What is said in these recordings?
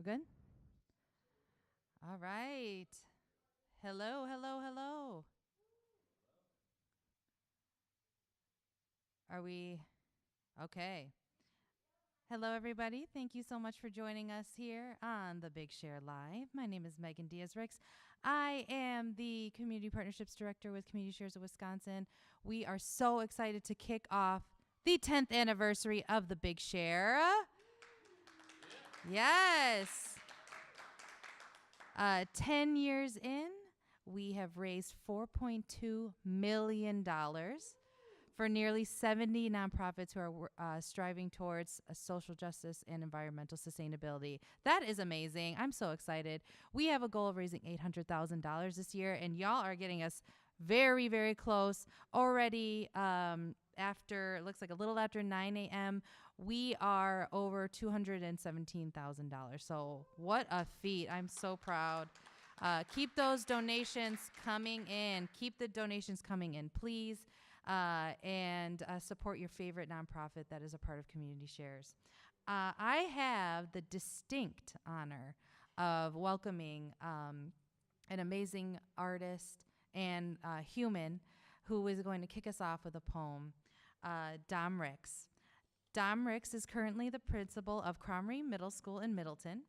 good? All right. Hello, hello, hello. Are we okay? Hello, everybody. Thank you so much for joining us here on the Big Share Live. My name is Megan Diaz-Ricks. I am the Community Partnerships Director with Community Shares of Wisconsin. We are so excited to kick off the 10th anniversary of the Big Share. Yes. 10 years in, we have raised $4.2 million for nearly 70 nonprofits who are striving towards social justice and environmental sustainability. That is amazing. I'm so excited. We have a goal of raising $800,000 this year, and y'all are getting us very, very close already. After, it looks like a little after 9 a.m., we are over $217,000. So what a feat. I'm so proud. Keep those donations coming in. Keep the donations coming in, please. And support your favorite nonprofit that is a part of Community Shares. I have the distinct honor of welcoming an amazing artist and human who is going to kick us off with a poem, Dom Ricks. Dom Ricks is currently the principal of Cromrie Middle School in Middleton.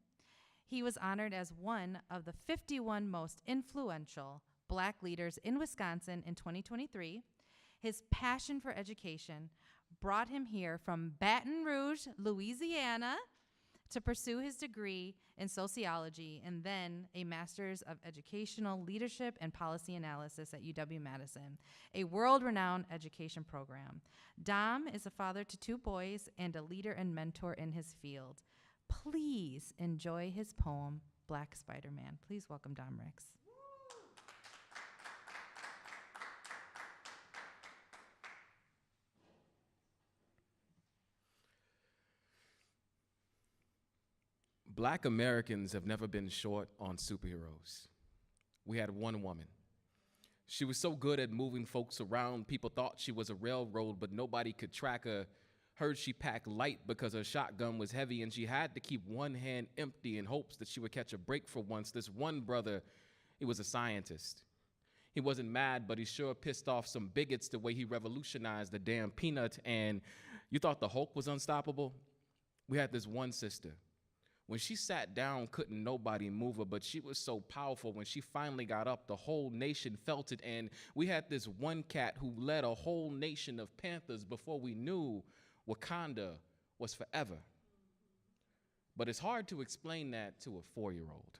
He was honored as one of the 51 most influential Black leaders in Wisconsin in 2023. His passion for education brought him here from Baton Rouge, Louisiana, to pursue his degree in sociology and then a master's of educational leadership and policy analysis at UW-Madison, a world-renowned education program. Dom is a father to 2 boys and a leader and mentor in his field. Please enjoy his poem, Black Spider-Man. Please welcome Dom Ricks. Black Americans have never been short on superheroes. We had one woman. She was so good at moving folks around, people thought she was a railroad, but nobody could track her. Heard she packed light because her shotgun was heavy, and she had to keep one hand empty in hopes that she would catch a break for once. This one brother, he was a scientist. He wasn't mad, but he sure pissed off some bigots the way he revolutionized the damn peanut, and you thought the Hulk was unstoppable? We had this one sister. When she sat down, couldn't nobody move her, but she was so powerful. When she finally got up, the whole nation felt it. And we had this one cat who led a whole nation of Panthers before we knew Wakanda was forever. But it's hard to explain that to a 4-year-old.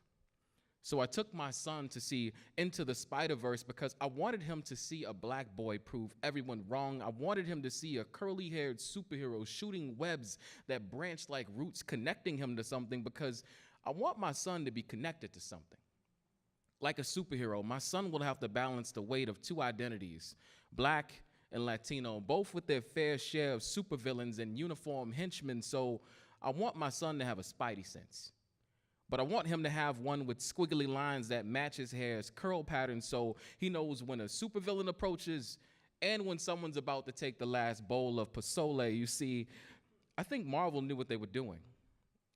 So I took my son to see Into the Spider-Verse because I wanted him to see a Black boy prove everyone wrong. I wanted him to see a curly-haired superhero shooting webs that branch like roots, connecting him to something, because I want my son to be connected to something. Like a superhero, my son will have to balance the weight of 2 identities, Black and Latino, both with their fair share of supervillains and uniform henchmen. So I want my son to have a spidey sense. But I want him to have one with squiggly lines that match his hair's curl pattern, so he knows when a supervillain approaches and when someone's about to take the last bowl of pozole. You see, I think Marvel knew what they were doing.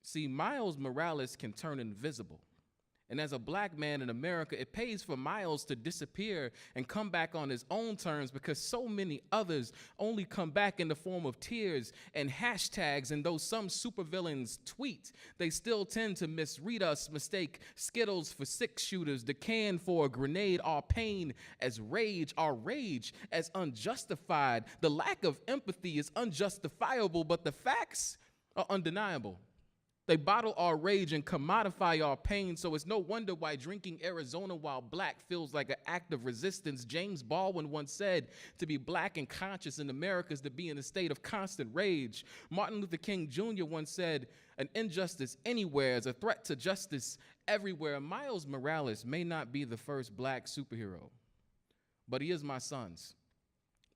See, Miles Morales can turn invisible. And as a Black man in America, it pays for Miles to disappear and come back on his own terms, because so many others only come back in the form of tears and hashtags. And though some supervillains tweet, they still tend to misread us, mistake Skittles for 6-shooters, the can for a grenade, our pain as rage, our rage as unjustified. The lack of empathy is unjustifiable, but the facts are undeniable. They bottle our rage and commodify our pain, so it's no wonder why drinking Arizona while Black feels like an act of resistance. James Baldwin once said, to be Black and conscious in America is to be in a state of constant rage. Martin Luther King Jr. once said, an injustice anywhere is a threat to justice everywhere. Miles Morales may not be the first Black superhero, but he is my son's.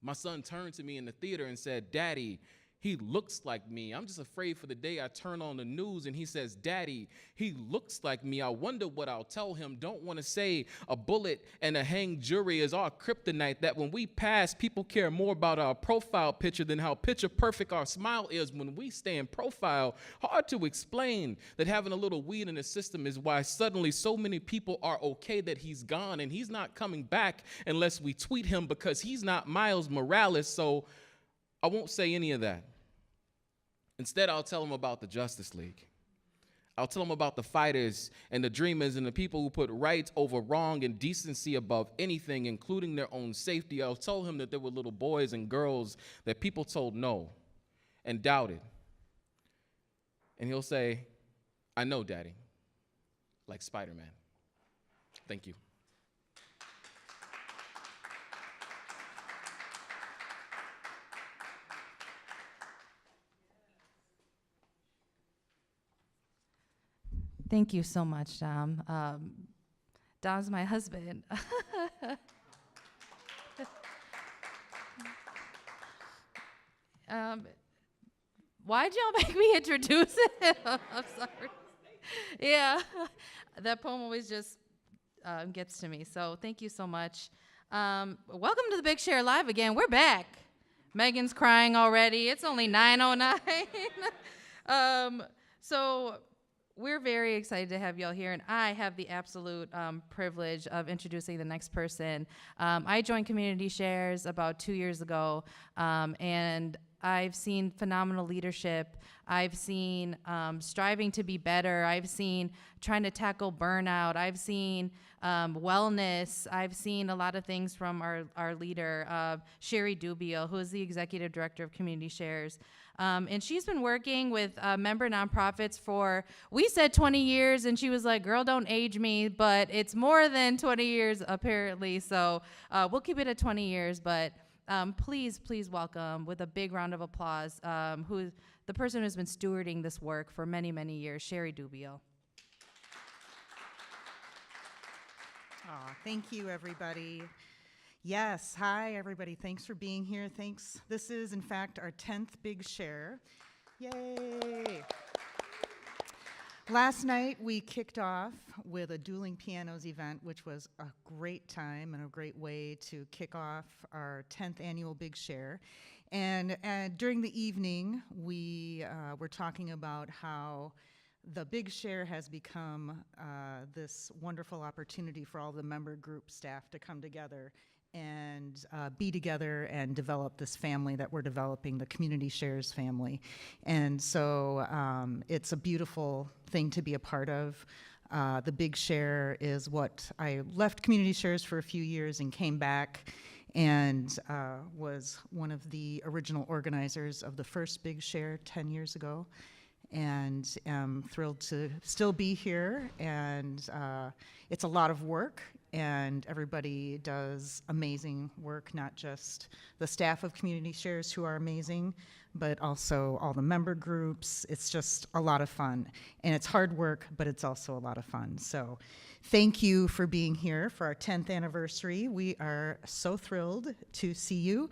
My son turned to me in the theater and said, Daddy, He looks like me. I'm just afraid for the day I turn on the news and he says, Daddy, he looks like me. I wonder what I'll tell him. Don't want to say a bullet and a hanged jury is our kryptonite, that when we pass, people care more about our profile picture than how picture perfect our smile is when we stay in profile. Hard to explain that having a little weed in the system is why suddenly so many people are okay that he's gone and he's not coming back unless we tweet him, because he's not Miles Morales. So I won't say any of that. Instead, I'll tell them about the Justice League. I'll tell them about the fighters and the dreamers and the people who put right over wrong and decency above anything, including their own safety. I'll tell him that there were little boys and girls that people told no and doubted. And he'll say, I know, Daddy, like Spider-Man. Thank you. Thank you so much, Dom. Dom's my husband. Why'd y'all make me introduce it? I'm sorry. Yeah, that poem always just gets to me. So thank you so much. Welcome to the Big Share Live again. We're back. Megan's crying already. It's only 9:09. So we're very excited to have y'all here, and I have the absolute privilege of introducing the next person. I joined Community Shares about 2 years ago, and I've seen phenomenal leadership. I've seen striving to be better. I've seen trying to tackle burnout. I've seen wellness. I've seen a lot of things from our leader, Sherry Dubio, who is the executive director of Community Shares. And she's been working with member nonprofits for, we said 20 years, and she was like, girl, don't age me, but it's more than 20 years apparently. So we'll keep it at 20 years, but please welcome with a big round of applause who the person who's been stewarding this work for many, many years, Sherry Dubio. Thank you, everybody. Yes, hi, everybody. Thanks for being here. Thanks. This is, in fact, our 10th Big Share. Yay. Last night, we kicked off with a Dueling Pianos event, which was a great time and a great way to kick off our 10th annual Big Share. And during the evening, we were talking about how the Big Share has become this wonderful opportunity for all the member group staff to come together and be together and develop this family that we're developing, the Community Shares family. And so it's a beautiful thing to be a part of. The Big Share is what I left Community Shares for a few years and came back and was one of the original organizers of the first Big Share 10 years ago. And am thrilled to still be here, and it's a lot of work, and everybody does amazing work, not just the staff of Community Shares who are amazing, but also all the member groups. It's just a lot of fun, and it's hard work, but it's also a lot of fun. So thank you for being here for our 10th anniversary. We are so thrilled to see you.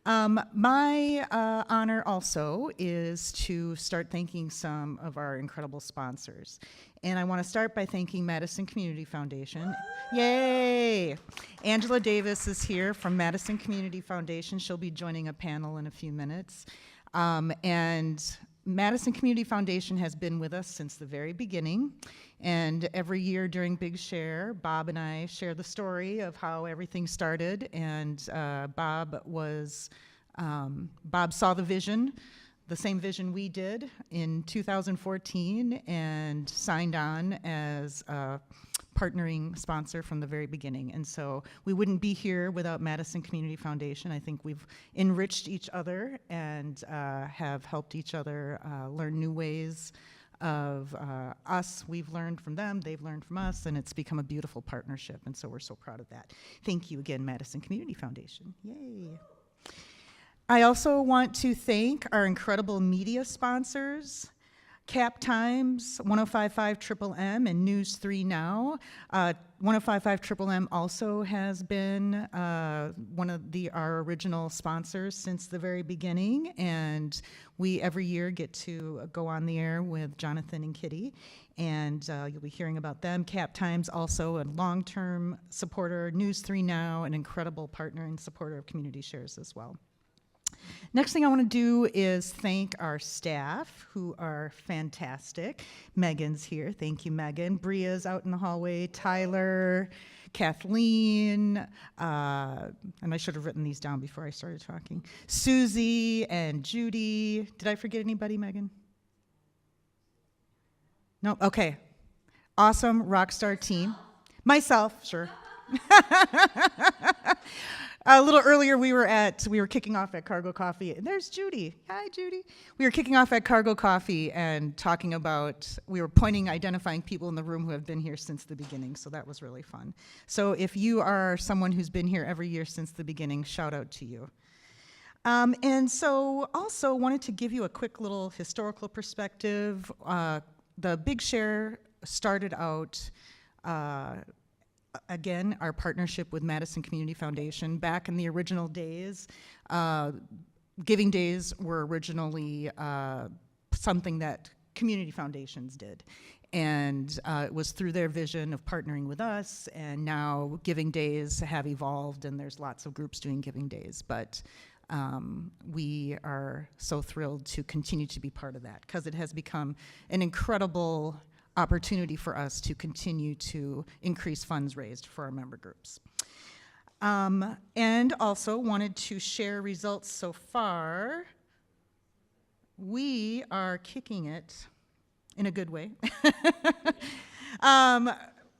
My honor also is to start thanking some of our incredible sponsors. And I want to start by thanking Madison Community Foundation. Yay! Angela Davis is here from Madison Community Foundation. She'll be joining a panel in a few minutes. And Madison Community Foundation has been with us since the very beginning. And every year during Big Share, Bob and I share the story of how everything started. And Bob saw the vision, the same vision we did in 2014, and signed on as a partnering sponsor from the very beginning. And so we wouldn't be here without Madison Community Foundation. I think we've enriched each other and have helped each other learn new ways of us. We've learned from them, they've learned from us, and it's become a beautiful partnership, and so we're so proud of that. Thank you again, Madison Community Foundation. Yay. I also want to thank our incredible media sponsors. Cap Times, 105.5 Triple M, and News 3 Now. 105.5 Triple M also has been one of our original sponsors since the very beginning, and we every year get to go on the air with Jonathan and Kitty, and you'll be hearing about them. Cap Times also a long-term supporter, News 3 Now, an incredible partner and supporter of Community Shares as well. Next thing I want to do is thank our staff, who are fantastic. Megan's here. Thank you, Megan. Bria's out in the hallway. Tyler, Kathleen, and I should have written these down before I started talking. Susie and Judy. Did I forget anybody, Megan? No? Okay. Awesome rock star team. Myself, sure. A little earlier, we were kicking off at Cargo Coffee, and there's Judy. Hi, Judy. We were kicking off at Cargo Coffee and talking about, we were identifying people in the room who have been here since the beginning, so that was really fun. So if you are someone who's been here every year since the beginning, shout out to you. And so also wanted to give you a quick little historical perspective. The Big Share started out again, our partnership with Madison Community Foundation. Back in the original days, Giving Days were originally something that community foundations did. And it was through their vision of partnering with us, and now Giving Days have evolved, and there's lots of groups doing Giving Days. But we are so thrilled to continue to be part of that, because it has become an incredible opportunity for us to continue to increase funds raised for our member groups. And also wanted to share results so far. We are kicking it in a good way.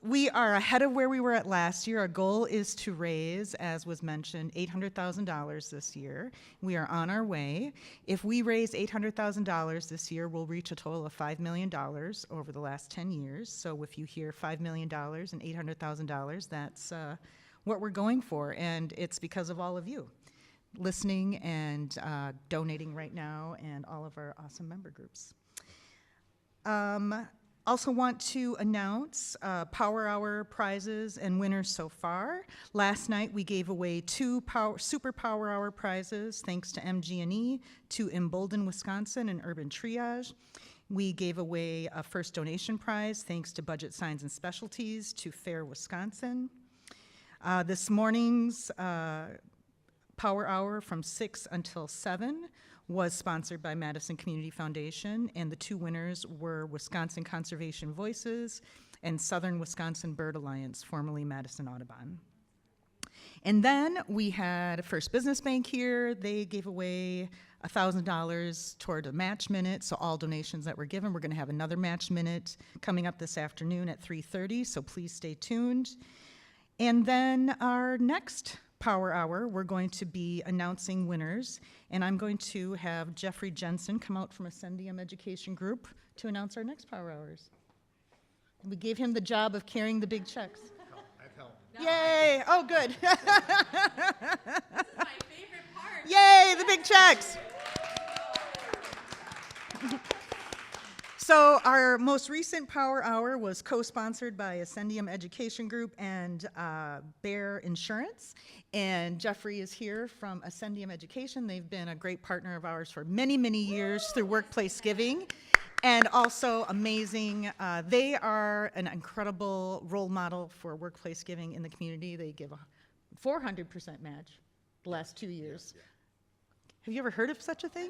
We are ahead of where we were at last year. Our goal is to raise, as was mentioned, $800,000 this year. We are on our way. If we raise $800,000 this year, we'll reach a total of $5 million over the last 10 years. So if you hear $5 million and $800,000, that's what we're going for. And it's because of all of you listening and donating right now, and all of our awesome member groups. Also want to announce Power Hour prizes and winners so far. Last night we gave away 2 Super Power Hour prizes thanks to MG&E, to Embolden, Wisconsin, and Urban Triage. We gave away a first donation prize thanks to Budget Signs and Specialties, to Fair Wisconsin. This morning's Power Hour from 6 until 7 was sponsored by Madison Community Foundation, and the 2 winners were Wisconsin Conservation Voices and Southern Wisconsin Bird Alliance, formerly Madison Audubon. And then we had First Business Bank here. They gave away $1,000 toward a match minute, so all donations that were given. We're going to have another match minute coming up this afternoon at 3:30, so please stay tuned. And then our next Power Hour, we're going to be announcing winners, and I'm going to have Jeffrey Jensen come out from Ascendium Education Group to announce our next Power Hours. We gave him the job of carrying the big checks. I've helped. Yay! Oh, good. This is my favorite part. Yay, the big checks. So our most recent Power Hour was co-sponsored by Ascendium Education Group and Bear Insurance. And Jeffrey is here from Ascendium Education. They've been a great partner of ours for many, many years through Workplace Giving. And also amazing, they are an incredible role model for workplace giving in the community. They give a 400% match the last 2 years. Yeah. Have you ever heard of such a thing?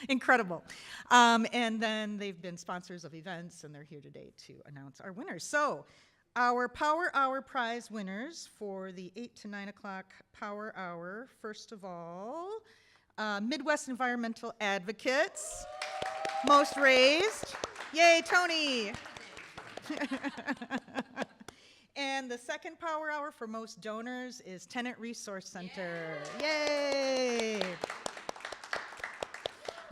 Incredible. And then they've been sponsors of events, and they're here today to announce our winners. So our Power Hour prize winners for the 8 to 9 o'clock Power Hour, first of all, Midwest Environmental Advocates, most raised. Yay, Tony. And the second Power Hour for most donors is Tenant Resource Center. Yay!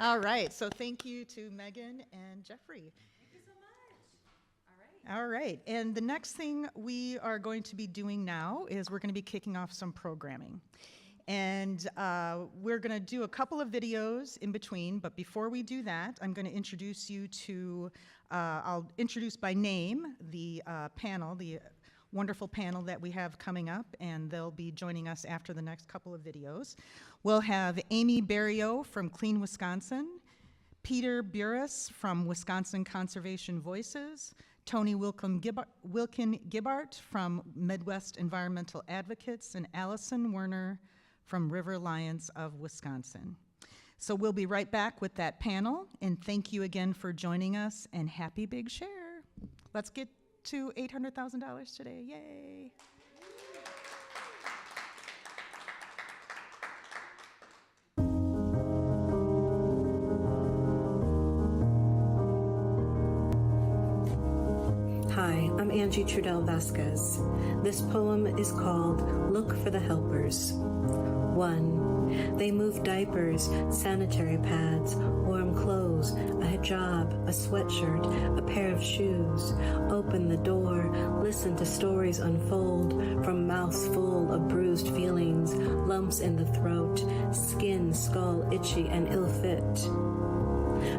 All right, so thank you to Megan and Jeffrey. Thank you so much. All right. All right, and the next thing we are going to be doing now is we're going to be kicking off some programming. And we're going to do a couple of videos in between, but before we do that, I'm going to introduce you to, I'll introduce by name the panel, the wonderful panel that we have coming up, and they'll be joining us after the next couple of videos. We'll have Amy Berrio from Clean Wisconsin, Peter Burris from Wisconsin Conservation Voices, Tony Wilkin Gibbart from Midwest Environmental Advocates, and Allison Werner from River Alliance of Wisconsin. So we'll be right back with that panel, and thank you again for joining us, and happy Big Share. Let's get to $800,000 today, yay. Hi, I'm Angie Trudell Vasquez. This poem is called Look for the Helpers. 1. They move diapers, sanitary pads, warm clothes, a hijab, a sweatshirt, a pair of shoes. Open the door, listen to stories unfold from mouths full of bruised feelings, lumps in the throat, skin, skull itchy and ill-fit.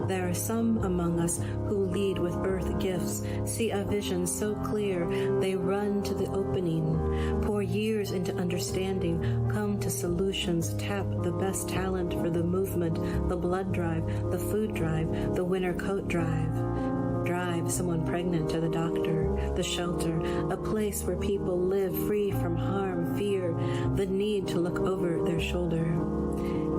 There are some among us who lead with earth gifts, see a vision so clear they run to the opening, pour years into understanding, come to solutions, tap the best talent for the movement, the blood drive, the food drive, the winter coat drive. Drive someone pregnant to the doctor, the shelter, a place where people live free from harm, fear, the need to look over their shoulder.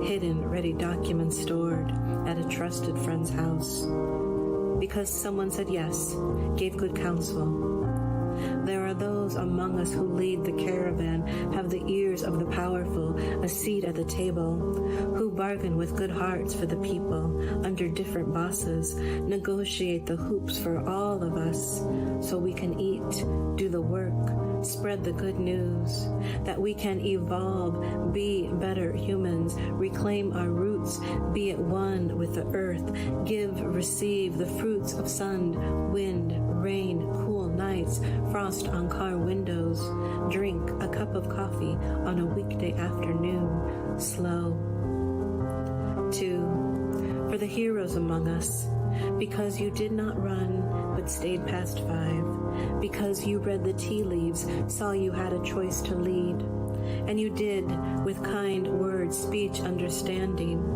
Hidden, ready documents stored at a trusted friend's house. Because someone said yes, gave good counsel. There are those among us who lead the caravan, have the ears of the powerful, a seat at the table, who bargain with good hearts for the people, under different bosses, negotiate the hoops for all of us, so we can eat, do the work, spread the good news, that we can evolve, be better humans, reclaim our roots, be at one with the earth, give, receive the fruits of sun, wind, rain, cool nights, frost on car windows, drink a cup of coffee on a weekday afternoon, slow. 2. For the heroes among us, because you did not run but stayed past 5, because you read the tea leaves, saw you had a choice to lead, and you did with kind words, speech, understanding.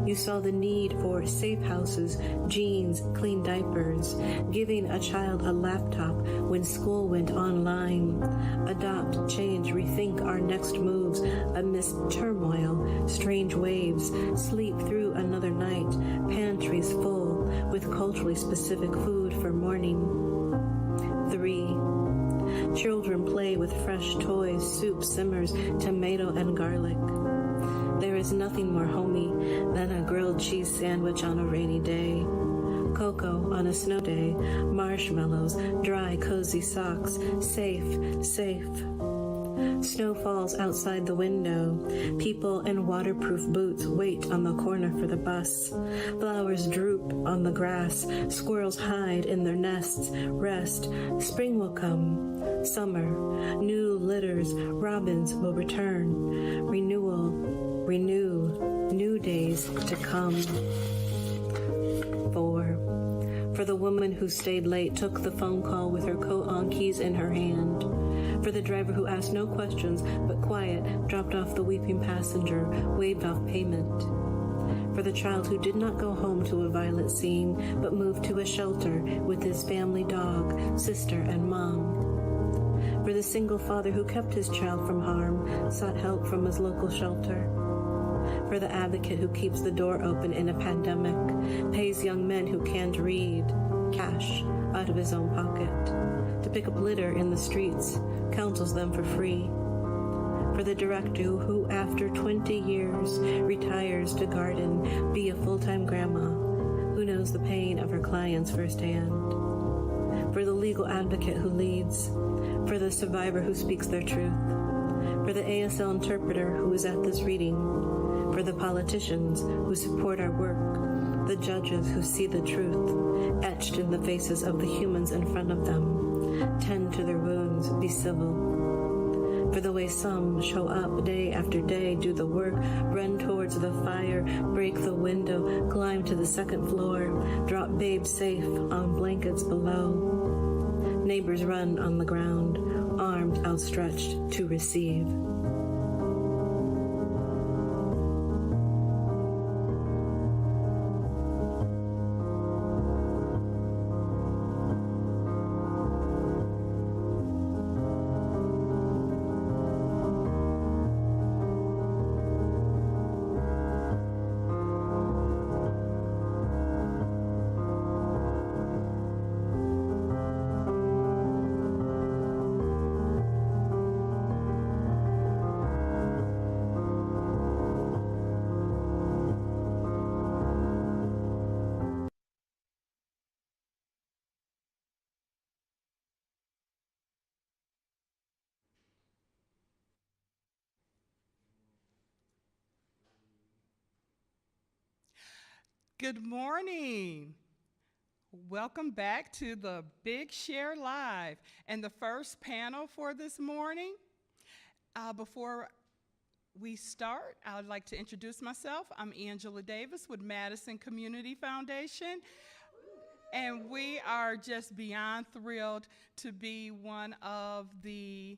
You saw the need for safe houses, jeans, clean diapers, giving a child a laptop when school went online. Adopt, change, rethink our next moves amidst turmoil, strange waves, sleep through another night, pantries full with culturally specific food for morning. 3. Children play with fresh toys, soup, simmers, tomato and garlic. There is nothing more homey than a grilled cheese sandwich on a rainy day, cocoa on a snow day, marshmallows, dry, cozy socks, safe, safe. Snow falls outside the window. People in waterproof boots wait on the corner for the bus. Flowers droop on the grass. Squirrels hide in their nests. Rest. Spring will come. Summer. New litters. Robins will return. Renewal. Renew. New days to come. 4. For the woman who stayed late, took the phone call with her coat on, keys in her hand. For the driver who asked no questions, but quiet, dropped off the weeping passenger, waved off payment. For the child who did not go home to a violent scene, but moved to a shelter with his family dog, sister, and mom. For the single father who kept his child from harm, sought help from his local shelter. For the advocate who keeps the door open in a pandemic, pays young men who can't read, cash, out of his own pocket, to pick up litter in the streets, counsels them for free. For the director who, after 20 years, retires to garden, be a full-time grandma, who knows the pain of her clients firsthand. For the legal advocate who leads. For the survivor who speaks their truth. For the ASL interpreter who is at this reading. For the politicians who support our work. The judges who see the truth, etched in the faces of the humans in front of them. Tend to their wounds, be civil. for the way some show up day after day, do the work, run towards the fire, break the window, climb to the second floor, drop babe safe on blankets below. Neighbors run on the ground, arms outstretched to receive. Good morning. Welcome back to the Big Share Live and the first panel for this morning. Before we start, I would like to introduce myself. I'm Angela Davis with Madison Community Foundation, and we are just beyond thrilled to be one of the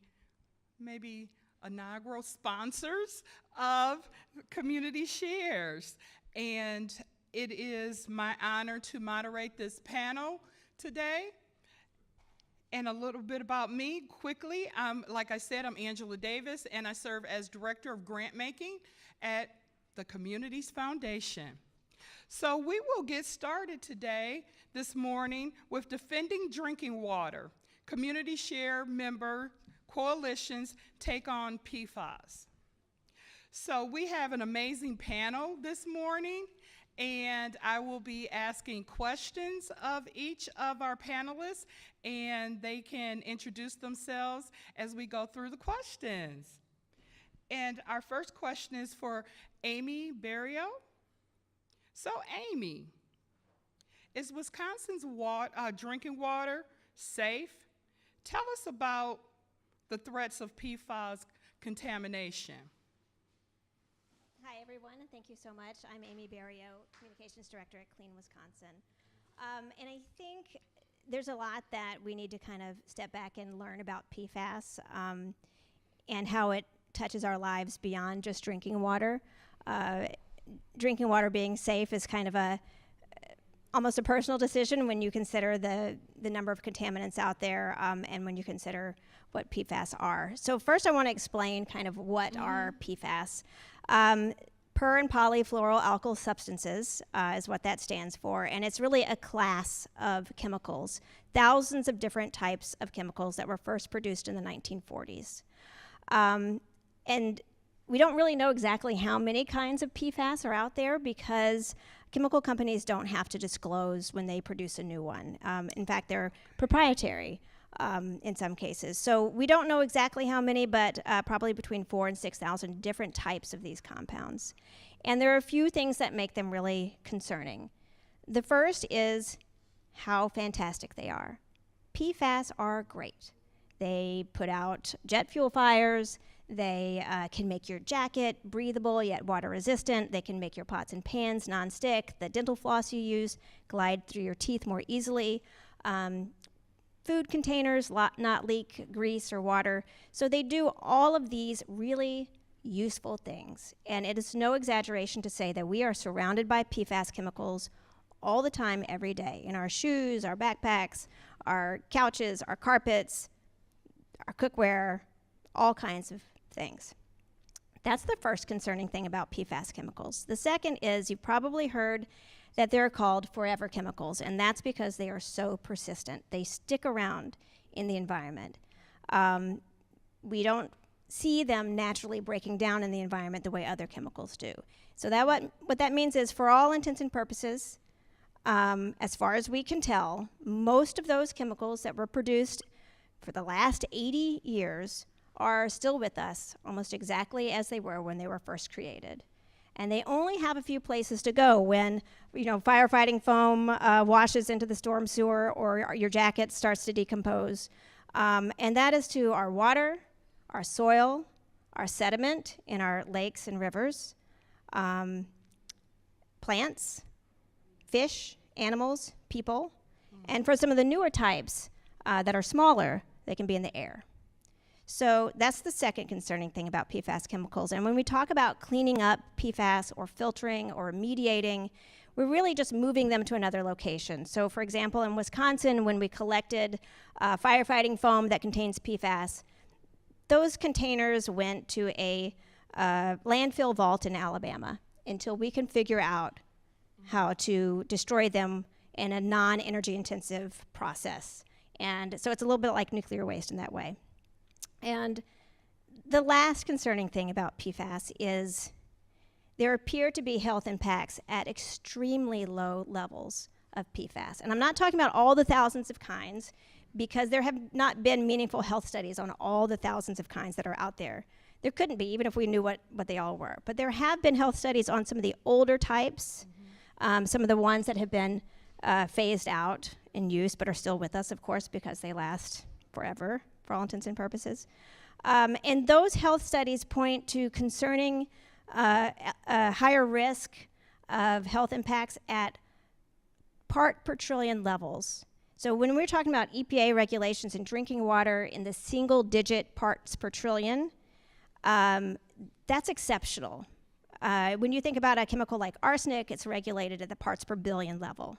maybe inaugural sponsors of Community Shares. And it is my honor to moderate this panel today. And a little bit about me quickly. Like I said, I'm Angela Davis, and I serve as Director of Grant Making at the Communities Foundation. So we will get started today, this morning, with Defending Drinking Water. Community Share member coalitions take on PFAS. So we have an amazing panel this morning, and I will be asking questions of each of our panelists, and they can introduce themselves as we go through the questions. And our first question is for Amy Barrio. So Amy, is Wisconsin's drinking water safe? Tell us about the threats of PFAS contamination. Hi, everyone, and thank you so much. I'm Amy Barrio, Communications Director at Clean Wisconsin. And I think there's a lot that we need to kind of step back and learn about PFAS and how it touches our lives beyond just drinking water. Drinking water being safe is kind of almost a personal decision when you consider the number of contaminants out there and when you consider what PFAS are. So first I want to explain kind of what are PFAS. Per and polyfluoroalkyl substances is what that stands for, and it's really a class of chemicals, thousands of different types of chemicals that were first produced in the 1940s. And we don't really know exactly how many kinds of PFAS are out there because chemical companies don't have to disclose when they produce a new one. In fact, they're proprietary in some cases. So we don't know exactly how many, but probably between 4,000 and 6,000 different types of these compounds. And there are a few things that make them really concerning. The first is how fantastic they are. PFAS are great. They put out jet fuel fires. They can make your jacket breathable yet water resistant. They can make your pots and pans nonstick. The dental floss you use glide through your teeth more easily. Food containers not leak grease or water. So they do all of these really useful things. And it is no exaggeration to say that we are surrounded by PFAS chemicals all the time, every day, in our shoes, our backpacks, our couches, our carpets, our cookware, all kinds of things. That's the first concerning thing about PFAS chemicals. The second is you've probably heard that they're called forever chemicals, and that's because they are so persistent. They stick around in the environment. We don't see them naturally breaking down in the environment the way other chemicals do. So what that means is, for all intents and purposes, as far as we can tell, most of those chemicals that were produced for the last 80 years are still with us almost exactly as they were when they were first created. And they only have a few places to go when, firefighting foam washes into the storm sewer or your jacket starts to decompose. And that is to our water, our soil, our sediment in our lakes and rivers, plants, fish, animals, people, and for some of the newer types that are smaller, they can be in the air. So that's the second concerning thing about PFAS chemicals. And when we talk about cleaning up PFAS or filtering or remediating, we're really just moving them to another location. So for example, in Wisconsin, when we collected firefighting foam that contains PFAS, those containers went to a landfill vault in Alabama until we can figure out how to destroy them in a non-energy intensive process. And so it's a little bit like nuclear waste in that way. And the last concerning thing about PFAS is there appear to be health impacts at extremely low levels of PFAS. And I'm not talking about all the thousands of kinds, because there have not been meaningful health studies on all the thousands of kinds that are out there. There couldn't be, even if we knew what they all were. But there have been health studies on some of the older types, some of the ones that have been phased out in use, but are still with us, of course, because they last forever, for all intents and purposes. And those health studies point to concerning higher risk of health impacts at part per trillion levels. So when we're talking about EPA regulations in drinking water in the single-digit parts per trillion, that's exceptional. When you think about a chemical like arsenic, it's regulated at the parts per billion level.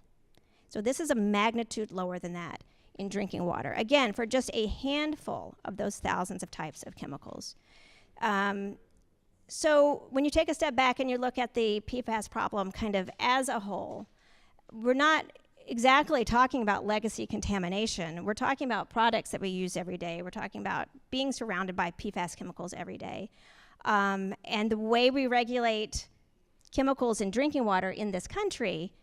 So this is a magnitude lower than that in drinking water. Again, for just a handful of those thousands of types of chemicals. So when you take a step back and you look at the PFAS problem kind of as a whole, we're not exactly talking about legacy contamination. We're talking about products that we use every day. We're talking about being surrounded by PFAS chemicals every day. And the way we regulate chemicals in drinking water in this country,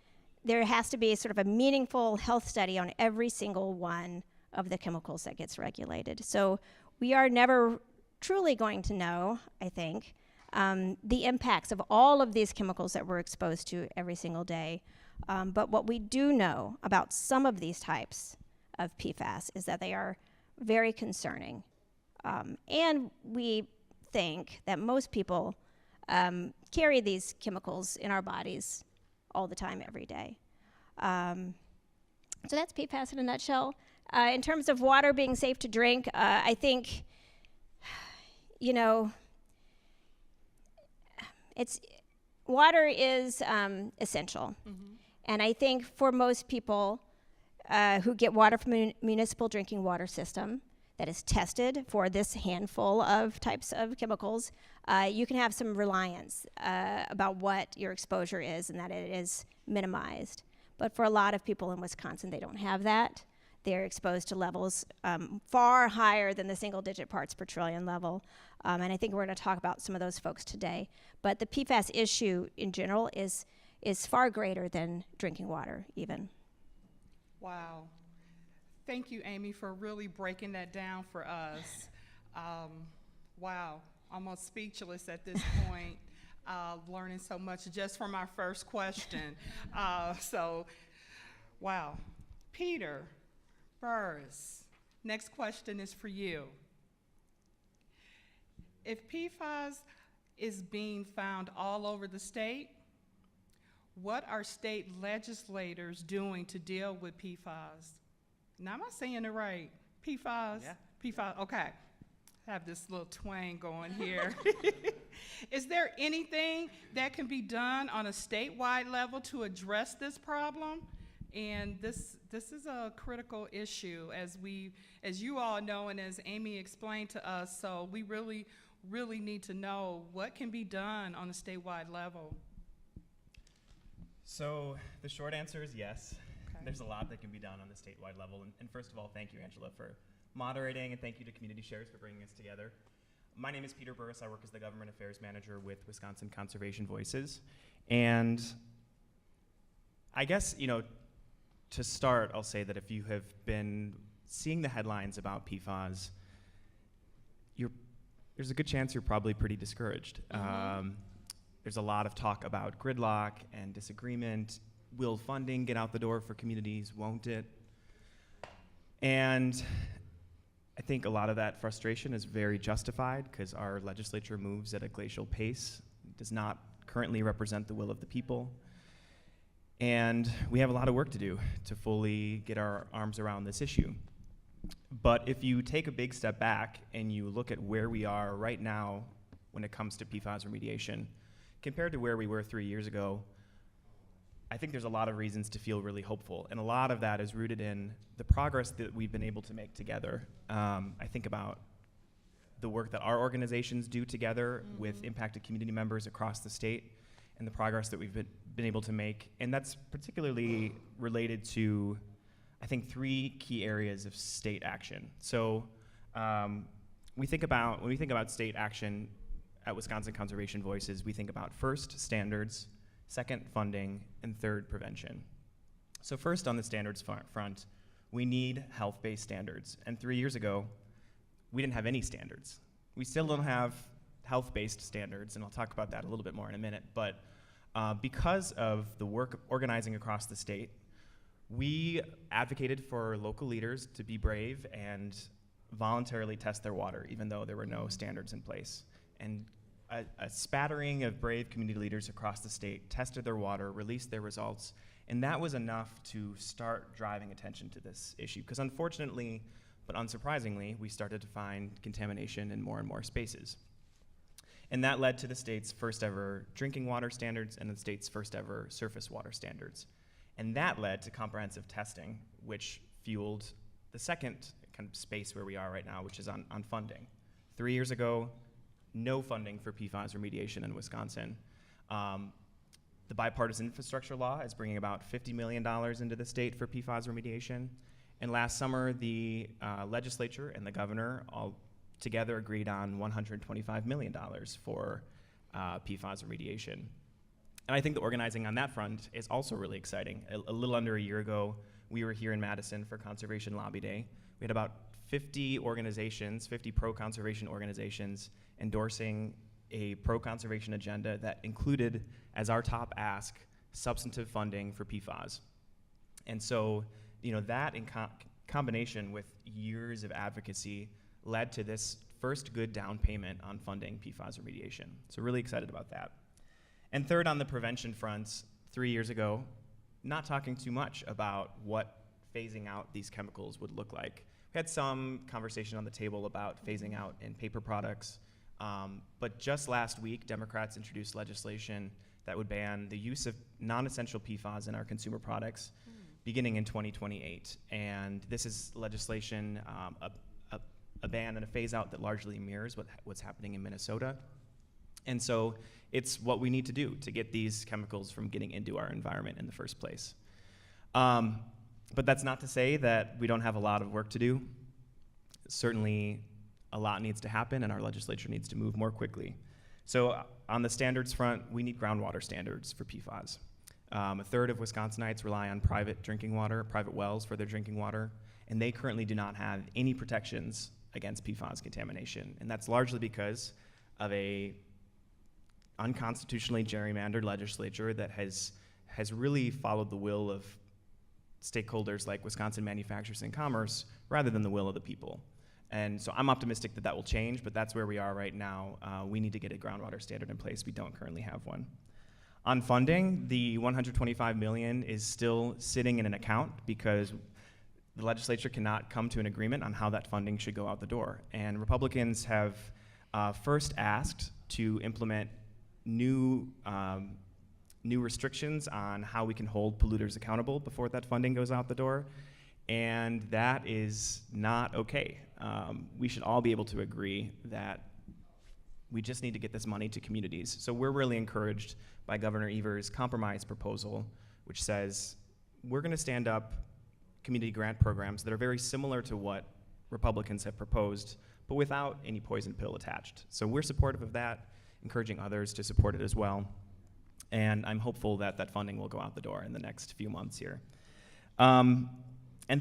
there has to be sort of a meaningful health study on every single one of the chemicals that gets regulated. So we are never truly going to know, I think, the impacts of all of these chemicals that we're exposed to every single day. But what we do know about some of these types of PFAS is that they are very concerning. And we think that most people carry these chemicals in our bodies all the time, every day. So that's PFAS in a nutshell. In terms of water being safe to drink, I think, water is essential. And I think for most people who get water from a municipal drinking water system that is tested for this handful of types of chemicals, you can have some reliance about what your exposure is and that it is minimized. But for a lot of people in Wisconsin, they don't have that. They're exposed to levels far higher than the single-digit parts per trillion level. And I think we're going to talk about some of those folks today. But the PFAS issue in general is far greater than drinking water, even. Wow. Thank you, Amy, for really breaking that down for us. Wow, almost speechless at this point, learning so much just from our first question. Wow. Peter Burris, next question is for you. If PFAS is being found all over the state, what are state legislators doing to deal with PFAS? Now, am I saying it right? PFAS? Yeah. PFAS, okay. Have this little twang going here. Is there anything that can be done on a statewide level to address this problem? And this is a critical issue, as you all know, and as Amy explained to us. So we really need to know what can be done on a statewide level. So the short answer is yes. Okay. There's a lot that can be done on the statewide level. And first of all, thank you, Angela, for moderating, and thank you to Community Shares for bringing us together. My name is Peter Burris. I work as the Government Affairs Manager with Wisconsin Conservation Voices. And I guess, to start, I'll say that if you have been seeing the headlines about PFAS, there's a good chance you're probably pretty discouraged. There's a lot of talk about gridlock and disagreement. Will funding get out the door for communities? Won't it? And I think a lot of that frustration is very justified because our legislature moves at a glacial pace, does not currently represent the will of the people. And we have a lot of work to do to fully get our arms around this issue. But if you take a big step back and you look at where we are right now when it comes to PFAS remediation, compared to where we were 3 years ago, I think there's a lot of reasons to feel really hopeful. And a lot of that is rooted in the progress that we've been able to make together. I think about the work that our organizations do together with impacted community members across the state and the progress that we've been able to make. And that's particularly related to, I think, 3 key areas of state action. So when we think about state action at Wisconsin Conservation Voices, we think about first, standards, second, funding, and third, prevention. So first, on the standards front, we need health-based standards. And 3 years ago, we didn't have any standards. We still don't have health-based standards, and I'll talk about that a little bit more in a minute. But because of the work organizing across the state, we advocated for local leaders to be brave and voluntarily test their water, even though there were no standards in place. And a spattering of brave community leaders across the state tested their water, released their results, and that was enough to start driving attention to this issue. Because unfortunately, but unsurprisingly, we started to find contamination in more and more spaces. And that led to the state's first ever drinking water standards and the state's first ever surface water standards. And that led to comprehensive testing, which fueled the second kind of space where we are right now, which is on funding. 3 years ago, no funding for PFAS remediation in Wisconsin. The bipartisan infrastructure law is bringing about $50 million into the state for PFAS remediation. And last summer, the legislature and the governor all together agreed on $125 million for PFAS remediation. And I think the organizing on that front is also really exciting. A little under a year ago, we were here in Madison for Conservation Lobby Day. We had about 50 organizations, 50 pro-conservation organizations, endorsing a pro-conservation agenda that included, as our top ask, substantive funding for PFAS. And so, that in combination with years of advocacy led to this first good down payment on funding PFAS remediation. So really excited about that. And third, on the prevention front, 3 years ago, not talking too much about what phasing out these chemicals would look like. We had some conversation on the table about phasing out in paper products, but just last week, Democrats introduced legislation that would ban the use of non-essential PFAS in our consumer products beginning in 2028. And this is legislation, a ban and a phase out that largely mirrors what's happening in Minnesota. And so it's what we need to do to get these chemicals from getting into our environment in the first place. But that's not to say that we don't have a lot of work to do. Certainly a lot needs to happen and our legislature needs to move more quickly. So on the standards front, we need groundwater standards for PFAS. A third of Wisconsinites rely on private drinking water, private wells for their drinking water, and they currently do not have any protections against PFAS contamination. And that's largely because of a unconstitutionally gerrymandered legislature that has really followed the will of stakeholders like Wisconsin Manufacturers and Commerce rather than the will of the people. And so I'm optimistic that that will change, but that's where we are right now. We need to get a groundwater standard in place. We don't currently have one. On funding, the $125 million is still sitting in an account because the legislature cannot come to an agreement on how that funding should go out the door. And Republicans have first asked to implement new restrictions on how we can hold polluters accountable before that funding goes out the door, and that is not okay. We should all be able to agree that we just need to get this money to communities. So we're really encouraged by Governor Evers' compromise proposal, which says we're going to stand up community grant programs that are very similar to what Republicans have proposed, but without any poison pill attached. So we're supportive of that, encouraging others to support it as well. And I'm hopeful that that funding will go out the door in the next few months here. And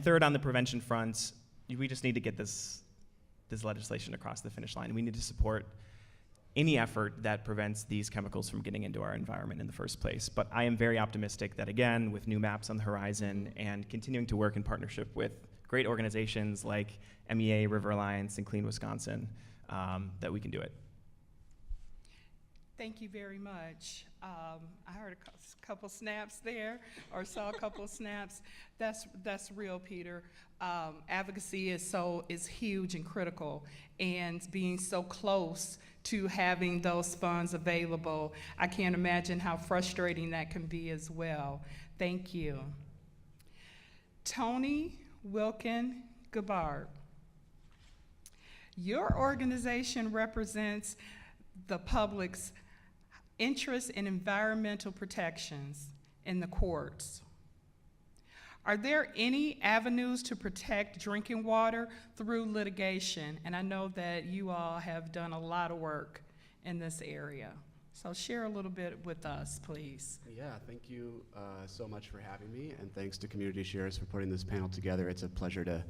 third, on the prevention front, we just need to get this legislation across the finish line. We need to support any effort that prevents these chemicals from getting into our environment in the first place. But I am very optimistic that, again, with new maps on the horizon and continuing to work in partnership with great organizations like MEA, River Alliance, and Clean Wisconsin that we can do it. Thank you very much. I heard a couple snaps there, or saw a couple snaps. That's real, Peter. Advocacy is huge and critical, and being so close to having those funds available, I can't imagine how frustrating that can be as well. Thank you. Tony Wilkin Gabbard. Your organization represents the public's interest in environmental protections in the courts. Are there any avenues to protect drinking water through litigation? And I know that you all have done a lot of work in this area. So share a little bit with us, please. Yeah, thank you so much for having me, and thanks to Community Shares for putting this panel together. It's a pleasure to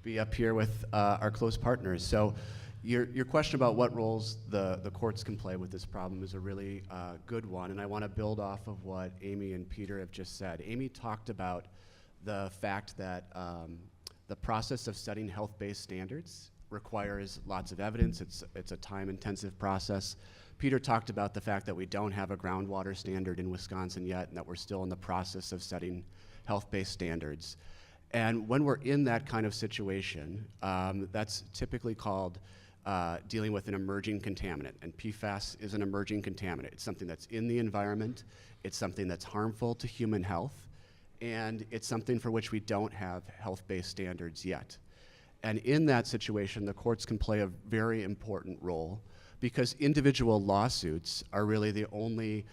be up here with our close partners. So your question about what roles the courts can play with this problem is a really good one, and I want to build off of what Amy and Peter have just said. Amy talked about the fact that the process of setting health-based standards requires lots of evidence. It's a time-intensive process. Peter talked about the fact that we don't have a groundwater standard in Wisconsin yet, and that we're still in the process of setting health-based standards. And when we're in that kind of situation, that's typically called dealing with an emerging contaminant, and PFAS is an emerging contaminant. It's something that's in the environment, it's something that's harmful to human health, and it's something for which we don't have health-based standards yet. And in that situation, the courts can play a very important role, because individual lawsuits are really the only,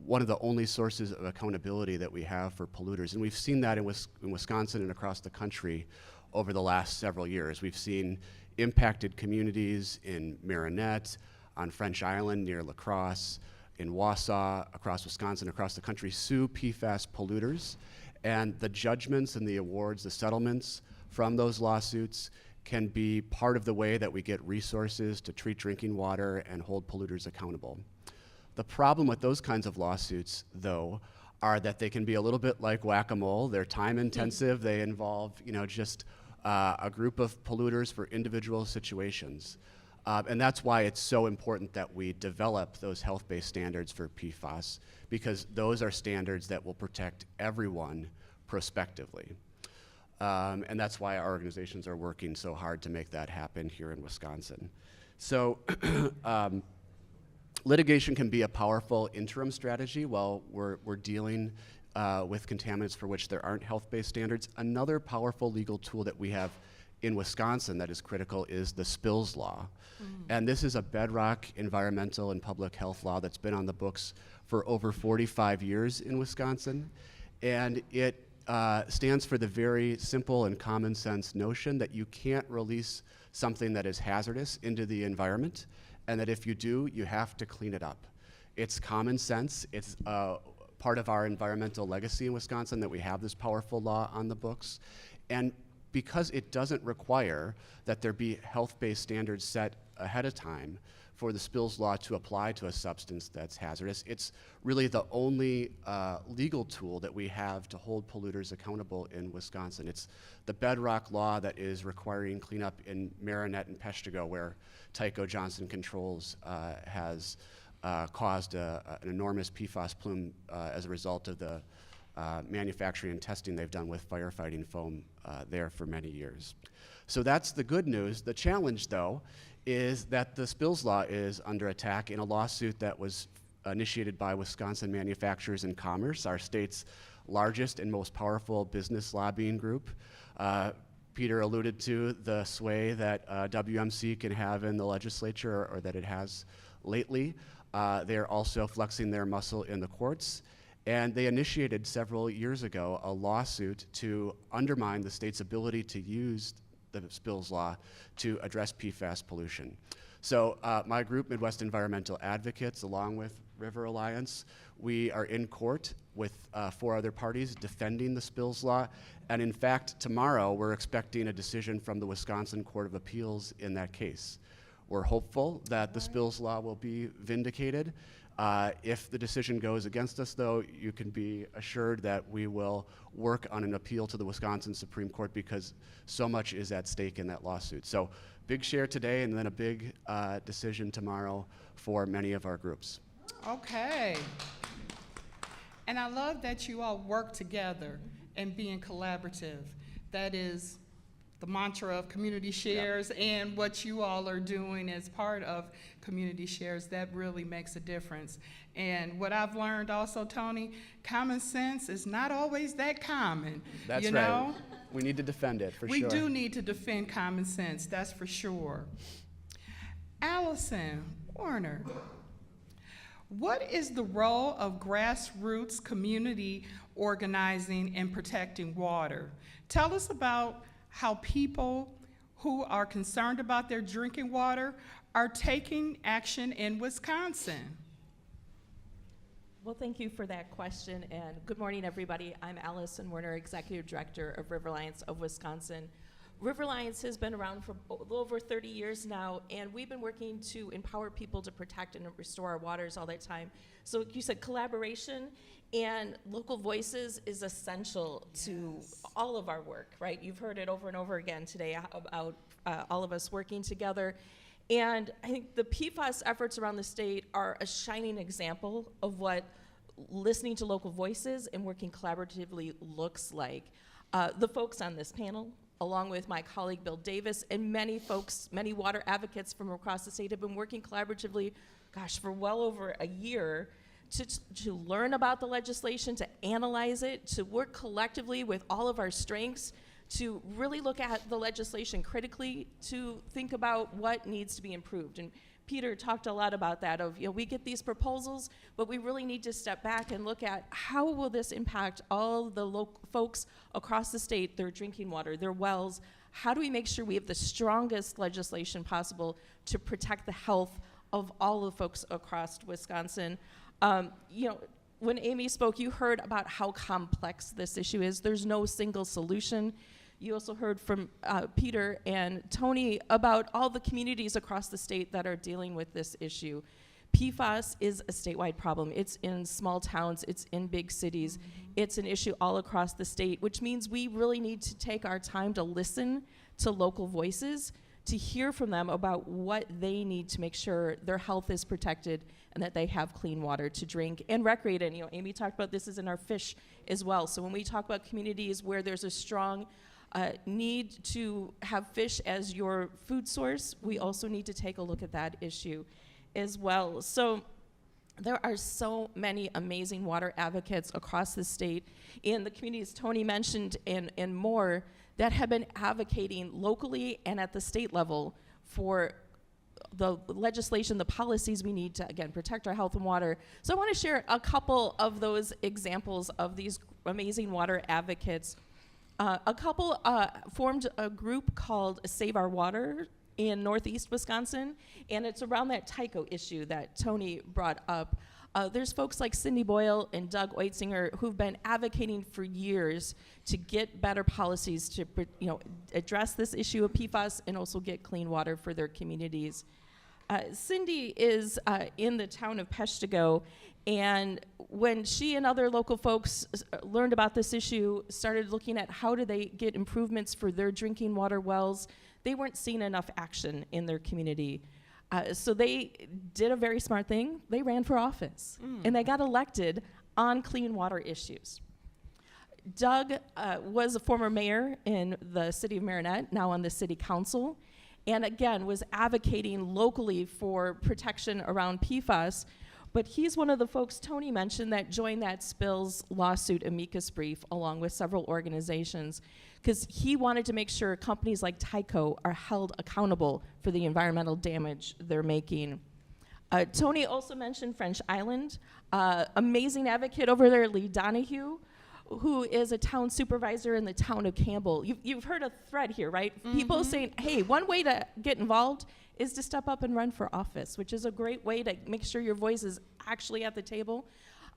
one of the only sources of accountability that we have for polluters. And we've seen that in Wisconsin and across the country over the last several years. We've seen impacted communities in Marinette, on French Island near La Crosse, in Wausau, across Wisconsin, across the country, sue PFAS polluters. And the judgments and the awards, the settlements from those lawsuits can be part of the way that we get resources to treat drinking water and hold polluters accountable. The problem with those kinds of lawsuits, though, are that they can be a little bit like whack-a-mole. They're time intensive. They involve, just a group of polluters for individual situations. And that's why it's so important that we develop those health-based standards for PFAS, because those are standards that will protect everyone prospectively. And that's why our organizations are working so hard to make that happen here in Wisconsin. So litigation can be a powerful interim strategy while we're dealing with contaminants for which there aren't health-based standards. Another powerful legal tool that we have in Wisconsin that is critical is the spills law. And this is a bedrock environmental and public health law that's been on the books for over 45 years in Wisconsin. And it stands for the very simple and common sense notion that you can't release something that is hazardous into the environment, and that if you do, you have to clean it up. It's common sense. It's part of our environmental legacy in Wisconsin that we have this powerful law on the books. And because it doesn't require that there be health-based standards set ahead of time for the spills law to apply to a substance that's hazardous, it's really the only legal tool that we have to hold polluters accountable in Wisconsin. It's the bedrock law that is requiring cleanup in Marinette and Peshtigo, where Tyco Johnson Controls has caused an enormous PFAS plume as a result of the manufacturing and testing they've done with firefighting foam there for many years. So that's the good news. The challenge, though, is that the spills law is under attack in a lawsuit that was initiated by Wisconsin Manufacturers and Commerce, our state's largest and most powerful business lobbying group. Peter alluded to the sway that WMC can have in the legislature, or that it has lately. They're also flexing their muscle in the courts. And they initiated several years ago a lawsuit to undermine the state's ability to use the spills law to address PFAS pollution. So my group, Midwest Environmental Advocates, along with River Alliance, we are in court with 4 other parties defending the spills law. And in fact, tomorrow we're expecting a decision from the Wisconsin Court of Appeals in that case. We're hopeful that the spills law will be vindicated. If the decision goes against us, though, you can be assured that we will work on an appeal to the Wisconsin Supreme Court because so much is at stake in that lawsuit. So big share today and then a big decision tomorrow for many of our groups. Okay. And I love that you all work together and being collaborative. That is the mantra of Community Shares and what you all are doing as part of Community Shares. That really makes a difference. And what I've learned also, Tony, common sense is not always that common. That's you right. know? We need to defend it, for We sure. do need to defend common sense, that's for sure. Allison Warner, what is the role of grassroots community organizing in protecting water? Tell us about how people who are concerned about their drinking water are taking action in Wisconsin. Well, thank you for that question, and good morning, everybody. I'm Allison Werner, Executive Director of River Alliance of Wisconsin. River Alliance has been around for a little over 30 years now, and we've been working to empower people to protect and restore our waters all that time. So you said collaboration and local voices is essential to all of our work, right? You've heard it over and over again today about all of us working together. And I think the PFAS efforts around the state are a shining example of what listening to local voices and working collaboratively looks like. The folks on this panel, along with my colleague Bill Davis, and many folks, many water advocates from across the state have been working collaboratively, for well over a year to learn about the legislation, to analyze it, to work collectively with all of our strengths, to really look at the legislation critically, to think about what needs to be improved. And Peter talked a lot about that of, we get these proposals, but we really need to step back and look at how will this impact all the local folks across the state, their drinking water, their wells. How do we make sure we have the strongest legislation possible to protect the health of all the folks across Wisconsin? When Amy spoke, you heard about how complex this issue is. There's no single solution. You also heard from Peter and Tony about all the communities across the state that are dealing with this issue. PFAS is a statewide problem. It's in small towns, it's in big cities. It's an issue all across the state, which means we really need to take our time to listen to local voices, to hear from them about what they need to make sure their health is protected and that they have clean water to drink and recreate in. Amy talked about this is in our fish as well. So when we talk about communities where there's a strong need to have fish as your food source, we also need to take a look at that issue as well. So there are so many amazing water advocates across the state in the communities Tony mentioned and more that have been advocating locally and at the state level for the legislation, the policies we need to, again, protect our health and water. So I want to share a couple of those examples of these amazing water advocates. A couple formed a group called Save Our Water in Northeast Wisconsin, and it's around that Tyco issue that Tony brought up. There's folks like Cindy Boyle and Doug Oitzinger who've been advocating for years to get better policies to address this issue of PFAS and also get clean water for their communities. Cindy is in the town of Peshtigo, and when she and other local folks learned about this issue, started looking at how do they get improvements for their drinking water wells, they weren't seeing enough action in their community. So they did a very smart thing. They ran for office, and they got elected on clean water issues. Doug was a former mayor in the city of Marinette, now on the city council, and again was advocating locally for protection around PFAS. But he's one of the folks Tony mentioned that joined that Spills lawsuit amicus brief along with several organizations, because he wanted to make sure companies like Tyco are held accountable for the environmental damage they're making. Tony also mentioned French Island, amazing advocate over there, Lee Donahue, who is a town supervisor in the town of Campbell. You've heard a thread here, right? People saying, hey, one way to get involved is to step up and run for office, which is a great way to make sure your voice is actually at the table.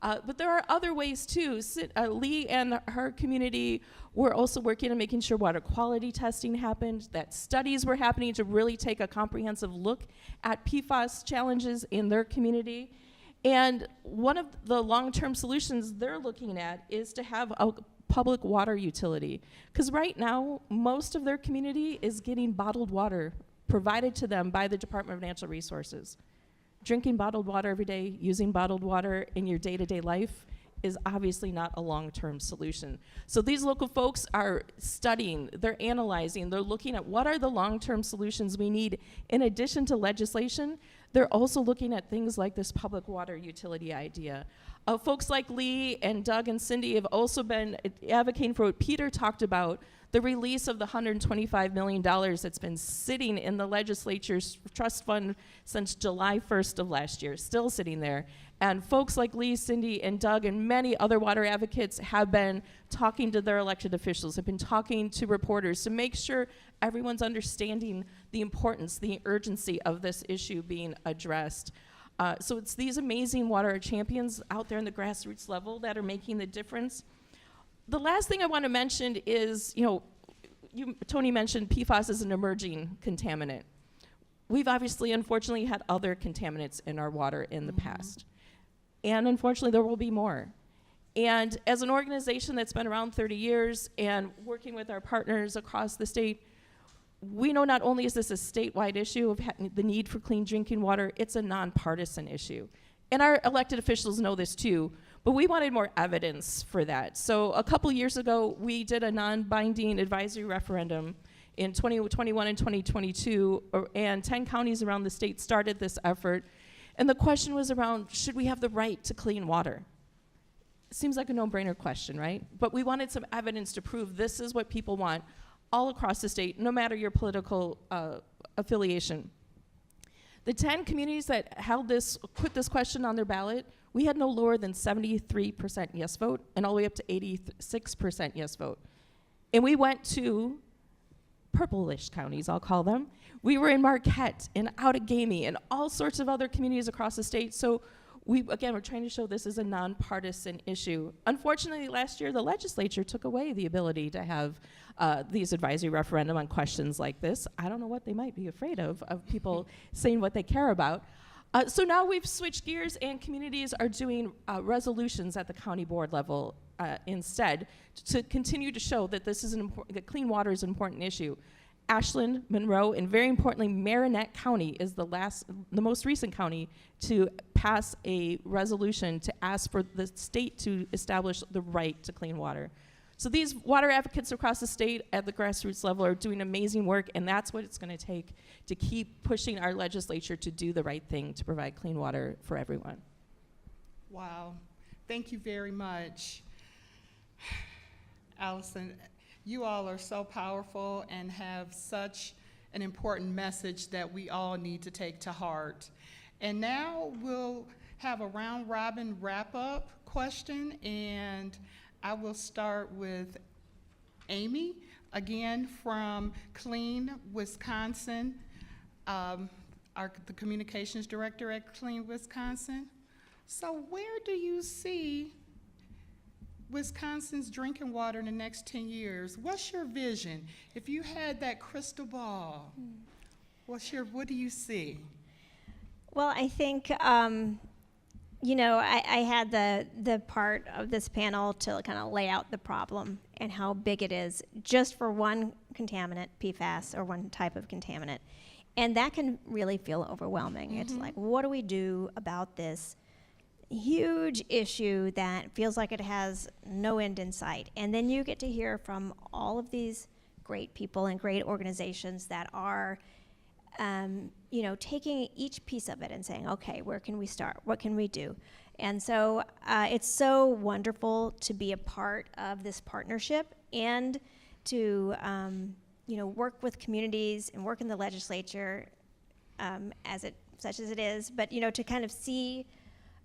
But there are other ways too. Lee and her community were also working on making sure water quality testing happened, that studies were happening to really take a comprehensive look at PFAS challenges in their community. And one of the long-term solutions they're looking at is to have a public water utility. Because right now, most of their community is getting bottled water provided to them by the Department of Natural Resources. Drinking bottled water every day, using bottled water in your day-to-day life is obviously not a long-term solution. So these local folks are studying, they're analyzing, they're looking at what are the long-term solutions we need in addition to legislation. They're also looking at things like this public water utility idea. Folks like Lee and Doug and Cindy have also been advocating for what Peter talked about, the release of the $125 million that's been sitting in the legislature's trust fund since July 1st of last year, still sitting there. And folks like Lee, Cindy, and Doug, and many other water advocates have been talking to their elected officials, have been talking to reporters to make sure everyone's understanding the importance, the urgency of this issue being addressed. So it's these amazing water champions out there in the grassroots level that are making the difference. The last thing I want to mention is, Tony mentioned PFAS as an emerging contaminant. We've obviously, unfortunately, had other contaminants in our water in the past. And unfortunately, there will be more. And as an organization that's been around 30 years and working with our partners across the state, we know not only is this a statewide issue of the need for clean drinking water, it's a nonpartisan issue. And our elected officials know this too, but we wanted more evidence for that. So a couple years ago, we did a non-binding advisory referendum in 2021 and 2022, and 10 counties around the state started this effort. And the question was around, should we have the right to clean water? Seems like a no-brainer question, right? But we wanted some evidence to prove this is what people want all across the state, no matter your political affiliation. The 10 communities that put this question on their ballot, we had no lower than 73% yes vote and all the way up to 86% yes vote. And we went to purplish counties, I'll call them. We were in Marquette and Outagamie and all sorts of other communities across the state. So we're trying to show this is a nonpartisan issue. Unfortunately, last year, the legislature took away the ability to have these advisory referendum on questions like this. I don't know what they might be afraid of people saying what they care about. So now we've switched gears and communities are doing resolutions at the county board level instead to continue to show that this is that clean water is an important issue. Ashland, Monroe, and very importantly, Marinette County is the most recent county to pass a resolution to ask for the state to establish the right to clean water. So these water advocates across the state at the grassroots level are doing amazing work, and that's what it's going to take to keep pushing our legislature to do the right thing to provide clean water for everyone. Wow. Thank you very much. Allison, you all are so powerful and have such an important message that we all need to take to heart. And now we'll have a round robin wrap-up question, and I will start with Amy, again from Clean Wisconsin, the communications director at Clean Wisconsin. So where do you see Wisconsin's drinking water in the next 10 years? What's your vision? If you had that crystal ball, what do you see? Well, I think, I had the part of this panel to kind of lay out the problem and how big it is just for one contaminant, PFAS, or one type of contaminant. And that can really feel overwhelming. Mm-hmm. It's like, what do we do about this huge issue that feels like it has no end in sight? And then you get to hear from all of these great people and great organizations that are taking each piece of it and saying, okay, where can we start? What can we do? And so it's so wonderful to be a part of this partnership and to, work with communities and work in the legislature such as it is, but, to kind of see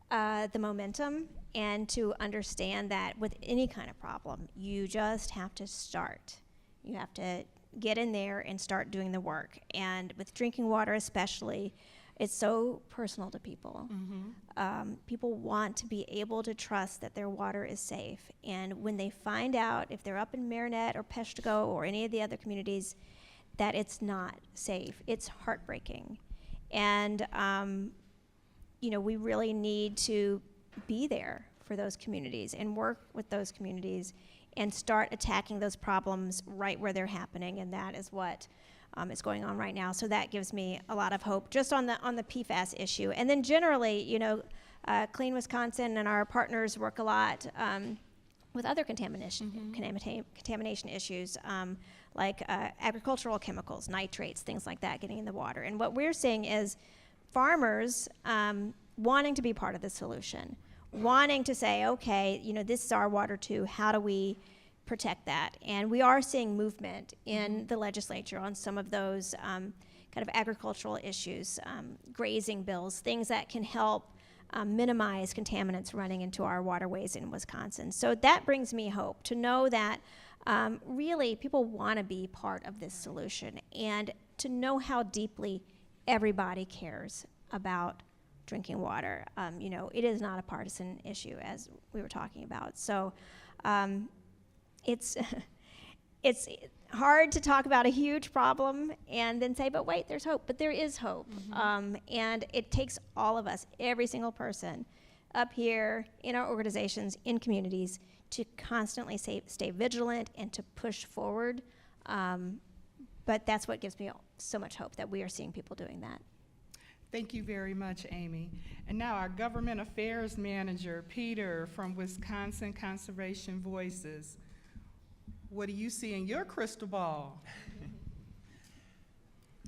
the momentum and to understand that with any kind of problem, you just have to start. You have to get in there and start doing the work. And with drinking water especially, it's so personal to people. Mm-hmm. People want to be able to trust that their water is safe. And when they find out, if they're up in Marinette or Peshtigo or any of the other communities, that it's not safe, it's heartbreaking. And we really need to be there for those communities and work with those communities and start attacking those problems right where they're happening, and that is what is going on right now. So that gives me a lot of hope just on the PFAS issue. And then generally, Clean Wisconsin and our partners work a lot with other contamination issues, like agricultural chemicals, nitrates, things like that getting in the water. And what we're seeing is farmers wanting to be part of the solution, wanting to say, okay, this is our water too. How do we protect that? And we are seeing movement in the legislature on some of those kind of agricultural issues, grazing bills, things that can help minimize contaminants running into our waterways in Wisconsin. So that brings me hope to know that really people want to be part of this solution, and to know how deeply everybody cares about drinking water. It is not a partisan issue, as we were talking about. So it's hard to talk about a huge problem and then say, but wait, there's hope. But there is hope. And it takes all of us, every single person up here in our organizations, in communities, to constantly stay vigilant and to push forward. But that's what gives me so much hope, that we are seeing people doing that. Thank you very much, Amy. And now our Government Affairs Manager, Peter from Wisconsin Conservation Voices. What do you see in your crystal ball?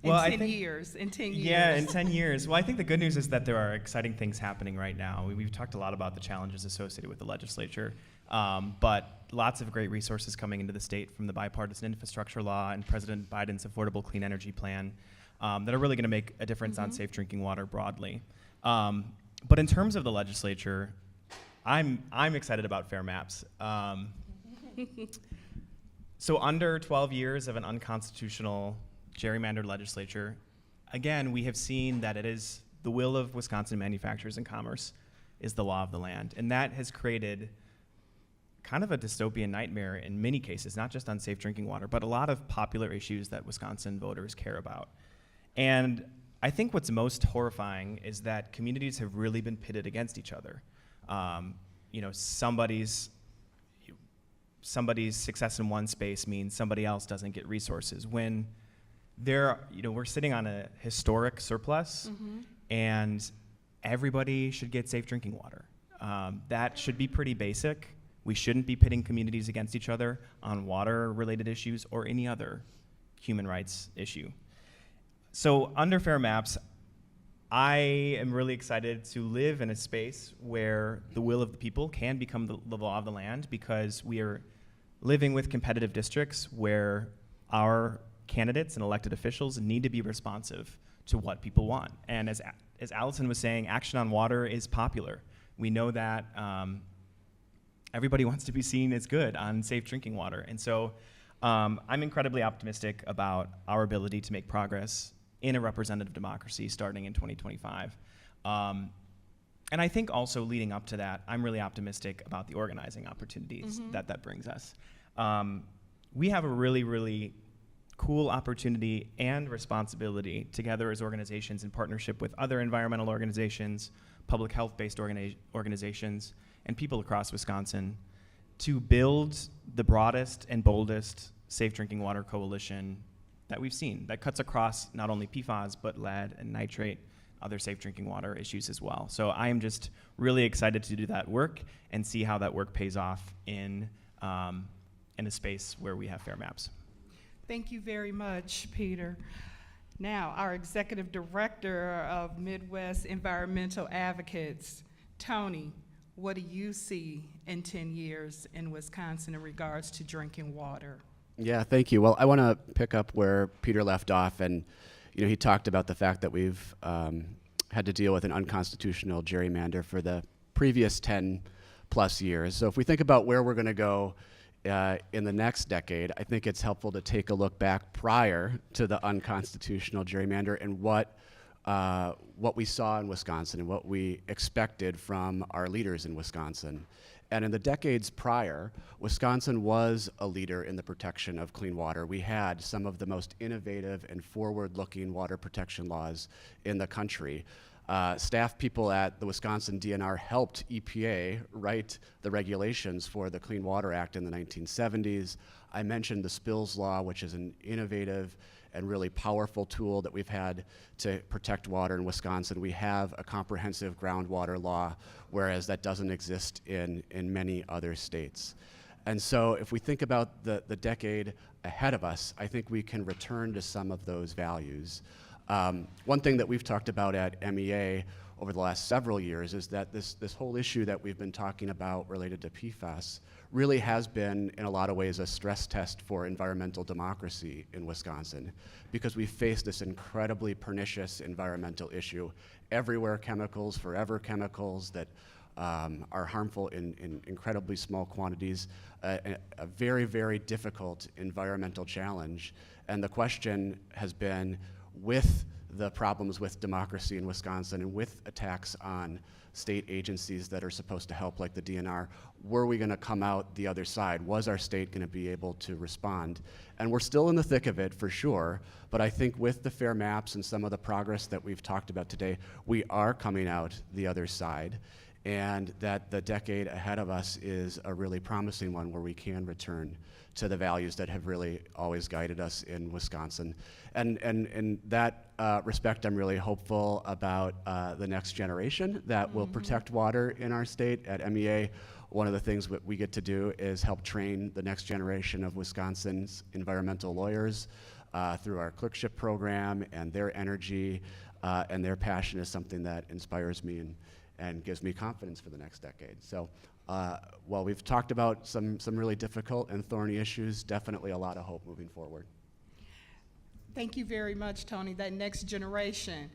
In 10 years. Yeah, in 10 years. Well, I think the good news is that there are exciting things happening right now. We've talked a lot about the challenges associated with the legislature, but lots of great resources coming into the state from the bipartisan infrastructure law and President Biden's Affordable Clean Energy Plan that are really going to make a difference on safe drinking water broadly. But in terms of the legislature, I'm excited about fair maps. So under 12 years of an unconstitutional gerrymandered legislature, again, we have seen that it is the will of Wisconsin manufacturers and commerce is the law of the land. And that has created kind of a dystopian nightmare in many cases, not just on safe drinking water, but a lot of popular issues that Wisconsin voters care about. And I think what's most horrifying is that communities have really been pitted against each other. Somebody's success in one space means somebody else doesn't get resources. When we're sitting on a historic surplus, and everybody should get safe drinking water. That should be pretty basic. We shouldn't be pitting communities against each other on water-related issues or any other human rights issue. So under Fair Maps, I am really excited to live in a space where the will of the people can become the law of the land, because we are living with competitive districts where our candidates and elected officials need to be responsive to what people want. And as Allison was saying, action on water is popular. We know that everybody wants to be seen as good on safe drinking water. And so I'm incredibly optimistic about our ability to make progress in a representative democracy starting in 2025. And I think also leading up to that, I'm really optimistic about the organizing opportunities that brings us. We have a really, really cool opportunity and responsibility together as organizations in partnership with other environmental organizations, public health-based organizations, and people across Wisconsin to build the broadest and boldest safe drinking water coalition that we've seen, that cuts across not only PFAS, but lead and nitrate, other safe drinking water issues as well. So I am just really excited to do that work and see how that work pays off in a space where we have fair maps. Thank you very much, Peter. Now, our Executive Director of Midwest Environmental Advocates, Tony, what do you see in 10 years in Wisconsin in regards to drinking water? Yeah, thank you. Well, I want to pick up where Peter left off, and he talked about the fact that we've had to deal with an unconstitutional gerrymander for the previous 10 plus years. So if we think about where we're going to go in the next decade, I think it's helpful to take a look back prior to the unconstitutional gerrymander and what we saw in Wisconsin and what we expected from our leaders in Wisconsin. And in the decades prior, Wisconsin was a leader in the protection of clean water. We had some of the most innovative and forward-looking water protection laws in the country. Staff people at the Wisconsin DNR helped EPA write the regulations for the Clean Water Act in the 1970s. I mentioned the Spills Law, which is an innovative and really powerful tool that we've had to protect water in Wisconsin. We have a comprehensive groundwater law, whereas that doesn't exist in many other states. And so if we think about the decade ahead of us, I think we can return to some of those values. One thing that we've talked about at MEA over the last several years is that this whole issue that we've been talking about related to PFAS really has been, in a lot of ways, a stress test for environmental democracy in Wisconsin, because we face this incredibly pernicious environmental issue. Everywhere chemicals, forever chemicals that are harmful in incredibly small quantities, a very, very difficult environmental challenge. And the question has been, with the problems with democracy in Wisconsin and with attacks on state agencies that are supposed to help, like the DNR, were we going to come out the other side? Was our state going to be able to respond? And we're still in the thick of it, for sure, but I think with the FAIR maps and some of the progress that we've talked about today, we are coming out the other side, and that the decade ahead of us is a really promising one where we can return to the values that have really always guided us in Wisconsin. And in that respect, I'm really hopeful about the next generation that will protect water in our state. At MEA, one of the things that we get to do is help train the next generation of Wisconsin's environmental lawyers through our clerkship program, and their energy and their passion is something that inspires me and gives me confidence for the next decade. So while we've talked about some really difficult and thorny issues, definitely a lot of hope moving forward. Thank you very much, Tony. That next generation,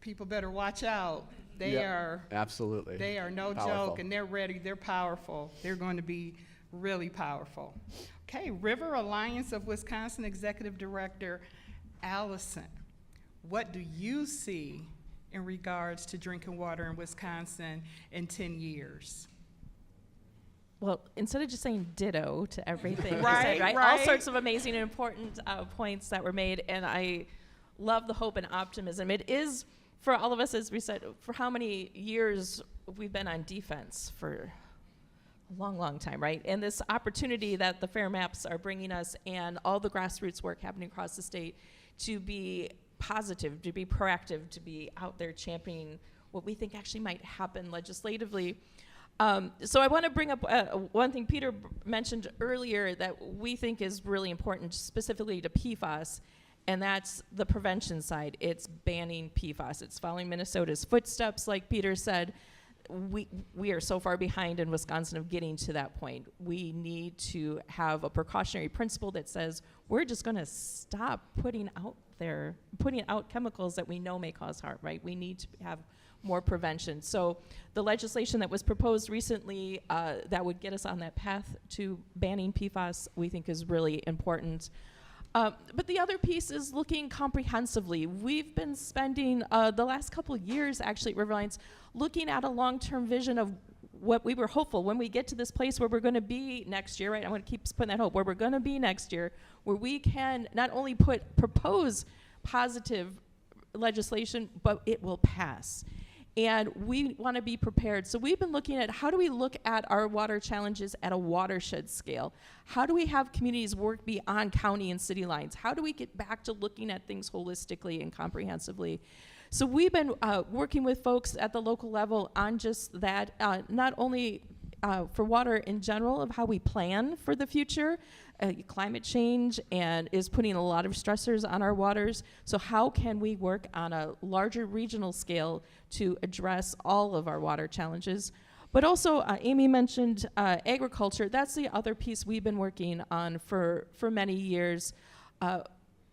people better watch out. They Yep, are absolutely. They are no Powerful. joke, and they're ready. They're powerful. They're going to be really powerful. Okay, River Alliance of Wisconsin Executive Director Allison, what do you see in regards to drinking water in Wisconsin in 10 years? Well, instead of just saying ditto to everything you Right, said, right? right. All sorts of amazing and important points that were made, and I love the hope and optimism. It is, for all of us, as we said, for how many years we've been on defense for a long, long time, right? And this opportunity that the FAIR maps are bringing us and all the grassroots work happening across the state to be positive, to be proactive, to be out there championing what we think actually might happen legislatively. So I want to bring up one thing Peter mentioned earlier that we think is really important, specifically to PFAS, and that's the prevention side. It's banning PFAS. It's following Minnesota's footsteps, like Peter said. We are so far behind in Wisconsin of getting to that point. We need to have a precautionary principle that says we're just going to stop putting out chemicals that we know may cause harm, right? We need to have more prevention. So the legislation that was proposed recently that would get us on that path to banning PFAS, we think is really important. But the other piece is looking comprehensively. We've been spending the last couple of years, actually, at River Alliance, looking at a long-term vision of what we were hopeful when we get to this place where we're going to be next year, right? I want to keep putting that hope, where we're going to be next year, where we can not only propose positive legislation, but it will pass. And we want to be prepared. So we've been looking at how do we look at our water challenges at a watershed scale? How do we have communities work beyond county and city lines? How do we get back to looking at things holistically and comprehensively? So we've been working with folks at the local level on just that, not only for water in general, of how we plan for the future. Climate change and is putting a lot of stressors on our waters. So how can we work on a larger regional scale to address all of our water challenges? But also, Amy mentioned agriculture. That's the other piece we've been working on for many years.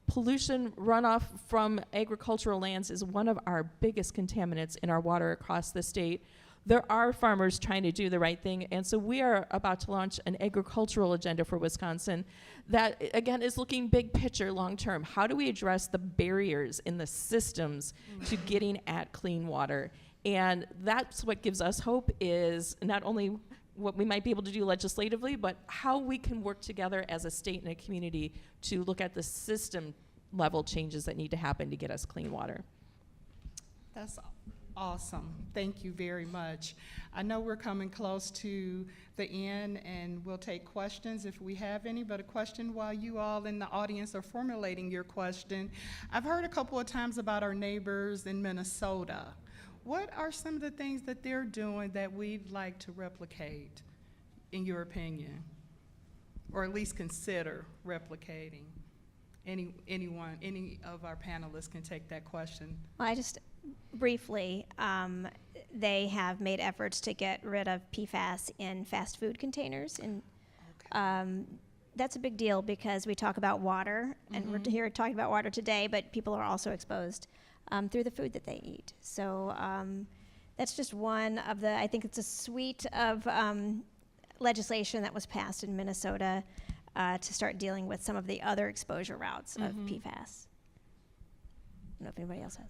Pollution runoff from agricultural lands is one of our biggest contaminants in our water across the state. There are farmers trying to do the right thing, and so we are about to launch an agricultural agenda for Wisconsin that, again, is looking big picture, long term. How do we address the barriers in the systems to getting at clean water? And that's what gives us hope, is not only what we might be able to do legislatively, but how we can work together as a state and a community to look at the system level changes that need to happen to get us clean water. Awesome. Thank you very much. I know we're coming close to the end, and we'll take questions if we have any, but a question while you all in the audience are formulating your question. I've heard a couple of times about our neighbors in Minnesota. What are some of the things that they're doing that we'd like to replicate, in your opinion? Or at least consider replicating? Any of our panelists can take that question. Well, I just briefly, they have made efforts to get rid of PFAS in fast food containers, and that's a big deal because we talk about water, and we're here talking about water today, but people are also exposed through the food that they eat. So that's just one of the, I think it's a suite of legislation that was passed in Minnesota to start dealing with some of the other exposure routes of PFAS. I don't know if anybody else has.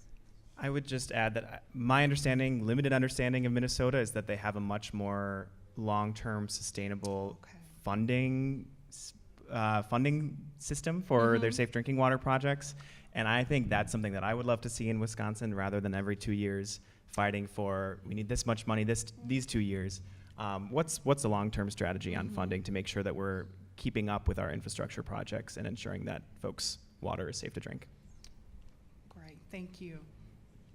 I would just add that my understanding, limited understanding of Minnesota, is that they have a much more long-term sustainable funding system for their safe drinking water projects. And I think that's something that I would love to see in Wisconsin, rather than every 2 years fighting for, we need this much money these 2 years. What's the long-term strategy on funding to make sure that we're keeping up with our infrastructure projects and ensuring that folks' water is safe to drink? Great, thank you.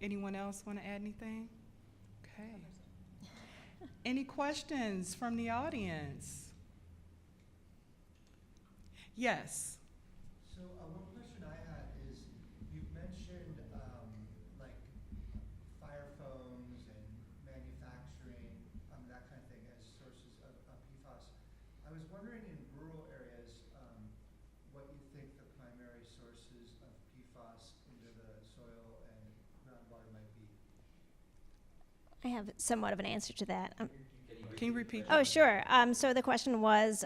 Anyone else want to add anything? Okay. Any questions from the audience? Yes. So one question I had is, you've mentioned like fire foams and manufacturing, that kind of thing as sources of PFAS. I was wondering, in rural areas, what you think the primary sources of PFAS into the soil and groundwater might be. I have somewhat of an answer to that. Can you repeat? Oh, sure. So the question was,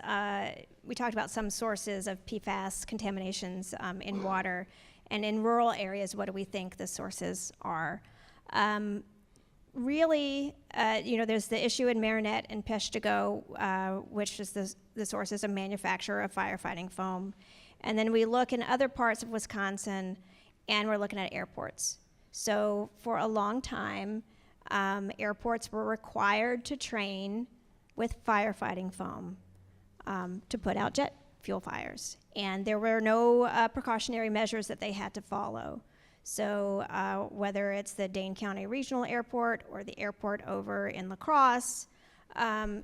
we talked about some sources of PFAS contaminations in water, and in rural areas, what do we think the sources are? Really, there's the issue in Marinette and Peshtigo, which is the sources of manufacture of firefighting foam. And then we look in other parts of Wisconsin, and we're looking at airports. So for a long time, airports were required to train with firefighting foam to put out jet fuel fires. And there were no precautionary measures that they had to follow. So whether it's the Dane County Regional Airport or the airport over in La Crosse,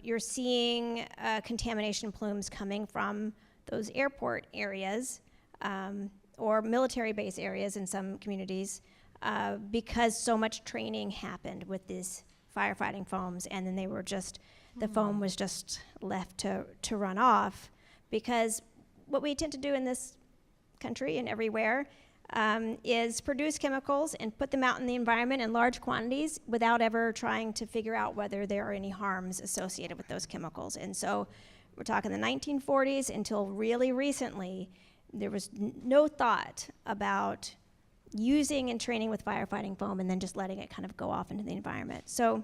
you're seeing contamination plumes coming from those airport areas or military base areas in some communities because so much training happened with these firefighting foams, and then they were just, the foam was just left to run off. Because what we tend to do in this country and everywhere is produce chemicals and put them out in the environment in large quantities without ever trying to figure out whether there are any harms associated with those chemicals. And so we're talking the 1940s until really recently, there was no thought about using and training with firefighting foam and then just letting it kind of go off into the environment. So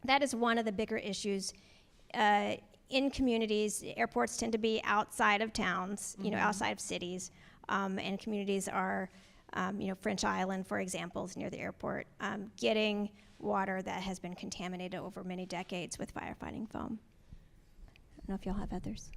that is one of the bigger issues in communities. Airports tend to be outside of towns, outside of cities, and communities are, French Island, for example, is near the airport, getting water that has been contaminated over many decades with firefighting foam. I don't know if y'all have others.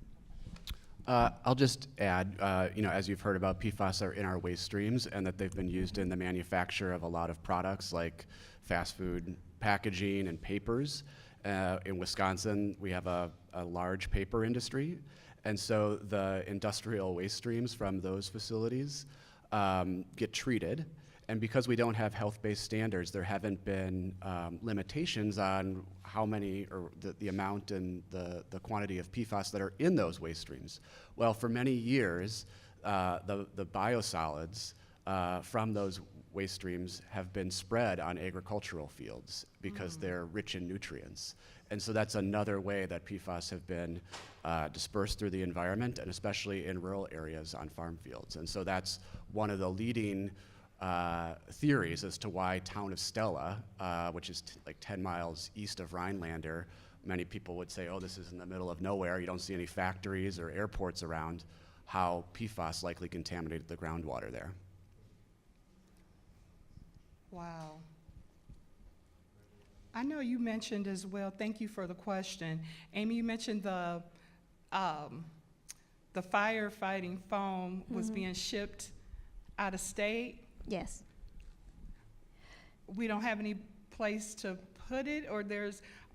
I'll just add, as you've heard about, PFAS are in our waste streams, and that they've been used in the manufacture of a lot of products like fast food packaging and papers. In Wisconsin, we have a large paper industry, and so the industrial waste streams from those facilities get treated. And because we don't have health-based standards, there haven't been limitations on how many or the amount and the quantity of PFAS that are in those waste streams. Well, for many years, the biosolids from those waste streams have been spread on agricultural fields because they're rich in nutrients. And so that's another way that PFAS have been dispersed through the environment, and especially in rural areas on farm fields. And so that's one of the leading theories as to why town of Stella, which is like 10 miles east of Rhinelander, many people would say, oh, this is in the middle of nowhere, you don't see any factories or airports around, how PFAS likely contaminated the groundwater there. Wow. I know you mentioned as well, thank you for the question. Amy, you mentioned the firefighting foam was being shipped out of state. Yes. We don't have any place to put it, or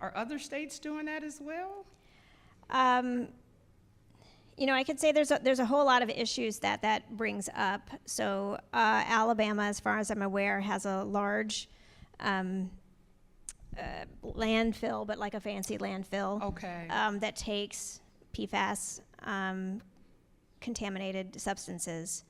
are other states doing that as well? You know, I could say there's a whole lot of issues that brings up. So Alabama, as far as I'm aware, has a large landfill, but like a fancy landfill. Okay. That takes PFAS contaminated substances.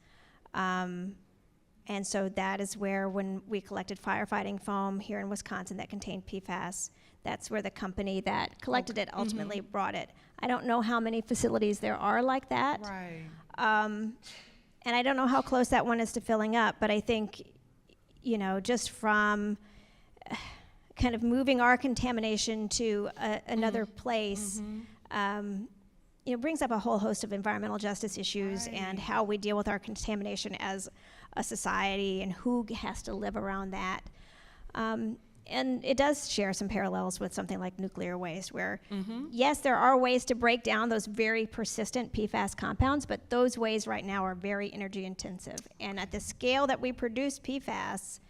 And so that is where, when we collected firefighting foam here in Wisconsin that contained PFAS, that's where the company that collected it ultimately brought it. I don't know how many facilities there are like that. Right. And I don't know how close that one is to filling up, but I think, you know, just from kind of moving our contamination to another place, you know, brings up a whole host of environmental justice issues and how we deal with our contamination as a society and who has to live around that. And it does share some parallels with something like nuclear waste, where, yes, there are ways to break down those very persistent PFAS compounds, but those ways right now are very energy intensive. And at the scale that we produce PFAS,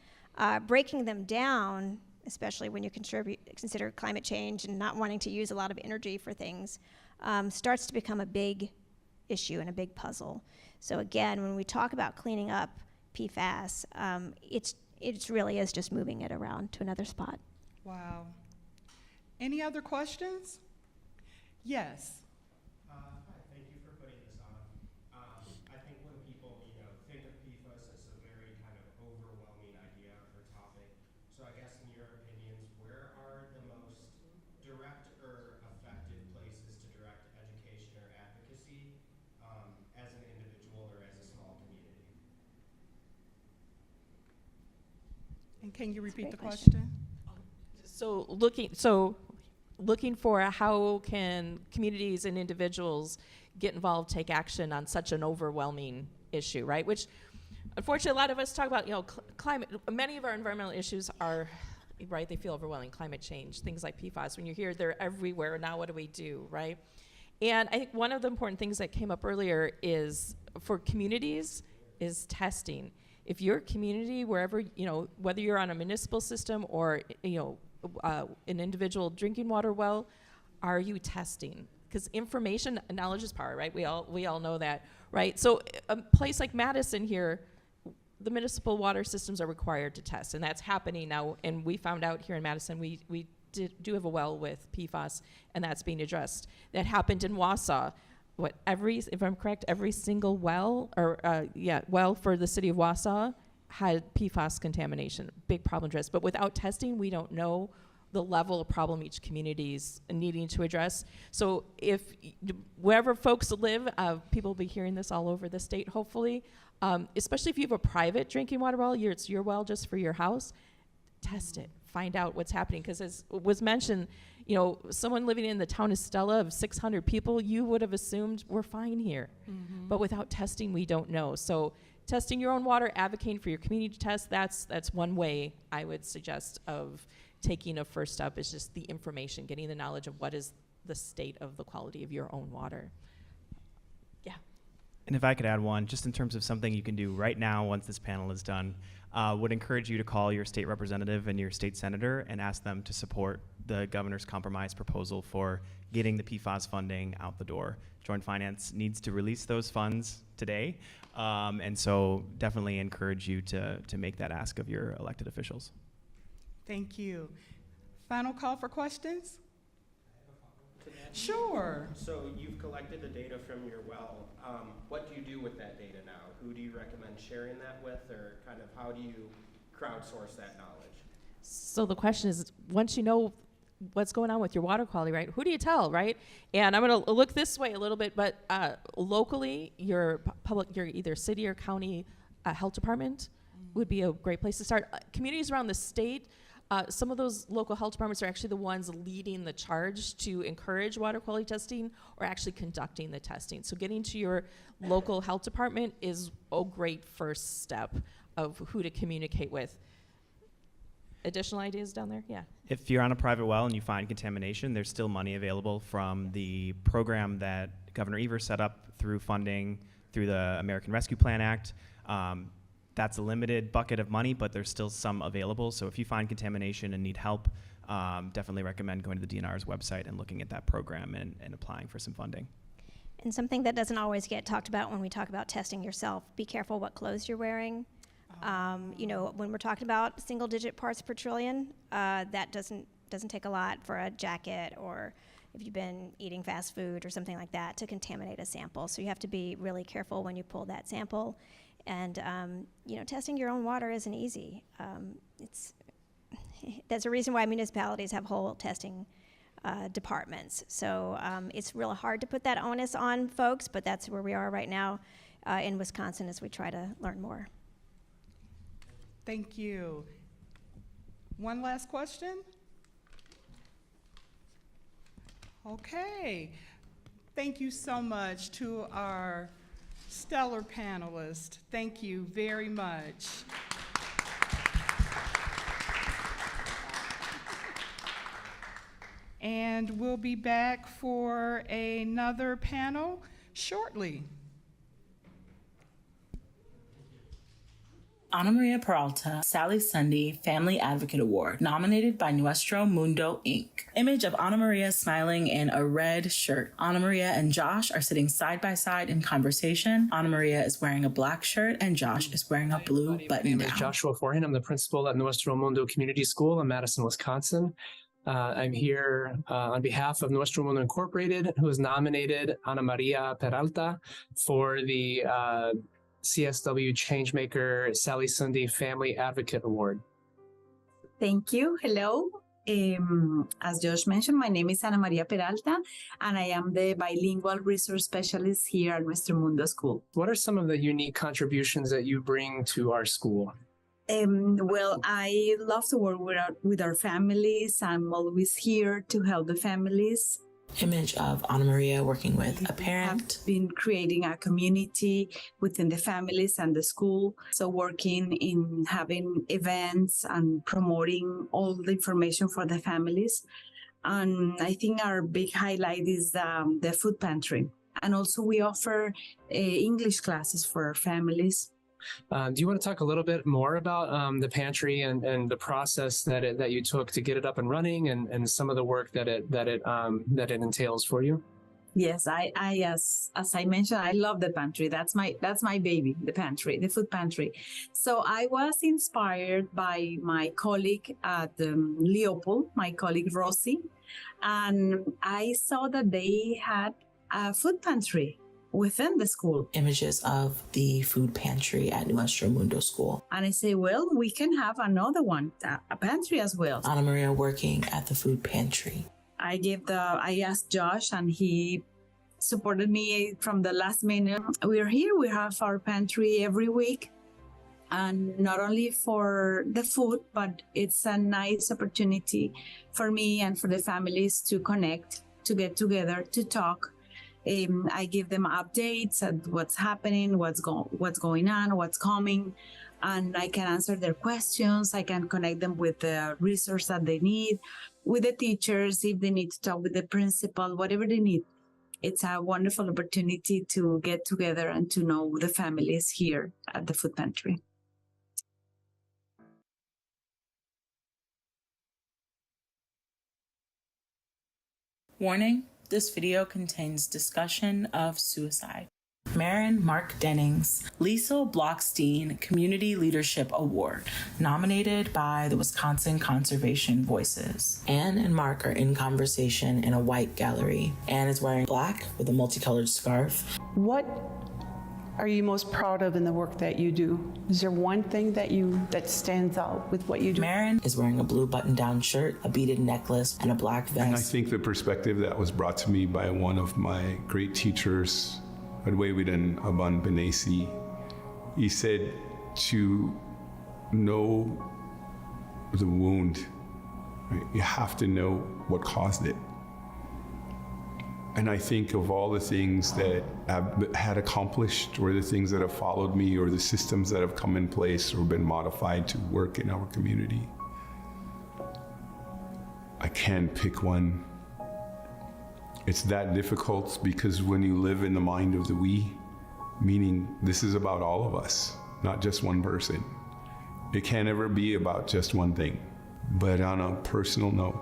breaking them down, especially when you consider climate change and not wanting to use a lot of energy for things, starts to become a big issue and a big puzzle. So again, when we talk about cleaning up PFAS, it really is just moving it around to another spot. Wow. Any other questions? Yes. Hi, thank you for putting this on. I think when people, think of PFAS, it's a very kind of overwhelming idea or topic. So I guess in your opinions, where are the most direct or effective places to direct education or advocacy as an individual or as a small community? And can you repeat the great question? So looking for how can communities and individuals get involved, take action on such an overwhelming issue, right? Which, unfortunately, a lot of us talk about, climate. Many of our environmental issues are, right, they feel overwhelming. Climate change, things like PFAS. When you hear they're everywhere, now what do we do, right? And I think one of the important things that came up earlier is, for communities, is testing. If your community, wherever, whether you're on a municipal system or, an individual drinking water well, are you testing? Because information, knowledge is power, right? We all know that, right? So a place like Madison here, the municipal water systems are required to test, and that's happening now. And we found out here in Madison, we do have a well with PFAS, and that's being addressed. That happened in Wausau. If I'm correct, every single well, well for the city of Wausau had PFAS contamination, big problem addressed. But without testing, we don't know the level of problem each community's needing to address. So wherever folks live, people will be hearing this all over the state, hopefully, especially if you have a private drinking water well, it's your well just for your house, test it, find out what's happening. Because as was mentioned, someone living in the town of Stella of 600 people, you would have assumed we're fine here. But without testing, we don't know. So testing your own water, advocating for your community to test, that's one way I would suggest of taking a first step, is just the information, getting the knowledge of what is the state of the quality of your own water. Yeah. And if I could add one, just in terms of something you can do right now once this panel is done, would encourage you to call your state representative and your state senator and ask them to support the governor's compromise proposal for getting the PFAS funding out the door. Joint Finance needs to release those funds today, and so definitely encourage you to make that ask of your elected officials. Thank you. Final call for questions? Sure. So you've collected the data from your well. What do you do with that data now? Who do you recommend sharing that with, or kind of how do you crowdsource that knowledge? So the question is, once you know what's going on with your water quality, right, who do you tell, right? And I'm going to look this way a little bit, but locally, your either city or county health department would be a great place to start. Communities around the state, some of those local health departments are actually the ones leading the charge to encourage water quality testing or actually conducting the testing. So getting to your local health department is a great first step of who to communicate with. additional ideas down there? Yeah. If you're on a private well and you find contamination, there's still money available from the program that Governor Evers set up through funding through the American Rescue Plan Act. That's a limited bucket of money, but there's still some available. So if you find contamination and need help, definitely recommend going to the DNR's website and looking at that program and applying for some funding. And something that doesn't always get talked about when we talk about testing yourself, be careful what clothes you're wearing. You know, when we're talking about single-digit parts per trillion, that doesn't take a lot for a jacket, or if you've been eating fast food or something like that, to contaminate a sample. So you have to be really careful when you pull that sample. And you know, testing your own water isn't easy. That's a reason why municipalities have whole testing departments. So it's really hard to put that onus on folks, but that's where we are right now in Wisconsin as we try to learn more. Thank you. One last question? Okay. Thank you so much to our stellar panelists. Thank you very much. And we'll be back for another panel shortly. Ana Maria Peralta, Sally Sunday Family Advocate Award, nominated by Nuestro Mundo, Inc. Image of Ana Maria smiling in a red shirt. Ana Maria and Josh are sitting side by side in conversation. Ana Maria is wearing a black shirt and Josh is wearing a blue button-down. My name is Joshua Forehand. I'm the principal at Nuestro Mundo Community School in Madison, Wisconsin. I'm here on behalf of Nuestro Mundo Incorporated, who has nominated Ana Maria Peralta for the CSW Changemaker Sally Sunday Family Advocate Award. Thank you. Hello. As Josh mentioned, my name is Ana Maria Peralta, and I am the bilingual resource specialist here at Nuestro Mundo School. What are some of the unique contributions that you bring to our school? Well, I love to work with our families. I'm always here to help the families. Image of Ana Maria working with a parent. I've been creating a community within the families and the school. So working in having events and promoting all the information for the families. And I think our big highlight is the food pantry. And also we offer English classes for our families. Do you want to talk a little bit more about the pantry and the process that you took to get it up and running, and some of the work that it entails for you? Yes, I as I mentioned, I love the pantry. That's my baby, the pantry, the food pantry. So I was inspired by my colleague at Leopold, my colleague Rosie, and I saw that they had a food pantry within the school. Images of the food pantry at Nuestro Mundo School. And I say, well, we can have another one, a pantry as well. Ana Maria working at the food pantry. I asked Josh, and he supported me from the last minute. We're here, we have our pantry every week. And not only for the food, but it's a nice opportunity for me and for the families to connect, to get together, to talk. I give them updates at what's happening, what's going on, what's coming, and I can answer their questions. I can connect them with the resource that they need, with the teachers, if they need to talk with the principal, whatever they need. It's a wonderful opportunity to get together and to know the families here at the food pantry. Warning. This video contains discussion of suicide. Marin Mark Dennings, Liesl Blockstein Community Leadership Award, nominated by the Wisconsin Conservation Voices. Anne and Mark are in conversation in a white gallery. Anne is wearing black with a multicolored scarf. What are you most proud of in the work that you do? Is there one thing that stands out with what you do? Marin is wearing a blue button-down shirt, a beaded necklace, and a black vest. And I think the perspective that was brought to me by one of my great teachers, Adwewiden Aban Benesi, he said to know the wound, right, you have to know what caused it. And I think of all the things that I've had accomplished, or the things that have followed me, or the systems that have come in place or been modified to work in our community. can't pick one. It's that difficult because when you live in the mind of the we, meaning this is about all of us, not just one person, it can't ever be about just one thing. But on a personal note,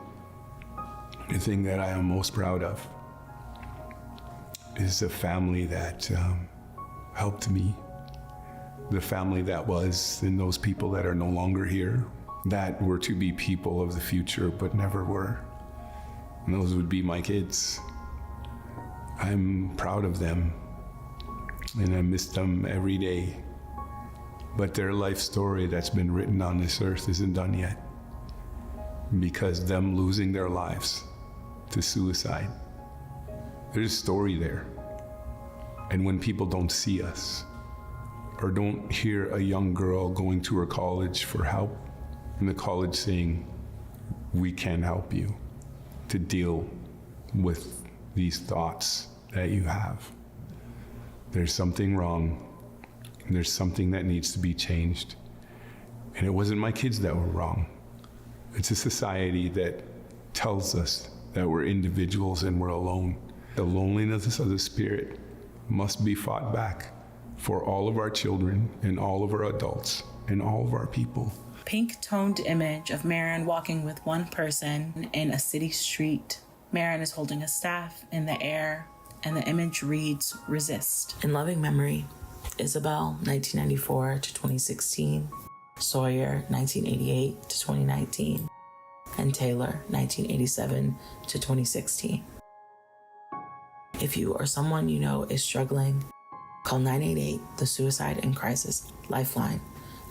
the thing that I am most proud of is the family that helped me, the family that was, and those people that are no longer here, that were to be people of the future but never were. And those would be my kids. I'm proud of them, and I miss them every day. But their life story that's been written on this earth isn't done yet, because them losing their lives to suicide, there's a story there. And when people don't see us, or don't hear a young girl going to her college for help, and the college saying, we can't help you to deal with these thoughts that you have, there's something wrong, and there's something that needs to be changed. And it wasn't my kids that were wrong. It's a society that tells us that we're individuals and we're alone. The loneliness of the spirit must be fought back for all of our children and all of our adults and all of our people. Pink toned image of Marin walking with one person in a city street. Marin is holding a staff in the air, and the image reads, resist. In loving memory, Isabel, 1994 to 2016, Sawyer, 1988 to 2019, and Taylor, 1987 to 2016. If you or someone you know is struggling, call 988, the Suicide and Crisis Lifeline,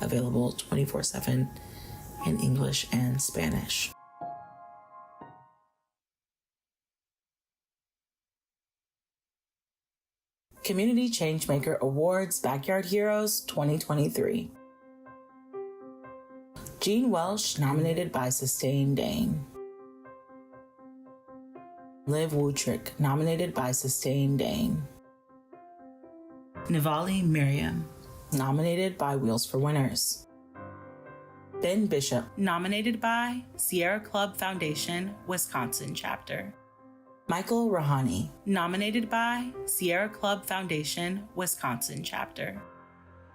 available 24/7 in English and Spanish. Community Changemaker Awards Backyard Heroes 2023. Jean Welsh, nominated by Sustain Dane. Liv Wutrick, nominated by Sustain Dane. Nivali Miriam, nominated by Wheels for Winners. Ben Bishop, nominated by Sierra Club Foundation, Wisconsin Chapter. Michael Rahani, nominated by Sierra Club Foundation, Wisconsin Chapter.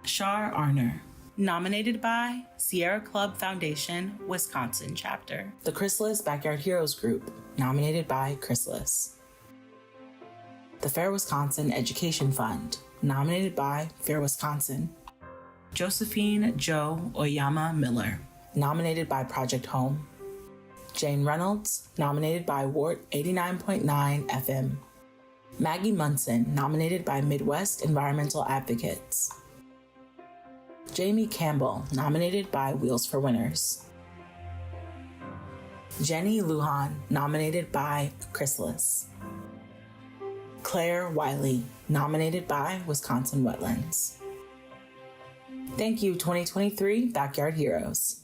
Shar Arner, nominated by Sierra Club Foundation, Wisconsin Chapter. The Chrysalis Backyard Heroes Group, nominated by Chrysalis. The Fair Wisconsin Education Fund, nominated by Fair Wisconsin. Josephine Jo Oyama Miller, nominated by Project Home. Jane Reynolds, nominated by Wart 89.9 FM. Maggie Munson, nominated by Midwest Environmental Advocates. Jamie Campbell, nominated by Wheels for Winners. Jenny Lujan, nominated by Chrysalis. Claire Wiley, nominated by Wisconsin Wetlands. Thank you, 2023 Backyard Heroes.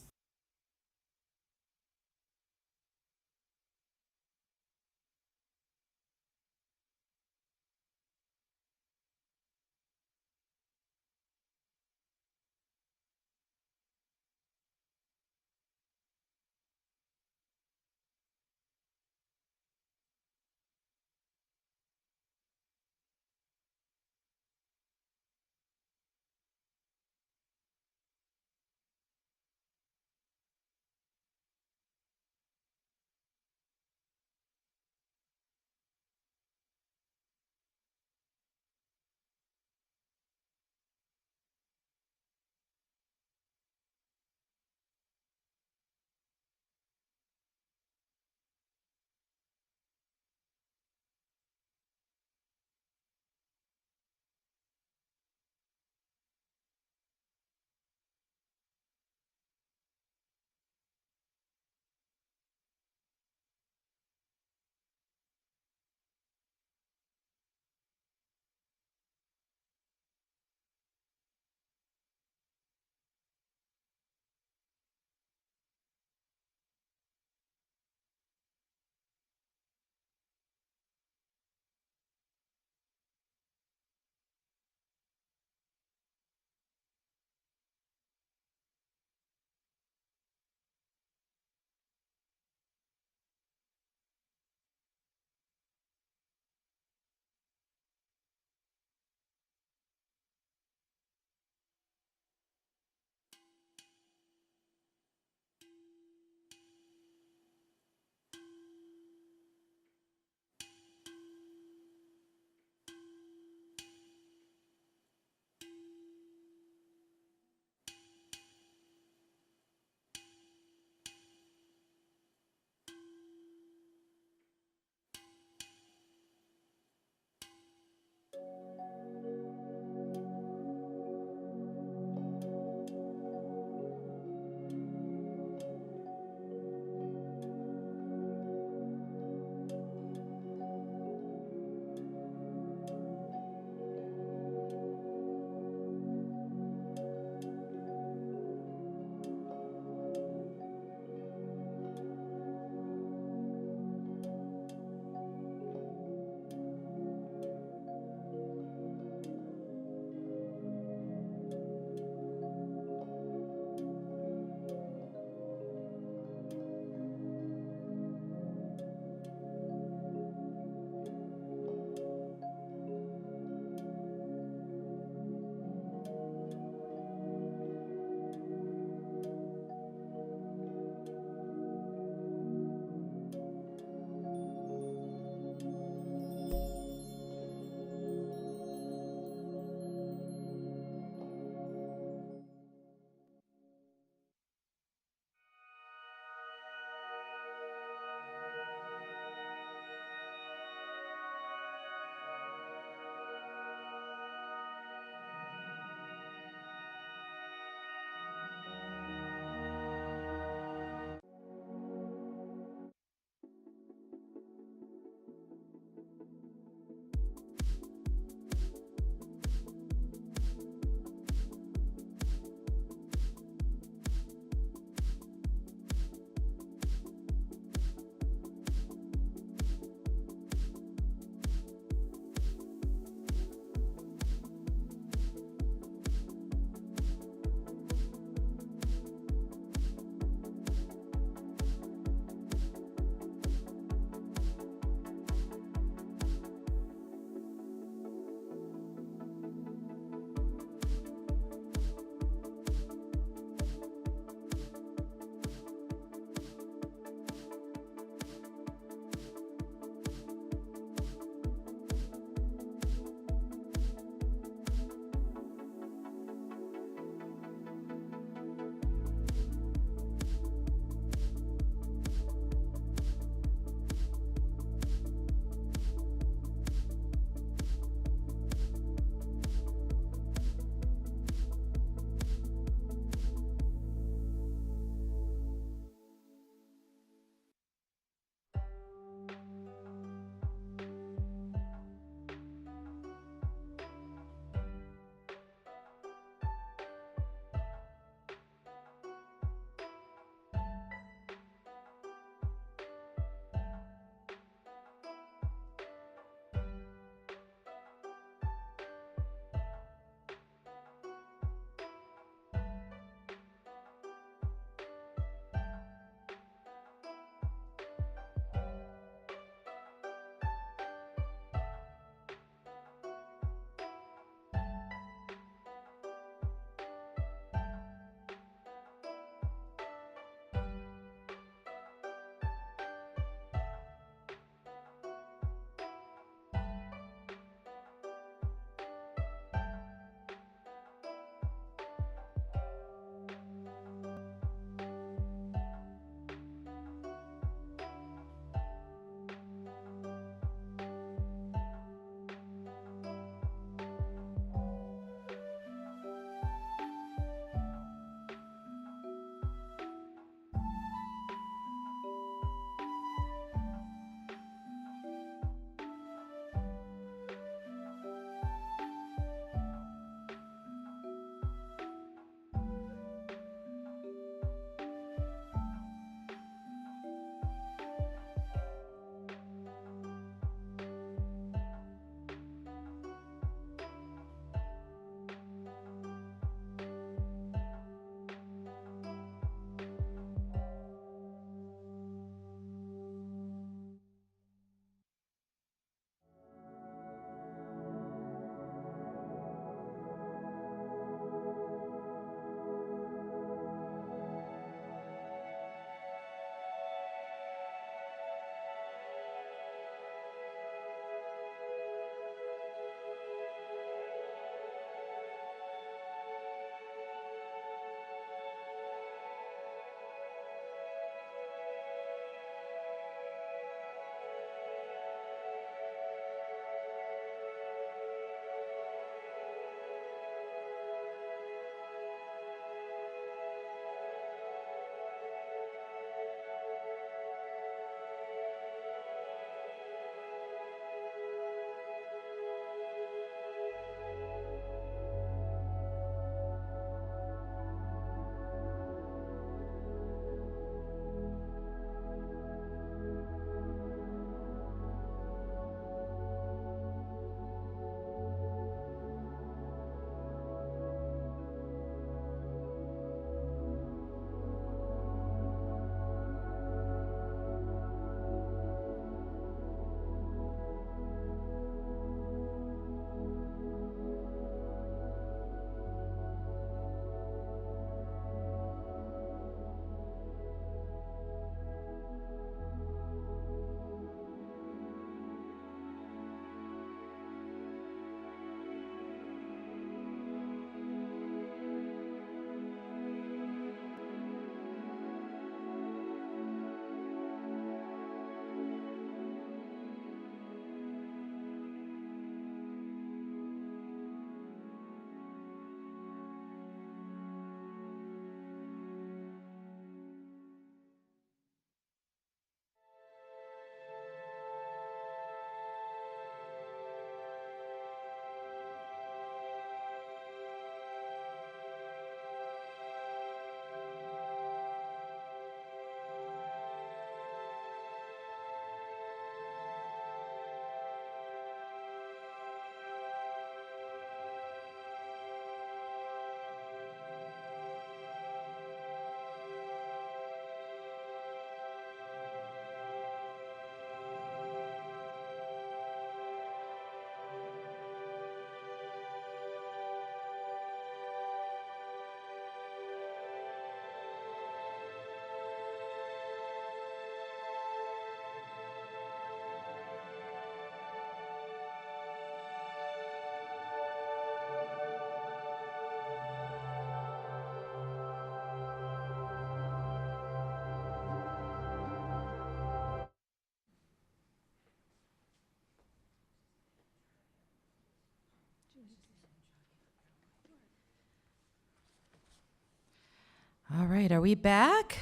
right, are we back?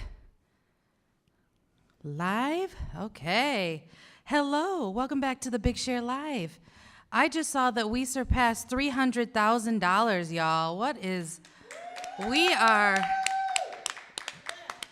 Live? Okay. Hello, welcome back to the Big Share Live. I just saw that we surpassed $300,000, y'all.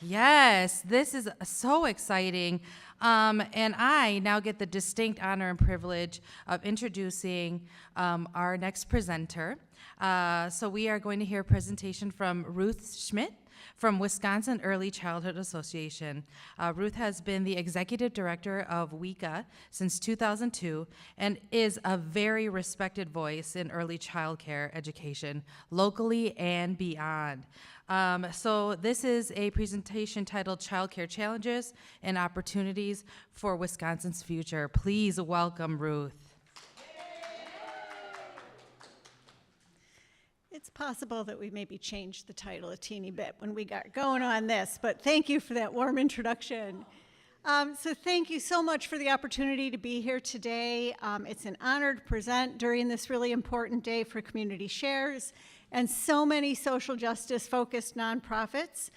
Yes, this is so exciting. And I now get the distinct honor and privilege of introducing our next presenter. So we are going to hear a presentation from Ruth Schmidt from Wisconsin Early Childhood Association. Ruth has been the executive director of WECA since 2002 and is a very respected voice in early child care education, locally and beyond. So this is a presentation titled Child Care Challenges and Opportunities for Wisconsin's Future. Please welcome Ruth. It's possible that we maybe changed the title a teeny bit when we got going on this, but thank you for that warm introduction. So thank you so much for the opportunity to be here today. It's an honor to present during this really important day for Community Shares and so many social justice-focused nonprofits.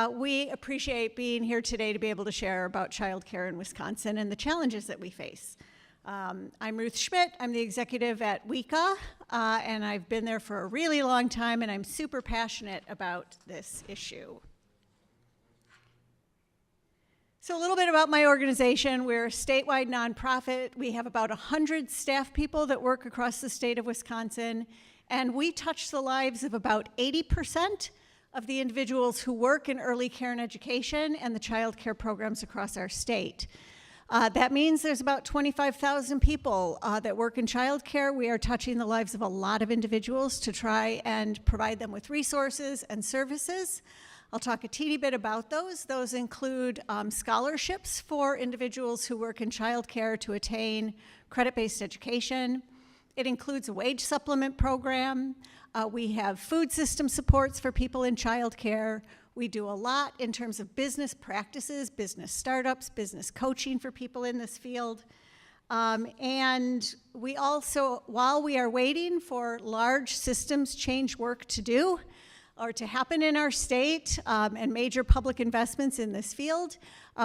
We appreciate being here today to be able to share about childcare in Wisconsin and the challenges that we face. I'm Ruth Schmidt. I'm the executive at WECA, and I've been there for a really long time, and I'm super passionate about this issue. So a little bit about my organization. We're a statewide nonprofit. We have about 100 staff people that work across the state of Wisconsin, and we touch the lives of about 80% of the individuals who work in early care and education and the child care programs across our state. That means there's about 25,000 people that work in childcare. We are touching the lives of a lot of individuals to try and provide them with resources and services. I'll talk a teeny bit about those. Those include scholarships for individuals who work in childcare to attain credit-based education. It includes a wage supplement program. We have food system supports for people in childcare. We do a lot in terms of business practices, business startups, business coaching for people in this field. And we also, while we are waiting for large systems change work to do or to happen in our state and major public investments in this field,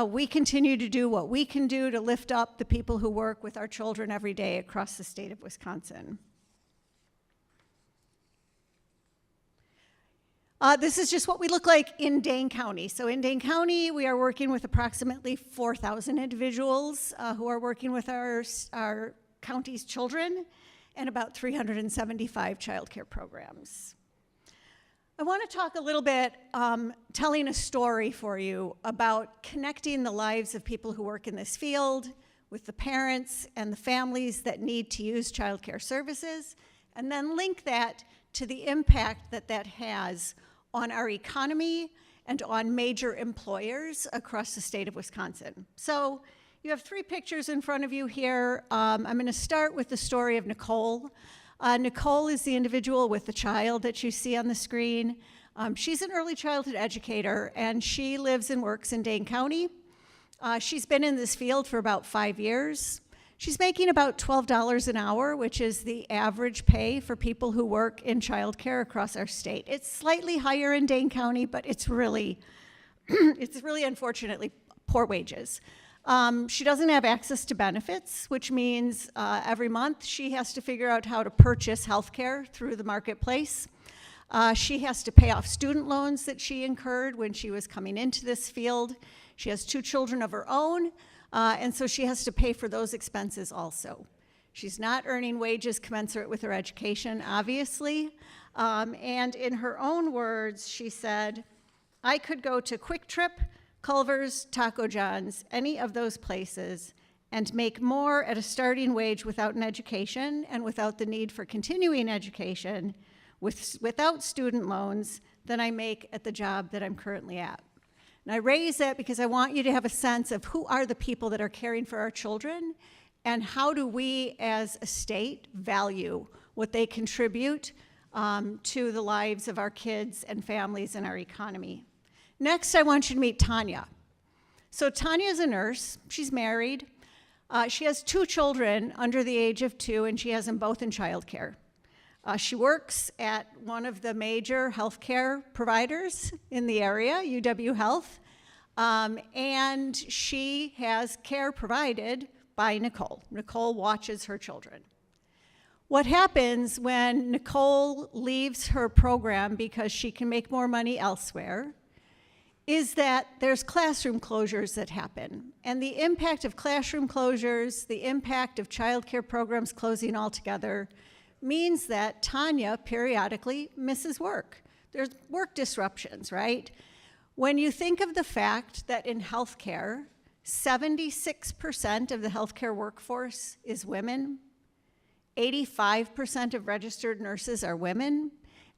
we continue to do what we can do to lift up the people who work with our children every day across the state of Wisconsin. This is just what we look like in Dane County. So in Dane County, we are working with approximately 4,000 individuals who are working with our county's children and about 375 child care programs. I want to talk a little bit, telling a story for you about connecting the lives of people who work in this field with the parents and the families that need to use child care services, and then link that to the impact that that has on our economy and on major employers across the state of Wisconsin. So you have three pictures in front of you here. I'm going to start with the story of Nicole. Nicole is the individual with the child that you see on the screen. She's an early childhood educator, and she lives and works in Dane County. She's been in this field for about 5 years. She's making about $12 an hour, which is the average pay for people who work in childcare across our state. It's slightly higher in Dane County, but it's really, it's really unfortunately poor wages. She doesn't have access to benefits, which means every month she has to figure out how to purchase health care through the marketplace. She has to pay off student loans that she incurred when she was coming into this field. She has 2 children of her own. And so she has to pay for those expenses also. She's not earning wages commensurate with her education, obviously. And in her own words, she said, "I could go to Quick Trip, Culver's, Taco John's, any of those places, and make more at a starting wage without an education and without the need for continuing education, without student loans, than I make at the job that I'm currently at." And I raise that because I want you to have a sense of who are the people that are caring for our children and how do we as a state value what they contribute to the lives of our kids and families and our economy. Next, I want you to meet Tanya. So Tanya is a nurse. She's married. She has 2 children under the age of 2, and she has them both in childcare. She works at one of the major healthcare providers in the area, UW Health, and she has care provided by Nicole. Nicole watches her children. What happens when Nicole leaves her program because she can make more money elsewhere is that there's classroom closures that happen. And the impact of classroom closures, the impact of childcare programs closing altogether, means that Tanya periodically misses work. There's work disruptions, right? When you think of the fact that in healthcare, 76% of the healthcare workforce is women, 85% of registered nurses are women,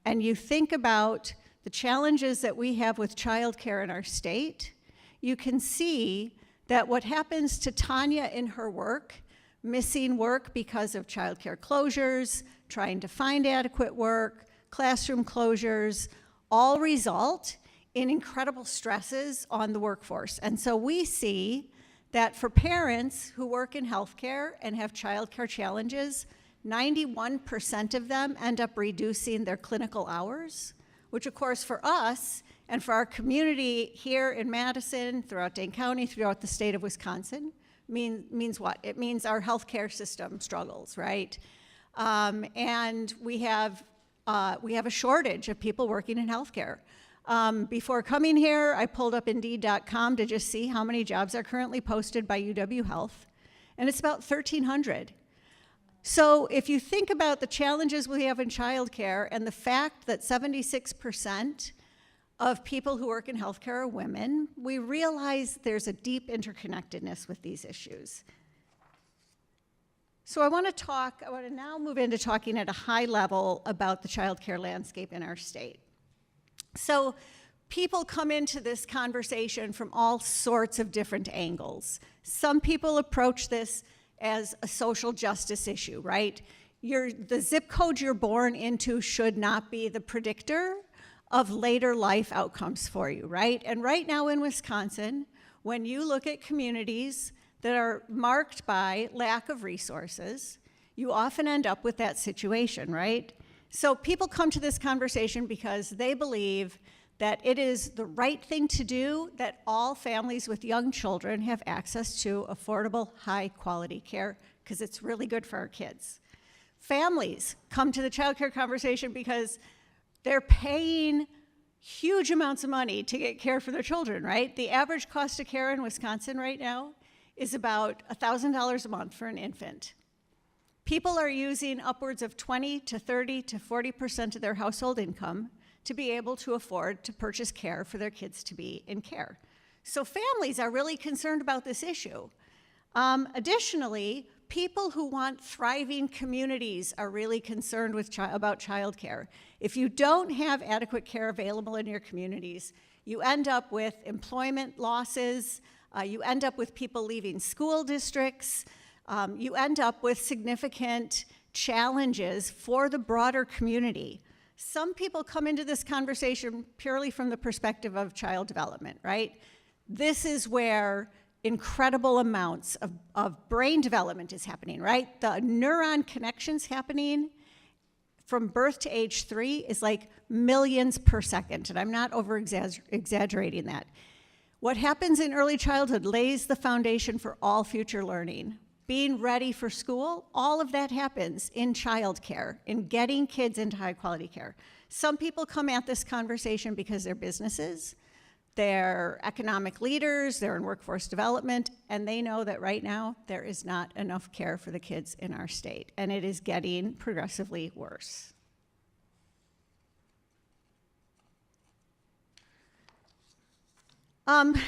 and you think about the challenges that we have with childcare in our state, you can see that what happens to Tanya in her work, missing work because of childcare closures, trying to find adequate work, classroom closures, all result in incredible stresses on the workforce. And so we see that for parents who work in healthcare and have childcare challenges, 91% of them end up reducing their clinical hours, which of course for us and for our community here in Madison, throughout Dane County, throughout the state of Wisconsin, means what? It means our healthcare system struggles, right? And we have a shortage of people working in healthcare. Before coming here, I pulled up Indeed.com to just see how many jobs are currently posted by UW Health, and it's about 1,300. So if you think about the challenges we have in childcare and the fact that 76% of people who work in healthcare are women, we realize there's a deep interconnectedness with these issues. So I want to now move into talking at a high level about the childcare landscape in our state. So people come into this conversation from all sorts of different angles. Some people approach this as a social justice issue, right? The zip code you're born into should not be the predictor of later life outcomes for you, right? And right now in Wisconsin, when you look at communities that are marked by lack of resources, you often end up with that situation, right? So people come to this conversation because they believe that it is the right thing to do, that all families with young children have access to affordable, high-quality care, because it's really good for our kids. Families come to the child care conversation because they're paying huge amounts of money to get care for their children, right? The average cost of care in Wisconsin right now is about $1,000 a month for an infant. People are using upwards of 20 to 30 to 40% of their household income to be able to afford to purchase care for their kids to be in care. So families are really concerned about this issue. Additionally, people who want thriving communities are really concerned about childcare. If you don't have adequate care available in your communities, you end up with employment losses, you end up with people leaving school districts, you end up with significant challenges for the broader community. Some people come into this conversation purely from the perspective of child development, right? This is where incredible amounts of brain development is happening, right? The neuron connections happening from birth to age 3 is like millions per second, and I'm not over-exaggerating that. What happens in early childhood lays the foundation for all future learning. Being ready for school, all of that happens in childcare, in getting kids into high-quality care. Some people come at this conversation because they're businesses, they're economic leaders, they're in workforce development, and they know that right now there is not enough care for the kids in our state, and it is getting progressively worse.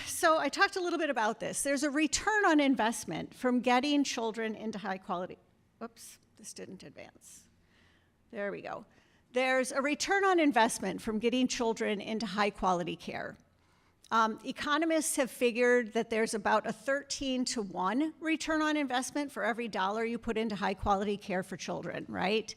So I talked a little bit about this. There's a return on investment from getting children into high quality. Whoops, this didn't advance. There we go. There's a return on investment from getting children into high quality care. Economists have figured that there's about a 13-to-1 return on investment for every dollar you put into high quality care for children, right?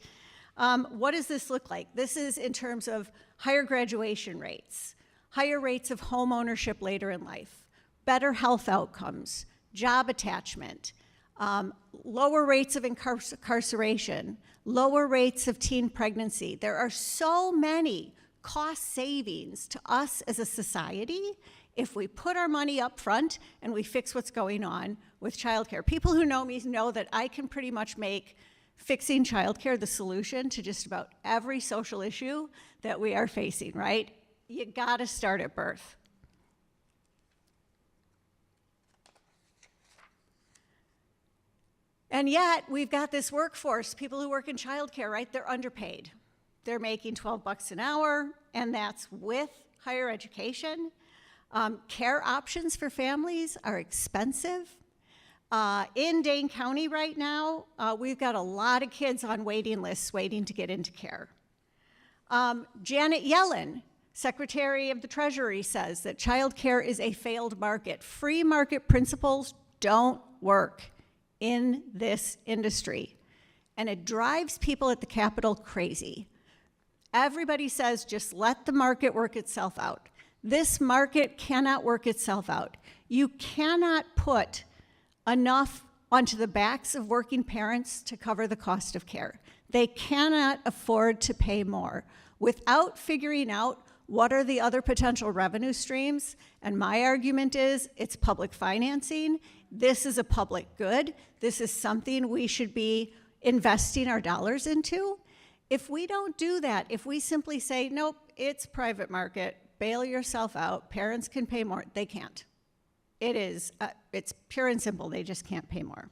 What does this look like? This is in terms of higher graduation rates, higher rates of home ownership later in life, better health outcomes, job attachment, lower rates of incarceration, lower rates of teen pregnancy. There are so many cost savings to us as a society if we put our money up front and we fix what's going on with childcare. People who know me know that I can pretty much make fixing childcare the solution to just about every social issue that we are facing, right? You gotta start at birth. And yet, we've got this workforce, people who work in childcare, right? They're underpaid. They're making 12 bucks an hour, and that's with higher education. Care options for families are expensive. In Dane County right now, we've got a lot of kids on waiting lists waiting to get into care. Janet Yellen, Secretary of the Treasury, says that childcare is a failed market. Free market principles don't work in this industry, and it drives people at the Capitol crazy. Everybody says just let the market work itself out. This market cannot work itself out. You cannot put enough onto the backs of working parents to cover the cost of care. They cannot afford to pay more without figuring out what are the other potential revenue streams. And my argument is it's public financing. This is a public good. This is something we should be investing our dollars into. If we don't do that, if we simply say, nope, it's private market, bail yourself out, parents can pay more, they can't. It's pure and simple, they just can't pay more.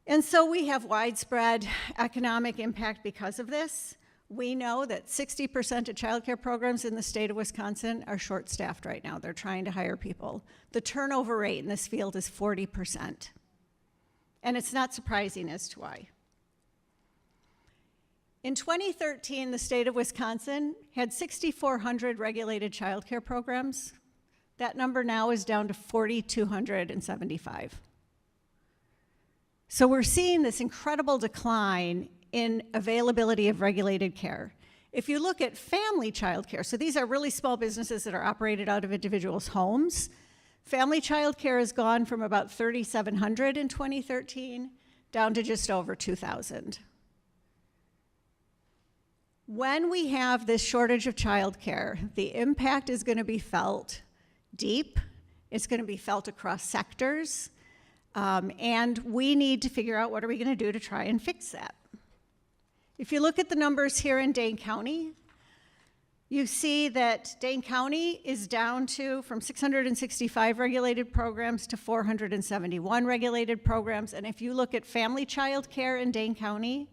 And so we have widespread economic impact because of this. We know that 60% of childcare programs in the state of Wisconsin are short-staffed right now. They're trying to hire people. The turnover rate in this field is 40%. And it's not surprising as to why. In 2013, the state of Wisconsin had 6,400 regulated childcare programs. That number now is down to 4,275. So we're seeing this incredible decline in availability of regulated care. If you look at family childcare, so these are really small businesses that are operated out of individuals' homes. Family childcare has gone from about 3,700 in 2013 down to just over 2,000. When we have this shortage of childcare, the impact is going to be felt deep. It's going to be felt across sectors. And we need to figure out what are we going to do to try and fix that. If you look at the numbers here in Dane County, you see that Dane County is down to from 665 regulated programs to 471 regulated programs. And if you look at family child care in Dane County,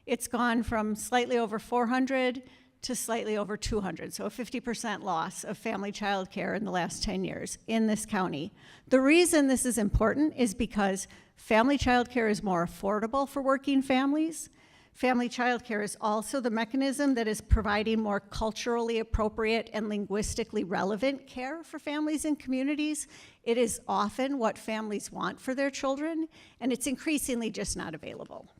it's gone from slightly over 400 to slightly over 200, so a 50% loss of family child care in the last 10 years in this county. The reason this is important is because family child care is more affordable for working families. Family child care is also the mechanism that is providing more culturally appropriate and linguistically relevant care for families and communities. It is often what families want for their children, and it's increasingly just not available.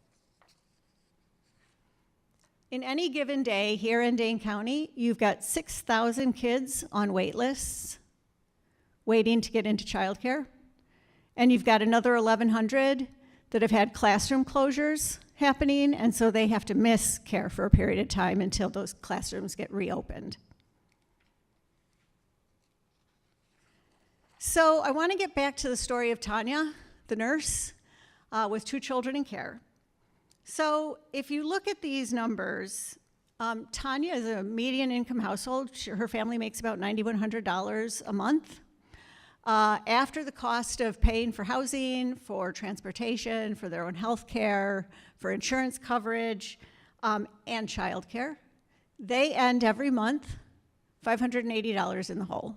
In any given day here in Dane County, you've got 6,000 kids on wait lists waiting to get into childcare, and you've got another 1,100 that have had classroom closures happening, and so they have to miss care for a period of time until those classrooms get reopened. So I want to get back to the story of Tanya, the nurse, with 2 children in care. So if you look at these numbers, Tanya is a median income household. Her family makes about $9,100 a month. After the cost of paying for housing, for transportation, for their own health care, for insurance coverage, and childcare, they end every month $580 in the hole.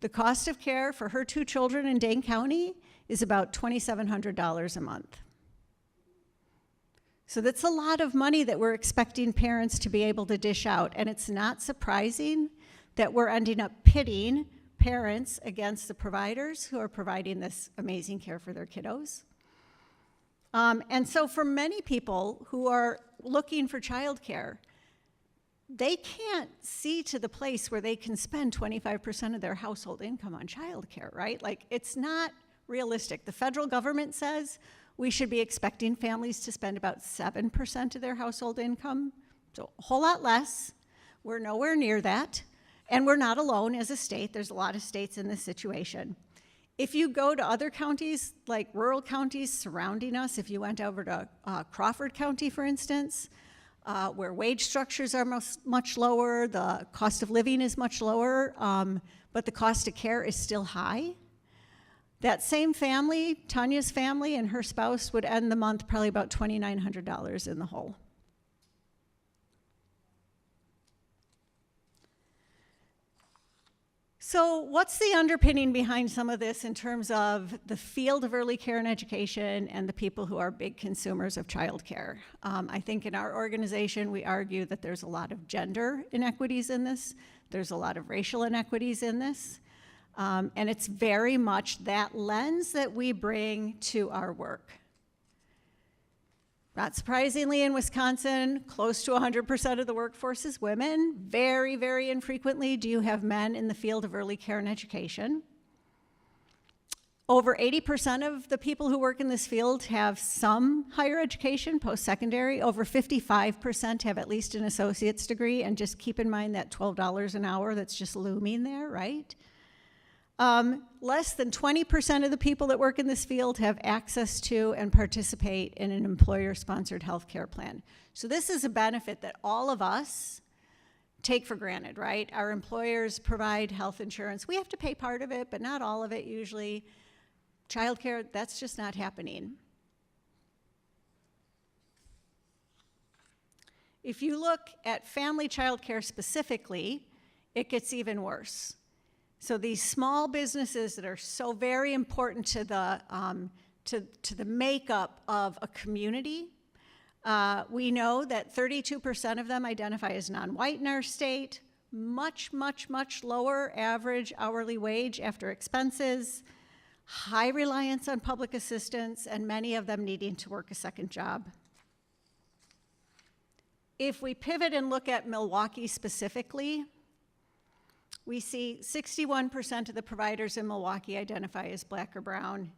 The cost of care for her 2 children in Dane County is about $2,700 a month. So that's a lot of money that we're expecting parents to be able to dish out, and it's not surprising that we're ending up pitting parents against the providers who are providing this amazing care for their kiddos. And so for many people who are looking for childcare, they can't see to the place where they can spend 25% of their household income on childcare, right? Like, it's not realistic. The federal government says we should be expecting families to spend about 7% of their household income, so a whole lot less. We're nowhere near that, and we're not alone as a state. There's a lot of states in this situation. If you go to other counties, like rural counties surrounding us, if you went over to Crawford County, for instance, where wage structures are much lower, the cost of living is much lower, but the cost of care is still high. That same family, Tanya's family and her spouse, would end the month probably about $2,900 in the hole. So what's the underpinning behind some of this in terms of the field of early care and education and the people who are big consumers of childcare? I think in our organization, we argue that there's a lot of gender inequities in this. There's a lot of racial inequities in this. And it's very much that lens that we bring to our work. Not surprisingly, in Wisconsin, close to 100% of the workforce is women. Very, very infrequently do you have men in the field of early care and education. Over 80% of the people who work in this field have some higher education, post-secondary. Over 55% have at least an associate's degree, and just keep in mind that $12 an hour that's just looming there, right? Less than 20% of the people that work in this field have access to and participate in an employer-sponsored health care plan. So this is a benefit that all of us take for granted, right? Our employers provide health insurance. We have to pay part of it, but not all of it usually. Childcare, that's just not happening. If you look at family childcare specifically, it gets even worse. So these small businesses that are so very important to the makeup of a community, we know that 32% of them identify as non-white in our state, much, much, much lower average hourly wage after expenses, high reliance on public assistance, and many of them needing to work a second job. If we pivot and look at Milwaukee specifically, we see 61% of the providers in Milwaukee identify as Black or brown,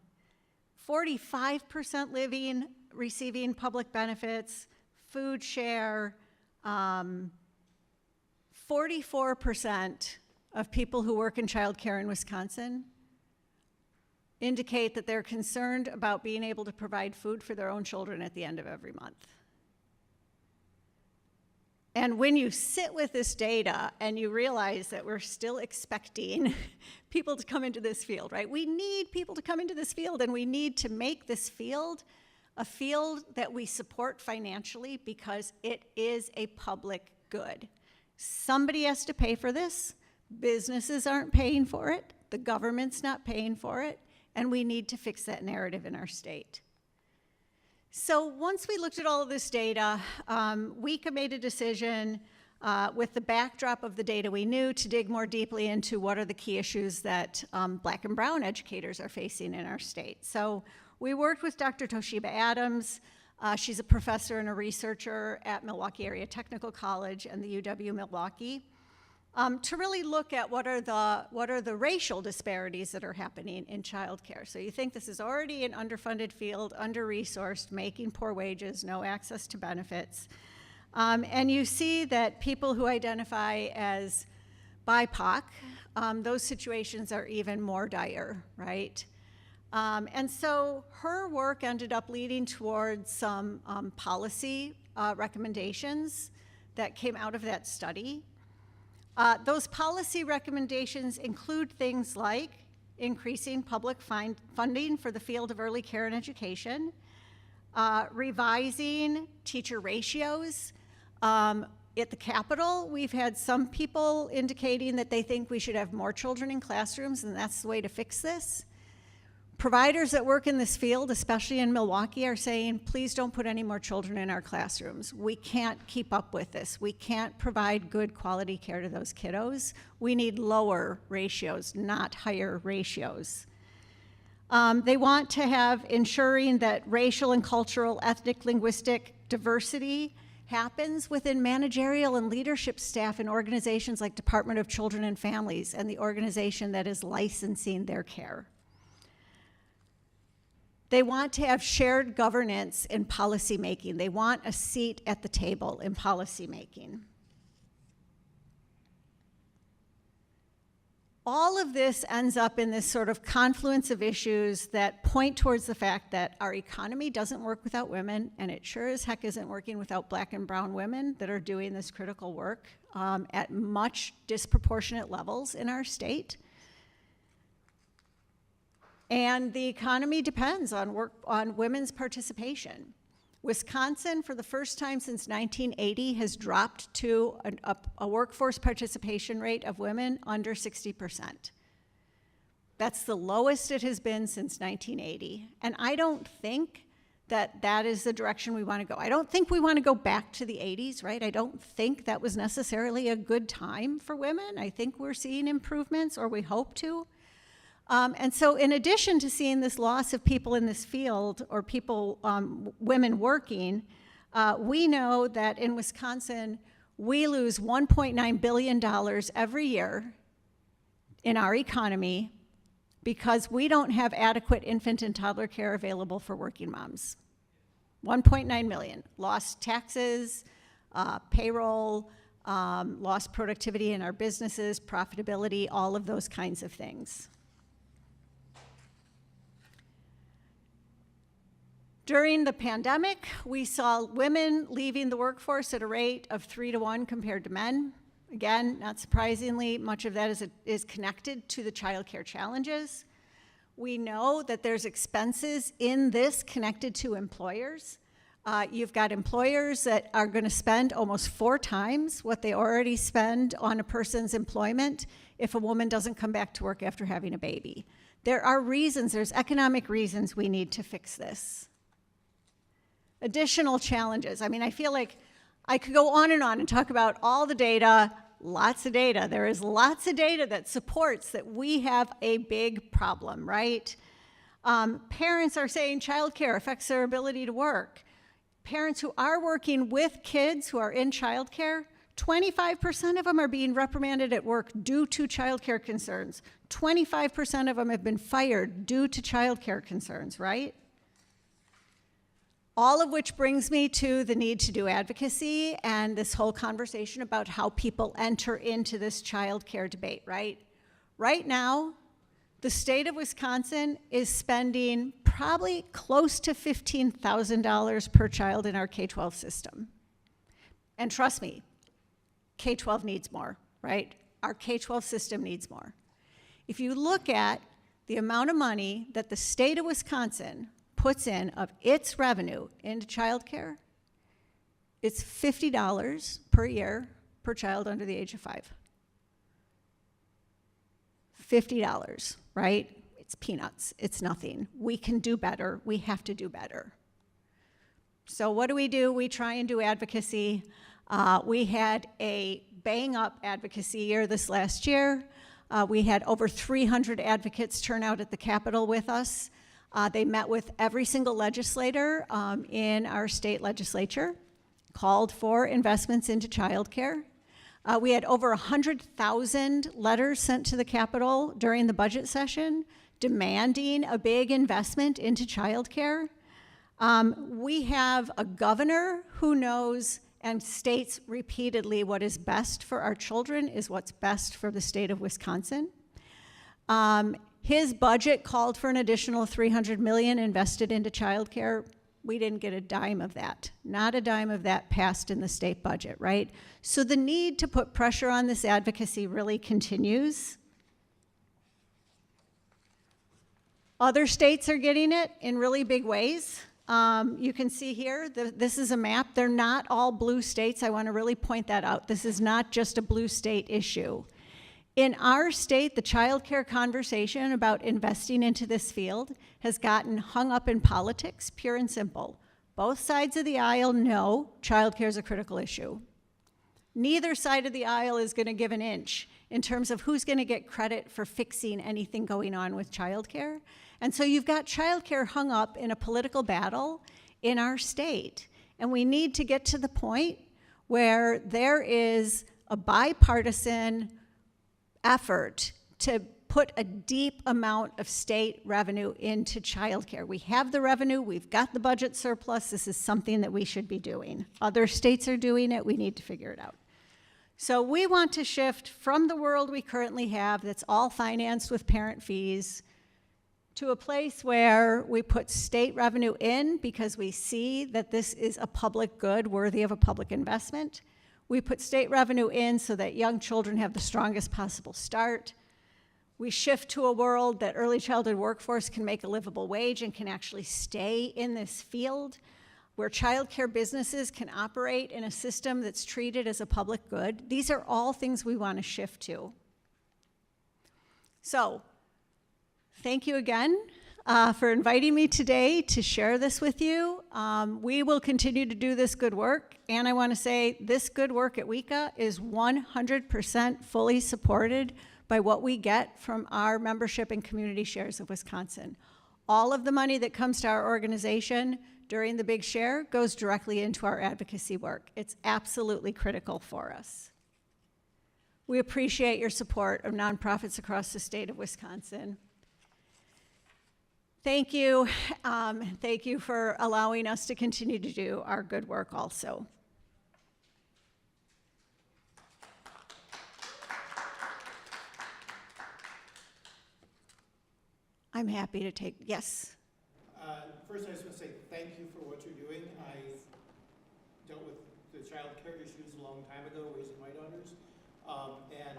45% receiving public benefits, food share, 44% of people who work in childcare in Wisconsin indicate that they're concerned about being able to provide food for their own children at the end of every month. And when you sit with this data and you realize that we're still expecting people to come into this field, right? We need people to come into this field, and we need to make this field a field that we support financially because it is a public good. Somebody has to pay for this. Businesses aren't paying for it. The government's not paying for it. And we need to fix that narrative in our state. So once we looked at all of this data, we made a decision with the backdrop of the data we knew to dig more deeply into what are the key issues that Black and brown educators are facing in our state. So we worked with Dr. Toshiba Adams. She's a professor and a researcher at Milwaukee Area Technical College and the UW-Milwaukee. To really look at what are the racial disparities that are happening in childcare. So you think this is already an underfunded field, under-resourced, making poor wages, no access to benefits. And you see that people who identify as BIPOC, those situations are even more dire, right? And so her work ended up leading towards some policy recommendations that came out of that study. Those policy recommendations include things like increasing public funding for the field of early care and education, revising teacher ratios. At the Capitol, we've had some people indicating that they think we should have more children in classrooms, and that's the way to fix this. Providers that work in this field, especially in Milwaukee, are saying, please don't put any more children in our classrooms. We can't keep up with this. We can't provide good quality care to those kiddos. We need lower ratios, not higher ratios. They want to have ensuring that racial and cultural, ethnic, linguistic diversity happens within managerial and leadership staff in organizations like Department of Children and Families and the organization that is licensing their care. They want to have shared governance in policymaking. They want a seat at the table in policymaking. All of this ends up in this sort of confluence of issues that point towards the fact that our economy doesn't work without women, and it sure as heck isn't working without Black and brown women that are doing this critical work at much disproportionate levels in our state. And the economy depends on women's participation. Wisconsin, for the first time since 1980, has dropped to a workforce participation rate of women under 60%. That's the lowest it has been since 1980. And I don't think that that is the direction we want to go. I don't think we want to go back to the 80s, right? I don't think that was necessarily a good time for women. I think we're seeing improvements, or we hope to. And so in addition to seeing this loss of people in this field, or people, women working, we know that in Wisconsin, we lose $1.9 billion every year in our economy because we don't have adequate infant and toddler care available for working moms. 1.9 million, lost taxes, payroll, lost productivity in our businesses, profitability, all of those kinds of things. During the pandemic, we saw women leaving the workforce at a rate of 3 to 1 compared to men. Again, not surprisingly, much of that is connected to the child care challenges. We know that there's expenses in this connected to employers. You've got employers that are going to spend almost 4 times what they already spend on a person's employment if a woman doesn't come back to work after having a baby. There are reasons, there's economic reasons we need to fix this. Additional challenges. I mean, I feel like I could go on and talk about all the data, lots of data. There is lots of data that supports that we have a big problem, right? Parents are saying childcare affects their ability to work. Parents who are working with kids who are in childcare, 25% of them are being reprimanded at work due to childcare concerns. 25% of them have been fired due to childcare concerns, right? All of which brings me to the need to do advocacy and this whole conversation about how people enter into this child care debate, right? Right now, the state of Wisconsin is spending probably close to $15,000 per child in our K-12 system. And trust me, K-12 needs more, right? Our K-12 system needs more. If you look at the amount of money that the state of Wisconsin puts in of its revenue into childcare, it's $50 per year per child under the age of 5. $50, right? It's peanuts, it's nothing. We can do better, we have to do better. So what do? We try and do advocacy. We had a bang up advocacy year this last year. We had over 300 advocates turn out at the Capitol with us. They met with every single legislator in our state legislature, called for investments into childcare. We had over 100,000 letters sent to the Capitol during the budget session demanding a big investment into childcare. We have a governor who knows and states repeatedly what is best for our children is what's best for the state of Wisconsin. His budget called for an additional $300 million invested into childcare. We didn't get a dime of that. Not a dime of that passed in the state budget, right? So the need to put pressure on this advocacy really continues. Other states are getting it in really big ways. You can see here, this is a map. They're not all blue states. I want to really point that out. This is not just a blue state issue. In our state, the child care conversation about investing into this field has gotten hung up in politics, pure and simple. Both sides of the aisle know child care is a critical issue. Neither side of the aisle is going to give an inch in terms of who's going to get credit for fixing anything going on with child care. And so you've got child care hung up in a political battle in our state. And we need to get to the point where there is a bipartisan effort to put a deep amount of state revenue into childcare. We have the revenue, we've got the budget surplus, this is something that we should be doing. Other states are doing it, we need to figure it out. So we want to shift from the world we currently have that's all financed with parent fees to a place where we put state revenue in because we see that this is a public good worthy of a public investment. We put state revenue in so that young children have the strongest possible start. We shift to a world that early childhood workforce can make a livable wage and can actually stay in this field, where childcare businesses can operate in a system that's treated as a public good. These are all things we want to shift to. So, thank you again for inviting me today to share this with you. We will continue to do this good work, and I want to say this good work at WICA is 100% fully supported by what we get from our membership and community shares of Wisconsin. All of the money that comes to our organization during the Big Share goes directly into our advocacy work. It's absolutely critical for us. We appreciate your support of nonprofits across the state of Wisconsin. Thank you. Thank you for allowing us to continue to do our good work also. I'm happy to take, yes. First, I just want to say thank you for what you're doing. I dealt with the child care issues a long time ago, raising my daughters, and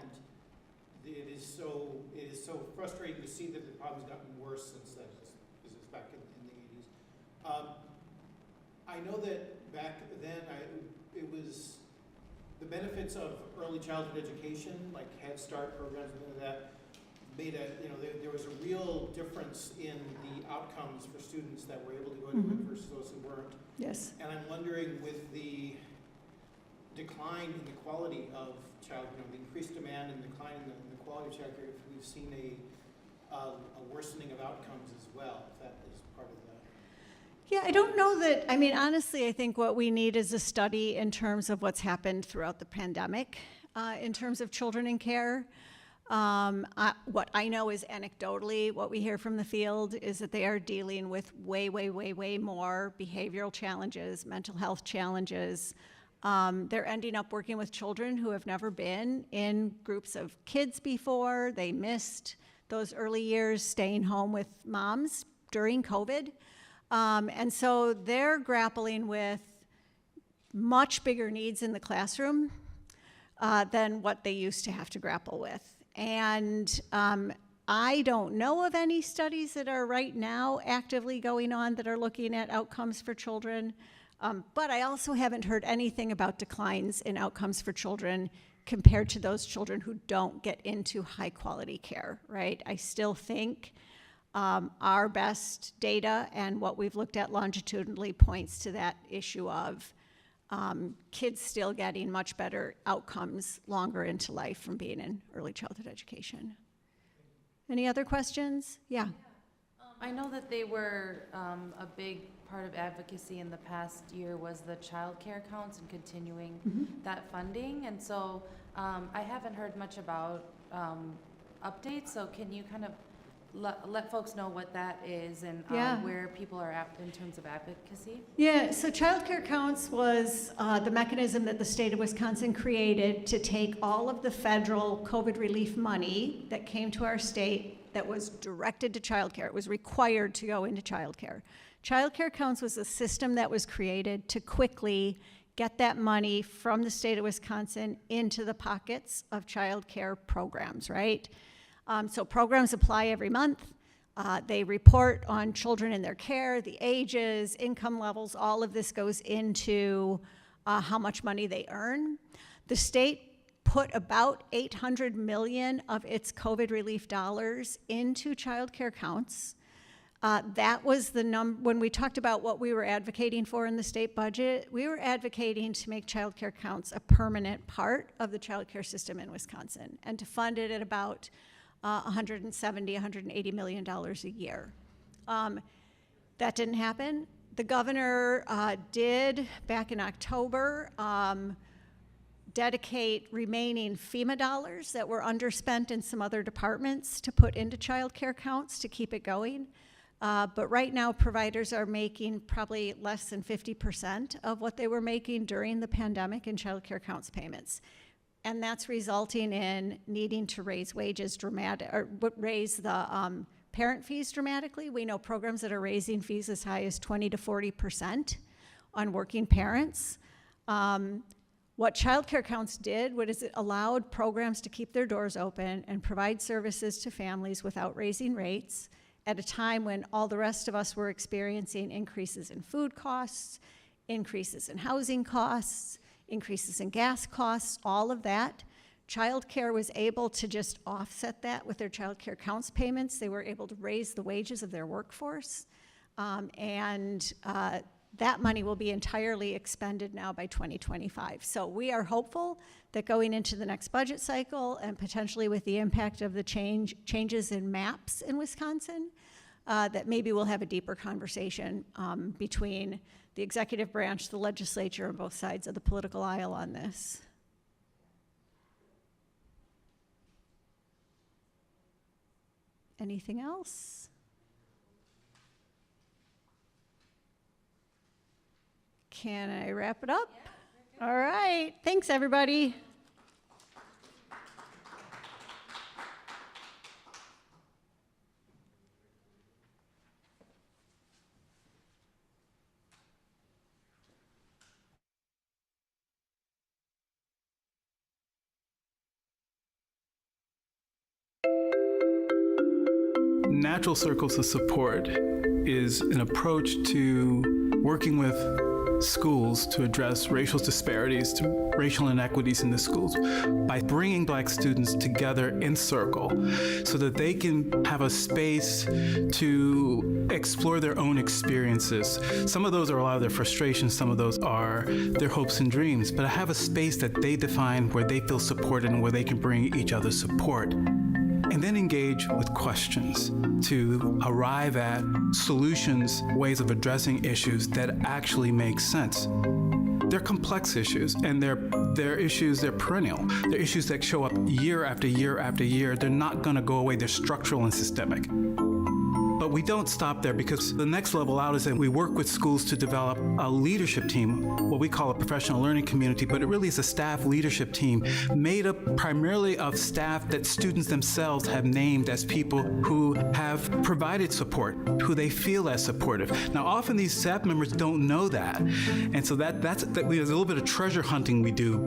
it is so frustrating to see that the problem's gotten worse since then. This is back in the 80s. I know that back then it was the benefits of early childhood education, like Head Start programs and things like that, made there was a real difference in the outcomes for students that were able to go to it versus those who weren't. Yes. And I'm wondering, with the decline in the quality of the increased demand and decline in the quality of childcare, if we've seen a worsening of outcomes as well, if that is part of that. Yeah, I don't know that, I mean, honestly, I think what we need is a study in terms of what's happened throughout the pandemic in terms of children in care. What I know is anecdotally, what we hear from the field is that they are dealing with way more behavioral challenges, mental health challenges. They're ending up working with children who have never been in groups of kids before. They missed those early years staying home with moms during COVID. And so they're grappling with much bigger needs in the classroom than what they used to have to grapple with. And I don't know of any studies that are right now actively going on that are looking at outcomes for children, but I also haven't heard anything about declines in outcomes for children compared to those children who don't get into high quality care, right? I still think our best data and what we've looked at longitudinally points to that issue of kids still getting much better outcomes longer into life from being in early childhood education. Any other questions? Yeah. I know that they were a big part of advocacy in the past year was the child care counts and continuing that funding. And so I haven't heard much about updates. So can you kind of let folks know what that is and where people are at in terms of advocacy? Yeah, so child care counts was the mechanism that the state of Wisconsin created to take all of the federal COVID relief money that came to our state that was directed to child care. It was required to go into child care. Child care counts was a system that was created to quickly get that money from the state of Wisconsin into the pockets of child care programs, right? So programs apply every month. They report on children in their care, the ages, income levels, all of this goes into how much money they earn. The state put about $800 million of its COVID relief dollars into child care counts. That was the number, when we talked about what we were advocating for in the state budget, we were advocating to make child care counts a permanent part of the child care system in Wisconsin and to fund it at about $170, $180 million a year. That didn't happen. The governor did, back in October, dedicate remaining FEMA dollars that were underspent in some other departments to put into child care counts to keep it going. But right now, providers are making probably less than 50% of what they were making during the pandemic in child care counts payments. And that's resulting in needing to raise wages raise the parent fees dramatically. We know programs that are raising fees as high as 20 to 40% on working parents. What child care counts did was it allowed programs to keep their doors open and provide services to families without raising rates at a time when all the rest of us were experiencing increases in food costs, increases in housing costs, increases in gas costs, all of that. Child care was able to just offset that with their child care counts payments. They were able to raise the wages of their workforce. That money will be entirely expended now by 2025. So we are hopeful that going into the next budget cycle and potentially with the impact of the changes in maps in Wisconsin, that maybe we'll have a deeper conversation between the executive branch, the legislature, and both sides of the political aisle on this. Anything else? Can I wrap it up? Yeah. All right. Thanks, everybody. Natural Circles of Support is an approach to working with schools to address racial disparities, racial inequities in the schools by bringing Black students together in circle so that they can have a space to explore their own experiences. Some of those are a lot of their frustrations, some of those are their hopes and dreams, but I have a space that they define where they feel supported and where they can bring each other support. And then engage with questions to arrive at solutions, ways of addressing issues that actually make sense. They're complex issues, and they're issues, they're perennial. They're issues that show up year after year after year. They're not gonna go away, they're structural and systemic. But we don't stop there, because the next level out is that we work with schools to develop a leadership team, what we call a professional learning community, but it really is a staff leadership team made up primarily of staff that students themselves have named as people who have provided support, who they feel as supportive. Now, often these staff members don't know that. And so there's a little bit of treasure hunting we do.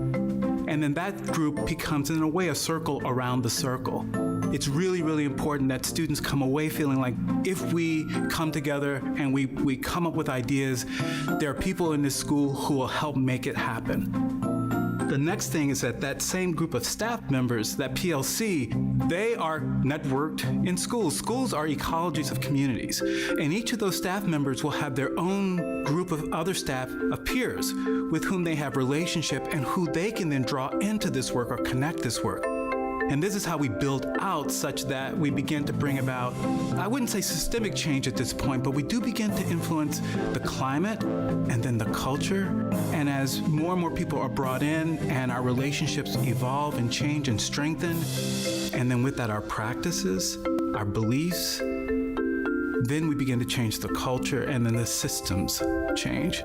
And then that group becomes, in a way, a circle around the circle. It's really, really important that students come away feeling like if we come together and we come up with ideas, there are people in this school who will help make it happen. The next thing is that same group of staff members, that PLC, they are networked in schools. Schools are ecologies of communities, and each of those staff members will have their own group of other staff of peers with whom they have relationship and who they can then draw into this work or connect this work. And this is how we build out such that we begin to bring about, I wouldn't say systemic change at this point, but we do begin to influence the climate and then the culture. And as more and more people are brought in and our relationships evolve and change and strengthen, and then with that our practices, our beliefs, then we begin to change the culture and then the systems change.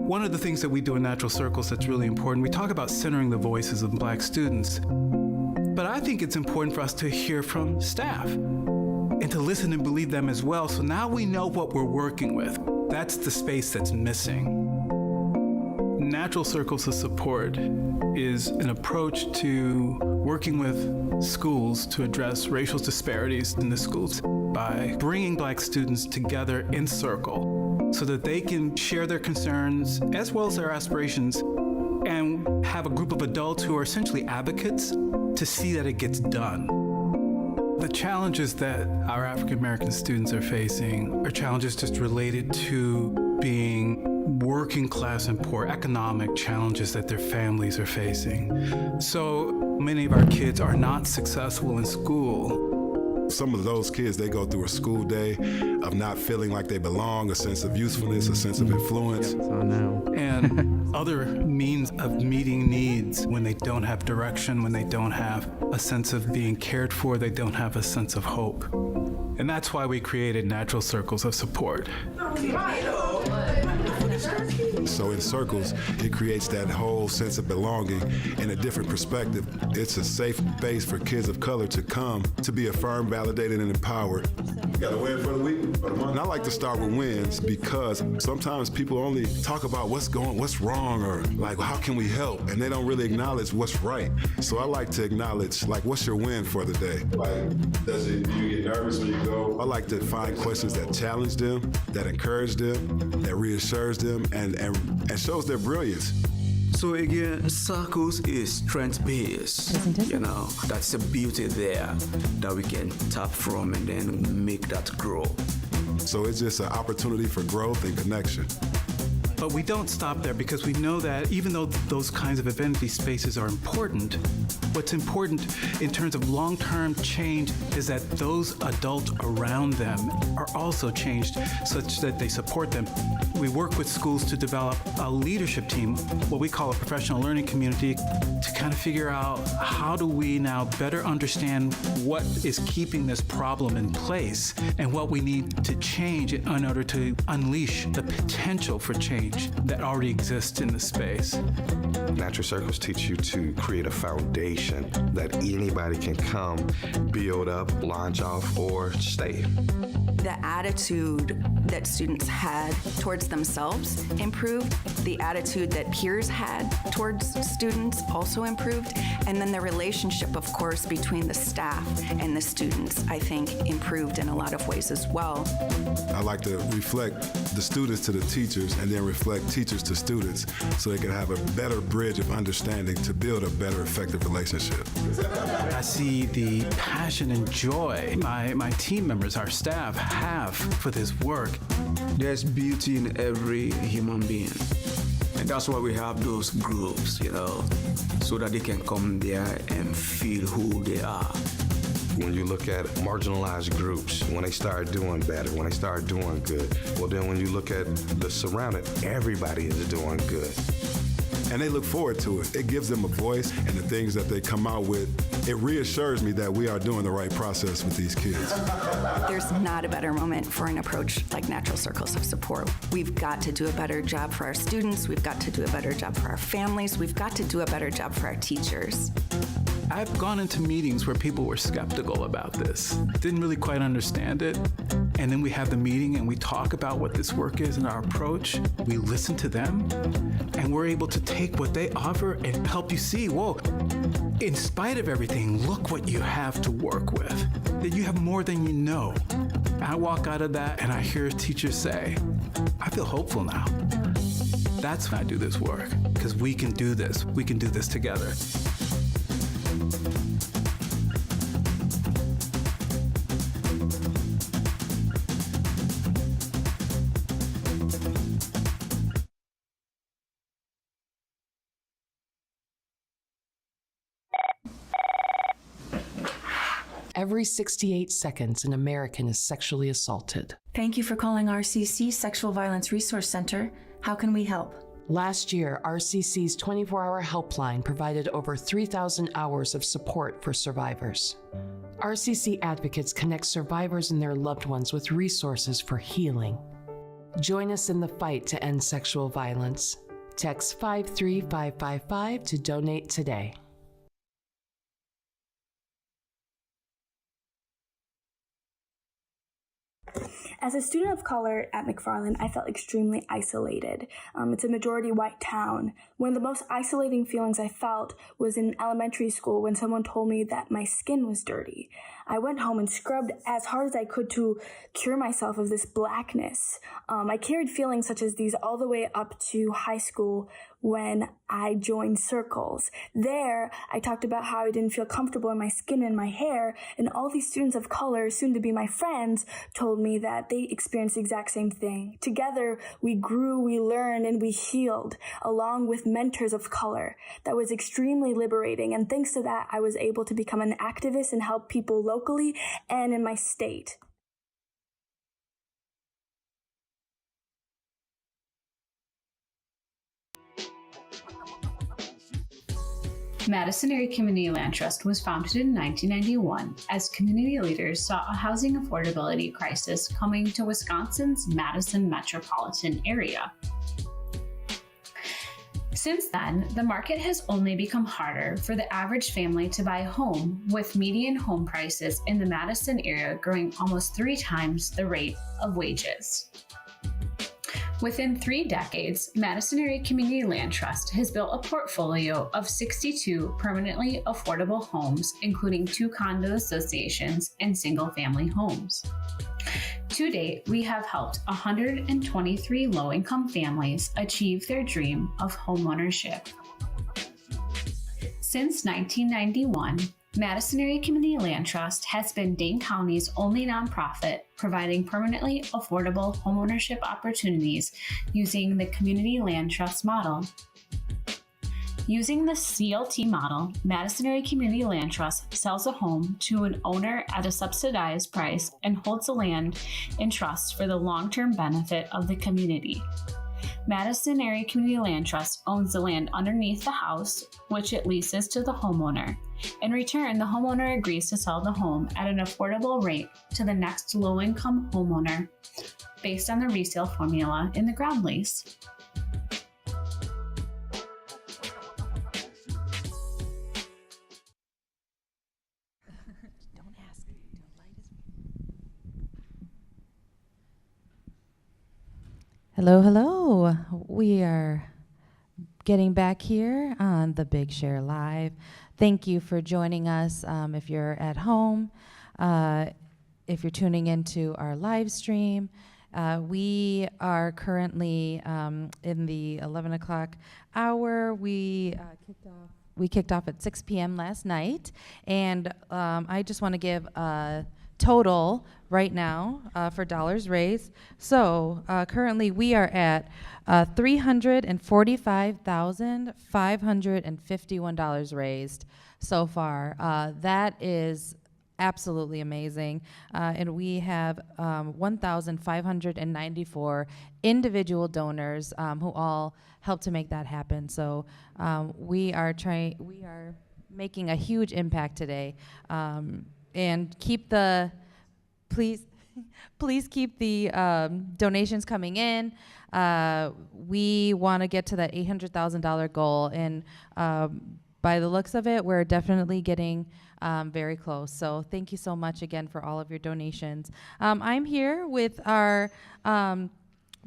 One of the things that we do in Natural Circles that's really important, we talk about centering the voices of Black students. But I think it's important for us to hear from staff and to listen and believe them as well. So now we know what we're working with. That's the space that's missing. Natural Circles of Support is an approach to working with schools to address racial disparities in the schools by bringing Black students together in circle so that they can share their concerns as well as their aspirations and have a group of adults who are essentially advocates to see that it gets done. The challenges that our African American students are facing are challenges just related to being working class and poor, economic challenges that their families are facing. So many of our kids are not successful in school. Some of those kids, they go through a school day of not feeling like they belong, a sense of usefulness, a sense of influence. And other means of meeting needs when they don't have direction, when they don't have a sense of being cared for, they don't have a sense of hope. And that's why we created Natural Circles of Support. So in Circles, it creates that whole sense of belonging in a different perspective. It's a safe space for kids of color to come, to be affirmed, validated, and empowered. You got a win for the week? And I like to start with wins because sometimes people only talk about what's wrong, or like, how can we help? And they don't really acknowledge what's right. So I like to acknowledge, like, what's your win for the day? Like, do you get nervous when you go? I like to find questions that challenge them, that encourage them, that reassures them, and shows their brilliance. So again, Circles is strength-based. You know, that's the beauty there that we can tap from and then make that grow. So it's just an opportunity for growth and connection. But we don't stop there because we know that even though those kinds of affinity spaces are important, what's important in terms of long-term change is that those adults around them are also changed such that they support them. We work with schools to develop a leadership team, what we call a professional learning community, to kind of figure out how do we now better understand what is keeping this problem in place and what we need to change in order to unleash the potential for change that already exists in the space. Natural Circles teach you to create a foundation that anybody can come, build up, launch off, or stay. The attitude that students had towards themselves improved. The attitude that peers had towards students also improved. And then the relationship, of course, between the staff and the students, I think, improved in a lot of ways as well. I like to reflect the students to the teachers and then reflect teachers to students so they can have a better bridge of understanding to build a better, effective relationship. I see the passion and joy my team members, our staff, have for this work. There's beauty in every human being. And that's why we have those groups, you know, so that they can come there and feel who they are. When you look at marginalized groups, when they start doing better, when they start doing good, well then when you look at the surrounding, everybody is doing good. And they look forward to it. It gives them a voice, and the things that they come out with, it reassures me that we are doing the right process with these kids. There's not a better moment for an approach like Natural Circles of Support. We've got to do a better job for our students. We've got to do a better job for our families. We've got to do a better job for our teachers. I've gone into meetings where people were skeptical about this, didn't really quite understand it. And then we have the meeting and we talk about what this work is and our approach. We listen to them and we're able to take what they offer and help you see, whoa, in spite of everything, look what you have to work with, that you have more than you know. I walk out of that and I hear teachers say, I feel hopeful now. That's when I do this work, because we can do this. We can do this together. Every 68 seconds, an American is sexually assaulted. Thank you for calling RCC Sexual Violence Resource Center. How can we help? Last year, RCC's 24-hour helpline provided over 3,000 hours of support for survivors. RCC advocates connect survivors and their loved ones with resources for healing. Join us in the fight to end sexual violence. Text 53555 to donate today. As a student of color at McFarland, I felt extremely isolated. It's a majority white town. One of the most isolating feelings I felt was in elementary school when someone told me that my skin was dirty. I went home and scrubbed as hard as I could to cure myself of this blackness. I carried feelings such as these all the way up to high school when I joined Circles. There, I talked about how I didn't feel comfortable in my skin and my hair, and all these students of color, soon to be my friends, told me that they experienced the exact same thing. Together, we grew, we learned, and we healed, along with mentors of color. That was extremely liberating, and thanks to that, I was able to become an activist and help people locally and in my state. Madison Area Community Land Trust was founded in 1991 as community leaders saw a housing affordability crisis coming to Wisconsin's Madison metropolitan area. Since then, the market has only become harder for the average family to buy a home, with median home prices in the Madison area growing almost 3 times the rate of wages. Within 3 decades, Madison Area Community Land Trust has built a portfolio of 62 permanently affordable homes, including 2 condo associations and single-family homes. To date, we have helped 123 low-income families achieve their dream of homeownership. Since 1991, Madison Area Community Land Trust has been Dane County's only nonprofit providing permanently affordable homeownership opportunities using the Community Land Trust model. Using the CLT model, Madison Area Community Land Trust sells a home to an owner at a subsidized price and holds the land in trust for the long-term benefit of the community. Madison Area Community Land Trust owns the land underneath the house, which it leases to the homeowner. In return, the homeowner agrees to sell the home at an affordable rate to the next low-income homeowner based on the resale formula in the ground lease. Hello, hello. We are getting back here on the Big Share Live. Thank you for joining us. If you're at home, if you're tuning into our live stream, we are currently in the 11 o'clock hour. We kicked off at 6 p.m. last night, and I just want to give a total right now for dollars raised. So currently we are at $345,551 raised so far. That is absolutely amazing. And we have 1,594 individual donors who all help to make that happen. So we are making a huge impact today. And keep the, please keep the donations coming in. We want to get to that $800,000 goal, and by the looks of it, we're definitely getting very close. So thank you so much again for all of your donations. I'm here with our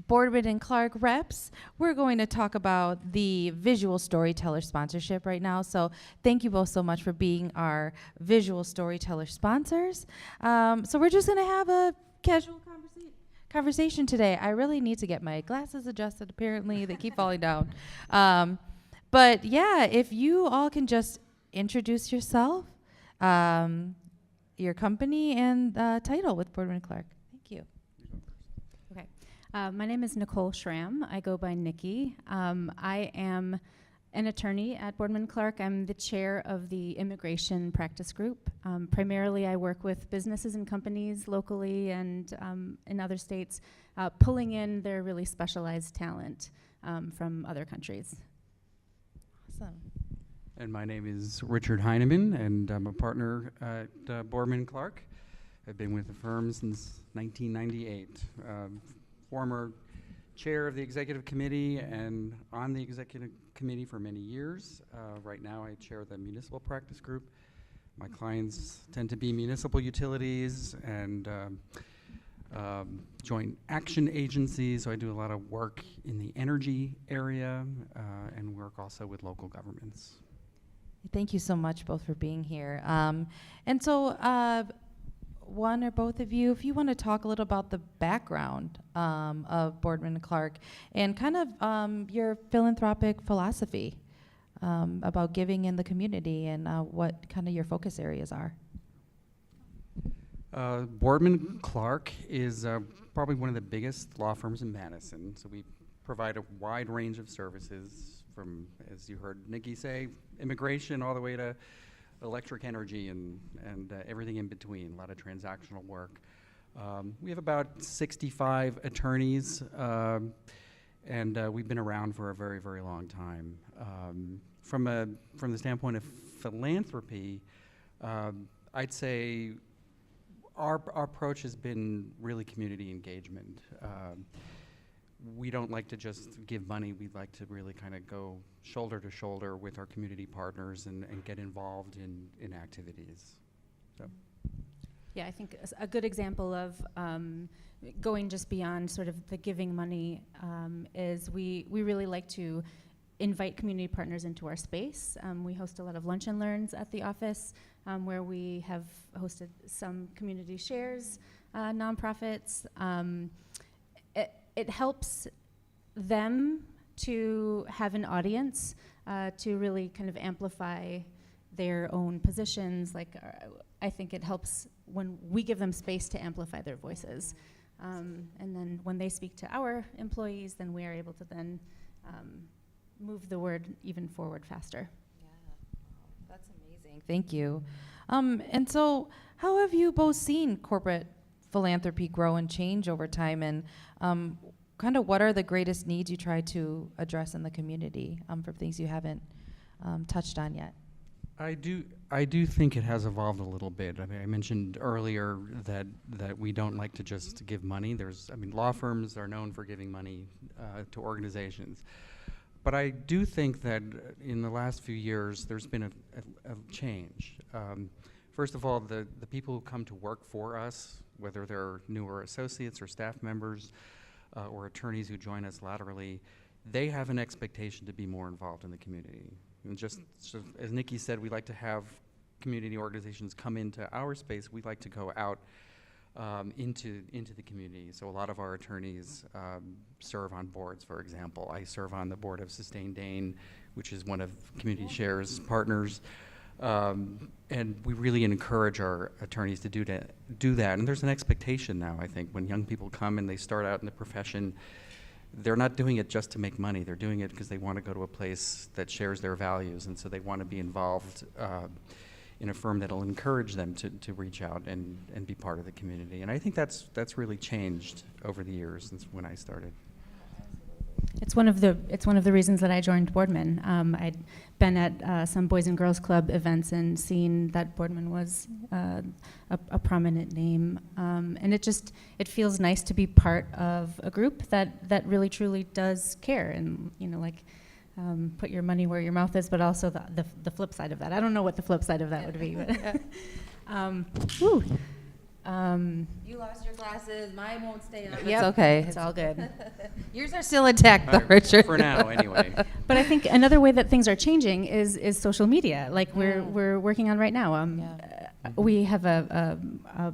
Boardman and Clark reps. We're going to talk about the visual storyteller sponsorship right now. So thank you both so much for being our visual storyteller sponsors. So we're just going to have a casual conversation today. I really need to get my glasses adjusted. Apparently, they keep falling down. But yeah, if you all can just introduce yourself, your company, and title with Boardman and Clark. Thank you. Okay. My name is Nicole Schramm. I go by Nikki. I am an attorney at Boardman Clark. I'm the chair of the immigration practice group. Primarily, I work with businesses and companies locally and in other states, pulling in their really specialized talent from other countries. Awesome. And my name is Richard Heineman, and I'm a partner at Boardman Clark. I've been with the firm since 1998. Former chair of the executive committee and on the executive committee for many years. Right now I chair the municipal practice group. My clients tend to be municipal utilities and joint action agencies, so I do a lot of work in the energy area and work also with local governments. Thank you so much both for being here. And so one or both of you, if you want to talk a little about the background of Boardman Clark and kind of your philanthropic philosophy about giving in the community and what kind of your focus areas are. Boardman Clark is probably one of the biggest law firms in Madison. So we provide a wide range of services from, as you heard Nikki say, immigration all the way to electric energy and everything in between, a lot of transactional work. We have about 65 attorneys, and we've been around for a very, very long time. From the standpoint of philanthropy, I'd say our approach has been really community engagement. We don't like to just give money. We'd like to really kind of go shoulder to shoulder with our community partners and get involved in activities. So. Yeah, I think a good example of going just beyond sort of the giving money is we really like to invite community partners into our space. We host a lot of lunch and learns at the office where we have hosted some community shares, nonprofits. It helps them to have an audience to really kind of amplify their own positions. Like, I think it helps when we give them space to amplify their voices. And then when they speak to our employees, then we are able to then move the word even forward faster. Yeah, that's amazing. Thank you. And so how have you both seen corporate philanthropy grow and change over time, and kind of what are the greatest needs you try to address in the community for things you haven't touched on yet? I do think it has evolved a little bit. I mean, I mentioned earlier that we don't like to just give money. Law firms are known for giving money to organizations. But I do think that in the last few years, there's been a change. First of all, the people who come to work for us, whether they're newer associates or staff members or attorneys who join us laterally, they have an expectation to be more involved in the community. And just as Nikki said, we like to have community organizations come into our space. We like to go out into the community. So a lot of our attorneys serve on boards, for example. I serve on the board of Sustain Dane, which is one of Community Share's partners. And we really encourage our attorneys to do that. And there's an expectation now, I think, when young people come and they start out in the profession, they're not doing it just to make money. They're doing it because they want to go to a place that shares their values, and so they want to be involved in a firm that'll encourage them to reach out and be part of the community. And I think that's really changed over the years since when I started. It's one of the reasons that I joined Boardman. I'd been at some Boys and Girls Club events and seen that Boardman was a prominent name, and it feels nice to be part of a group that really truly does care and put your money where your mouth is, but also the flip side of that. I don't know what the flip side of that would be, but woo. You lost your glasses. Mine won't stay on. Yep. It's okay. It's all good. Yours are still intact, though, Richard. For now, anyway. But I think another way that things are changing is social media, like we're working on right now. We have a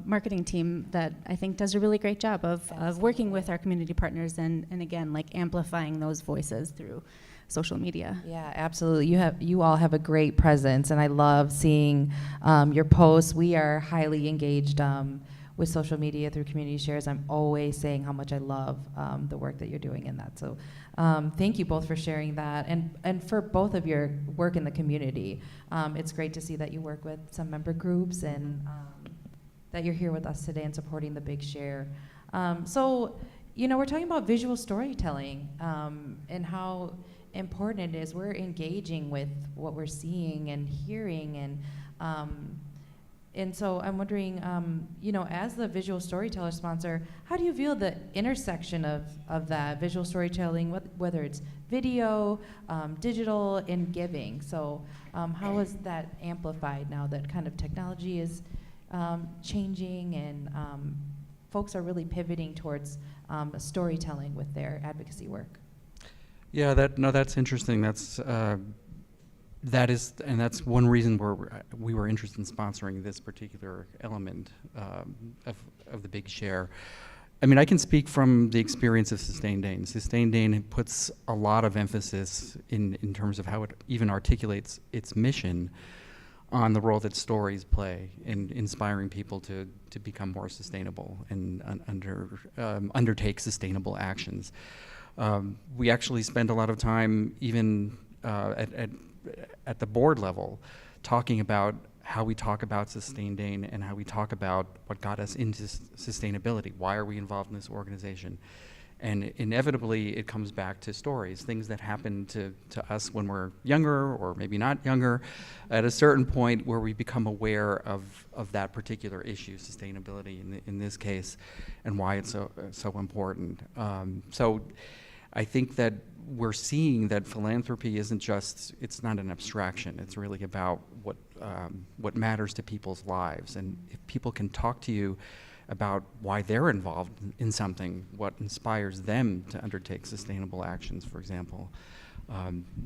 marketing team that I think does a really great job of working with our community partners and again, like amplifying those voices through social media. Yeah, absolutely. You all have a great presence, and I love seeing your posts. We are highly engaged with social media through Community Shares. I'm always saying how much I love the work that you're doing in that. So thank you both for sharing that, and for both of your work in the community. It's great to see that you work with some member groups and that you're here with us today and supporting the Big Share. So, we're talking about visual storytelling and how important it is. We're engaging with what we're seeing and hearing, and so I'm wondering, as the visual storyteller sponsor, how do you feel the intersection of that visual storytelling, whether it's video, digital, and giving? So how is that amplified now that kind of technology is changing and folks are really pivoting towards storytelling with their advocacy work? Yeah, that's interesting. That's that's one reason we were interested in sponsoring this particular element of the Big Share. I mean, I can speak from the experience of Sustain Dane. Sustain Dane puts a lot of emphasis in terms of how it even articulates its mission on the role that stories play in inspiring people to become more sustainable and undertake sustainable actions. We actually spend a lot of time even at the board level talking about how we talk about Sustain Dane and how we talk about what got us into sustainability. Why are we involved in this organization? And inevitably, it comes back to stories, things that happen to us when we're younger or maybe not younger, at a certain point where we become aware of that particular issue, sustainability in this case, and why it's so important. So I think that we're seeing that philanthropy isn't just, it's not an abstraction. It's really about what matters to people's lives. And if people can talk to you about why they're involved in something, what inspires them to undertake sustainable actions, for example,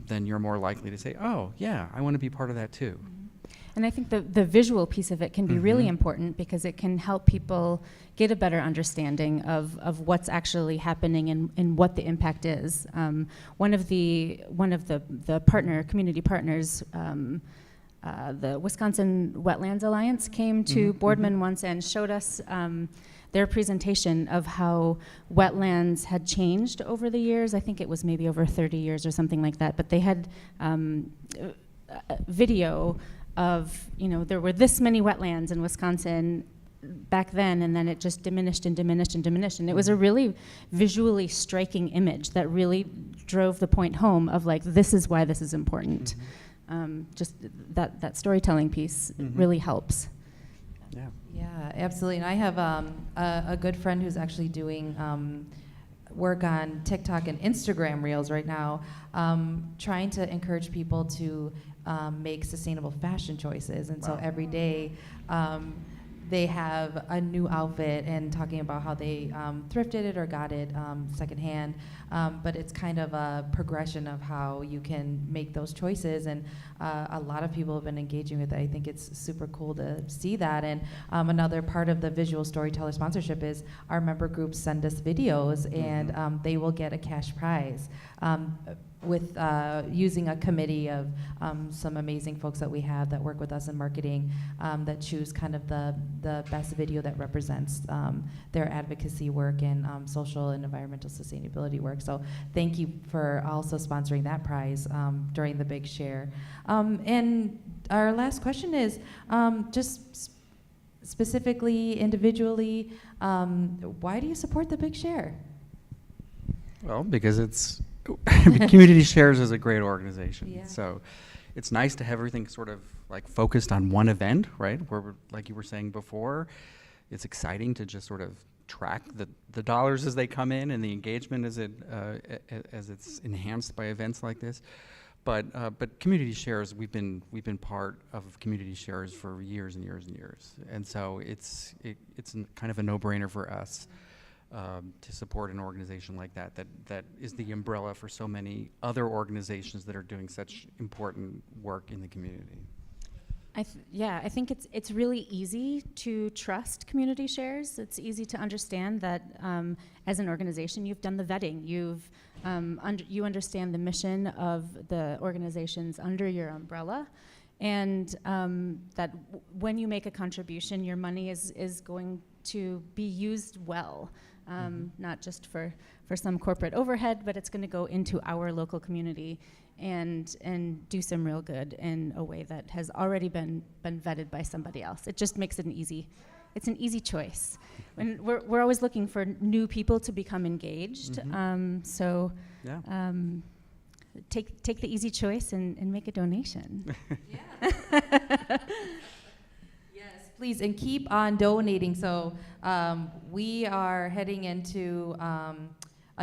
then you're more likely to say, oh, yeah, I want to be part of that too. And I think the visual piece of it can be really important because it can help people get a better understanding of what's actually happening and what the impact is. One of the community partners, the Wisconsin Wetlands Alliance came to Boardman once and showed us their presentation of how wetlands had changed over the years. I think it was maybe over 30 years or something like that, but they had video of, there were this many wetlands in Wisconsin back then, and then it just diminished and diminished and diminished. And it was a really visually striking image that really drove the point home of like, this is why this is important. Just that storytelling piece really helps. Yeah, absolutely. And I have a good friend who's actually doing work on TikTok and Instagram Reels right now, trying to encourage people to make sustainable fashion choices. And so every day they have a new outfit and talking about how they thrifted it or got it secondhand. But it's kind of a progression of how you can make those choices. And a lot of people have been engaging with it. I think it's super cool to see that. And another part of the visual storyteller sponsorship is our member groups send us videos and they will get a cash prize. With using a committee of some amazing folks that we have that work with us in marketing that choose kind of the best video that represents their advocacy work and social and environmental sustainability work. So thank you for also sponsoring that prize during the Big Share. And our last question is just specifically, individually, why do you support the Big Share? Well, because Community Shares is a great organization. Yeah. So it's nice to have everything sort of like focused on one event, right? Where, like you were saying before, it's exciting to just sort of track the dollars as they come in and the engagement as it's enhanced by events like this. But Community Shares, we've been part of Community Shares for years and years and years, and so it's kind of a no-brainer for us. To support an organization like that is the umbrella for so many other organizations that are doing such important work in the community. I think it's really easy to trust Community Shares. It's easy to understand that as an organization, you've done the vetting. You understand the mission of the organizations under your umbrella, and that when you make a contribution, your money is going to be used well. Not just for some corporate overhead, but it's going to go into our local community and do some real good in a way that has already been vetted by somebody else. It just makes it an easy choice. And we're always looking for new people to become engaged. Take the easy choice and make a donation. Please, and keep on donating. So we are heading into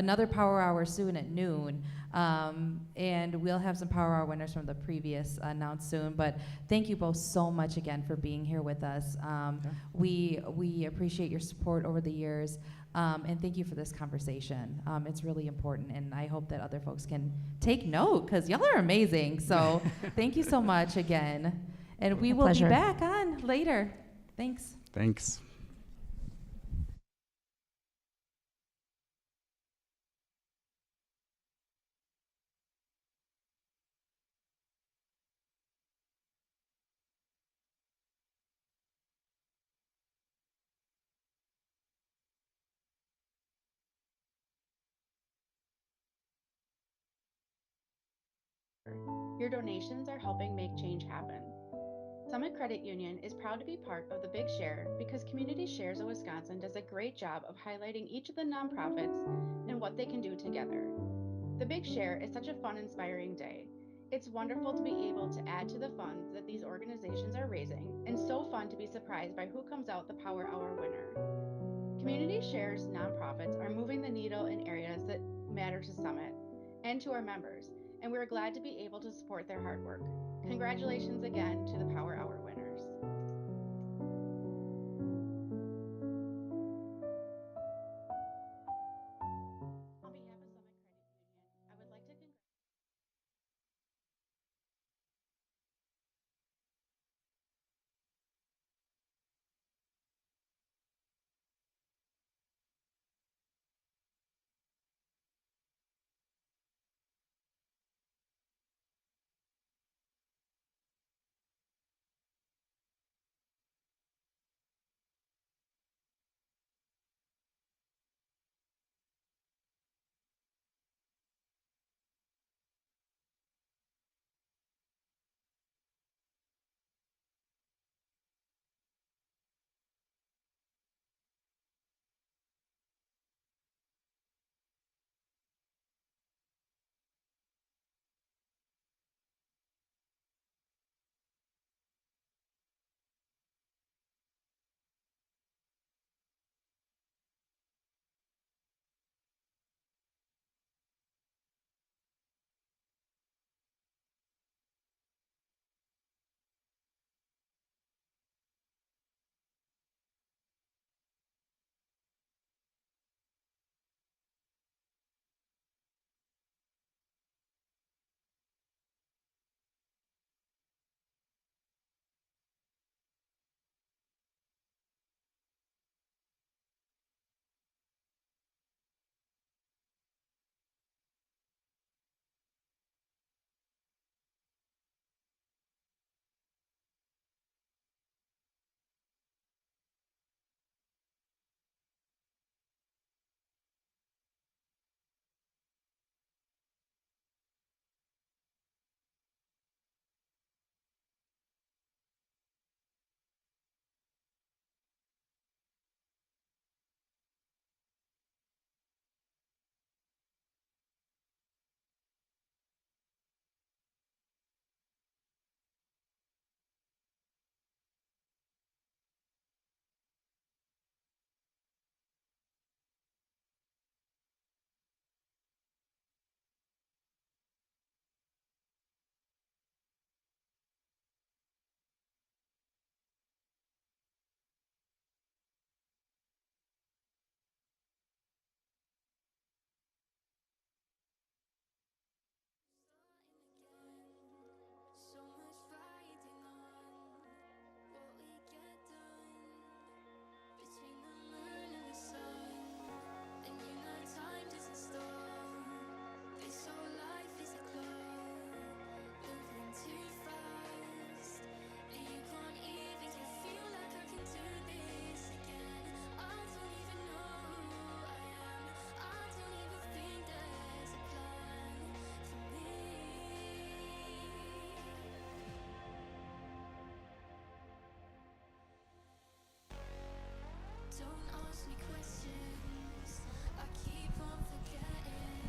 another Power Hour soon at noon. And we'll have some Power Hour winners from the previous announced soon. But thank you both so much again for being here with us. We appreciate your support over the years. And thank you for this conversation. It's really important, and I hope that other folks can take note, because y'all are amazing. So thank you so much again. And we will Pleasure. be back on later. Thanks. Thanks. Your donations are helping make change happen. Summit Credit Union is proud to be part of the Big Share because Community Shares of Wisconsin does a great job of highlighting each of the nonprofits and what they can do together. The Big Share is such a fun, inspiring day. It's wonderful to be able to add to the funds that these organizations are raising, and so fun to be surprised by who comes out the Power Hour winner. Community Shares nonprofits are moving the needle in areas that matter to Summit and to our members, and we're glad to be able to support their hard work. Congratulations again to the Power Hour winners. On behalf of Summit Credit Union, I would like to congratulate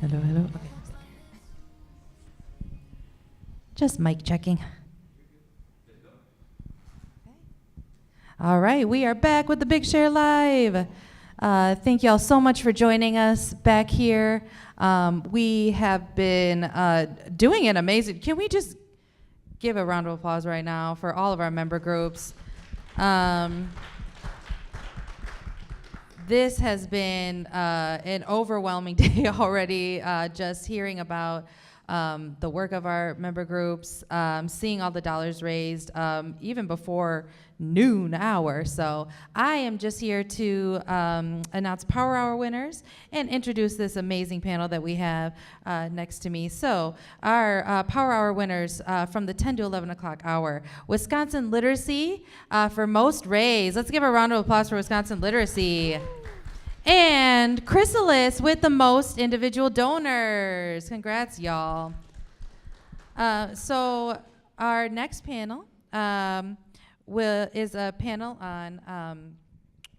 Hello, hello. Okay. Just mic checking. All right, we are back with the Big Share Live. Thank you all so much for joining us back here. We have been doing an amazing, can we just give a round of applause right now for all of our member groups? This has been an overwhelming day already, just hearing about the work of our member groups, seeing all the dollars raised, even before noon hour. So I am just here to announce Power Hour winners and introduce this amazing panel that we have next to me. So our Power Hour winners from the 10 to 11 o'clock hour, Wisconsin Literacy for most raised. Let's give a round of applause for Wisconsin Literacy. And Chrysalis with the most individual donors. Congrats, y'all. So our next panel is a panel on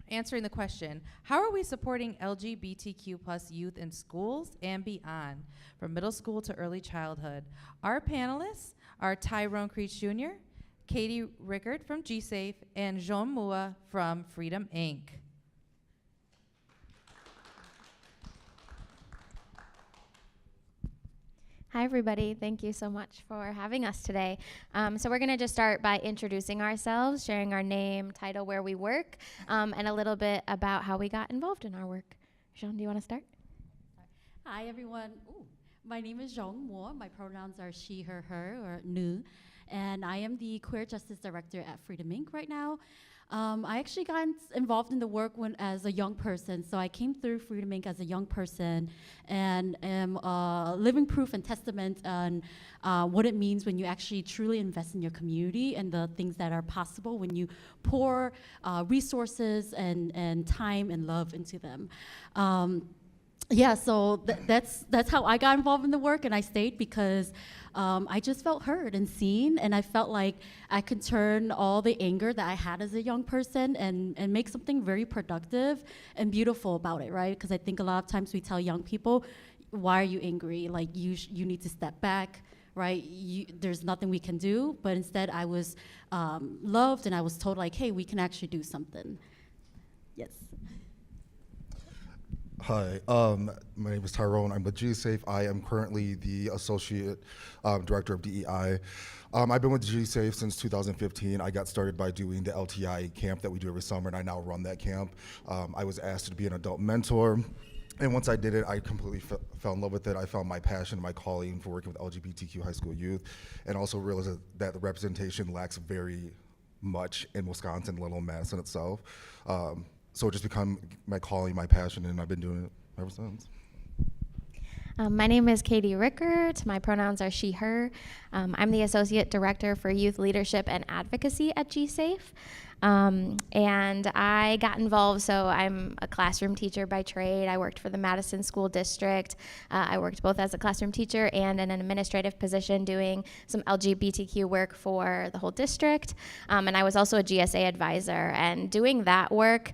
answering the question, how are we supporting LGBTQ plus youth in schools and beyond, from middle school to early childhood? Our panelists are Tyrone Creech Jr., Katie Rickard from GSAFE, and Jean Mua from Freedom Inc. Hi, everybody. Thank you so much for having us today. So we're going to just start by introducing ourselves, sharing our name, title, where we work, and a little bit about how we got involved in our work. Jean, do you want to start? Hi, everyone. Ooh, my name is Jeong Moore. My pronouns are she, her, her, or nu, and I am the Queer Justice Director at Freedom Inc. right now. I actually got involved in the work as a young person. So I came through Freedom Inc. as a young person and am living proof and testament on what it means when you actually truly invest in your community and the things that are possible when you pour resources and time and love into them. Yeah, so that's how I got involved in the work, and I stayed because I just felt heard and seen, and I felt like I could turn all the anger that I had as a young person and make something very productive and beautiful about it, right? Because I think a lot of times we tell young people, why are you angry? Like, you need to step back, right? There's nothing we can do, but instead I was loved, and I was told, like, hey, we can actually do something. Yes. Hi, my name is Tyrone. I'm with GSAFE. I am currently the Associate Director of DEI. I've been with GSAFE since 2015. I got started by doing the LTI camp that we do every summer, and I now run that camp. I was asked to be an adult mentor, and once I did it, I completely fell in love with it. I found my passion, my calling for working with LGBTQ high school youth, and also realized that the representation lacks very much in Wisconsin, let alone Madison itself. So it just became my calling, my passion, and I've been doing it ever since. My name is Katie Rickard. My pronouns are she, her. I'm the Associate Director for Youth Leadership and Advocacy at GSAFE. And I got involved, so I'm a classroom teacher by trade. I worked for the Madison School District. I worked both as a classroom teacher and in an administrative position doing some LGBTQ work for the whole district. And I was also a GSA advisor, and doing that work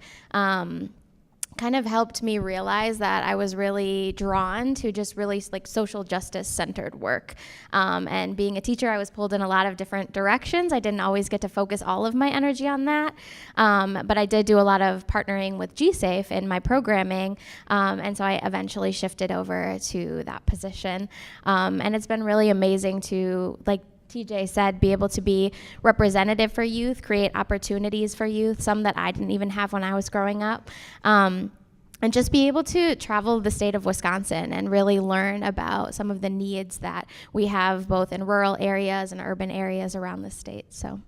kind of helped me realize that I was really drawn to just really like social justice centered work. And being a teacher, I was pulled in a lot of different directions. I didn't always get to focus all of my energy on that. But I did do a lot of partnering with GSAFE in my programming. And so I eventually shifted over to that position. And it's been really amazing to, like TJ said, be able to be representative for youth, create opportunities for youth, some that I didn't even have when I was growing up. And just be able to travel the state of Wisconsin and really learn about some of the needs that we have both in rural areas and urban areas around the state. So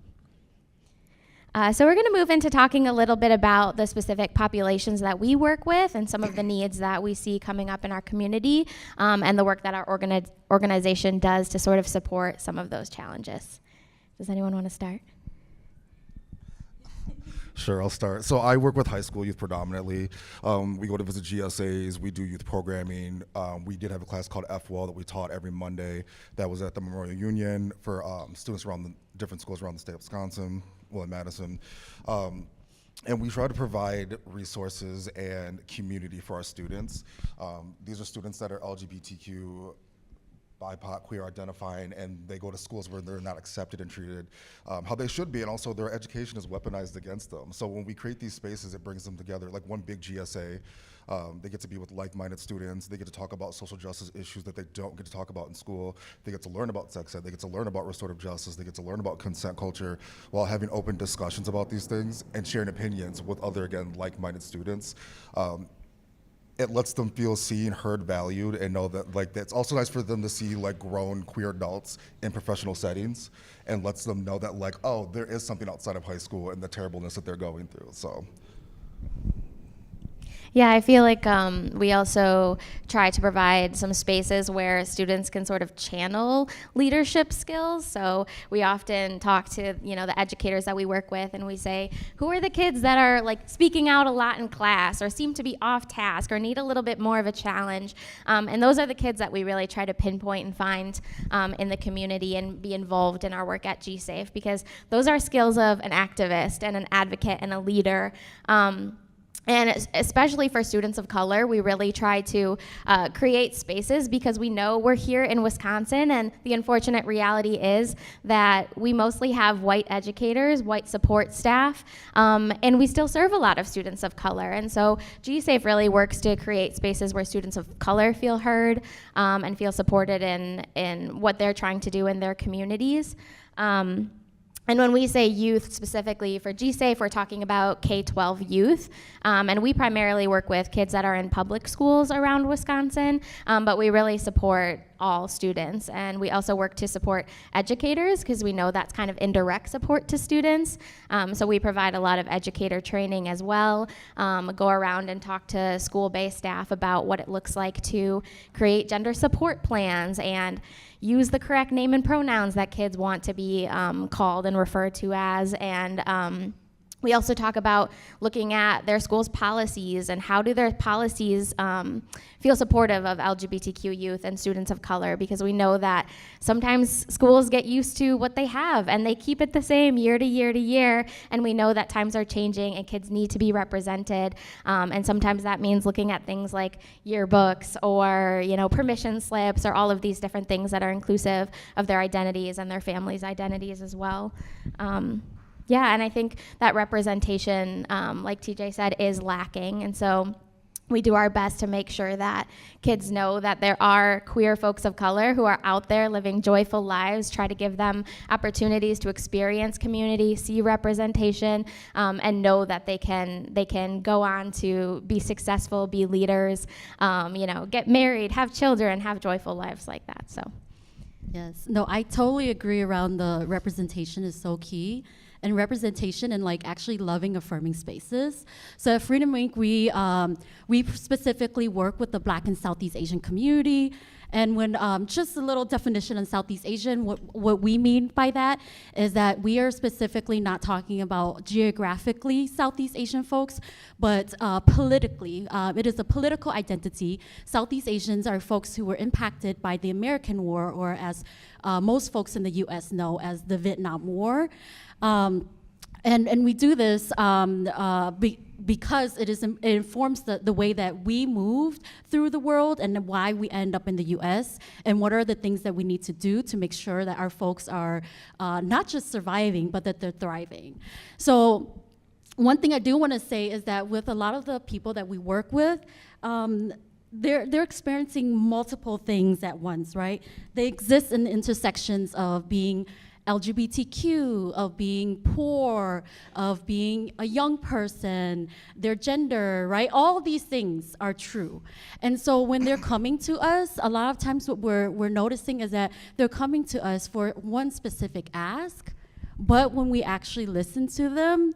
we're going to move into talking a little bit about the specific populations that we work with and some of the needs that we see coming up in our community, and the work that our organization does to sort of support some of those challenges. Does anyone want to start? Sure, I'll start. So I work with high school youth predominantly. We go to visit GSAs, we do youth programming. We did have a class called FWAL that we taught every Monday that was at the Memorial Union for students around the different schools around the state of Wisconsin, well, in Madison. And we try to provide resources and community for our students. These are students that are LGBTQ BIPOC, queer identifying, and they go to schools where they're not accepted and treated how they should be, and also their education is weaponized against them. So when we create these spaces, it brings them together, like one big GSA. They get to be with like-minded students. They get to talk about social justice issues that they don't get to talk about in school. They get to learn about sex ed. They get to learn about restorative justice. They get to learn about consent culture while having open discussions about these things and sharing opinions with other, again, like-minded students. It lets them feel seen, heard, valued, and know that, like, it's also nice for them to see, like, grown queer adults in professional settings, and lets them know that, like, oh, there is something outside of high school and the terribleness that they're going through. So. Yeah, I feel like we also try to provide some spaces where students can sort of channel leadership skills. So we often talk to, you know, the educators that we work with, and we say, who are the kids that are like speaking out a lot in class or seem to be off task or need a little bit more of a challenge? And those are the kids that we really try to pinpoint and find in the community and be involved in our work at GSAFE, because those are skills of an activist and an advocate and a leader. And especially for students of color, we really try to create spaces because we know we're here in Wisconsin, and the unfortunate reality is that we mostly have white educators, white support staff, and we still serve a lot of students of color. And so GSAFE really works to create spaces where students of color feel heard and feel supported in what they're trying to do in their communities. And when we say youth specifically for GSAFE, we're talking about K-12 youth. And we primarily work with kids that are in public schools around Wisconsin, but we really support all students. And we also work to support educators because we know that's kind of indirect support to students. So we provide a lot of educator training as well, go around and talk to school-based staff about what it looks like to create gender support plans and use the correct name and pronouns that kids want to be called and referred to as. And we also talk about looking at their school's policies and how do their policies feel supportive of LGBTQ youth and students of color, because we know that sometimes schools get used to what they have and they keep it the same year to year to year, and we know that times are changing and kids need to be represented, and sometimes that means looking at things like yearbooks or, you know, permission slips or all of these different things that are inclusive of their identities and their families' identities as well. Yeah, and I think that representation, like TJ said, is lacking. And so we do our best to make sure that kids know that there are queer folks of color who are out there living joyful lives, try to give them opportunities to experience community, see representation, and know that they can go on to be successful, be leaders, you know, get married, have children, have joyful lives like that. So. Yes, no, I totally agree around the representation is so key. And representation and like actually loving affirming spaces. So at Freedom Inc., we specifically work with the Black and Southeast Asian community. And when just a little definition on Southeast Asian, what we mean by that is that we are specifically not talking about geographically Southeast Asian folks, but politically. It is a political identity. Southeast Asians are folks who were impacted by the American War, or as most folks in the US know as the Vietnam War. And we do this because it informs the way that we moved through the world and why we end up in the US, and what are the things that we need to do to make sure that our folks are not just surviving, but that they're thriving. So one thing I do want to say is that with a lot of the people that we work with, they're experiencing multiple things at once, right? They exist in the intersections of being LGBTQ, of being poor, of being a young person, their gender, right? All these things are true. And so when they're coming to us, a lot of times what we're noticing is that they're coming to us for one specific ask, but when we actually listen to them,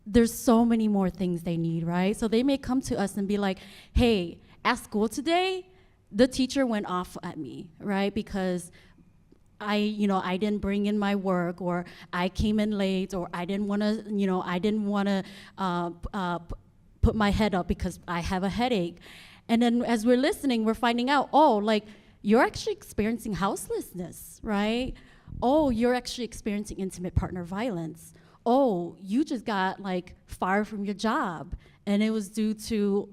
there's so many more things they need, right? So they may come to us and be like, hey, at school today, the teacher went off at me, right? Because I didn't bring in my work, or I came in late, or I didn't want to, put my head up because I have a headache. And then as we're listening, we're finding out, oh, like, you're actually experiencing houselessness, right? Oh, you're actually experiencing intimate partner violence. Oh, you just got like fired from your job, and it was due to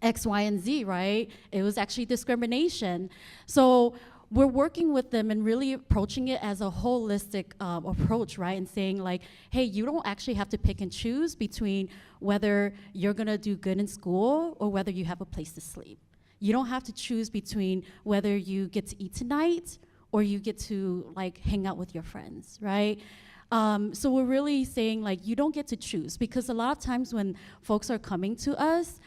X, Y, and Z, right? It was actually discrimination. So we're working with them and really approaching it as a holistic approach, right? And saying like, hey, you don't actually have to pick and choose between whether you're gonna do good in school or whether you have a place to sleep. You don't have to choose between whether you get to eat tonight or you get to like hang out with your friends, right? So we're really saying like, you don't get to choose, because a lot of times when folks are coming to us,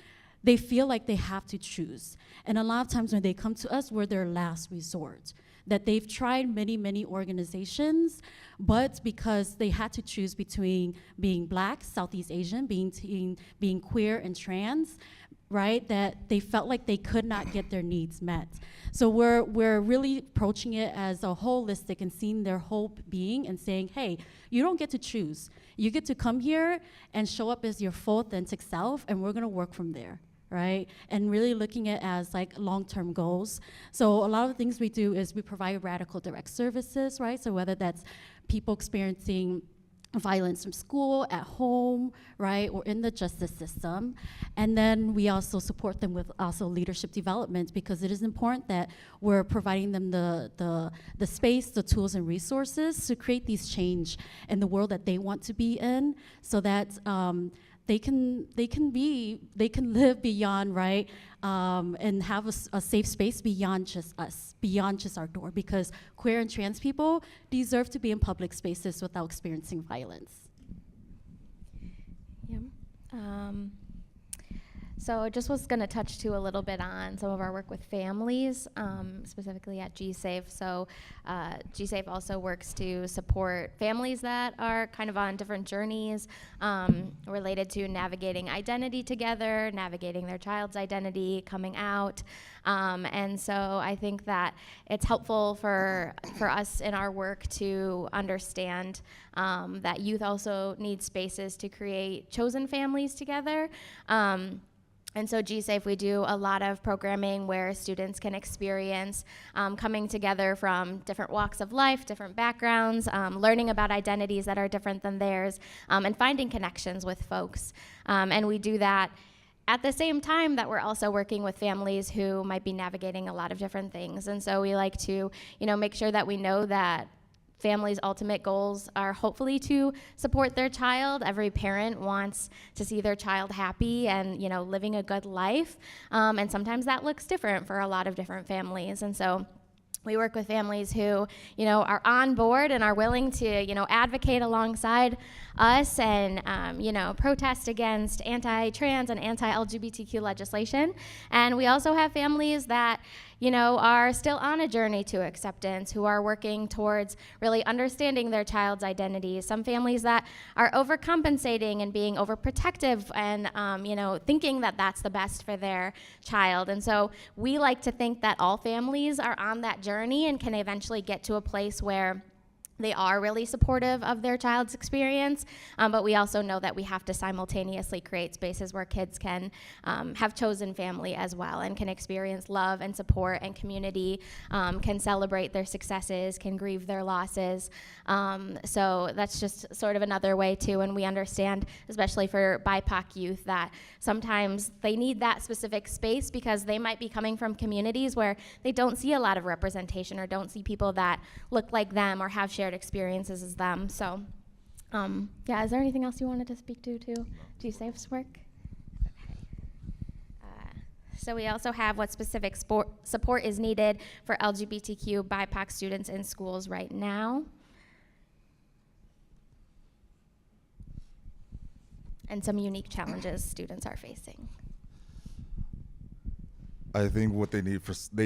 they feel like they have to choose. And a lot of times when they come to us, we're their last resort. That they've tried many, many organizations, but because they had to choose between being Black, Southeast Asian, being queer and trans, right, that they felt like they could not get their needs met. So we're really approaching it as a holistic and seeing their whole being and saying, hey, you don't get to choose. You get to come here and show up as your full authentic self, and we're gonna work from there, right? And really looking at it as like long-term goals. So a lot of the things we do is we provide radical direct services, right? So whether that's people experiencing violence from school, at home, right, or in the justice system. And then we also support them with also leadership development, because it is important that we're providing them the space, the tools and resources to create these change in the world that they want to be in, so that they can live beyond, right, and have a safe space beyond just us, beyond just our door, because queer and trans people deserve to be in public spaces without experiencing violence. Yeah. So I just was going to touch too a little bit on some of our work with families, specifically at GSAFE. So GSAFE also works to support families that are kind of on different journeys related to navigating identity together, navigating their child's identity, coming out. And so I think that it's helpful for us in our work to understand that youth also need spaces to create chosen families together. And so GSAFE, we do a lot of programming where students can experience coming together from different walks of life, different backgrounds, learning about identities that are different than theirs, and finding connections with folks. And we do that at the same time that we're also working with families who might be navigating a lot of different things. And so we like to, make sure that we know that families' ultimate goals are hopefully to support their child. Every parent wants to see their child happy and, living a good life. And sometimes that looks different for a lot of different families. And so we work with families who, are on board and are willing to, advocate alongside us and, protest against anti-trans and anti-LGBTQ legislation. And we also have families that, are still on a journey to acceptance, who are working towards really understanding their child's identity. Some families that are overcompensating and being overprotective and, thinking that that's the best for their child. And so we like to think that all families are on that journey and can eventually get to a place where they are really supportive of their child's experience, but we also know that we have to simultaneously create spaces where kids can have chosen family as well and can experience love and support and community, can celebrate their successes, can grieve their losses. So that's just sort of another way too, and we understand, especially for BIPOC youth, that sometimes they need that specific space because they might be coming from communities where they don't see a lot of representation or don't see people that look like them or have shared experiences as them. So is there anything else you wanted to speak to GSAFE's work? Okay. So we also have what specific support is needed for LGBTQ BIPOC students in schools right now. And some unique challenges students are facing. I think what they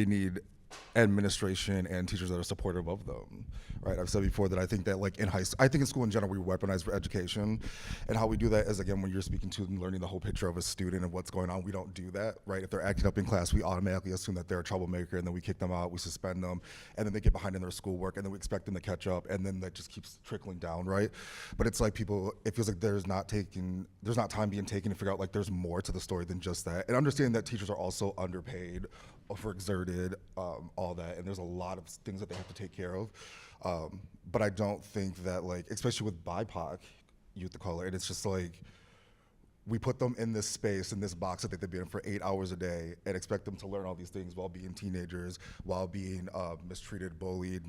need administration and teachers that are supportive of them, right? I've said before that I think that I think in school in general we weaponize for education, and how we do that is, again, when you're speaking to them, learning the whole picture of a student and what's going on, we don't do that, right? If they're acting up in class, we automatically assume that they're a troublemaker, and then we kick them out, we suspend them, and then they get behind in their schoolwork, and then we expect them to catch up, and then that just keeps trickling down, right? But it's like it feels like there's not time being taken to figure out there's more to the story than just that, and understanding that teachers are also underpaid, overexerted, all that, and there's a lot of things that they have to take care of. But I don't think that, especially with BIPOC youth of color, and it's just we put them in this space, in this box that they've been in for 8 hours a day, and expect them to learn all these things while being teenagers, while being mistreated, bullied,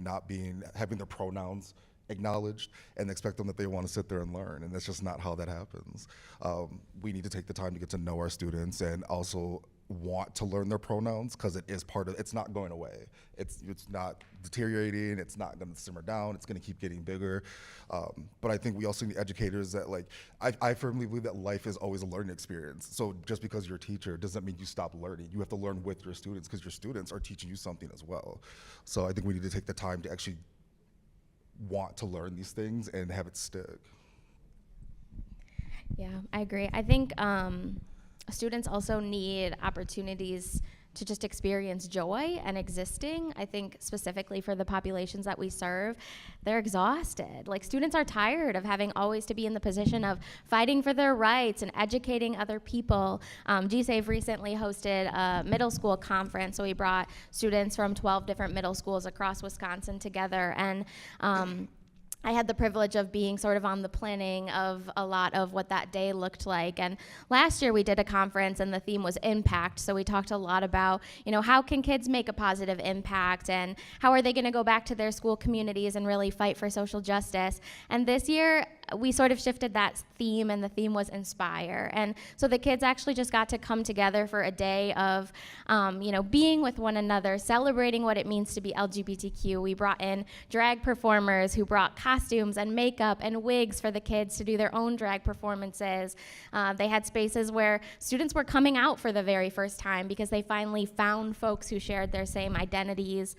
having their pronouns acknowledged, and expect them that they want to sit there and learn. And that's just not how that happens. We need to take the time to get to know our students and also want to learn their pronouns, because it is it's not going away. It's not deteriorating, it's not gonna simmer down, it's gonna keep getting bigger. But I think we also need educators that I firmly believe that life is always a learning experience. So just because you're a teacher doesn't mean you stop learning. You have to learn with your students, because your students are teaching you something as well. So I think we need to take the time to actually want to learn these things and have it stick. Yeah, I agree. I think students also need opportunities to just experience joy and existing. I think specifically for the populations that we serve, they're exhausted. Like, students are tired of having always to be in the position of fighting for their rights and educating other people. GSAFE recently hosted a middle school conference, so we brought students from 12 different middle schools across Wisconsin together, and I had the privilege of being sort of on the planning of a lot of what that day looked like. And last year we did a conference and the theme was impact. So we talked a lot about, how can kids make a positive impact, and how are they gonna go back to their school communities and really fight for social justice. And this year, we sort of shifted that theme, and the theme was inspire. And so the kids actually just got to come together for a day of, being with one another, celebrating what it means to be LGBTQ. We brought in drag performers who brought costumes and makeup and wigs for the kids to do their own drag performances. They had spaces where students were coming out for the very first time because they finally found folks who shared their same identities.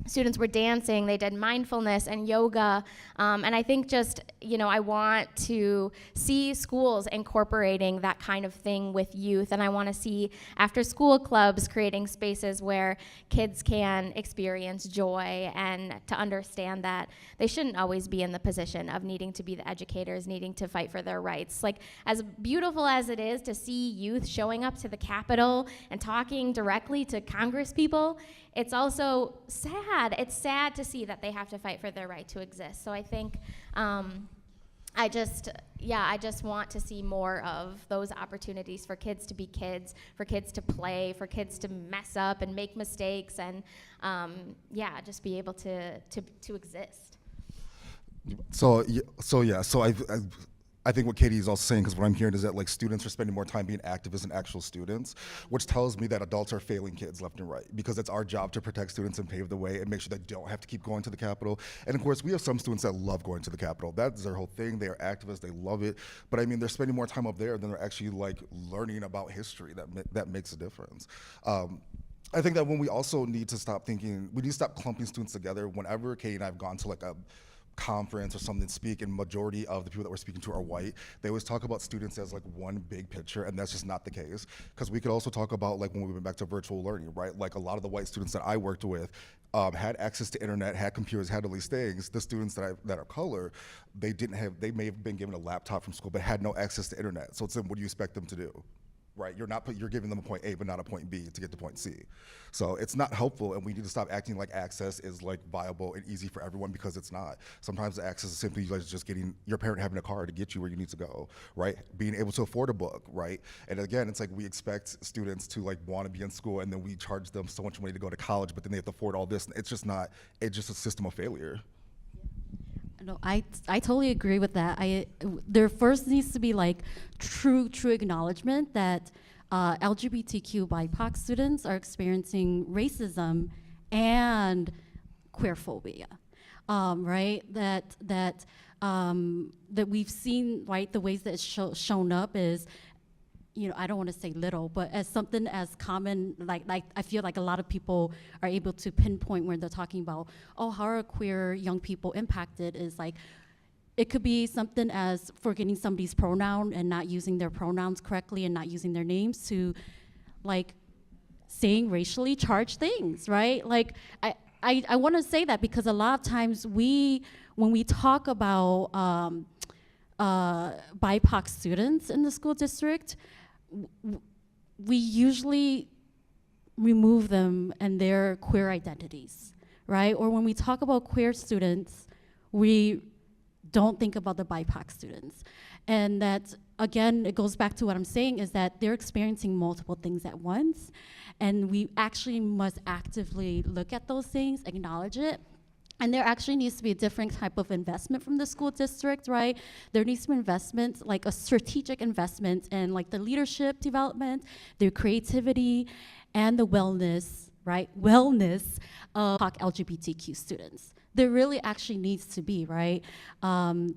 Students were dancing, they did mindfulness and yoga, and I think just, I want to see schools incorporating that kind of thing with youth, and I want to see after school clubs creating spaces where kids can experience joy and to understand that they shouldn't always be in the position of needing to be the educators, needing to fight for their rights. Like, as beautiful as it is to see youth showing up to the Capitol and talking directly to Congress people, it's also sad. It's sad to see that they have to fight for their right to exist. So I think I just want to see more of those opportunities for kids to be kids, for kids to play, for kids to mess up and make mistakes, and just be able to exist. I think what Katie is also saying, because what I'm hearing is that students are spending more time being activists than actual students, which tells me that adults are failing kids left and right, because it's our job to protect students and pave the way and make sure they don't have to keep going to the Capitol. And of course, we have some students that love going to the Capitol. That's their whole thing. They are activists. They love it. But I mean, they're spending more time up there than they're actually learning about history. That makes a difference. I think that when we also need to stop clumping students together. Whenever Katie and I have gone to a conference or something to speak, and majority of the people that we're speaking to are white, they always talk about students as one big picture, and that's just not the case. Because we could also talk about when we went back to virtual learning, right? A lot of the white students that I worked with had access to internet, had computers, had all these things. The students that are color, they may have been given a laptop from school, but had no access to internet. So it's what do you expect them to do? Right, you're giving them a point A but not a point B to get to point C. So it's not helpful, and we need to stop acting like access is viable and easy for everyone, because it's not. Sometimes the access is simply just getting your parent having a car to get you where you need to go, right? Being able to afford a book, right? And again, it's we expect students to want to be in school, and then we charge them so much money to go to college, but then they have to afford all this. It's just a system of failure. No, I totally agree with that. There first needs to be true acknowledgement that LGBTQ BIPOC students are experiencing racism and queerphobia, right? That we've seen, right? The ways that it's shown up is, I don't want to say little, but as something as common, I feel like a lot of people are able to pinpoint when they're talking about, how are queer young people impacted, is it could be something as forgetting somebody's pronoun and not using their pronouns correctly and not using their names, to saying racially charged things, right? I want to say that because a lot of times when we talk about BIPOC students in the school district, we usually remove them and their queer identities, right? Or when we talk about queer students, we don't think about the BIPOC students. And that again, it goes back to what I'm saying is that they're experiencing multiple things at once, and we actually must actively look at those things, acknowledge it. And there actually needs to be a different type of investment from the school district, right? There needs to be investment, like a strategic investment in like the leadership development, the creativity, and the wellness, right? Wellness of LGBTQ students. There really actually needs to be, right? And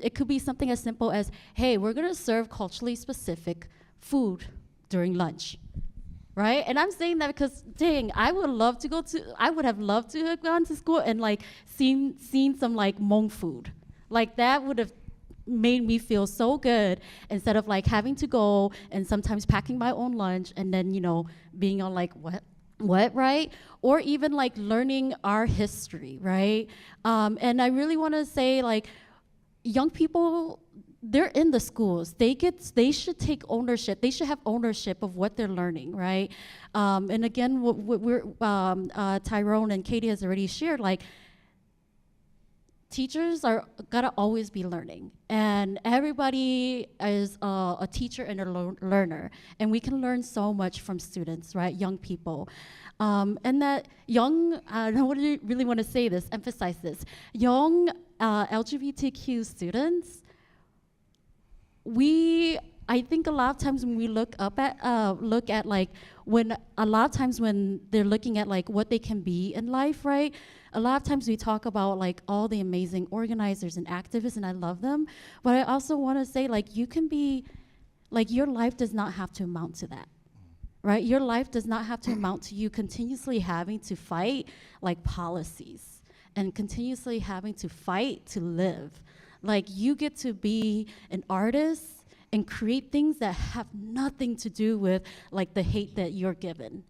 it could be something as simple as, hey, we're gonna serve culturally specific food during lunch. Right? And I'm saying that because, dang, I would have loved to have gone to school and like seen some like Hmong food. Like that would have made me feel so good instead of like having to go and sometimes packing my own lunch and then, you know, being on like, what, right? Or even like learning our history, right? And I really want to say like, young people, they're in the schools. They should take ownership. They should have ownership of what they're learning, right? And again, what we're Tyrone and Katie has already shared. Like, teachers are gotta always be learning, and everybody is a teacher and a learner, and we can learn so much from students, right? Young people, and that young. I don't really want to say this, emphasize this. Young LGBTQ students. I think a lot of times when we look at like when a lot of times when they're looking at like what they can be in life, right? A lot of times we talk about like all the amazing organizers and activists, and I love them. But I also want to say like you can be, like your life does not have to amount to that, right? Your life does not have to amount to you continuously having to fight like policies and continuously having to fight to live. Like you get to be an artist and create things that have nothing to do with like the hate that you're given,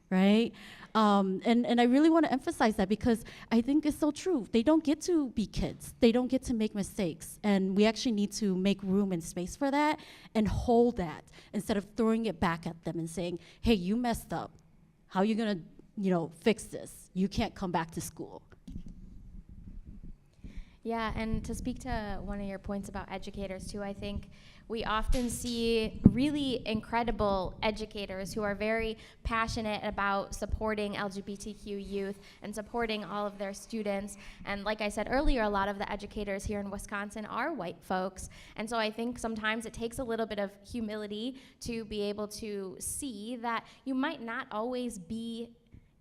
right? And I really want to emphasize that because I think it's so true. They don't get to be kids. They don't get to make mistakes. And we actually need to make room and space for that and hold that instead of throwing it back at them and saying, hey, you messed up. How are you gonna, fix this? You can't come back to school. Yeah, and to speak to one of your points about educators too, I think we often see really incredible educators who are very passionate about supporting LGBTQ youth and supporting all of their students. And like I said earlier, a lot of the educators here in Wisconsin are white folks. And so I think sometimes it takes a little bit of humility to be able to see that you might not always be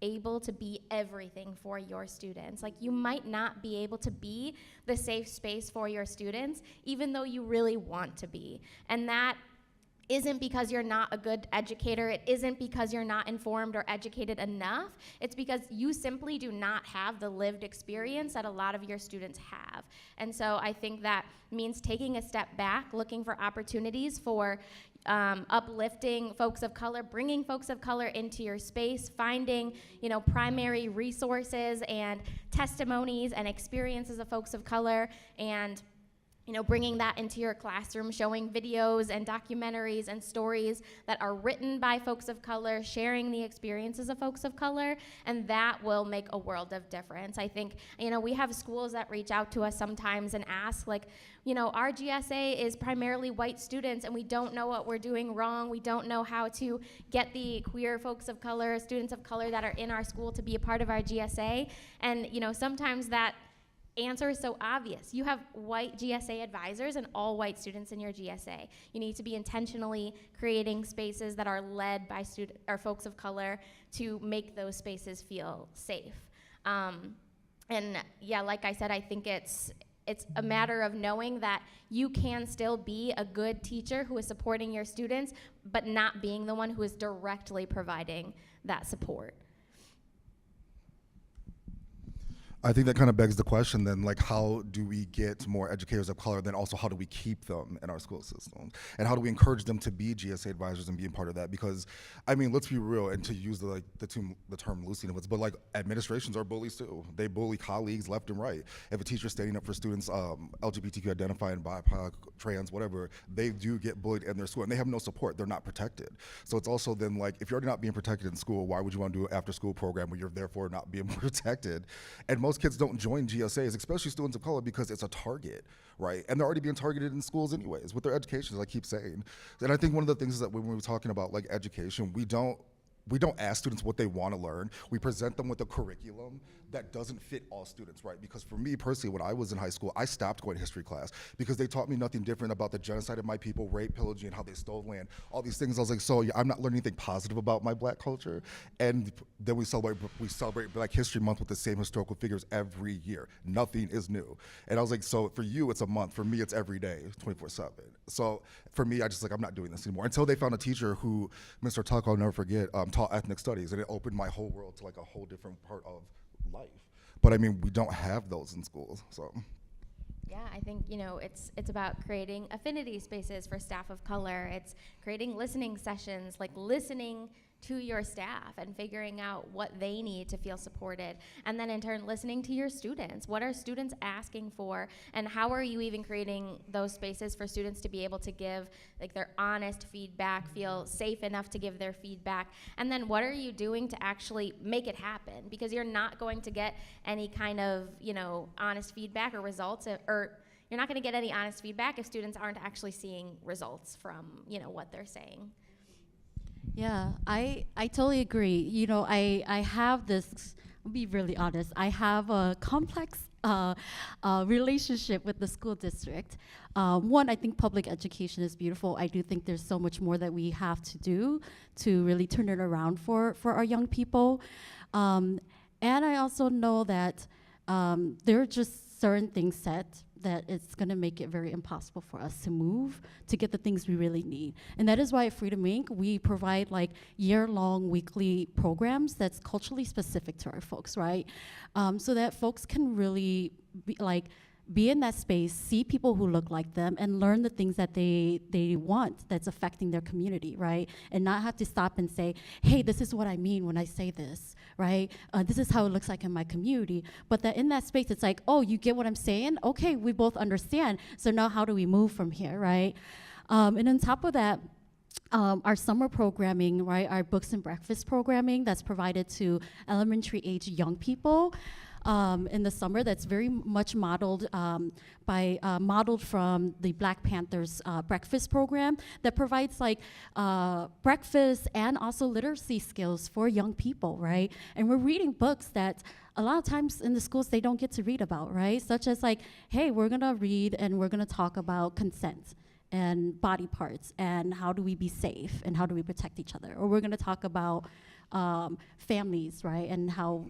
able to be everything for your students. Like you might not be able to be the safe space for your students, even though you really want to be. And that isn't because you're not a good educator. It isn't because you're not informed or educated enough. It's because you simply do not have the lived experience that a lot of your students have. And so I think that means taking a step back, looking for opportunities for uplifting folks of color, bringing folks of color into your space, finding, primary resources and testimonies and experiences of folks of color, and bringing that into your classroom, showing videos and documentaries and stories that are written by folks of color, sharing the experiences of folks of color, and that will make a world of difference. I think, we have schools that reach out to us sometimes and ask, like, our GSA is primarily white students and we don't know what we're doing wrong. We don't know how to get the queer folks of color, students of color that are in our school to be a part of our GSA. And, sometimes that answer is so obvious. You have white GSA advisors and all white students in your GSA. You need to be intentionally creating spaces that are led by folks of color to make those spaces feel safe. And yeah, like I said, I think it's a matter of knowing that you can still be a good teacher who is supporting your students, but not being the one who is directly providing that support. I think that kind of begs the question then, like, how do we get more educators of color? Then also, how do we keep them in our school system? And how do we encourage them to be GSA advisors and being part of that? Because, let's be real, and to use the term loosely, but like administrations are bullies too. They bully colleagues left and right. If a teacher's standing up for students, LGBTQ identifying, BIPOC, trans, whatever, they do get bullied in their school, and they have no support. They're not protected. So it's also then like, if you're already not being protected in school, why would you want to do an after-school program where you're therefore not being protected? And most kids don't join GSAs, especially students of color, because it's a target, right? And they're already being targeted in schools anyways with their education, as I keep saying. And I think one of the things is that when we were talking about like education, we don't ask students what they want to learn. We present them with a curriculum that doesn't fit all students, right? Because for me personally, when I was in high school, I stopped going to history class because they taught me nothing different about the genocide of my people, rape, pillaging, how they stole land, all these things. I was like, so I'm not learning anything positive about my Black culture. And then we celebrate Black History Month with the same historical figures every year. Nothing is new. And I was like, so for you, it's a month. For me, it's every day, 24/7. So for me, I just like, I'm not doing this anymore. Until they found a teacher who, Mr. Tuck, I'll never forget, taught ethnic studies, and it opened my whole world to like a whole different part of life. But I mean, we don't have those in schools, so. Yeah, I think, you know, it's about creating affinity spaces for staff of color. It's creating listening sessions, like listening to your staff and figuring out what they need to feel supported. And then in turn, listening to your students. What are students asking for? And how are you even creating those spaces for students to be able to give like their honest feedback, feel safe enough to give their feedback? And then what are you doing to actually make it happen? Because you're not going to get any kind of, you know, honest feedback or results, or you're not going to get any honest feedback if students aren't actually seeing results from, you know, what they're saying. Yeah, I totally agree. You know, I have this, I'll be really honest, I have a complex relationship with the school district. One, I think public education is beautiful. I do think there's so much more that we have to do to really turn it around for our young people. And I also know that there are just certain things set that it's going to make it very impossible for us to move to get the things we really need. And that is why at Freedom Inc., we provide like year-long weekly programs that's culturally specific to our folks, right? So that folks can really be in that space, see people who look like them, and learn the things that they want that's affecting their community, right? And not have to stop and say, hey, this is what I mean when I say this, right? This is how it looks like in my community. But that in that space, it's like, oh, you get what I'm saying? Okay, we both understand. So now how do we move from here, right? And on top of that, our summer programming, right? Our books and breakfast programming that's provided to elementary age young people. In the summer, that's very much modeled modeled from the Black Panthers breakfast program that provides like breakfast and also literacy skills for young people, right? And we're reading books that a lot of times in the schools they don't get to read about, right? Such as like, hey, we're gonna read and we're gonna talk about consent and body parts and how do we be safe and how do we protect each other. Or we're gonna talk about families, right? And how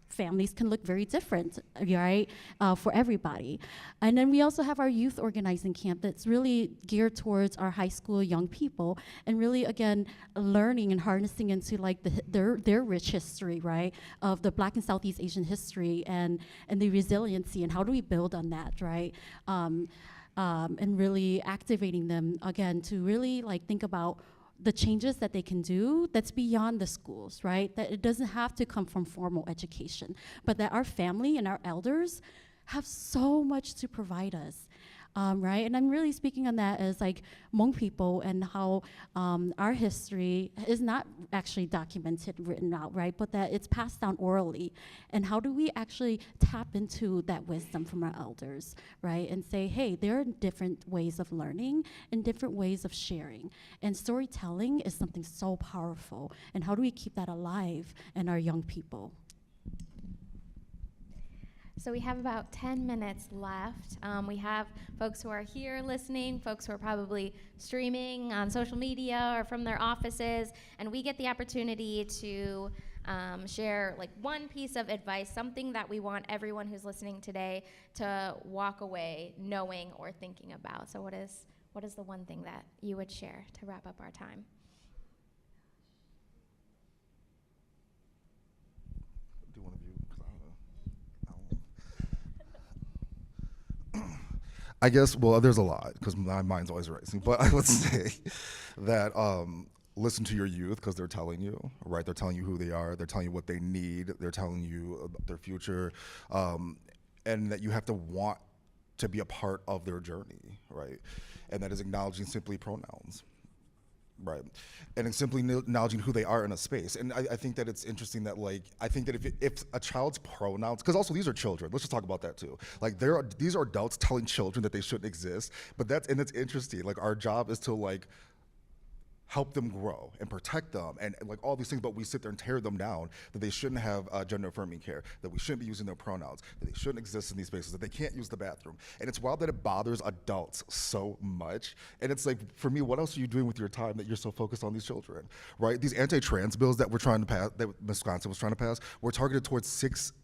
families can look very different, right, for everybody. And then we also have our youth organizing camp that's really geared towards our high school young people and really, again, learning and harnessing into like their rich history, right, of the Black and Southeast Asian history and the resiliency and how do we build on that, right? And really activating them, again, to really like think about the changes that they can do that's beyond the schools, right? That it doesn't have to come from formal education, but that our family and our elders have so much to provide us, right? And I'm really speaking on that as like Hmong people and how our history is not actually documented, written out, right? But that it's passed down orally. And how do we actually tap into that wisdom from our elders, right? And say, hey, there are different ways of learning and different ways of sharing. And storytelling is something so powerful. And how do we keep that alive in our young people? So we have about 10 minutes left. We have folks who are here listening, folks who are probably streaming on social media or from their offices, and we get the opportunity to share like one piece of advice, something that we want everyone who's listening today to walk away knowing or thinking about. So what is the one thing that you would share to wrap up our time? Do one of you? I guess, well, there's a lot because my mind's always racing, but I would say that listen to your youth because they're telling you, right? They're telling you who they are. They're telling you what they need. They're telling you about their future, and that you have to want to be a part of their journey, right? And that is acknowledging simply pronouns. Right. And it's simply acknowledging who they are in a space. And I think that it's interesting that, like, I think that if a child's pronouns, because also these are children, let's just talk about that too. Like, these are adults telling children that they shouldn't exist, but it's interesting. Like, our job is to, like, help them grow and protect them and like all these things, but we sit there and tear them down, that they shouldn't have gender affirming care, that we shouldn't be using their pronouns, that they shouldn't exist in these spaces, that they can't use the bathroom. And it's wild that it bothers adults so much. And it's like, for me, what else are you doing with your time that you're so focused on these children, right? These anti-trans bills that we're trying to pass, that Wisconsin was trying to pass, were targeted towards 6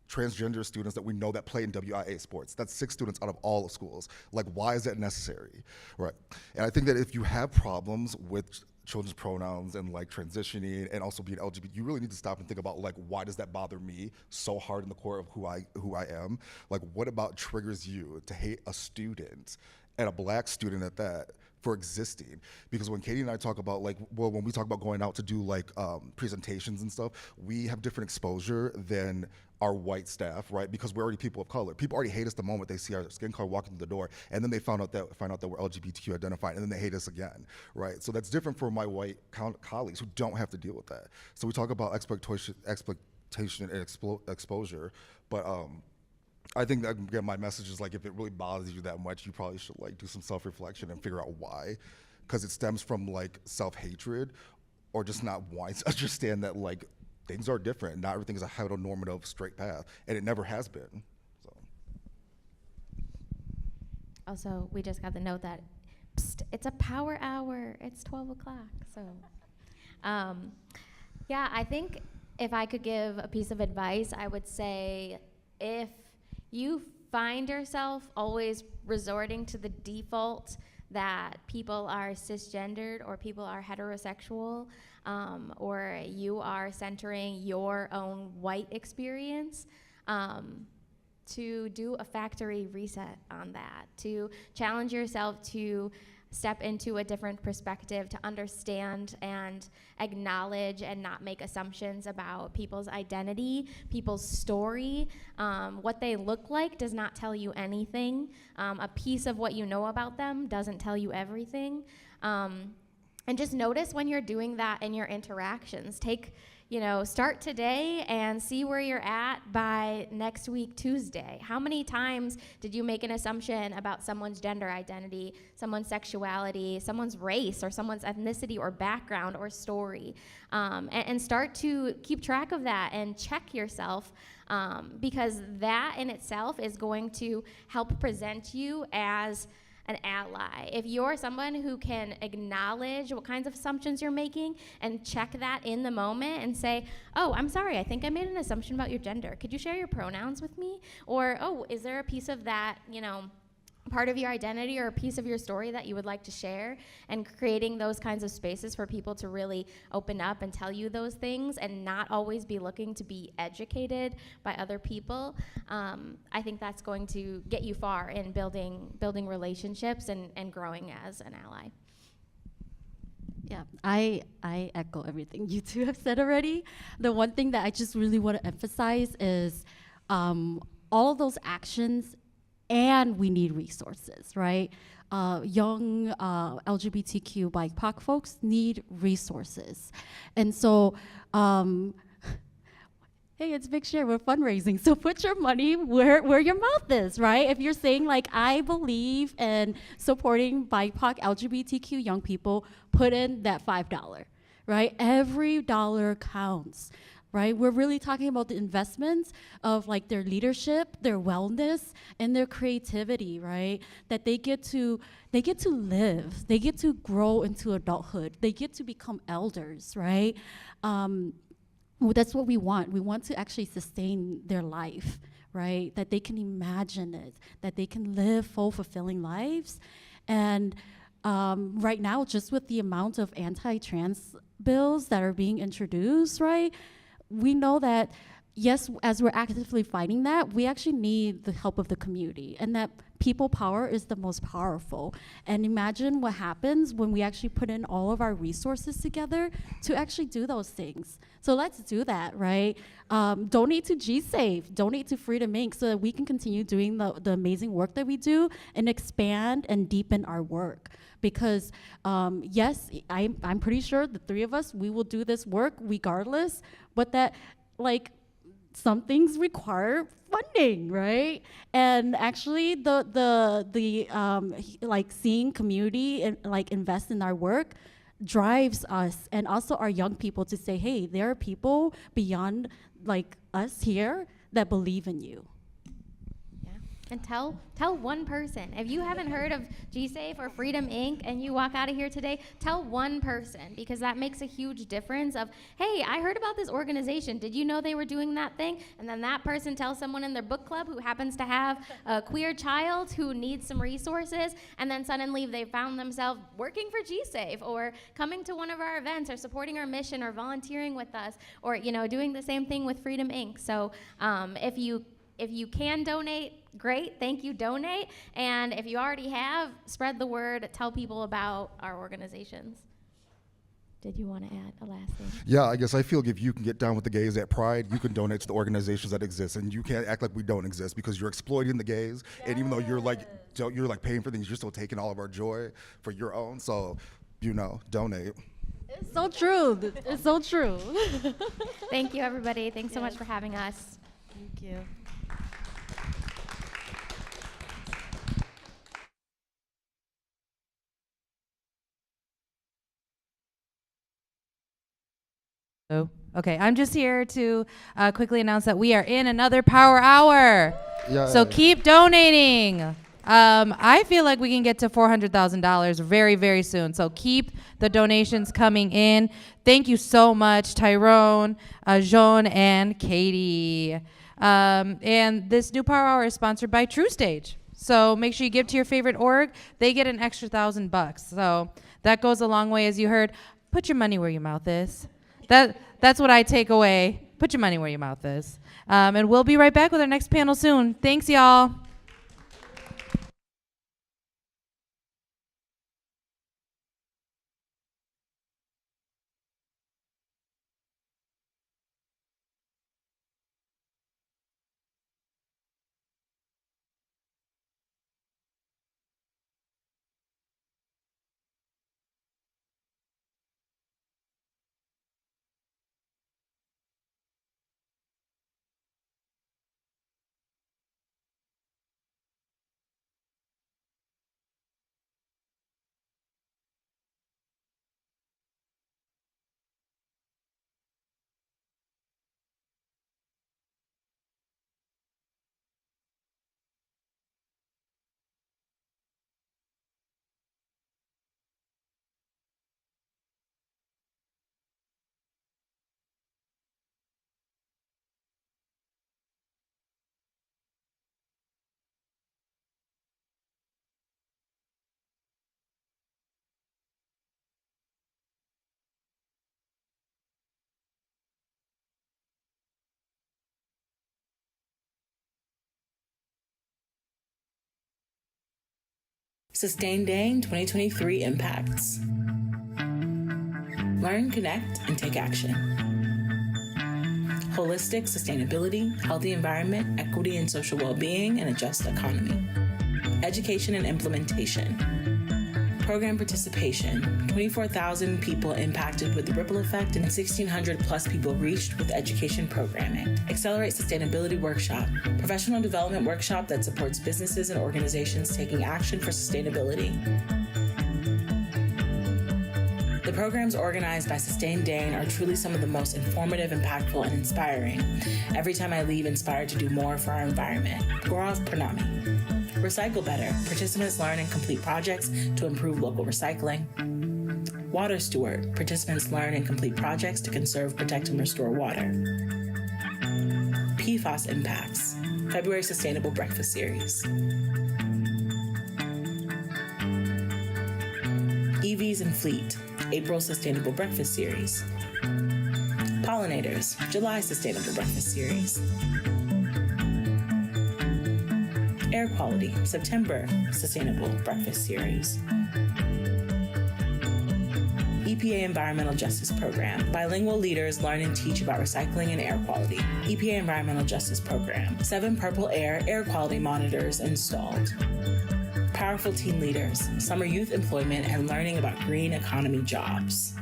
transgender students that we know that play in WIA sports. That's 6 students out of all the schools. Like, why is that necessary, right? And I think that if you have problems with children's pronouns and like transitioning and also being LGBT, you really need to stop and think about, like, why does that bother me so hard in the core of who I am? Like, what about triggers you to hate a student, and a Black student at that, for existing? Because when Katie and I talk about, like, well, when we talk about going out to do like presentations and stuff, we have different exposure than our white staff, right? Because we're already people of color. People already hate us the moment they see our skin color walking through the door, and then they find out that we're LGBTQ identified, and then they hate us again, right? So that's different for my white colleagues who don't have to deal with that. So we talk about expectation and exposure, but I think that, again, my message is, like, if it really bothers you that much, you probably should, like, do some self-reflection and figure out why, because it stems from, like, self-hatred or just not wanting to understand that, like, things are different. Not everything is a heteronormative straight path, and it never has been. So. Also, we just got the note that, psst, it's a power hour. It's 12 o'clock. So, yeah, I think if I could give a piece of advice, I would say, if you find yourself always resorting to the default that people are cisgendered or people are heterosexual, or you are centering your own white experience, to do a factory reset on that, to challenge yourself to step into a different perspective, to understand and acknowledge and not make assumptions about people's identity, people's story. What they look like does not tell you anything. A piece of what you know about them doesn't tell you everything. And just notice when you're doing that in your interactions. Start today and see where you're at by next week, Tuesday. How many times did you make an assumption about someone's gender identity, someone's sexuality, someone's race, or someone's ethnicity or background or story? And start to keep track of that and check yourself, because that in itself is going to help present you as an ally. If you're someone who can acknowledge what kinds of assumptions you're making and check that in the moment and say, oh, I'm sorry, I think I made an assumption about your gender. Could you share your pronouns with me? Or, oh, is there a piece of that, part of your identity or a piece of your story that you would like to share? And creating those kinds of spaces for people to really open up and tell you those things and not always be looking to be educated by other people. I think that's going to get you far in building relationships and growing as an ally. Yeah, I echo everything you two have said already. The one thing that I just really want to emphasize is all of those actions, and we need resources, right? Young LGBTQ BIPOC folks need resources. And so, hey, it's Big Share, we're fundraising. So put your money where your mouth is, right? If you're saying, like, I believe in supporting BIPOC LGBTQ young people, put in that $5, right? Every dollar counts. Right? We're really talking about the investments of, like, their leadership, their wellness, and their creativity, right? That they get to live, they get to grow into adulthood, they get to become elders, right? Well, that's what we want. We want to actually sustain their life, right? That they can imagine it, that they can live full, fulfilling lives. And right now, just with the amount of anti-trans bills that are being introduced, right? We know that, yes, as we're actively fighting that, we actually need the help of the community, and that people power is the most powerful. And imagine what happens when we actually put in all of our resources together to actually do those things. So let's do that, right? Donate to GSafe, donate to Freedom Inc. so that we can continue doing the amazing work that we do and expand and deepen our work, because yes, I'm pretty sure the three of us, we will do this work regardless, but that like some things require funding, right? And actually like seeing community and like invest in our work drives us and also our young people to say, hey, there are people beyond like us here that believe in you. And tell one person. If you haven't heard of GSafe or Freedom Inc. and you walk out of here today, tell one person, because that makes a huge difference of, hey, I heard about this organization. Did you know they were doing that thing? And then that person tells someone in their book club who happens to have a queer child who needs some resources, and then suddenly they found themselves working for GSafe or coming to one of our events or supporting our mission or volunteering with us or, you know, doing the same thing with Freedom Inc. So if you can donate, great, thank you, donate. And if you already have, spread the word, tell people about our organizations. Did you want to add a last thing? Yeah, I guess I feel like if you can get down with the gays at Pride, you can donate to the organizations that exist, and you can't act like we don't exist because you're exploiting the gays. Yes. And even though you're like paying for things, you're still taking all of our joy for your own. So, you know, donate. It's so true. It's so true. Thank you, everybody. Thanks so much for having us. Thank you. Oh, okay. I'm just here to quickly announce that we are in another Power Hour. Yeah. So keep donating. I feel like we can get to $400,000 very, very soon. So keep the donations coming in. Thank you so much, Tyrone, Jean, and Katie. And this new Power Hour is sponsored by TrueStage. So make sure you give to your favorite org. They get an extra $1,000. So that goes a long way. As you heard, put your money where your mouth is. That's what I take away. Put your money where your mouth is. And we'll be right back with our next panel soon. Thanks, y'all. Sustain Dang 2023 impacts. Learn, connect, and take action. Holistic sustainability, healthy environment, equity and social well-being, and a just economy. Education and implementation. Program participation. 24,000 people impacted with the ripple effect and 1,600 plus people reached with education programming. Accelerate Sustainability Workshop. Professional development workshop that supports businesses and organizations taking action for sustainability. The programs organized by Sustain Dane are truly some of the most informative, impactful, and inspiring. Every time I leave inspired to do more for our environment. Gaurav Pranami. Recycle Better. Participants learn and complete projects to improve local recycling. Water Steward. Participants learn and complete projects to conserve, protect, and restore water. PFAS Impacts. February Sustainable Breakfast Series. EVs and Fleet. April Sustainable Breakfast Series. Pollinators. July Sustainable Breakfast Series. Air Quality, September Sustainable Breakfast Series. EPA Environmental Justice Program. Bilingual leaders learn and teach about recycling and air quality. EPA Environmental Justice Program. 7 Purple Air quality monitors installed. powerful teen leaders, summer youth employment, and learning about green economy jobs.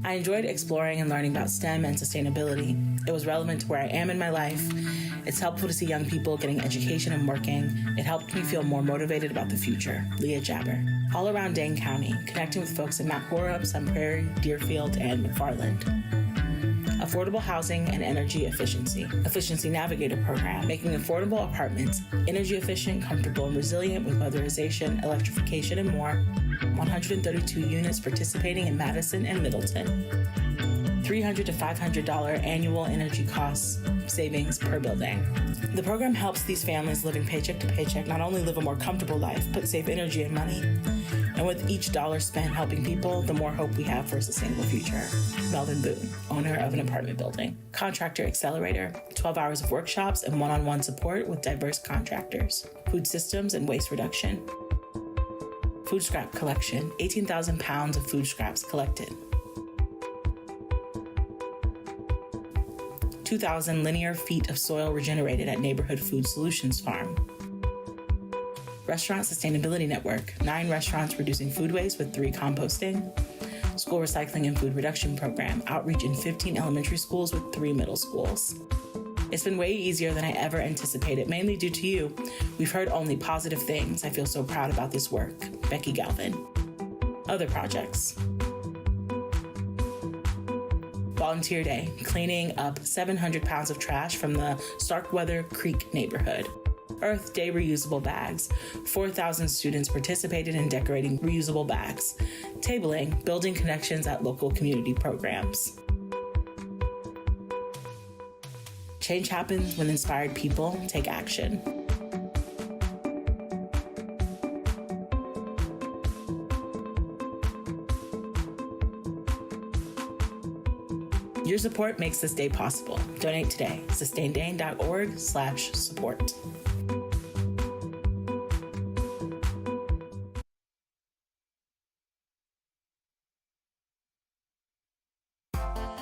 I enjoyed exploring and learning about STEM and sustainability. It was relevant to where I am in my life. It's helpful to see young people getting education and working. It helped me feel more motivated about the future. Leah Jabber. All around Dane County, connecting with folks in Mount Horeb, Sun Prairie, Deerfield, and McFarland. Affordable housing and energy efficiency. Efficiency Navigator program, making affordable apartments energy efficient, comfortable, and resilient with weatherization, electrification, and more. 132 units participating in Madison and Middleton. $300 to $500 annual energy costs savings per building. The program helps these families living paycheck to paycheck not only live a more comfortable life, but save energy and money. And with each dollar spent helping people, the more hope we have for a sustainable future. Melvin Boone, owner of an apartment building. Contractor Accelerator, 12 hours of workshops and one-on-one support with diverse contractors. Food systems and waste reduction. Food scrap collection, 18,000 pounds of food scraps collected. 2,000 linear feet of soil regenerated at Neighborhood Food Solutions Farm. Restaurant Sustainability Network, 9 restaurants reducing food waste with 3 composting. School recycling and food reduction program, outreach in 15 elementary schools with 3 middle schools. It's been way easier than I ever anticipated, mainly due to you. We've heard only positive things. I feel so proud about this work. Becky Galvin. Other projects. Volunteer Day, cleaning up 700 pounds of trash from the Starkweather Creek neighborhood. Earth Day reusable bags. 4,000 students participated in decorating reusable bags. Tabling, building connections at local community programs. Change happens when inspired people take action. Your support makes this day possible. Donate today. SustainDane.org/support.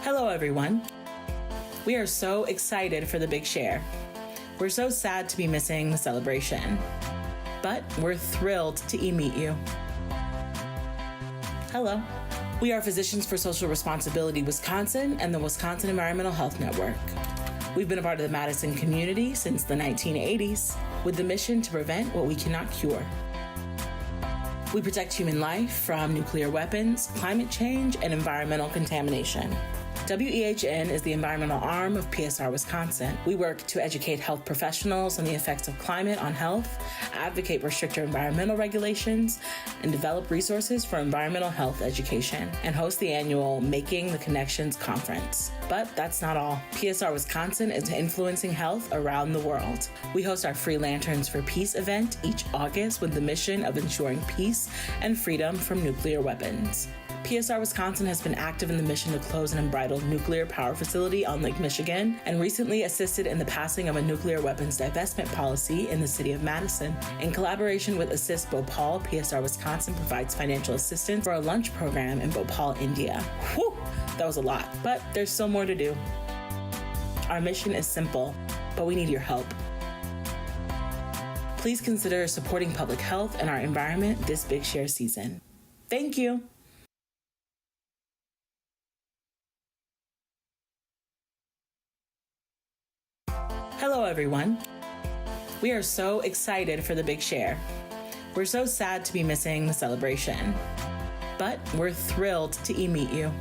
Hello, everyone. We are so excited for the Big Share. We're so sad to be missing the celebration, but we're thrilled to meet you. Hello. We are Physicians for Social Responsibility Wisconsin and the Wisconsin Environmental Health Network. We've been a part of the Madison community since the 1980s with the mission to prevent what we cannot cure. We protect human life from nuclear weapons, climate change, and environmental contamination. WEHN is the environmental arm of PSR Wisconsin. We work to educate health professionals on the effects of climate on health, advocate for stricter environmental regulations, and develop resources for environmental health education, and host the annual Making the Connections Conference. But that's not all. PSR Wisconsin is influencing health around the world. We host our Free Lanterns for Peace event each August with the mission of ensuring peace and freedom from nuclear weapons. PSR Wisconsin has been active in the mission to close an unbridled nuclear power facility on Lake Michigan and recently assisted in the passing of a nuclear weapons divestment policy in the city of Madison. In collaboration with Assist Bhopal, PSR Wisconsin provides financial assistance for a lunch program in Bhopal, India. Whew, that was a lot, but there's still more to do. Our mission is simple, but we need your help. Please consider supporting public health and our environment this Big Share season. Thank you. Hello, everyone. We are so excited for the Big Share. We're so sad to be missing the celebration, but we're thrilled to meet you.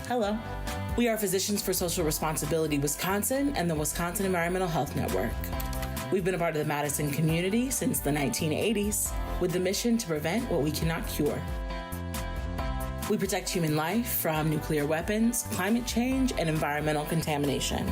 Hello. We are Physicians for Social Responsibility Wisconsin and the Wisconsin Environmental Health Network. We've been a part of the Madison community since the 1980s with the mission to prevent what we cannot cure. We protect human life from nuclear weapons, climate change, and environmental contamination.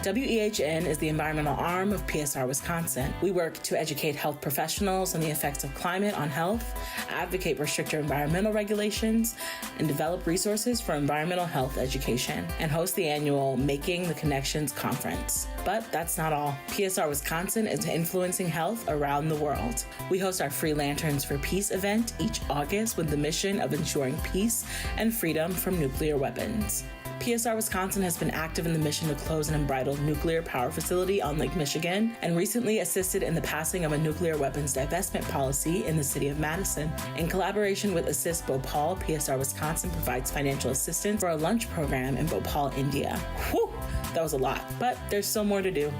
WEHN is the environmental arm of PSR Wisconsin. We work to educate health professionals on the effects of climate on health, advocate for stricter environmental regulations, and develop resources for environmental health education, and host the annual Making the Connections Conference. But that's not all. PSR Wisconsin is influencing health around the world. We host our Free Lanterns for Peace event each August with the mission of ensuring peace and freedom from nuclear weapons. PSR Wisconsin has been active in the mission to close an unbridled nuclear power facility on Lake Michigan and recently assisted in the passing of a nuclear weapons divestment policy in the city of Madison. In collaboration with Assist Bhopal, PSR Wisconsin provides financial assistance for a lunch program in Bhopal, India. Whew, that was a lot, but there's still more to do.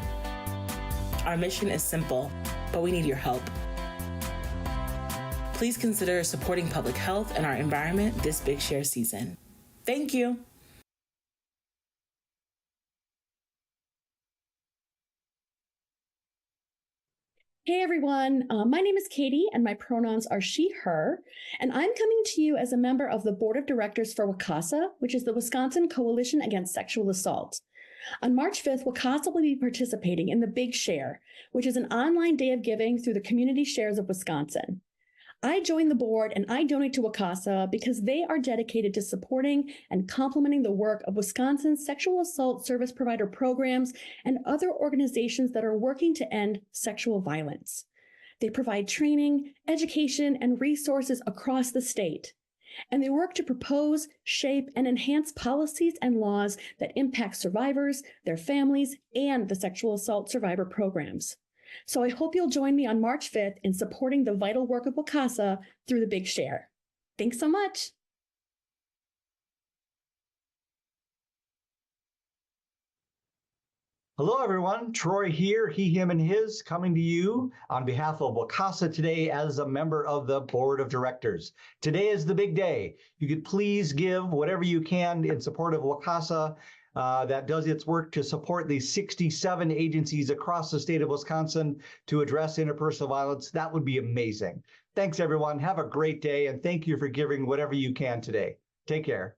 Our mission is simple, but we need your help. Please consider supporting public health and our environment this Big Share season. Thank you. Hey everyone, my name is Katie and my pronouns are she, her, and I'm coming to you as a member of the Board of Directors for WCASA, which is the Wisconsin Coalition Against Sexual Assault. On March 5th, WCASA will be participating in the Big Share, which is an online day of giving through the Community Shares of Wisconsin. I joined the board and I donate to WCASA because they are dedicated to supporting and complementing the work of Wisconsin's sexual assault service provider programs and other organizations that are working to end sexual violence. They provide training, education, and resources across the state. And they work to propose, shape, and enhance policies and laws that impact survivors, their families, and the sexual assault survivor programs. So I hope you'll join me on March 5th in supporting the vital work of WCASA through the Big Share. Thanks so much. Hello, everyone. Troy here, he, him, and his, coming to you on behalf of WCASA today as a member of the Board of Directors. Today is the big day. You could please give whatever you can in support of WCASA that does its work to support the 67 agencies across the state of Wisconsin to address interpersonal violence. That would be amazing. Thanks, everyone. Have a great day, and thank you for giving whatever you can today. Take care.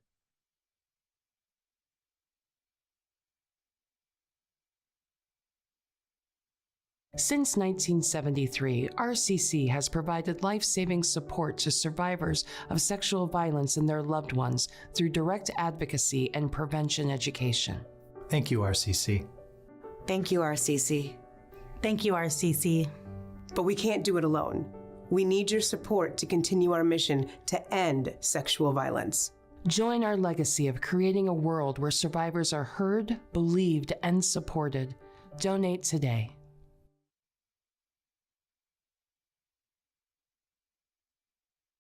Since 1973, RCC has provided life-saving support to survivors of sexual violence and their loved ones through direct advocacy and prevention education. Thank you, RCC. Thank you, RCC. Thank you, RCC. But we can't do it alone. We need your support to continue our mission to end sexual violence. Join our legacy of creating a world where survivors are heard, believed, and supported. Donate today.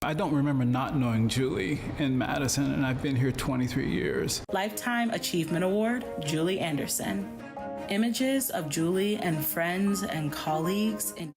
I don't remember not knowing Julie in Madison, and I've been here 23 years. Lifetime Achievement Award, Julie Anderson. Images of Julie and friends and colleagues in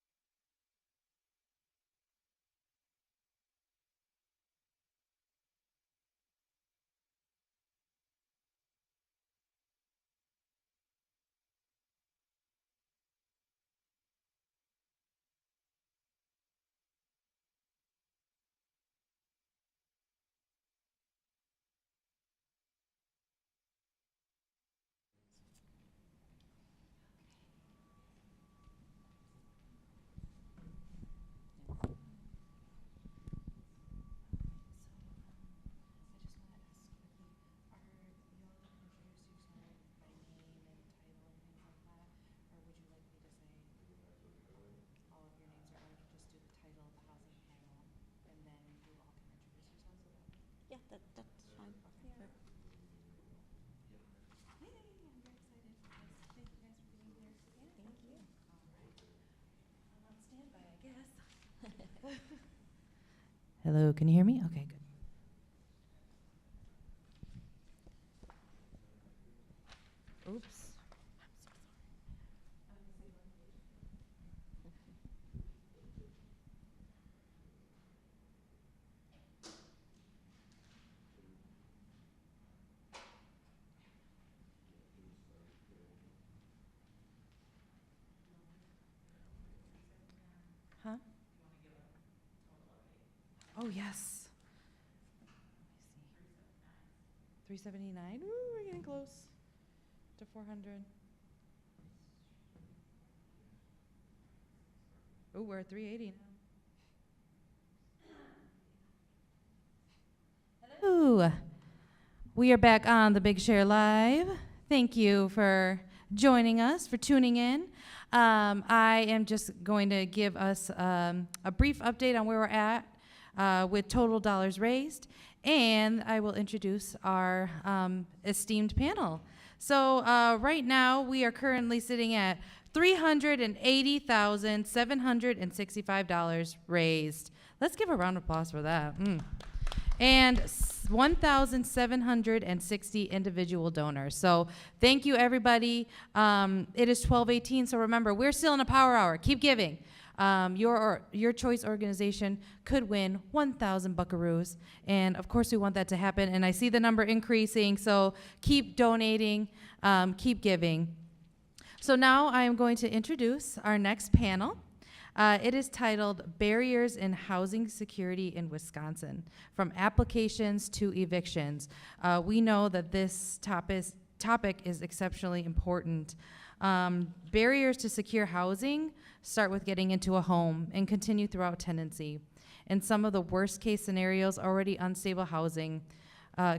that's fine. Hello, can you hear me? Okay, good. Oops. Huh? Oh, yes. 379. Ooh, we're getting close to 400. Oh, we're at 380 now. Hello. We are back on the Big Share Live. Thank you for joining us, for tuning in. I am just going to give us a brief update on where we're at with total dollars raised. And I will introduce our esteemed panel. So right now, we are currently sitting at $380,765 raised. Let's give a round of applause for that. And 1,760 individual donors. So thank you, everybody. It is 12:18, so remember, we're still in a power hour. Keep giving. Your choice organization could win 1,000 buckaroos, and of course we want that to happen. And I see the number increasing, so keep donating, keep giving. So now I am going to introduce our next panel. It is titled Barriers in Housing Security in Wisconsin, From Applications to Evictions. We know that this topic is exceptionally important. Barriers to secure housing start with getting into a home and continue throughout tenancy. In some of the worst case scenarios, already unstable housing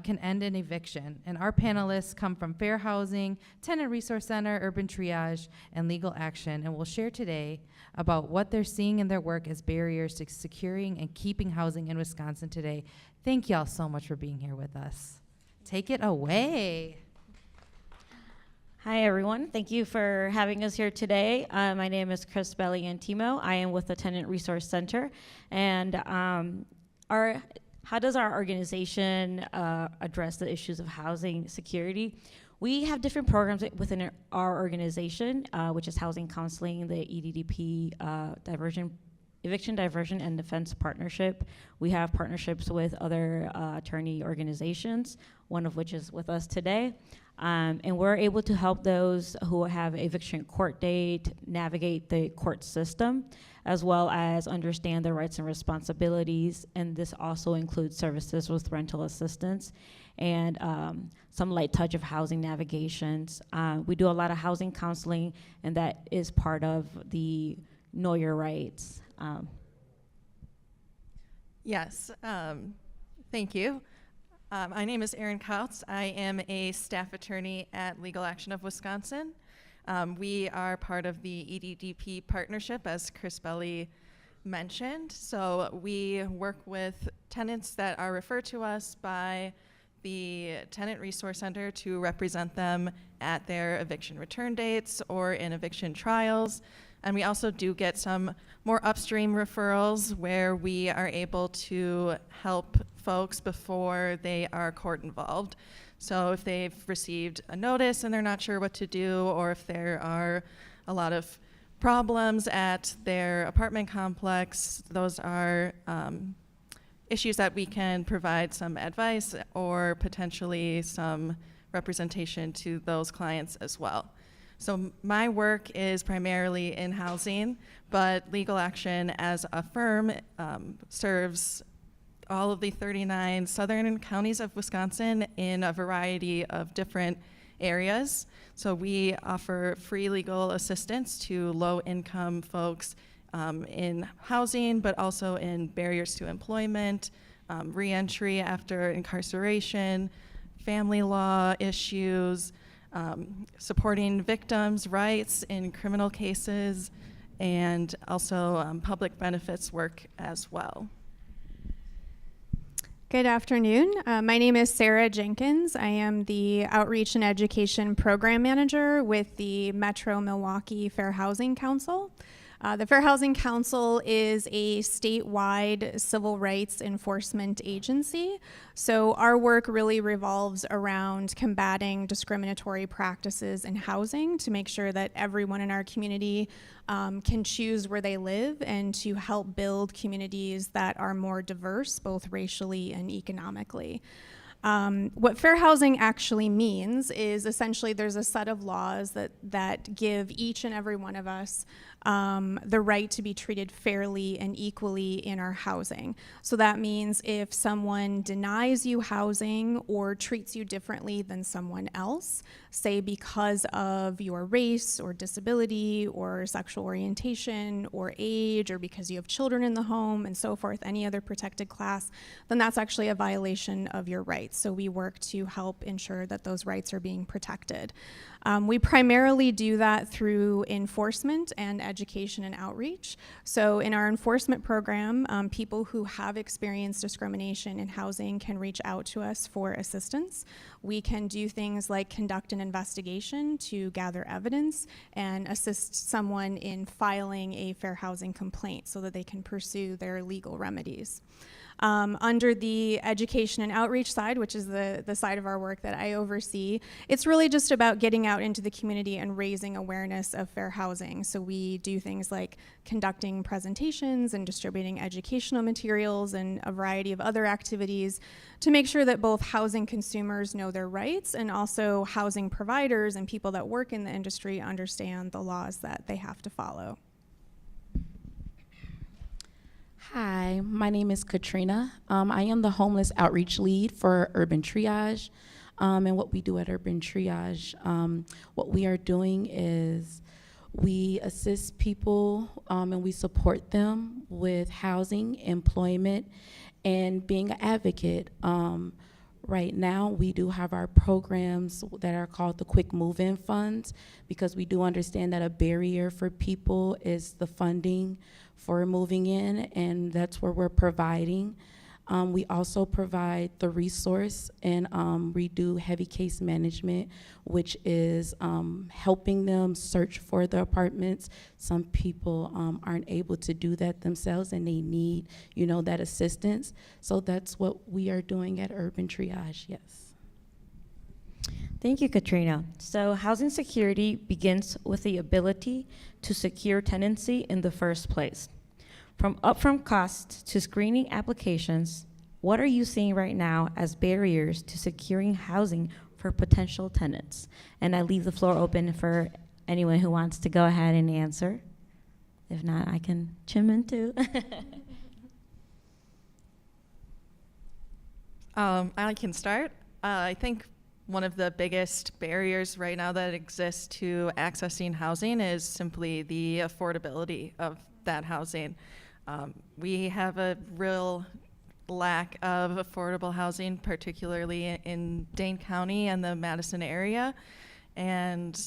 can end in eviction. And our panelists come from Fair Housing, Tenant Resource Center, Urban Triage, and Legal Action, and will share today about what they're seeing in their work as barriers to securing and keeping housing in Wisconsin today. Thank y'all so much for being here with us. Take it away. Hi, everyone. Thank you for having us here today. My name is Chris Belli-Antimo. I am with the Tenant Resource Center. And how does our organization address the issues of housing security? We have different programs within our organization, which is housing counseling, the EDDP, Eviction Diversion and Defense Partnership. We have partnerships with other attorney organizations, one of which is with us today. And we're able to help those who have eviction court date navigate the court system, as well as understand their rights and responsibilities. And this also includes services with rental assistance and some light touch of housing navigations. We do a lot of housing counseling, and that is part of the Know Your Rights. Yes, thank you. My name is Erin Kautz. I am a staff attorney at Legal Action of Wisconsin. We are part of the EDDP partnership, as Chris Belli mentioned. So we work with tenants that are referred to us by the Tenant Resource Center to represent them at their eviction return dates or in eviction trials. And we also do get some more upstream referrals where we are able to help folks before they are court involved. So if they've received a notice and they're not sure what to do, or if there are a lot of problems at their apartment complex, those are issues that we can provide some advice or potentially some representation to those clients as well. So my work is primarily in housing, but Legal Action as a firm serves all of the 39 southern counties of Wisconsin in a variety of different areas. So we offer free legal assistance to low-income folks in housing, but also in barriers to employment, reentry after incarceration, family law issues, supporting victims' rights in criminal cases, and also public benefits work as well. Good afternoon. My name is Sarah Jenkins. I am the Outreach and Education Program Manager with the Metro Milwaukee Fair Housing Council. The Fair Housing Council is a statewide civil rights enforcement agency. So our work really revolves around combating discriminatory practices in housing to make sure that everyone in our community can choose where they live, and to help build communities that are more diverse, both racially and economically. What fair housing actually means is essentially there's a set of laws that give each and every one of us the right to be treated fairly and equally in our housing. So that means if someone denies you housing or treats you differently than someone else, say because of your race or disability or sexual orientation or age, or because you have children in the home and so forth, any other protected class, then that's actually a violation of your rights. rights. So we work to help ensure that those rights are being protected. We primarily do that through enforcement and education and outreach. So in our enforcement program, people who have experienced discrimination in housing can reach out to us for assistance. We can do things like conduct an investigation to gather evidence and assist someone in filing a fair housing complaint so that they can pursue their legal remedies. Under the education and outreach side, which is the side of our work that I oversee, it's really just about getting out into the community and raising awareness of fair housing. So we do things like conducting presentations and distributing educational materials and a variety of other activities to make sure that both housing consumers know their rights and also housing providers and people that work in the industry understand the laws that they have to follow. Hi, my name is Katrina. I am the homeless outreach lead for Urban Triage. And what we do at Urban Triage, what we are doing is we assist people and we support them with housing, employment, and being an advocate. Right now, we do have our programs that are called the Quick Move-In Funds, because we do understand that a barrier for people is the funding for moving in, and that's where we're providing. We also provide the resource, and we do heavy case management, which is helping them search for the apartments. Some people aren't able to do that themselves, and they need, that assistance. So that's what we are doing at Urban Triage, yes. Thank you, Katrina. So housing security begins with the ability to secure tenancy in the first place. From upfront costs to screening applications, what are you seeing right now as barriers to securing housing for potential tenants? And I leave the floor open for anyone who wants to go ahead and answer. If not, I can chime in too. I can start. I think one of the biggest barriers right now that exists to accessing housing is simply the affordability of that housing. We have a real lack of affordable housing, particularly in Dane County and the Madison area. And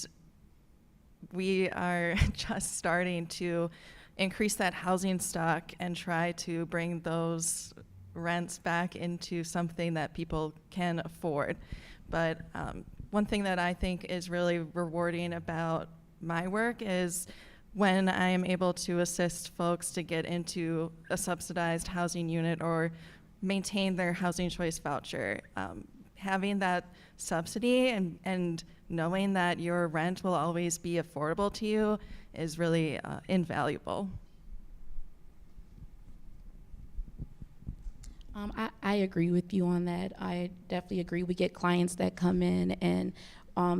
we are just starting to increase that housing stock and try to bring those rents back into something that people can afford. But one thing that I think is really rewarding about my work is when I am able to assist folks to get into a subsidized housing unit or maintain their housing choice voucher. Having that subsidy and knowing that your rent will always be affordable to you is really invaluable. I agree with you on that. I definitely agree. We get clients that come in and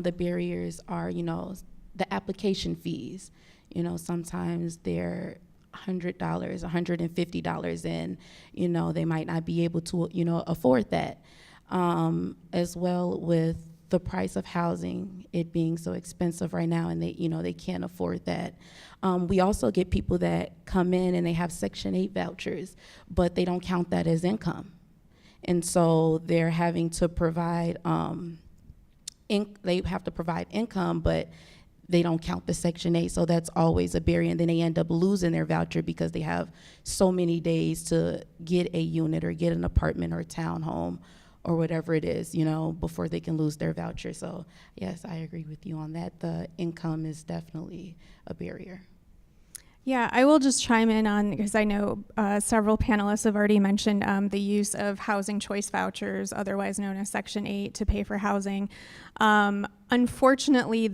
the barriers are, the application fees. Sometimes they're $100, $150 and, they might not be able to, afford that. As well with the price of housing, it being so expensive right now and they can't afford that. We also get people that come in and they have Section 8 vouchers, but they don't count that as income. And so they're having to provide, they have to provide income, but they don't count the Section 8, so that's always a barrier, and then they end up losing their voucher because they have so many days to get a unit or get an apartment or a townhome or whatever it is, before they can lose their voucher. So yes, I agree with you on that. The income is definitely a barrier. Yeah, I will just chime in on, because I know several panelists have already mentioned the use of housing choice vouchers, otherwise known as Section 8, to pay for housing. Unfortunately,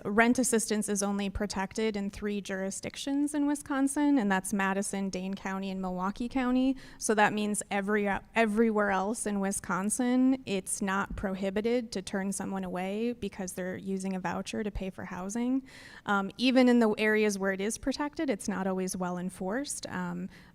rent assistance is only protected in 3 jurisdictions in Wisconsin, and that's Madison, Dane County, and Milwaukee County. So that means everywhere else in Wisconsin, it's not prohibited to turn someone away because they're using a voucher to pay for housing. Even in the areas where it is protected, it's not always well enforced.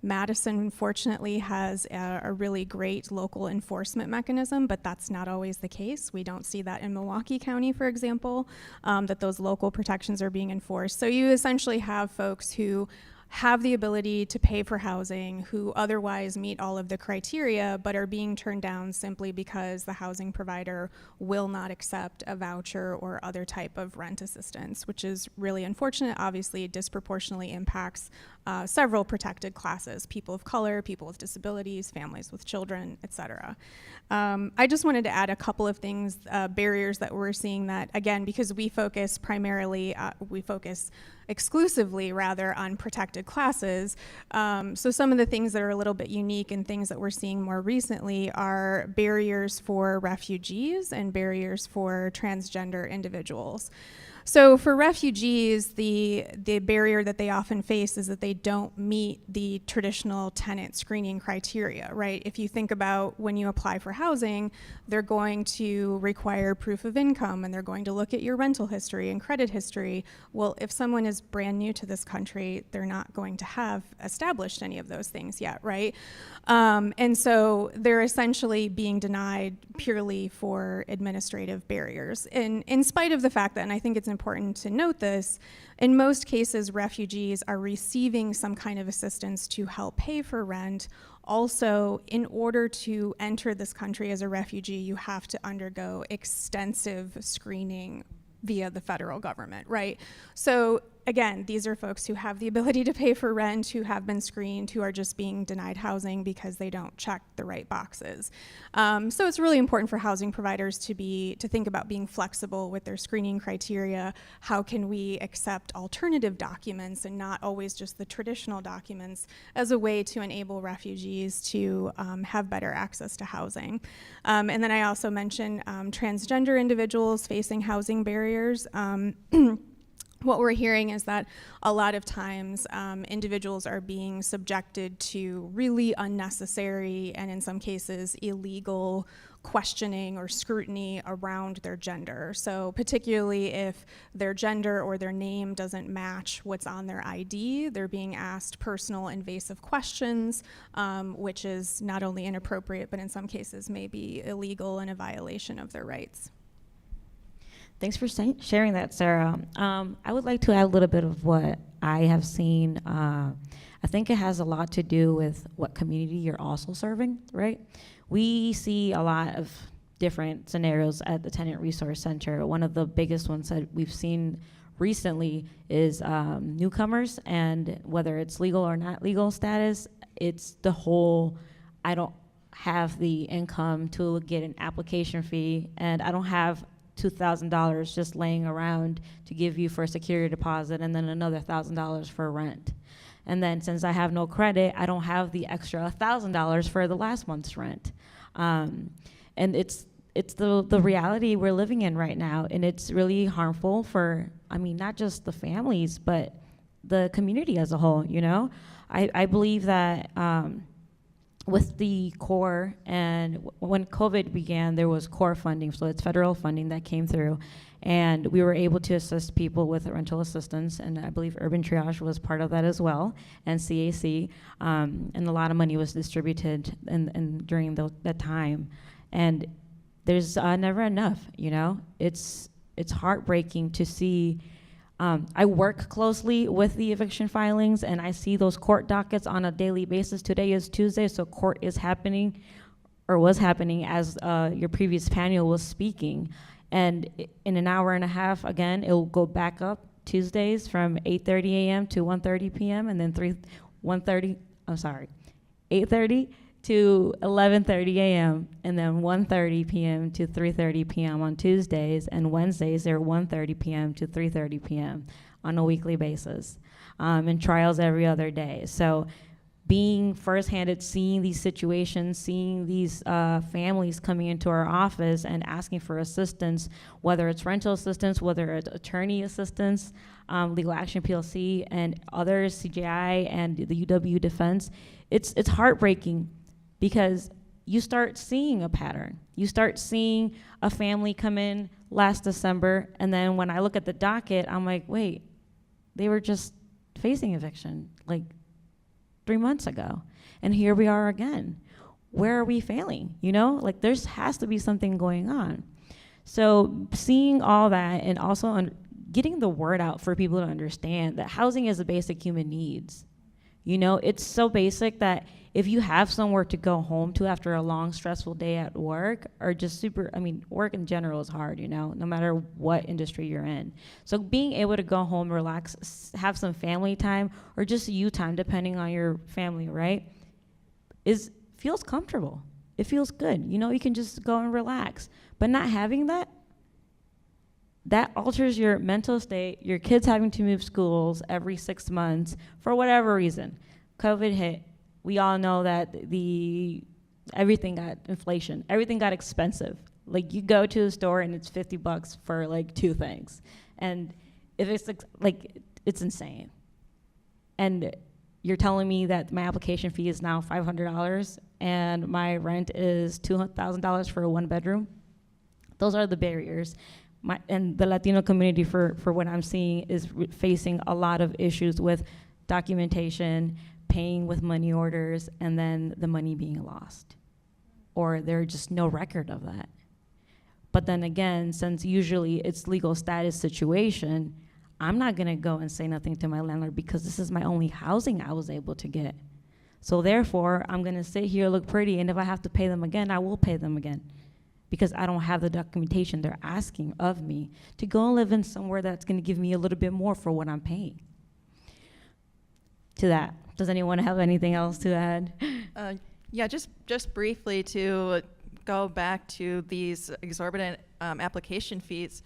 Madison, unfortunately, has a really great local enforcement mechanism, but that's not always the case. We don't see that in Milwaukee County, for example, that those local protections are being enforced. So you essentially have folks who have the ability to pay for housing, who otherwise meet all of the criteria, but are being turned down simply because the housing provider will not accept a voucher or other type of rent assistance, which is really unfortunate. Obviously, it disproportionately impacts several protected classes: people of color, people with disabilities, families with children, etc. I just wanted to add a couple of things, barriers that we're seeing that, again, because we focus exclusively rather on protected classes. So some of the things that are a little bit unique and things that we're seeing more recently are barriers for refugees and barriers for transgender individuals. So for refugees, the barrier that they often face is that they don't meet the traditional tenant screening criteria, right? If you think about when you apply for housing, they're going to require proof of income, and they're going to look at your rental history and credit history. Well, if someone is brand new to this country, they're not going to have established any of those things yet, right? And so they're essentially being denied purely for administrative barriers. And in spite of the fact that, and I think it's important to note this, in most cases, refugees are receiving some kind of assistance to help pay for rent. Also, in order to enter this country as a refugee, you have to undergo extensive screening via the federal government, right? So again, these are folks who have the ability to pay for rent, who have been screened, who are just being denied housing because they don't check the right boxes. So it's really important for housing providers to think about being flexible with their screening criteria. How can we accept alternative documents and not always just the traditional documents as a way to enable refugees to have better access to housing? And then I also mentioned transgender individuals facing housing barriers. What we're hearing is that a lot of times individuals are being subjected to really unnecessary and in some cases illegal questioning or scrutiny around their gender. So particularly if their gender or their name doesn't match what's on their ID, they're being asked personal invasive questions, which is not only inappropriate, but in some cases may be illegal and a violation of their rights. Thanks for sharing that, Sarah. I would like to add a little bit of what I have seen. I think it has a lot to do with what community you're also serving, right? We see a lot of different scenarios at the Tenant Resource Center. One of the biggest ones that we've seen recently is newcomers, and whether it's legal or not legal status, it's the whole, I don't have the income to get an application fee, and I don't have $2,000 just laying around to give you for a security deposit, and then another $1,000 for rent. And then since I have no credit, I don't have the extra $1,000 for the last month's rent. And it's the reality we're living in right now, and it's really harmful for, I mean, not just the families, but the community as a whole, you know? I believe that with the CORE, and when COVID began, there was CORE funding, so it's federal funding that came through, and we were able to assist people with rental assistance, and I believe Urban Triage was part of that as well, and CAC, and a lot of money was distributed during that time, and there's never enough, you know? It's heartbreaking to see. I work closely with the eviction filings, and I see those court dockets on a daily basis. Today is Tuesday, so court is happening, or was happening as your previous panel was speaking. And in an hour and a half, again, it will go back up Tuesdays from 8:30 a.m. to 1:30 p.m. and then 8:30 to 11:30 a.m. and then 1:30 p.m. to 3:30 p.m. on Tuesdays, and Wednesdays they're 1:30 p.m. to 3:30 p.m. on a weekly basis, and trials every other day. So being first-handed, seeing these situations, seeing these families coming into our office and asking for assistance, whether it's rental assistance, whether it's attorney assistance, Legal Action PLC and others, CJI and the UW Defense, it's heartbreaking, because you start seeing a pattern. You start seeing a family come in last December, and then when I look at the docket, I'm like, wait, they were just facing eviction like 3 months ago, and here we are again. Where are we failing? You know, like there has to be something going on. So seeing all that, and also getting the word out for people to understand that housing is a basic human needs. You know, it's so basic that if you have somewhere to go home to after a long, stressful day at work, or just work in general is hard, you know, no matter what industry you're in. So being able to go home, relax, have some family time, or just you time, depending on your family, right, feels comfortable. It feels good. You know, you can just go and relax. But not having that alters your mental state. Your kids having to move schools every 6 months for whatever reason. COVID hit. We all know that everything got inflation. Everything got expensive. Like, you go to the store and it's $50 for like 2 things. And if it's like, it's insane. And you're telling me that my application fee is now $500 and my rent is $200,000 for a 1-bedroom? Those are the barriers. And the Latino community, for what I'm seeing, is facing a lot of issues with documentation, paying with money orders, and then the money being lost. Or there's just no record of that. But then again, since usually it's legal status situation, I'm not gonna go and say nothing to my landlord because this is my only housing I was able to get. So therefore, I'm gonna sit here, look pretty, and if I have to pay them again, I will pay them again, because I don't have the documentation they're asking of me to go and live in somewhere that's gonna give me a little bit more for what I'm paying. To that, does anyone have anything else to add? Yeah, just briefly to go back to these exorbitant application fees.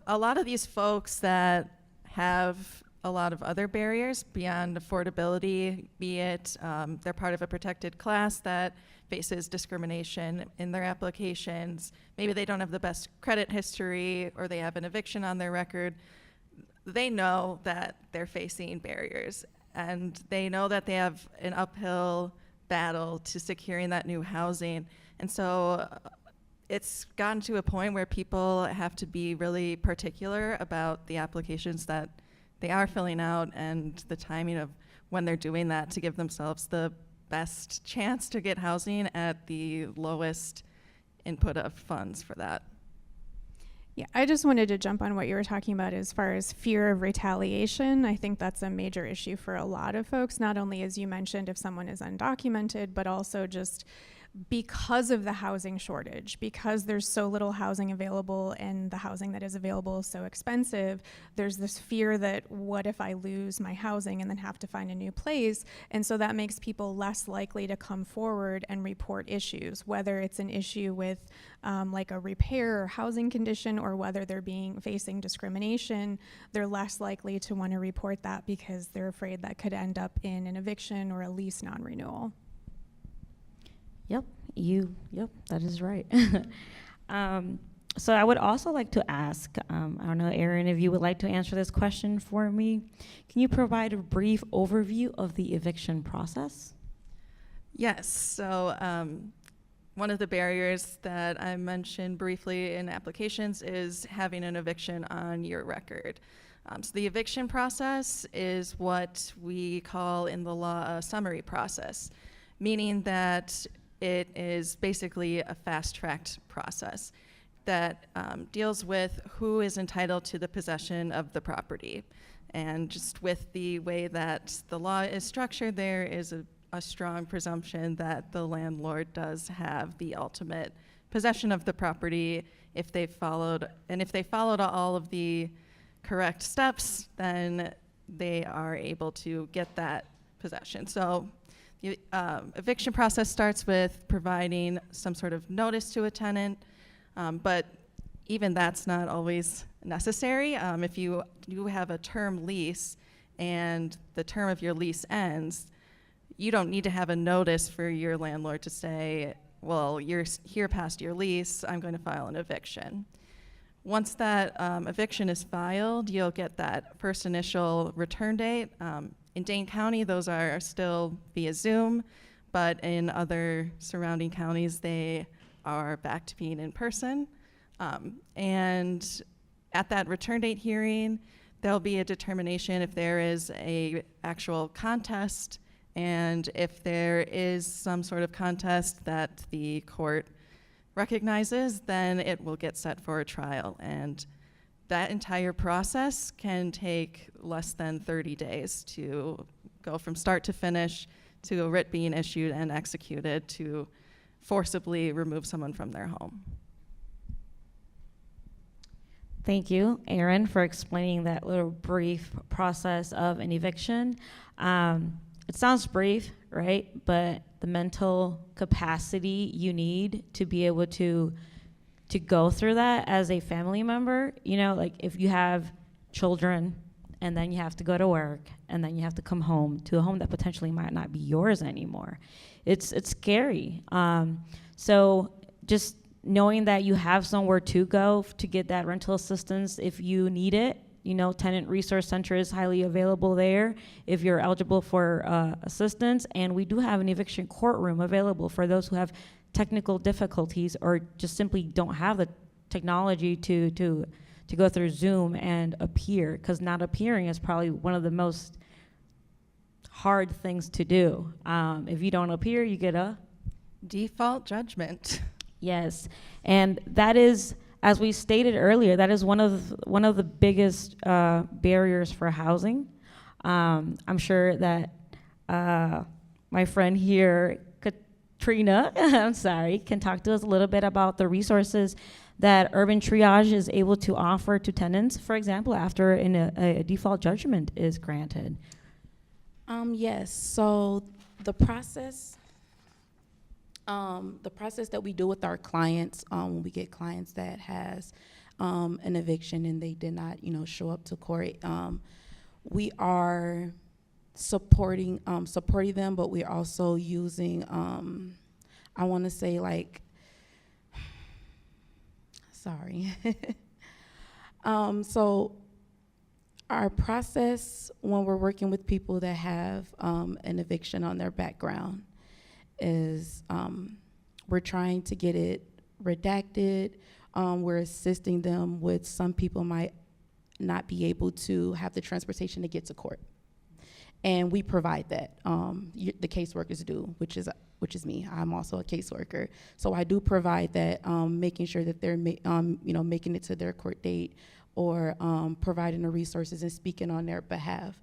A lot of these folks that have a lot of other barriers beyond affordability, be it they're part of a protected class that faces discrimination in their applications, maybe they don't have the best credit history, or they have an eviction on their record, they know that they're facing barriers, and they know that they have an uphill battle to securing that new housing. And so it's gotten to a point where people have to be really particular about the applications that they are filling out and the timing of when they're doing that to give themselves the best chance to get housing at the lowest input of funds for that. Yeah, I just wanted to jump on what you were talking about as far as fear of retaliation. I think that's a major issue for a lot of folks, not only, as you mentioned, if someone is undocumented, but also just because of the housing shortage, because there's so little housing available and the housing that is available is so expensive, there's this fear that what if I lose my housing and then have to find a new place? And so that makes people less likely to come forward and report issues, whether it's an issue with like a repair or housing condition, or whether they're facing discrimination. They're less likely to want to report that because they're afraid that could end up in an eviction or a lease non-renewal. Yep, that is right. So I would also like to ask, I don't know, Erin, if you would like to answer this question for me. Can you provide a brief overview of the eviction process? Yes, so one of the barriers that I mentioned briefly in applications is having an eviction on your record. So the eviction process is what we call in the law a summary process, meaning that it is basically a fast-tracked process that deals with who is entitled to the possession of the property. And just with the way that the law is structured, there is a strong presumption that the landlord does have the ultimate possession of the property if they followed all of the correct steps, then they are able to get that possession. So the eviction process starts with providing some sort of notice to a tenant, but even that's not always necessary. If you have a term lease and the term of your lease ends, you don't need to have a notice for your landlord to say, well, you're here past your lease, I'm going to file an eviction. Once that eviction is filed, you'll get that first initial return date. In Dane County, those are still via Zoom, but in other surrounding counties, they are back to being in person. And at that return date hearing, there'll be a determination if there is an actual contest, and if there is some sort of contest that the court recognizes, then it will get set for a trial. And that entire process can take less than 30 days to go from start to finish to a writ being issued and executed to forcibly remove someone from their home. Thank you, Aaron, for explaining that little brief process of an eviction. It sounds brief, right? But the mental capacity you need to be able to go through that as a family member, you know, like if you have children and then you have to go to work and then you have to come home to a home that potentially might not be yours anymore. It's scary. So just knowing that you have somewhere to go to get that rental assistance if you need it. You know, Tenant Resource Center is highly available there if you're eligible for assistance. And we do have an eviction courtroom available for those who have technical difficulties or just simply don't have the technology to go through Zoom and appear, because not appearing is probably one of the most hard things to do. If you don't appear, you get a default judgment. Yes, and that is, as we stated earlier, that is one of the biggest barriers for housing. I'm sure that my friend here, Katrina, I'm sorry, can talk to us a little bit about the resources that Urban Triage is able to offer to tenants, for example, after a default judgment is granted. Yes, so the process that we do with our clients, when we get clients that has an eviction and they did not, show up to court, we are supporting them, but we're also using, I want to say sorry. So our process when we're working with people that have an eviction on their background is we're trying to get it redacted. We're assisting them with, some people might not be able to have the transportation to get to court. And we provide that. The caseworkers do, which is me. I'm also a caseworker. So I do provide that, making sure that they're making it to their court date, or providing the resources and speaking on their behalf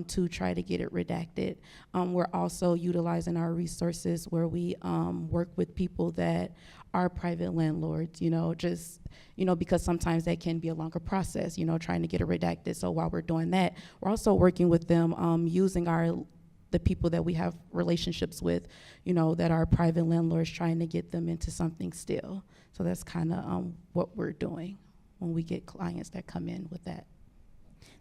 to try to get it redacted. We're also utilizing our resources where we work with people that are private landlords, because sometimes that can be a longer process, trying to get it redacted. So while we're doing that, we're also working with them using the people that we have relationships with, that are private landlords, trying to get them into something still. So that's kind of what we're doing when we get clients that come in with that.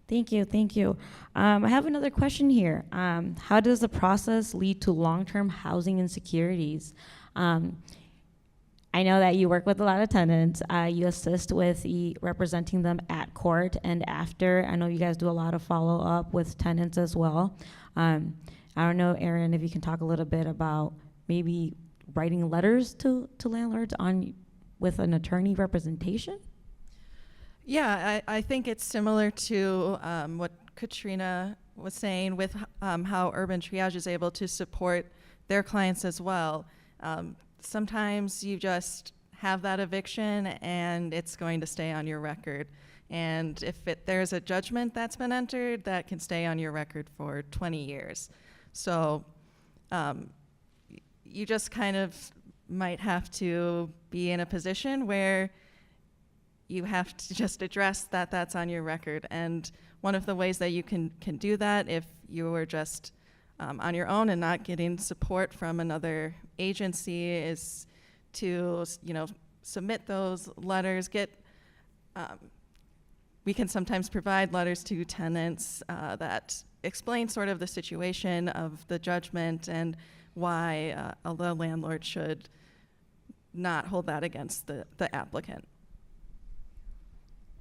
Thank you. I have another question here. How does the process lead to long-term housing insecurities? I know that you work with a lot of tenants. You assist with representing them at court and after. I know you guys do a lot of follow-up with tenants as well. I don't know, Aaron, if you can talk a little bit about maybe writing letters to landlords with an attorney representation? Yeah, I think it's similar to what Katrina was saying with how Urban Triage is able to support their clients as well. Sometimes you just have that eviction and it's going to stay on your record. And if there's a judgment that's been entered, that can stay on your record for 20 years. So you just kind of might have to be in a position where you have to just address that that's on your record. And one of the ways that you can do that, if you are just on your own and not getting support from another agency, is to submit those letters. We can sometimes provide letters to tenants that explain sort of the situation of the judgment and why a landlord should not hold that against the applicant.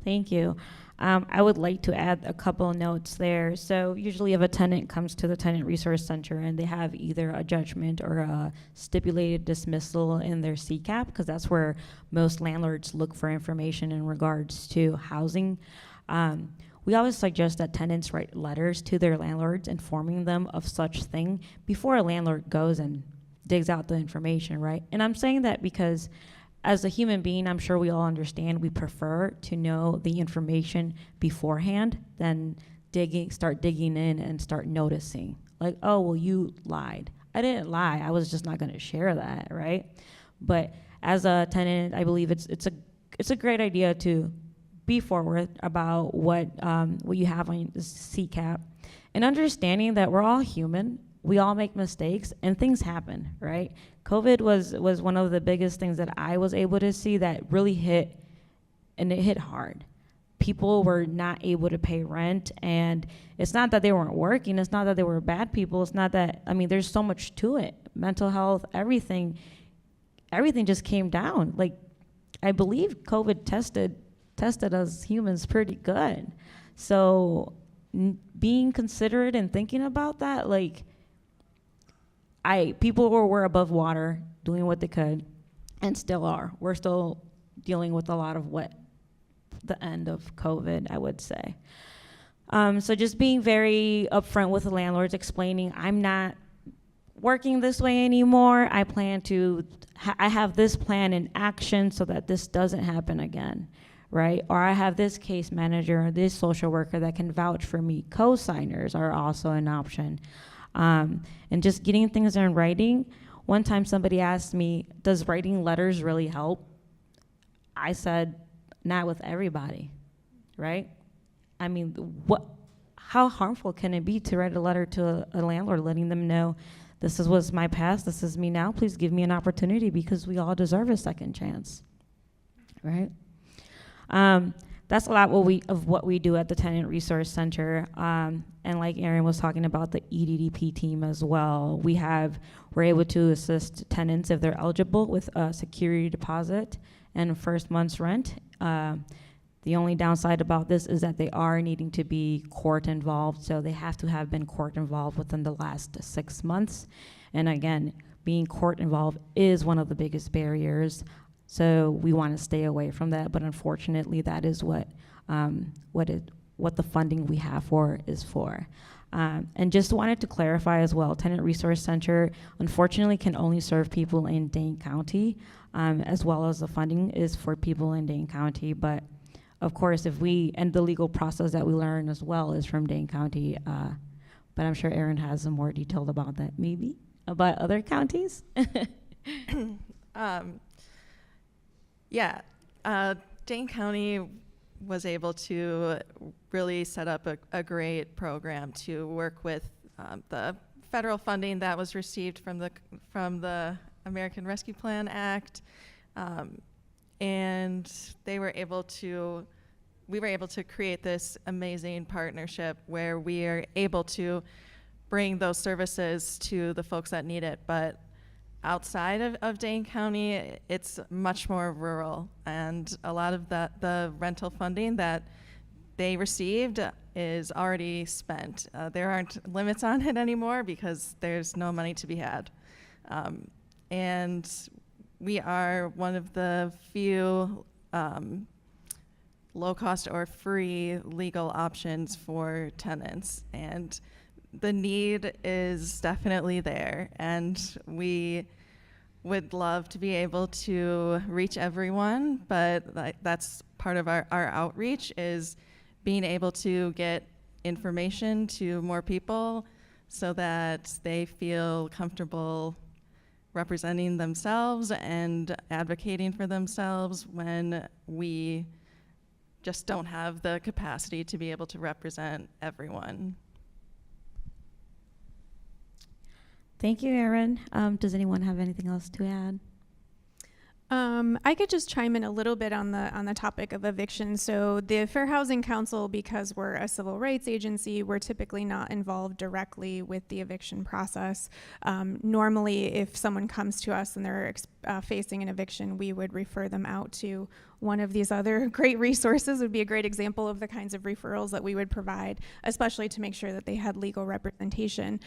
Thank you. I would like to add a couple notes there. So usually if a tenant comes to the Tenant Resource Center and they have either a judgment or a stipulated dismissal in their CCAP, because that's where most landlords look for information in regards to housing, we always suggest that tenants write letters to their landlords informing them of such thing before a landlord goes and digs out the information, right? And I'm saying that because as a human being, I'm sure we all understand we prefer to know the information beforehand than start digging in and start noticing. Like, oh, well, you lied. I didn't lie. I was just not going to share that, right? But as a tenant, I believe it's a great idea to be forward about what you have on the CCAP, and understanding that we're all human. We all make mistakes and things happen, right? COVID was one of the biggest things that I was able to see that really hit, and it hit hard. People were not able to pay rent, and it's not that they weren't working, it's not that they were bad people, it's not that, I mean, there's so much to it. Mental health, everything just came down. Like, I believe COVID tested us humans pretty good. So being considerate and thinking about that, like, people were above water doing what they could, and still are. We're still dealing with a lot of the end of COVID, I would say. So just being very upfront with the landlords, explaining, I'm not working this way anymore. I have this plan in action so that this doesn't happen again, right? Or I have this case manager or this social worker that can vouch for me. Co-signers are also an option. And just getting things in writing. One time somebody asked me, does writing letters really help? I said, not with everybody, right? I mean, how harmful can it be to write a letter to a landlord letting them know, this was my past, this is me now, please give me an opportunity, because we all deserve a second chance, right? That's a lot of what we do at the Tenant Resource Center. And like Erin was talking about, the EDDP team as well. We're able to assist tenants if they're eligible with a security deposit and first month's rent. The only downside about this is that they are needing to be court involved, so they have to have been court involved within the last 6 months. And again, being court involved is one of the biggest barriers, so we want to stay away from that. But unfortunately, that is what the funding we have is for. And just wanted to clarify as well, Tenant Resource Center unfortunately can only serve people in Dane County, as well as the funding is for people in Dane County. But of course, and the legal process that we learn as well is from Dane County. But I'm sure Erin has some more detailed about that, maybe, about other counties. Dane County was able to really set up a great program to work with the federal funding that was received from the American Rescue Plan Act, and we were able to create this amazing partnership where we are able to bring those services to the folks that need it. But outside of Dane County, it's much more rural, and a lot of the rental funding that they received is already spent. There aren't limits on it anymore because there's no money to be had. And we are one of the few low-cost or free legal options for tenants, and the need is definitely there, and we would love to be able to reach everyone, but that's part of our outreach, is being able to get information to more people so that they feel comfortable representing themselves and advocating for themselves when we just don't have the capacity to be able to represent everyone. Thank you, Erin. Does anyone have anything else to add? I could just chime in a little bit on the topic of eviction. So the Fair Housing Council, because we're a civil rights agency, we're typically not involved directly with the eviction process. Normally, if someone comes to us and they're facing an eviction, we would refer them out to one of these other great resources. Would be a great example of the kinds of referrals that we would provide, especially to make sure that they had legal representation.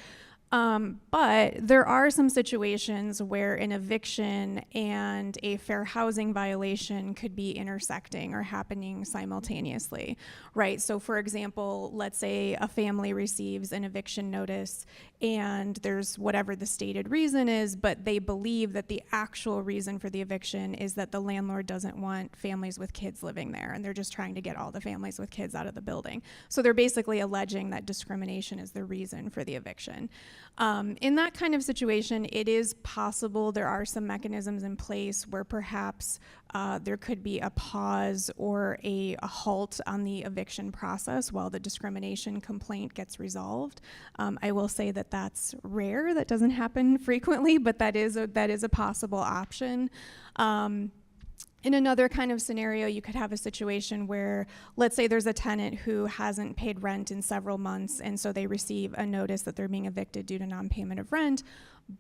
But there are some situations where an eviction and a fair housing violation could be intersecting or happening simultaneously, right? So for example, let's say a family receives an eviction notice and there's whatever the stated reason is, but they believe that the actual reason for the eviction is that the landlord doesn't want families with kids living there, and they're just trying to get all the families with kids out of the building. So they're basically alleging that discrimination is the reason for the eviction. In that kind of situation, it is possible there are some mechanisms in place where perhaps there could be a pause or a halt on the eviction process while the discrimination complaint gets resolved. I will say that that's rare. That doesn't happen frequently, but that is a possible option. In another kind of scenario, you could have a situation where, let's say there's a tenant who hasn't paid rent in several months, and so they receive a notice that they're being evicted due to non-payment of rent.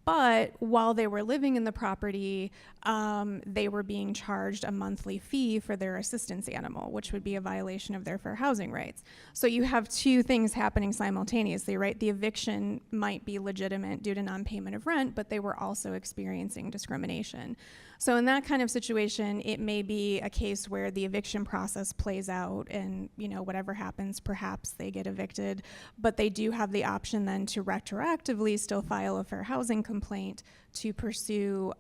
But while they were living in the property, they were being charged a monthly fee for their assistance animal, which would be a violation of their fair housing rights. So you have two things happening simultaneously, right? The eviction might be legitimate due to non-payment of rent, but they were also experiencing discrimination. So in that kind of situation, it may be a case where the eviction process plays out and, you know, whatever happens, perhaps they get evicted, but they do have the option then to retroactively still file a fair housing complaint to pursue,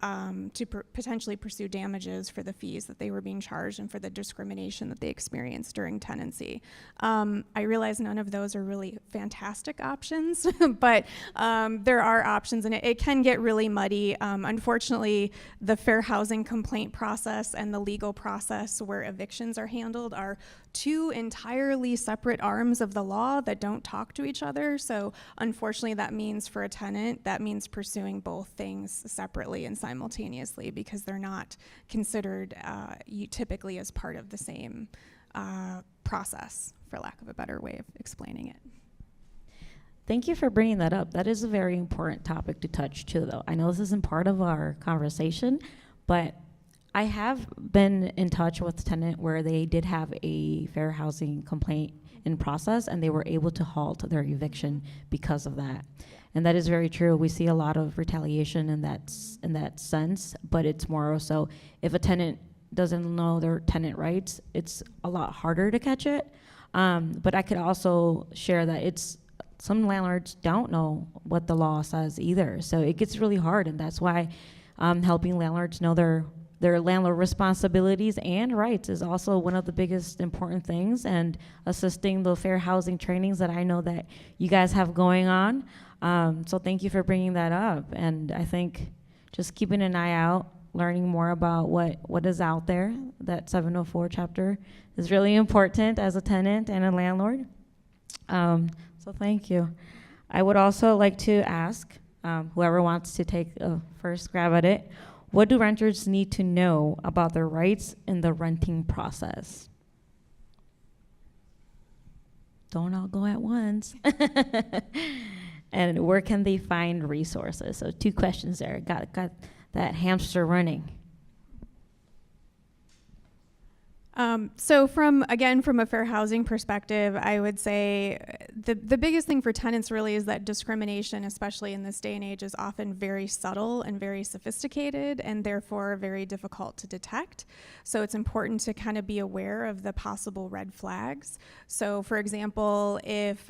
potentially pursue damages for the fees that they were being charged and for the discrimination that they experienced during tenancy. I realize none of those are really fantastic options, but there are options, and it can get really muddy. Unfortunately, the fair housing complaint process and the legal process where evictions are handled are two entirely separate arms of the law that don't talk to each other. So unfortunately, that means for a tenant, that means pursuing both things separately and simultaneously because they're not considered typically as part of the same process, for lack of a better way of explaining it. Thank you for bringing that up. That is a very important topic to touch too, though. I know this isn't part of our conversation, but I have been in touch with a tenant where they did have a fair housing complaint in process and they were able to halt their eviction because of that. And that is very true. We see a lot of retaliation in that sense, but it's more so if a tenant doesn't know their tenant rights, it's a lot harder to catch it. But I could also share that some landlords don't know what the law says either. So it gets really hard, and that's why helping landlords know their landlord responsibilities and rights is also one of the biggest important things, and assisting the fair housing trainings that I know that you guys have going on. So thank you for bringing that up. And I think just keeping an eye out, learning more about what is out there, that 704 chapter is really important as a tenant and a landlord. So thank you. I would also like to ask whoever wants to take a first grab at it, what do renters need to know about their rights in the renting process? Don't all go at once. And where can they find resources? So 2 questions there. Got that hamster running. So from a fair housing perspective, I would say the biggest thing for tenants really is that discrimination, especially in this day and age, is often very subtle and very sophisticated and therefore very difficult to detect. So it's important to kind of be aware of the possible red flags. So for example, if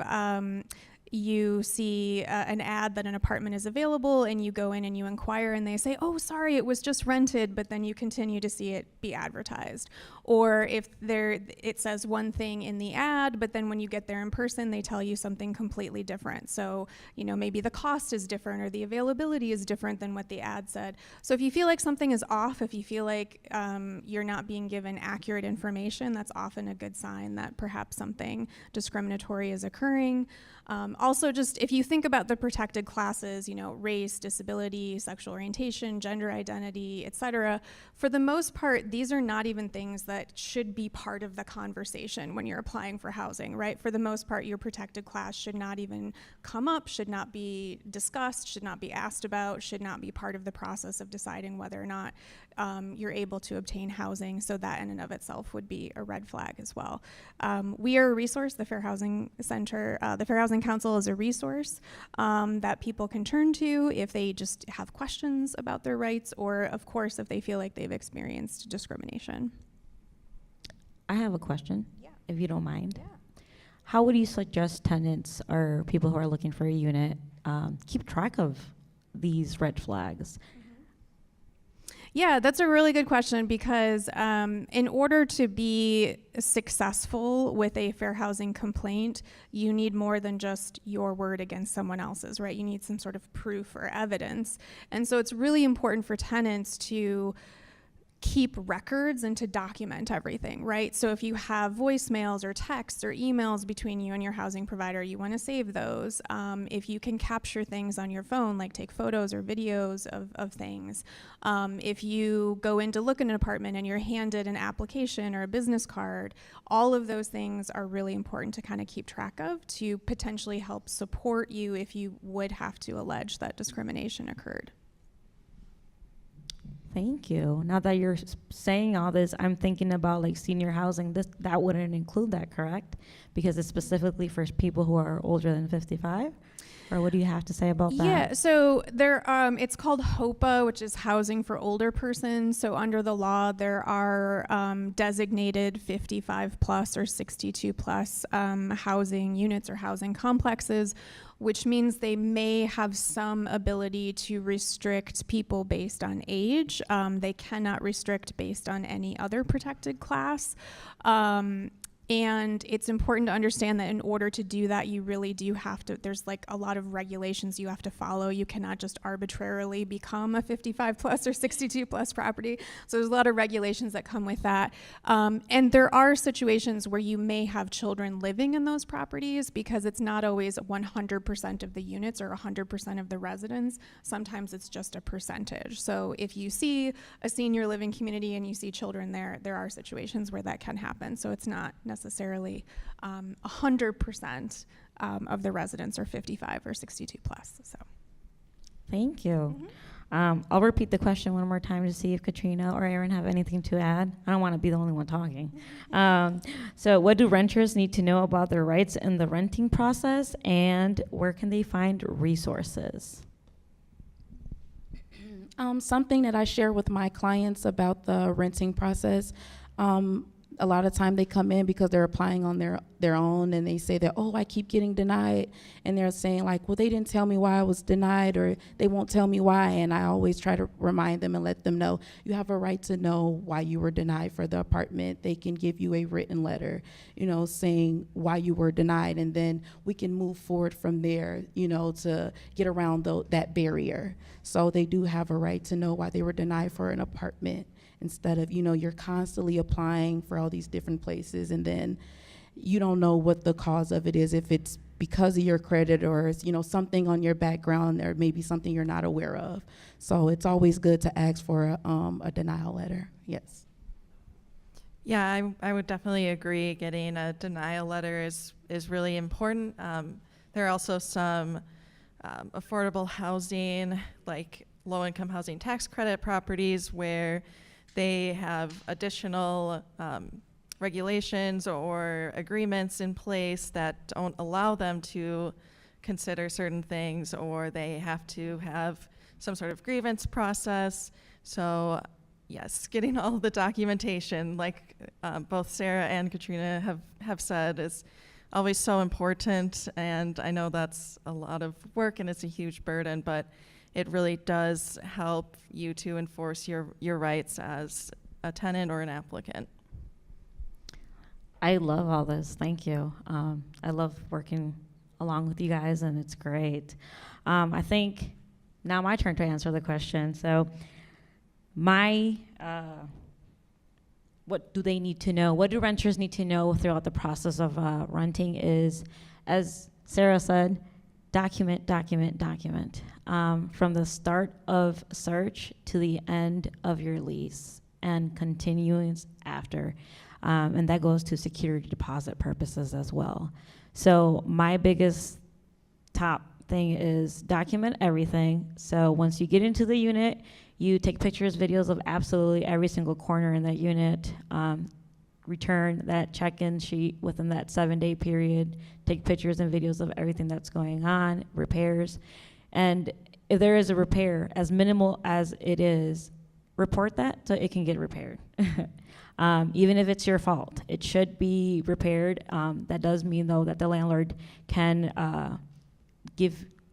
you see an ad that an apartment is available and you go in and you inquire and they say, oh, sorry, it was just rented, but then you continue to see it be advertised. Or if it says one thing in the ad, but then when you get there in person, they tell you something completely different. So, maybe the cost is different or the availability is different than what the ad said. So if you feel like something is off, if you feel like you're not being given accurate information, that's often a good sign that perhaps something discriminatory is occurring. Also, just if you think about the protected classes, race, disability, sexual orientation, gender identity, etc., for the most part, these are not even things that should be part of the conversation when you're applying for housing, right? For the most part, your protected class should not even come up, should not be discussed, should not be asked about, should not be part of the process of deciding whether or not you're able to obtain housing. So that in and of itself would be a red flag as well. We are a resource, the Fair Housing Center, the Fair Housing Council Council is a resource that people can turn to if they just have questions about their rights, or of course if they feel like they've experienced discrimination. I have a question, if you don't mind. How would you suggest tenants or people who are looking for a unit keep track of these red flags? Yeah, that's a really good question, because in order to be successful with a fair housing complaint, you need more than just your word against someone else's, right? You need some sort of proof or evidence. And so it's really important for tenants to keep records and to document everything, right? So if you have voicemails or texts or emails between you and your housing provider, you want to save those. If you can capture things on your phone, like take photos or videos of things. If you go in to look at an apartment and you're handed an application or a business card, all of those things are really important to kind of keep track of to potentially help support you if you would have to allege that discrimination occurred. Thank you. Now that you're saying all this, I'm thinking about like senior housing. That wouldn't include that, correct? Because it's specifically for people who are older than 55? Or what do you have to say about that? Yeah, so there, it's called HOPA, which is Housing for Older Persons. So under the law, there are designated 55 plus or 62 plus housing units or housing complexes, which means they may have some ability to restrict people based on age. They cannot restrict based on any other protected class. And it's important to understand that in order to do that, you really do have to, there's like a lot of regulations you have to follow. You cannot just arbitrarily become a 55 plus or 62 plus property. So there's a lot of regulations that come with that. And there are situations where you may have children living in those properties, because it's not always 100% of the units or 100% of the residents. Sometimes it's just a percentage. So if you see a senior living community and you see children there, there are situations where that can happen. So it's not necessarily 100% of the residents are 55 or 62 plus. So, thank you. I'll repeat the question one more time to see if Katrina or Aaron have anything to add. I don't want to be the only one talking. So what do renters need to know about their rights in the renting process, and where can they find resources? Something that I share with my clients about the renting process, a lot of time they come in because they're applying on their own, and they say that, oh, I keep getting denied. And they're saying like, well, they didn't tell me why I was denied, or they won't tell me why. And I always try to remind them and let them know, you have a right to know why you were denied for the apartment. They can give you a written letter, saying why you were denied. And then we can move forward from there, to get around that barrier. So they do have a right to know why they were denied for an apartment, instead of, you're constantly applying for all these different places, and then you don't know what the cause of it is, if it's because of your credit or it's, something on your background, or maybe something you're not aware of. So it's always good to ask for a denial letter. Yes. Yeah, I would definitely agree. Getting a denial letter is really important. There are also some affordable housing, like low-income housing tax credit properties, where they have additional regulations or agreements in place that don't allow them to consider certain things, or they have to have some sort of grievance process. So yes, getting all the documentation, like both Sarah and Katrina have said, is always so important. And I know that's a lot of work and it's a huge burden, but it really does help you to enforce your rights as a tenant or an applicant. I love all this. Thank you. I love working along with you guys, and it's great. I think now my turn to answer the question. So what do they need to know? What do renters need to know throughout the process of renting is, as Sarah said, document. From the start of search to the end of your lease, and continuance after. And that goes to security deposit purposes as well. So my biggest top thing is document everything. So once you get into the unit, you take pictures, videos of absolutely every single corner in that unit. return that check-in sheet within that 7-day period, take pictures and videos of everything that's going on, repairs. And if there is a repair, as minimal as it is, report that so it can get repaired. Even if it's your fault, it should be repaired. That does mean, though, that the landlord can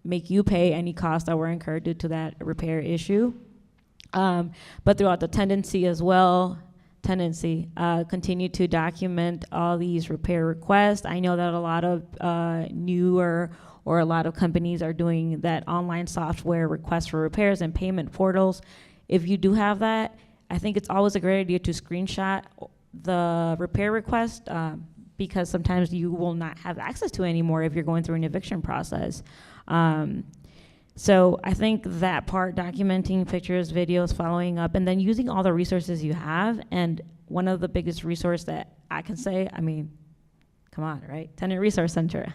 make you pay any costs that were incurred due to that repair issue. But throughout the tenancy as well, continue to document all these repair requests. I know that a lot of newer or a lot of companies are doing that online software requests for repairs and payment portals. If you do have that, I think it's always a great idea to screenshot the repair request because sometimes you will not have access to it anymore if you're going through an eviction process. So I think that part, documenting pictures, videos, following up, and then using all the resources you have. And one of the biggest resource that I can say, I mean, come on, right? Tenant Resource Center.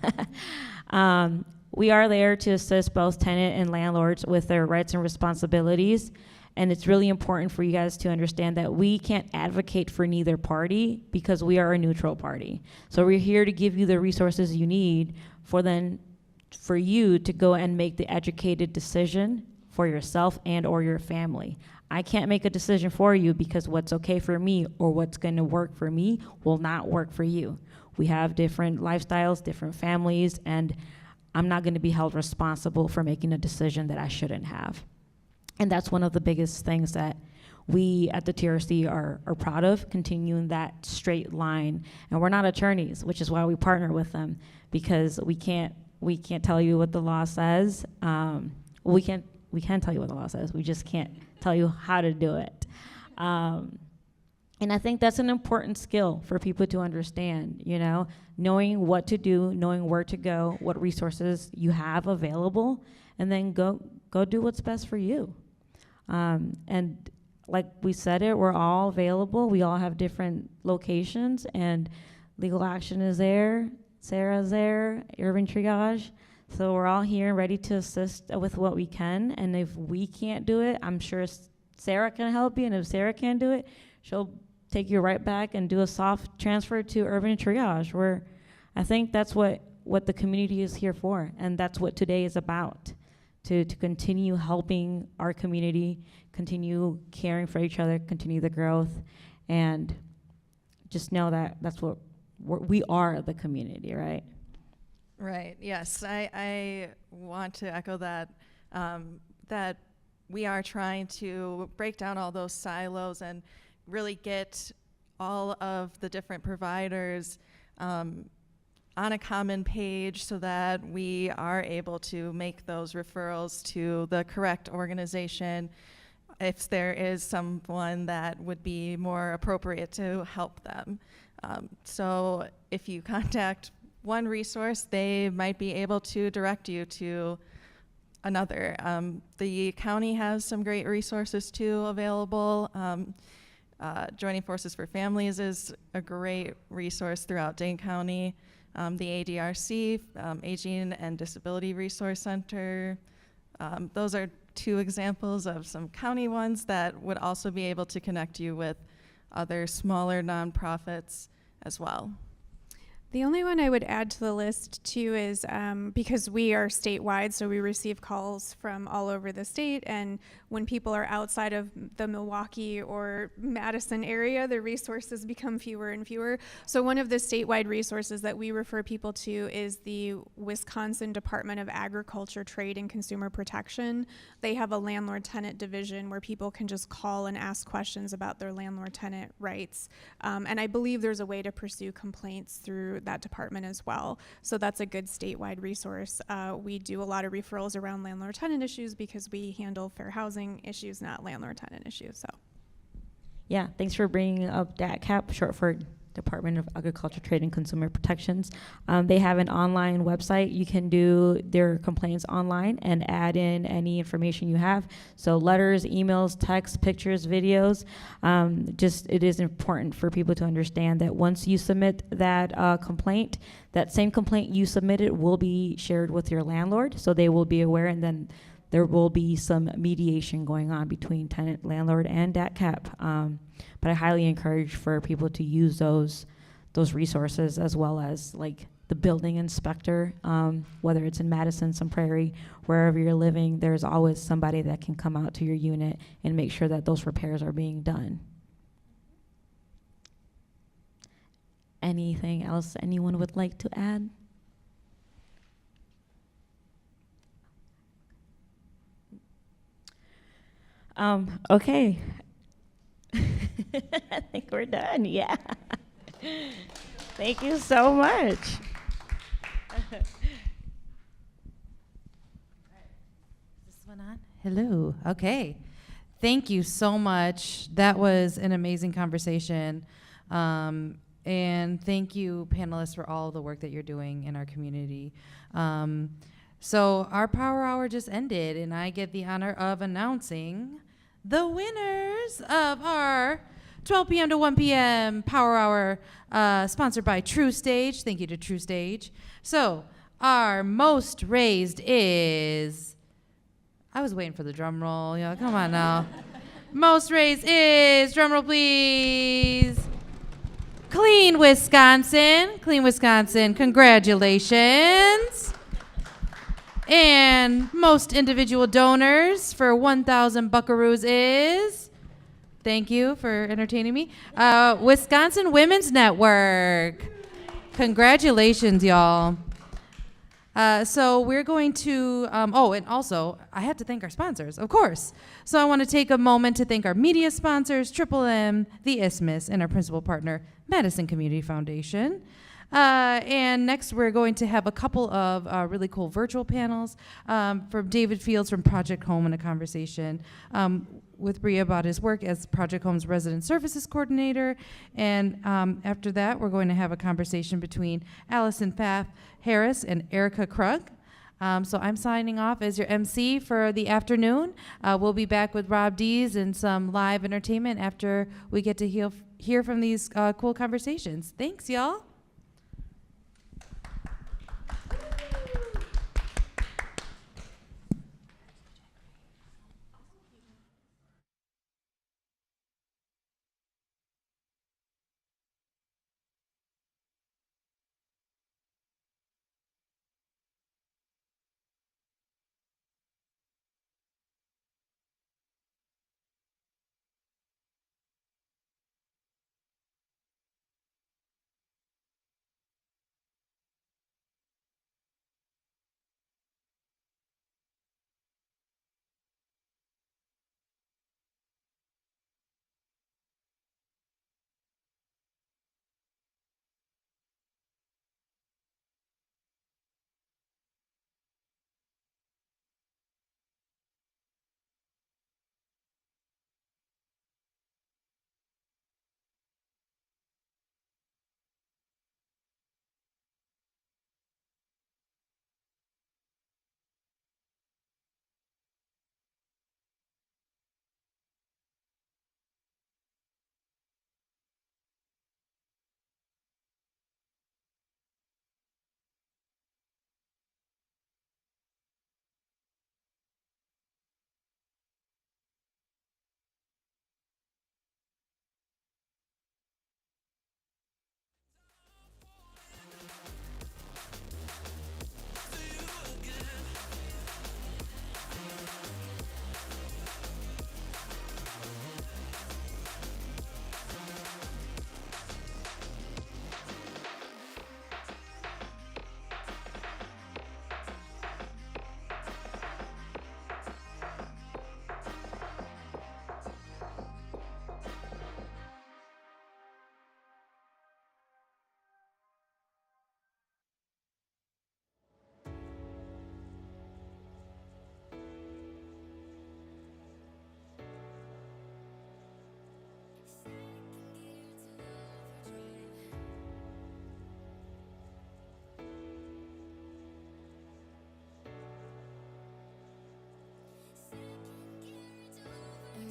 We are there to assist both tenant and landlords with their rights and responsibilities. And it's really important for you guys to understand that we can't advocate for neither party because we are a neutral party. So we're here to give you the resources you need for you to go and make the educated decision for yourself and or your family. I can't make a decision for you because what's okay for me or what's going to work for me will not work for you. We have different lifestyles, different families, and I'm not going to be held responsible for making a decision that I shouldn't have. And that's one of the biggest things that we at the TRC are proud of, continuing that straight line. And we're not attorneys, which is why we partner with them, because we can't tell you what the law says. We can tell you what the law says. We just can't tell you how to do it. And I think that's an important skill for people to understand, knowing what to do, knowing where to go, what resources you have available, and then go do what's best for you. And like we said we're all available. We all have different locations, and Legal Action is there. Sarah's there, Urban Triage. So we're all here and ready to assist with what we can. And if we can't do it, I'm sure Sarah can help you. And if Sarah can't do it, she'll take you right back and do a soft transfer to Urban Triage, where I think that's what the community is here for. And that's what today is about, to continue helping our community, continue caring for each other, continue the growth, and just know that that's what we are, the community, right? Right. Yes, I want to echo that. That we are trying to break down all those silos and really get all of the different providers on a common page so that we are able to make those referrals to the correct organization if there is someone that would be more appropriate to help them. So if you contact one resource, they might be able to direct you to another. The county has some great resources too available. Joining Forces for Families is a great resource throughout Dane County. The ADRC, Aging and Disability Resource Center. Those are two examples of some county ones that would also be able to connect you with other smaller nonprofits as well. The only one I would add to the list too is because we are statewide, so we receive calls from all over the state, and when people are outside of the Milwaukee or Madison area, the resources become fewer and fewer. So one of the statewide resources that we refer people to is the Wisconsin Department of Agriculture, Trade, and Consumer Protection. They have a landlord-tenant division where people can just call and ask questions about their landlord-tenant rights. And I believe there's a way to pursue complaints through that department as well. So that's a good statewide resource. We do a lot of referrals around landlord-tenant issues because we handle fair housing issues, not landlord-tenant issues. So, yeah, thanks for bringing up DATCP, short for Department of Agriculture, Trade, and Consumer Protections. They have an online website. You can do their complaints online and add in any information you have. So letters, emails, texts, pictures, videos. It is important for people to understand that once you submit that complaint, that same complaint you submitted will be shared with your landlord, so they will be aware, and then there will be some mediation going on between tenant, landlord, and DATCAP. But I highly encourage for people to use those resources, as well as like the building inspector, whether it's in Madison, Sun Prairie, wherever you're living, there's always somebody that can come out to your unit and make sure that those repairs are being done. Anything else anyone would like to add? Okay. I think we're done, yeah. Thank you so much. This one on? Hello. Okay. Thank you so much. That was an amazing conversation. And thank you, panelists, for all the work that you're doing in our community. So our Power Hour just ended, and I get the honor of announcing the winners of our 12 p.m. to 1 p.m. Power Hour, sponsored by True Stage. Thank you to True Stage. So our most raised is, I was waiting for the drum roll. Yeah, come on now. Most raised is, drum roll please, Clean Wisconsin. Clean Wisconsin, congratulations. And most individual donors for 1,000 buckaroos is, thank you for entertaining me, Wisconsin Women's Network. Congratulations, y'all. So we're going to, oh, and also, I have to thank our sponsors, of course. So I want to take a moment to thank our media sponsors, Triple M, the Isthmus, and our principal partner, Madison Community Foundation. And next, we're going to have a couple of really cool virtual panels from David Fields from Project Home and a conversation with Bria about his work as Project Home's Resident Services Coordinator. And after that, we're going to have a conversation between Allison Pfaff Harris and Erica Krug. So I'm signing off as your MC for the afternoon. We'll be back with Rob Dees and some live entertainment after we get to hear from these cool conversations. Thanks, y'all.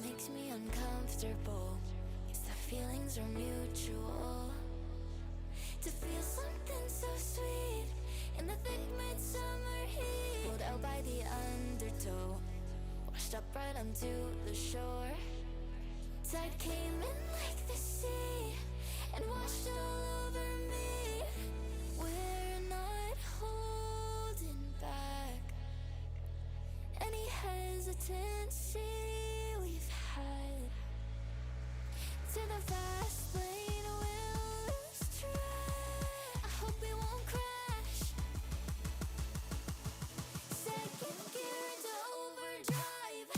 Makes me uncomfortable. Yes, the feelings are mutual. To feel something so sweet in the thick midsummer heat, pulled out by the undertow. tiptoe, washed up right onto the shore. Tide came in like the sea and washed all over me. We're not holding back any hesitancy we've had. To the fast lane we'll lose track. I hope we won't crash. Second gear into overdrive.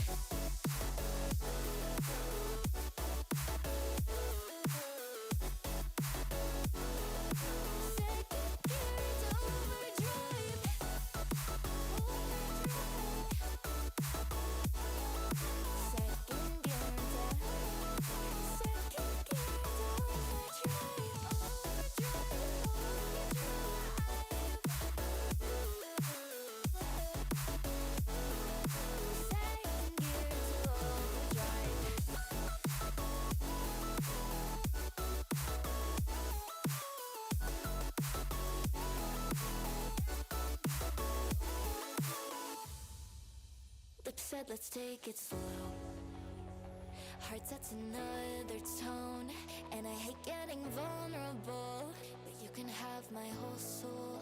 Lips said let's take it slow. Heart sets another tone. And I hate getting vulnerable, but you can have my whole soul.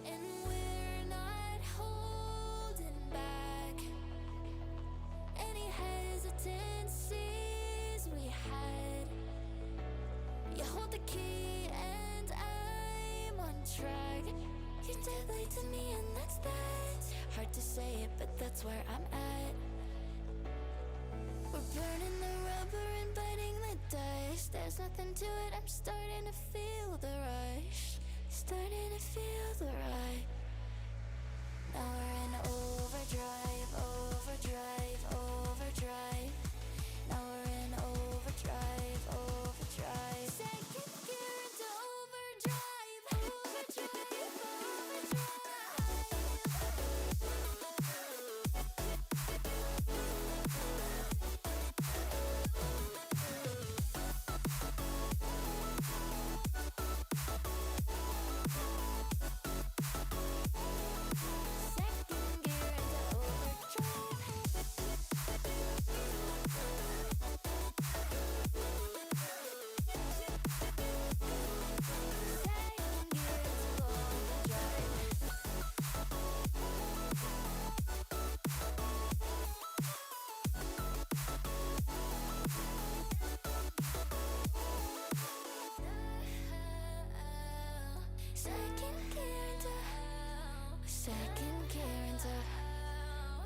And we're not holding back any hesitancies we had. You hold the key and I'm on track. You're dead late to me and that's that. Hard to say it, but that's where I'm at. We're burning the rubber and biting the dust. There's nothing to it, I'm starting to feel the rush. Starting to feel the rush. Now we're in overdrive, overdrive, overdrive. Now we're in overdrive, overdrive. Second gear into overdrive, overdrive,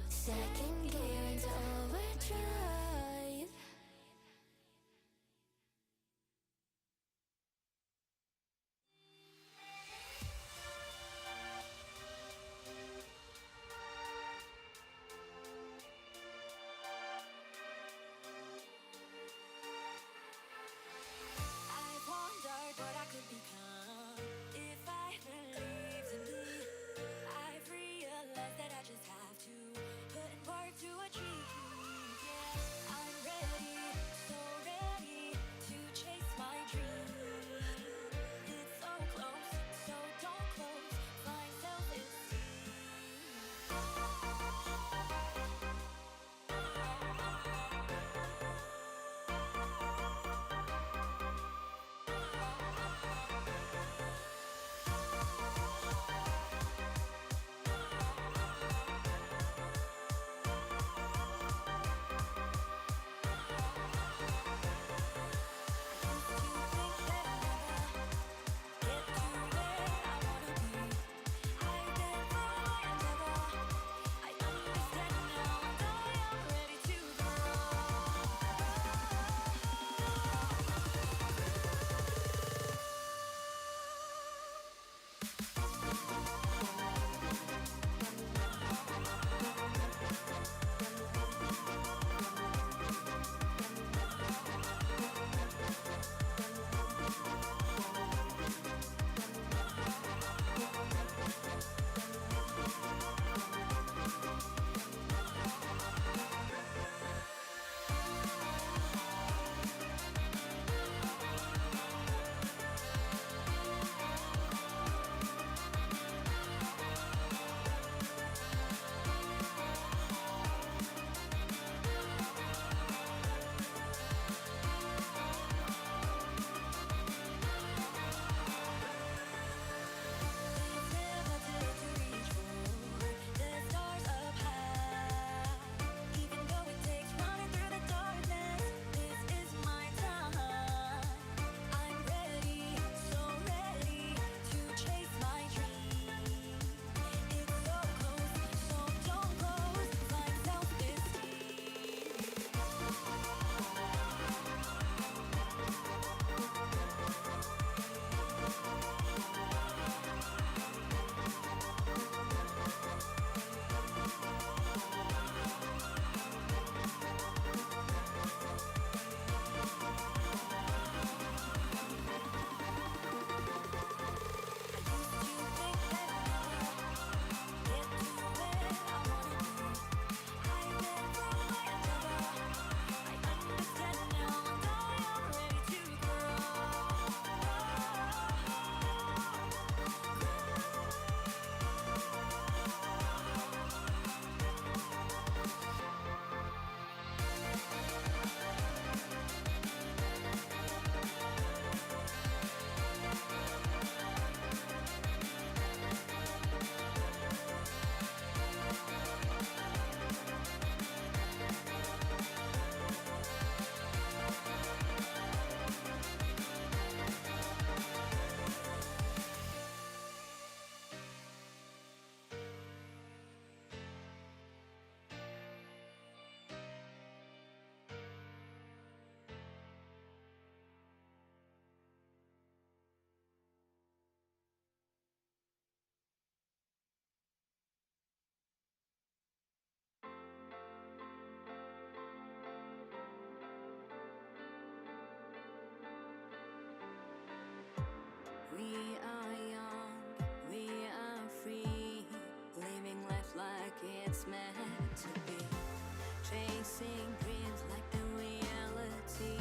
second gear into overdrive. I've wondered what I could become if I believed in me. I've realized that I just have to put in work. We are young, we are free, living life like it's meant to be, chasing dreams like the reality.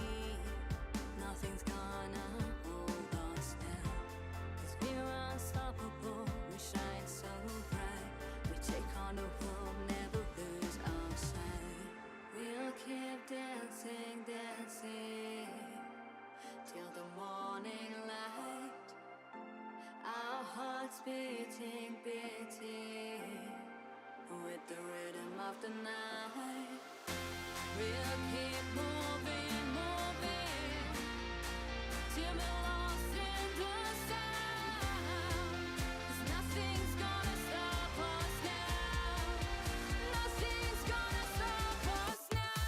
Nothing's gonna hold us down, 'cause we're unstoppable, we shine so bright. We take on the world, never lose our sight. We'll keep dancing, dancing till the morning light. Our hearts beating, beating with the rhythm of the night. We'll keep moving, moving till we're lost in the sound. 'Cause nothing's gonna stop us now. Nothing's gonna stop us now.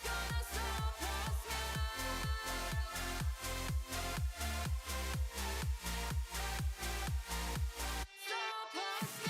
Gonna stop us stop us now.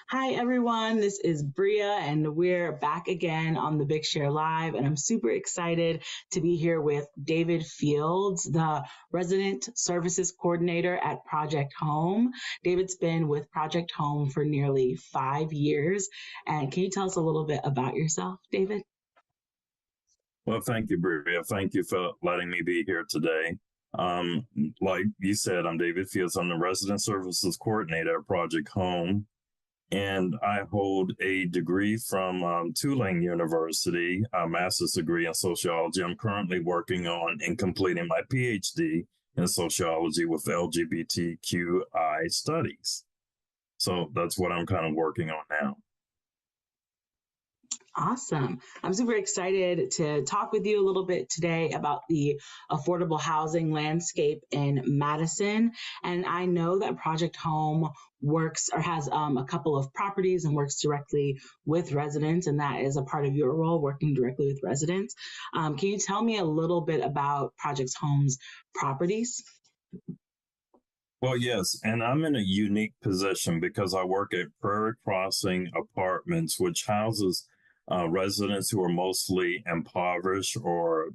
Hi, everyone. This is Bria, and we're back again on the Big Share Live. And I'm super excited to be here with David Fields, the Resident Services Coordinator at Project Home. David's been with Project Home for nearly 5 years. And can you tell us a little bit about yourself, David? Well, thank you, Bria. Thank you for letting me be here today. Like you said, I'm David Fields. I'm the Resident Services Coordinator at Project Home. And I hold a degree from Tulane University, a master's degree in sociology. I'm currently working on and completing my PhD in sociology with LGBTQI studies. So that's what I'm kind of working on now. Awesome. I'm super excited to talk with you a little bit today about the affordable housing landscape in Madison. And I know that Project Home works or has a couple of properties and works directly with residents, and that is a part of your role, working directly with residents. Can you tell me a little bit about Project Home's properties? Well, yes, and I'm in a unique position because I work at Prairie Crossing Apartments, which houses residents who are mostly impoverished or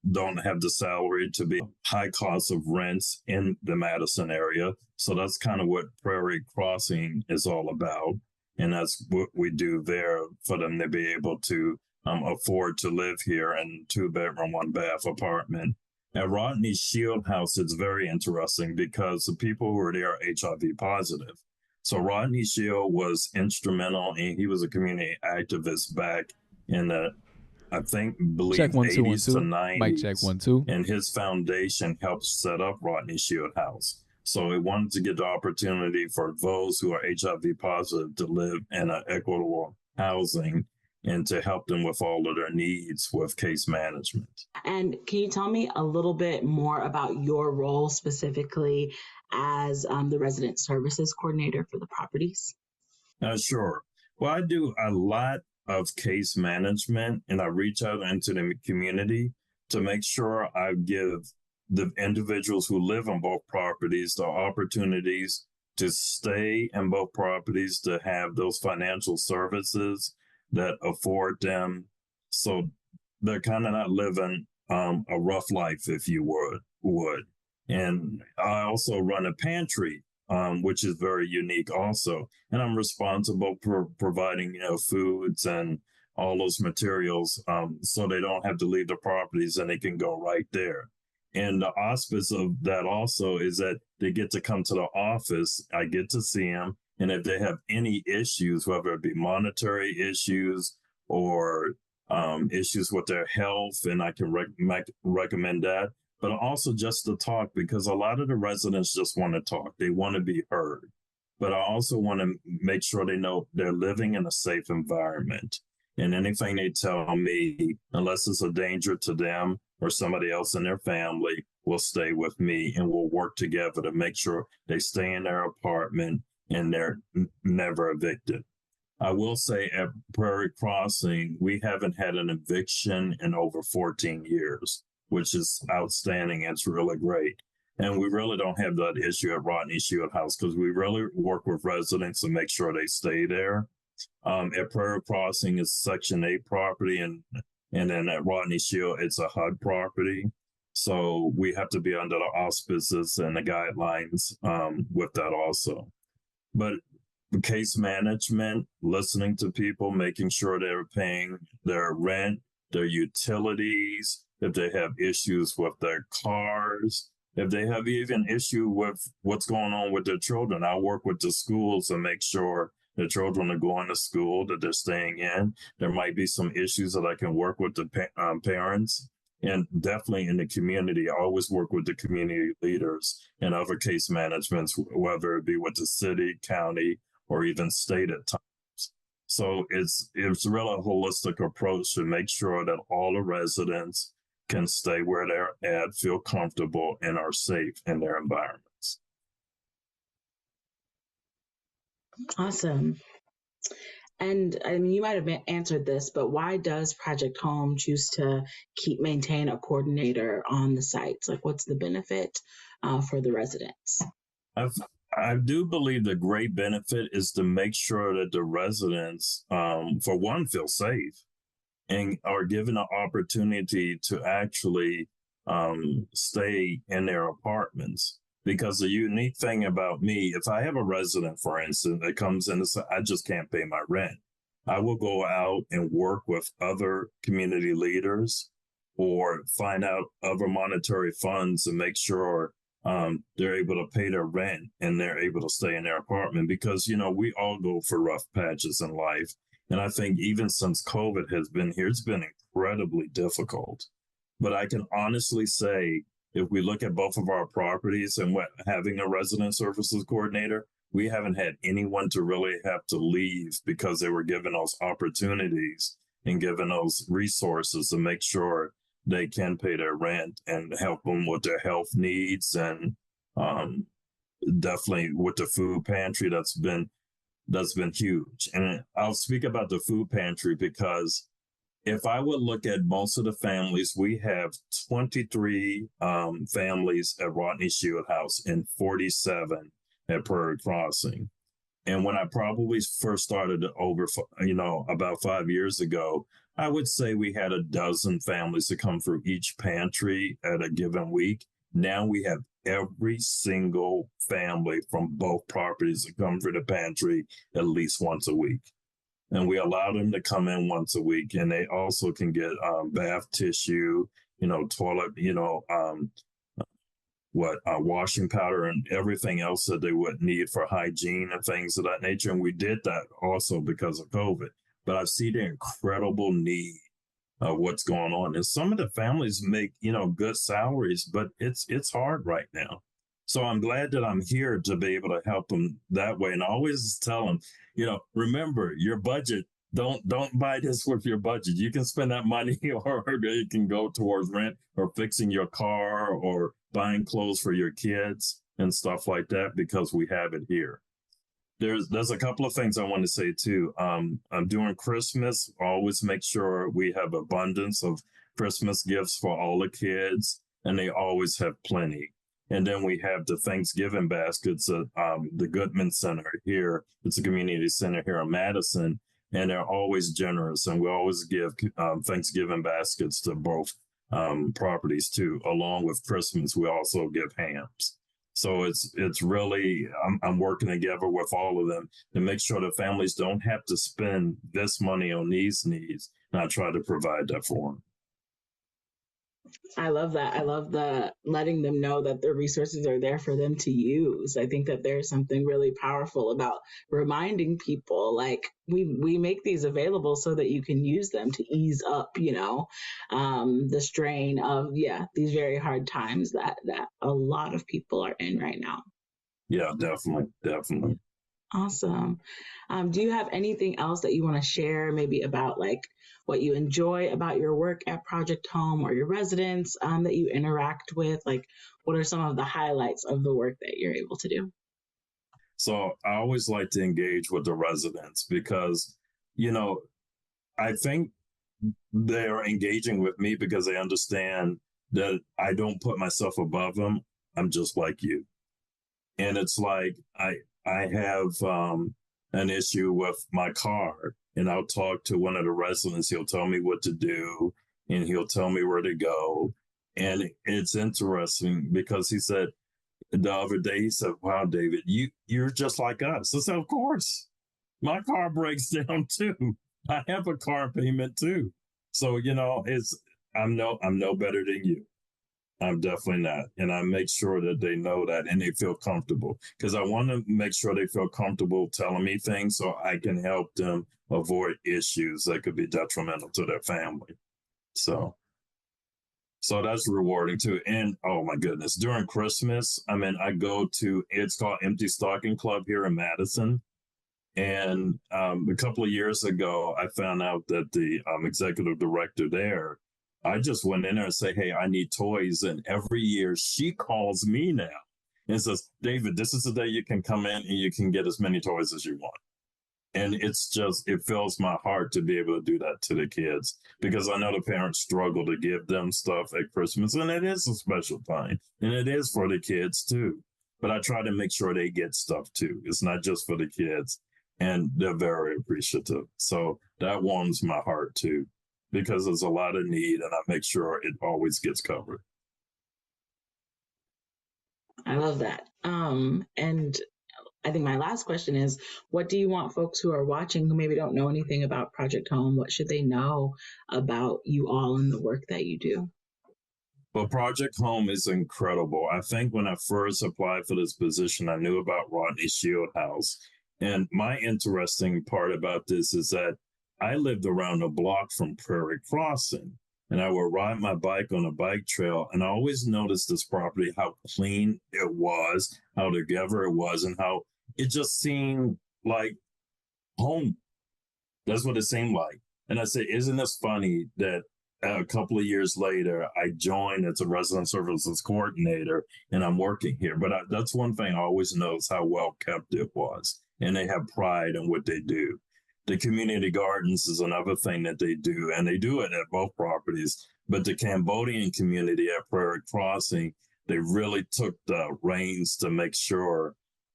don't have the salary to be high cost of rents in the Madison area. So that's kind of what Prairie Crossing is all about. And that's what we do there for them to be able to afford to live here in a 2-bedroom, 1-bath apartment. At Rodney Shield House, it's very interesting because the people who are there are HIV positive. So Rodney Shield was instrumental, and he was a community activist back in the, believe check 1 2 1 80s to 2. 90s. Mic check 1 2. And his foundation helped set up Rodney Shield House. So it wanted to get the opportunity for those who are HIV positive to live in an equitable housing. and to help them with all of their needs with case management. And can you tell me a little bit more about your role specifically as the resident services coordinator for the properties? Sure. Well, I do a lot of case management, and I reach out into the community to make sure I give the individuals who live on both properties the opportunities to stay in both properties, to have those financial services that afford them, so they're kind of not living a rough life, if you would. And I also run a pantry, which is very unique also. And I'm responsible for providing, foods and all those materials, so they don't have to leave the properties and they can go right there. And the auspice of that also is that they get to come to the office. I get to see them. And if they have any issues, whether it be monetary issues or issues with their health, and I can recommend that, but also just to talk, because a lot of the residents just want to talk. They want to be heard. But I also want to make sure they know they're living in a safe environment. And anything they tell me, unless it's a danger to them or somebody else in their family, will stay with me, and we'll work together to make sure they stay in their apartment and they're never evicted. I will say at Prairie Crossing, we haven't had an eviction in over 14 years, which is outstanding. It's really great. And we really don't have that issue at Rodney Shield House, because we really work with residents to make sure they stay there. At Prairie Crossing, it's Section 8 property, and then at Rodney Shield, it's a HUD property. So we have to be under the auspices and the guidelines with that also. But case management, listening to people, making sure they're paying their rent, their utilities, if they have issues with their cars, if they have even issue with what's going on with their children. I work with the schools and make sure the children are going to school, that they're staying in. There might be some issues that I can work with the parents. And definitely in the community, I always work with the community leaders and other case managements, whether it be with the city, county, or even state at times. So it's really a holistic approach to make sure that all the residents can stay where they're at, feel comfortable, and are safe in their environments. Awesome. And I mean, you might have answered this, but why does Project Home choose to maintain a coordinator on the sites? Like, what's the benefit for the residents? I do believe the great benefit is to make sure that the residents, for one, feel safe and are given an opportunity to actually stay in their apartments. Because the unique thing about me, if I have a resident, for instance, that comes in and says, I just can't pay my rent, I will go out and work with other community leaders or find out other monetary funds and make sure they're able to pay their rent and they're able to stay in their apartment. Because, we all go for rough patches in life. And I think even since COVID has been here, it's been incredibly difficult. But I can honestly say, if we look at both of our properties and having a resident services coordinator, we haven't had anyone to really have to leave, because they were given those opportunities and given those resources to make sure they can pay their rent and help them with their health needs, and definitely with the food pantry that's been huge. And I'll speak about the food pantry because if I would look at most of the families, we have 23 families at Rodney Shield House and 47 at Prairie Crossing. And when I probably first started over, about 5 years ago, I would say we had a dozen families to come through each pantry at a given week. Now we have every single family from both properties to come through the pantry at least once a week. And we allow them to come in once a week, and they also can get bath tissue, toilet, washing powder and everything else that they would need for hygiene and things of that nature. And we did that also because of COVID. But I see the incredible need of what's going on. And some of the families make, good salaries, but it's hard right now. So I'm glad that I'm here to be able to help them that way. And I always tell them, remember, your budget don't buy this with your budget. You can spend that money or it can go towards rent or fixing your car or buying clothes for your kids and stuff like that, because we have it here. There's a couple of things I want to say too. During Christmas, always make sure we have abundance of Christmas gifts for all the kids, and they always have plenty. And then we have the Thanksgiving baskets at the Goodman Center here. It's a community center here in Madison, and they're always generous. And we always give Thanksgiving baskets to both properties too. Along with Christmas, we also give hams. So it's really, I'm working together with all of them to make sure the families don't have to spend this money on these needs, and I try to provide that for them. I love that. I love the letting them know that the resources are there for them to use. I think that there's something really powerful about reminding people, like, we make these available so that you can use them to ease up, the strain of, these very hard times that a lot of people are in right now. Yeah, definitely. Awesome. Do you have anything else that you want to share, maybe about like what you enjoy about your work at Project Home or your residents that you interact with? Like, what are some of the highlights of the work that you're able to do? So I always like to engage with the residents because, I think they're engaging with me because they understand that I don't put myself above them. I'm just like you. And it's like, I have an issue with my car, and I'll talk to one of the residents. He'll tell me what to do, and he'll tell me where to go. And it's interesting because he said the other day, he said, "Wow, David, you're just like us." I said, "Of course, my car breaks down too. I have a car payment too." So I'm no better than you. I'm definitely not. And I make sure that they know that and they feel comfortable, because I want to make sure they feel comfortable telling me things so I can help them avoid issues that could be detrimental to their family. So that's rewarding too. And oh my goodness, during Christmas, I go to, it's called Empty Stocking Club here in Madison. And a couple of years ago, I found out that the executive director there, I just went in there and say, "Hey, I need toys." And every year she calls me now and says, "David, this is the day you can come in and you can get as many toys as you want." And it fills my heart to be able to do that to the kids, because I know the parents struggle to give them stuff at Christmas, and it is a special time, and it is for the kids too. But I try to make sure they get stuff too. It's not just for the kids, and they're very appreciative. So that warms my heart too, because there's a lot of need, and I make sure it always gets covered. I love that. And I think my last question is, what do you want folks who are watching who maybe don't know anything about Project Home? What should they know about you all and the work that you do? Well, Project Home is incredible. I think when I first applied for this position, I knew about Rodney Shieldhouse. And my interesting part about this is that I lived around the block from Prairie Crossing, and I would ride my bike on a bike trail, and I always noticed this property, how clean it was, how together it was, and how it just seemed like home. That's what it seemed like. And I said, isn't this funny that a couple of years later, I joined as a resident services coordinator, and I'm working here. But that's one thing I always noticed, how well kept it was, and they have pride in what they do. The community gardens is another thing that they do, and they do it at both properties. But the Cambodian community at Prairie Crossing, they really took the reins to make sure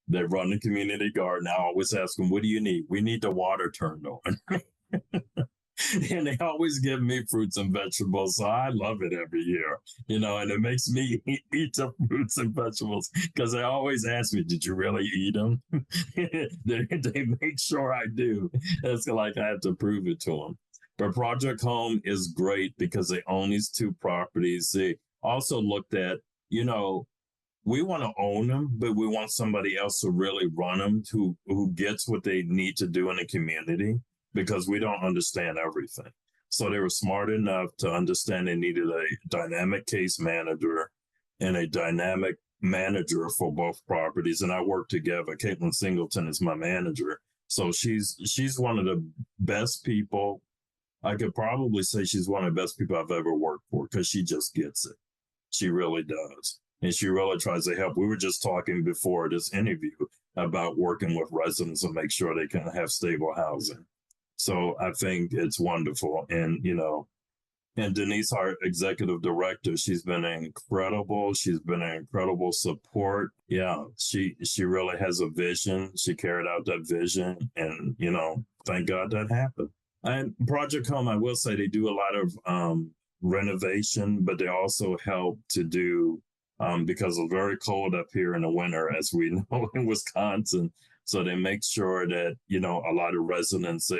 they run the community garden. I always ask them, "What do you need?" "We need the water turned on." And they always give me fruits and vegetables. So I love it every year, and it makes me eat the fruits and vegetables, because they always ask me, "Did you really eat them?" They make sure I do. It's like I have to prove it to them. But Project Home is great because they own these two properties. They also looked at, we want to own them, but we want somebody else to really run them, who gets what they need to do in the community, because we don't understand everything. So they were smart enough to understand they needed a dynamic case manager and a dynamic manager for both properties. And I work together. Caitlin Singleton is my manager, So she's one of the best people. I could probably say she's one of the best people I've ever worked for because she just gets it. She really does. And she really tries to help. We were just talking before this interview about working with residents to make sure they can have stable housing. So I think it's wonderful. And, and Denise, our executive director, she's been incredible. She's been an incredible support. Yeah, she really has a vision. She carried out that vision. And, thank God that happened. And Project Home, I will say they do a lot of renovation, but they also help to do, because it's very cold up here in the winter, as we know in Wisconsin. So they make sure that, a lot of residents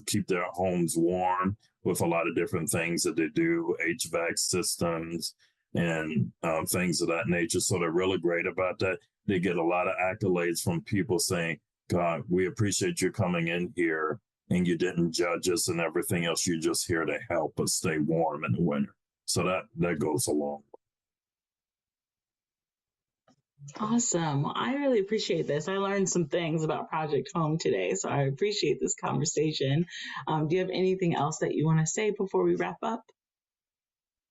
keep their homes warm with a lot of different things that they do, HVAC systems and things of that nature. So they're really great about that. They get a lot of accolades from people saying, God, we appreciate you coming in here and you didn't judge us and everything else. You're just here to help us stay warm in the winter. So that goes a long way. Awesome. Well, I really appreciate this. I learned some things about Project Home today, so I appreciate this conversation. Do you have anything else that you want to say before we wrap up?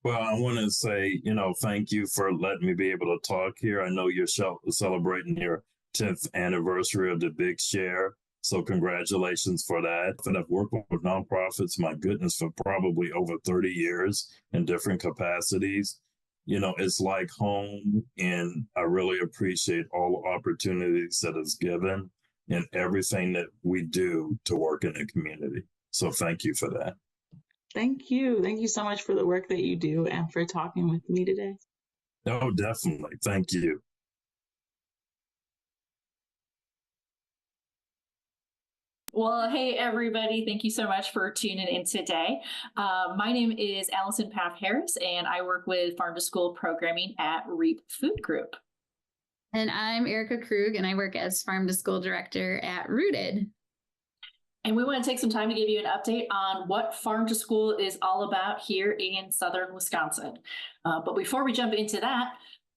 Well, I want to say, thank you for letting me be able to talk here. I know you're celebrating your 10th anniversary of the Big Share. So congratulations for that. And I've worked with nonprofits, my goodness, for probably over 30 years in different capacities. It's like home, and I really appreciate all the opportunities that is given and everything that we do to work in the community. So thank you for that. Thank you. Thank you so much for the work that you do and for talking with me today. Oh, definitely. Thank you. Well, hey, everybody. Thank you so much for tuning in today. My name is Allison Paff Harris, and I work with Farm to School programming at REAP Food Group. And I'm Erica Krug, and I work as Farm to School Director at Rooted. And we want to take some time to give you an update on what Farm to School is all about here in Southern Wisconsin. But before we jump into that,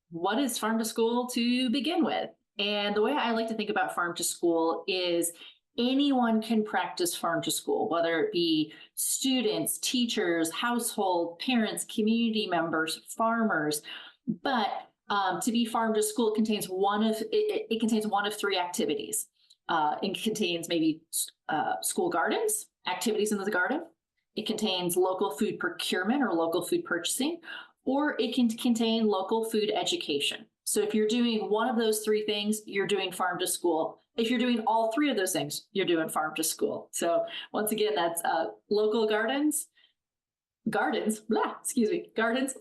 what is Farm to School to begin with? And the way I like to think about Farm to School is anyone can practice Farm to School, whether it be students, teachers, household, parents, community members, farmers. But to be Farm to School, it contains one of three activities. It contains maybe school gardens, activities in the garden. It contains local food procurement or local food purchasing, or it can contain local food education. So if you're doing one of those three things, you're doing Farm to School. If you're doing all three of those things, you're doing Farm to School. So once again, that's local gardens,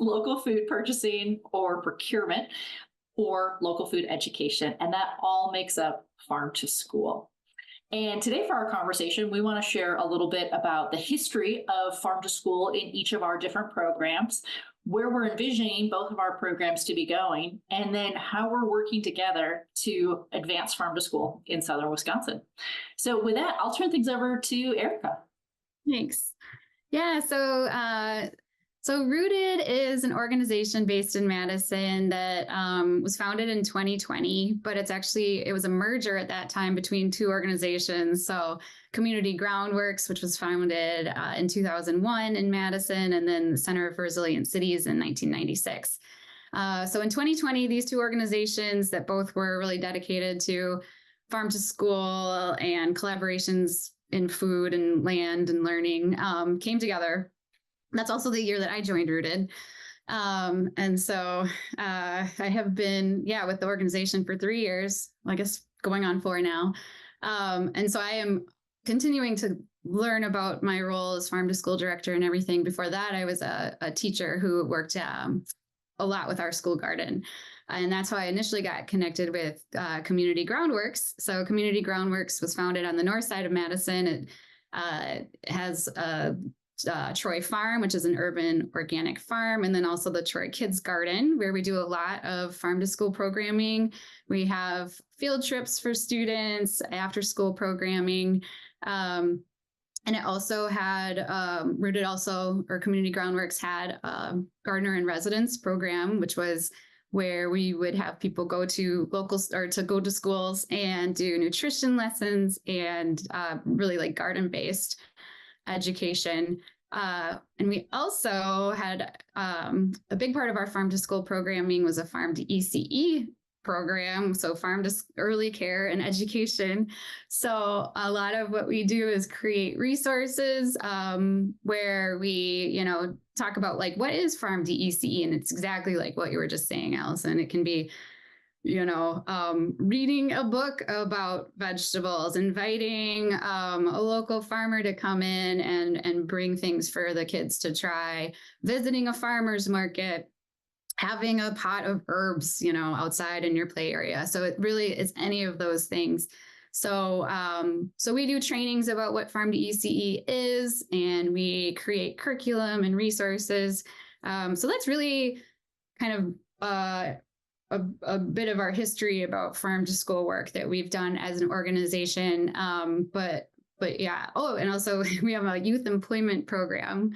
local food purchasing or procurement, or local food education. And that all makes up Farm to School. And today for our conversation, we want to share a little bit about the history of Farm to School in each of our different programs, where we're envisioning both of our programs to be going, and then how we're working together to advance Farm to School in Southern Wisconsin. So with that, I'll turn things over to Erica. Thanks. Yeah, so Rooted is an organization based in Madison that was founded in 2020, but it was a merger at that time between two organizations. So Community Groundworks, which was founded in 2001 in Madison, and then the Center for Resilient Cities in 1996. So in 2020, these two organizations that both were really dedicated to Farm to School and collaborations in food and land and learning came together. That's also the year that I joined Rooted. And so I have been, with the organization for 3 years, I guess going on 4 now. And so I am continuing to learn about my role as Farm to School Director and everything. Before that, I was a teacher who worked a lot with our school garden. And that's how I initially got connected with Community Groundworks. So Community Groundworks was founded on the north side of Madison. It has Troy Farm, which is an urban organic farm, and then also the Troy Kids Garden, where we do a lot of Farm to School programming. We have field trips for students, after school programming. And it also had Community Groundworks had Gardener in Residence program, which was where we would have people go to go to schools and do nutrition lessons and really like garden-based education. And we also had a big part of our farm to school programming was a farm to ECE program, so farm to early care and education. So a lot of what we do is create resources where we, talk about like what is farm to ECE, and it's exactly like what you were just saying, Allison. It can be, reading a book about vegetables, inviting a local farmer to come in and bring things for the kids to try, visiting a farmer's market, having a pot of herbs, outside in your play area. So it really is any of those things. So, so we do trainings about what farm to ECE is, and we create curriculum and resources. So that's really kind of a bit of our history about farm to school work that we've done as an organization. But yeah. Oh, and also we have a youth employment program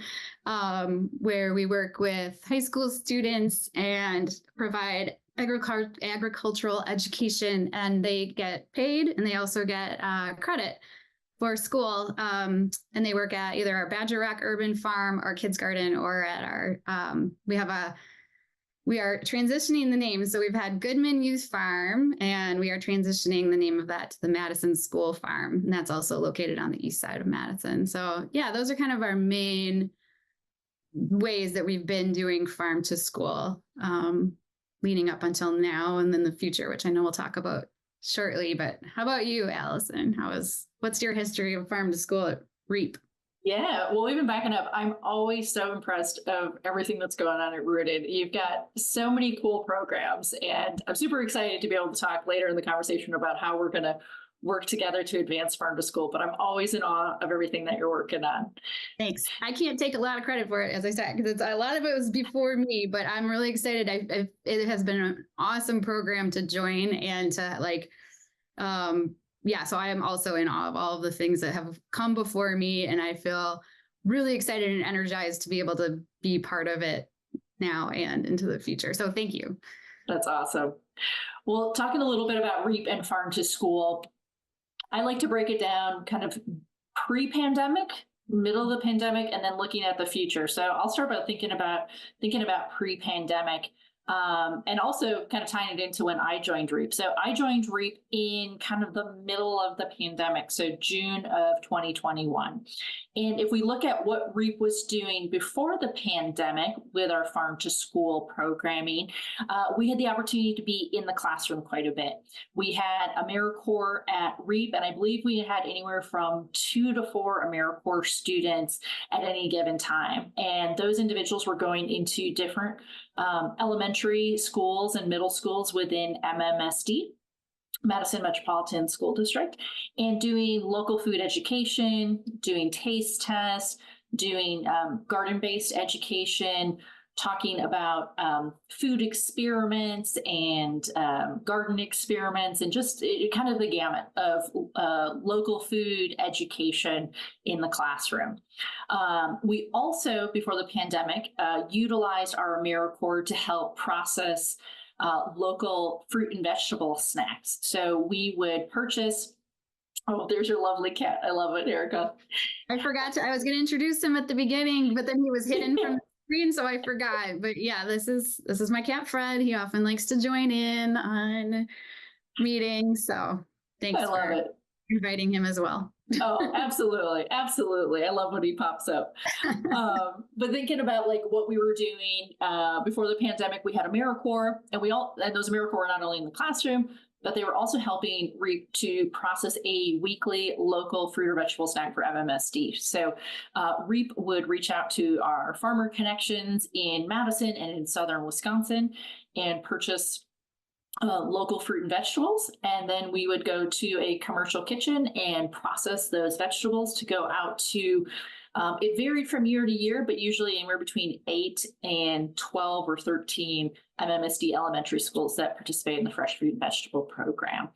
where we work with high school students and provide agricultural education, and they get paid and they also get credit for school. And they work at either our Badger Rock Urban Farm, our Kids Garden, or at our, we are transitioning the name. So we've had Goodman Youth Farm, and we are transitioning the name of that to the Madison School Farm. And that's also located on the east side of Madison. So yeah, those are kind of our main ways that we've been doing farm to school leading up until now, and then the future, which I know we'll talk about shortly. But how about you, Allison? What's your history of farm to school at REAP? Yeah, well, even backing up, I'm always so impressed of everything that's going on at Rooted. You've got so many cool programs, and I'm super excited to be able to talk later in the conversation about how we're going to work together to advance farm to school. But I'm always in awe of everything that you're working on. Thanks. I can't take a lot of credit for it, as I said, because a lot of it was before me, but I'm really excited. It has been an awesome program to join and to yeah, so I am also in awe of all of the things that have come before me, and I feel really excited and energized to be able to be part of it now and into the future. So thank you. That's awesome. Well, talking a little bit about REAP and farm to school, I like to break it down kind of pre-pandemic, middle of the pandemic, and then looking at the future. So I'll start by thinking about pre-pandemic. And also kind of tying it into when I joined REAP. So I joined REAP in kind of the middle of the pandemic, so June of 2021. And if we look at what REAP was doing before the pandemic with our farm to school programming, we had the opportunity to be in the classroom quite a bit. We had AmeriCorps at REAP, and I believe we had anywhere from 2 to 4 AmeriCorps students at any given time. And those individuals were going into different elementary schools and middle schools within MMSD, Madison Metropolitan School District, and doing local food education, doing taste tests, doing garden-based education, talking about food experiments and garden experiments, and just kind of the gamut of local food education in the classroom. We also, before the pandemic, utilized our AmeriCorps to help process local fruit and vegetable snacks. So we would purchase. Oh, there's your lovely cat. I love it, Erica. I was going to introduce him at the beginning, but then he was hidden from the screen, so I forgot. But yeah, this is my cat Fred. He often likes to join in on meetings. So thanks for inviting him as well. Oh, absolutely. Absolutely. I love when he pops up. But thinking about like what we were doing before the pandemic, we had AmeriCorps, and those AmeriCorps were not only in the classroom, but they were also helping REAP to process a weekly local fruit or vegetable snack for MMSD. So REAP would reach out to our farmer connections in Madison and in southern Wisconsin and purchase local fruit and vegetables. And then we would go to a commercial kitchen and process those vegetables to go out to, it varied from year to year, but usually anywhere between 8 and 12 or 13 MMSD elementary schools that participate in the fresh fruit and vegetable program.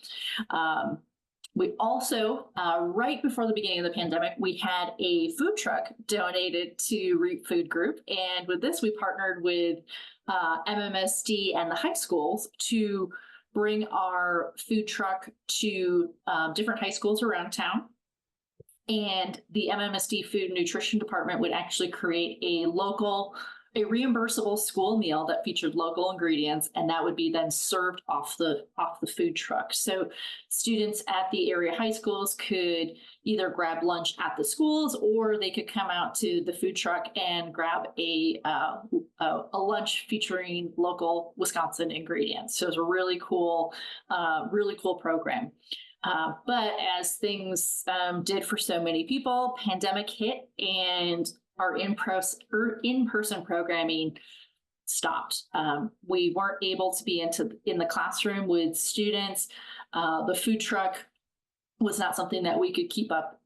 We also, right before the beginning of the pandemic, we had a food truck donated to REAP Food Group. And with this, we partnered with MMSD and the high schools to bring our food truck to different high schools around town. And the MMSD Food and Nutrition Department would actually create a reimbursable school meal that featured local ingredients, and that would be then served off the food truck. So students at the area high schools could either grab lunch at the schools, or they could come out to the food truck and grab a lunch featuring local Wisconsin ingredients. So it was a really cool program. But as things did for so many people, pandemic hit and our in-person programming stopped. We weren't able to be in the classroom with students. The food truck was not something that we could keep up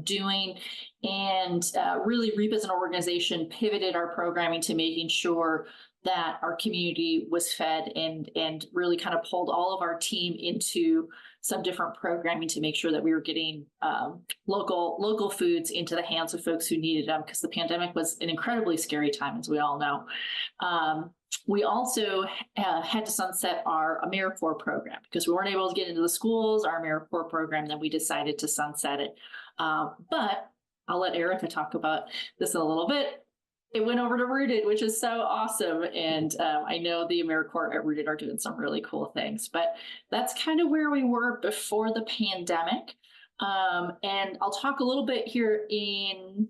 doing. And really, REAP as an organization pivoted our programming to making sure that our community was fed, and really kind of pulled all of our team into some different programming to make sure that we were getting local foods into the hands of folks who needed them, because the pandemic was an incredibly scary time, as we all know. We also had to sunset our AmeriCorps program because we weren't able to get into the schools, our AmeriCorps program, then we decided to sunset it. But I'll let Erica talk about this in a little bit. It went over to Rooted, which is so awesome. And I know the AmeriCorps at Rooted are doing some really cool things, but that's kind of where we were before the pandemic. And I'll talk a little bit here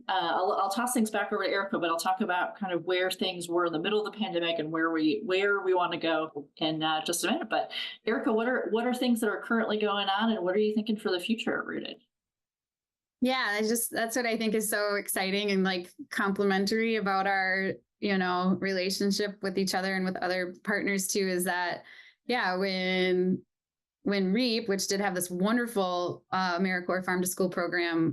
I'll toss things back over to Erica, but I'll talk about kind of where things were in the middle of the pandemic and where we want to go in just a minute. But Erica, what are things that are currently going on, and what are you thinking for the future at Rooted? Yeah, that's what I think is so exciting and like complimentary about our, relationship with each other and with other partners too, is that, yeah, when REAP, which did have this wonderful AmeriCorps Farm to School program,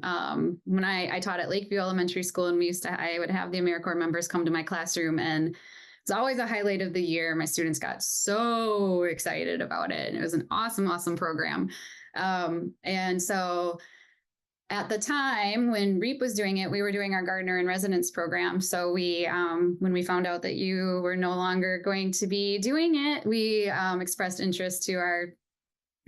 when I taught at Lakeview Elementary School, and I would have the AmeriCorps members come to my classroom, and it's always a highlight of the year. My students got so excited about it, and it was an awesome, awesome program. And so at the time when REAP was doing it, we were doing our Gardener in Residence program. So we, when we found out that you were no longer going to be doing it, we expressed interest to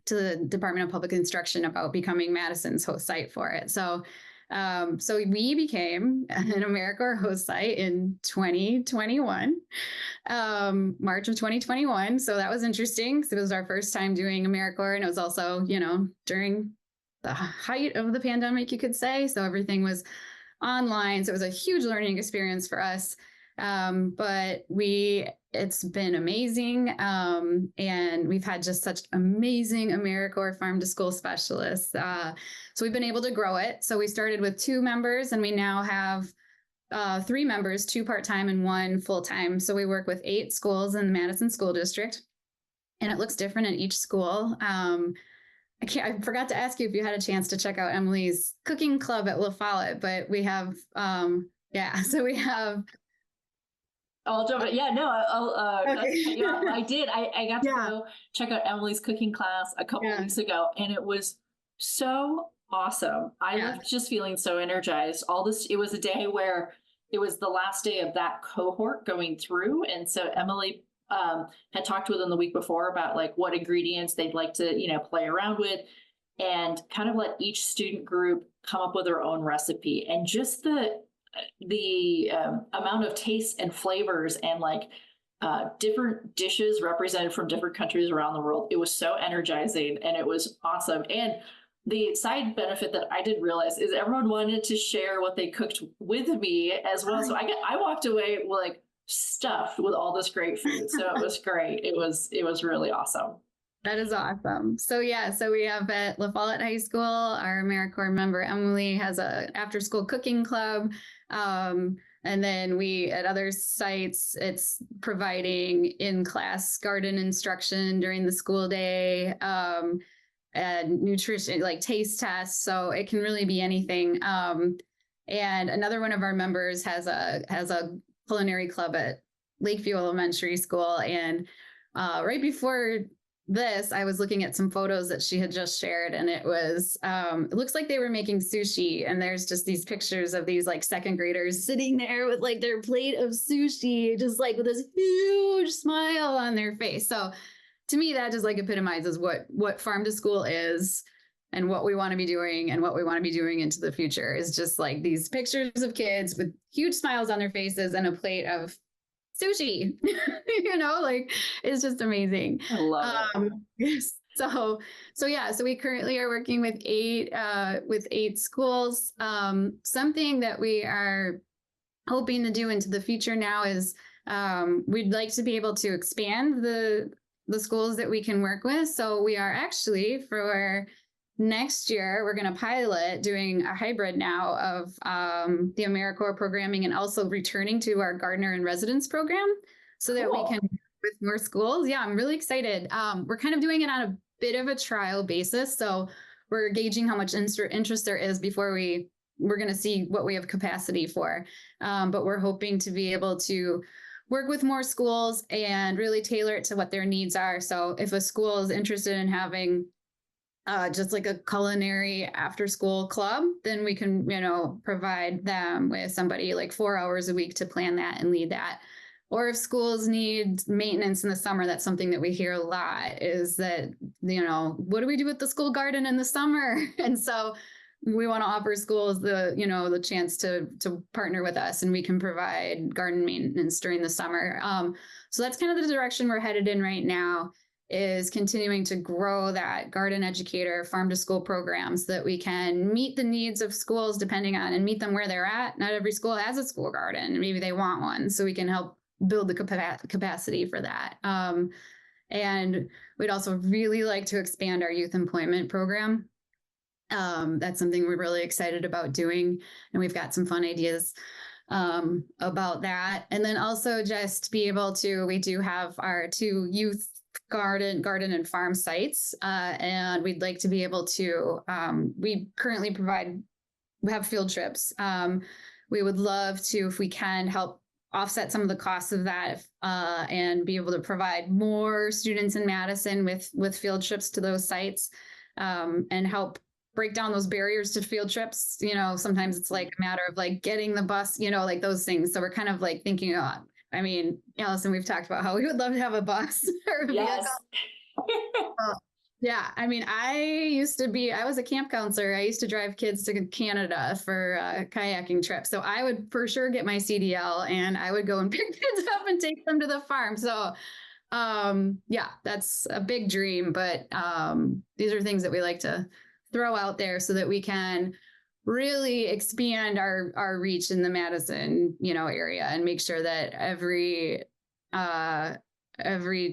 the Department of Public Instruction about becoming Madison's host site for it. So we became an AmeriCorps host site in 2021, March of 2021. So that was interesting because it was our first time doing AmeriCorps, and it was also, during the height of the pandemic, you could say. So everything was online. So it was a huge learning experience for us. But it's been amazing. And we've had just such amazing AmeriCorps Farm to School specialists. So we've been able to grow it. So we started with 2 members, and we now have 3 members, 2 part-time and 1 full-time. So we work with 8 schools in the Madison School District, and it looks different in each school. I forgot to ask you if you had a chance to check out Emily's cooking club at La Follette, but we have, so we have. I'll jump in. Yeah, no, Okay. yeah, I did. I got to go check out Emily's cooking class a couple weeks ago, and it was so awesome. I left just feeling so energized. It was a day where it was the last day of that cohort going through, and so Emily had talked with them the week before about like what ingredients they'd like to, play around with, and kind of let each student group come up with their own recipe. And just the amount of tastes and flavors and like different dishes represented from different countries around the world. It was so energizing, and it was awesome. And the side benefit that I didn't realize is everyone wanted to share what they cooked with me as well. So I walked away like stuffed with all this great food. So it was great. It was really awesome. That is awesome. So we have at La Follette High School, our AmeriCorps member Emily has a after-school cooking club. And then at other sites, it's providing in-class garden instruction during the school day, and nutrition, like taste tests. So it can really be anything. And another one of our members has a culinary club at Lakeview Elementary School. And right before this, I was looking at some photos that she had just shared, and it was, it looks like they were making sushi, and there's just these pictures of these like second graders sitting there with like their plate of sushi, just like with this huge smile on their face. So to me, that just like epitomizes what farm to school is and what we want to be doing and what we want to be doing into the future is just like these pictures of kids with huge smiles on their faces and a plate of sushi. You know, like it's just amazing. I love it. So we currently are working with eight schools. Something that we are hoping to do into the future now is we'd like to be able to expand the schools that we can work with. So we are actually, for next year, we're going to pilot doing a hybrid now of the AmeriCorps programming and also returning to our Gardener in Residence program so that we can work with more schools. Yeah, I'm really excited. We're kind of doing it on a bit of a trial basis. So we're gauging how much interest there is before we're going to see what we have capacity for. But we're hoping to be able to work with more schools and really tailor it to what their needs are. So if a school is interested in having just like a culinary after school club, then we can, provide them with somebody like 4 hours a week to plan that and lead that. Or if schools need maintenance in the summer, that's something that we hear a lot is that, what do we do with the school garden in the summer? And so we want to offer schools the chance to partner with us, and we can provide garden maintenance during the summer. So that's kind of the direction we're headed in right now, is continuing to grow that garden educator farm to school program so that we can meet the needs of schools depending on and meet them where they're at. Not every school has a school garden. Maybe they want one, so we can help build the capacity for that. And we'd also really like to expand our youth employment program. That's something we're really excited about doing, and we've got some fun ideas about that. And then also just be able to, we do have our 2 youth garden and farm sites, and we'd like to be able to, we currently have field trips. We would love to, if we can, help offset some of the costs of that, and be able to provide more students in Madison with field trips to those sites, and help break down those barriers to field trips. Sometimes it's like a matter of like getting the bus, like those things. So we're kind of like thinking, Allison, we've talked about how we would love to have a bus or a Yes. vehicle. Yeah. I was a camp counselor. I used to drive kids to Canada for a kayaking trip. So I would for sure get my CDL and I would go and pick kids up and take them to the farm. So that's a big dream, but these are things that we like to throw out there so that we can really expand our reach in the Madison, area, and make sure that every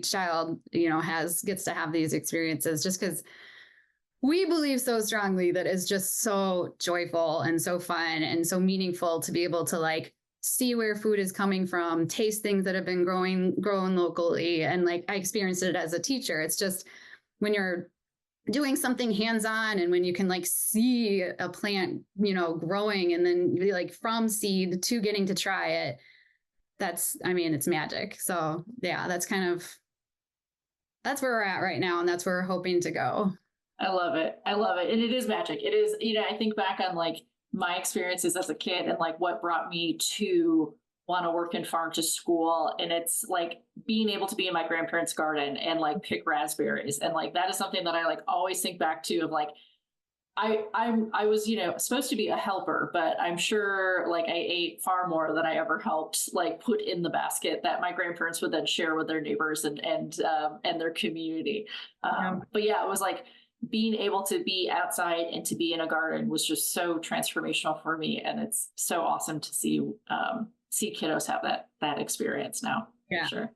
child, gets to have these experiences, just because we believe so strongly that it's just so joyful and so fun and so meaningful to be able to like see where food is coming from, taste things that have been grown locally. And like, I experienced it as a teacher. It's just when you're doing something hands-on and when you can like see a plant, growing, and then like from seed to getting to try it, it's magic. So yeah, that's where we're at right now. And that's where we're hoping to go. I love it. And it is magic. It is, I think back on like my experiences as a kid and like what brought me to want to work in farm to school. And it's like being able to be in my grandparents' garden and like pick raspberries. And like, that is something that I like always think back to of like, I was, supposed to be a helper, but I'm sure like I ate far more than I ever helped like put in the basket that my grandparents would then share with their neighbors and their community. But yeah, it was like being able to be outside and to be in a garden was just so transformational for me. And it's so awesome to see kiddos have that experience now. Yeah. For sure.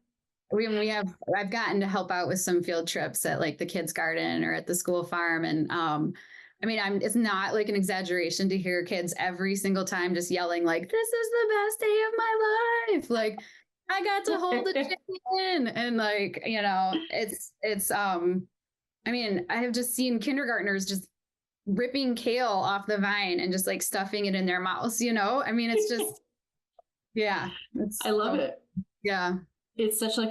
I've gotten to help out with some field trips at like the kids' garden or at the school farm. And it's not like an exaggeration to hear kids every single time just yelling like, "This is the best day of my life." Like, I got to hold the chicken. And like, I have just seen kindergartners just ripping kale off the vine and just like stuffing it in their mouths, it's just, yeah. I love it. Yeah. It's such like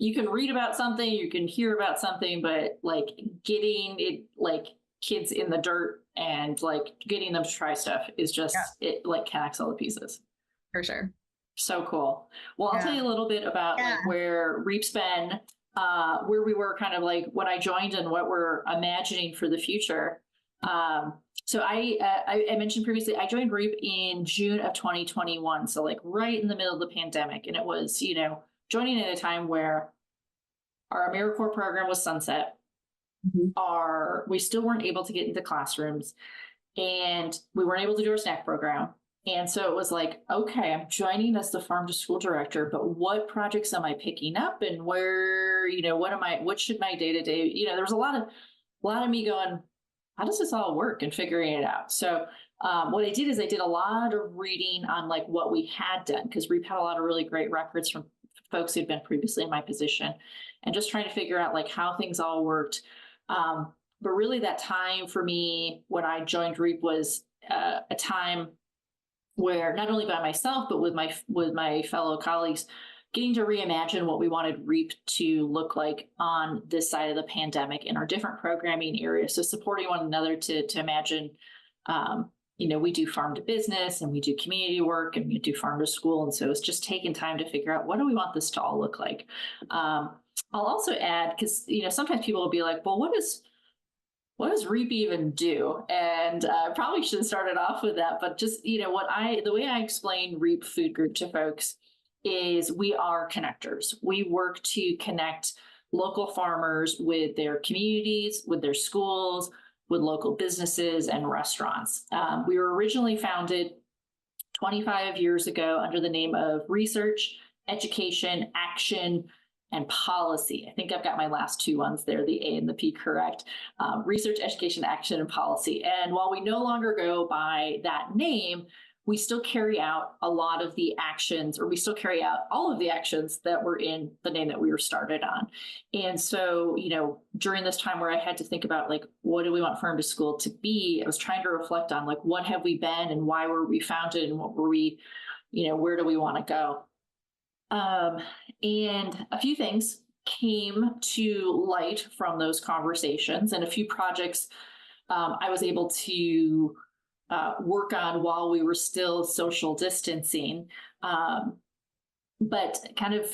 you can read about something, you can hear about something, but like getting it, like kids in the dirt and like getting them to try stuff is just, it like connects all the pieces. For sure. So cool. Well, I'll tell you a little bit about like where REAP's been, where we were kind of like when I joined and what we're imagining for the future. So I mentioned previously, I joined REAP in June of 2021. So like right in the middle of the pandemic. And it was, you know, joining at a time where our AmeriCorps program was sunset. We still weren't able to get into classrooms, and we weren't able to do our snack program. And so it was like, okay, I'm joining as the farm to school director, but what projects am I picking up, and where, you know, what should my day-to-day, you know, there was a lot of me going, how does this all work, and figuring it out. So what I did is I did a lot of reading on like what we had done, because REAP had a lot of really great records from folks who'd been previously in my position, and just trying to figure out like how things all worked. But really that time for me when I joined REAP was a time where not only by myself, but with my fellow colleagues, getting to reimagine what we wanted REAP to look like on this side of the pandemic in our different programming areas. So supporting one another to imagine, you know, we do farm to business, and we do community work, and we do farm to school. And so it's just taking time to figure out, what do we want this to all look like? I'll also add, because, you know, sometimes people will be like, well, what does REAP even do? And probably should have started off with that, but just, you know, the way I explain REAP Food Group to folks is we are connectors. We work to connect local farmers with their communities, with their schools, with local businesses and restaurants. We were originally founded 25 years ago under the name of Research, Education, Action, and Policy. I think I've got my last two ones there, the A and the P correct. Research, Education, Action, and Policy. And while we no longer go by that name, we still carry out a lot of the actions, or we still carry out all of the actions that were in the name that we were started on. And so, you know, during this time where I had to think about like, what do we want Farm to School to be? I was trying to reflect on like, what have we been, and why were we founded, and what were we, you know, where do we want to go? And a few things came to light from those conversations, and a few projects I was able to work on while we were still social distancing. But kind of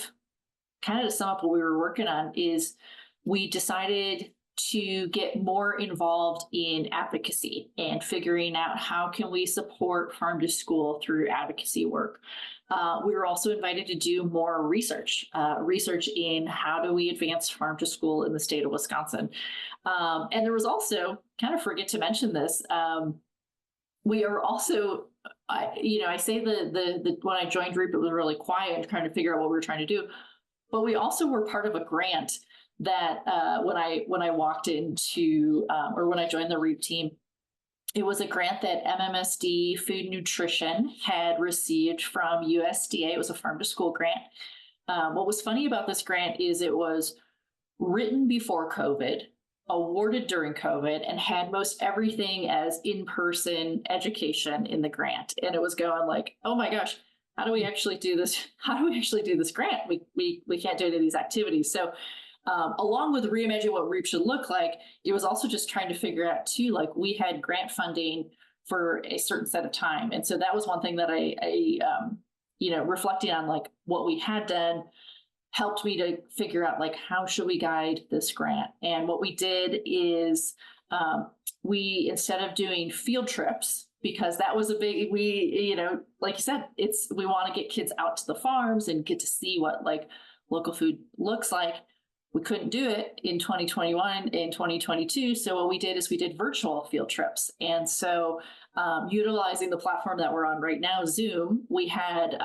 to sum up what we were working on is we decided to get more involved in advocacy and figuring out how can we support Farm to School through advocacy work. We were also invited to do more research in how do we advance Farm to School in the state of Wisconsin. And there was also, kind of forget to mention this, we are also, I say the when I joined REAP, it was really quiet and trying to figure out what we were trying to do. But we also were part of a grant that when I walked into, or when I joined the REAP team, it was a grant that MMSD Food Nutrition had received from USDA. It was a Farm to School grant. What was funny about this grant is it was written before COVID, awarded during COVID, and had most everything as in-person education in the grant. And it was going like, oh my gosh, how do we actually do this? How do we actually do this grant? We can't do any of these activities. So along with reimagining what REAP should look like, it was also just trying to figure out too, like we had grant funding for a certain set of time. And so that was one thing that I reflecting on like what we had done helped me to figure out like, how should we guide this grant? And what we did is we, instead of doing field trips, because that was a big, like you said, we want to get kids out to the farms and get to see what like local food looks like. We couldn't do it in 2021 and 2022. So what we did is we did virtual field trips. And so utilizing the platform that we're on right now, Zoom, we had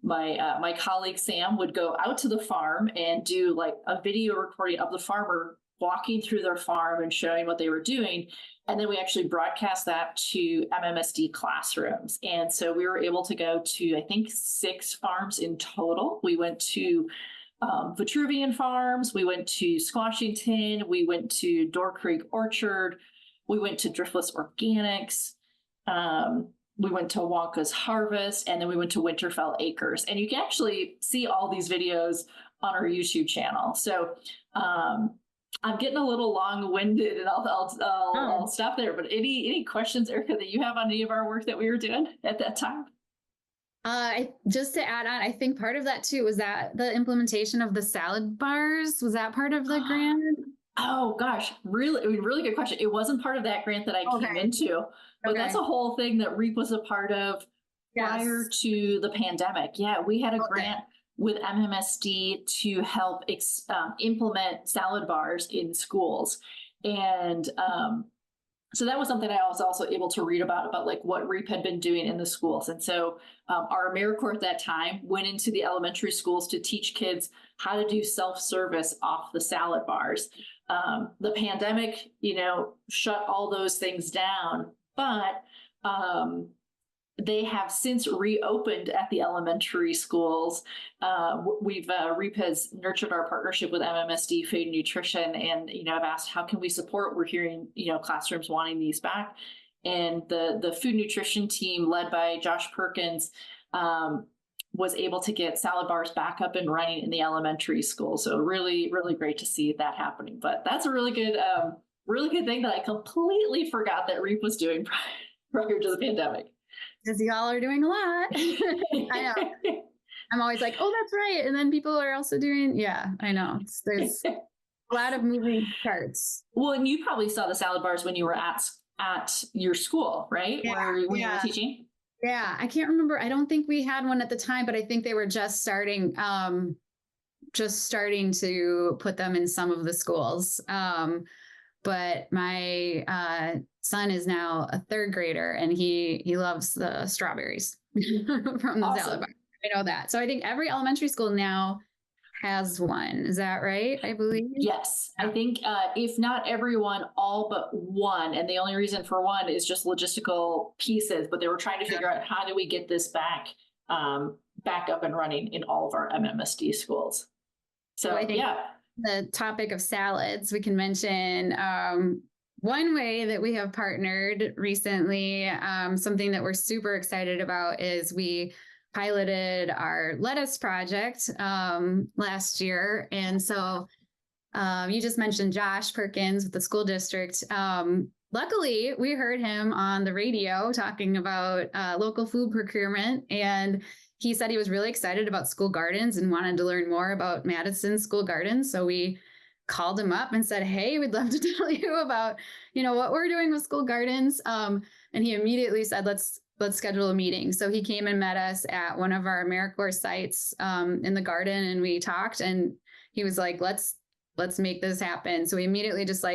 my colleague Sam would go out to the farm and do like a video recording of the farmer walking through their farm and showing what they were doing. And then we actually broadcast that to MMSD classrooms. And so we were able to go to, I think, 6 farms in total. We went to Vitruvian Farms, we went to Squashington, we went to Door Creek Orchard, we went to Driftless Organics. we went to Wonka's Harvest, and then we went to Winterfell Acres. And you can actually see all these videos on our YouTube channel. So I'm getting a little long-winded, and I'll stop there. But any questions, Erica, that you have on any of our work that we were doing at that time? Just to add on, I think part of that too was that the implementation of the salad bars. Was that part of the grant? Oh gosh, really good question. It wasn't part of that grant that I came into, but that's a whole thing that REAP was a part of prior to the pandemic. Yeah, we had a grant with MMSD to help implement salad bars in schools. And so that was something I was also able to read about like what REAP had been doing in the schools. And so our AmeriCorps at that time went into the elementary schools to teach kids how to do self-service off the salad bars. The pandemic, shut all those things down, but they have since reopened at the elementary schools. REAP has nurtured our partnership with MMSD Food and Nutrition, and I've asked how can we support. We're hearing classrooms wanting these back, and the food nutrition team led by Josh Perkins was able to get salad bars back up and running in the elementary school. So really, really great to see that happening. But that's a really good thing that I completely forgot that REAP was doing prior to the pandemic. Because y'all are doing a lot. I know. I'm always like, oh, that's right. And then people are also doing, I know. There's a lot of moving parts. Well, and you probably saw the salad bars when you were at your school, right? When you were teaching? Yeah, I can't remember. I don't think we had one at the time, but I think they were just starting to put them in some of the schools. But my son is now a third grader, and he loves the strawberries from the salad bar. I know that. So I think every elementary school now has one. Is that right? I believe. Yes. I think if not everyone, all but one. And the only reason for one is just logistical pieces, but they were trying to figure out how do we get this back up and running in all of our MMSD schools. So I think the topic of salads, we can mention one way that we have partnered recently, something that we're super excited about is we piloted our lettuce project last year. And so you just mentioned Josh Perkins with the school district. Luckily, we heard him on the radio talking about local food procurement, and he said he was really excited about school gardens and wanted to learn more about Madison School Gardens. So we called him up and said, hey, we'd love to tell you about, what we're doing with school gardens. And he immediately said, let's schedule a meeting. So he came and met us at one of our AmeriCorps sites in the garden, and we talked, and he was like, let's make this happen. So we immediately just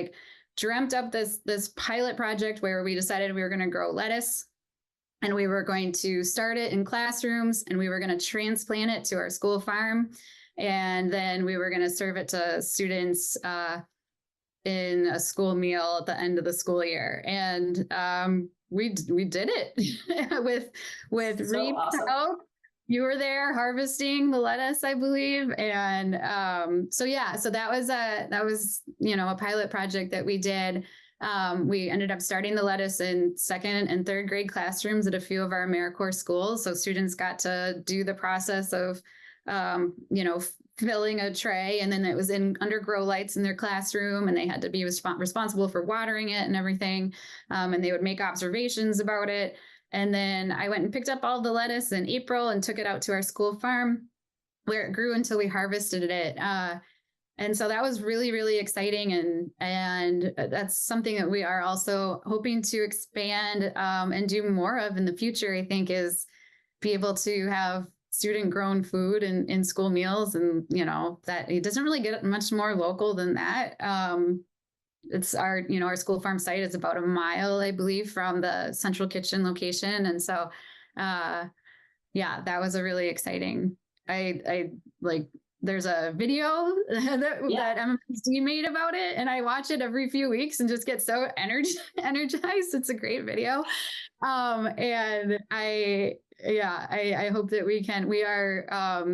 dreamt up this pilot project where we decided we were going to grow lettuce, and we were going to start it in classrooms, and we were going to transplant it to our school farm. And then we were going to serve it to students in a school meal at the end of the school year. And we did it with REAP help. You were there harvesting the lettuce, I believe. And so that was a pilot project that we did. We ended up starting the lettuce in second and third grade classrooms at a few of our AmeriCorps schools. So students got to do the process of filling a tray, and then it was in under grow lights in their classroom, and they had to be responsible for watering it and everything. And they would make observations about it. And then I went and picked up all the lettuce in April and took it out to our school farm where it grew until we harvested it. And so that was really, really exciting. And that's something that we are also hoping to expand and do more of in the future, I think, is be able to have student grown food in school meals. And, that it doesn't really get much more local than that. It's our school farm site is about a mile, I believe, from the central kitchen location. And so, that was a really exciting, there's a video that MMSD made about it, and I watch it every few weeks and just get so energized. It's a great video. And I hope that we are,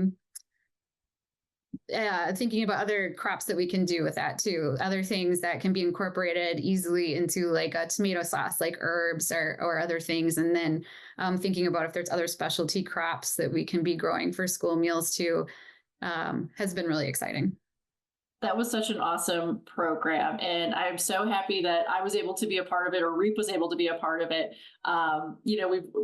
thinking about other crops that we can do with that too. Other things that can be incorporated easily into like a tomato sauce, like herbs or other things. And then thinking about if there's other specialty crops that we can be growing for school meals too, has been really exciting. That was such an awesome program. And I'm so happy that I was able to be a part of it, or REAP was able to be a part of it.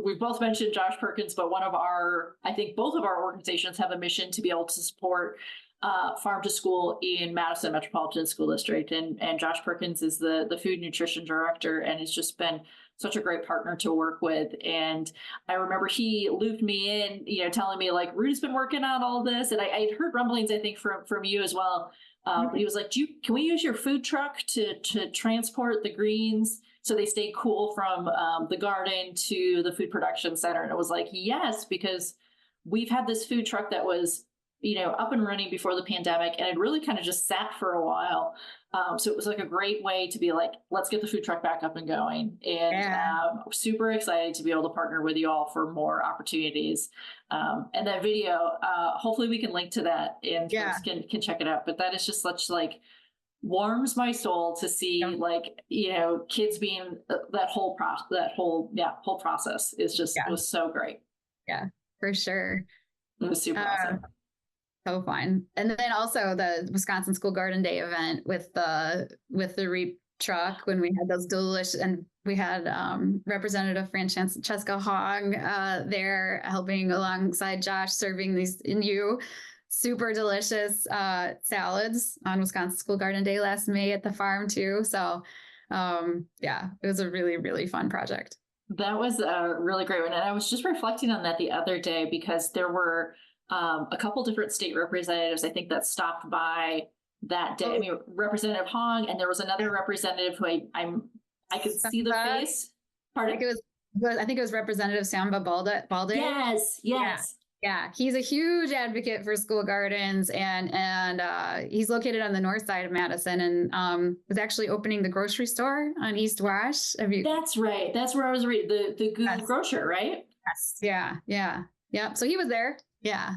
We've both mentioned Josh Perkins, but I think both of our organizations have a mission to be able to support farm to school in Madison Metropolitan School District. And Josh Perkins is the food nutrition director, and it's just been such a great partner to work with. And I remember he looped me in, telling me like, Rudy's been working on all this. And I had heard rumblings, I think, from you as well. But he was like, can we use your food truck to transport the greens so they stay cool from the garden to the food production center? And it was like, yes, because we've had this food truck that was, up and running before the pandemic, and it really kind of just sat for a while. So it was like a great way to be like, let's get the food truck back up and going. And super excited to be able to partner with you all for more opportunities. And that video, hopefully we can link to that and folks can check it out. But that is just such like warms my soul to see kids being that whole process is just it was so great. Yeah, for sure. It was super awesome. So fun. And then also the Wisconsin School Garden Day event with the REAP truck, when we had those delicious, and we had Representative Francesca Hogg there helping alongside Josh, serving these super delicious salads on Wisconsin School Garden Day last May at the farm too. So it was a really, really fun project. That was a really great one. And I was just reflecting on that the other day because there were a couple different state representatives, I think, that stopped by that day. I mean, Representative Hong, and there was another representative who I could see the face. I think it was Representative Samba Balde. Yes. Yeah, he's a huge advocate for school gardens, and he's located on the north side of Madison, and was actually opening the grocery store on East Wash. That's right. That's where I was reading the grocer, right? Yes. Yeah. So he was there. Yeah.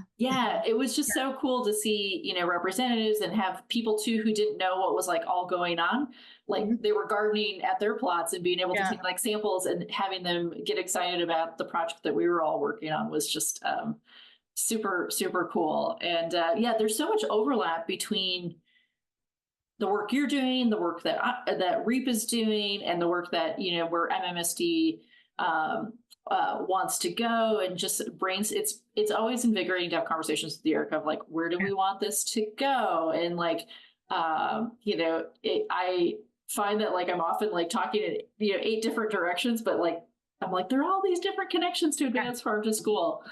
It was just so cool to see, representatives and have people too who didn't know what was like all going on. Like they were gardening at their plots and being able to take like samples and having them get excited about the project that we were all working on was just super, super cool. And there's so much overlap between the work you're doing, the work that REAP is doing, and the work that, where MMSD wants to go, and just brings it's always invigorating to have conversations with Erica of like, where do we want this to go? And like I find that like I'm often like talking in 8 different directions, but like I'm like, there are all these different connections to advance farm to school.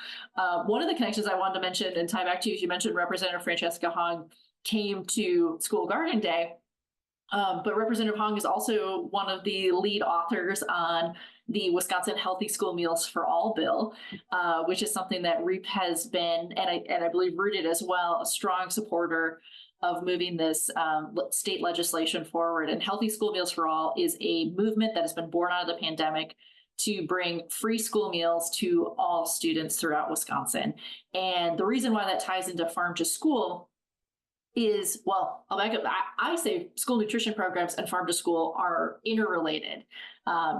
One of the connections I wanted to mention and tie back to you mentioned Representative Francesca Hong came to School Garden Day. But Representative Hong is also one of the lead authors on the Wisconsin Healthy School Meals for All bill, which is something that REAP has been, and I believe rooted as well, a strong supporter of moving this state legislation forward. And Healthy School Meals for All is a movement that has been born out of the pandemic to bring free school meals to all students throughout Wisconsin. And the reason why that ties into farm to school is, well, I'll back up. I say school nutrition programs and farm to school are interrelated.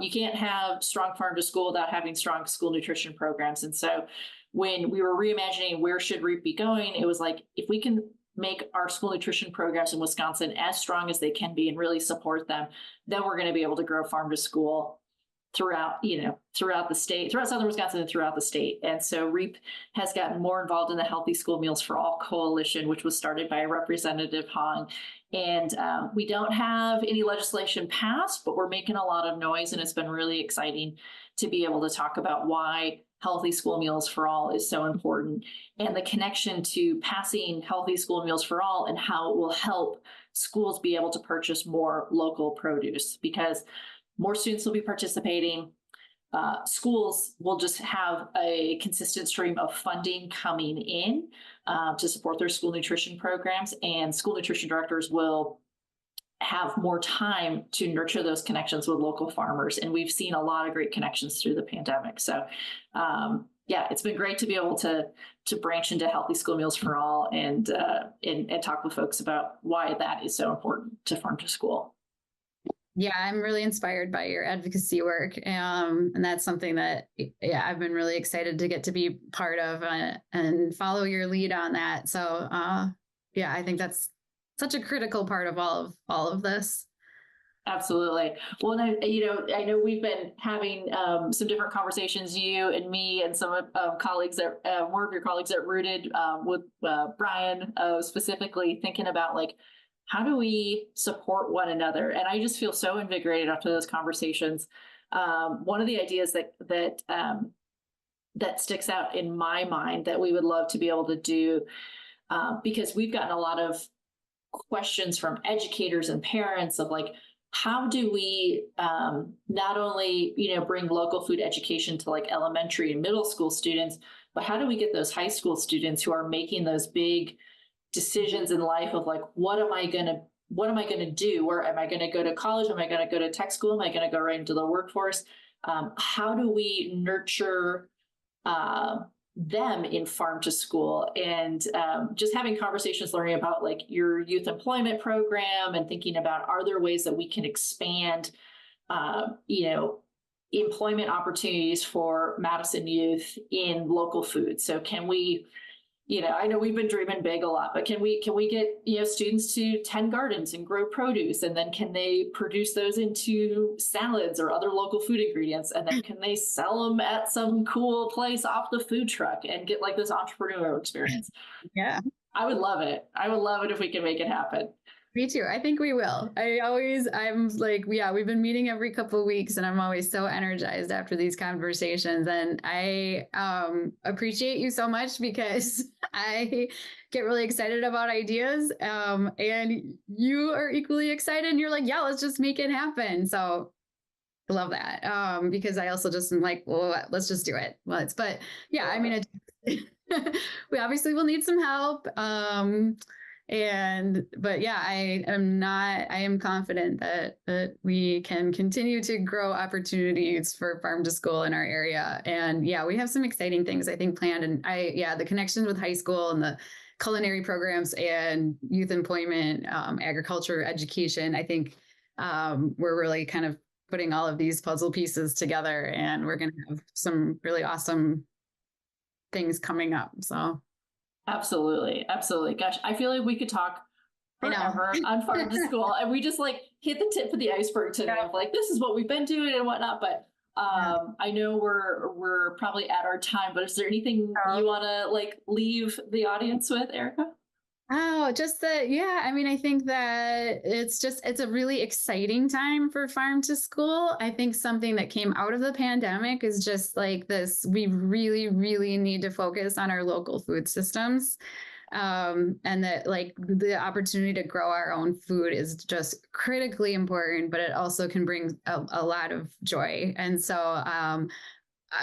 You can't have strong farm to school without having strong school nutrition programs. And so when we were reimagining where should REAP be going, it was like, if we can make our school nutrition programs in Wisconsin as strong as they can be and really support them, then we're going to be able to grow farm to school throughout the state, throughout Southern Wisconsin and throughout the state. And so REAP has gotten more involved in the Healthy School Meals for All Coalition, which was started by Representative Hong. And we don't have any legislation passed, but we're making a lot of noise, and it's been really exciting to be able to talk about why Healthy School Meals for All is so important, and the connection to passing Healthy School Meals for All and how it will help schools be able to purchase more local produce, because more students will be participating. Schools will just have a consistent stream of funding coming in to support their school nutrition programs, and school nutrition directors will have more time to nurture those connections with local farmers. And we've seen a lot of great connections through the pandemic. So yeah, it's been great to be able to branch into healthy school meals for all and talk with folks about why that is so important to Farm to School. Yeah, I'm really inspired by your advocacy work. And that's something that, yeah, I've been really excited to get to be part of and follow your lead on that. So, yeah, I think that's such a critical part of all of this. Absolutely. Well, and I know we've been having some different conversations, you and me and some colleagues that more of your colleagues at Rooted with Brian specifically thinking about like, how do we support one another? And I just feel so invigorated after those conversations. One of the ideas that sticks out in my mind that we would love to be able to do, because we've gotten a lot of questions from educators and parents of like, how do we not only, bring local food education to like elementary and middle school students, but how do we get those high school students who are making those big decisions in life of like, what am I going to do? Where am I going to go to college? Am I going to go to tech school? Am I going to go right into the workforce? How do we nurture them in Farm to School? And just having conversations, learning about like your youth employment program and thinking about, are there ways that we can expand, employment opportunities for Madison youth in local food? So can we, I know we've been dreaming big a lot, but can we get, students to tend gardens and grow produce? And then can they produce those into salads or other local food ingredients? And then can they sell them at some cool place off the food truck and get like this entrepreneurial experience? Yeah. I would love it. I would love it if we can make it happen. Me too. I think we will. I'm like, yeah, we've been meeting every couple of weeks and I'm always so energized after these conversations. And I appreciate you so much because I get really excited about ideas. And you are equally excited and you're like, yeah, let's just make it happen. So I love that. Because I also just am like, well, let's just do it. But yeah, I mean, we obviously will need some help. But yeah, I am confident that we can continue to grow opportunities for Farm to School in our area. And yeah, we have some exciting things I think planned. And the connections with high school and the culinary programs and youth employment, agriculture, education, I think we're really kind of putting all of these puzzle pieces together and we're going to have some really awesome things coming up. So. Absolutely. Absolutely. Gosh, I feel like we could talk forever on Farm to School and we just like hit the tip of the iceberg today of like, this is what we've been doing and whatnot. But I know we're probably at our time, but is there anything you want to like leave the audience with, Erica? Oh, just that. Yeah. I mean, I think that it's a really exciting time for Farm to School. I think something that came out of the pandemic is just like this. We really, really need to focus on our local food systems. And that like the opportunity to grow our own food is just critically important, but it also can bring a lot of joy. And so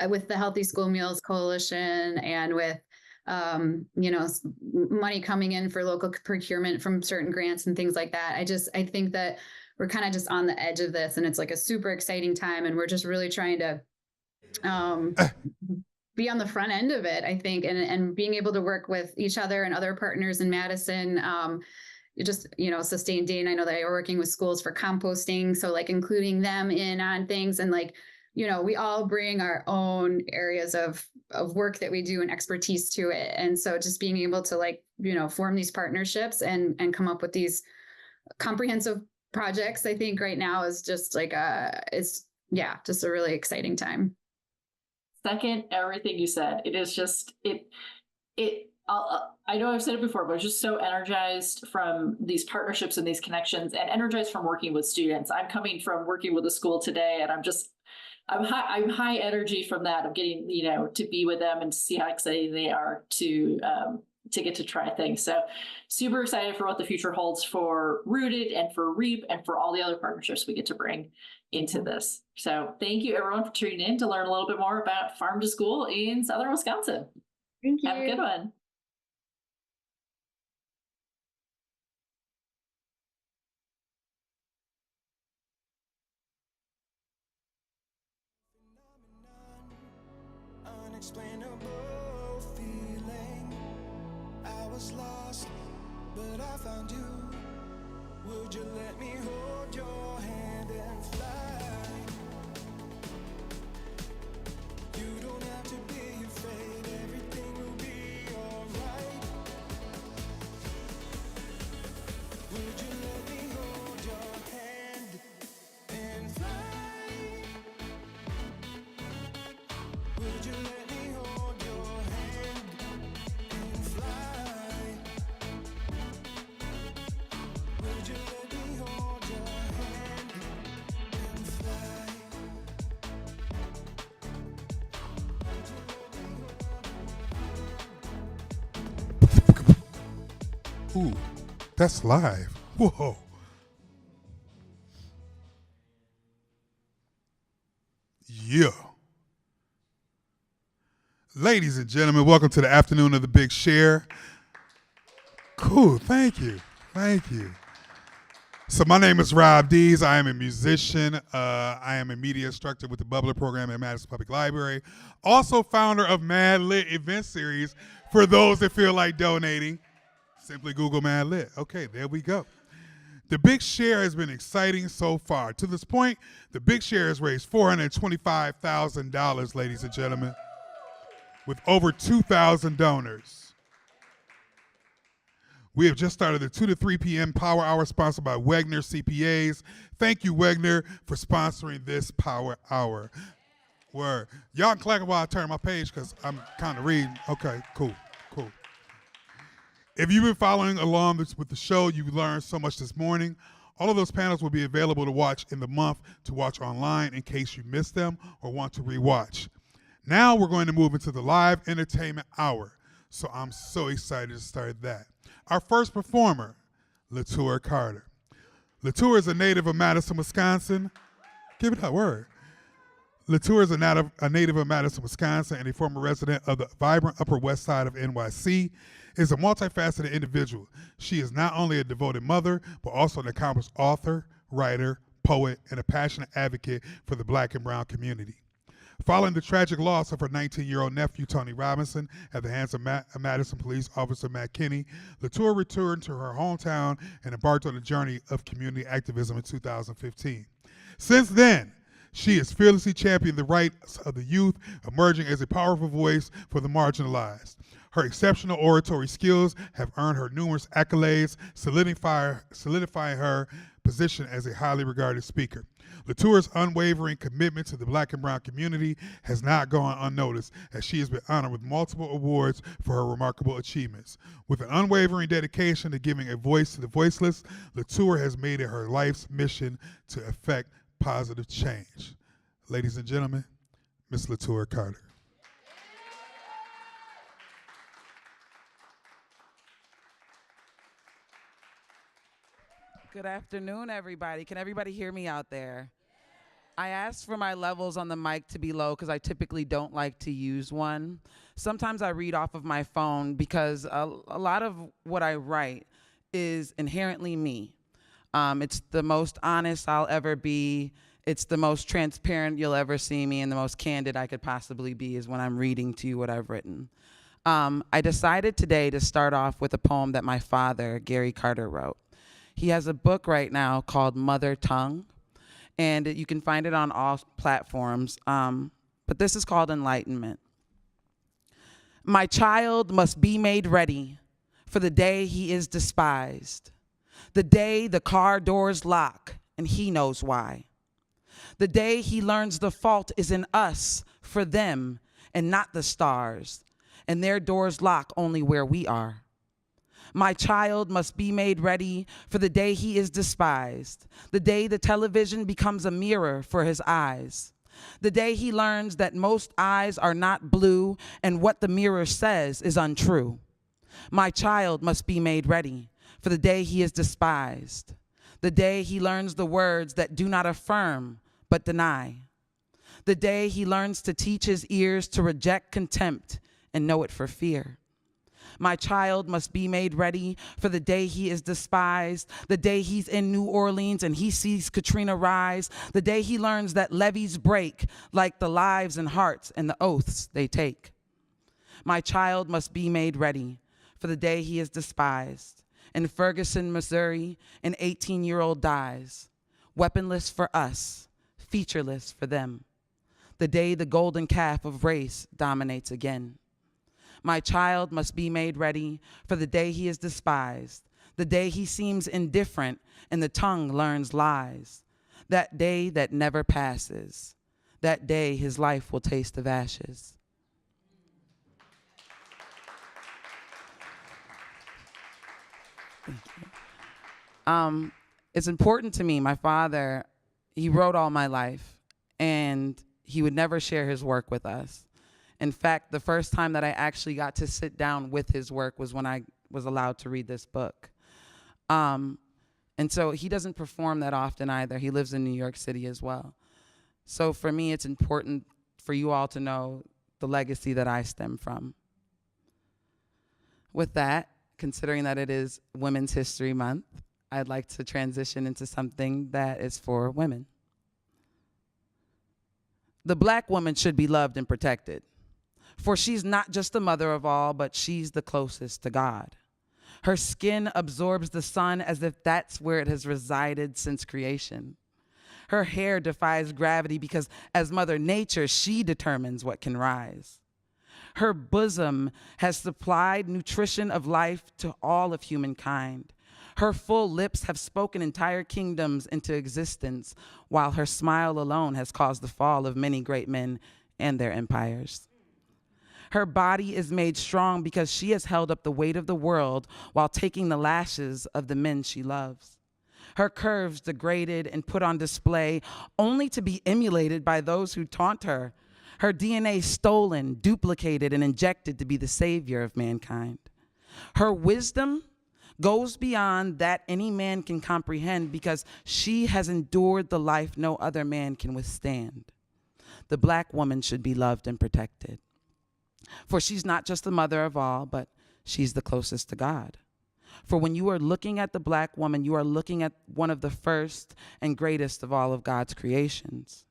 with the Healthy School Meals Coalition and with money coming in for local procurement from certain grants and things like that. I think that we're kind of just on the edge of this and it's like a super exciting time and we're just really trying to be on the front end of it, I think, and being able to work with each other and other partners in Madison. Sustain Dane, I know that you're working with schools for composting. So like including them in on things and like, we all bring our own areas of work that we do and expertise to it. And so just being able to like, form these partnerships and come up with these comprehensive projects, I think right now is just like just a really exciting time. Second, everything you said, it is just, I know I've said it before, but I'm just so energized from these partnerships and these connections and energized from working with students. I'm coming from working with a school today and I'm high energy from that of getting, to be with them and to see how excited they are to get to try things. So super excited for what the future holds for Rooted and for REAP and for all the other partnerships we get to bring into this. So thank you everyone for tuning in to learn a little bit more about Farm to School in Southern Wisconsin. Thank you. Have a good one. unexplainable feeling. I was lost, but I found you. Would you let me hold your hand and fly? You don't have to be afraid, everything will be alright. Would you let me hold your hand and fly? Would you let me hold your hand and fly? Would you let me hold your hand and fly? Ooh, that's live. Whoa. Yeah. Ladies and gentlemen, welcome to the afternoon of the Big Share. Cool, thank you. Thank you. So my name is Rob Dees. I am a musician. I am a media instructor with the Bubbler program at Madison Public Library. Also founder of Mad Lit event series for those that feel like donating. Simply Google Mad Lit. Okay, there we go. The Big Share has been exciting so far. To this point, the Big Share has raised $425,000, ladies and gentlemen, with over 2,000 donors. We have just started the 2 to 3 p.m. Power Hour sponsored by Wegner CPAs. Thank you, Wegner, for sponsoring this Power Hour. Word. Y'all can clap while I turn my page because I'm kind of reading. Okay, cool. If you've been following along with the show, you've learned so much this morning. All of those panels will be available to watch in the month to watch online in case you missed them or want to rewatch. Now we're going to move into the live entertainment hour. So I'm so excited to start that. Our first performer, Latour Carter. Latour is a native of Madison, Wisconsin. Give it that word. Latour is a native of Madison, Wisconsin, and a former resident of the vibrant Upper West Side of NYC. Is a multifaceted individual. She is not only a devoted mother, but also an accomplished author, writer, poet, and a passionate advocate for the Black and brown community. Following the tragic loss of her 19-year-old nephew, Tony Robinson, at the hands of Madison Police Officer Matt Kinney, Latour returned to her hometown and embarked on a journey of community activism in 2015. Since then, she has fearlessly championed the rights of the youth, emerging as a powerful voice for the marginalized. Her exceptional oratory skills have earned her numerous accolades, solidifying her position as a highly regarded speaker. Latour's unwavering commitment to the Black and brown community has not gone unnoticed, as she has been honored with multiple awards for her remarkable achievements. With an unwavering dedication to giving a voice to the voiceless, Latour has made it her life's mission to effect positive change. Ladies and gentlemen, Ms. Latour Carter. Good afternoon, everybody. Can everybody hear me out there? I asked for my levels on the mic to be low because I typically don't like to use one. Sometimes I read off of my phone because a lot of what I write is inherently me. It's the most honest I'll ever be. It's the most transparent you'll ever see me, and the most candid I could possibly be is when I'm reading to you what I've written. I decided today to start off with a poem that my father, Gary Carter, wrote. He has a book right now called Mother Tongue, and you can find it on all platforms, but this is called Enlightenment. My child must be made ready for the day he is despised, the day the car doors lock and he knows why, the day he learns the fault is in us for them and not the stars, and their doors lock only where we are. My child must be made ready for the day he is despised, the day the television becomes a mirror for his eyes, the day he learns that most eyes are not blue and what the mirror says is untrue. My child must be made ready for the day he is despised, the day he learns the words that do not affirm but deny, the day he learns to teach his ears to reject contempt and know it for fear. My child must be made ready for the day he is despised, the day he's in New Orleans and he sees Katrina rise, the day he learns that levees break like the lives and hearts and the oaths they take. My child must be made ready for the day he is despised. In Ferguson, Missouri, an 18-year-old dies, weaponless for us, featureless for them. The day the golden calf of race dominates again. My child must be made ready for the day he is despised, the day he seems indifferent and the tongue learns lies, that day that never passes, that day his life will taste of ashes. It's important to me. My father, he wrote all my life, and he would never share his work with us. In fact, the first time that I actually got to sit down with his work was when I was allowed to read this book. And so he doesn't perform that often either. He lives in New York City as well. So for me, it's important for you all to know the legacy that I stem from. With that, considering that it is Women's History Month, I'd like to transition into something that is for women. The Black woman should be loved and protected, for she's not just the mother of all, but she's the closest to God. Her skin absorbs the sun as if that's where it has resided since creation. Her hair defies gravity because as Mother Nature, she determines what can rise. Her bosom has supplied nutrition of life to all of humankind. Her full lips have spoken entire kingdoms into existence, while her smile alone has caused the fall of many great men and their empires. Her body is made strong because she has held up the weight of the world while taking the lashes of the men she loves. Her curves degraded and put on display only to be emulated by those who taunt her. Her DNA stolen, duplicated, and injected to be the savior of mankind. Her wisdom goes beyond that any man can comprehend because she has endured the life no other man can withstand. The Black woman should be loved and protected. For she's not just the mother of all, but she's the closest to God. For when you are looking at the Black woman, you are looking at one of the first and greatest of all of God's creations.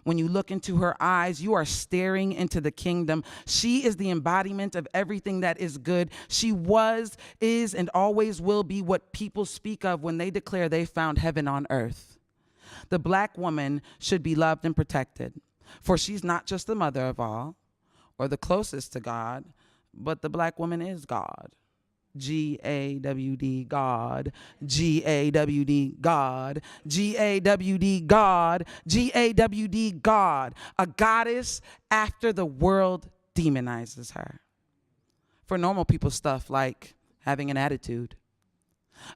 When you look into her eyes, you are staring into the kingdom. She is the embodiment of everything that is good. She was, is, and always will be what people speak of when they declare they found heaven on earth. The Black woman should be loved and protected, for she's not just the mother of all or the closest to God, but the Black woman is God. G-A-W-D, God, G-A-W-D, God, G-A-W-D, God, G-A-W-D, God. A goddess after the world demonizes her for normal people stuff like having an attitude.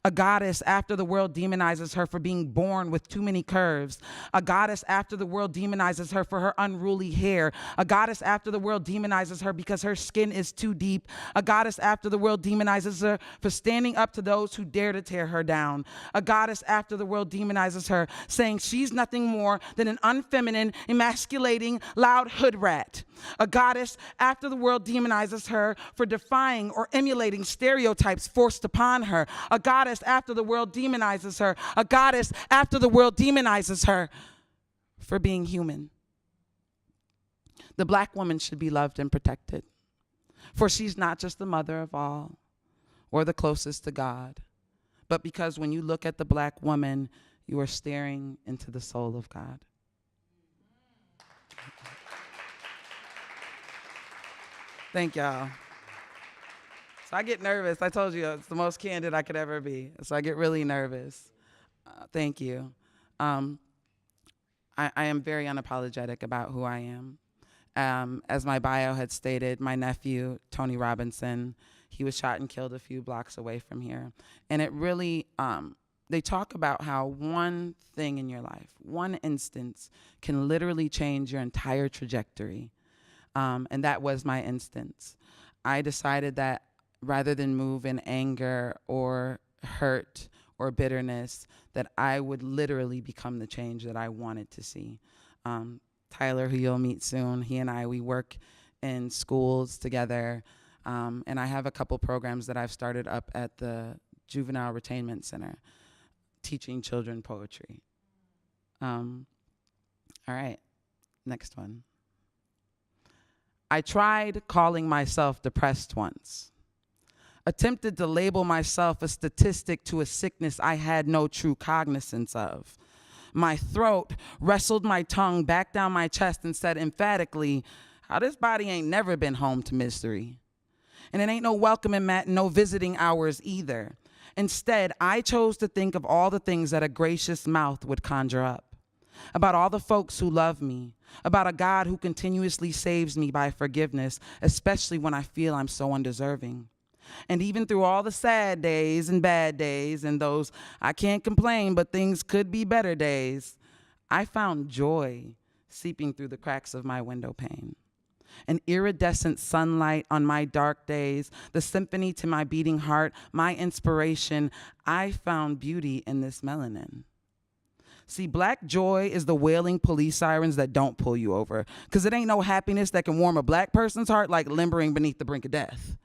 A goddess after the world demonizes her for being born with too many curves. A goddess after the world demonizes her for her unruly hair. A goddess after the world demonizes her because her skin is too deep. A goddess after the world demonizes her for standing up to those who dare to tear her down. A goddess after the world demonizes her, saying she's nothing more than an unfeminine, emasculating, loud hood rat. A goddess after the world demonizes her for defying or emulating stereotypes forced upon her. A goddess after the world demonizes her. A goddess after the world demonizes her for being human. The Black woman should be loved and protected, for she's not just the mother of all or the closest to God, but because when you look at the Black woman, you are staring into the soul of God. Thank y'all. So I get nervous. I told you it's the most candid I could ever be. So I get really nervous. Thank you. I am very unapologetic about who I am. As my bio had stated, my nephew, Tony Robinson, he was shot and killed a few blocks away from here. And it really, they talk about how one thing in your life, one instance, can literally change your entire trajectory. And that was my instance. I decided that rather than move in anger or hurt or bitterness, that I would literally become the change that I wanted to see. Tyler, who you'll meet soon, he and I, we work in schools together. And I have a couple programs that I've started up at the Juvenile Retainment Center, teaching children poetry. All right, next one. I tried calling myself depressed once, attempted to label myself a statistic to a sickness I had no true cognizance of. My throat wrestled my tongue back down my chest and said emphatically, how this body ain't never been home to misery. And it ain't no welcoming mat, no visiting hours either. Instead, I chose to think of all the things that a gracious mouth would conjure up. About all the folks who love me, about a God who continuously saves me by forgiveness, especially when I feel I'm so undeserving. And even through all the sad days and bad days and those I can't complain but things could be better days, I found joy seeping through the cracks of my window pane. An iridescent sunlight on my dark days, the symphony to my beating heart, my inspiration. I found beauty in this melanin. See, black joy is the wailing police sirens that don't pull you over, because it ain't no happiness that can warm a black person's heart like limbering beneath the brink of death.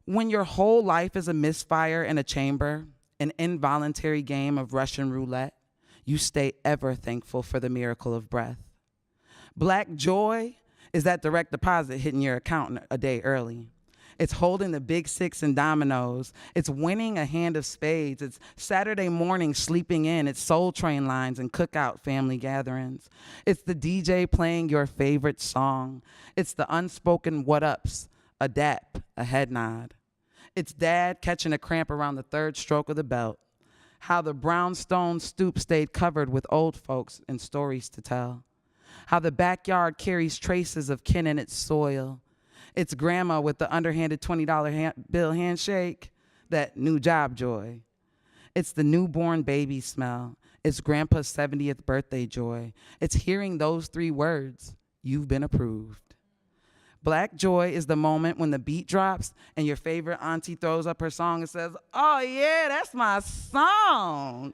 When your whole life is a misfire in a chamber, an involuntary game of Russian roulette, you stay ever thankful for the miracle of breath. Black joy is that direct deposit hitting your account a day early. It's holding the big six in dominoes. It's winning a hand of spades. It's Saturday morning sleeping in. It's Soul Train lines and cookout family gatherings. It's the DJ playing your favorite song. It's the unspoken what-ups, a dap, a head nod. It's dad catching a cramp around the third stroke of the belt. How the brownstone stoop stayed covered with old folks and stories to tell. How the backyard carries traces of kin in its soil. It's grandma with the underhanded $20 bill handshake, that new job joy. It's the newborn baby smell. It's grandpa's 70th birthday joy. It's hearing those 3 words, you've been approved. Black joy is the moment when the beat drops and your favorite auntie throws up her song and says, oh yeah, that's my song.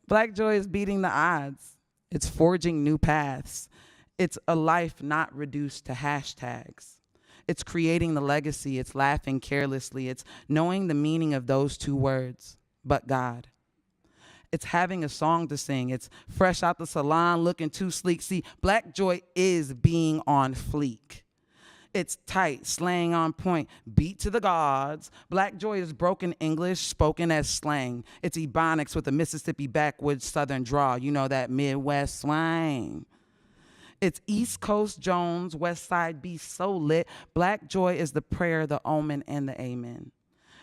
Black joy is beating the odds. It's forging new paths. It's a life not reduced to hashtags. It's creating the legacy. It's laughing carelessly. It's knowing the meaning of those 2 words, but God. It's having a song to sing. It's fresh out the salon, looking too sleek. See, black joy is being on fleek. It's tight, slang on point, beat to the gods. Black joy is broken English, spoken as slang. It's Ebonics with a Mississippi backwoods southern drawl. You know, that Midwest swang. It's East Coast Jones, West Side Beast so lit. Black joy is the prayer, the omen, and the amen.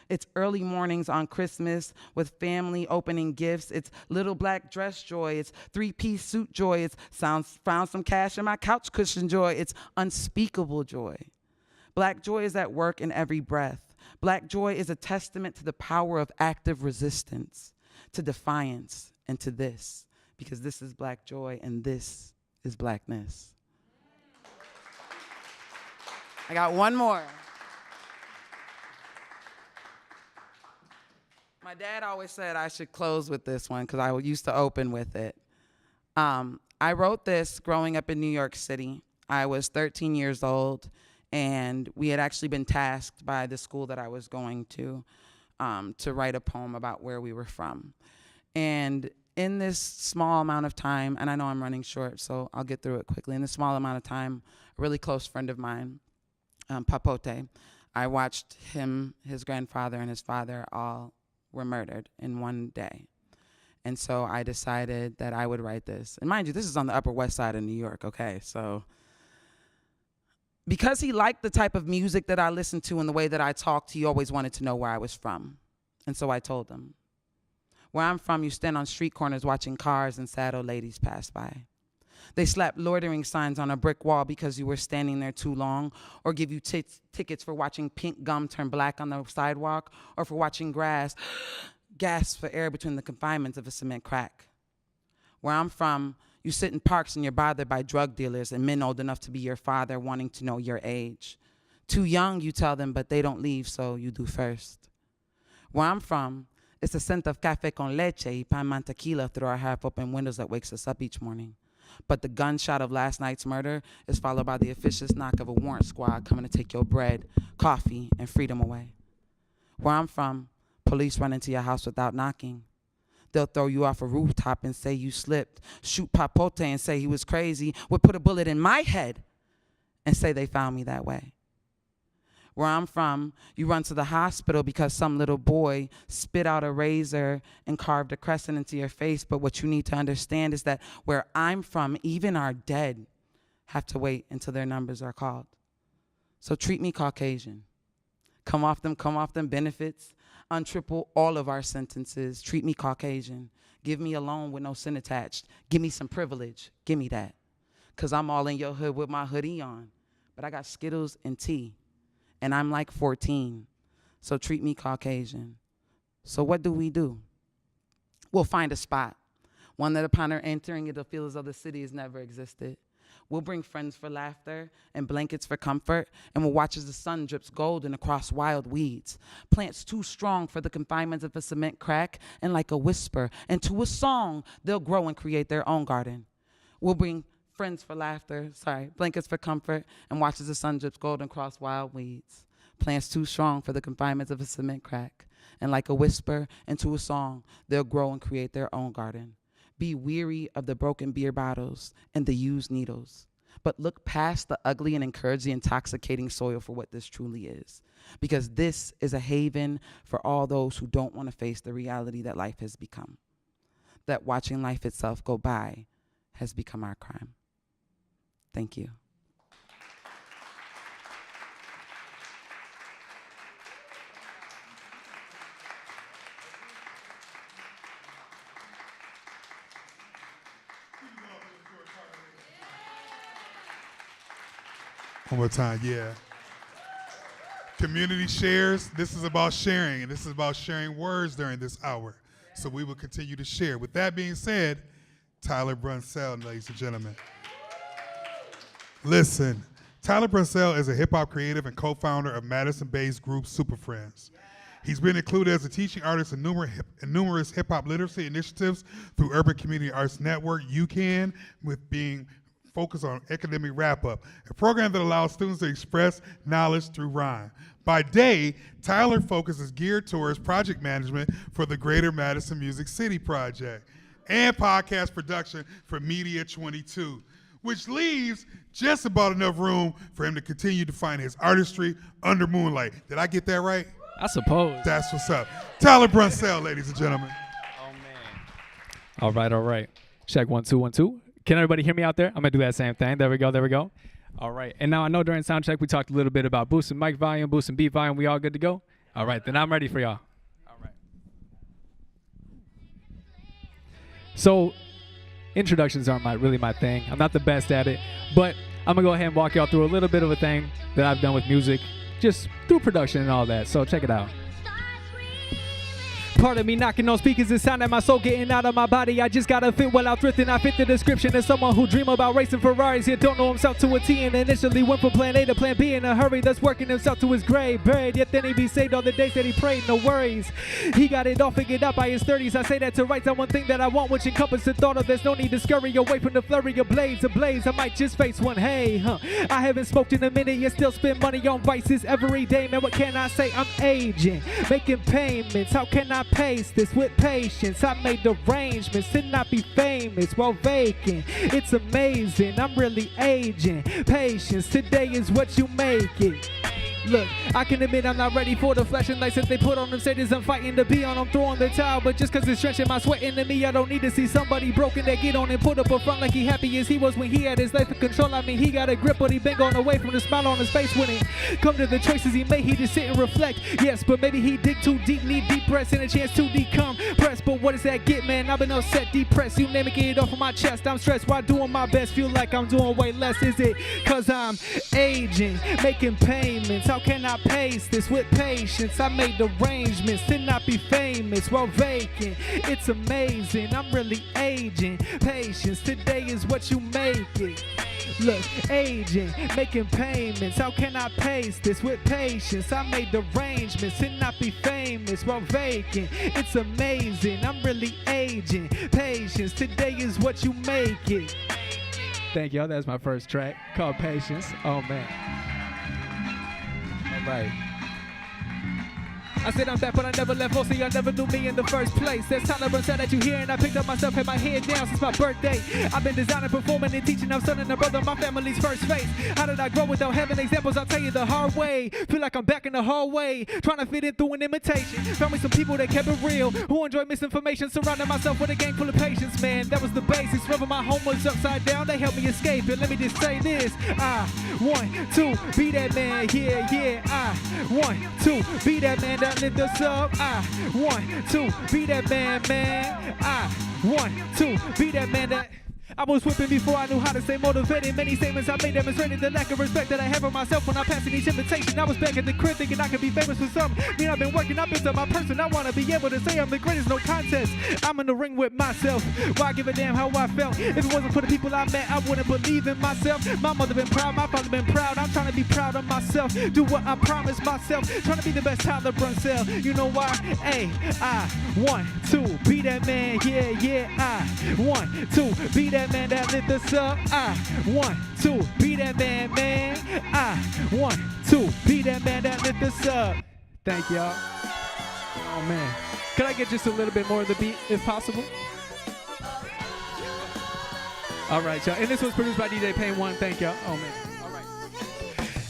It's early mornings on Christmas with family opening gifts. It's little black dress joy. It's 3-piece suit joy. It's found some cash in my couch cushion joy. It's unspeakable joy. Black joy is at work in every breath. Black joy is a testament to the power of active resistance, to defiance, and to this, because this is black joy and this is blackness. I got one more. My dad always said I should close with this one because I used to open with it. I wrote this growing up in New York City. I was 13 years old, and we had actually been tasked by the school that I was going to write a poem about where we were from. And in this small amount of time, and I know I'm running short, so I'll get through it quickly. In this small amount of time, a really close friend of mine, Papote, I watched him, his grandfather, and his father all were murdered in one day. And so I decided that I would write this. And mind you, this is on the Upper West Side of New York, okay? So because he liked the type of music that I listened to and the way that I talked, he always wanted to know where I was from. And so I told him, where I'm from, you stand on street corners watching cars and sad old ladies pass by. They slap loitering signs on a brick wall because you were standing there too long, or give you tickets for watching pink gum turn black on the sidewalk, or for watching grass gasp for air between the confinements of a cement crack. Where I'm from, you sit in parks and you're bothered by drug dealers and men old enough to be your father wanting to know your age. Too young, you tell them, but they don't leave, so you do first. Where I'm from, it's the scent of café con leche y pan mantequilla through our half-open windows that wakes us up each morning. But the gunshot of last night's murder is followed by the officious knock of a warrant squad coming to take your bread, coffee, and freedom away. Where I'm from, police run into your house without knocking. They'll throw you off a rooftop and say you slipped. Shoot Papote and say he was crazy. Would put a bullet in my head and say they found me that way. Where I'm from, you run to the hospital because some little boy spit out a razor and carved a crescent into your face. But what you need to understand is that where I'm from, even our dead have to wait until their numbers are called. So treat me Caucasian. Come off them benefits. Untriple all of our sentences. Treat me Caucasian. Give me a loan with no sin attached. Give me some privilege. Give me that. Because I'm all in your hood with my hoodie on. But I got Skittles and tea. And I'm like 14. So treat me Caucasian. So what do? We'll find a spot. One that upon her entering, it'll feel as though the city has never existed. We'll bring friends for laughter and blankets for comfort, and we'll watch as the sun drips golden across wild weeds. Plants too strong for the confinements of a cement crack, and like a whisper into a song, they'll grow and create their own garden. We'll bring blankets for comfort, and watch as the sun drips golden across wild weeds. Plants too strong for the confinements of a cement crack, and like a whisper into a song, they'll grow and create their own garden. Be weary of the broken beer bottles and the used needles, but look past the ugly and encourage the intoxicating soil for what this truly is. Because this is a haven for all those who don't want to face the reality that life has become. That watching life itself go by has become our crime. Thank you. One more time, yeah. Community shares. This is about sharing, and this is about sharing words during this hour. So we will continue to share. With that being said, Tyler Brunsell, ladies and gentlemen. Listen, Tyler Brunsell is a hip-hop creative and co-founder of Madison-based group Super Friends. He's been included as a teaching artist in numerous hip-hop literacy initiatives through Urban Community Arts Network, UCAN, with being focused on academic wrap-up, a program that allows students to express knowledge through rhyme. By day, Tyler Focus is geared towards project management for the Greater Madison Music City Project and podcast production for Media 22, which leaves just about enough room for him to continue to find his artistry under moonlight. Did I get that right? I suppose. That's what's up. Tyler Brunsell, ladies and gentlemen. Oh, man. All right. Check 1 2 1 2. Can everybody hear me out there? I'm going to do that same thing. There we go. All right. And now I know during sound check we talked a little bit about boosting mic volume, boosting beat volume. We all good to go? All right. Then I'm ready for y'all. All right. So introductions aren't really my thing. I'm not the best at it. But I'm going to go ahead and walk y'all through a little bit of a thing that I've done with music, just through production and all that. So check it out. Part of me knocking on speakers, it sound like my soul getting out of my body. I just gotta fit well out thrifting. I fit the description of someone who dream about racing Ferraris. Yet don't know himself to a T and initially went from plan A to plan B in a hurry. Thus working himself to his grave, buried. Yet then he be saved all the days that he prayed. No worries, he got it all figured out by his 30s. I say that to write down one thing that I want, which encompasses the thought of there's no need to scurry away from the flurry of blades ablaze. I might just face one. Hey, I haven't smoked in a minute, yet still spend money on vices every day. Man, what can I say? I'm aging, making payments. How can I pace this with patience? I made arrangements to not be famous while vacant. It's amazing, I'm really aging. Patience, today is what you make it. Look, I can admit I'm not ready for the flashing lights that they put on them stages. I'm fighting to be on, I'm throwing the towel. But just cause it's stretching my sweat into me, I don't need to see somebody broken that get on and put up a front like he happy as he was when he had his life in control. I mean, he got a grip, but he been going away from the smile on his face when he come to the choices he made. He just sit and reflect. Yes, but maybe he dig too deep, need deep breaths and a chance to decompress. But what does that get, man? I've been upset, depressed. You name it, get it off of my chest. I'm stressed while doing my best. Feel like I'm doing way less. Is it cause I'm aging, making payments? How can I pace this with patience? I made arrangements to not be famous while vacant. It's amazing, I'm really aging. Patience, today is what you make it. Look, aging, making payments. How can I pace this with patience? I made arrangements to not be famous while vacant. It's amazing, I'm really aging. Patience, today is what you make it. Thank y'all. That's my first track called Patience. Oh, man. All right. I said I'm back, but I never left. Most of y'all never knew me in the first place. There's Tyler Brunson that you hear, and I picked up myself, had my head down since my birthday. I've been designing, performing, and teaching. I'm son and a brother, my family's first face. How did I grow without having examples? I'll tell you the hard way. Feel like I'm back in the hallway, trying to fit in through an imitation. Found me some people that kept it real, who enjoy misinformation. Surrounded myself with a gang full of patience, man. That was the basics. Whether my home was upside down, they helped me escape it. Let me just say this. I want to be that man, yeah. I want to be that man that lit us up. I want to be that man. I want to be that man that... I was whipping before I knew how to stay motivated. Many statements I made demonstrated the lack of respect that I have for myself when I'm passing each invitation. I was back at the crib thinking I could be famous for something. I've been working, I've built up my person. I want to be able to say I'm the greatest, no contest. I'm in the ring with myself. Why give a damn how I felt? If it wasn't for the people I met, I wouldn't believe in myself. My mother been proud, my father been proud. I'm trying to be proud of myself. Do what I promised myself. Trying to be the best Tyler Brunson. You know why? Hey, I want to be that man, yeah. I want to be that man that lit us up. I want to be that man. I want to be that man that lit us up. Thank y'all. Oh man, could I get just a little bit more of the beat if possible? All right, y'all. And this was produced by DJ Payne 1. Thank y'all. Oh man.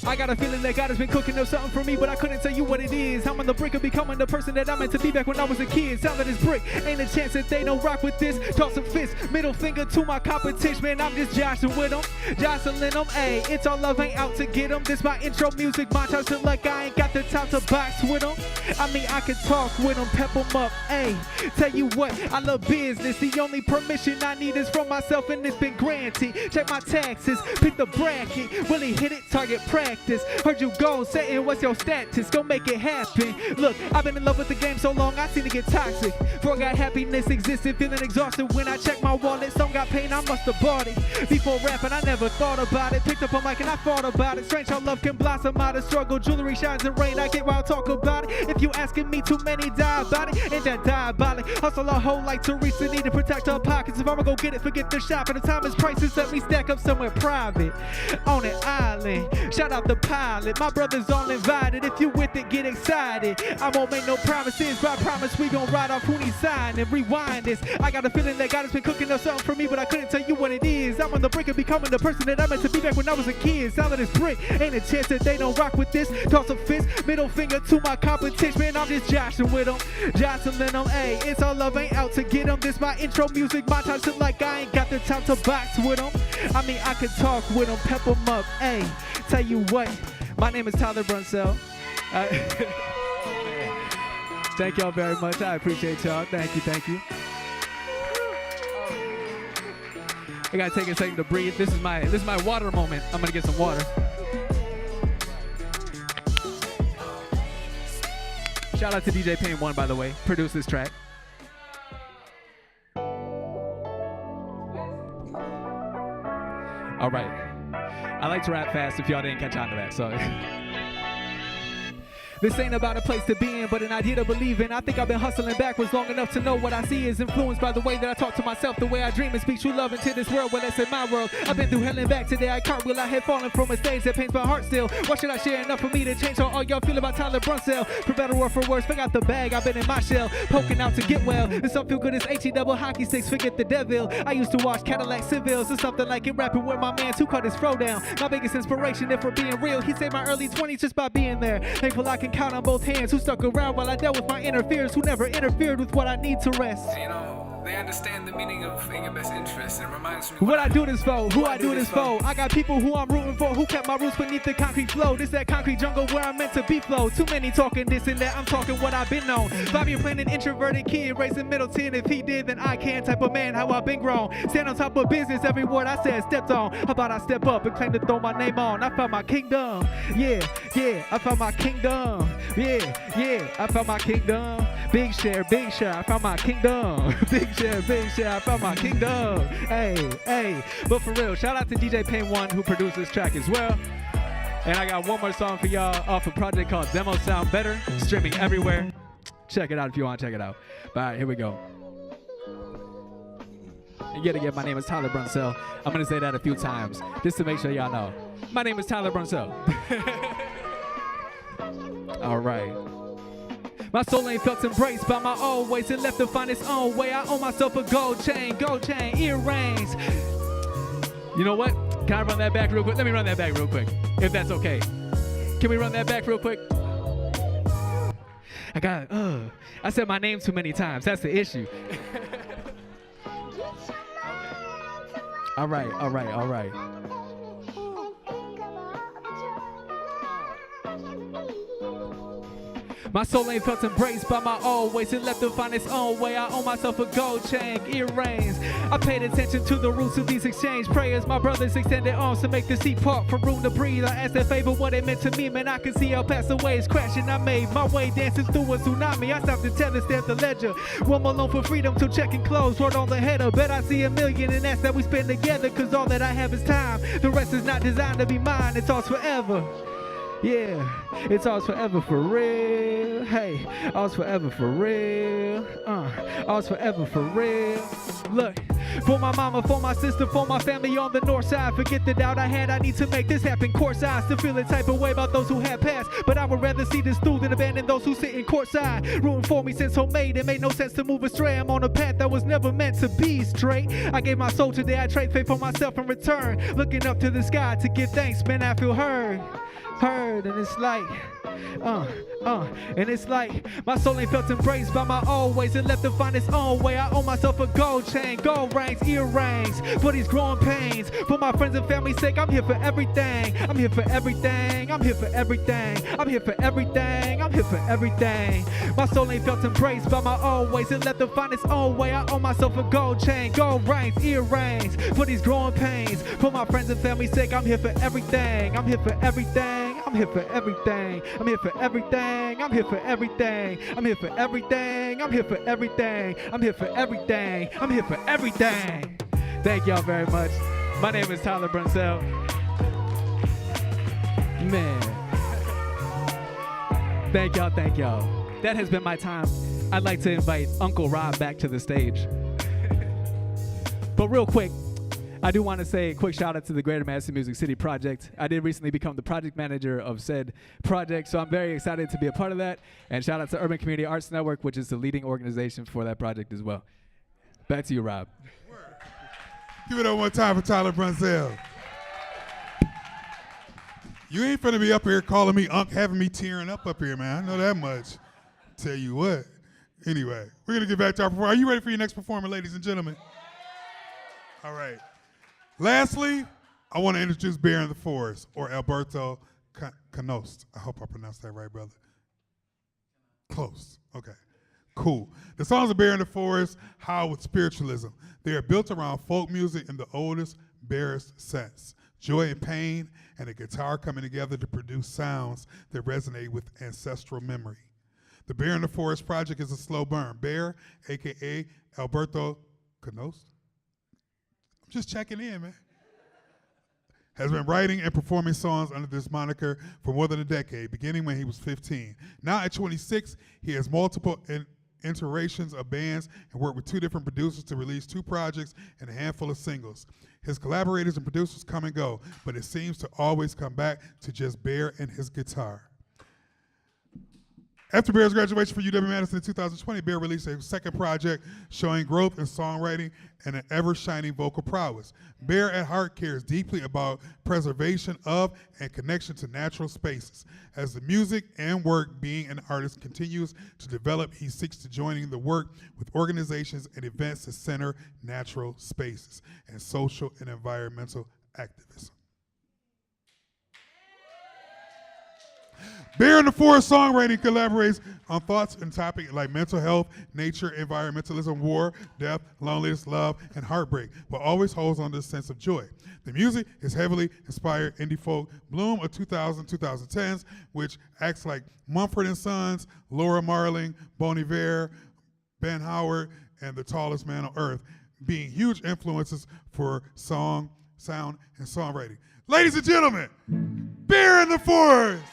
I got a feeling that God has been cooking up something for me, but I couldn't tell you what it is. I'm on the brink of becoming the person that I meant to be back when I was a kid. Sound of this brick, ain't a chance that they don't rock with this. Toss a fist, middle finger to my competition. Man, I'm just joshing with them, jostling them. Ayy, it's all love, ain't out to get them. This my intro music montage, feel like I ain't got the time to box with them. I mean, I can talk with them, pep them up. Ayy, tell you what, I love business. The only permission I need is from myself, and it's been granted. Check my taxes, pick the bracket, really hit it, target practice. Heard you go setting, what's your status? Go make it happen. Look, I've been in love with the game so long, I seem to get toxic. Forgot happiness existed, feeling exhausted when I check my wallet. Some got pain, I must have bought it. Before rapping, I never thought about it. Picked up a mic and I thought about it. Strange how love can blossom out of struggle. Jewelry shines in rain, I get why I talk about it. If you asking me, too many die about it. Ain't that diabolic? Hustle a hoe like Teresa, need to protect her pockets. If I'ma go get it, forget the shop. And the time is priceless, let me stack up somewhere private. On an island, shout out the pilot. My brothers all invited. If you with it, get excited. I won't make no promises, but I promise we gon' ride off who needs sign and rewind this. I got a feeling that God has been cooking up something for me, but I couldn't tell you what it is. I'm on the brink of becoming the person that I meant to be back when I was a kid. Sound of this brick, ain't a chance that they don't rock with this. Toss a fist, middle finger to my competition. Man, I'm just joshing with them, jostling them. Ayy, it's all love, ain't out to get them. This my intro music montage, feel like I ain't got the time to box with them. I mean, I can talk with them, pep them up. Ayy, tell you what, my name is Tyler Brunson. Thank y'all very much. I appreciate y'all. Thank you. I gotta take a second to breathe. This is my water moment. I'm gonna get some water. Shout out to DJ Payne 1, by the way, produced this track. All right. I like to rap fast if y'all didn't catch on to that, so. This ain't about a place to be in, but an idea to believe in. I think I've been hustling backwards long enough to know what I see is influenced by the way that I talk to myself, the way I dream and speak true love into this world. Well, that's in my world. I've been through hell and back today. I cartwheel, I had fallen from a stage that pains my heart still. What should I share enough for me to change how all y'all feel about Tyler Brunson? For better or for worse, forgot the bag. I've been in my shell, poking out to get well. And some feel good as HE double hockey sticks, forget the devil. I used to watch Cadillac Civils or something like it, rapping with my man who cut his throw down. My biggest inspiration, if we're being real, he saved my early 20s just by being there. Thankful I can count on both hands. Who stuck around while I dealt with my interference, who never interfered with what I need to rest. You know, they understand the meaning of in your best interest, and it reminds me what I do this for, who I do this for. I got people who I'm rooting for, who kept my roots beneath the concrete flow. This that concrete jungle where I'm meant to be flow. Too many talking this and that, I'm talking what I've been on. Bobby playing an introverted kid, raising Middleton. If he did, then I can. Type of man, how I've been grown. Stand on top of business, every word I said stepped on. How about I step up and claim to throw my name on? I found my kingdom, yeah, I found my kingdom, yeah, I found my kingdom. Big share, I found my kingdom. Big share, I found my kingdom. Hey, but for real, shout out to DJ Payne 1 who produced this track as well. And I got one more song for y'all off a project called Demo Sound Better, streaming everywhere. Check it out if you want to check it out. All right, here we go. And yet again, my name is Tyler Brunson. I'm going to say that a few times just to make sure y'all know. My name is Tyler Brunson. All right. My soul ain't felt embraced by my old ways and left to find its own way. I owe myself a gold chain, earrings. You know what? Can I run that back real quick? Let me run that back real quick, if that's okay. Can we run that back real quick? I said my name too many times. That's the issue. All right. My soul ain't felt embraced by my old ways and left to find its own way. I owe myself a gold chain, earrings. I paid attention to the roots of these exchange prayers. My brothers extended arms to make the sea part for room to breathe. I asked that favor what it meant to me, man. I could see how past the waves crashing. I made my way dancing through a tsunami. I stopped to tell and stamp the ledger. One more loan for freedom till checking clothes. Word on the header. Bet I see a million and that's that we spend together. Cause all that I have is time. The rest is not designed to be mine. It's ours forever. Yeah, it's ours forever for real. Hey, ours forever for real. Ours forever for real. Look, for my mama, for my sister, for my family on the north side. Forget the doubt I had, I need to make this happen. Course I still feel the type of way about those who have passed. But I would rather see this through than abandon those who sit in courtside. Rooting for me since homemade, it made no sense to move astray. I'm on a path that was never meant to be straight. I gave my soul today, I trade faith for myself in return. Looking up to the sky to give thanks, man, I feel heard, and it's like, and it's like, my soul ain't felt embraced by my old ways and left to find its own way. I owe myself a gold chain, gold rings, earrings, for these growing pains. For my friends and family's sake, I'm here for everything. I'm here for everything. I'm here for everything. I'm here for everything. I'm here for everything. My soul ain't felt embraced by my old ways and left to find its own way. I owe myself a gold chain, gold rings, earrings, for these growing pains. For my friends and family's sake, I'm here for everything. I'm here for everything. I'm here for everything. I'm here for everything. I'm here for everything. I'm here for everything. I'm here for everything. I'm here for everything. I'm here for everything. Thank y'all very much. My name is Tyler Brunsell. Man. Thank y'all. That has been my time. I'd like to invite Uncle Rob back to the stage. But real quick, I do want to say a quick shout out to the Greater Madison Music City Project. I did recently become the project manager of said project, so I'm very excited to be a part of that. And shout out to Urban Community Arts Network, which is the leading organization for that project as well. Back to you, Rob. Give it up one time for Tyler Brunsell. You ain't finna be up here calling me Unc, having me tearing up here, man. I know that much. Tell you what. Anyway, we're gonna get back to our performance. Are you ready for your next performer, ladies and gentlemen? All right. Lastly, I want to introduce Bear in the Forest, or Alberto Canost. I hope I pronounced that right, brother. Close. Okay. Cool. The songs of Bear in the Forest howl with spiritualism. They are built around folk music in the oldest, barest sense. Joy and pain, and a guitar coming together to produce sounds that resonate with ancestral memory. The Bear in the Forest project is a slow burn. Bear, a.k.a. Alberto Canost, just checking in, man, has been writing and performing songs under this moniker for more than a decade, beginning when he was 15. Now at 26, he has multiple iterations of bands and worked with 2 different producers to release 2 projects and a handful of singles. His collaborators and producers come and go, but it seems to always come back to just Bear and his guitar. After Bear's graduation from UW-Madison in 2020, Bear released a second project showing growth in songwriting and an ever-shining vocal prowess. Bear at heart cares deeply about preservation of and connection to natural spaces. As the music and work being an artist continues to develop, he seeks to joining the work with organizations and events that center natural spaces and social and environmental activism. Bear in the Forest songwriting collaborates on thoughts and topics like mental health, nature, environmentalism, war, death, loneliness, love, and heartbreak, but always holds on to a sense of joy. The music is heavily inspired indie folk bloom of 2010s, which acts like Mumford & Sons, Laura Marling, Bon Iver, Ben Howard, and The Tallest Man on Earth, being huge influences for song, sound, and songwriting. Ladies and gentlemen, Bear in the Forest!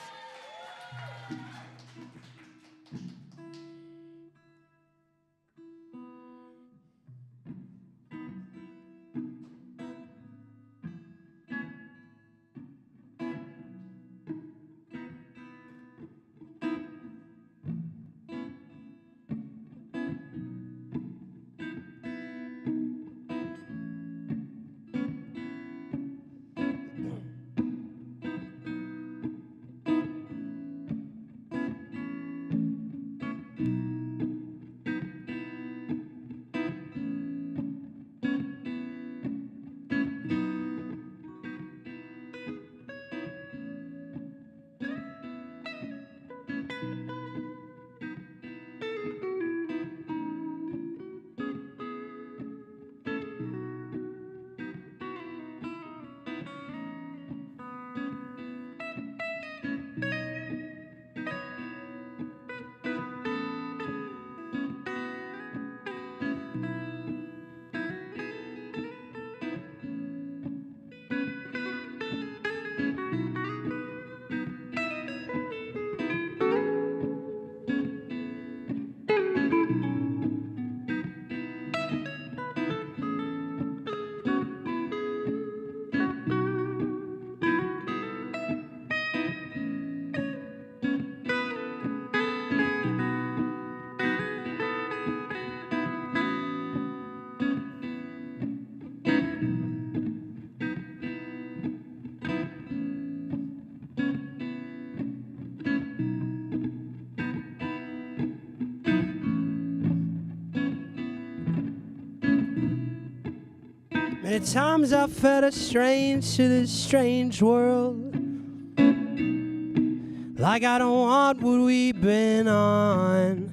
Many times I felt a strange to this strange world. Like I don't want what we've been on.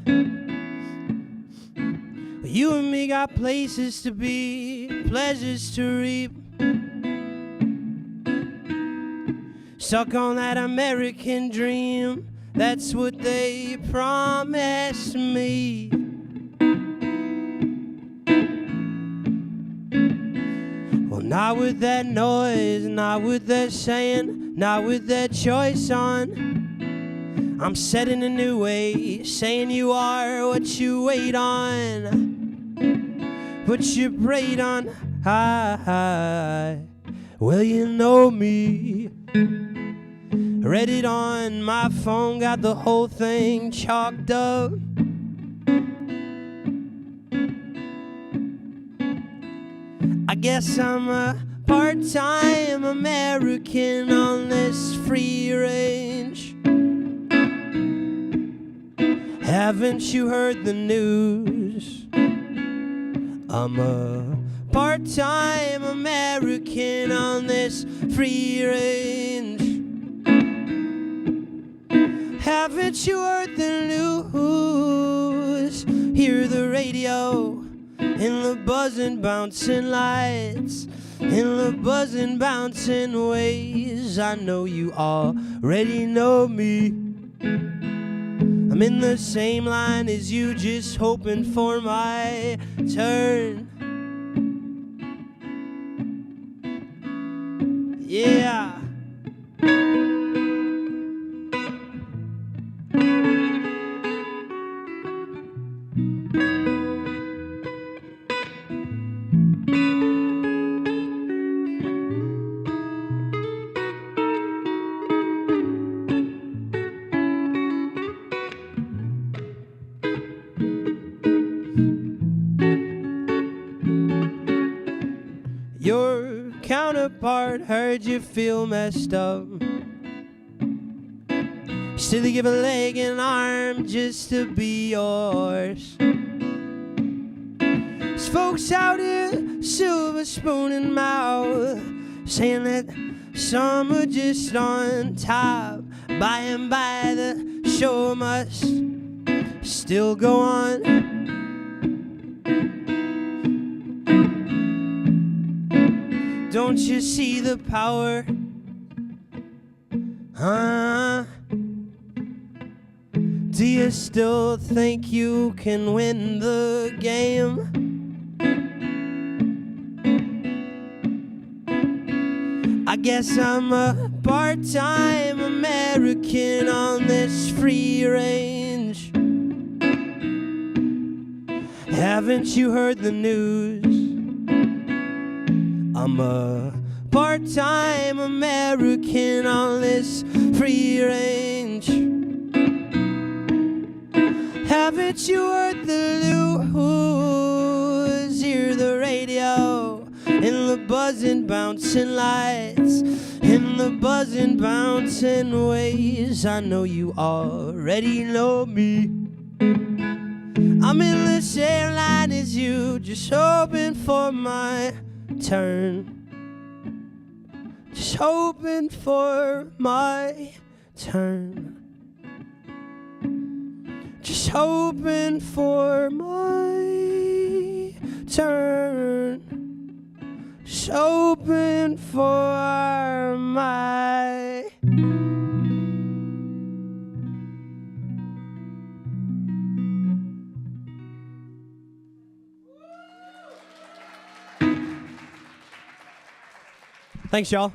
But you and me got places to be, pleasures to reap. Stuck on that American dream, that's what they promised me. Well, not with that noise, not with that saying, not with that choice on. I'm setting a new way, saying you are what you wait on. Put your braid on high. Well, you know me. Read it on my phone, got the whole thing chalked up. I guess I'm a part-time American on this free range. Haven't you heard the news? I'm a part-time American on this free range. Haven't you heard the news? Hear the radio in the buzzing, bouncing lights, in the buzzing, bouncing ways. I know you already know me. I'm in the same line as you, just hoping for my turn. Yeah. Your counterpart heard you feel messed up. Still you give a leg and arm just to be yours. There's folks out here, silver spoon in mouth, saying that some are just on top. By and by the show must still go on. Don't you see the power? Huh? Do you still think you can win the game? I guess I'm a part-time American on this free range. Haven't you heard the news? I'm a part-time American on this free range. Haven't you heard the news? Hear the radio in the buzzing, bouncing lights, in the buzzing, bouncing ways. I know you already know me. I'm in the same line as you, just hoping for my turn. Just hoping for my turn. Just hoping for my turn. Just hoping for my. Thanks, y'all.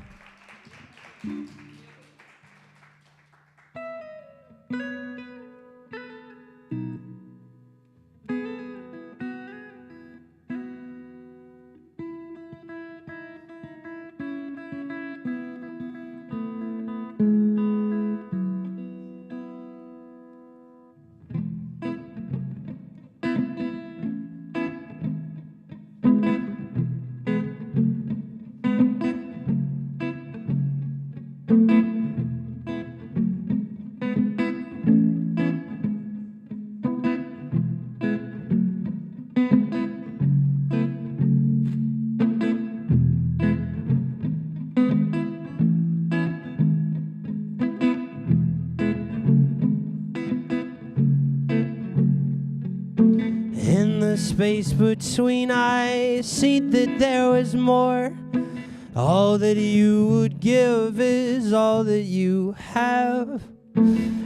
In the space between, I see that there was more. All that you would give is all that you have.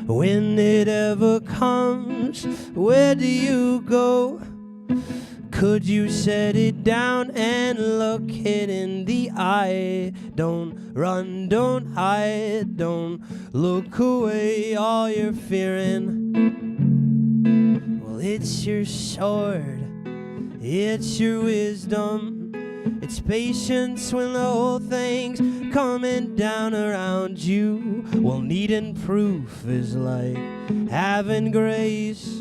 When it ever comes, where do you go? Could you set it down and look it in the eye? Don't run, don't hide, don't look away. All you're fearing, well, it's your sword, it's your wisdom, it's patience when the whole thing's coming down around you. Well, needing proof is like having grace.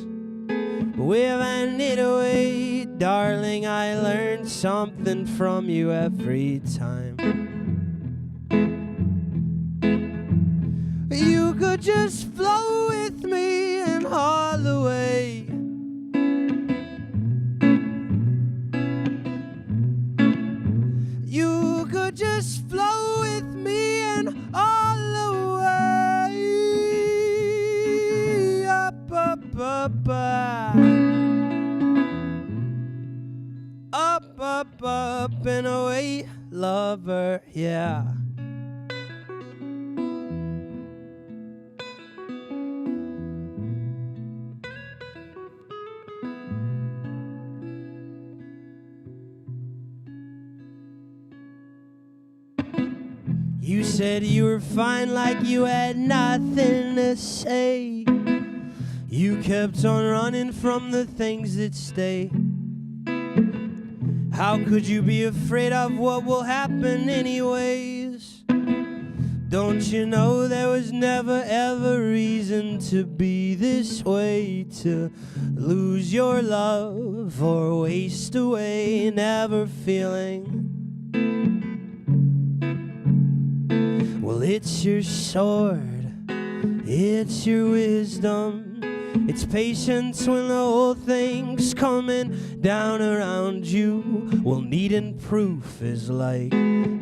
Waving it away, darling, I learn something from you every time. You could just flow with me and all the way. You could just flow with me and all the way. Up, up, up, up. Up, up, up and away, lover, yeah. You said you were fine like you had nothing to say. You kept on running from the things that stay. How could you be afraid of what will happen anyways? Don't you know there was never ever reason to be this way? To lose your love or waste away, never feeling. Well, it's your sword, it's your wisdom, it's patience when the whole thing's coming down around you. Well, needing proof is like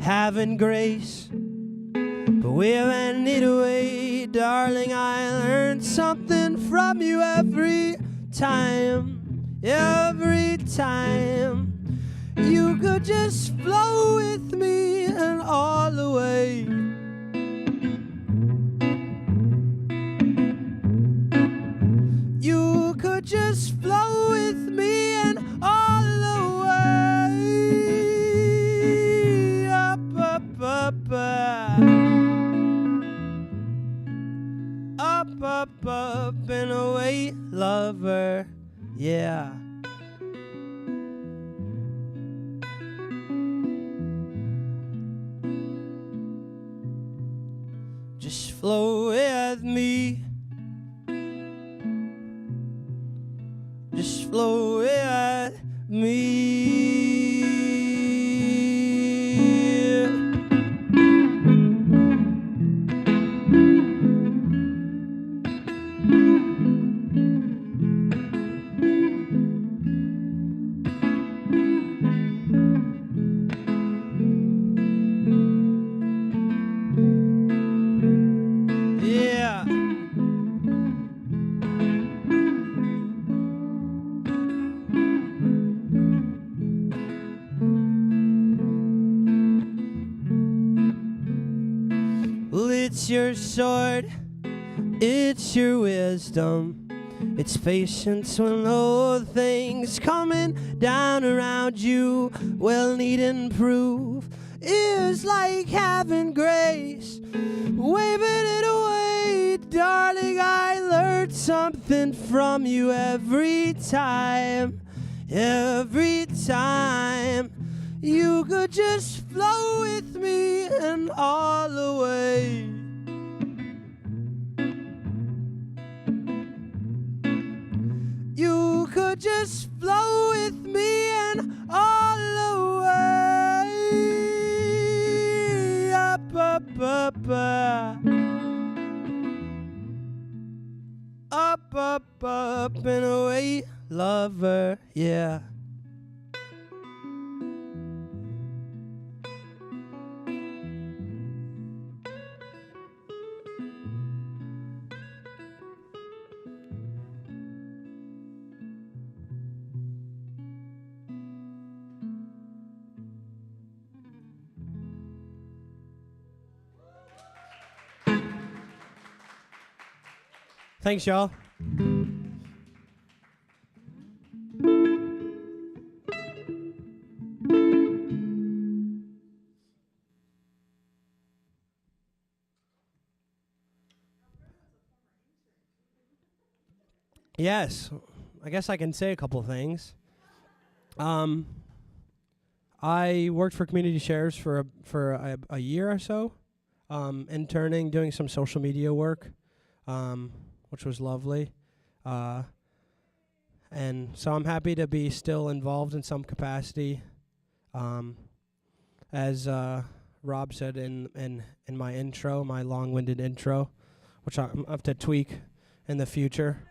having grace, but waving it away, darling, I learned something from you every time, every time. You could just flow with me and all the way. You could just flow with me and all the way. Up, up, up, up, up, up and away, lover, yeah. Just flow with me. Just flow with me. Yeah. Well, it's your sword, it's your wisdom, it's patience when the whole thing's coming down around you. Well, needing proof is like having grace, waving it away, darling, I learned something from you every time, every time. You could just flow with me and all the way. You could just flow with me and all the way. Up, up, up, up, up, up and away, lover, yeah. Thanks, y'all. Yes, I guess I can say a couple things. I worked for Community Shares for a year or so, interning, doing some social media work, which was lovely. And so I'm happy to be still involved in some capacity. As Rob said in my intro, my long-winded intro, which I have to tweak in the future.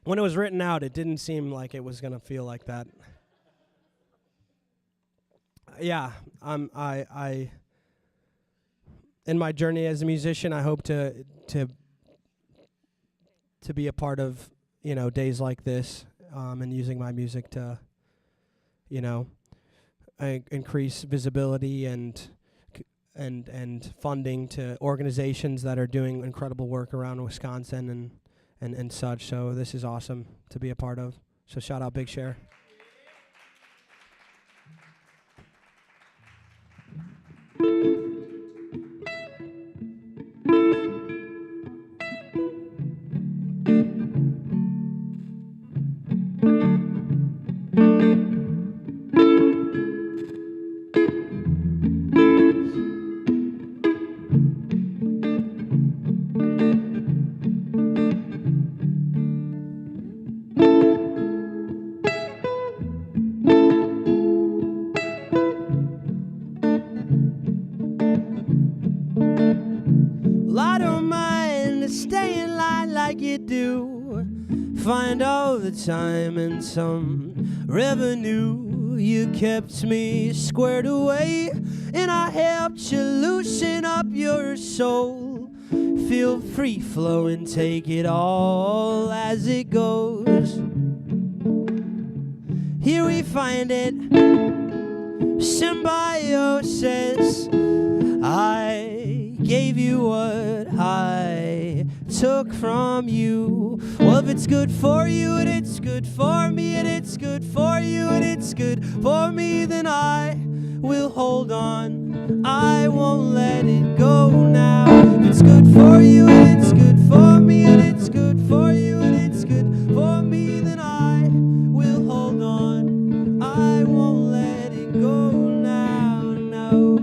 When it was written out, it didn't seem like it was gonna feel like that. Yeah, I in my journey as a musician, I hope to be a part of, you know, days like this, and using my music to, you know, increase visibility and funding to organizations that are doing incredible work around Wisconsin and such. So this is awesome to be a part of. So shout out Big Share. Well, I don't mind to stay in line like you do. Find all the time and some revenue. You kept me squared away, and I helped you loosen up your soul. Feel free flow and take it all as it goes. Here we find it, symbiosis. I gave you what I took from you. Well, if it's good for you and it's good for me and it's good for you and it's good for me, then I will hold on. I won't let it go now. If it's good for you and it's good for me and it's good for you and it's good for me, then I will hold on. I won't let it go now, no.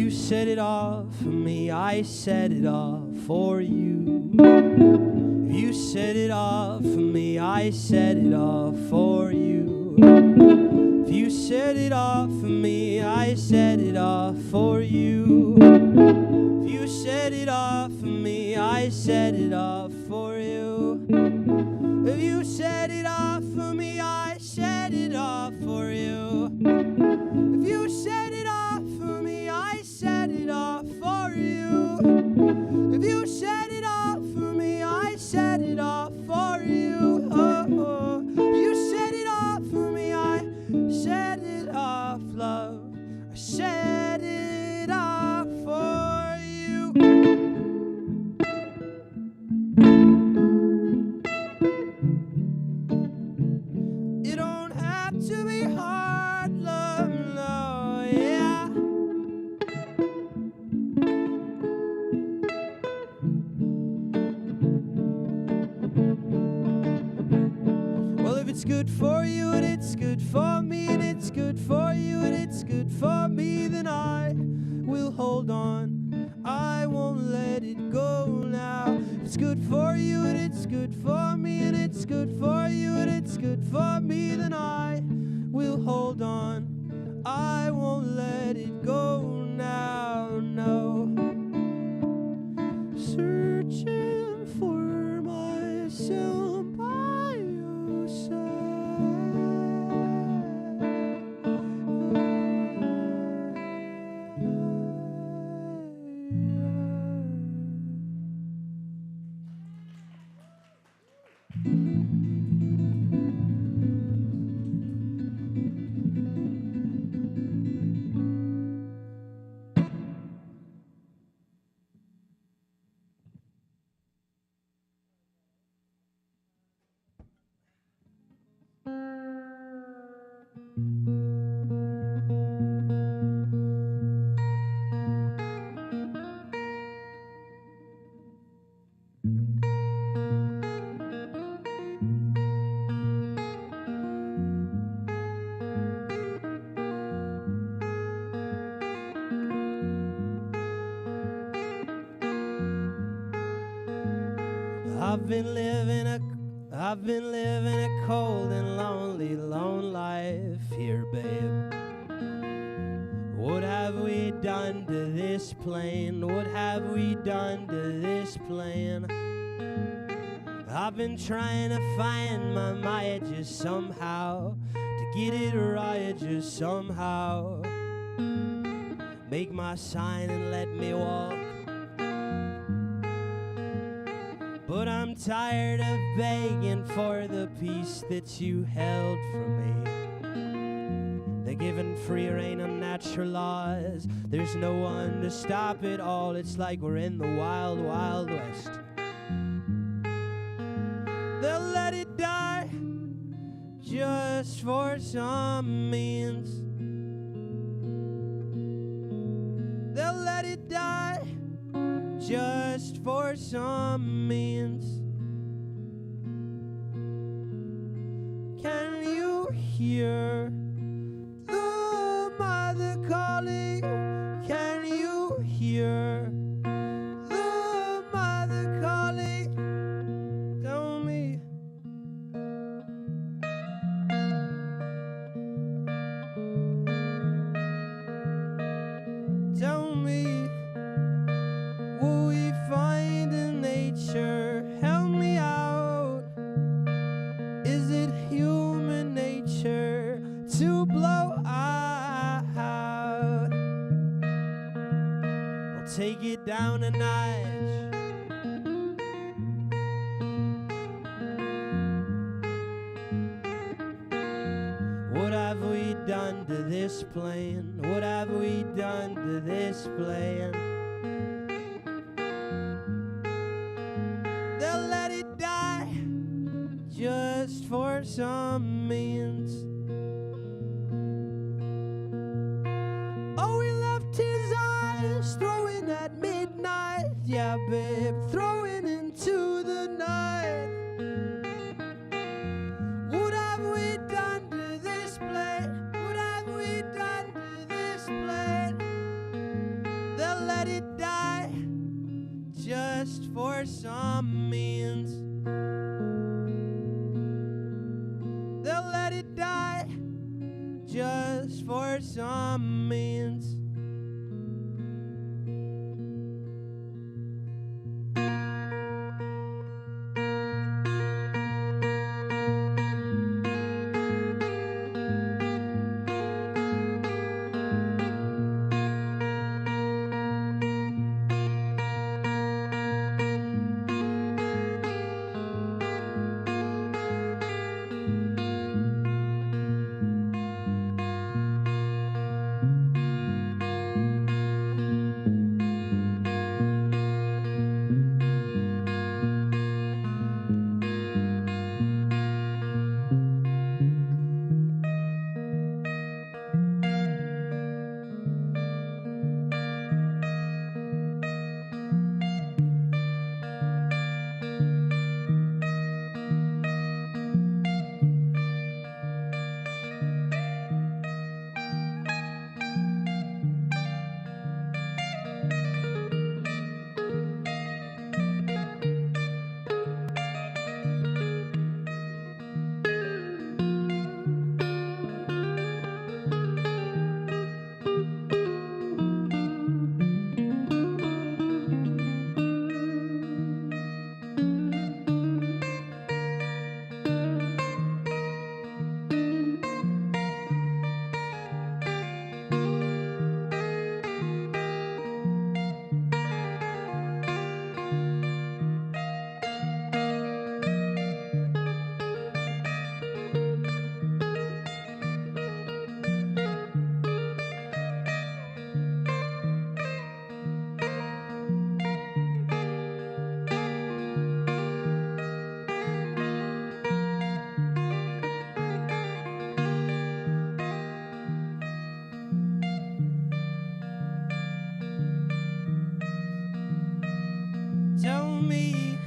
Set it off for me, I set it off for you. If you set it off for me, I set it off for you. If you set it off for me, I set it off for you. If you set it off for me, I set it off for you. If you set it off for me, I set it off for you. If you set it off for me, I set it off for you. If you set it off for me, I set it off for you. Oh, oh. You set it off for me, I set it off. good for you and it's good for me and it's good for you and it's good for me, then I will hold on. I won't let it go now. It's good for you and it's good for me and it's good for you and it's good for me, then I will hold on. I won't let it go now, no. Searching for myself by your I've been living a cold and lonely, lone life here, babe. What have we done to this plane? What have we done to this plane? I've been trying to find my Maya just somehow, to get it right just somehow. Make my sign and let me walk. But I'm tired of begging for the peace that you held from me. They're giving free rein on natural laws. There's no one to stop it all. It's like we're in the wild, wild west. They'll let it die just for some means. They'll let it die just for some means. Can you hear the mother calling? Can you hear the mother calling? Tell me. Tell me. Will we find in nature? Help me out. Is it human nature to blow out? I'll take it down a notch. What have we done to this plane? What have we done to this plane? They'll let it die just for some means. Oh, he left his eyes throwing at midnight. Yeah, babe, throwing into the night. What have we done to this plane? What have we done to this plane? They'll let it die just for some means. They'll let it die just for some means. me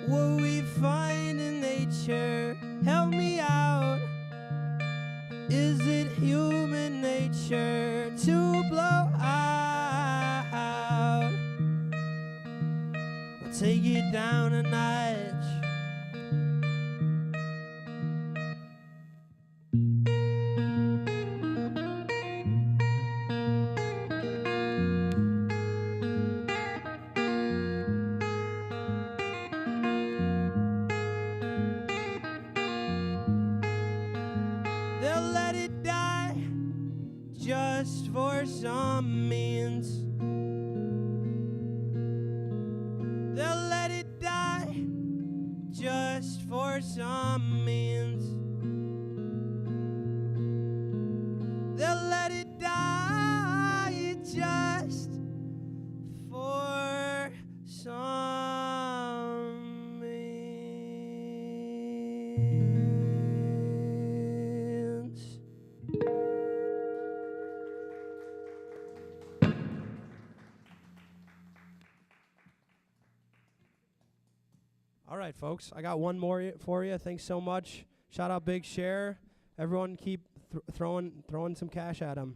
what we find in nature. Help me out. Is it human nature to blow out? I'll take it down a notch. They'll let it die just for some means. They'll let it die just for some means. They'll let it die just for some means. All right, folks, I got one more for you. Thanks so much. Shout out Big Share. Everyone keep throwing some cash at him.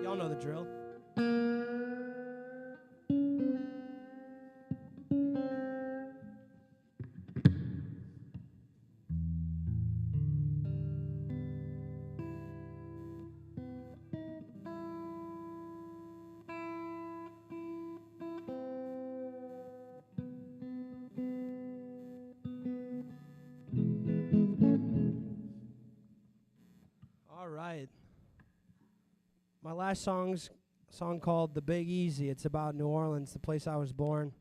Y'all know the drill. All right. My last song called The Big Easy. It's about New Orleans, the place I was born.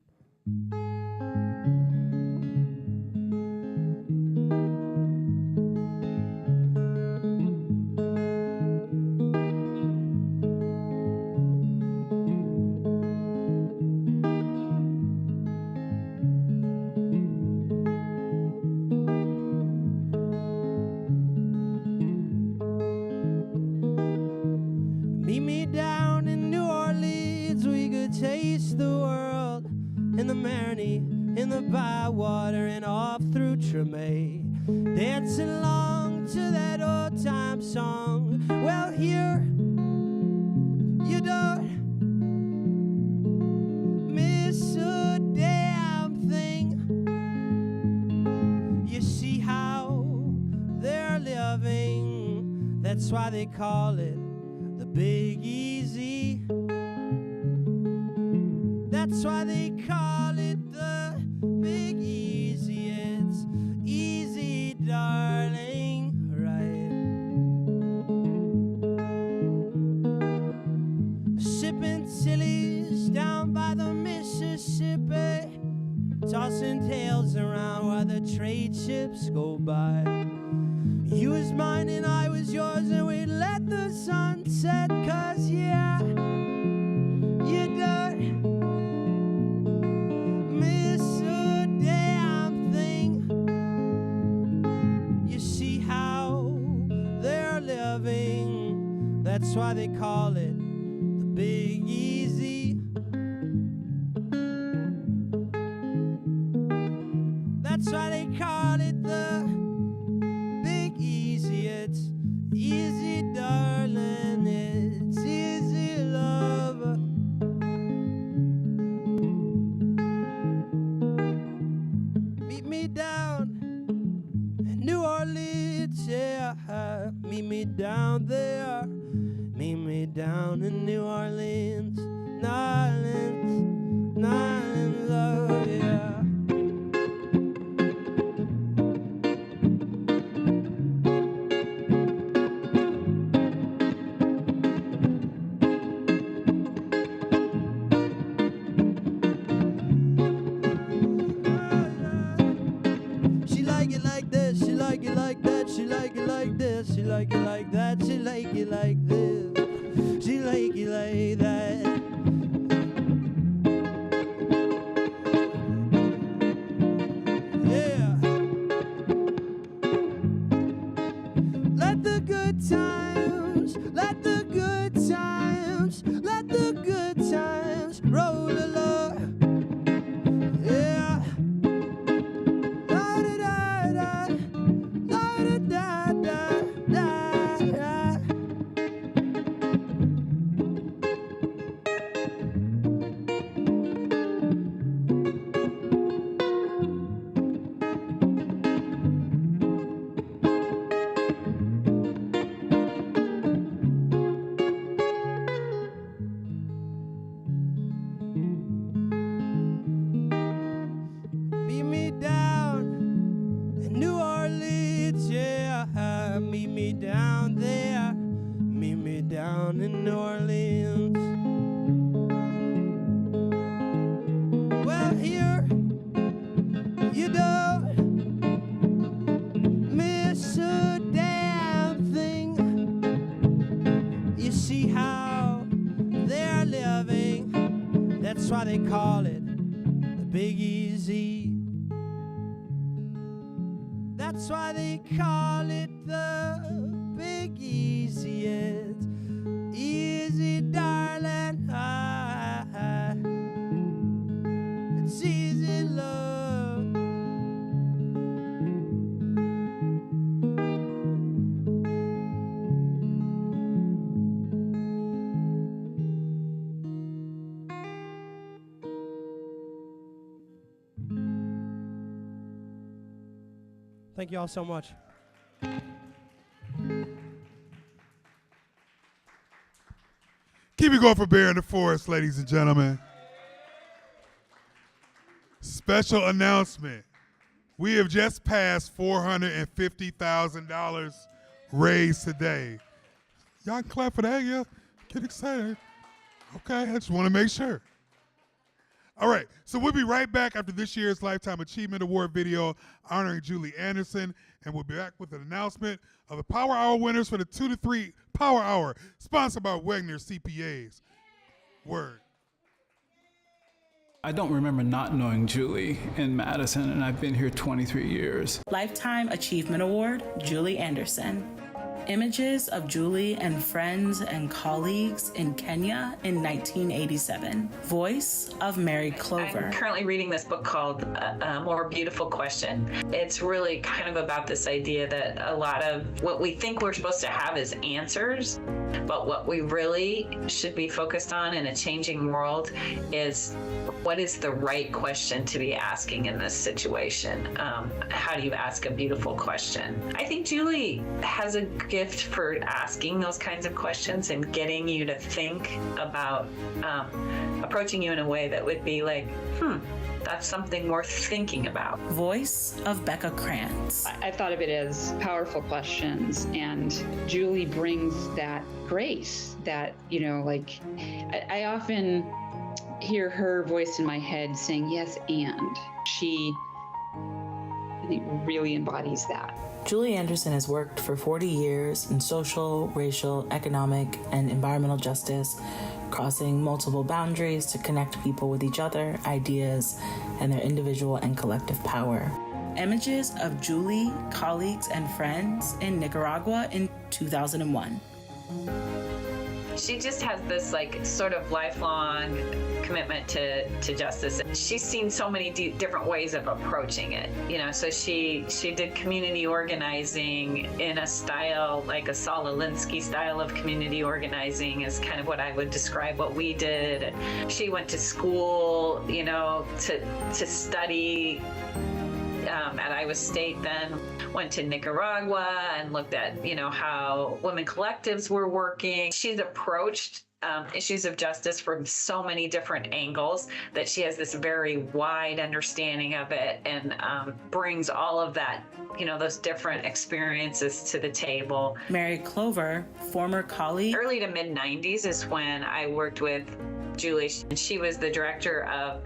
Meet me down in New Orleans, we could taste the world in the Marigny, in the Bywater, and off through Treme, dancing along to that old time song. Well, here you don't miss a damn thing. You see how they're living, that's why they call it the Big Easy. That's why they call it the Big Easy. It's easy, darling, right? Sipping sillies down by the Mississippi, tossing tails around while the trade ships go by. You was mine and I was yours, and we let the sun set, 'cause yeah, you don't miss a damn thing. You see how they're living, that's why they call it the Big Easy. That's why they call it the Big Easy. It's easy, darling, it's easy, love. Meet me down in New Orleans, yeah. Meet me down there. Meet me down in New Orleans, Nyland, love, yeah. She like it like this, she like it like that, she like it like this, she like it like that, she like it like this, she like it like that. Yeah. Let the good times down there. Meet me down in New Orleans. Well, here you don't miss a damn thing. You see how they're living. That's why they call it the Big Easy. That's why they call it the Big Easy. It's easy, darling. It's easy, love. Thank you all so much. Keep it going for Bear in the Forest, ladies and gentlemen. Special announcement. We have just passed $450,000 raised today. Y'all can clap for that, yeah? Get excited. Okay, I just want to make sure. All right, so we'll be right back after this year's Lifetime Achievement Award video honoring Julie Anderson, and we'll be back with an announcement of the Power Hour winners for the 2 to 3 Power Hour, sponsored by Wegner CPAs. Word. I don't remember not knowing Julie in Madison, and I've been here 23 years. Lifetime Achievement Award, Julie Anderson. Images of Julie and friends and colleagues in Kenya in 1987. Voice of Mary Clover. I'm currently reading this book called A More Beautiful Question. It's really kind of about this idea that a lot of what we think we're supposed to have is answers, but what we really should be focused on in a changing world is what is the right question to be asking in this situation? How do you ask a beautiful question? I think Julie has a gift for asking those kinds of questions and getting you to think about approaching you in a way that would be like, that's something worth thinking about. Voice of Becca Krantz. I thought of it as powerful questions, and Julie brings that grace that, like, I often hear her voice in my head saying, yes, and. She, I think, really embodies that. Julie Anderson has worked for 40 years in social, racial, economic, and environmental justice, crossing multiple boundaries to connect people with each other, ideas, and their individual and collective power. Images of Julie, colleagues, and friends in Nicaragua in 2001. She just has this sort of lifelong commitment to justice. She's seen so many different ways of approaching it, so she did community organizing in a style like a Saul Alinsky style of community organizing is kind of what I would describe what we did. She went to school, to study at Iowa State, then went to Nicaragua and looked at, how women collectives were working. She's approached issues of justice from so many different angles that she has this very wide understanding of it and brings all of that, those different experiences to the table. Mary Clover, former colleague. Early to mid 90s is when I worked with Julie. She was the director of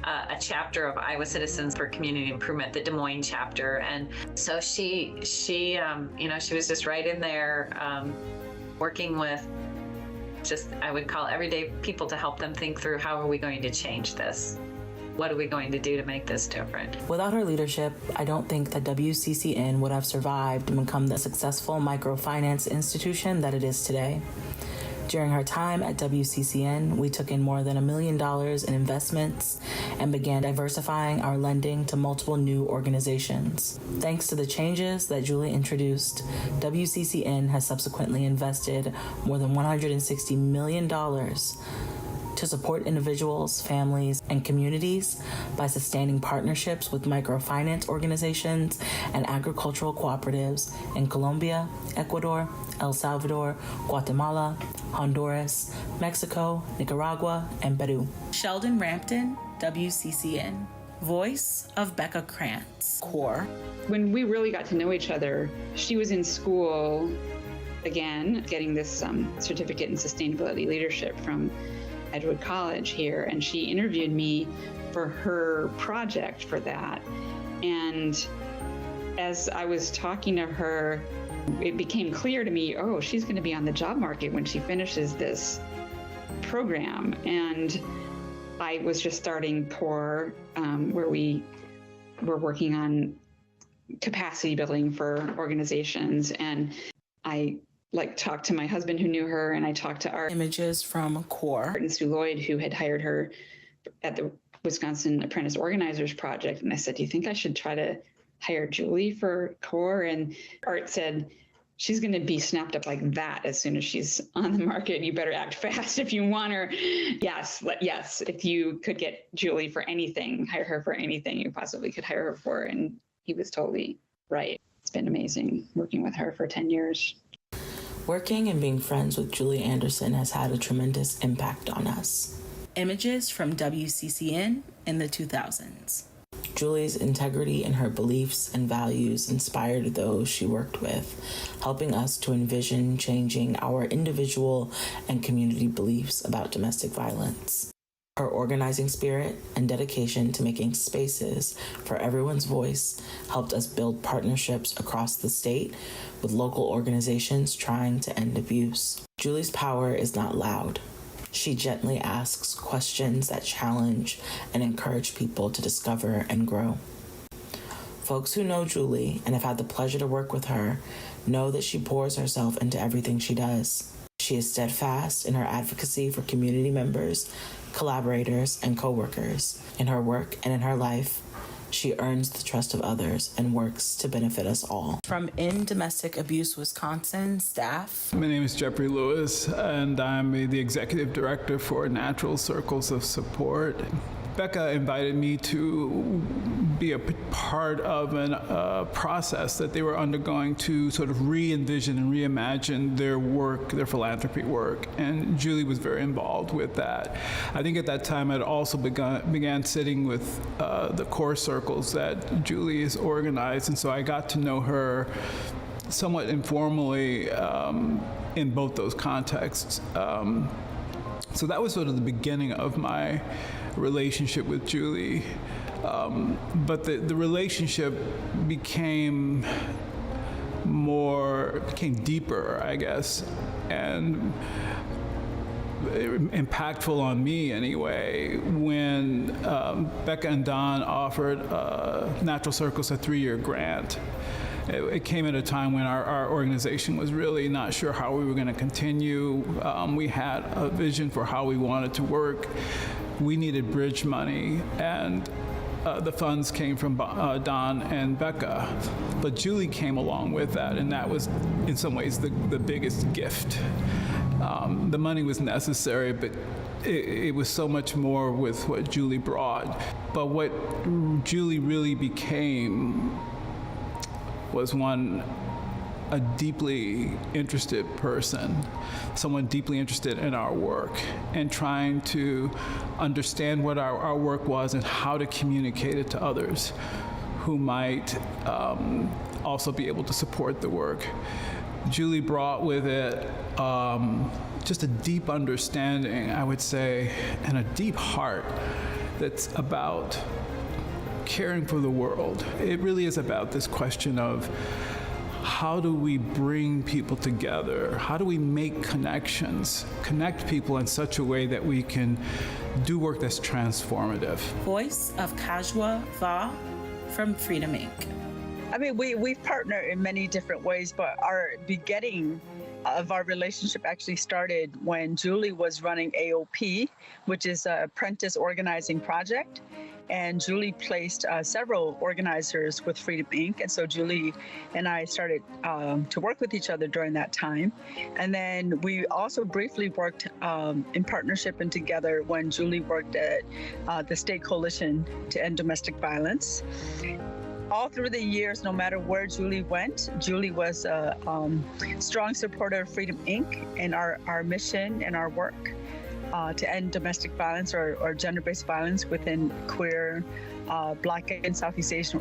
a chapter of Iowa Citizens for Community Improvement, the Des Moines chapter. And so she was just right in there working with I would call everyday people to help them think through how are we going to change this? What are we going to do to make this different? Without her leadership, I don't think that WCCN would have survived and become the successful microfinance institution that it is today. During her time at WCCN, we took in more than $1 million in investments and began diversifying our lending to multiple new organizations. Thanks to the changes that Julie introduced, WCCN has subsequently invested more than $160 million to support individuals, families, and communities by sustaining partnerships with microfinance organizations and agricultural cooperatives in Colombia, Ecuador, El Salvador, Guatemala, Honduras, Mexico, Nicaragua, and Peru. Sheldon Rampton, WCCN. Voice of Becca Krantz. Core. When we really got to know each other, she was in school again, getting this certificate in sustainability leadership from Edgewood College here, and she interviewed me for her project for that. And as I was talking to her, it became clear to me, oh, she's going to be on the job market when she finishes this program. And I was just starting CORE, where we were working on capacity building for organizations. And I talked to my husband who knew her, and I talked to our images from CORE and Sue Lloyd, who had hired her at the Wisconsin Apprentice Organizers Project. And I said, do you think I should try to hire Julie for CORE? And Art said, she's going to be snapped up like that as soon as she's on the market. You better act fast if you want her. Yes, if you could get Julie for anything, hire her for anything you possibly could hire her for. And he was totally right. It's been amazing working with her for 10 years. Working and being friends with Julie Anderson has had a tremendous impact on us. Images from WCCN in the 2000s. Julie's integrity and her beliefs and values inspired those she worked with, helping us to envision changing our individual and community beliefs about domestic violence. Her organizing spirit and dedication to making spaces for everyone's voice helped us build partnerships across the state with local organizations trying to end abuse. Julie's power is not loud. She gently asks questions that challenge and encourage people to discover and grow. Folks who know Julie and have had the pleasure to work with her know that she pours herself into everything she does. She is steadfast in her advocacy for community members, collaborators, and coworkers. In her work and in her life, she earns the trust of others and works to benefit us all. From End Domestic Abuse Wisconsin staff. My name is Jeffrey Lewis, and I'm the executive director for Natural Circles of Support. Becca invited me to be a part of a process that they were undergoing to sort of re-envision and reimagine their work, their philanthropy work, and Julie was very involved with that. I think at that time I'd also began sitting with the core circles that Julie has organized, and so I got to know her somewhat informally in both those contexts. So that was sort of the beginning of my relationship with Julie. But the relationship became deeper, I guess, and impactful on me anyway, when Becca and Don offered Natural Circles a 3-year grant. It came at a time when our organization was really not sure how we were going to continue. We had a vision for how we wanted to work. We needed bridge money, and the funds came from Don and Becca. But Julie came along with that, and that was, in some ways, the biggest gift. The money was necessary, but it was so much more with what Julie brought. But what Julie really became was a deeply interested person, someone deeply interested in our work and trying to understand what our work was and how to communicate it to others who might also be able to support the work. Julie brought with it just a deep understanding, I would say, and a deep heart that's about caring for the world. It really is about this question of how do we bring people together? How do we make connections, connect people in such a way that we can do work that's transformative? Voice of Kajwa Va from Freedom Inc. I mean, we've partnered in many different ways, but our beginning of our relationship actually started when Julie was running AOP, which is an apprentice organizing project. And Julie placed several organizers with Freedom Inc. And so Julie and I started to work with each other during that time. And then we also briefly worked in partnership and together when Julie worked at the State Coalition to End Domestic Violence. All through the years, no matter where Julie went, Julie was a strong supporter of Freedom Inc. and our mission and our work to end domestic violence or gender-based violence within queer Black and Southeast Asian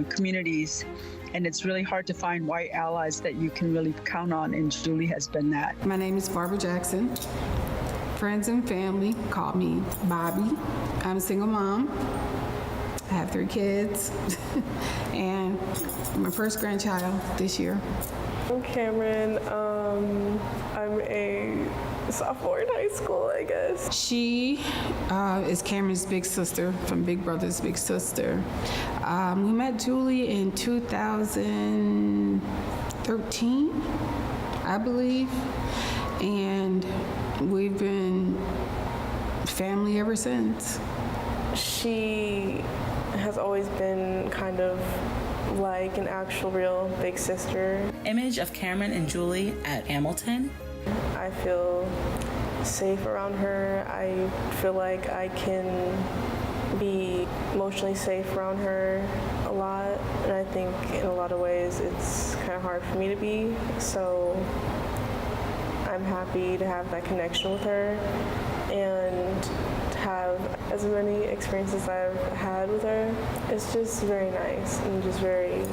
communities. And it's really hard to find white allies that you can really count on, and Julie has been that. My name is Barbara Jackson. Friends and family call me Bobby. I'm a single mom. I have 3 kids and my first grandchild this year. I'm Cameron. I'm a sophomore in high school, I guess. She is Cameron's big sister from Big Brother's Big Sister. We met Julie in 2013, I believe, and we've been family ever since. She has always been kind of like an actual real big sister. Image of Cameron and Julie at Hamilton. I feel safe around her. I feel like I can be emotionally safe around her a lot, and I think in a lot of ways it's kind of hard for me to be. So I'm happy to have that connection with her and to have as many experiences I've had with her. It's just very nice and just very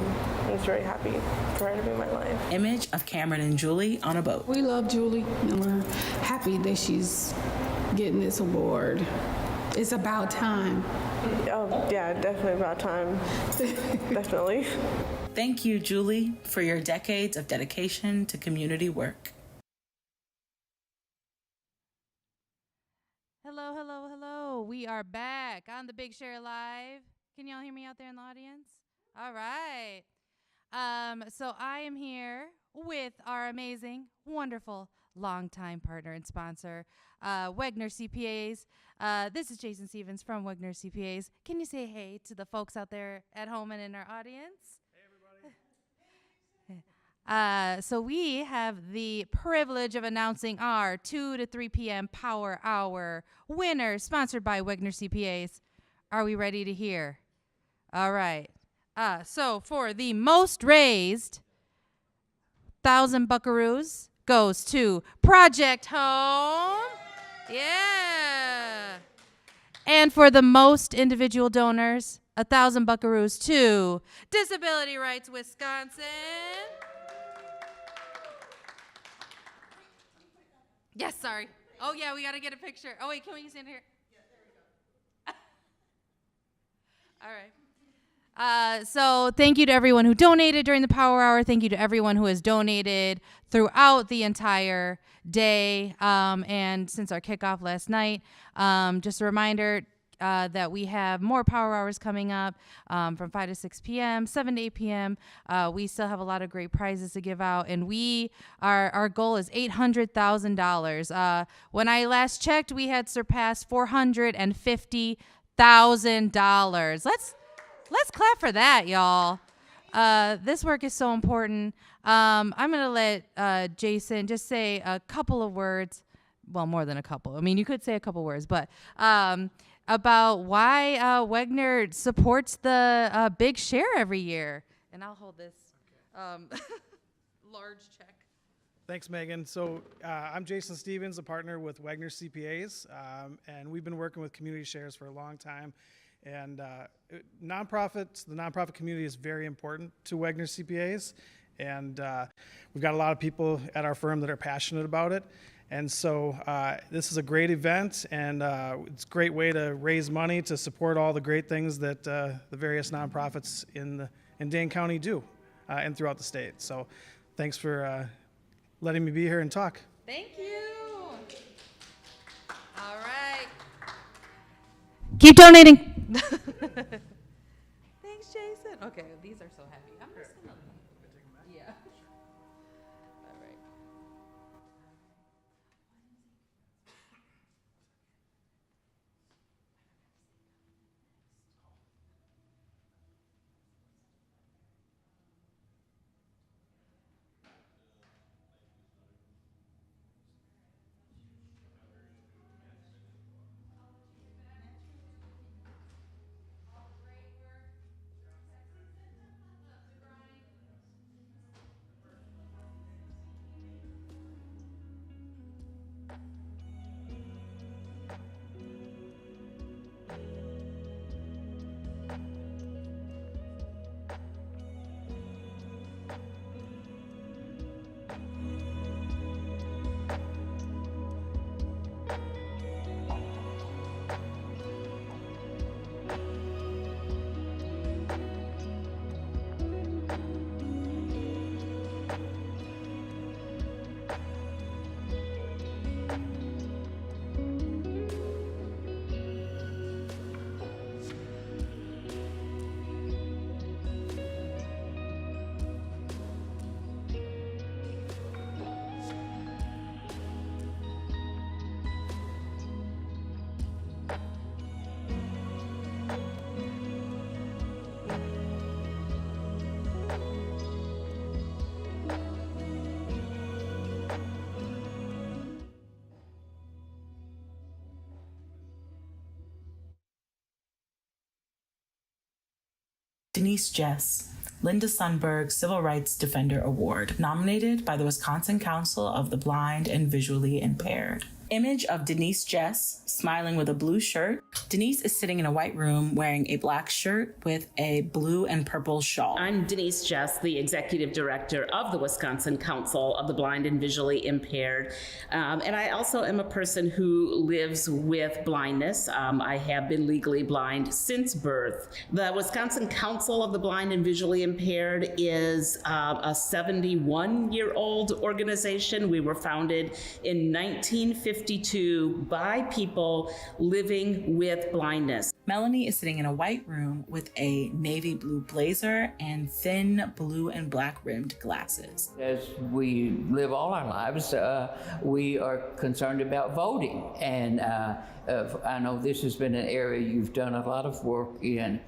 happy for her to be in my life. Image of Cameron and Julie on a boat. We love Julie and we're happy that she's getting this award. It's about time. Oh, yeah, definitely about time. Definitely. Thank you, Julie, for your decades of dedication to community work. Hello, hello, hello. We are back on the Big Share Live. Can y'all hear me out there in the audience? All right. So I am here with our amazing, wonderful, longtime partner and sponsor, Wegner CPAs. This is Jason Stevens from Wegner CPAs. Can you say hey to the folks out there at home and in our audience? So we have the privilege of announcing our 2 to 3 p.m. Power Hour winner, sponsored by Wegner CPAs. Are we ready to hear? All right. So for the most raised, 1,000 buckaroos goes to Project Home. Yeah. And for the most individual donors, 1,000 buckaroos to Disability Rights Wisconsin. Yes, sorry. Oh, yeah, we got to get a picture. Oh, wait, can we stand here? Yeah, there we go. All right. So thank you to everyone who donated during the Power Hour. Thank you to everyone who has donated throughout the entire day and since our kickoff last night. Just a reminder that we have more Power Hours coming up from 5 to 6 p.m., 7 to 8 p.m. We still have a lot of great prizes to give out, and our goal is $800,000. When I last checked, we had surpassed $450,000. Let's clap for that, y'all. This work is so important. I'm going to let Jason just say a couple of words. Well, more than a couple. I mean, you could say a couple words, but about why Wegner supports the Big Share every year. And I'll hold this large check. Thanks, Megan. So I'm Jason Stevens, a partner with Wegner CPAs, and we've been working with community shares for a long time. And the nonprofit community is very important to Wegner CPAs, and we've got a lot of people at our firm that are passionate about it. And so this is a great event, and it's a great way to raise money to support all the great things that the various nonprofits in Dane County do and throughout the state. So thanks for letting me be here and talk. Thank you. All right. Keep donating. Thanks, Jason. Okay, these are so heavy. I'm just gonna. Yeah. All right. Denise Jess, Linda Sundberg Civil Rights Defender Award, nominated by the Wisconsin Council of the Blind and Visually Impaired. Image of Denise Jess, smiling with a blue shirt. Denise is sitting in a white room wearing a black shirt with a blue and purple shawl. I'm Denise Jess, the Executive Director of the Wisconsin Council of the Blind and Visually Impaired. And I also am a person who lives with blindness. I have been legally blind since birth. The Wisconsin Council of the Blind and Visually Impaired is a 71-year-old organization. We were founded in 1952 by people living with blindness. Melanie is sitting in a white room with a navy blue blazer and thin blue and black rimmed glasses. As we live all our lives, we are concerned about voting. And I know this has been an area you've done a lot of work in,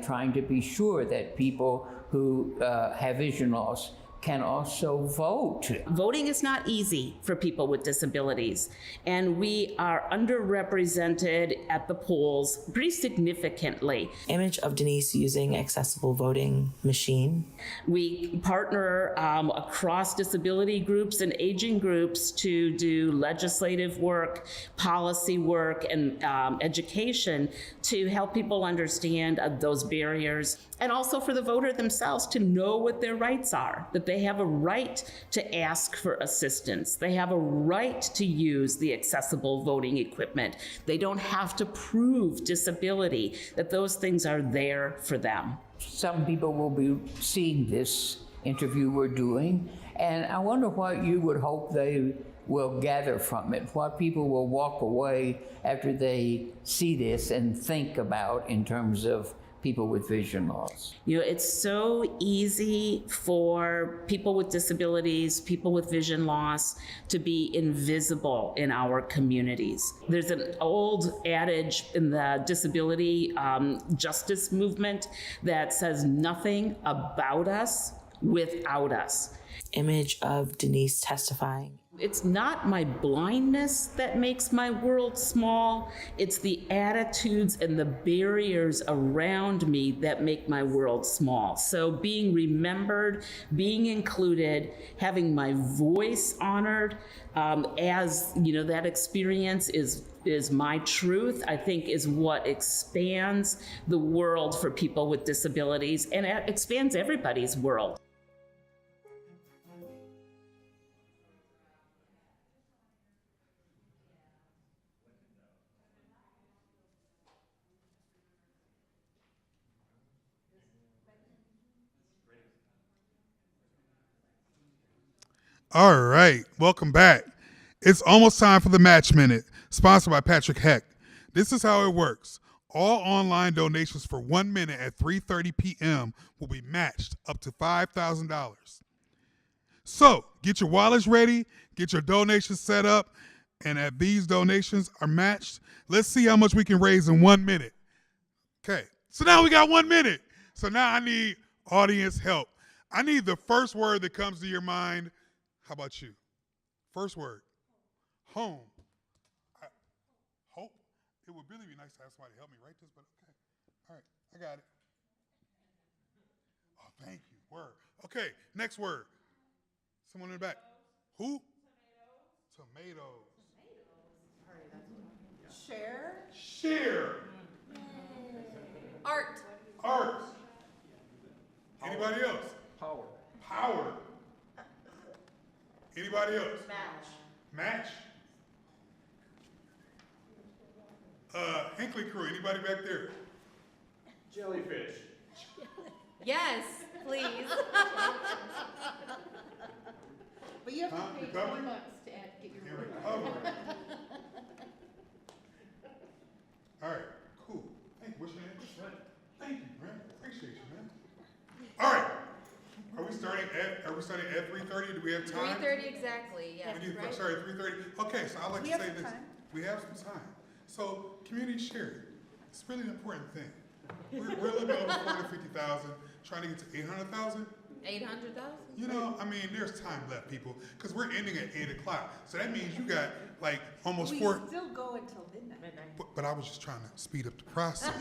trying to be sure that people who have vision loss can also vote. Voting is not easy for people with disabilities, and we are underrepresented at the polls pretty significantly. Image of Denise using accessible voting machine. We partner across disability groups and aging groups to do legislative work, policy work, and education to help people understand those barriers, and also for the voter themselves to know what their rights are, that they have a right to ask for assistance. They have a right to use the accessible voting equipment. They don't have to prove disability, that those things are there for them. Some people will be seeing this interview we're doing, and I wonder what you would hope they will gather from it, what people will walk away after they see this and think about in terms of people with vision loss. You know, it's so easy for people with disabilities, people with vision loss, to be invisible in our communities. There's an old adage in the disability justice movement that says nothing about us without us. Image of Denise testifying. It's not my blindness that makes my world small. It's the attitudes and the barriers around me that make my world small. So being remembered, being included, having my voice honored, as you know, that experience is my truth, I think, is what expands the world for people with disabilities, and it expands everybody's world. All right, welcome back. It's almost time for the Match Minute, sponsored by Patrick Heck. This is how it works. All online donations for 1 minute at 3:30 p.m. will be matched up to $5,000. So get your wallets ready, get your donations set up, and if these donations are matched, let's see how much we can raise in 1 minute. Okay, so now we got 1 minute. So now I need audience help. I need the first word that comes to your mind. How about you? First word. Home. Hope. It would really be nice to have somebody help me write this, but okay. All right, I got it. Oh, thank you. Word. Okay, next word. Someone in the back. Who? Tomatoes. Share. Share. Art. Art. Anybody else? Power. Power. Anybody else? Match. Match? Hinkley Crew, anybody back there? Jellyfish. Yes, please. But you have to pay Recovery? $20 to get your Recovery. All right, cool. Thank you. What's your name? Thank you, man. Appreciate you, man. All right. Are we starting at 3:30? Do we have time? 3:30 exactly, yes, We need, right? sorry, 3:30. Okay, so I'd like We to have say some this. time. We have some time. So community sharing, it's really an important thing. We're looking at over 450,000, trying to get to 800,000. $800,000? You know, I mean, there's time left, people, because we're ending at 8 o'clock. So that means you got like almost We four. still go until midnight. But I was just trying to speed up the process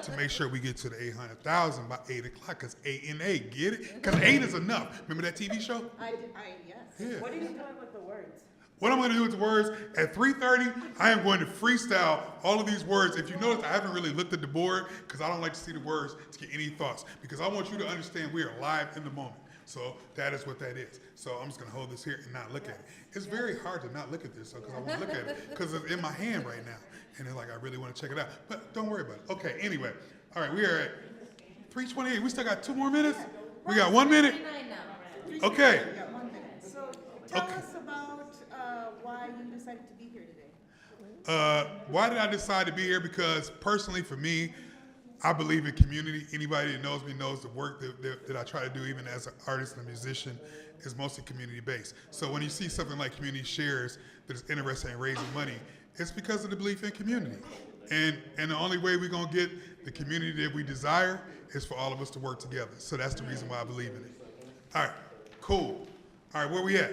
to make sure we get to the 800,000 by 8 o'clock. Because 8 and 8, get it? Because 8 is enough. Remember that TV show? Yes. Yeah. What are you doing with the words? What I'm going to do with the words, at 3:30, I am going to freestyle all of these words. If you notice, I haven't really looked at the board because I don't like to see the words to get any thoughts. Because I want you to understand we are live in the moment. So that is what that is. So I'm just going to hold this here and not look at it. It's very hard to not look at this because I want to look at it because it's in my hand right now. And it's like, I really want to check it out. But don't worry about it. Okay, anyway. All right, we are at 3:28. We still got 2 more minutes? We got 1 minute? Okay. So tell us about why you decided to be here today. Why did I decide to be here? Because personally, for me, I believe in community. Anybody that knows me knows the work that I try to do, even as an artist and a musician, is mostly community-based. So when you see something like Community Shares that is interested in raising money, it's because of the belief in community. And the only way we're going to get the community that we desire is for all of us to work together. So that's the reason why I believe in it. All right, cool. All right, where we at?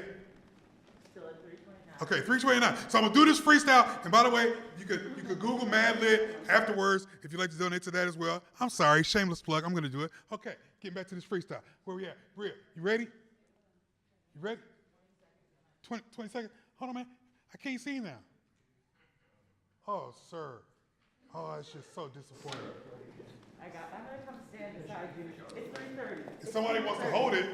Okay, 329. So I'm gonna do this freestyle. And by the way, you could Google Mad Lib afterwards if you'd like to donate to that as well. I'm sorry, shameless plug. I'm gonna do it. Okay, getting back to this freestyle. Where we at? Bria, you ready? You ready? 20 seconds. Hold on, man. I can't see now. Oh, sir. Oh, it's just so disappointing. I'm gonna come stand beside you. It's 3:30. If somebody wants to hold it.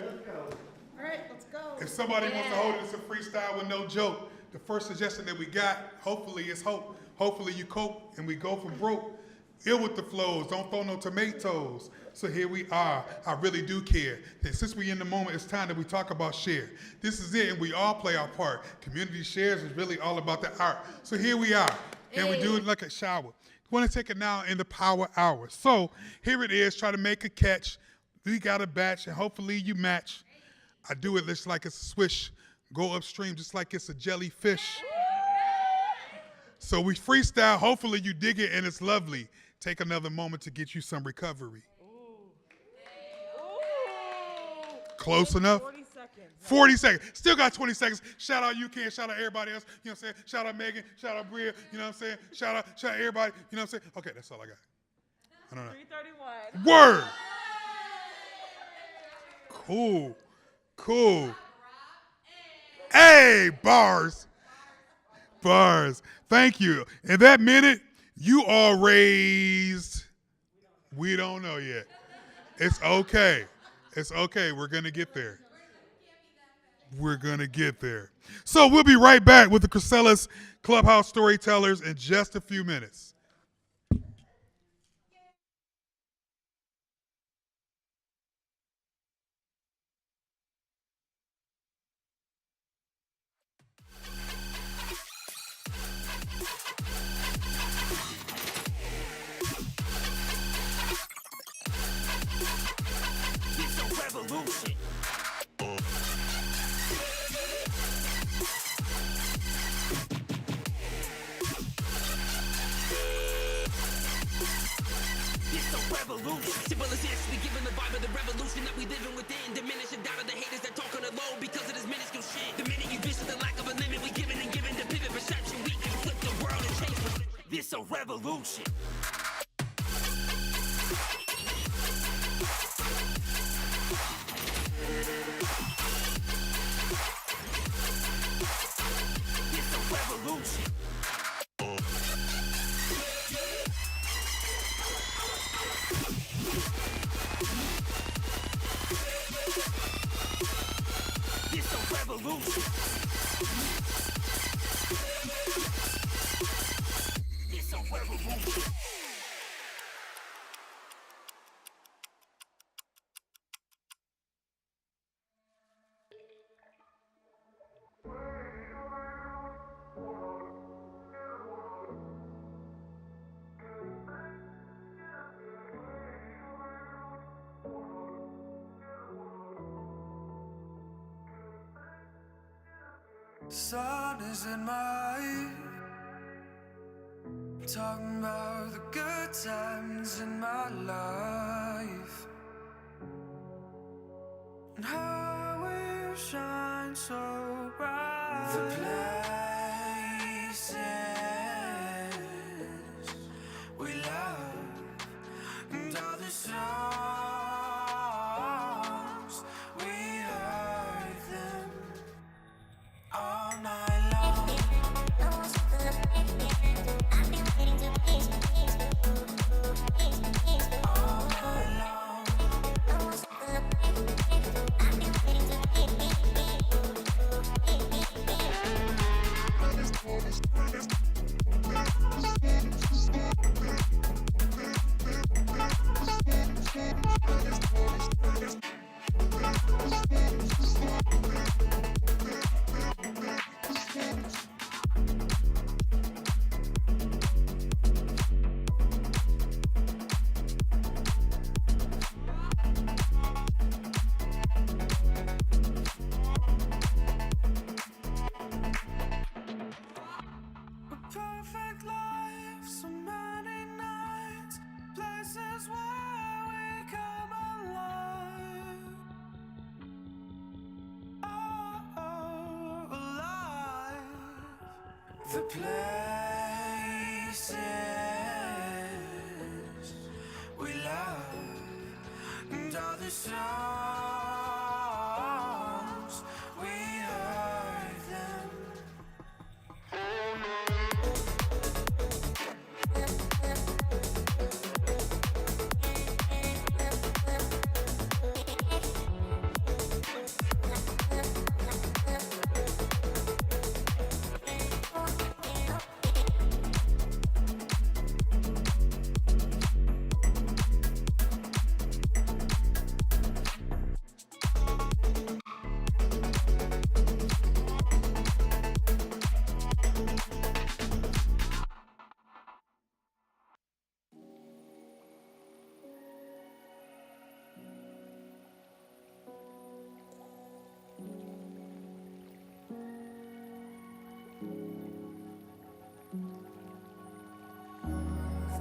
All right, let's go. If somebody wants to hold it, it's a freestyle with no joke. The first suggestion that we got, hopefully, is hope. Hopefully you cope and we go for broke. Ill with the flows, don't throw no tomatoes. So here we are, I really do care. And since we in the moment, it's time that we talk about share. This is it, and we all play our part. Community Shares is really all about the art. So here we are, and we do it like a shower. We want to take it now in the power hour. So here it is, try to make a catch. We got a batch, and hopefully you match. I do it just like it's a swish. Go upstream just like it's a jellyfish. So we freestyle. Hopefully you dig it and it's lovely. Take another moment to get you some recovery. Close enough? 40 seconds. 40 seconds. Still got 20 seconds. Shout out UCAN, shout out everybody else. You know what I'm saying? Shout out Megan, shout out Bria. You know what I'm saying? Shout out everybody. You know what I'm saying? Okay, that's all I got. I don't know. 3:31. Word. Cool. Hey, bars. Thank you. In that minute, you all raised, we don't know yet. It's okay. We're going to get there. So we'll be right back with the Chrysalis Clubhouse Storytellers in just a few minutes. Revolution. It's a revolution. Simple as this, we giving the vibe of the revolution that we living within. Diminishing down to the haters that talk on the low because of this minuscule shit. The minute you visit the lack of a limit, we giving and giving the pivot perception. We can flip the world and change. This a revolution. It's a revolution. It's a revolution. It's a revolution. Sun is in my ear, talking about the good times in my life. how we shine so bright. The places we love and all the songs we heard them all night long. All night long. A perfect life, so many nights, places where we come alive. Oh, alive. The places we love and all the songs we heard them.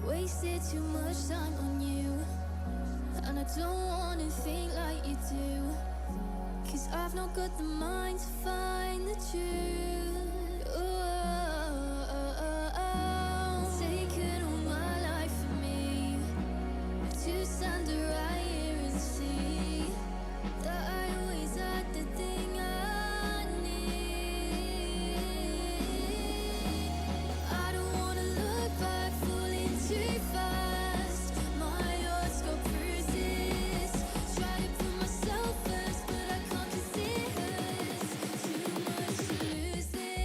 Wasted too much time on you, and I don't wanna think like you do, 'cause I've not got the mind to find the truth. Taken all my life from me to stand right here and see that I always had the thing I need. I don't wanna look back, falling too fast. My heart's got bruises. Try to put myself first, but I can't, 'cause it hurts too much to lose this.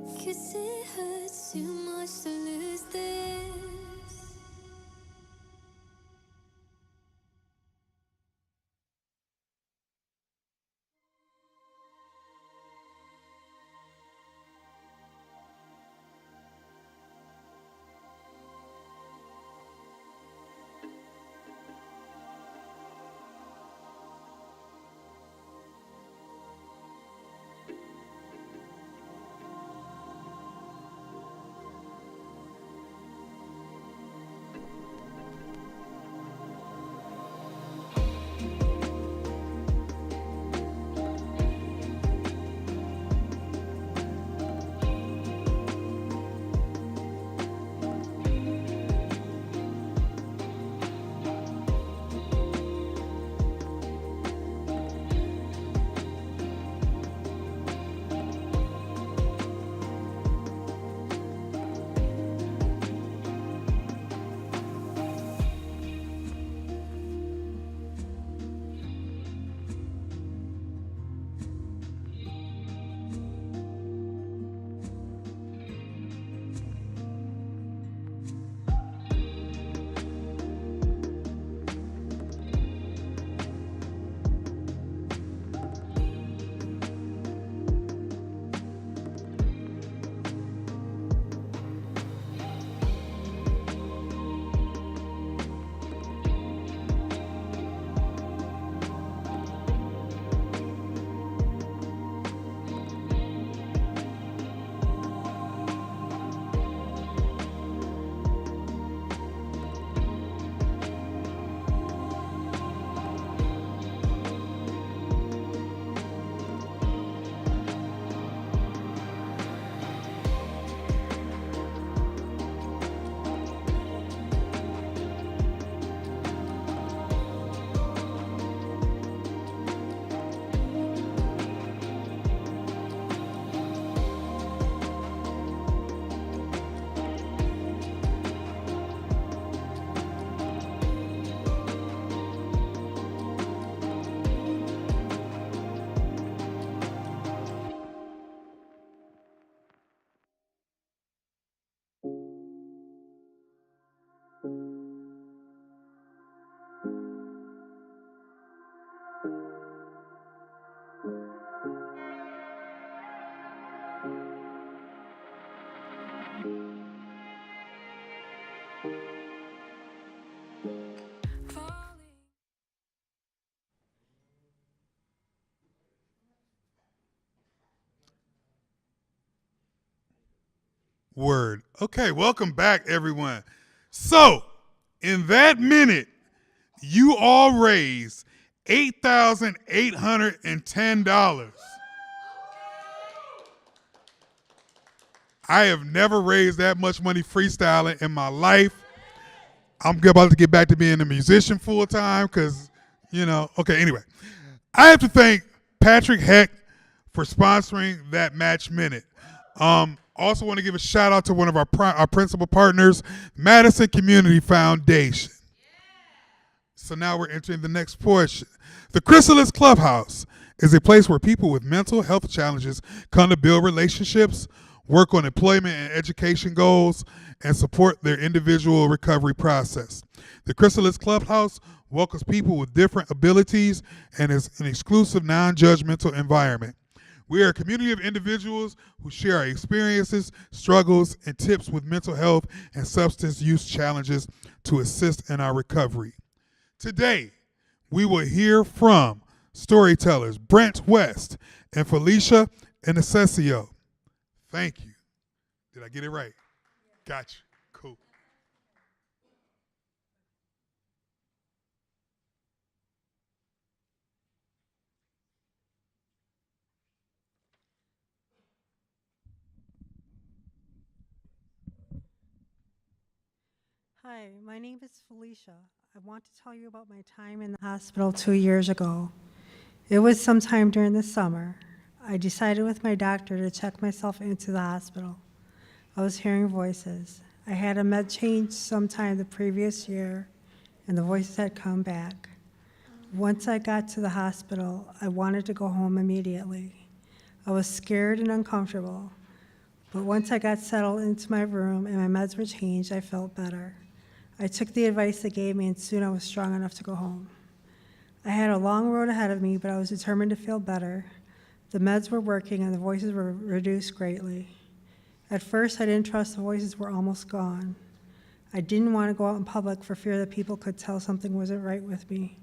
'Cause it hurts too much to lose this. Word. Okay, welcome back, everyone. So, in that minute, you all raised $8,810. I have never raised that much money freestyling in my life. I'm about to get back to being a musician full time because, okay, anyway. I have to thank Patrick Heck for sponsoring that match minute. Also want to give a shout out to one of our principal partners, Madison Community Foundation. So now we're entering the next portion. The Chrysalis Clubhouse is a place where people with mental health challenges come to build relationships, work on employment and education goals, and support their individual recovery process. The Chrysalis Clubhouse welcomes people with different abilities and is an exclusive, non-judgmental environment. We are a community of individuals who share our experiences, struggles, and tips with mental health and substance use challenges to assist in our recovery. Today, we will hear from storytellers Brent West and Felicia Inaccessio. Thank you. Did I get it right? Gotcha. Cool. Hi, my name is Felicia. I want to tell you about my time in the hospital 2 years ago. It was sometime during the summer. I decided with my doctor to check myself into the hospital. I was hearing voices. I had a med change sometime the previous year, and the voices had come back. Once I got to the hospital, I wanted to go home immediately. I was scared and uncomfortable, But once I got settled into my room and my meds were changed, I felt better. I took the advice they gave me, and soon I was strong enough to go home. I had a long road ahead of me, but I was determined to feel better. The meds were working, and the voices were reduced greatly. At first, I didn't trust the voices were almost gone. I didn't want to go out in public for fear that people could tell something wasn't right with me.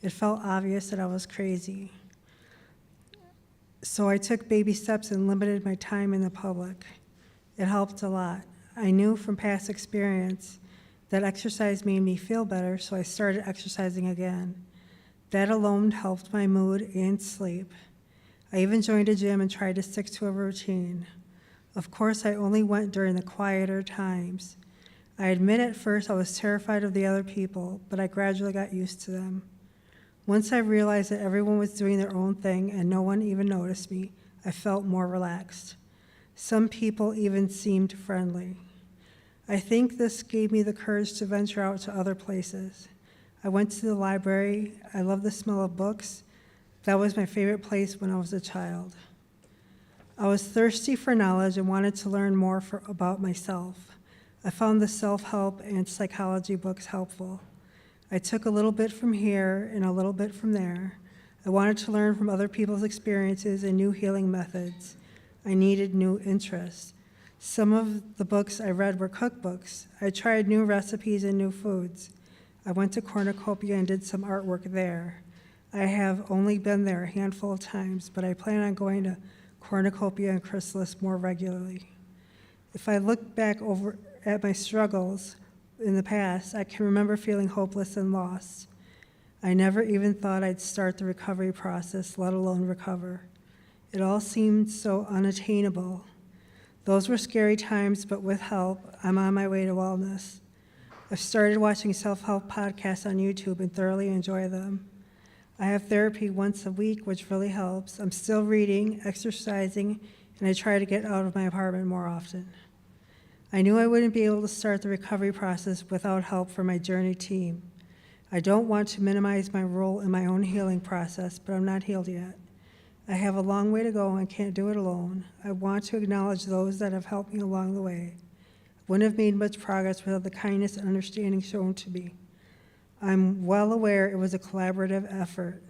It felt obvious that I was crazy. So I took baby steps and limited my time in the public. It helped a lot. I knew from past experience that exercise made me feel better, so I started exercising again. That alone helped my mood and sleep. I even joined a gym and tried to stick to a routine. Of course, I only went during the quieter times. I admit at first I was terrified of the other people, but I gradually got used to them. Once I realized that everyone was doing their own thing and no one even noticed me, I felt more relaxed. Some people even seemed friendly. I think this gave me the courage to venture out to other places. I went to the library. I love the smell of books. That was my favorite place when I was a child. I was thirsty for knowledge and wanted to learn more about myself. I found the self-help and psychology books helpful. I took a little bit from here and a little bit from there. I wanted to learn from other people's experiences and new healing methods. I needed new interests. Some of the books I read were cookbooks. I tried new recipes and new foods. I went to Cornucopia and did some artwork there. I have only been there a handful of times, but I plan on going to Cornucopia and Chrysalis more regularly. If I look back over at my struggles in the past, I can remember feeling hopeless and lost. I never even thought I'd start the recovery process, let alone recover. It all seemed so unattainable. Those were scary times, but with help, I'm on my way to wellness. I've started watching self-help podcasts on YouTube and thoroughly enjoy them. I have therapy once a week, which really helps. I'm still reading, exercising, and I try to get out of my apartment more often. I knew I wouldn't be able to start the recovery process without help from my Journey team. I don't want to minimize my role in my own healing process, but I'm not healed yet. I have a long way to go and can't do it alone. I want to acknowledge those that have helped me along the way. I wouldn't have made much progress without the kindness and understanding shown to me. I'm well aware it was a collaborative effort.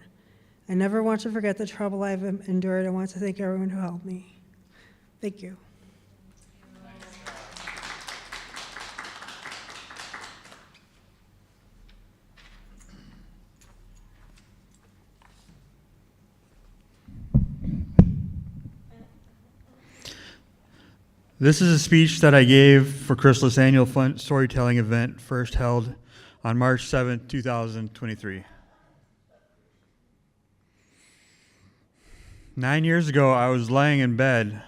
I never want to forget the trouble I've endured. I want to thank everyone who helped me. Thank you. This is a speech that I gave for Chrysalis annual fun storytelling event, first held on March 7, 2023. 9 years ago, I was laying in bed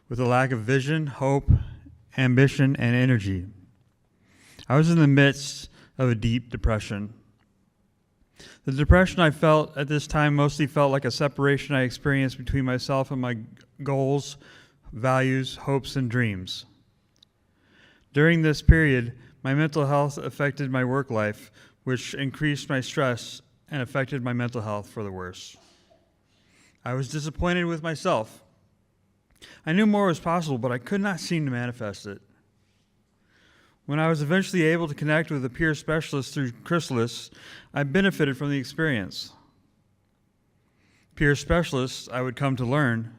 with a lack of vision, hope, ambition, and energy. I was in the midst of a deep depression. The depression I felt at this time mostly felt like a separation I experienced between myself and my goals, values, hopes, and dreams. During this period, my mental health affected my work life, which increased my stress and affected my mental health for the worse. I was disappointed with myself. I knew more was possible, but I could not seem to manifest it. When I was eventually able to connect with a peer specialist through Chrysalis, I benefited from the experience. Peer specialists, I would come to learn,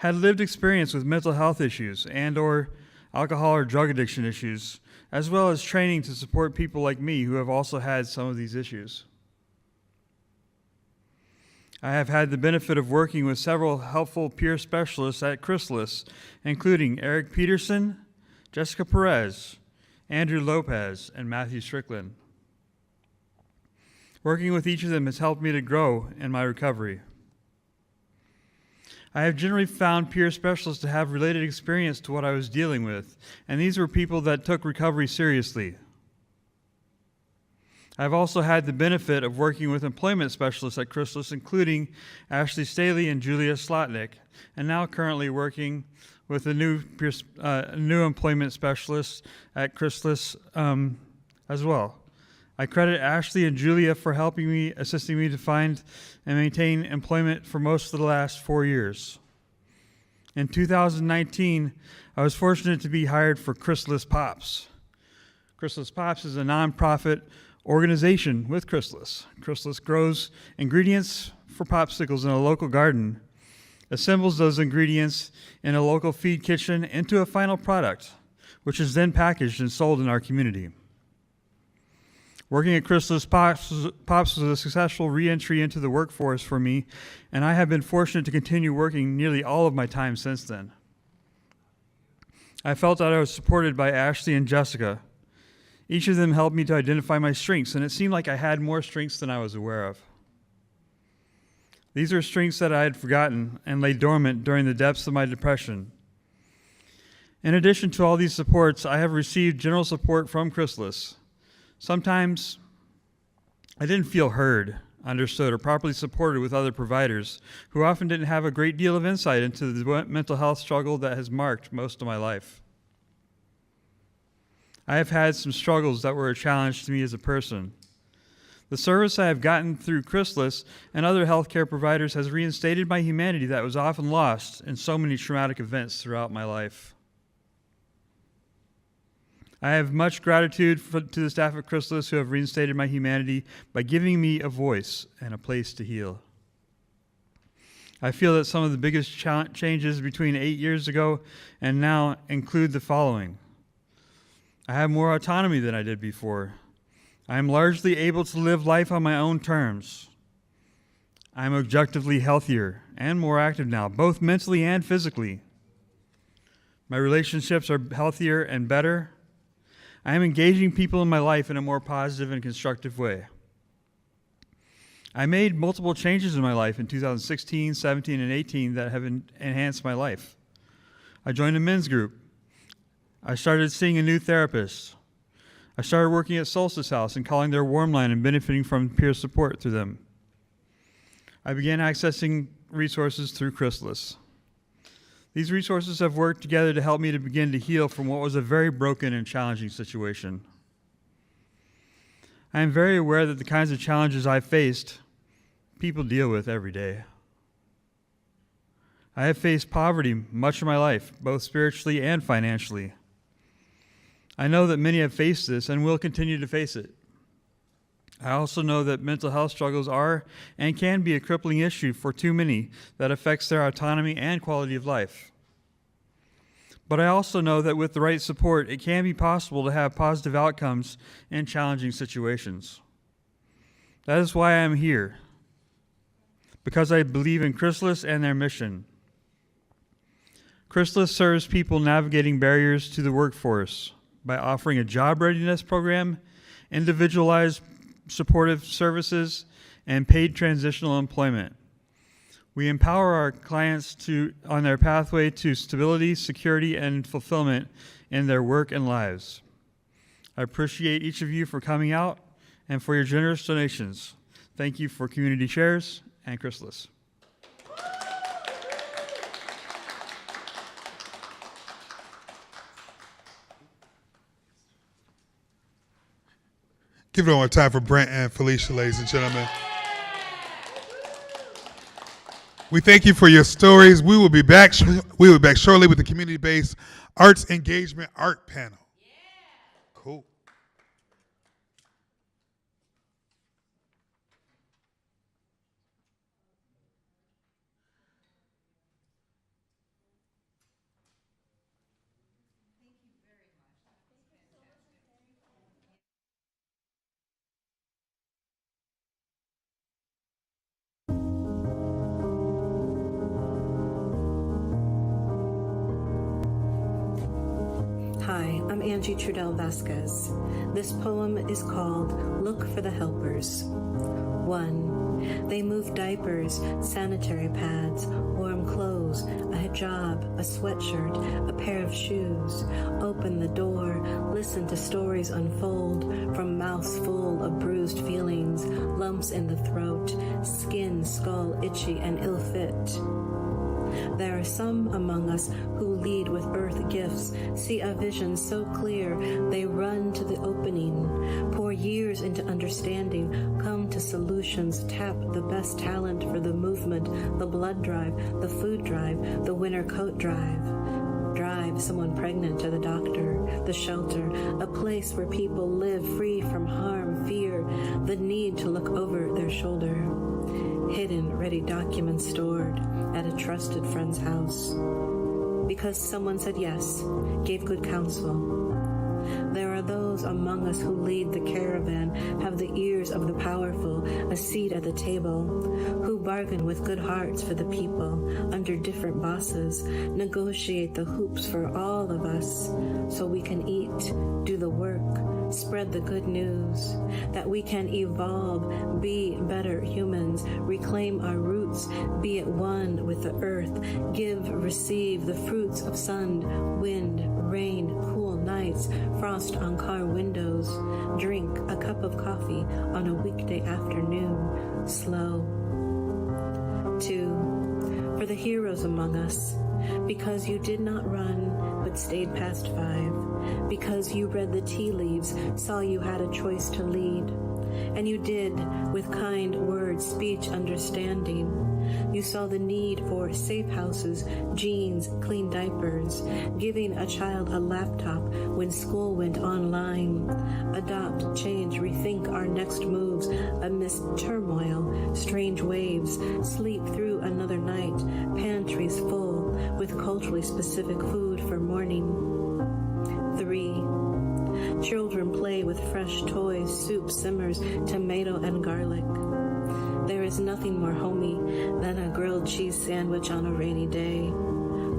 had lived experience with mental health issues and/or alcohol or drug addiction issues, as well as training to support people like me who have also had some of these issues. I have had the benefit of working with several helpful peer specialists at Chrysalis, including Eric Peterson, Jessica Perez, Andrew Lopez, and Matthew Strickland. Working with each of them has helped me to grow in my recovery. I have generally found peer specialists to have related experience to what I was dealing with, and these were people that took recovery seriously. I've also had the benefit of working with employment specialists at Chrysalis, including Ashley Staley and Julia Slotnick, and now currently working with a new employment specialist at Chrysalis as well. I credit Ashley and Julia for assisting me to find and maintain employment for most of the last 4 years. In 2019, I was fortunate to be hired for Chrysalis Pops. Chrysalis Pops is a nonprofit organization with Chrysalis. Chrysalis grows ingredients for popsicles in a local garden, assembles those ingredients in a local feed kitchen into a final product, which is then packaged and sold in our community. Working at Chrysalis Pops was a successful re-entry into the workforce for me, and I have been fortunate to continue working nearly all of my time since then. I felt that I was supported by Ashley and Jessica. Each of them helped me to identify my strengths, and it seemed like I had more strengths than I was aware of. These are strengths that I had forgotten and lay dormant during the depths of my depression. In addition to all these supports, I have received general support from Chrysalis. Sometimes I didn't feel heard, understood, or properly supported with other providers who often didn't have a great deal of insight into the mental health struggle that has marked most of my life. I have had some struggles that were a challenge to me as a person. The service I have gotten through Chrysalis and other healthcare providers has reinstated my humanity that was often lost in so many traumatic events throughout my life. I have much gratitude to the staff at Chrysalis who have reinstated my humanity by giving me a voice and a place to heal. I feel that some of the biggest changes between 8 years ago and now include the following. I have more autonomy than I did before. I am largely able to live life on my own terms. I am objectively healthier and more active now, both mentally and physically. My relationships are healthier and better. I am engaging people in my life in a more positive and constructive way. I made multiple changes in my life in 2016, 17, and 18 that have enhanced my life. I joined a men's group. I started seeing a new therapist. I started working at Solstice House and calling their warm line and benefiting from peer support through them. I began accessing resources through Chrysalis. These resources have worked together to help me to begin to heal from what was a very broken and challenging situation. I am very aware that the kinds of challenges I faced, people deal with every day. I have faced poverty much of my life, both spiritually and financially. I know that many have faced this and will continue to face it. I also know that mental health struggles are and can be a crippling issue for too many that affects their autonomy and quality of life. But I also know that with the right support, it can be possible to have positive outcomes in challenging situations. That is why I am here, because I believe in Chrysalis and their mission. Chrysalis serves people navigating barriers to the workforce by offering a job readiness program, individualized supportive services, and paid transitional employment. We empower our clients on their pathway to stability, security, and fulfillment in their work and lives. I appreciate each of you for coming out and for your generous donations. Thank you for Community Shares and Chrysalis. Give it one more time for Brent and Felicia, ladies and gentlemen. We thank you for your stories. We will be back shortly with the community-based arts engagement art panel. Cool. Hi, I'm Angie Trudell Vasquez. This poem is called Look for the Helpers. 1. They move diapers, sanitary pads, warm clothes, a hijab, a sweatshirt, a pair of shoes. Open the door, listen to stories unfold from mouths full of bruised feelings, lumps in the throat, skin, skull itchy and ill-fit. There are some among us who lead with earth gifts, see a vision so clear they run to the opening, pour years into understanding, come to solutions, tap the best talent for the movement, the blood drive, the food drive, the winter coat drive. Drive someone pregnant to the doctor, the shelter, a place where people live free from harm, fear, the need to look over their shoulder. Hidden, ready documents stored at a trusted friend's house. Because someone said yes, gave good counsel. There are those among us who lead the caravan, have the ears of the powerful, a seat at the table, who bargain with good hearts for the people, under different bosses, negotiate the hoops for all of us, so we can eat, do the work, spread the good news, that we can evolve, be better humans, reclaim our roots, be at one with the earth, give, receive the fruits of sun, wind, rain, cool nights, frost on car windows, drink a cup of coffee on a weekday afternoon, slow. 2, for the heroes among us, because you did not run but stayed past 5, because you read the tea leaves, saw you had a choice to lead, and you did with kind words, speech, understanding. You saw the need for safe houses, jeans, clean diapers, giving a child a laptop when school went online. Adopt, change, rethink our next moves amidst turmoil, strange waves, sleep through another night, pantries full with culturally specific food for morning. 3, children play with fresh toys, soup simmers, tomato and garlic. There is nothing more homey than a grilled cheese sandwich on a rainy day,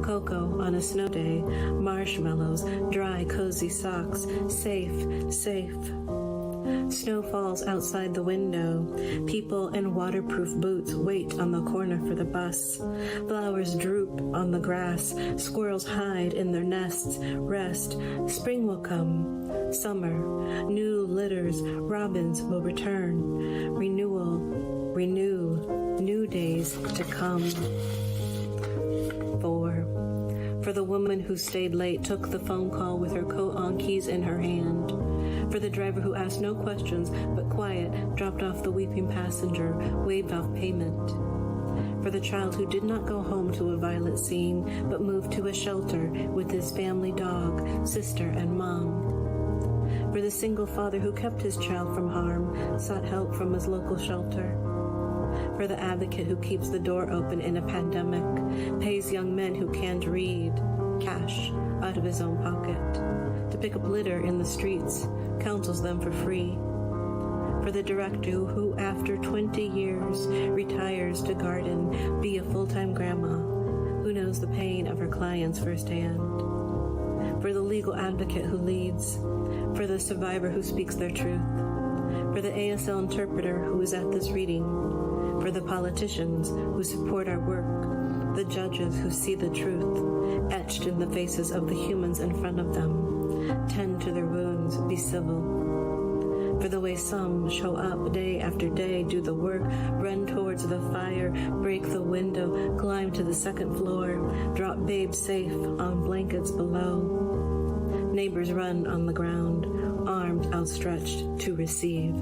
cocoa on a snow day, marshmallows, dry, cozy socks, safe, safe. Snow falls outside the window. People in waterproof boots wait on the corner for the bus. Flowers droop on the grass. Squirrels hide in their nests. Rest. Spring will come. Summer. New litters. Robins will return. Renewal. Renew. New days to come. 4. For the woman who stayed late, took the phone call with her coat on, keys in her hand. For the driver who asked no questions, but quiet, dropped off the weeping passenger, waved off payment. For the child who did not go home to a violent scene, but moved to a shelter with his family dog, sister, and mom. For the single father who kept his child from harm, sought help from his local shelter. For the advocate who keeps the door open in a pandemic, pays young men who can't read, cash, out of his own pocket, to pick up litter in the streets, counsels them for free. For the director who, after 20 years, retires to garden, be a full-time grandma, who knows the pain of her clients firsthand. For the legal advocate who leads, for the survivor who speaks their truth, for the ASL interpreter who is at this reading, for the politicians who support our work, the judges who see the truth, etched in the faces of the humans in front of them, tend to their wounds, be civil. For the way some show up day after day, do the work, run towards the fire, break the window, climb to the second floor, drop babe safe on blankets below. Neighbors run on the ground, arms outstretched to receive.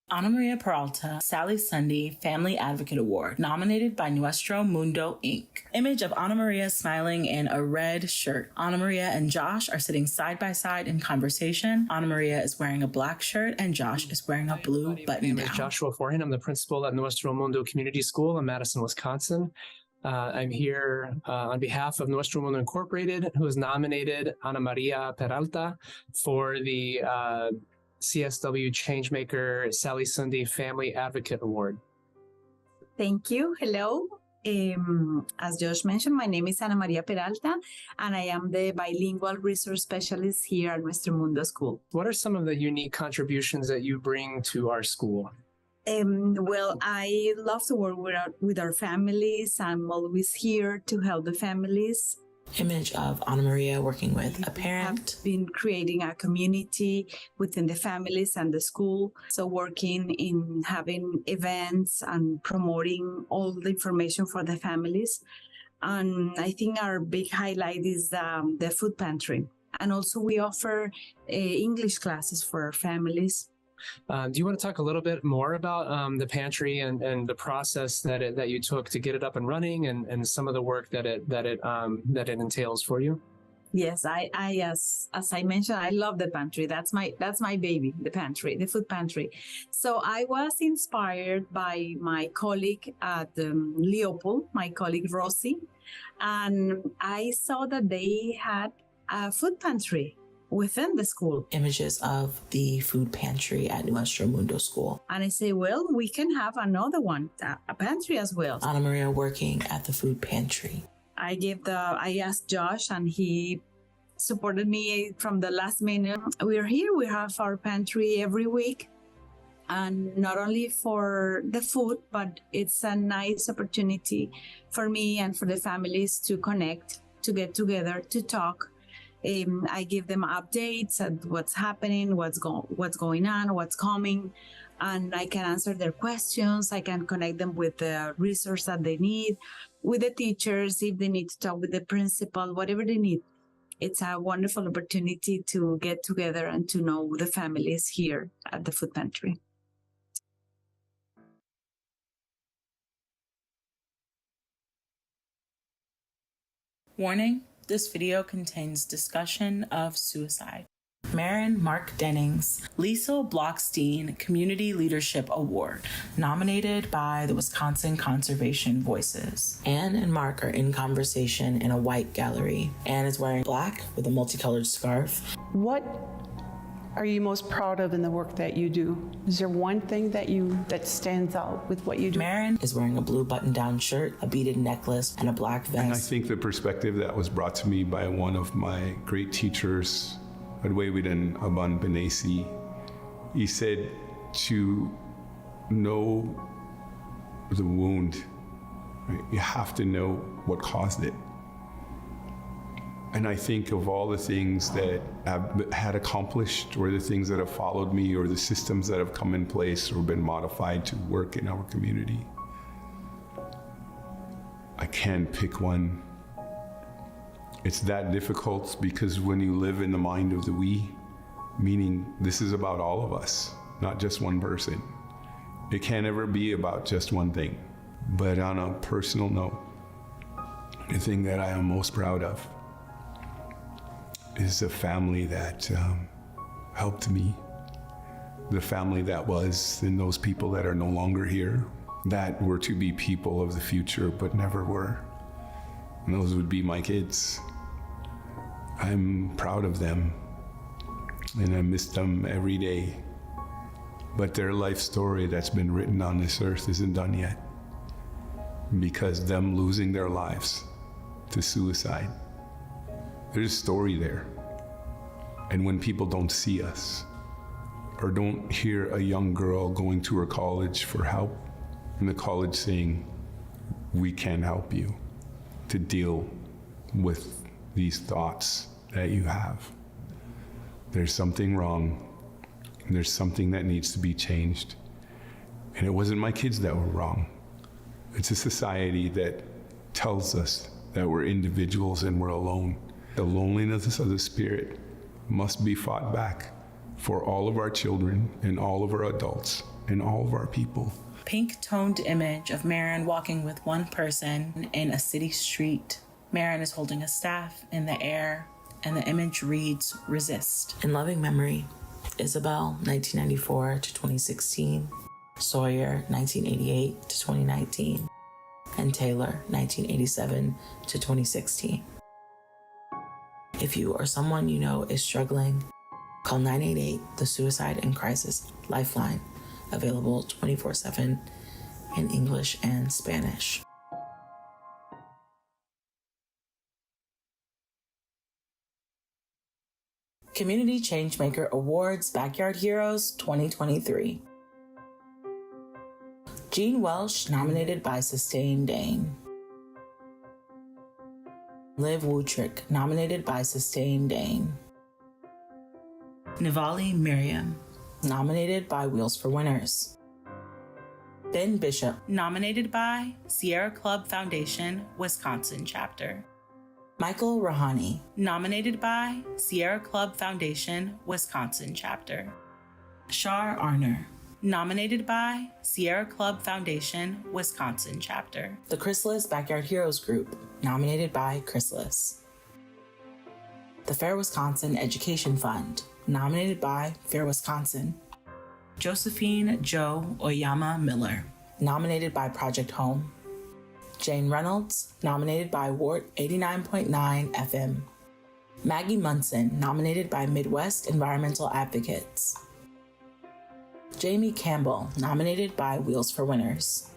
Ana Maria Peralta, Sally Sunday Family Advocate Award, nominated by Nuestro Mundo, Inc. Image of Ana Maria smiling in a red shirt. Ana Maria and Josh are sitting side by side in conversation. Ana Maria is wearing a black shirt and Josh is wearing a blue button-down. My name is Joshua Forehand. I'm the principal at Nuestro Mundo Community School in Madison, Wisconsin. I'm here on behalf of Nuestro Mundo Incorporated, who has nominated Ana Maria Peralta for the CSW Changemaker Sally Sunday Family Advocate Award. Thank you. Hello. As Josh mentioned, my name is Ana Maria Peralta, and I am the bilingual resource specialist here at Nuestro Mundo School. What are some of the unique contributions that you bring to our school? Well, I love to work with our families. I'm always here to help the families. Image of Ana Maria working with a parent. I've been creating a community within the families and the school. So working in having events and promoting all the information for the families. And I think our big highlight is the food pantry. And also we offer English classes for our families. Do you want to talk a little bit more about the pantry and the process that you took to get it up and running, and some of the work that it entails for you? Yes, I as I mentioned, I love the pantry. That's my baby, the pantry, the food pantry. So I was inspired by my colleague at Leopold, my colleague Rosie, and I saw that they had a food pantry within the school. Images of the food pantry at Nuestro Mundo School. And I say, well, we can have another one, a pantry as well. Ana Maria working at the food pantry. I asked Josh, and he supported me from the last minute. We're here, we have our pantry every week. And not only for the food, but it's a nice opportunity for me and for the families to connect, to get together, to talk. I give them updates at what's happening, what's going on, what's coming, and I can answer their questions. I can connect them with the resource that they need, with the teachers, if they need to talk with the principal, whatever they need. It's a wonderful opportunity to get together and to know the families here at the food pantry. Warning, this video contains discussion of suicide. Marin Mark Dennings, Liesl Blockstein Community Leadership Award, nominated by the Wisconsin Conservation Voices. Anne and Mark are in conversation in a white gallery. Anne is wearing black with a multicolored scarf. What are you most proud of in the work that you do? Is there one thing that stands out with what you do? Marin is wearing a blue button-down shirt, a beaded necklace, and a black vest. And I think the perspective that was brought to me by one of my great teachers, Adwewiden Aban Benesi, he said to know the wound, right, you have to know what caused it. And I think of all the things that I've had accomplished, or the things that have followed me, or the systems that have come in place or been modified to work in our community. I can't pick one. It's that difficult because when you live in the mind of the we, meaning this is about all of us, not just one person. It can't ever be about just one thing. But on a personal note, the thing that I am most proud of is the family that helped me, the family that was, and those people that are no longer here, that were to be people of the future but never were. And those would be my kids. I'm proud of them, and I miss them every day. But their life story that's been written on this earth isn't done yet, because them losing their lives to suicide, there's a story there. And when people don't see us, or don't hear a young girl going to her college for help, and the college saying, we can't help you to deal with these thoughts that you have, there's something wrong, and there's something that needs to be changed. And it wasn't my kids that were wrong. It's a society that tells us that we're individuals and we're alone. The loneliness of the spirit must be fought back for all of our children and all of our adults and all of our people. Pink-toned image of Marin walking with one person in a city street. Marin is holding a staff in the air, and the image reads, resist. In loving memory, Isabel, 1994 to 2016. Sawyer, 1988 to 2019. and Taylor, 1987 to 2016. If you or someone you know is struggling, call 988, the Suicide and Crisis Lifeline, available 24/7 in English and Spanish. Community Changemaker Awards Backyard Heroes 2023. Jean Welsh, nominated by Sustain Dane. Liv Wutrick, nominated by Sustain Dane. Nivali Miriam, nominated by Wheels for Winners. Ben Bishop, nominated by Sierra Club Foundation, Wisconsin Chapter. Michael Rahani, nominated by Sierra Club Foundation, Wisconsin Chapter. Shar Arner, nominated by Sierra Club Foundation, Wisconsin Chapter. The Chrysalis Backyard Heroes Group, nominated by Chrysalis. The Fair Wisconsin Education Fund, nominated by Fair Wisconsin. Josephine Jo Oyama Miller, nominated by Project Home. Jane Reynolds, nominated by Wart 89.9 FM. Maggie Munson, nominated by Midwest Environmental Advocates. Jamie Campbell, nominated by Wheels for Winners.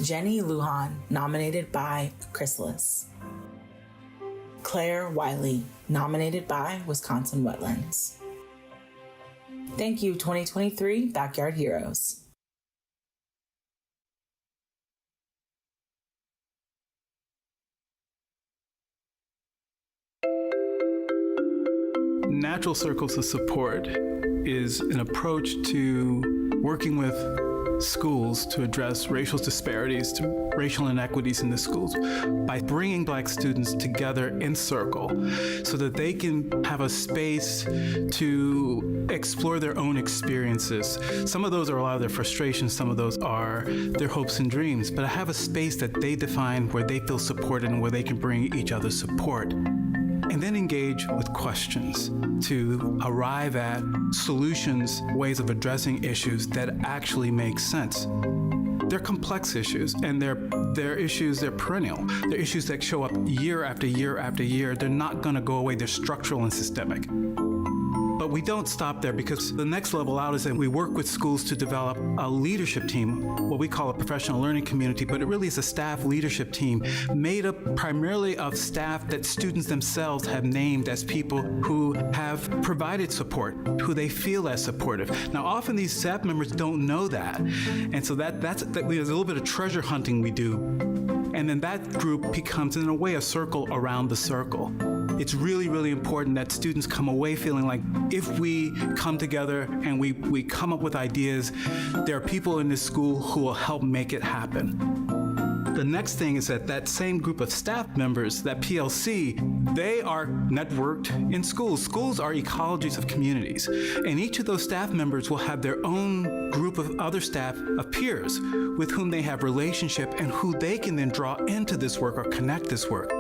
Jenny Lujan, nominated by Chrysalis. Claire Wiley, nominated by Wisconsin Wetlands. Thank you, 2023 Backyard Heroes. Natural Circles of Support is an approach to working with schools to address racial disparities, to racial inequities in the schools by bringing Black students together in circle so that they can have a space to explore their own experiences. Some of those are a lot of their frustrations, some of those are their hopes and dreams, but I have a space that they define where they feel supported and where they can bring each other support. And then engage with questions to arrive at solutions, ways of addressing issues that actually make sense. They're complex issues, and they're issues, they're perennial. They're issues that show up year after year after year. They're not gonna go away, they're structural and systemic. But we don't stop there, because the next level out is that we work with schools to develop a leadership team, what we call a professional learning community, but it really is a staff leadership team made up primarily of staff that students themselves have named as people who have provided support, who they feel as supportive. Now, often these staff members don't know that. And so there's a little bit of treasure hunting we do. And then that group becomes, in a way, a circle around the circle. It's really, really important that students come away feeling like if we come together and we come up with ideas, there are people in this school who will help make it happen. The next thing is that same group of staff members, that PLC, they are networked in schools. Schools are ecologies of communities, and each of those staff members will have their own group of other staff of peers with whom they have relationship and who they can then draw into this work or connect this work.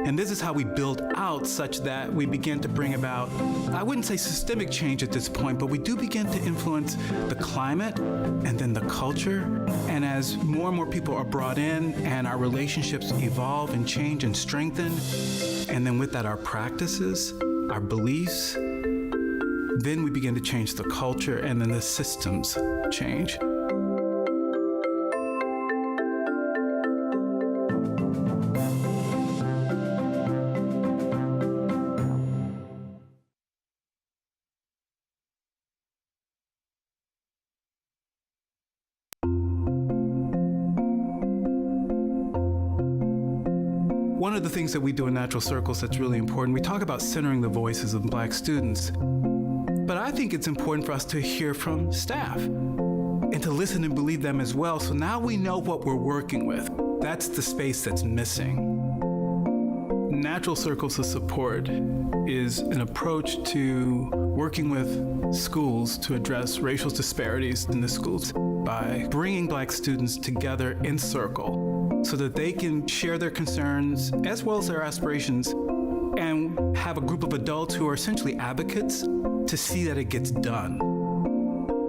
And this is how we build out such that we begin to bring about, I wouldn't say systemic change at this point, but we do begin to influence the climate and then the culture. And as more and more people are brought in and our relationships evolve and change and strengthen, and then with that our practices, our beliefs, then we begin to change the culture and then the systems change. One of the things that we do in Natural Circles that's really important, we talk about centering the voices of Black students. But I think it's important for us to hear from staff and to listen and believe them as well. So now we know what we're working with. That's the space that's missing. Natural Circles of Support is an approach to working with schools to address racial disparities in the schools by bringing Black students together in circle so that they can share their concerns as well as their aspirations and have a group of adults who are essentially advocates to see that it gets done.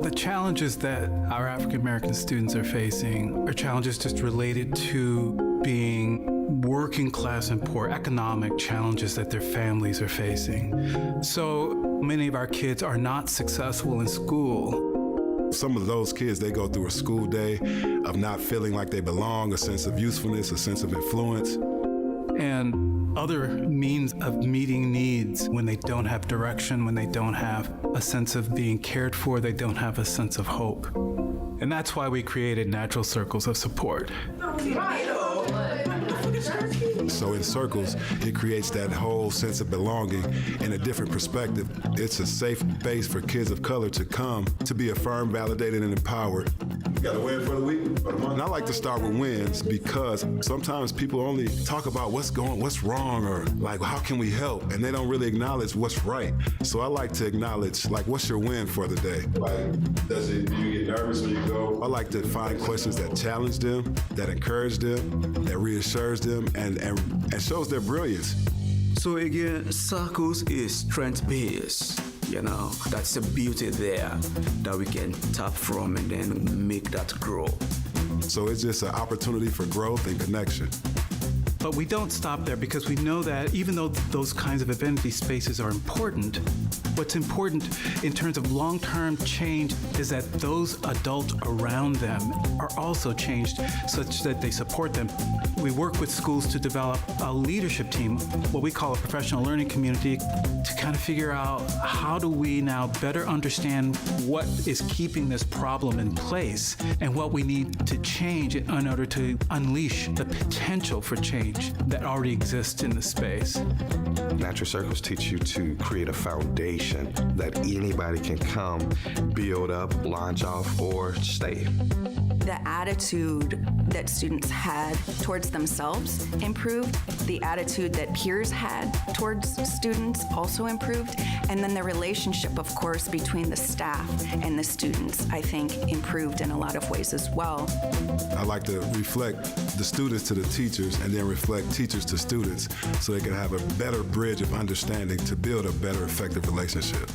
The challenges that our African American students are facing are challenges just related to being working class and poor, economic challenges that their families are facing. So many of our kids are not successful in school. Some of those kids, they go through a school day of not feeling like they belong, a sense of usefulness, a sense of influence. And other means of meeting needs when they don't have direction, when they don't have a sense of being cared for, they don't have a sense of hope. And that's why we created Natural Circles of Support. So in Circles, it creates that whole sense of belonging in a different perspective. It's a safe space for kids of color to come, to be affirmed, validated, and empowered. You got a win for the week? And I like to start with wins because sometimes people only talk about what's wrong, or like, how can we help? And they don't really acknowledge what's right. So I like to acknowledge, like, what's your win for the day? Like, do you get nervous when you go? I like to find questions that challenge them, that encourage them, that reassures them, and shows their brilliance. So again, Circles is strength-based. That's the beauty there that we can tap from and then make that grow. So it's just an opportunity for growth and connection. But we don't stop there because we know that even though those kinds of affinity spaces are important, what's important in terms of long-term change is that those adults around them are also changed such that they support them. We work with schools to develop a leadership team, what we call a professional learning community, to kind of figure out how do we now better understand what is keeping this problem in place and what we need to change in order to unleash the potential for change that already exists in the space. Natural Circles teach you to create a foundation that anybody can come, build up, launch off, or stay. The attitude that students had towards themselves improved. The attitude that peers had towards students also improved. And then the relationship, of course, between the staff and the students, I think, improved in a lot of ways as well. I like to reflect the students to the teachers and then reflect teachers to students so they can have a better bridge of understanding to build a better, effective relationship.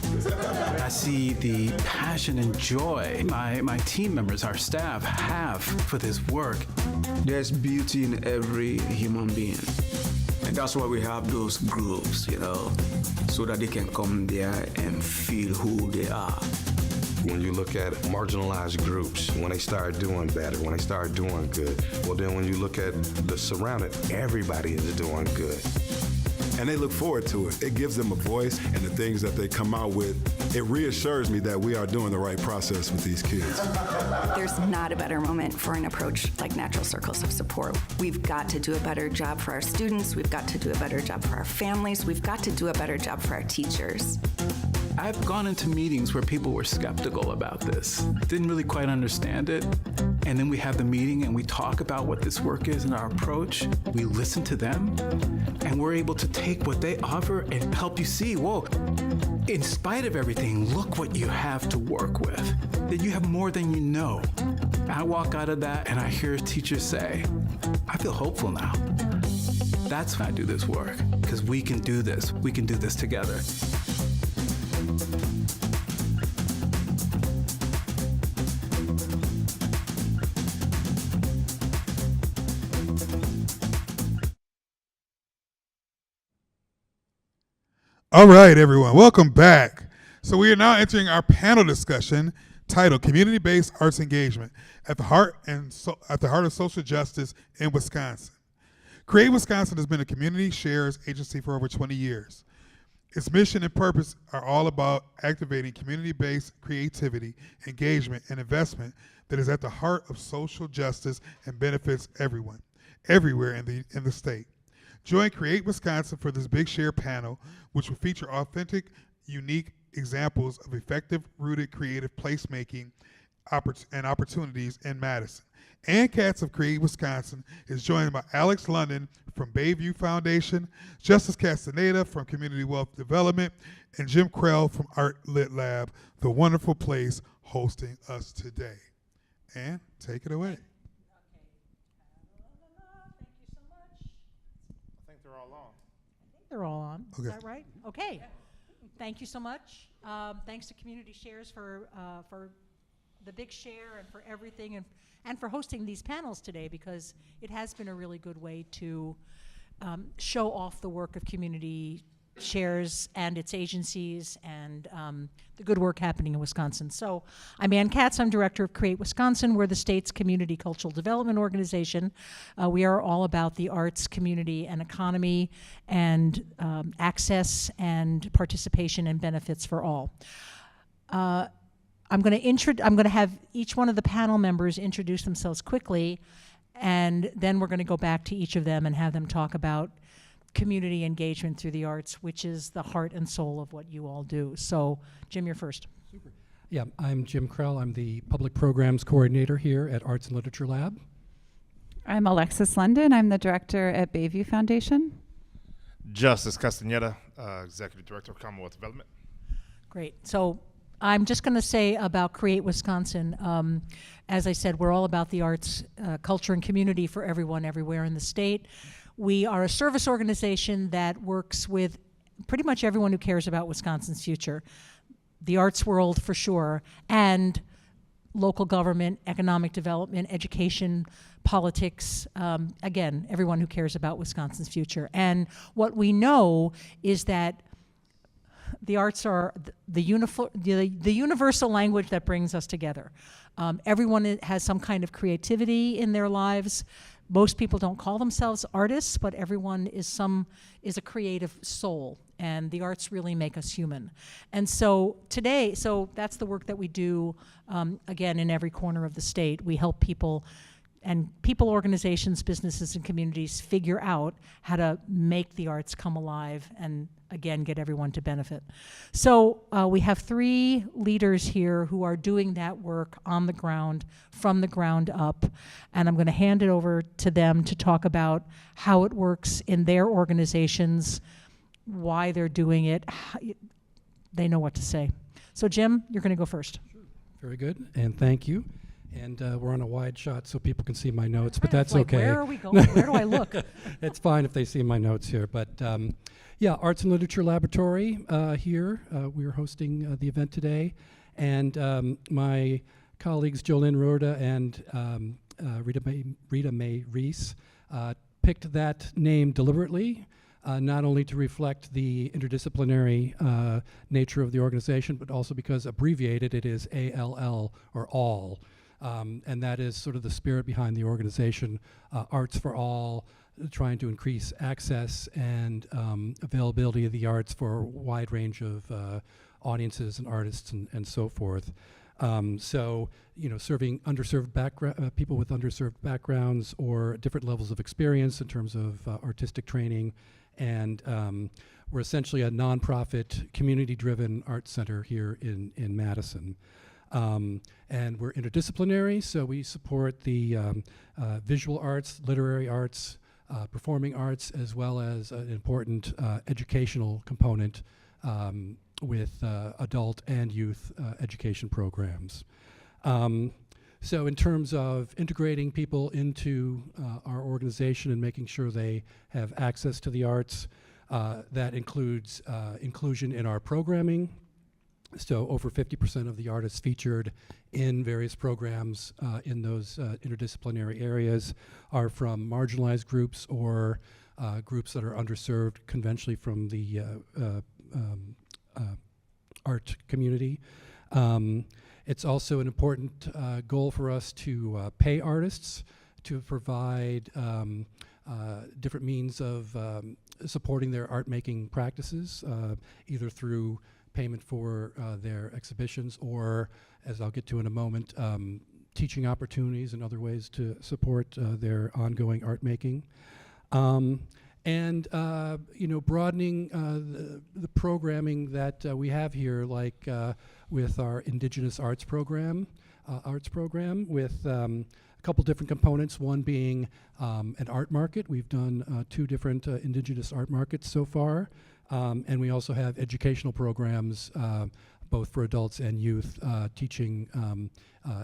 I see the passion and joy my team members, our staff, have for this work. There's beauty in every human being. And that's why we have those groups, so that they can come there and feel who they are. When you look at marginalized groups, when they start doing better, when they start doing good, well then when you look at the surrounding, everybody is doing good. And they look forward to it. It gives them a voice, and the things that they come out with, it reassures me that we are doing the right process with these kids. There's not a better moment for an approach like Natural Circles of Support. We've got to do a better job for our students. We've got to do a better job for our families. We've got to do a better job for our teachers. I've gone into meetings where people were skeptical about this, didn't really quite understand it. And then we have the meeting and we talk about what this work is and our approach. We listen to them and we're able to take what they offer and help you see, whoa, in spite of everything, look what you have to work with, that you have more than you know. I walk out of that and I hear teachers say, I feel hopeful now. That's when I do this work, because we can do this. We can do this together. All right, everyone, welcome back. So we are now entering our panel discussion titled Community-Based Arts Engagement at the heart of social justice in Wisconsin. Create Wisconsin has been a community shares agency for over 20 years. Its mission and purpose are all about activating community-based creativity, engagement, and investment that is at the heart of social justice and benefits everyone, everywhere in the state. Join Create Wisconsin for this Big Share panel, which will feature authentic, unique examples of effective, rooted, creative placemaking and opportunities in Madison. Ann Katz of Create Wisconsin is joined by Alex London from Bayview Foundation, Justice Castaneda from Community Wealth Development, and Jim Krell from Art Lit Lab, the wonderful place hosting us today. Ann, take it away. They're all on. Okay. Is that right? Okay. Thank you so much. Thanks to Community Shares for the big share and for everything and for hosting these panels today, because it has been a really good way to show off the work of Community Shares and its agencies and the good work happening in Wisconsin. So I'm Ann Katz. I'm director of Create Wisconsin. We're the state's community cultural development organization. We are all about the arts, community, and economy, and access and participation and benefits for all. I'm going to have each one of the panel members introduce themselves quickly, and then we're going to go back to each of them and have them talk about community engagement through the arts, which is the heart and soul of what you all do. So, Jim, you're first. Super. Yeah, I'm Jim Krell. I'm the Public Programs Coordinator here at Arts and Literature Lab. I'm Alexis London. I'm the director at Bayview Foundation. Justice Castaneda, Executive Director of Commonwealth Development. Great. So I'm just going to say about Create Wisconsin. As I said, we're all about the arts, culture, and community for everyone, everywhere in the state. We are a service organization that works with pretty much everyone who cares about Wisconsin's future. The arts world, for sure, and local government, economic development, education, politics, again, everyone who cares about Wisconsin's future. And what we know is that the arts are the universal language that brings us together. Everyone has some kind of creativity in their lives. Most people don't call themselves artists, but everyone is a creative soul, and the arts really make us human. And so today, that's the work that we do, again, in every corner of the state. We help people, organizations, businesses, and communities figure out how to make the arts come alive and, again, get everyone to benefit. So we have 3 leaders here who are doing that work on the ground, from the ground up, and I'm going to hand it over to them to talk about how it works in their organizations, why they're doing it. They know what to say. So Jim, you're going to go first. Sure. Very good, and thank you. And we're on a wide shot so people can see my notes, but that's okay. Where are we going? Where do I look? It's fine if they see my notes here. But yeah, Arts and Literature Laboratory here. We're hosting the event today. And my colleagues Jolynn Roda and Rita Mae Reese picked that name deliberately, not only to reflect the interdisciplinary nature of the organization, but also because abbreviated it is ALL, or all. And that is sort of the spirit behind the organization, Arts for All, trying to increase access and availability of the arts for a wide range of audiences and artists and so forth. So, serving underserved people with underserved backgrounds or different levels of experience in terms of artistic training. And we're essentially a nonprofit, community-driven arts center here in Madison. And we're interdisciplinary, so we support the visual arts, literary arts, performing arts, as well as an important educational component with adult and youth education programs. So in terms of integrating people into our organization and making sure they have access to the arts, that includes inclusion in our programming. So over 50% of the artists featured in various programs in those interdisciplinary areas are from marginalized groups or groups that are underserved conventionally from the art community. It's also an important goal for us to pay artists to provide different means of supporting their art-making practices, either through payment for their exhibitions or, as I'll get to in a moment, teaching opportunities and other ways to support their ongoing art making. And broadening the programming that we have here, like with our Indigenous Arts program, with a couple different components, one being an art market. We've done 2 different Indigenous art markets so far. And we also have educational programs, both for adults and youth, teaching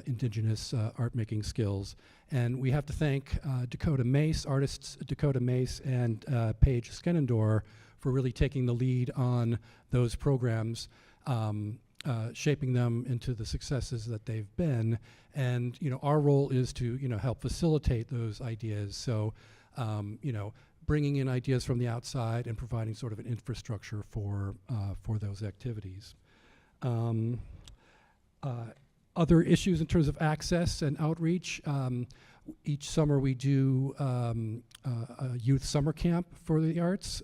Indigenous art-making skills. And we have to thank Dakota Mace, artists Dakota Mace and Paige Skenendor, for really taking the lead on those programs. shaping them into the successes that they've been. And our role is to help facilitate those ideas. So bringing in ideas from the outside and providing sort of an infrastructure for those activities. Other issues in terms of access and outreach. Each summer we do a youth summer camp for the arts.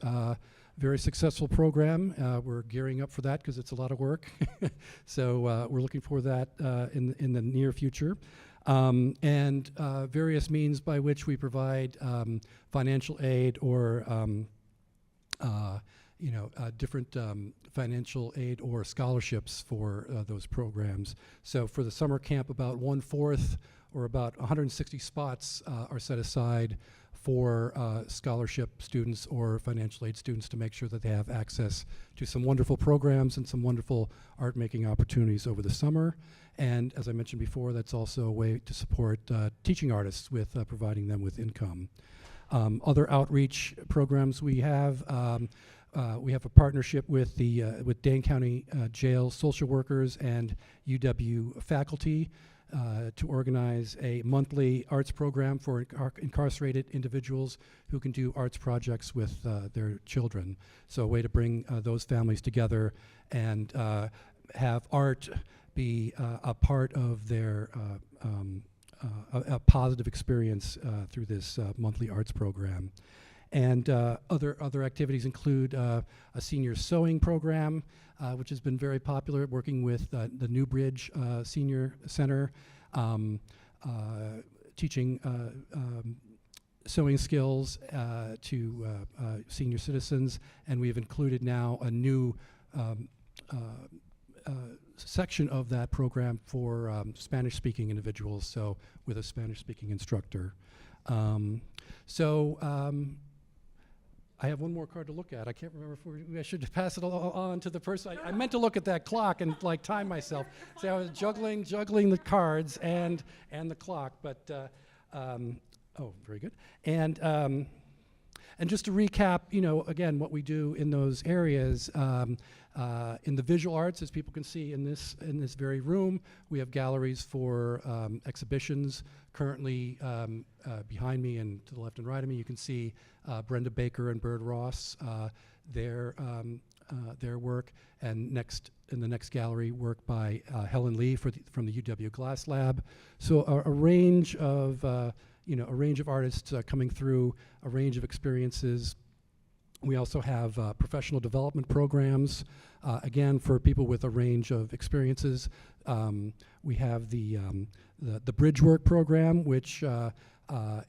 Very successful program. We're gearing up for that because it's a lot of work. So we're looking for that in the near future. And various means by which we provide financial aid or different financial aid or scholarships for those programs. So for the summer camp, about 1/4 or about 160 spots are set aside for scholarship students or financial aid students to make sure that they have access to some wonderful programs and some wonderful art making opportunities over the summer. And as I mentioned before, that's also a way to support teaching artists with providing them with income. Other outreach programs we have a partnership with the Dane County Jail social workers and UW faculty to organize a monthly arts program for incarcerated individuals who can do arts projects with their children. So a way to bring those families together and have art be a part of their a positive experience through this monthly arts program. And other activities include a senior sewing program, which has been very popular, working with the Newbridge Senior Center, teaching sewing skills to senior citizens. And we've included now a new section of that program for Spanish-speaking individuals, so with a Spanish-speaking instructor. I have one more card to look at. I can't remember if I should pass it on to the person. I meant to look at that clock and time myself. So I was juggling the cards and the clock, but oh, very good. And just to recap, again, what we do in those areas, in the visual arts, as people can see in this very room, we have galleries for exhibitions. Currently, behind me and to the left and right of me, you can see Brenda Baker and Bird Ross, their work, and in the next gallery, work by Helen Lee from the UW Glass Lab. So a range of artists coming through, a range of experiences. We also have professional development programs, again, for people with a range of experiences. We have the Bridge Work program, which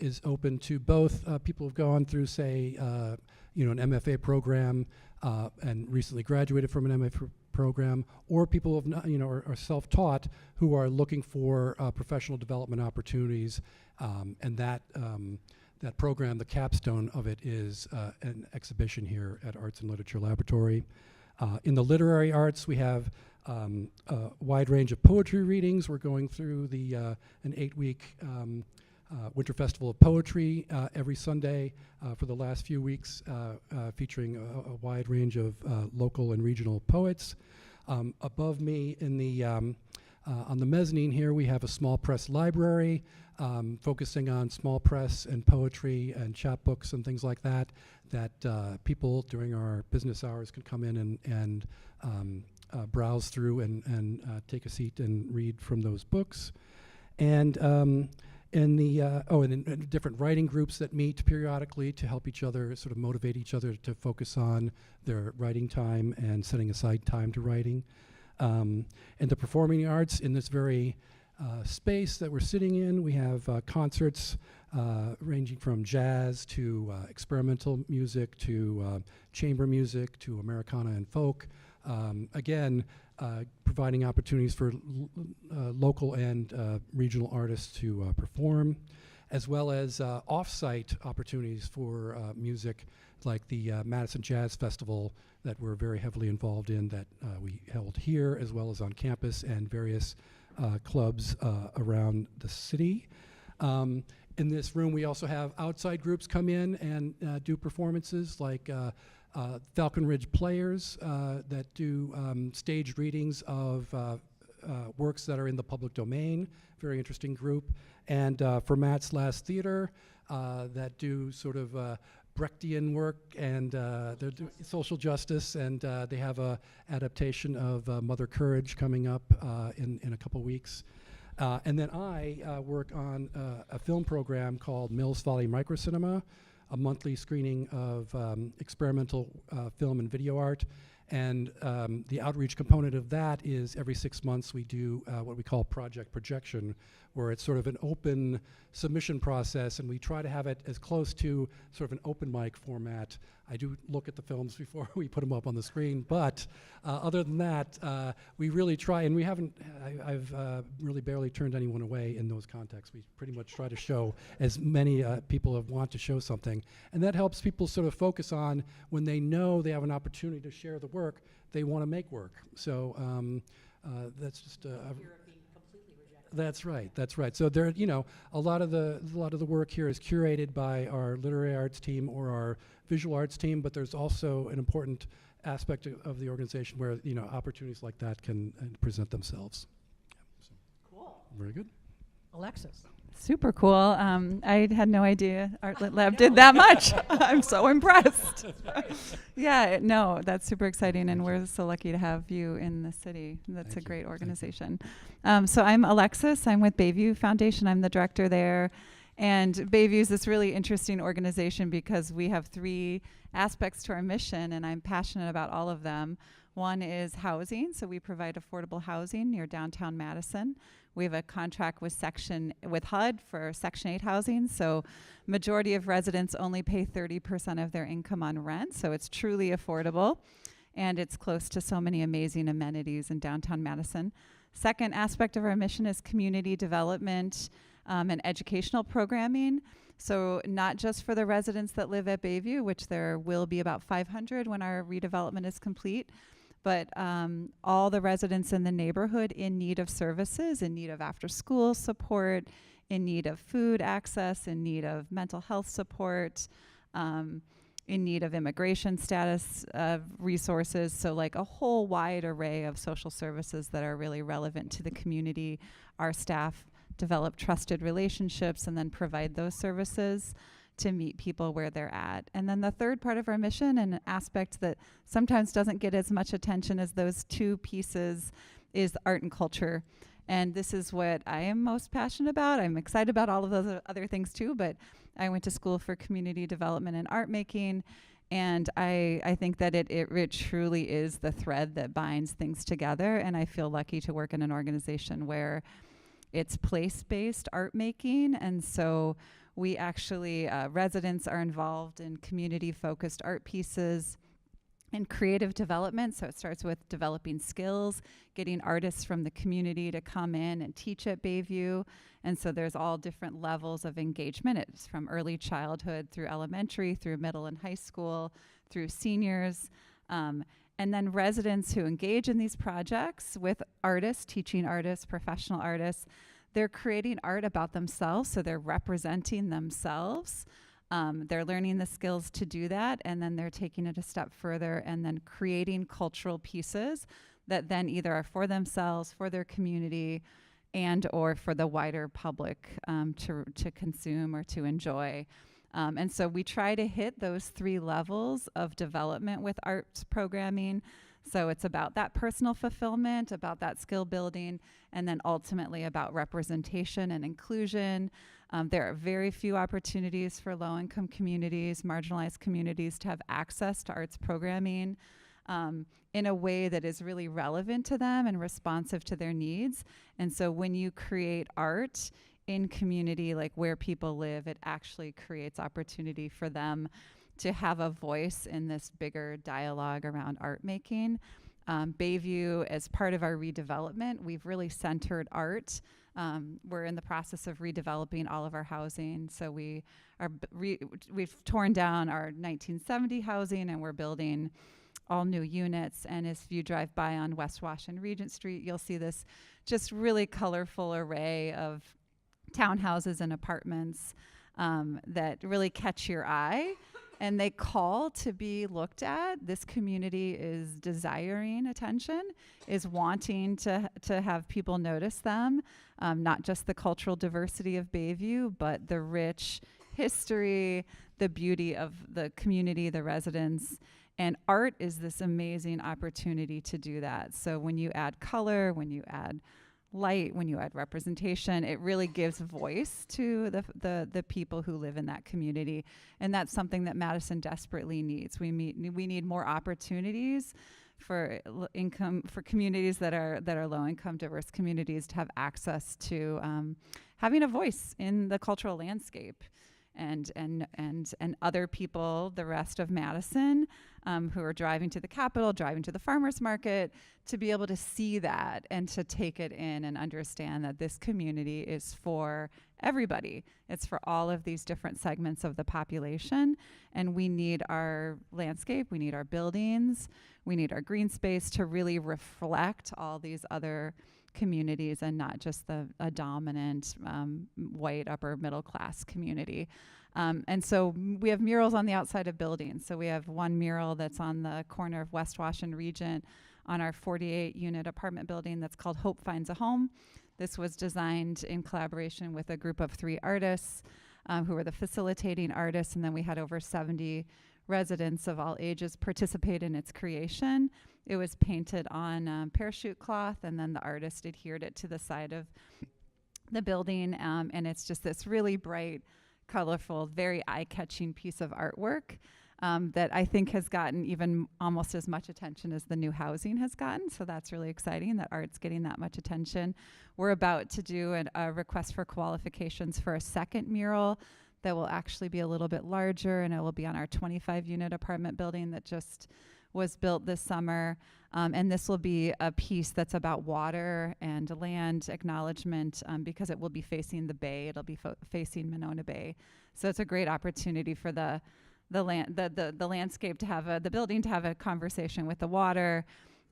is open to both people who've gone through, say, an MFA program and recently graduated from an MFA program, or people who have are self-taught who are looking for professional development opportunities, and that program, the capstone of it, is an exhibition here at Arts and Literature Laboratory. In the literary arts, we have a wide range of poetry readings. We're going through an 8-week Winter Festival of Poetry every Sunday for the last few weeks, featuring a wide range of local and regional poets. Above me on the mezzanine here, we have a small press library focusing on small press and poetry and chapbooks and things like that, people during our business hours can come in and browse through and take a seat and read from those books. And in different writing groups that meet periodically to help each other, sort of motivate each other to focus on their writing time and setting aside time to writing. And the performing arts, in this very space that we're sitting in, we have concerts ranging from jazz to experimental music to chamber music to Americana and folk. Again, providing opportunities for local and regional artists to perform, as well as off-site opportunities for music, like the Madison Jazz Festival that we're very heavily involved in, that we held here as well as on campus and various clubs around the city. In this room, we also have outside groups come in and do performances, like Falcon Ridge Players that do staged readings of works that are in the public domain, very interesting group. And for Matt's Last Theater that do sort of Brechtian work, and they're doing social justice, and they have a adaptation of Mother Courage coming up in a couple weeks. And then I work on a film program called Mills Folly Microcinema, a monthly screening of experimental film and video art. And the outreach component of that is every 6 months we do what we call Project Projection, where it's sort of an open submission process, and we try to have it as close to sort of an open mic format. I do look at the films before we put them up on the screen, but other than that, we really try, and we haven't, I've really barely turned anyone away in those contexts. We pretty much try to show as many people as want to show something, and that helps people sort of focus on when they know they have an opportunity to share the work, they want to make work. So that's just That's right. That's right. So there, you know, a lot of the work here is curated by our literary arts team or our visual arts team, but there's also an important aspect of the organization where, you know, opportunities like that can present themselves. So cool. Very good. Alexis. Super cool. I had no idea Artlet Lab did that much. I'm so impressed. Yeah, no, that's super exciting, and we're so lucky to have you in the city. That's a great organization. So I'm Alexis. I'm with Bayview Foundation. I'm the director there. And Bayview is this really interesting organization because we have 3 aspects to our mission, and I'm passionate about all of them. One is housing, so we provide affordable housing near downtown Madison. We have a contract with HUD for Section 8 housing, so majority of residents only pay 30% of their income on rent, so it's truly affordable, and it's close to so many amazing amenities in downtown Madison. Second aspect of our mission is community development and educational programming. So not just for the residents that live at Bayview, which there will be about 500 when our redevelopment is complete, but all the residents in the neighborhood in need of services, in need of after-school support, in need of food access, in need of mental health support, in need of immigration status resources. So like a whole wide array of social services that are really relevant to the community. Our staff develop trusted relationships and then provide those services to meet people where they're at. And then the third part of our mission, and an aspect that sometimes doesn't get as much attention as those 2 pieces, is art and culture. And this is what I am most passionate about. I'm excited about all of those other things too, but I went to school for community development and art making, and I think that it truly is the thread that binds things together, and I feel lucky to work in an organization where it's place-based art making, and so we actually, residents are involved in community-focused art pieces and creative development. So it starts with developing skills, getting artists from the community to come in and teach at Bayview. And so there's all different levels of engagement. It's from early childhood through elementary, through middle and high school, through seniors. And then residents who engage in these projects with artists, teaching artists, professional artists, they're creating art about themselves, so they're representing themselves. They're learning the skills to do that, and then they're taking it a step further and then creating cultural pieces that then either are for themselves, for their community, and or for the wider public to consume or to enjoy. And so we try to hit those 3 levels of development with arts programming. So it's about that personal fulfillment, about that skill building, and then ultimately about representation and inclusion. There are very few opportunities for low-income communities, marginalized communities to have access to arts programming in a way that is really relevant to them and responsive to their needs. And so when you create art in community, like where people live, it actually creates opportunity for them to have a voice in this bigger dialogue around art making. Bayview, as part of our redevelopment, we've really centered art. We're in the process of redeveloping all of our housing. So we've torn down our 1970 housing and we're building all new units. And if you drive by on West Wash and Regent Street, you'll see this just really colorful array of townhouses and apartments that really catch your eye. and they call to be looked at. This community is desiring attention, is wanting to have people notice them, not just the cultural diversity of Bayview, but the rich history, the beauty of the community, the residents. And art is this amazing opportunity to do that. So when you add color, when you add light, when you add representation, it really gives voice to the people who live in that community. And that's something that Madison desperately needs. We need more opportunities for communities that are low income, diverse communities, to have access to having a voice in the cultural landscape. And other people, the rest of Madison, who are driving to the Capitol, driving to the farmers market, to be able to see that and to take it in and understand that this community is for everybody. It's for all of these different segments of the population, and we need our landscape, we need our buildings, we need our green space to really reflect all these other communities and not just a dominant white upper middle class community. And so we have murals on the outside of buildings. So we have one mural that's on the corner of West Wash and Regent on our 48-unit apartment building that's called Hope Finds a Home. This was designed in collaboration with a group of 3 artists who were the facilitating artists, and then we had over 70 residents of all ages participate in its creation. It was painted on parachute cloth, and then the artist adhered it to the side of the building, and it's just this really bright, colorful, very eye-catching piece of artwork that I think has gotten even almost as much attention as the new housing has gotten. So that's really exciting that art's getting that much attention. We're about to do a request for qualifications for a second mural that will actually be a little bit larger, and it will be on our 25-unit apartment building that just was built this summer. And this will be a piece that's about water and land acknowledgement because it will be facing the bay. It'll be facing Monona Bay. So it's a great opportunity for the landscape to have the building to have a conversation with the water.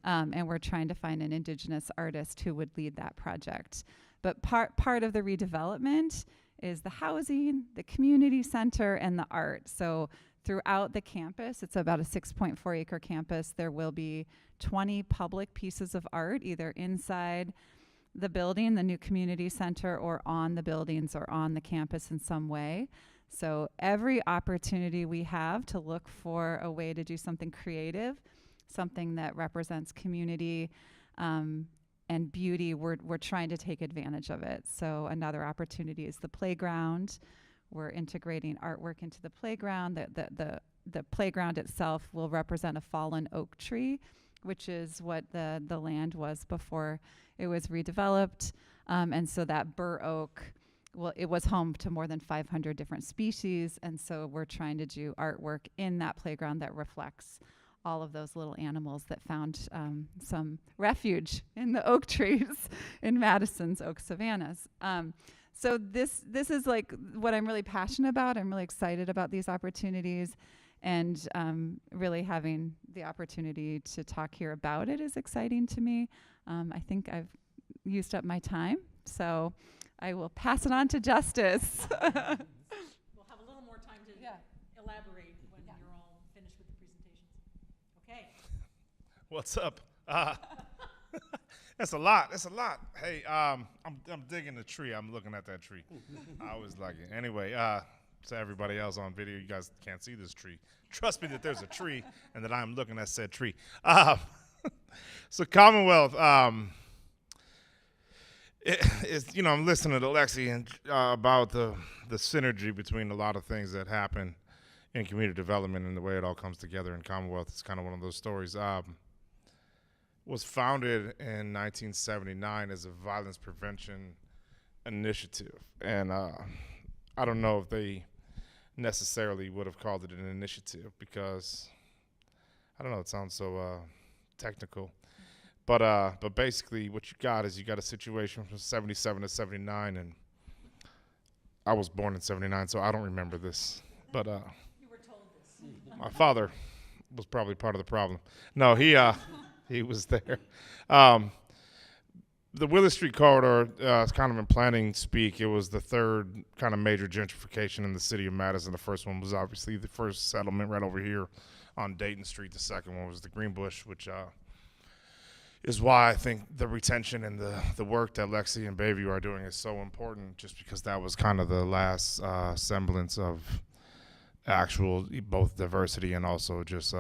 And we're trying to find an Indigenous artist who would lead that project. But part of the redevelopment is the housing, the community center, and the art. So throughout the campus, it's about a 6.4 acre campus, there will be 20 public pieces of art, either inside the building, the new community center, or on the buildings or on the campus in some way. So every opportunity we have to look for a way to do something creative, something that represents community and beauty, we're trying to take advantage of it. So another opportunity is the playground. We're integrating artwork into the playground. The playground itself will represent a fallen oak tree, which is what the land was before it was redeveloped. And so that bur oak, well, it was home to more than 500 different species. And so we're trying to do artwork in that playground that reflects all of those little animals that found some refuge in the oak trees in Madison's oak savannas. So this is like what I'm really passionate about. I'm really excited about these opportunities, and really having the opportunity to talk here about it is exciting to me. I think I've used up my time, so I will pass it on to Justice. We'll have a little more time to elaborate when you're all finished with the presentations. Okay. What's up? That's a lot. That's a lot. Hey, I'm digging the tree. I'm looking at that tree. I always like it. Anyway, to everybody else on video, you guys can't see this tree. Trust me that there's a tree and that I'm looking at said tree. So Commonwealth, I'm listening to Lexi and about the synergy between a lot of things that happen in community development and the way it all comes together in Commonwealth. It's kind of one of those stories. Was founded in 1979 as a violence prevention initiative. And I don't know if they necessarily would have called it an initiative because, I don't know, it sounds so technical. But basically what you got is you got a situation from 77 to 79, and I was born in 79, so I don't remember this. But you were told this. My father was probably part of the problem. No, he was there. the Willis Street corridor is kind of in planning speak. It was the third kind of major gentrification in the city of Madison. The first one was obviously the first settlement right over here on Dayton Street. The second one was the Greenbush, which is why I think the retention and the work that Lexi and Bayview are doing is so important, just because that was kind of the last semblance of actual both diversity and also just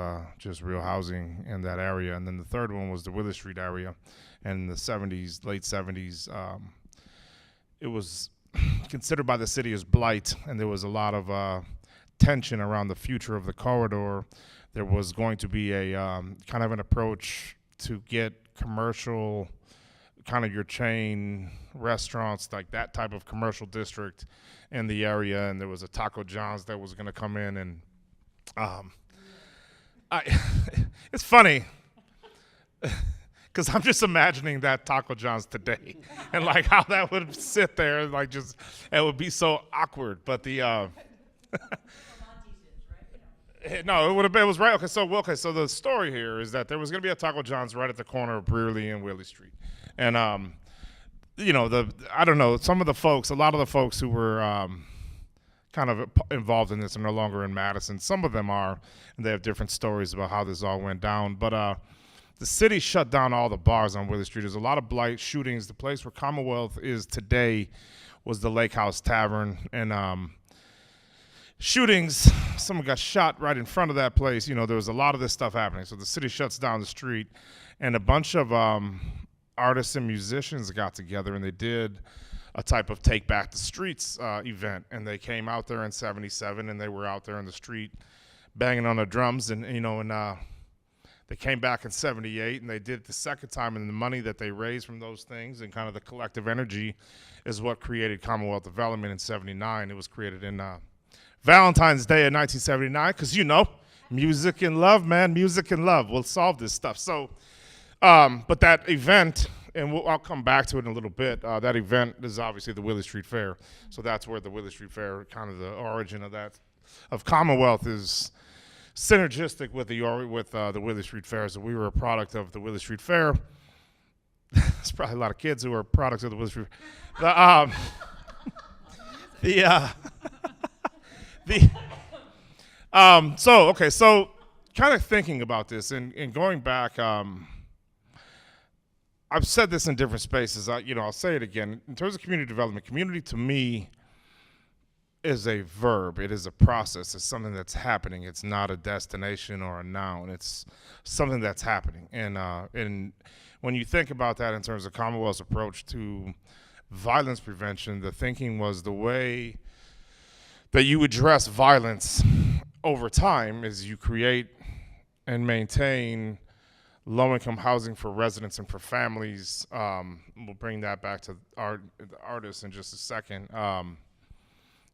real housing in that area. And then the third one was the Willis Street area. And in the 70s, late 70s, it was considered by the city as blight, and there was a lot of tension around the future of the corridor. There was going to be a kind of an approach to get commercial, kind of your chain restaurants, like that type of commercial district in the area, and there was a Taco John's that was going to come in, and it's funny because I'm just imagining that Taco John's today and like how that would sit there, like just it would be so awkward. But the no, it was right. Okay, so the story here is that there was going to be a Taco John's right at the corner of Brearley and Willie Street, and you know, I don't know, a lot of the folks who were kind of involved in this are no longer in Madison. Some of them are, and they have different stories about how this all went down. But the city shut down all the bars on Willie Street. There's a lot of blight shootings. The place where Commonwealth is today was the Lake House Tavern, and shootings, someone got shot right in front of that place. You know, there was a lot of this stuff happening. So the city shuts down the street, and a bunch of artists and musicians got together, and they did a type of Take Back the Streets event. And they came out there in 77, and they were out there in the street banging on the drums, and you know, and they came back in 78, and they did it the second time, and the money that they raised from those things and kind of the collective energy is what created Commonwealth Development in 79. It was created in Valentine's Day of 1979, because, you know, music and love, man, music and love will solve this stuff. So, but that event, and I'll come back to it in a little bit, that event is obviously the Willie Street Fair. So that's where the Willie Street Fair, kind of the origin of that, of Commonwealth, is synergistic with the Willie Street Fair. So we were a product of the Willie Street Fair. There's probably a lot of kids who are products of the Willie Street Fair. So kind of thinking about this and going back, I've said this in different spaces. I'll say it again. In terms of community development, community to me is a verb. It is a process. It's something that's happening. It's not a destination or a noun. It's something that's happening. And when you think about that in terms of Commonwealth's approach to violence prevention, the thinking was the way that you address violence over time is you create and maintain low-income housing for residents and for families. We'll bring that back to the artists in just a second.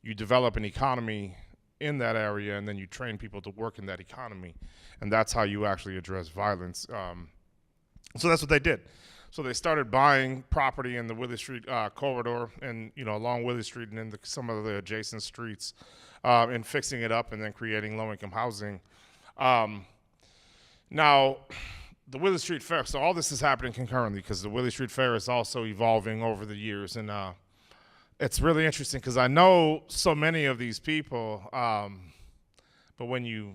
You develop an economy in that area, and then you train people to work in that economy, and that's how you actually address violence. So that's what they did. So they started buying property in the Willie Street corridor, and along Willie Street and in some of the adjacent streets, and fixing it up, and then creating low-income housing. Now, the Willie Street Fair. So all this is happening concurrently because the Willie Street Fair is also evolving over the years, and it's really interesting because I know so many of these people, but when you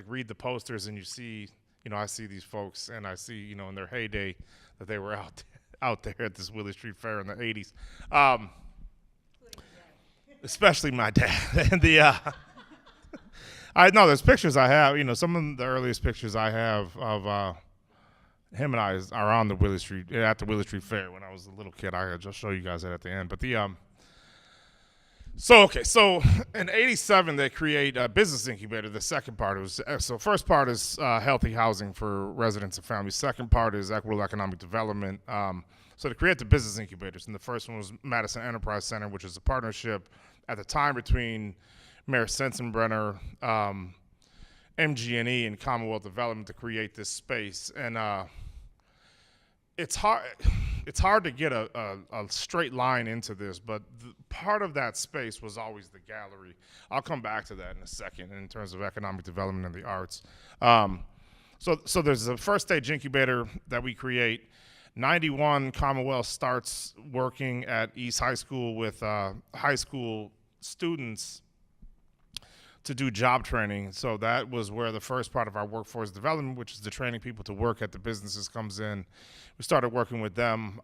read the posters and you see, I see these folks, and I see, in their heyday that they were out there at this Willie Street Fair in the 80s, especially my dad. And I know there's pictures I have, some of the earliest pictures I have of him and I are on the Willie Street, at the Willie Street Fair when I was a little kid. I'll just show you guys that at the end. But so in 87, they create a business incubator. The second part was, so first part is healthy housing for residents and families. Second part is equitable economic development. So to create the business incubators, and the first one was Madison Enterprise Center, which is a partnership at the time between Mayor Sensenbrenner, MG&E, and Commonwealth Development to create this space. And it's hard to get a straight line into this, but part of that space was always the gallery. I'll come back to that in a second in terms of economic development and the arts. So there's a first stage incubator that we create, 91, Commonwealth starts working at East High School with high school students to do job training. So that was where the first part of our workforce development, which is the training people to work at the businesses, comes in. We started working with them.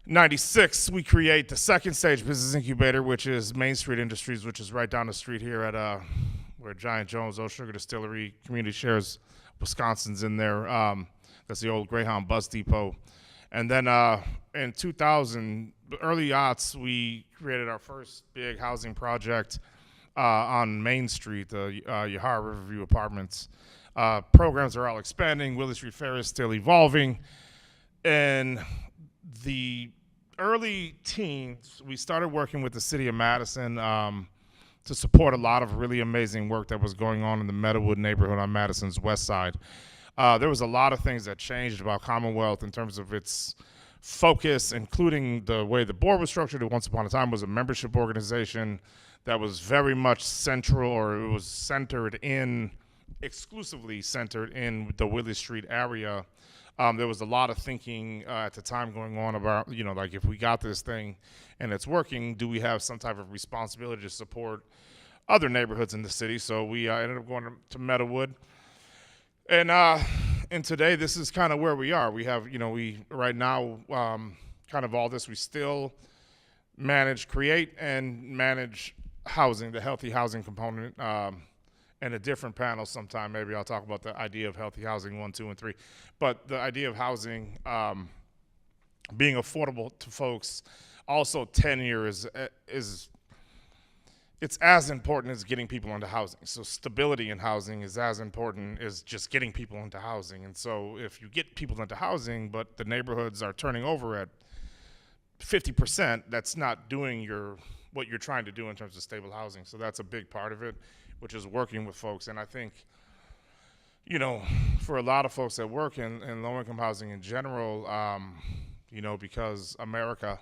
96, we create the second stage business incubator, which is Main Street Industries, which is right down the street here at where Giant Jones, Old Sugar Distillery, Community Shares, Wisconsin's in there. That's the old Greyhound bus depot. And then in 2000, early aughts, we created our first big housing project on Main Street, the Yahara Riverview Apartments. Programs are all expanding. Willie Street Fair is still evolving. In the early teens, we started working with the city of Madison to support a lot of really amazing work that was going on in the Meadowood neighborhood on Madison's west side. There was a lot of things that changed about Commonwealth in terms of its focus, including the way the board was structured. It once upon a time was a membership organization that was very much central, or it was exclusively centered in the Willie Street area. There was a lot of thinking at the time going on about, like, if we got this thing and it's working, do we have some type of responsibility to support other neighborhoods in the city? So we ended up going to Meadowood. And today, this is kind of where we are. We have, we right now, kind of all this, we still create and manage housing, the healthy housing component, and a different panel sometime. Maybe I'll talk about the idea of healthy housing 1, 2, and 3. But the idea of housing being affordable to folks, also tenure is it's as important as getting people into housing. So stability in housing is as important as just getting people into housing. And so if you get people into housing, but the neighborhoods are turning over at 50%, that's not doing what you're trying to do in terms of stable housing. So that's a big part of it, which is working with folks. And I think, for a lot of folks that work in low-income housing in general, because America,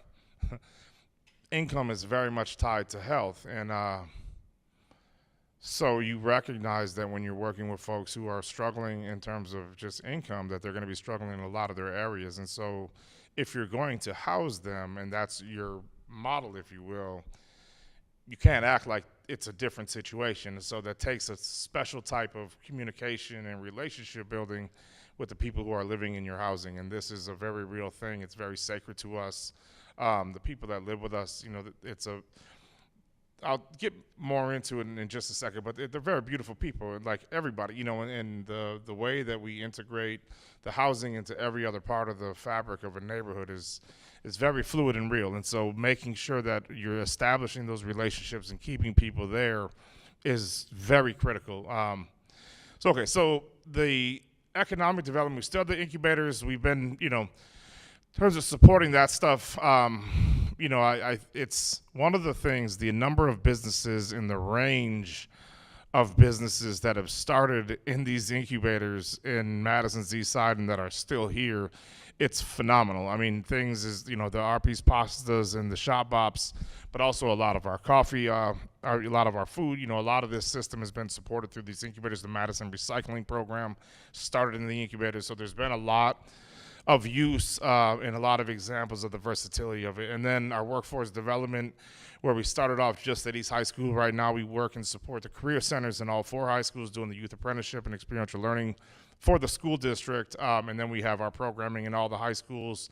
income is very much tied to health. And so you recognize that when you're working with folks who are struggling in terms of just income, that they're going to be struggling in a lot of their areas. And so if you're going to house them, and that's your model, if you will, you can't act like it's a different situation. So that takes a special type of communication and relationship building with the people who are living in your housing. And this is a very real thing. It's very sacred to us. The people that live with us, I'll get more into it in just a second, but they're very beautiful people, and like everybody, and the way that we integrate the housing into every other part of the fabric of a neighborhood is very fluid and real. And so making sure that you're establishing those relationships and keeping people there is very critical. So the economic development, we still have the incubators. We've been, in terms of supporting that stuff, it's one of the things, the number of businesses in the range of businesses that have started in these incubators in Madison's East Side and that are still here, it's phenomenal. I mean, things is, the RP's Pastas and the Shop Bops, but also a lot of our coffee, a lot of our food. A lot of this system has been supported through these incubators. The Madison Recycling Program started in the incubators, so there's been a lot of use and a lot of examples of the versatility of it. And then our workforce development, where we started off just at East High School. Right now we work and support the career centers in all 4 high schools, doing the youth apprenticeship and experiential learning for the school district. And then we have our programming in all the high schools.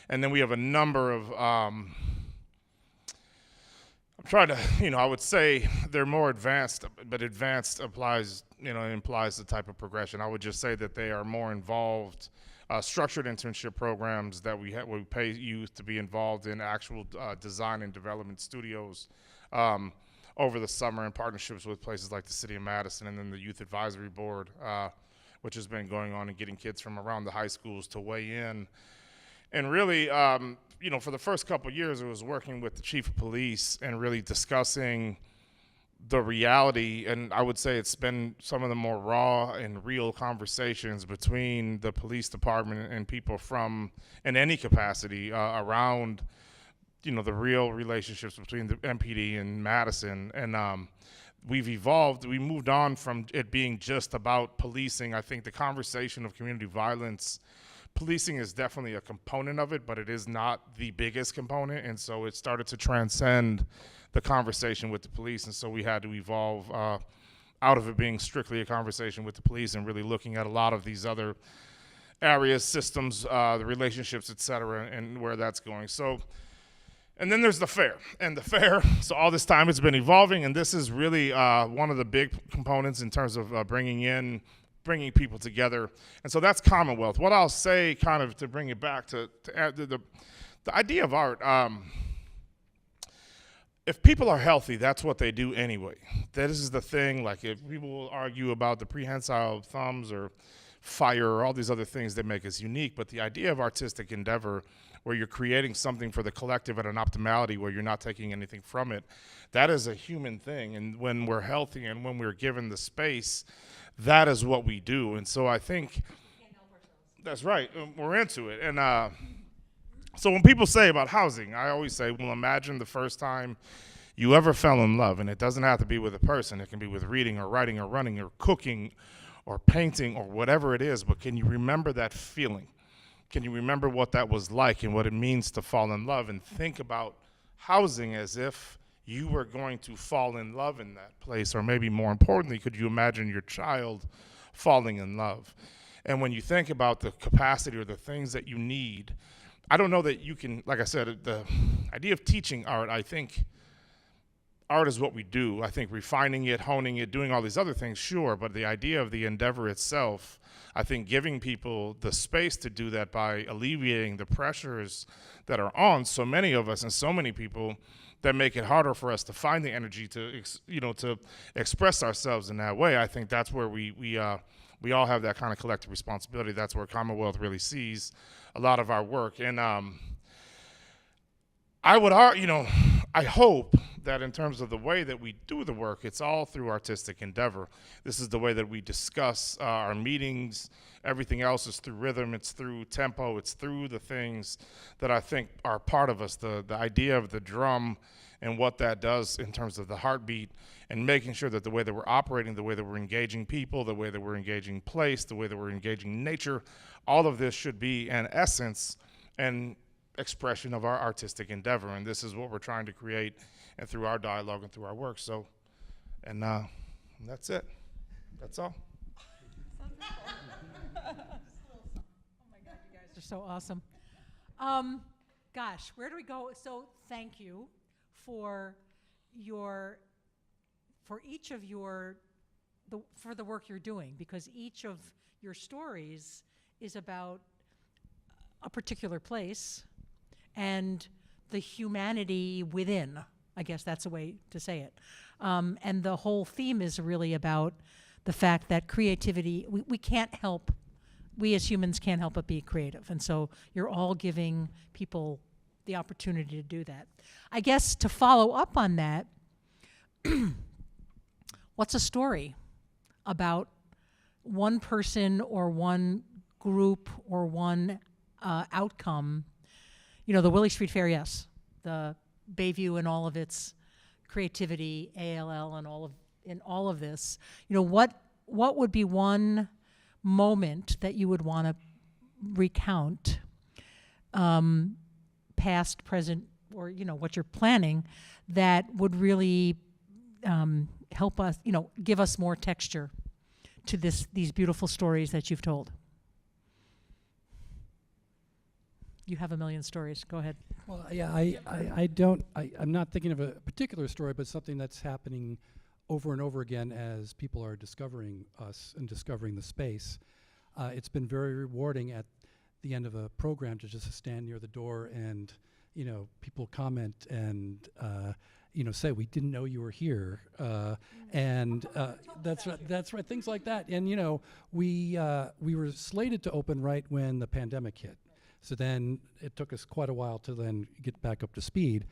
And then we have a number of, I'm trying to, I would say they're more advanced, but advanced implies the type of progression. I would just say that they are more involved, structured internship programs that we pay youth to be involved in actual design and development studios over the summer, in partnerships with places like the City of Madison, and then the Youth Advisory Board, which has been going on and getting kids from around the high schools to weigh in. And really, for the first couple of years, it was working with the chief of police and really discussing the reality, and I would say it's been some of the more raw and real conversations between the police department and people from, in any capacity, around, the real relationships between the MPD and Madison. And we've evolved. We moved on from it being just about policing. I think the conversation of community violence policing is definitely a component of it, but it is not the biggest component. And so it started to transcend the conversation with the police. And so we had to evolve out of it being strictly a conversation with the police and really looking at a lot of these other areas, systems, the relationships, et cetera, and where that's going. So, and then there's the fair. And the fair, so all this time it's been evolving, and this is really one of the big components in terms of bringing people together. And so that's Commonwealth. What I'll say, kind of to bring it back to add the idea of art, if people are healthy, that's what they do anyway. This is the thing, like if people will argue about the prehensile thumbs or fire or all these other things that make us unique, but the idea of artistic endeavor where you're creating something for the collective at an optimality where you're not taking anything from it, that is a human thing. And when we're healthy and when we're given the space, that is what we do. And so I think that's right. We're into it. And so when people say about housing, I always say, well, imagine the first time you ever fell in love. And it doesn't have to be with a person. It can be with reading or writing or running or cooking or painting or whatever it is. But can you remember that feeling? Can you remember what that was like and what it means to fall in love? And think about housing as if you were going to fall in love in that place. Or maybe more importantly, could you imagine your child falling in love? And when you think about the capacity or the things that you need, I don't know that you can, like I said, the idea of teaching art, I think art is what we do. I think refining it, honing it, doing all these other things, sure, but the idea of the endeavor itself, I think giving people the space to do that by alleviating the pressures that are on so many of us and so many people that make it harder for us to find the energy to, to express ourselves in that way. I think that's where we all have that kind of collective responsibility. That's where Commonwealth really sees a lot of our work. And I would argue, I hope that in terms of the way that we do the work, it's all through artistic endeavor. This is the way that we discuss our meetings. Everything else is through rhythm, it's through tempo, it's through the things that I think are part of us, the idea of the drum and what that does in terms of the heartbeat, and making sure that the way that we're operating, the way that we're engaging people, the way that we're engaging place, the way that we're engaging nature, all of this should be an essence and expression of our artistic endeavor. And this is what we're trying to create and through our dialogue and through our work. So, and that's it. That's all. Oh my God, you guys are so awesome. Gosh, where do we go? So thank you for each of for the work you're doing, because each of your stories is about a particular place and the humanity within. I guess that's a way to say it. And the whole theme is really about the fact that creativity, we as humans can't help but be creative. And so you're all giving people the opportunity to do that. I guess to follow up on that, what's a story about one person or one group or one outcome? The Willie Street Fair, yes. The Bayview and all of its creativity, ALL and all of this. What would be one moment that you would want to recount, past, present, or what you're planning, that would really help us, give us more texture to these beautiful stories that you've told? You have a million stories. Go ahead. Well, yeah, I'm not thinking of a particular story, but something that's happening over and over again as people are discovering us and discovering the space. It's been very rewarding at the end of a program to just stand near the door and, people comment and, say, we didn't know you were here. That's right, things like that. And, we were slated to open right when the pandemic hit. So then it took us quite a while to then get back up to speed.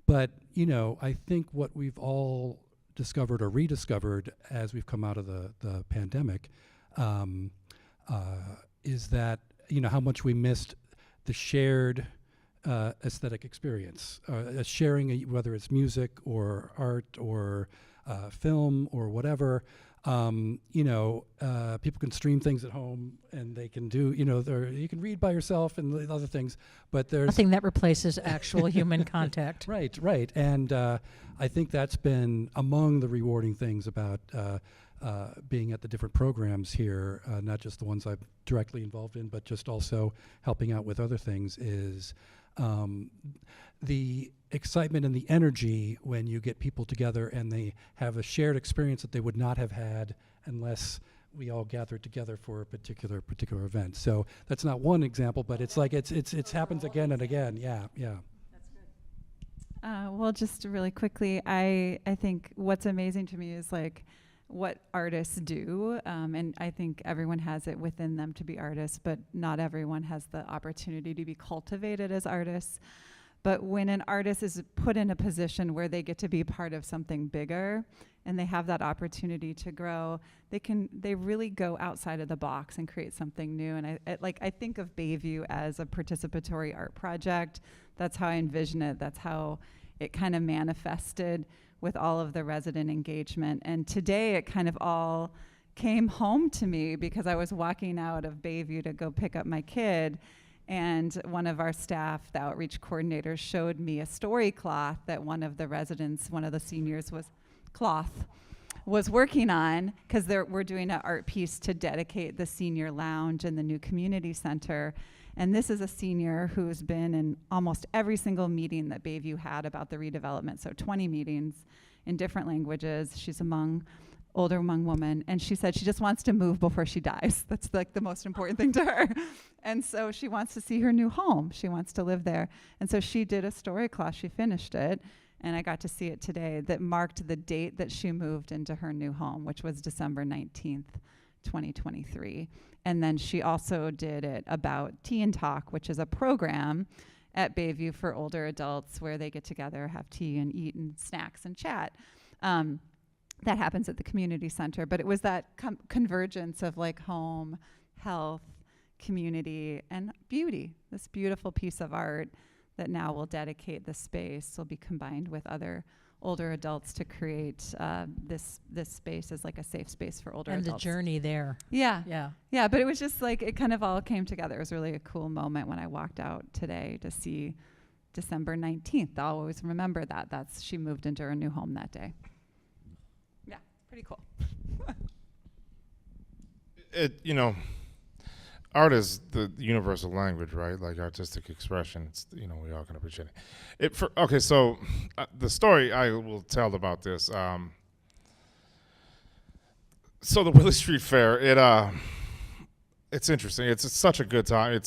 But, I think what we've all discovered or rediscovered as we've come out of the pandemic is that, how much we missed the shared aesthetic experience, sharing, whether it's music or art or film or whatever. People can stream things at home, and they can do, you can read by yourself and other things, but there's nothing that replaces actual human contact. Right. And I think that's been among the rewarding things about being at the different programs here, not just the ones I'm directly involved in, but just also helping out with other things, is the excitement and the energy when you get people together and they have a shared experience that they would not have had unless we all gathered together for a particular event. So that's not one example, but it's like it happens again and again. Yeah. Well, just really quickly, I think what's amazing to me is like what artists do, and I think everyone has it within them to be artists, but not everyone has the opportunity to be cultivated as artists. But when an artist is put in a position where they get to be part of something bigger and they have that opportunity to grow, they really go outside of the box and create something new. And I think of Bayview as a participatory art project. That's how I envision it. That's how it kind of manifested with all of the resident engagement. And today it kind of all came home to me because I was walking out of Bayview to go pick up my kid, and one of our staff, the outreach coordinators, showed me a story cloth that one of the residents, one of the seniors was working on, because we're doing an art piece to dedicate the senior lounge and the new community center. And this is a senior who's been in almost every single meeting that Bayview had about the redevelopment, so 20 meetings in different languages. She's older among women, and she said she just wants to move before she dies. That's like the most important thing to her. And so she wants to see her new home. She wants to live there. And so she did a story class. She finished it, and I got to see it today, that marked the date that she moved into her new home, which was December 19th, 2023. And then she also did it about Tea and Talk, which is a program at Bayview for older adults where they get together, have tea and eat and snacks and chat. That happens at the community center, but it was that convergence of like home, health, community, and beauty. This beautiful piece of art that now will dedicate the space will be combined with other older adults to create this space as like a safe space for older adults. And the journey there. Yeah. But it was just like, it kind of all came together. It was really a cool moment when I walked out today to see December 19th. I'll always remember that. She moved into her new home that day. Yeah, pretty cool. Art is the universal language, right? Like artistic expression. It's, we all can appreciate it. So the story I will tell about this. So the Willie Street Fair, it's interesting. It's such a good time.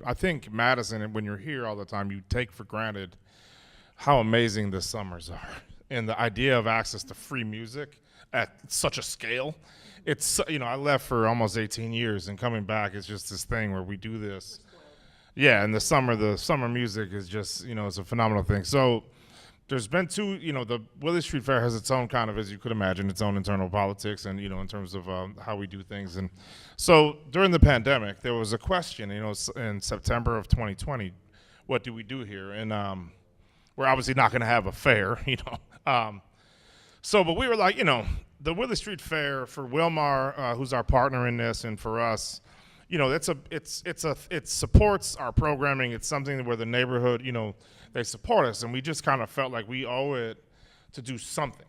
I think Madison, when you're here all the time, you take for granted how amazing the summers are. And the idea of access to free music at such a scale. It's, I left for almost 18 years, and coming back, it's just this thing where we do this. Yeah, and the summer music is just, it's a phenomenal thing. So there's been the Willie Street Fair has its own kind of, as you could imagine, its own internal politics and, in terms of how we do things. And so during the pandemic, there was a question, in September of 2020, what do we do here? And we're obviously not going to have a fair, but we were like, the Willie Street Fair for Wilmar, who's our partner in this, and for us, it supports our programming. It's something where the neighborhood, they support us, and we just kind of felt like we owe it to do something.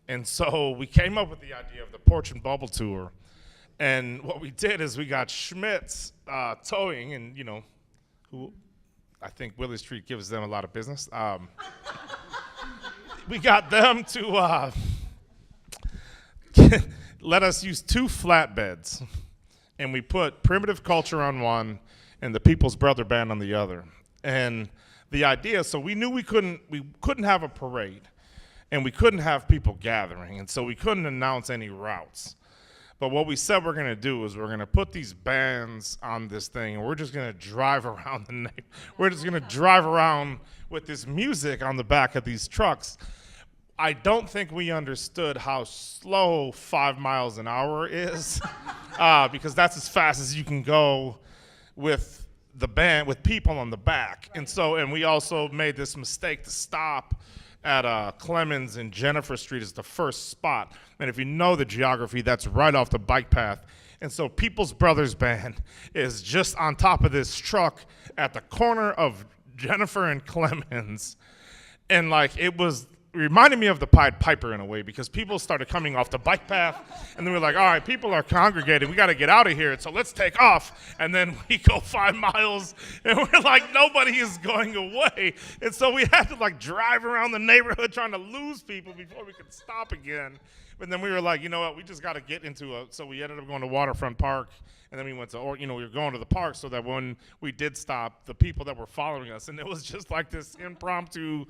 And so we came up with the idea of the Porch and Bubble Tour. And what we did is we got Schmitz Towing, and who I think Willie Street gives them a lot of business. We got them to let us use 2 flatbeds, and we put Primitive Culture on one and the People's Brother Band on the other. And the idea, so we knew we couldn't have a parade, and we couldn't have people gathering, and so we couldn't announce any routes. But what we said we're gonna do is we're gonna put these bands on this thing, and we're just gonna drive around we're just gonna drive around with this music on the back of these trucks. I don't think we understood how slow 5 miles an hour is, because that's as fast as you can go with the band, with people on the back. And we also made this mistake to stop at Clemens and Jennifer Street is the first spot. And if you know the geography, that's right off the bike path. And so People's Brothers Band is just on top of this truck at the corner of Jennifer and Clemens. And like, it reminded me of the Pied Piper in a way, because people started coming off the bike path, and then we're like, all right, people are congregating, we got to get out of here, so let's take off. And then we go 5 miles, and we're like, nobody is going away. And so we had to like drive around the neighborhood trying to lose people before we could stop again. But then we were like, you know what, we just got to get so we ended up going to Waterfront Park, and then we went to, we were going to the park, so that when we did stop, the people that were following us, and it was just like this impromptu.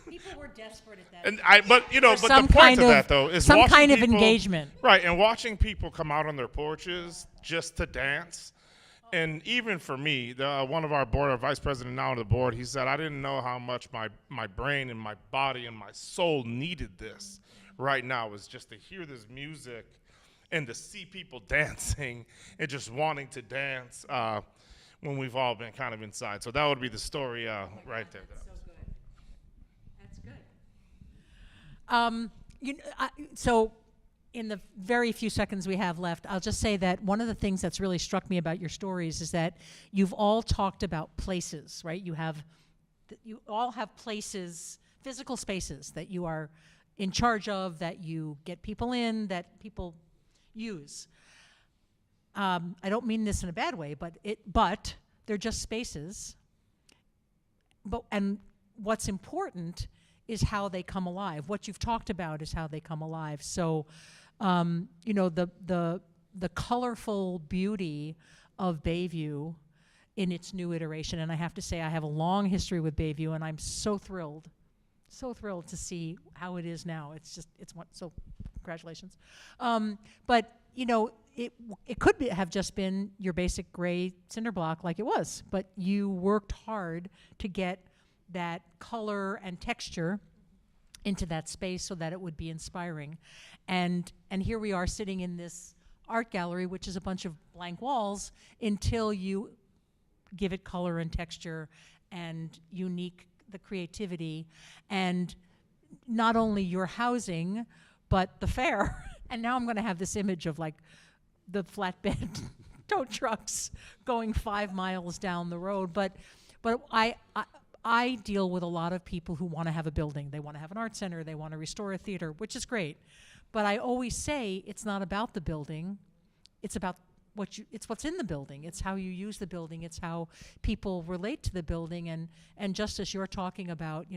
People were desperate at that. But the point of that though is some watching kind of people, engagement, right? And watching people come out on their porches just to dance. And even for me, one of our vice president now on the board, he said, I didn't know how much my brain and my body and my soul needed this right now, is just to hear this music and to see people dancing and just wanting to dance when we've all been kind of inside. So that would be the story right there. So in the very few seconds we have left, I'll just say that one of the things that's really struck me about your stories is that you've all talked about places, right? You all have places, physical spaces that you are in charge of, that you get people in, that people use. I don't mean this in a bad way, but they're just spaces. And what's important is how they come alive. What you've talked about is how they come alive. So, the colorful beauty of Bayview in its new iteration, and I have to say I have a long history with Bayview, and I'm so thrilled to see how it is now. So congratulations. But it could have just been your basic gray cinder block like it was, but you worked hard to get that color and texture into that space so that it would be inspiring. And here we are sitting in this art gallery, which is a bunch of blank walls, until you give it color and texture and the creativity, and not only your housing, but the fair. And now I'm going to have this image of like the flatbed tow trucks going 5 miles down the road. But I deal with a lot of people who want to have a building. They want to have an art center. They want to restore a theater, which is great. But I always say it's not about the building. It's about it's what's in the building. It's how you use the building. It's how people relate to the building. And just as you're talking about,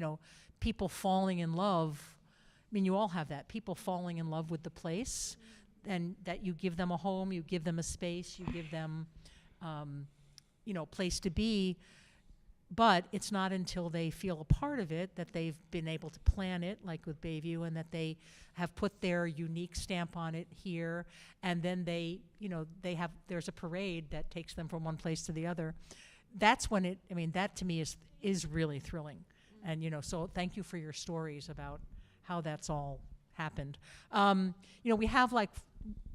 people falling in love, I mean, you all have that. People falling in love with the place, and that you give them a home, you give them a space, you give them, place to be. But it's not until they feel a part of it that they've been able to plan it, like with Bayview, and that they have put their unique stamp on it here. And then there's a parade that takes them from one place to the other. That's when that to me is really thrilling. And, so thank you for your stories about how that's all happened. We have like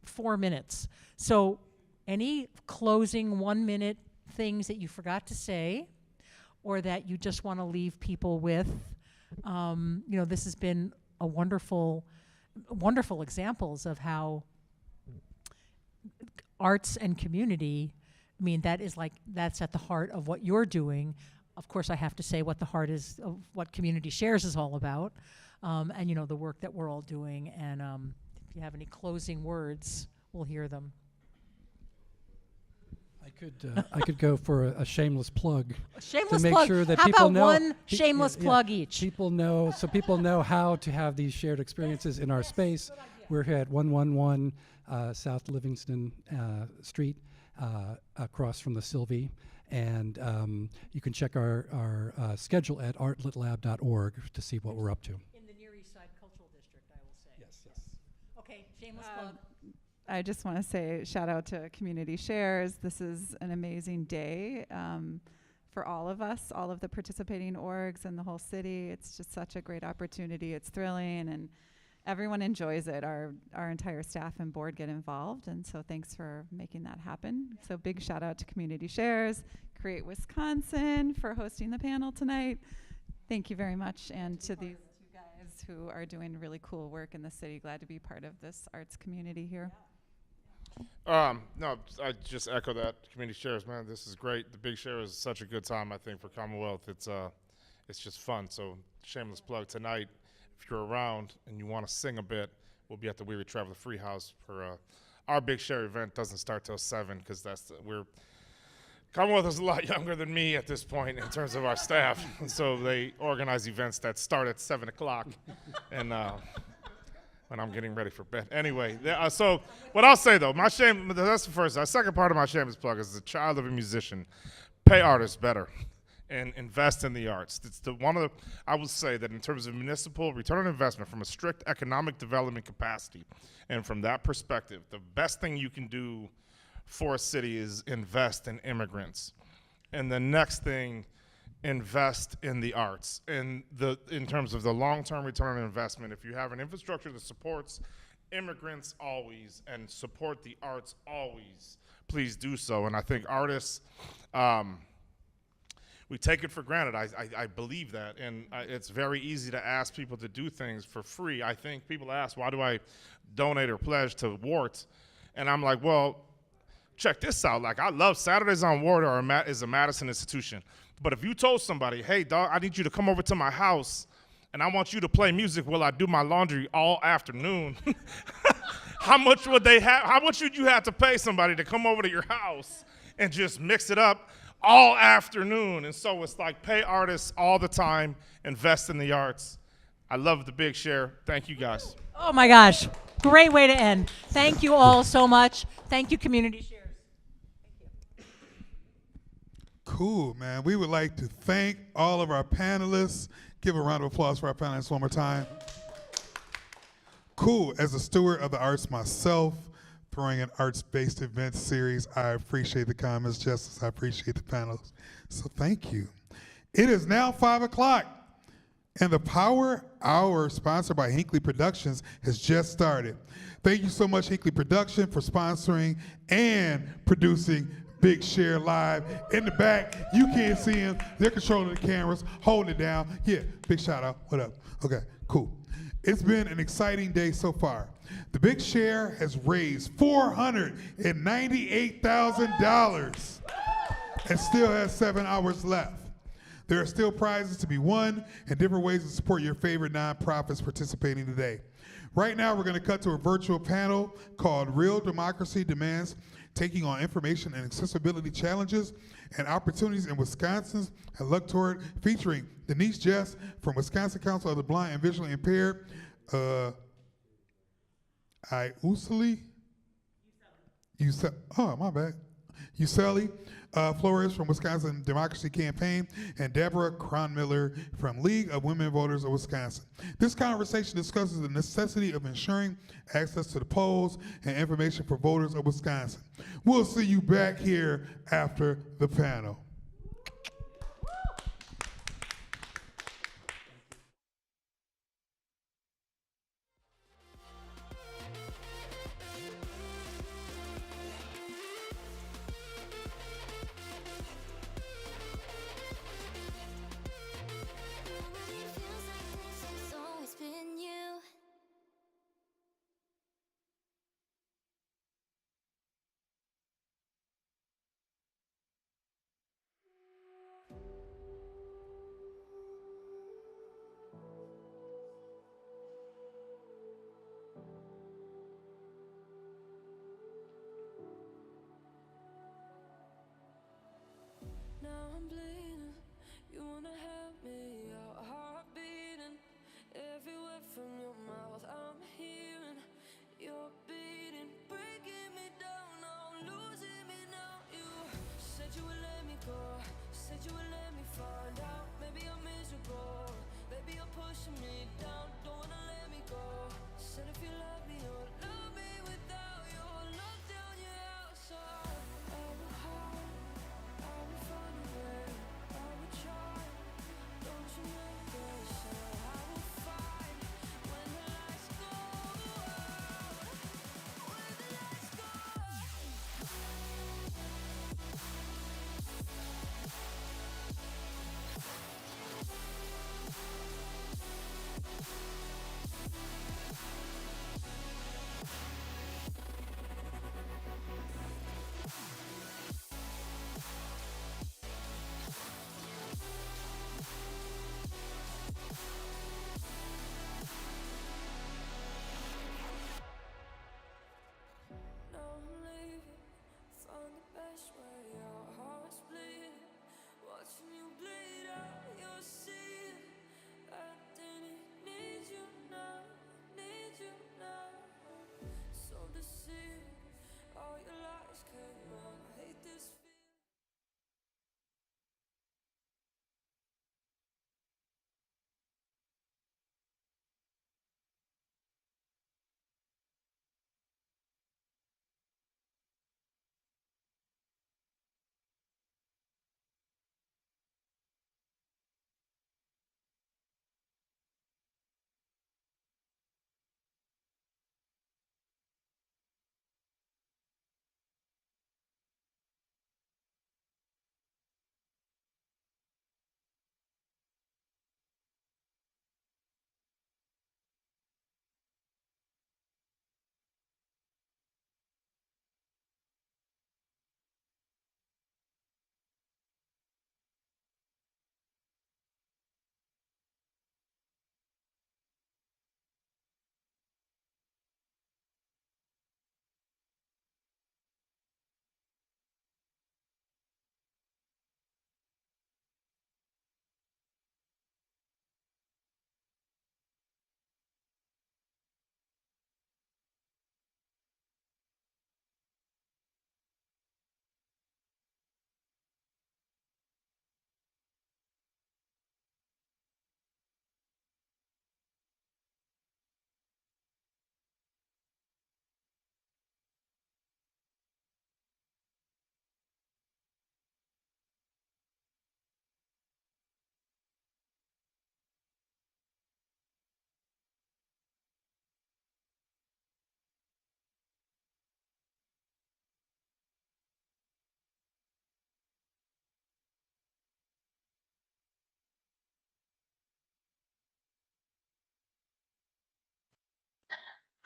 4 minutes. So any closing 1 minute things that you forgot to say, or that you just want to leave people with? This has been a wonderful examples of how arts and community, that's at the heart of what you're doing. Of course, I have to say what the heart is of what Community Shares is all about, and the work that we're all doing. And if you have any closing words, we'll hear them. I could go for a shameless plug. Shameless to make plug. Sure that How people about know, one shameless plug each? People know how to have these shared experiences in our space. We're here at 111 South Livingston Street, across from the Sylvie, and you can check our schedule at artlitlab.org to see what we're up to. In the Near East Side Cultural District, I will say. Yes. Okay, shameless plug. I just want to say shout out to Community Shares. This is an amazing day for all of us, all of the participating orgs and the whole city. It's just such a great opportunity. It's thrilling, and everyone enjoys it. Our entire staff and board get involved, and so thanks for making that happen. So big shout out to Community Shares, Create Wisconsin for hosting the panel tonight. Thank you very much, and to these two guys who are doing really cool work in the city. Glad to be part of this arts community here. No, I just echo that. Community shares, man, this is great. The Big Share is such a good time, I think, for Commonwealth. It's just fun. So shameless plug tonight. If you're around and you want to sing a bit, we'll be at the Weary Traveler Free House for our Big Share event. Doesn't start till 7 because Commonwealth is a lot younger than me at this point in terms of our staff, and so they organize events that start at 7 o'clock, and when I'm getting ready for bed. Anyway, so what I'll say though, that's the first. The second part of my shameless plug is the child of a musician. Pay artists better and invest in the arts. It's I would say that in terms of municipal return on investment from a strict economic development capacity, and from that perspective, the best thing you can do for a city is invest in immigrants. And the next thing, invest in the arts. In terms of the long-term return on investment, if you have an infrastructure that supports immigrants always and support the arts always, please do so. And I think artists, we take it for granted. I believe that. And it's very easy to ask people to do things for free. I think people ask, why do I donate or pledge to WART? And I'm like, well, check this out. Like, I love Saturdays on WART is a Madison institution. But if you told somebody, hey, dog, I need you to come over to my house and I want you to play music while I do my laundry all afternoon, how much would you have to pay somebody to come over to your house and just mix it up all afternoon? And so it's like, pay artists all the time, invest in the arts. I love the Big Share. Thank you, guys. Oh my gosh, great way to end. Thank you all so much. Thank you, Community Shares. Cool, man. We would like to thank all of our panelists. Give a round of applause for our panelists one more time. Cool. As a steward of the arts myself, throwing an arts-based event series, I appreciate the comments just as I appreciate the panelists. So thank you. It is now 5 o'clock, and the Power Hour, sponsored by Hinckley Productions, has just started. Thank you so much, Hinckley Production, for sponsoring and producing Big Share Live. In the back, you can't see them. They're controlling the cameras, holding it down. Yeah, big shout out. What up? Okay, cool. It's been an exciting day so far. The Big Share has raised $498,000 and still has 7 hours left. There are still prizes to be won and different ways to support your favorite nonprofits participating today. Right now, we're going to cut to a virtual panel called Real Democracy Demands Taking on Information and Accessibility Challenges and Opportunities in Wisconsin's Electorate, featuring Denise Jess from Wisconsin Council of the Blind and Visually Impaired, Useli Flores from Wisconsin Democracy Campaign, and Deborah Cronmiller from League of Women Voters of Wisconsin. This conversation discusses the necessity of ensuring access to the polls and information for voters of Wisconsin. We'll see you back here after the panel.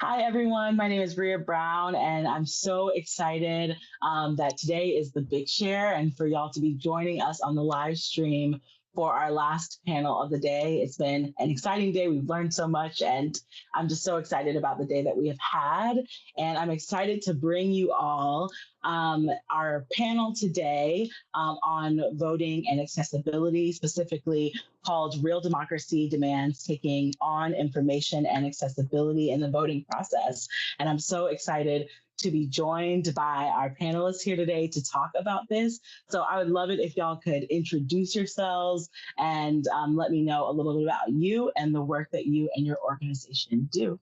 Hi, everyone. My name is Rhea Brown, and I'm so excited that today is the Big Share and for y'all to be joining us on the live stream for our last panel of the day. It's been an exciting day. We've learned so much, and I'm just so excited about the day that we have had. And I'm excited to bring you all our panel today on voting and accessibility, specifically called Real Democracy Demands Taking on Information and Accessibility in the Voting Process. And I'm so excited to be joined by our panelists here today to talk about this. So I would love it if y'all could introduce yourselves and let me know a little bit about you and the work that you and your organization do.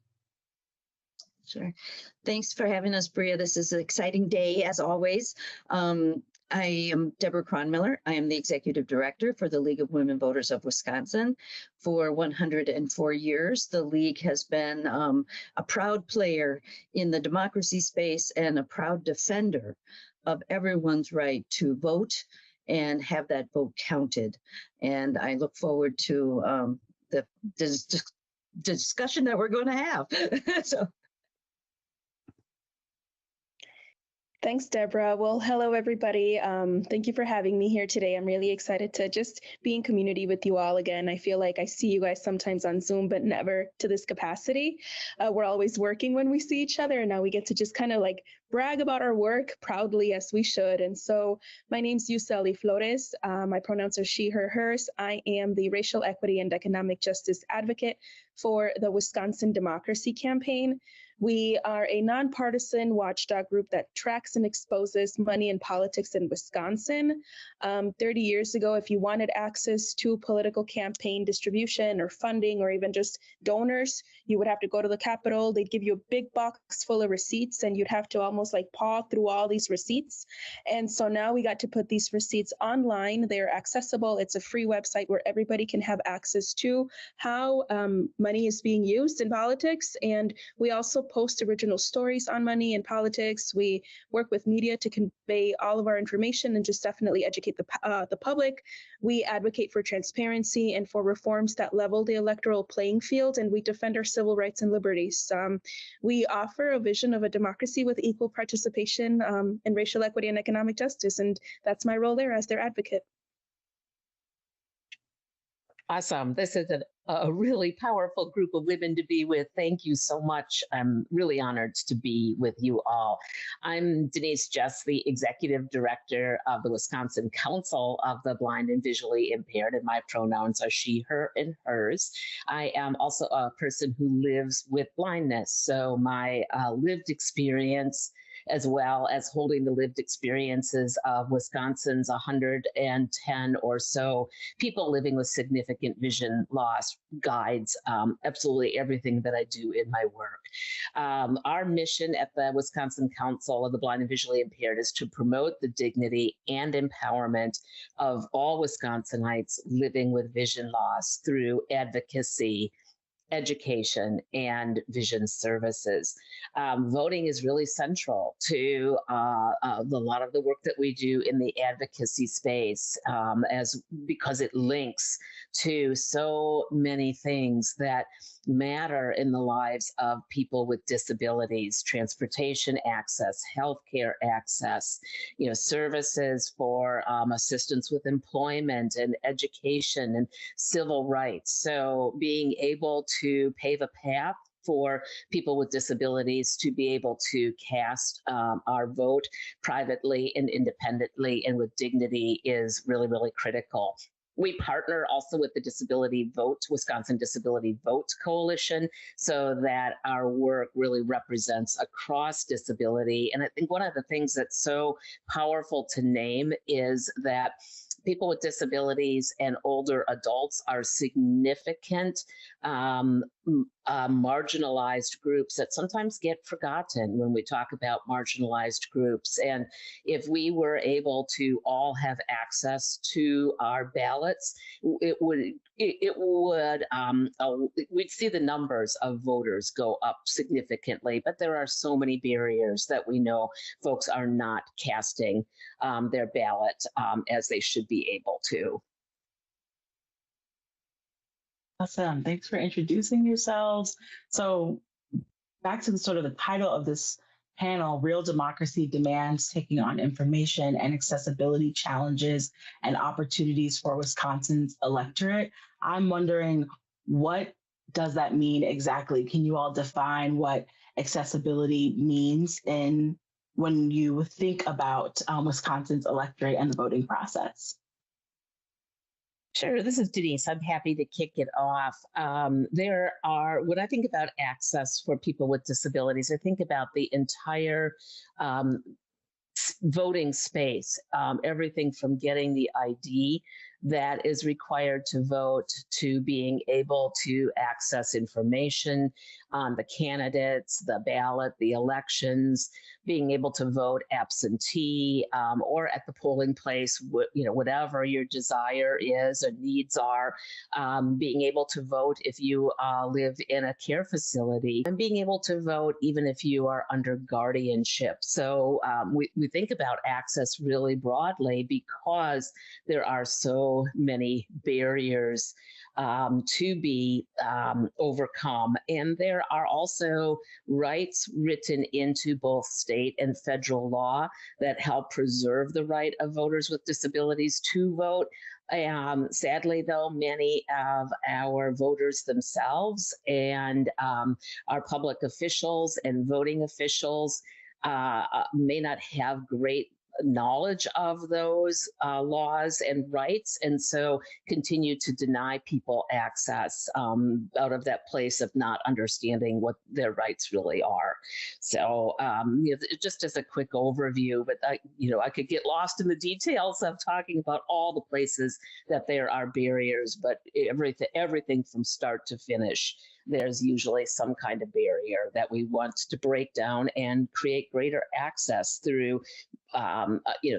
Sure. Thanks for having us, Bria. This is an exciting day, as always. I am Deborah Cronmiller. I am the Executive Director for the League of Women Voters of Wisconsin. For 104 years, the League has been a proud player in the democracy space and a proud defender of everyone's right to vote and have that vote counted. And I look forward to the discussion that we're going to have. So. Thanks, Deborah. Well, hello, everybody. Thank you for having me here today. I'm really excited to just be in community with you all again. I feel like I see you guys sometimes on Zoom, but never to this capacity. We're always working when we see each other, and now we get to just kind of like brag about our work proudly, as we should. And so my name's Yuseli Flores. My pronouns are she, her, hers. I am the Racial Equity and Economic Justice Advocate for the Wisconsin Democracy Campaign. We are a nonpartisan watchdog group that tracks and exposes money and politics in Wisconsin. 30 years ago, if you wanted access to political campaign distribution or funding or even just donors, you would have to go to the Capitol. They'd give you a big box full of receipts and you'd have to almost like paw through all these receipts. And so now we got to put these receipts online. They're accessible. It's a free website where everybody can have access to how money is being used in politics. And we also post original stories on money and politics. We work with media to convey all of our information and just definitely educate the public. We advocate for transparency and for reforms that level the electoral playing field, and we defend our civil rights and liberties. We offer a vision of a democracy with equal participation in racial equity and economic justice, and that's my role there as their advocate. Awesome. This is a really powerful group of women to be with. Thank you so much. I'm really honored to be with you all. I'm Denise Jess, the Executive Director of the Wisconsin Council of the Blind and Visually Impaired, and my pronouns are she, her, and hers. I am also a person who lives with blindness, so my lived experience, as well as holding the lived experiences of Wisconsin's 110 or so people living with significant vision loss, guides absolutely everything that I do in my work. Our mission at the Wisconsin Council of the Blind and Visually Impaired is to promote the dignity and empowerment of all Wisconsinites living with vision loss through advocacy, education, and vision services. Voting is really central to a lot of the work that we do in the advocacy space, because it links to so many things that matter in the lives of people with disabilities: transportation access, healthcare access, services for assistance with employment and education and civil rights. So being able to pave a path for people with disabilities to be able to cast our vote privately and independently and with dignity is really, really critical. We partner also with the Wisconsin Disability Vote Coalition, so that our work really represents across disability. And I think one of the things that's so powerful to name is that people with disabilities and older adults are significant marginalized groups that sometimes get forgotten when we talk about marginalized groups. And if we were able to all have access to our ballots, we'd see the numbers of voters go up significantly. But there are so many barriers that we know folks are not casting their ballot as they should be able to. Awesome. Thanks for introducing yourselves. So back to the sort of the title of this panel, Real Democracy Demands Taking on Information and Accessibility Challenges and Opportunities for Wisconsin's Electorate. I'm wondering, what does that mean exactly? Can you all define what accessibility means when you think about Wisconsin's electorate and the voting process? Sure, this is Denise. I'm happy to kick it off. When I think about access for people with disabilities, I think about the entire voting space, everything from getting the ID that is required to vote to being able to access information on the candidates, the ballot, the elections, being able to vote absentee or at the polling place, whatever your desire is or needs are, being able to vote if you live in a care facility, and being able to vote even if you are under guardianship. So we think about access really broadly because there are so many barriers to be overcome. And there are also rights written into both state and federal law that help preserve the right of voters with disabilities to vote. Sadly, though, many of our voters themselves and our public officials and voting officials may not have great knowledge of those laws and rights, and so continue to deny people access out of that place of not understanding what their rights really are. So just as a quick overview, but I could get lost in the details of talking about all the places that there are barriers, but everything from start to finish, there's usually some kind of barrier that we want to break down and create greater access through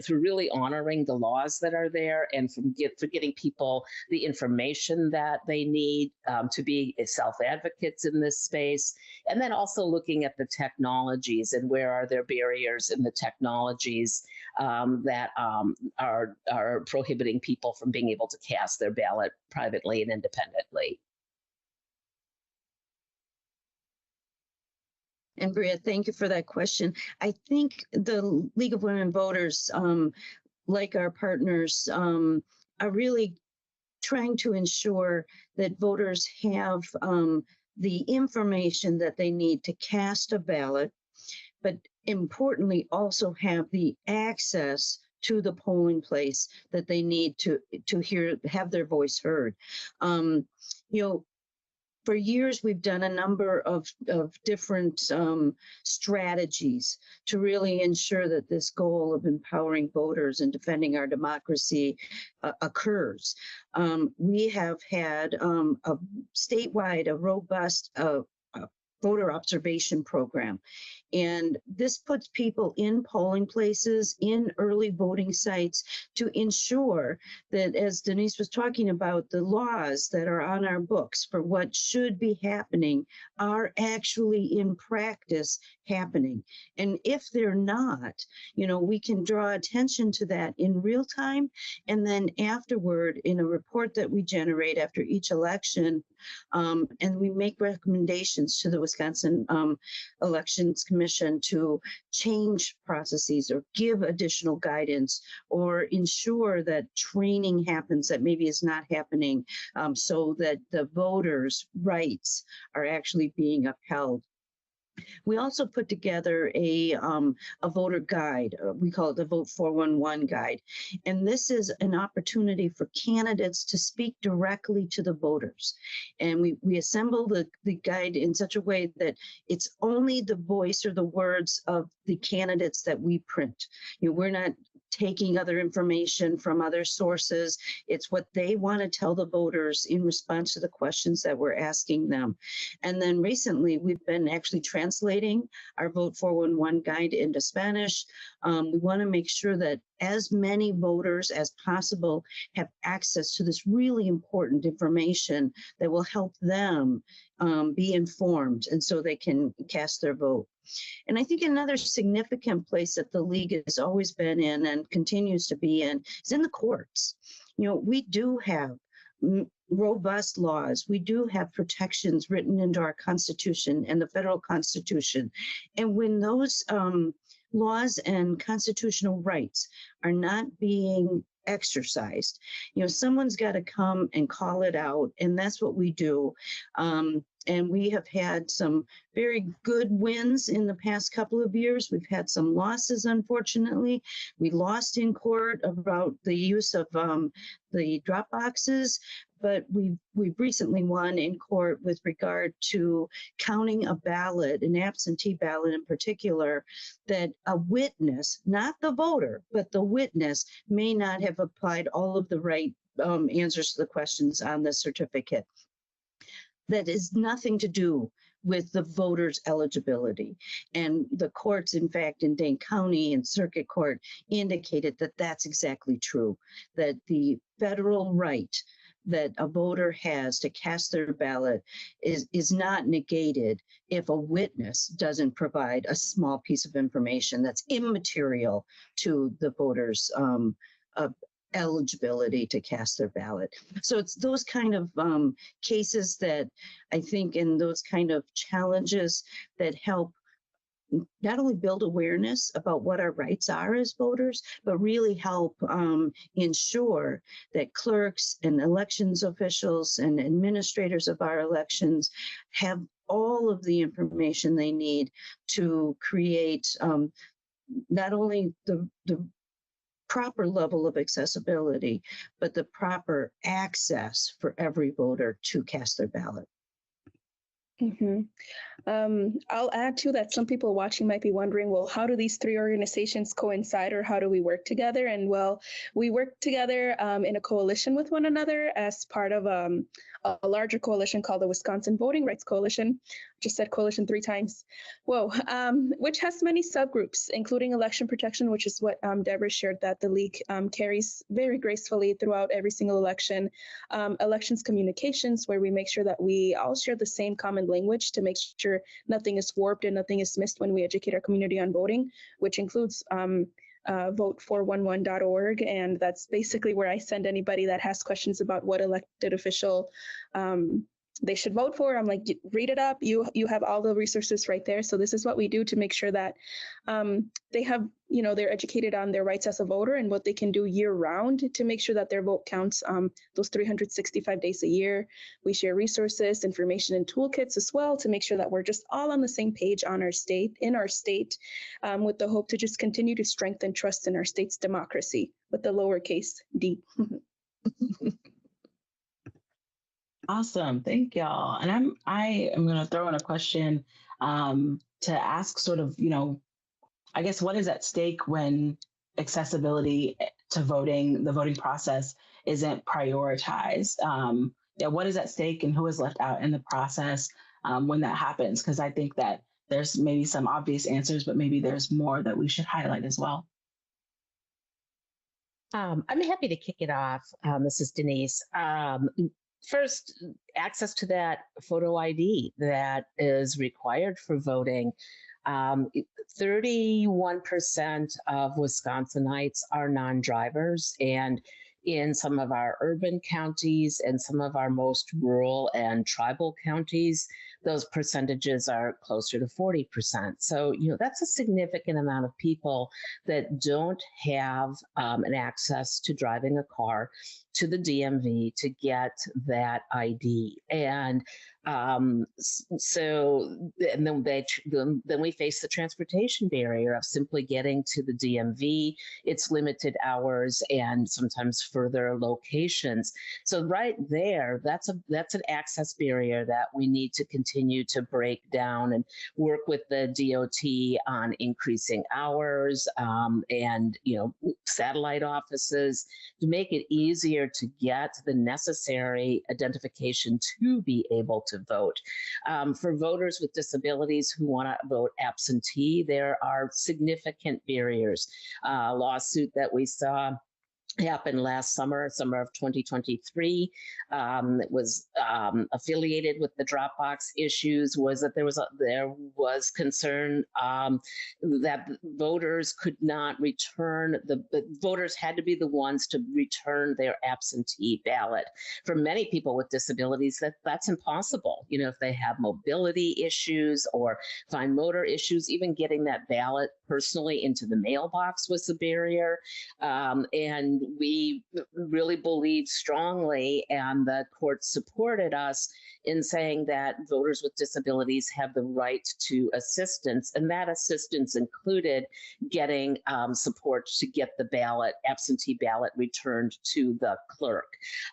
through really honoring the laws that are there and for getting people the information that they need to be self-advocates in this space. And then also looking at the technologies and where are there barriers in the technologies that are prohibiting people from being able to cast their ballot privately and independently. And Bria, thank you for that question. I think the League of Women Voters, like our partners, are really trying to ensure that voters have the information that they need to cast a ballot, but importantly also have the access to the polling place that they need to have their voice heard. For years, we've done a number of different strategies to really ensure that this goal of empowering voters and defending our democracy occurs. We have had a statewide, a robust voter observation program. And this puts people in polling places, in early voting sites to ensure that, as Denise was talking about, the laws that are on our books for what should be happening are actually in practice happening. And if they're not, we can draw attention to that in real time. And then afterward, in a report that we generate after each election, and we make recommendations to the Wisconsin Elections Commission to change processes or give additional guidance or ensure that training happens that maybe is not happening, so that the voters' rights are actually being upheld. We also put together a voter guide. We call it the Vote 411 guide. And this is an opportunity for candidates to speak directly to the voters. And we assemble the guide in such a way that it's only the voice or the words of the candidates that we print. We're not taking other information from other sources. It's what they want to tell the voters in response to the questions that we're asking them. And then recently, we've been actually translating our Vote 411 guide into Spanish. We want to make sure that as many voters as possible have access to this really important information that will help them be informed, and so they can cast their vote. And I think another significant place that the League has always been in and continues to be in is in the courts. We do have robust laws. We do have protections written into our Constitution and the federal Constitution. And when those laws and constitutional rights are not being exercised, someone's got to come and call it out. And that's what we do. And we have had some very good wins in the past couple of years. We've had some losses, unfortunately. We lost in court about the use of the drop boxes, but we've recently won in court with regard to counting a ballot, an absentee ballot in particular, that a witness, not the voter, but the witness may not have applied all of the right answers to the questions on the certificate. That is nothing to do with the voter's eligibility. And the courts, in fact, in Dane County and Circuit Court indicated that that's exactly true, that the federal right that a voter has to cast their ballot is not negated if a witness doesn't provide a small piece of information that's immaterial to the voter's eligibility to cast their ballot. So it's those kind of cases that I think, and those kind of challenges that help not only build awareness about what our rights are as voters, but really help ensure that clerks and elections officials and administrators of our elections have all of the information they need to create not only the proper level of accessibility, but the proper access for every voter to cast their ballot. I'll add to that. Some people watching might be wondering, well, how do these three organizations coincide, or how do we work together? And well, we work together in a coalition with one another as part of a larger coalition called the Wisconsin Voting Rights Coalition. Just said coalition 3 times. Whoa, which has many subgroups, including election protection, which is what Deborah shared that the league carries very gracefully throughout every single election. Elections communications, where we make sure that we all share the same common language to make sure nothing is warped and nothing is missed when we educate our community on voting, which includes vote411.org. And that's basically where I send anybody that has questions about what elected official they should vote for. I'm like, read it up. You have all the resources right there. So this is what we do to make sure that they have, they're educated on their rights as a voter and what they can do year round to make sure that their vote counts those 365 days a year. We share resources, information, and toolkits as well to make sure that we're just all on the same page in our state, with the hope to just continue to strengthen trust in our state's democracy with the lowercase d. Awesome, thank y'all. And I am going to throw in a question to ask sort of, I guess, what is at stake when accessibility to voting, the voting process, isn't prioritized? What is at stake and who is left out in the process when that happens? Because I think that there's maybe some obvious answers, but maybe there's more that we should highlight as well. I'm happy to kick it off. This is Denise. First, access to that photo ID that is required for voting. 31% of Wisconsinites are non-drivers, and in some of our urban counties and some of our most rural and tribal counties, those percentages are closer to 40%. So, that's a significant amount of people that don't have an access to driving a car to the DMV to get that ID. And then we face the transportation barrier of simply getting to the DMV. It's limited hours and sometimes further locations. So right there, that's an access barrier that we need to continue to break down and work with the DOT on increasing hours and satellite offices to make it easier to get the necessary identification to be able to vote. For voters with disabilities who want to vote absentee, there are significant barriers. A lawsuit that we saw happened last summer of 2023. It was affiliated with the Dropbox issues. Was that there was concern that voters could not return the voters had to be the ones to return their absentee ballot. For many people with disabilities, that's impossible. You know, if they have mobility issues or fine motor issues, even getting that ballot personally into the mailbox was a barrier. And we really believed strongly, and the court supported us in saying that voters with disabilities have the right to assistance, and that assistance included getting support to get the absentee ballot returned to the clerk,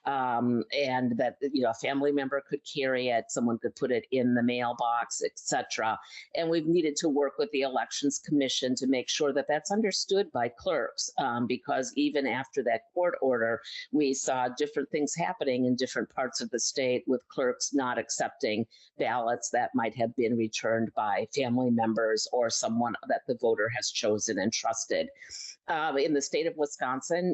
and that a family member could carry it, someone could put it in the mailbox, etc. And we've needed to work with the Elections Commission to make sure that that's understood by clerks, because even after that court order, we saw different things happening in different parts of the state with clerks not accepting ballots that might have been returned by family members or someone that the voter has chosen and trusted. In the state of Wisconsin,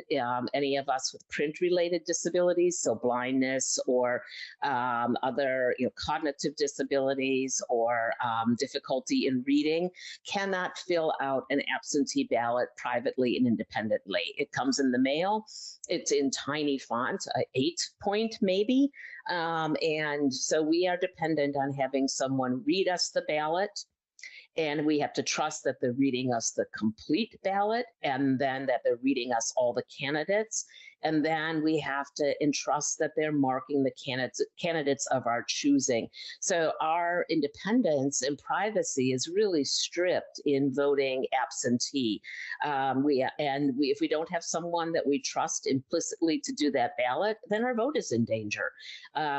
any of us with print-related disabilities, so blindness or other cognitive disabilities or difficulty in reading, cannot fill out an absentee ballot privately and independently. It comes in the mail. It's in tiny font, 8-point maybe. And so we are dependent on having someone read us the ballot. And we have to trust that they're reading us the complete ballot, and then that they're reading us all the candidates. And then we have to entrust that they're marking the candidates of our choosing. So our independence and privacy is really stripped in voting absentee. If we don't have someone that we trust implicitly to do that ballot, then our vote is in danger.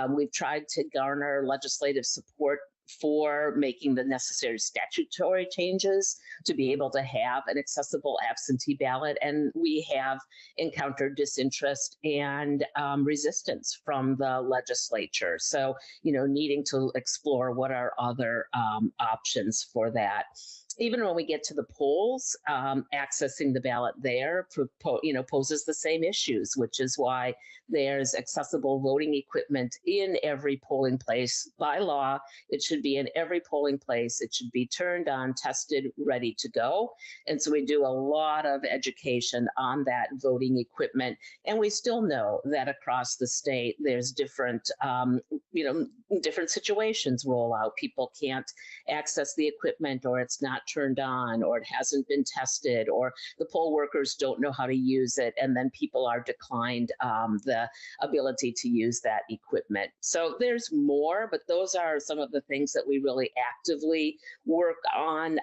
We've tried to garner legislative support for making the necessary statutory changes to be able to have an accessible absentee ballot. And we have encountered disinterest and resistance from the legislature. So, needing to explore what are other options for that. Even when we get to the polls, accessing the ballot there, poses the same issues, which is why there's accessible voting equipment in every polling place. By law, it should be in every polling place. It should be turned on, tested, ready to go. And so we do a lot of education on that voting equipment. And we still know that across the state, there's different, different situations roll out. People can't access the equipment, or it's not turned on, or it hasn't been tested, or the poll workers don't know how to use it, and then people are declined the ability to use that equipment. So there's more, but those are some of the things that we really actively work on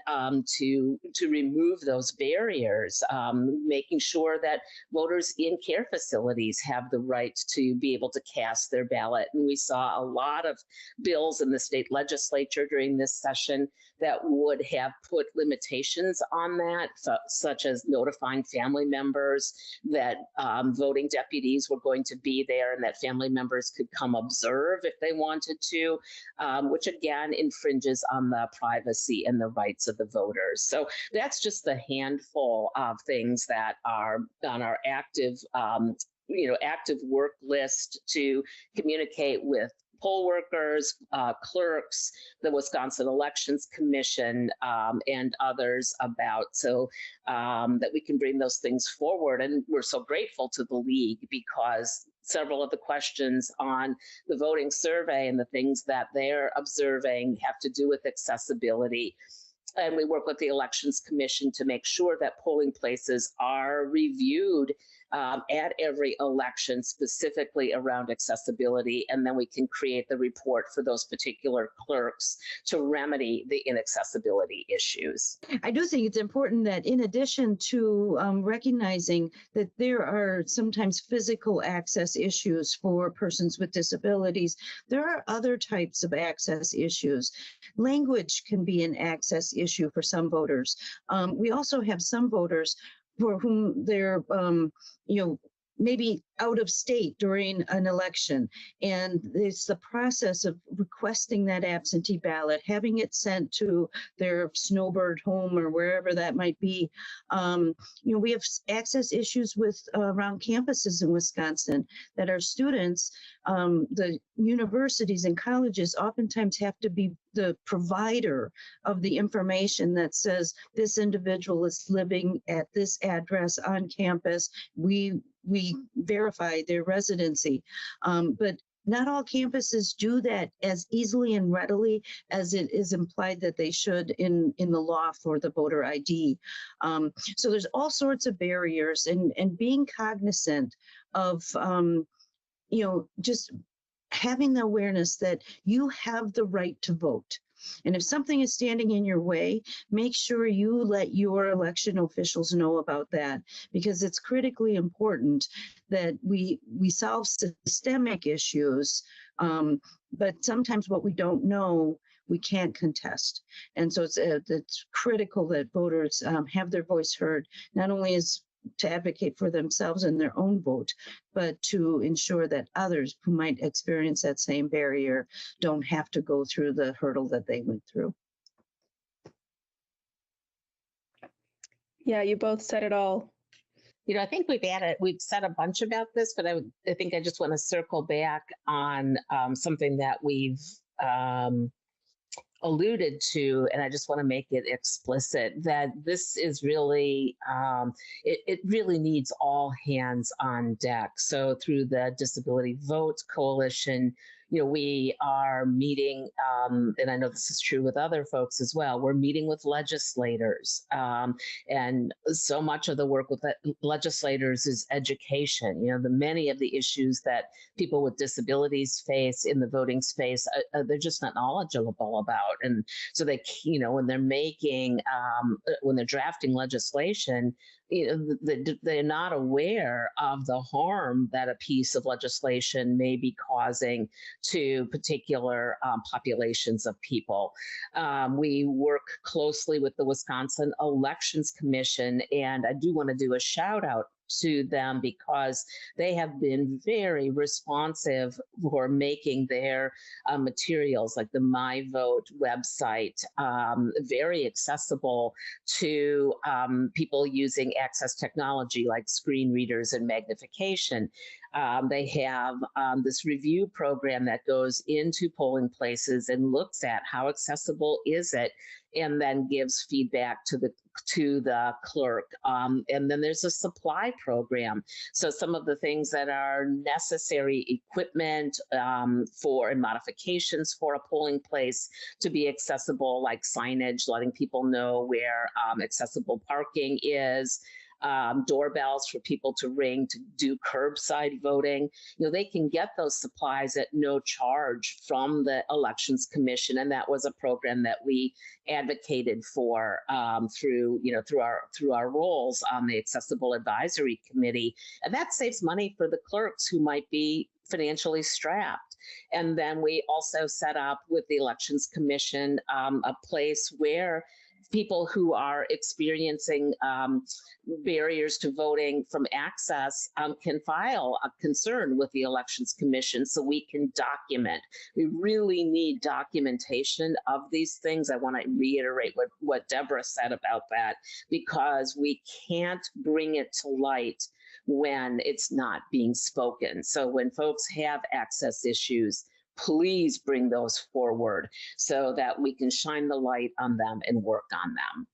to remove those barriers, making sure that voters in care facilities have the right to be able to cast their ballot. And we saw a lot of bills in the state legislature during this session that would have put limitations on that, such as notifying family members that voting deputies were going to be there and that family members could come observe if they wanted to, which again infringes on the privacy and the rights of the voters. So that's just a handful of things that are on our active work list to communicate with poll workers, clerks, the Wisconsin Elections Commission, and others about, so that we can bring those things forward. And we're so grateful to the League, because several of the questions on the voting survey and the things that they're observing have to do with accessibility. And we work with the Elections Commission to make sure that polling places are reviewed at every election, specifically around accessibility, and then we can create the report for those particular clerks to remedy the inaccessibility issues. I do think it's important that, in addition to recognizing that there are sometimes physical access issues for persons with disabilities, there are other types of access issues. Language can be an access issue for some voters. We also have some voters for whom they're, maybe out of state during an election. And it's the process of requesting that absentee ballot, having it sent to their snowbird home or wherever that might be. We have access issues with around campuses in Wisconsin that our students, the universities and colleges oftentimes have to be the provider of the information that says this individual is living at this address on campus. We verify their residency, but not all campuses do that as easily and readily as it is implied that they should in the law for the voter ID. So there's all sorts of barriers, and being cognizant of, just having the awareness that you have the right to vote. And if something is standing in your way, make sure you let your election officials know about that, because it's critically important that we solve systemic issues. But sometimes what we don't know, we can't contest. And so it's critical that voters have their voice heard, not only as to advocate for themselves and their own vote, but to ensure that others who might experience that same barrier don't have to go through the hurdle that they went through. Yeah, you both said it all. I think we've said a bunch about this, but I think I just want to circle back on something that we've alluded to, and I just want to make it explicit that this is really, it really needs all hands on deck. So through the Disability Vote Coalition, we are meeting, and I know this is true with other folks as well, we're meeting with legislators. And so much of the work with legislators is education. Many of the issues that people with disabilities face in the voting space, they're just not knowledgeable about. And so they, when they're making, when they're drafting legislation, they're not aware of the harm that a piece of legislation may be causing to particular populations of people. We work closely with the Wisconsin Elections Commission, and I do want to do a shout out to them because they have been very responsive for making their materials, like the My Vote website, very accessible to people using access technology like screen readers and magnification. They have this review program that goes into polling places and looks at how accessible is it, and then gives feedback to the clerk. And then there's a supply program. So some of the things that are necessary equipment for and modifications for a polling place to be accessible, like signage, letting people know where accessible parking is, doorbells for people to ring to do curbside voting. They can get those supplies at no charge from the Elections Commission, and that was a program that we advocated for through our roles on the Accessible Advisory Committee, and that saves money for the clerks who might be financially strapped. And then we also set up with the Elections Commission a place where people who are experiencing barriers to voting from access can file a concern with the Elections Commission so we can document. We really need documentation of these things. I want to reiterate what Deborah said about that, because we can't bring it to light when it's not being spoken. So when folks have access issues, please bring those forward so that we can shine the light on them and work on them.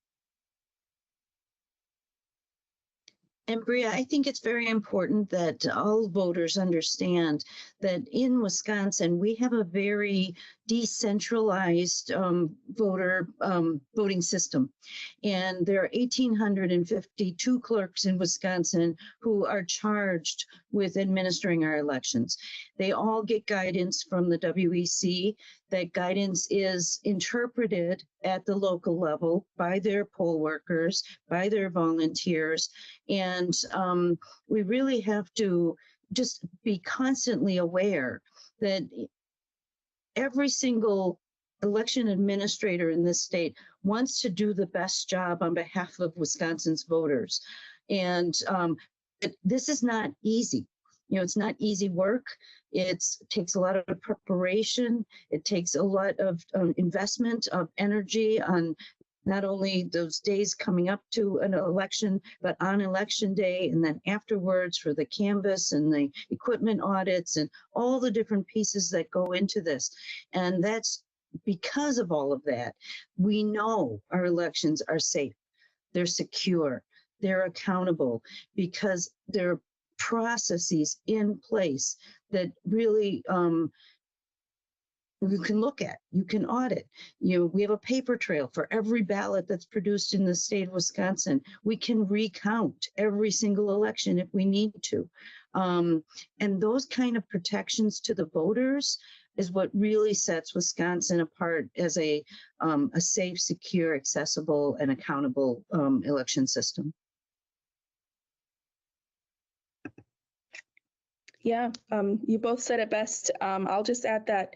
And Bria, I think it's very important that all voters understand that in Wisconsin, we have a very decentralized voting system. And there are 1,852 clerks in Wisconsin who are charged with administering our elections. They all get guidance from the WEC. That guidance is interpreted at the local level by their poll workers, by their volunteers. And we really have to just be constantly aware that every single election administrator in this state wants to do the best job on behalf of Wisconsin's voters. And This is not easy. It's not easy work. It takes a lot of preparation. It takes a lot of investment of energy on not only those days coming up to an election, but on election day and then afterwards for the canvass and the equipment audits and all the different pieces that go into this. And that's because of all of that. We know our elections are safe, they're secure, they're accountable, because there are processes in place that really you can look at, you can audit. We have a paper trail for every ballot that's produced in the state of Wisconsin. We can recount every single election if we need to. And those kind of protections to the voters is what really sets Wisconsin apart as a safe, secure, accessible, and accountable election system. Yeah, you both said it best. I'll just add that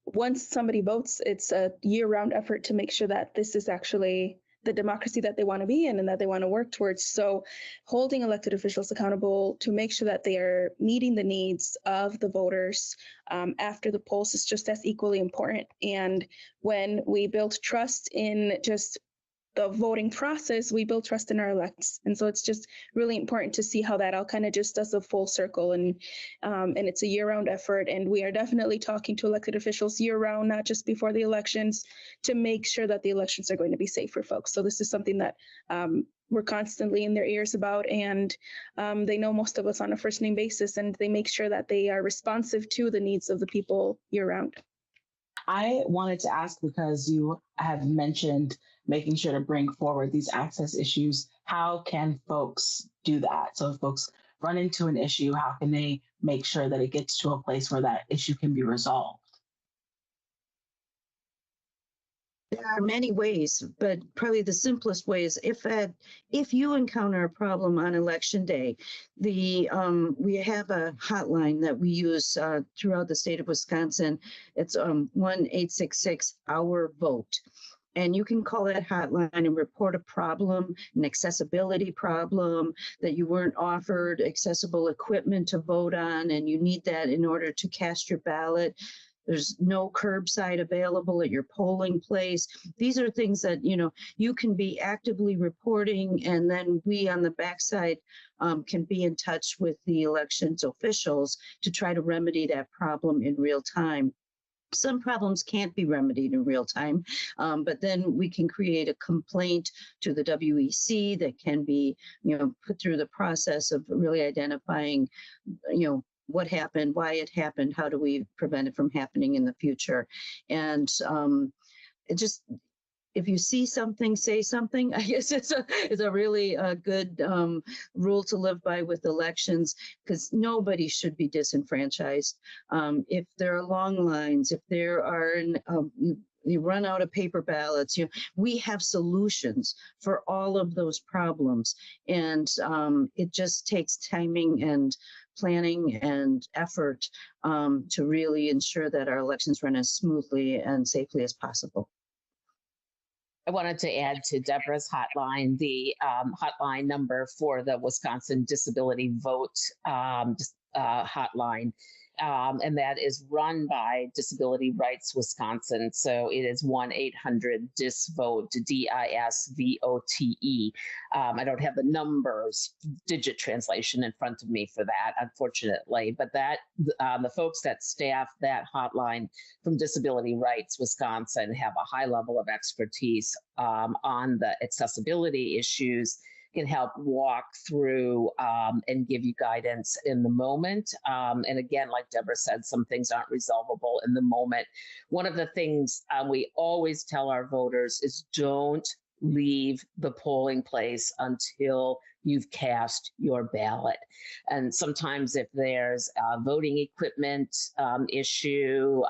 once somebody votes, it's a year-round effort to make sure that this is actually the democracy that they want to be in and that they want to work towards. So holding elected officials accountable to make sure that they are meeting the needs of the voters after the polls is just as equally important. And when we build trust in just the voting process, we build trust in our elects. And so it's just really important to see how that all kind of just does a full circle. And it's a year-round effort. And we are definitely talking to elected officials year-round, not just before the elections, to make sure that the elections are going to be safe for folks. So this is something that we're constantly in their ears about, and they know most of us on a first-name basis, and they make sure that they are responsive to the needs of the people year-round. I wanted to ask, because you have mentioned making sure to bring forward these access issues, how can folks do that? So if folks run into an issue, how can they make sure that it gets to a place where that issue can be resolved? There are many ways, but probably the simplest way is if you encounter a problem on election day, we have a hotline that we use throughout the state of Wisconsin. It's 1-866-OUR-VOTE. And you can call that hotline and report a problem, an accessibility problem, that you weren't offered accessible equipment to vote on, and you need that in order to cast your ballot. There's no curbside available at your polling place. These are things that, you can be actively reporting, and then we on the backside can be in touch with the elections officials to try to remedy that problem in real time. Some problems can't be remedied in real time, but then we can create a complaint to the WEC that can be, put through the process of really identifying, what happened, why it happened, how do we prevent it from happening in the future. And if you see something, say something. I guess it's a really good rule to live by with elections, because nobody should be disenfranchised. If there are long lines, if there are you run out of paper ballots, we have solutions for all of those problems. And it just takes timing and planning and effort to really ensure that our elections run as smoothly and safely as possible. I wanted to add to Deborah's hotline, the hotline number for the Wisconsin Disability Vote hotline. And that is run by Disability Rights Wisconsin. So it is 1-800-DISVOTE, DISVOTE. I don't have the numbers, digit translation in front of me for that, unfortunately. But that the folks that staff that hotline from Disability Rights Wisconsin have a high level of expertise on the accessibility issues, can help walk through and give you guidance in the moment. And again, like Deborah said, some things aren't resolvable in the moment. One of the things we always tell our voters is don't leave the polling place until you've cast your ballot. And sometimes if there's a voting equipment issue,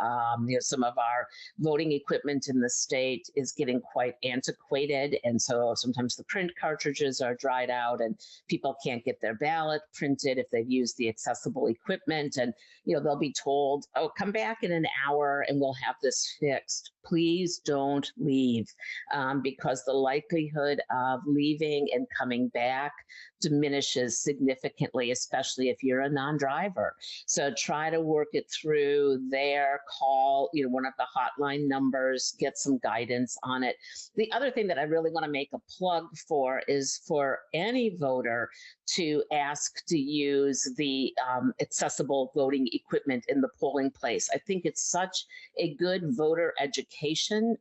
some of our voting equipment in the state is getting quite antiquated. And so sometimes the print cartridges are dried out and people can't get their ballot printed if they've used the accessible equipment. And, they'll be told, oh, come back in an hour and we'll have this fixed. Please don't leave, because the likelihood of leaving and coming back diminishes significantly, especially if you're a non-driver. So try to work it through there, call, one of the hotline numbers, get some guidance on it. The other thing that I really want to make a plug for is for any voter to ask to use the accessible voting equipment in the polling place. I think it's such a good voter education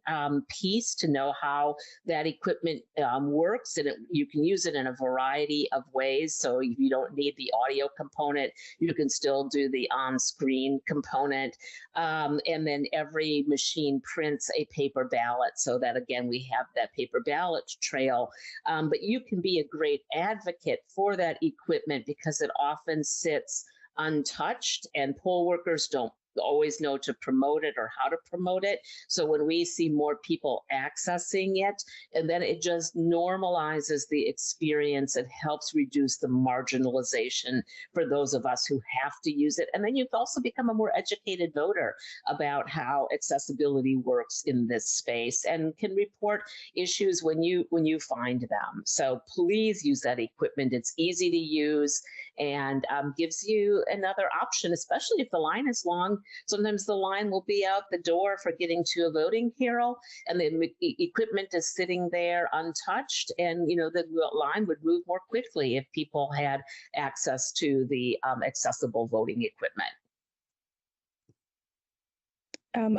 piece to know how that equipment works, and you can use it in a variety of ways. So if you don't need the audio component, you can still do the on-screen component. And then every machine prints a paper ballot so that, again, we have that paper ballot trail. But you can be a great advocate for that equipment because it often sits untouched, and poll workers don't always know to promote it or how to promote it. So when we see more people accessing it, and then it just normalizes the experience, it helps reduce the marginalization for those of us who have to use it. And then you've also become a more educated voter about how accessibility works in this space and can report issues when you find them. So please use that equipment. It's easy to use and gives you another option, especially if the line is long. Sometimes the line will be out the door for getting to a voting carol, and the equipment is sitting there untouched, and the line would move more quickly if people had access to the accessible voting equipment.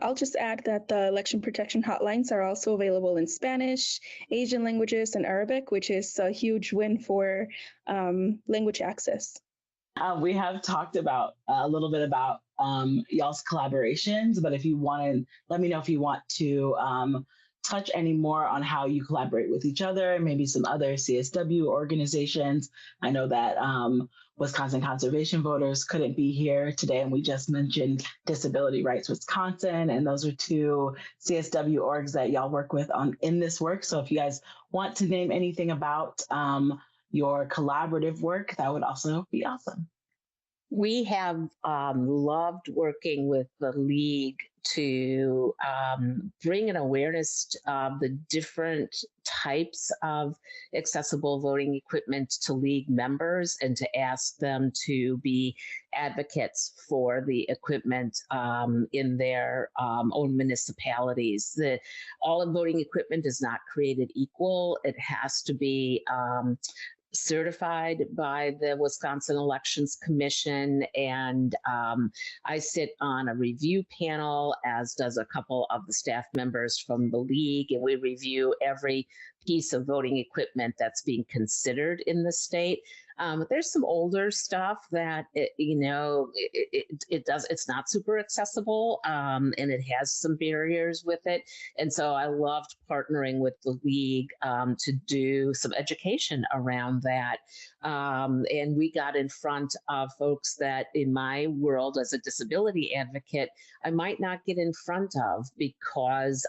I'll just add that the election protection hotlines are also available in Spanish, Asian languages, and Arabic, which is a huge win for language access. We have talked about a little bit about y'all's collaborations, but if you want to, let me know if you want to touch any more on how you collaborate with each other, maybe some other CSW organizations. I know that Wisconsin Conservation Voters couldn't be here today, and we just mentioned Disability Rights Wisconsin, and those are two CSW orgs that y'all work with in this work. So if you guys want to name anything about your collaborative work, that would also be awesome. We have loved working with the League to bring an awareness of the different types of accessible voting equipment to League members and to ask them to be advocates for the equipment in their own municipalities. All of voting equipment is not created equal. It has to be certified by the Wisconsin Elections Commission, and I sit on a review panel, as does a couple of the staff members from the League, and we review every piece of voting equipment that's being considered in the state. There's some older stuff that it's not super accessible, and it has some barriers with it. And so I loved partnering with the League to do some education around that. And we got in front of folks that, in my world as a disability advocate, I might not get in front of because,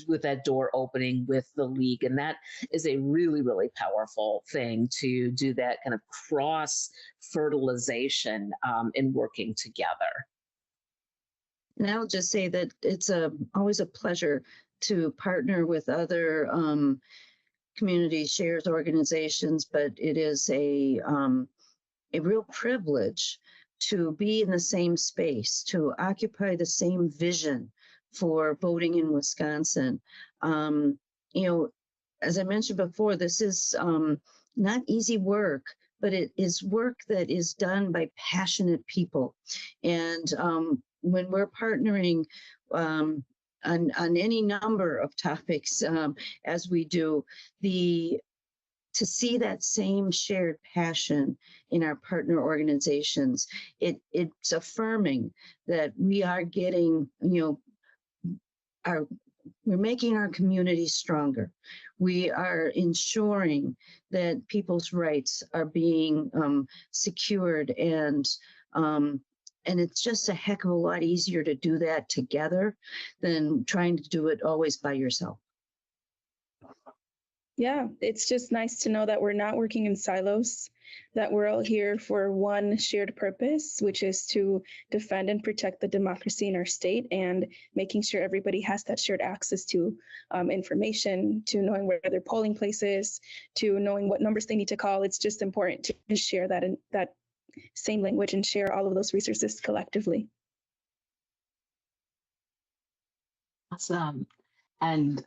with that door opening with the League. And that is a really, really powerful thing to do, that kind of cross fertilization in working together. And I'll just say that it's always a pleasure to partner with other community shares organizations, but it is a real privilege to be in the same space, to occupy the same vision for voting in Wisconsin. As I mentioned before, this is not easy work, but it is work that is done by passionate people. And when we're partnering on any number of topics, as we do, to see that same shared passion in our partner organizations, it's affirming that we are getting, we're making our community stronger. We are ensuring that people's rights are being secured, and it's just a heck of a lot easier to do that together than trying to do it always by yourself. Yeah, it's just nice to know that we're not working in silos that we're all here for one shared purpose, which is to defend and protect the democracy in our state and making sure everybody has that shared access to information, to knowing where their polling place is, to knowing what numbers they need to call. It's just important to share that in that same language and share all of those resources collectively. Awesome. And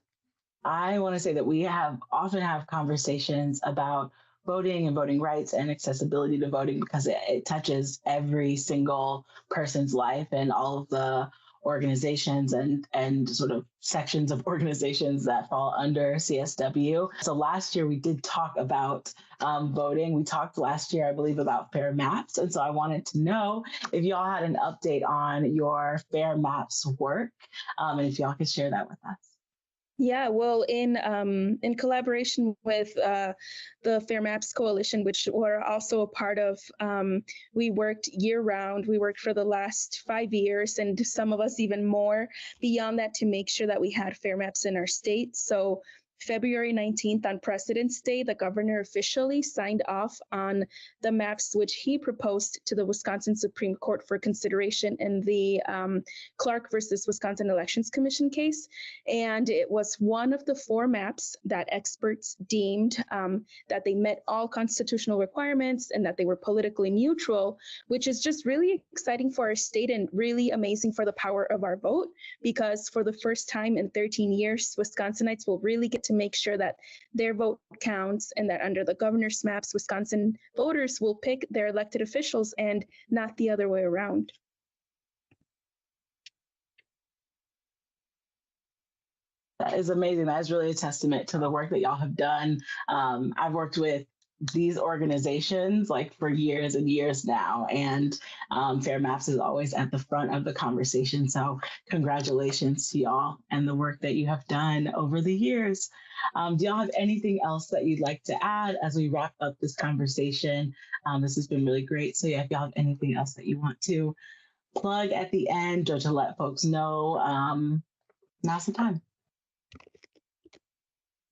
I want to say that we often have conversations about voting and voting rights and accessibility to voting because it touches every single person's life and all of the organizations and sort of sections of organizations that fall under CSW. So last year we did talk about voting. We talked last year, I believe, about Fair Maps. And so I wanted to know if y'all had an update on your Fair Maps work and if y'all could share that with us. Yeah, well, in collaboration with the Fair Maps Coalition, which we're also a part of, we worked year round. We worked for the last 5 years, and some of us even more beyond that, to make sure that we had fair maps in our state. So February 19th, on President's Day, the governor officially signed off on the maps which he proposed to the Wisconsin Supreme Court for consideration in the Clark versus Wisconsin Elections Commission case. And it was one of the 4 maps that experts deemed that they met all constitutional requirements and that they were politically neutral, which is just really exciting for our state and really amazing for the power of our vote, because for the first time in 13 years, Wisconsinites will really get to make sure that their vote counts and that under the governor's maps, Wisconsin voters will pick their elected officials and not the other way around. That is amazing. That is really a testament to the work that y'all have done. I've worked with these organizations like for years and years now, and Fair Maps is always at the front of the conversation. So congratulations to y'all and the work that you have done over the years. Do y'all have anything else that you'd like to add as we wrap up this conversation? This has been really great. So yeah, if y'all have anything else that you want to plug at the end or to let folks know, now's the time.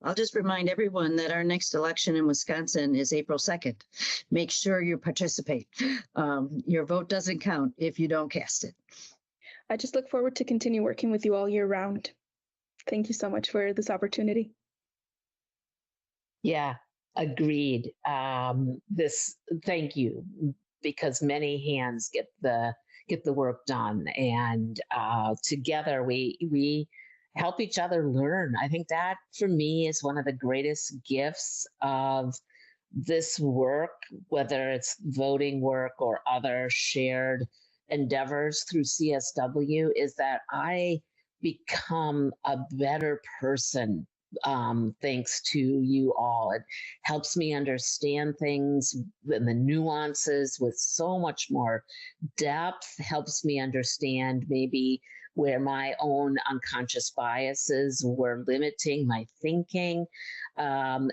I'll just remind everyone that our next election in Wisconsin is April 2nd. Make sure you participate. Your vote doesn't count if you don't cast it. I just look forward to continue working with you all year round. Thank you so much for this opportunity. Yeah, agreed. Thank you, because many hands get the work done, and together we help each other learn. I think that for me is one of the greatest gifts of this work, whether it's voting work or other shared endeavors through CSW, is that I become a better person thanks to you all. It helps me understand things and the nuances with so much more depth, helps me understand maybe where my own unconscious biases were limiting my thinking. And,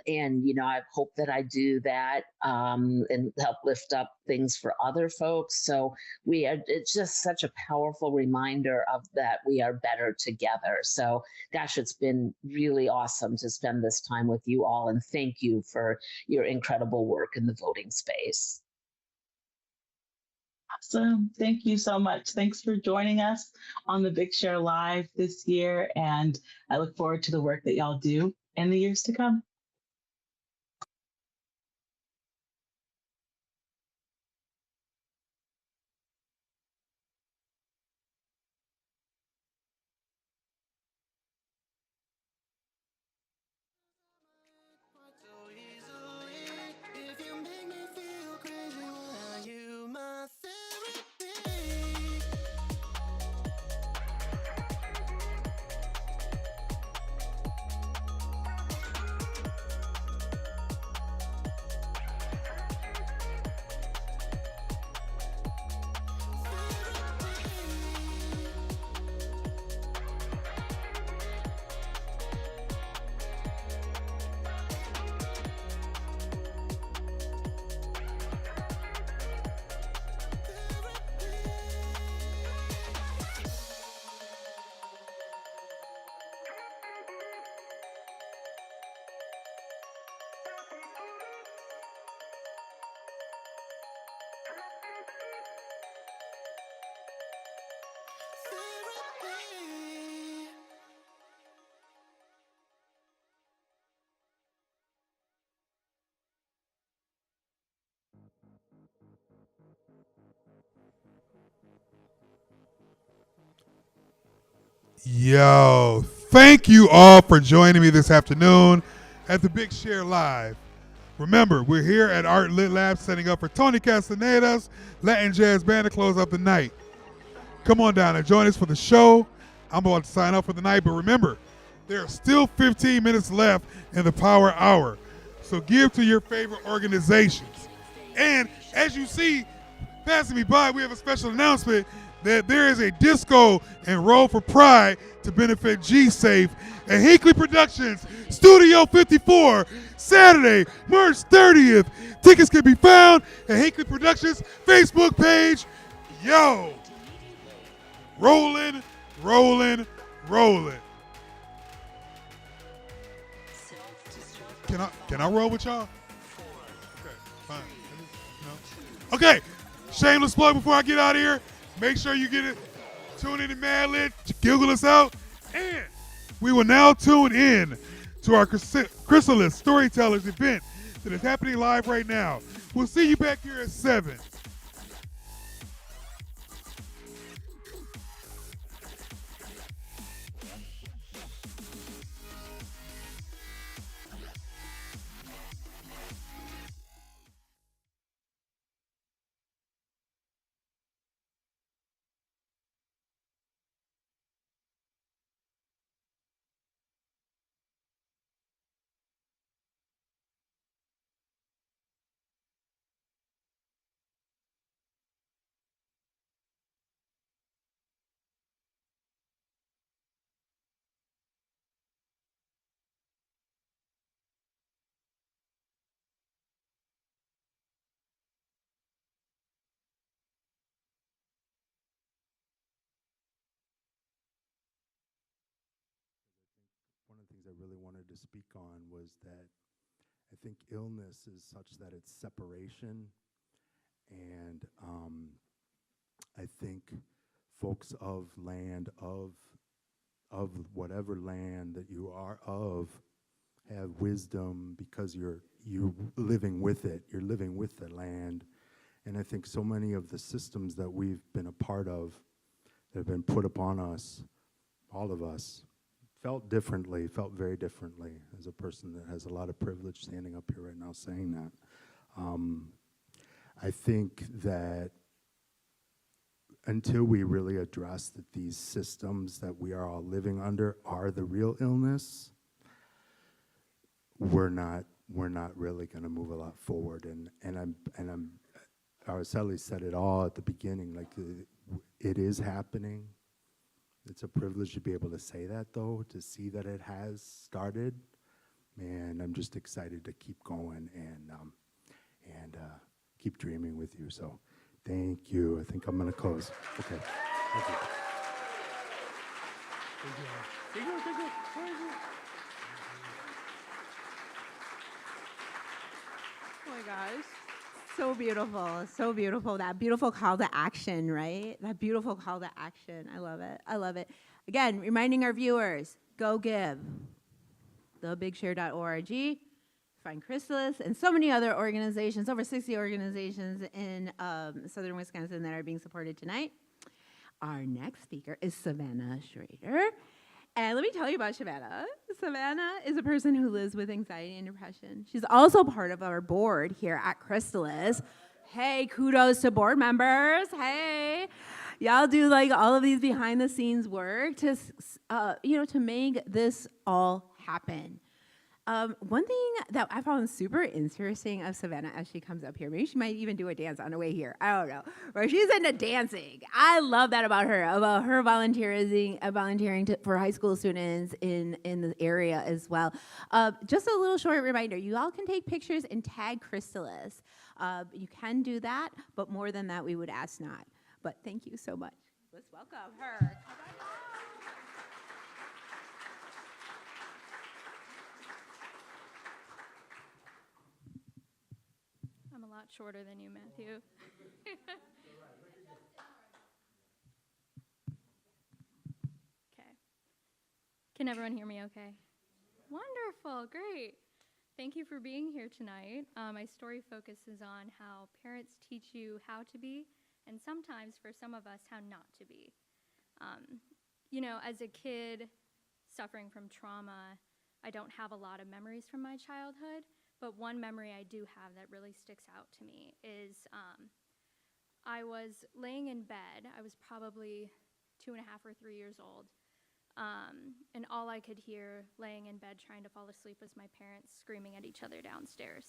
I hope that I do that and help lift up things for other folks. So it's just such a powerful reminder of that we are better together. So gosh, it's been really awesome to spend this time with you all. And thank you for your incredible work in the voting space. Awesome. Thank you so much. Thanks for joining us on the Big Share Live this year. And I look forward to the work that y'all do in the years to come. Yo, thank you all for joining me this afternoon at the Big Share Live. Remember, we're here at Art Lit Lab setting up for Tony Castaneda's Latin Jazz Band to close up the night. Come on down and join us for the show. I'm about to sign up for the night, but remember, there are still 15 minutes left in the Power Hour. So give to your favorite organizations. And as you see, passing me by, we have a special announcement that there is a disco and roll for pride to benefit G-Safe at Hinkley Productions, Studio 54, Saturday, March 30th. Tickets can be found at Hinkley Productions Facebook page. Yo, rolling, rolling, rolling. Can I roll with y'all? Okay, fine. No? Okay, shameless plug before I get out of here. Make sure you get it. Tune in to Mad Lit, giggle us out, and we will now tune in to our Chrysalis Storytellers event that is happening live right now. We'll see you back here at 7. One of the things I really wanted to speak on was that I think illness is such that it's separation, and I think folks of land, of whatever land that you are of, have wisdom because you're living with it. You're living with the land, and I think so many of the systems that we've been a part of that have been put upon us, all of us, felt very differently as a person that has a lot of privilege standing up here right now saying that. I think that until we really address that these systems that we are all living under are the real illness, we're not really going to move a lot forward. And Araceli said it all at the beginning, like it is happening. It's a privilege to be able to say that, though, to see that it has started. And I'm just excited to keep going and keep dreaming with you. So thank you. I think I'm going to close. Okay. Thank you. Oh my gosh. So beautiful, so beautiful. That beautiful call to action, right? That beautiful call to action. I love it. I love it. Again, reminding our viewers, go give. Thebigshare.org. Find Chrysalis and so many other organizations, over 60 organizations in southern Wisconsin that are being supported tonight. Our next speaker is Savannah Schrader. And let me tell you about Savannah. Savannah is a person who lives with anxiety and depression. She's also part of our board here at Chrysalis. Hey, kudos to board members. Hey, y'all do like all of these behind the scenes work to, to make this all happen. One thing that I found super interesting of Savannah as she comes up here, maybe she might even do a dance on the way here. I don't know. But she's into dancing. I love that about her volunteering for high school students in the area as well. Just a little short reminder, you all can take pictures and tag Chrysalis. You can do that, but more than that, we would ask not. But thank you so much. Let's welcome her. I'm a lot shorter than you, Matthew. Okay. Can everyone hear me okay? Wonderful, great. Thank you for being here tonight. My story focuses on how parents teach you how to be, and sometimes for some of us, how not to be. You know, as a kid suffering from trauma, I don't have a lot of memories from my childhood, but one memory I do have that really sticks out to me is I was laying in bed. I was probably 2.5 or 3 years old. And all I could hear laying in bed trying to fall asleep was my parents screaming at each other downstairs.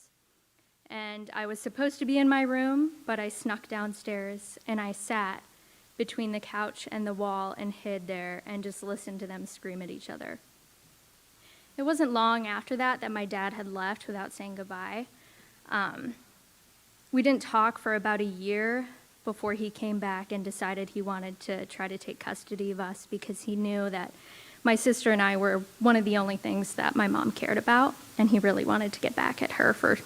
And I was supposed to be in my room, but I snuck downstairs and I sat between the couch and the wall and hid there and just listened to them scream at each other. It wasn't long after that that my dad had left without saying goodbye. We didn't talk for about a year before he came back and decided he wanted to try to take custody of us because he knew that my sister and I were one of the only things that my mom cared about, and he really wanted to get back at her for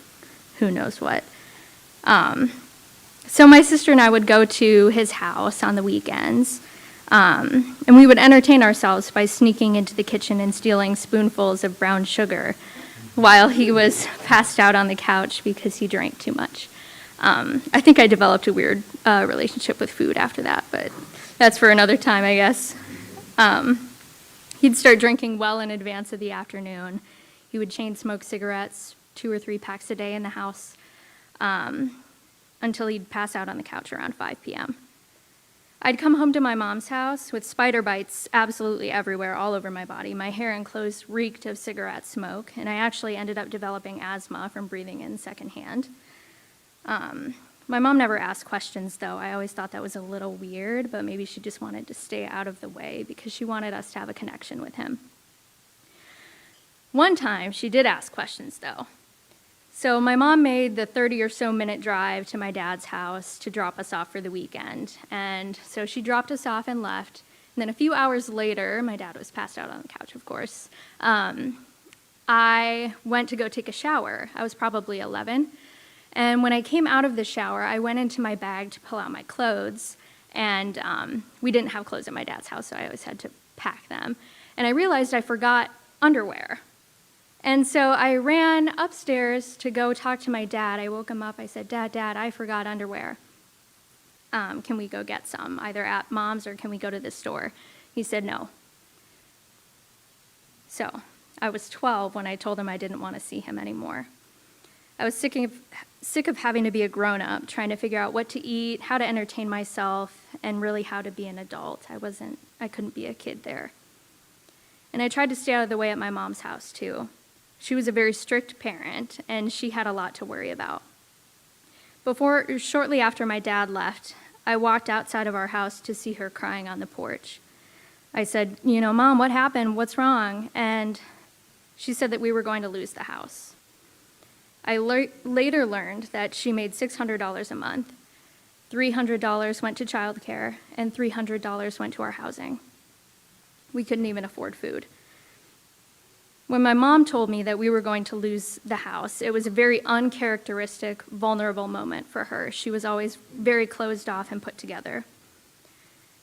who knows what. So my sister and I would go to his house on the weekends, and we would entertain ourselves by sneaking into the kitchen and stealing spoonfuls of brown sugar while he was passed out on the couch because he drank too much. I think I developed a weird relationship with food after that, but that's for another time, I guess. He'd start drinking well in advance of the afternoon. He would chain smoke cigarettes, 2 or 3 packs a day in the house, until he'd pass out on the couch around 5 p.m. I'd come home to my mom's house with spider bites absolutely everywhere, all over my body. My hair and clothes reeked of cigarette smoke, and I actually ended up developing asthma from breathing in secondhand. My mom never asked questions, though. I always thought that was a little weird, but maybe she just wanted to stay out of the way because she wanted us to have a connection with him. One time, she did ask questions, though. So my mom made the 30 or so minute drive to my dad's house to drop us off for the weekend. And so she dropped us off and left. And then a few hours later, my dad was passed out on the couch, of course. I went to go take a shower. I was probably 11. And when I came out of the shower, I went into my bag to pull out my clothes. And we didn't have clothes at my dad's house, so I always had to pack them. And I realized I forgot underwear. And so I ran upstairs to go talk to my dad. I woke him up. I said, Dad, I forgot underwear. Can we go get some, either at Mom's or can we go to the store? He said no. So I was 12 when I told him I didn't want to see him anymore. I was sick of having to be a grown-up, trying to figure out what to eat, how to entertain myself, and really how to be an adult. I couldn't be a kid there. And I tried to stay out of the way at my mom's house, too. She was a very strict parent, and she had a lot to worry about. Shortly after my dad left, I walked outside of our house to see her crying on the porch. I said, Mom, what happened? What's wrong? And she said that we were going to lose the house. I later learned that she made $600 a month. $300 went to childcare, and $300 went to our housing. We couldn't even afford food. When my mom told me that we were going to lose the house, it was a very uncharacteristic, vulnerable moment for her. She was always very closed off and put together.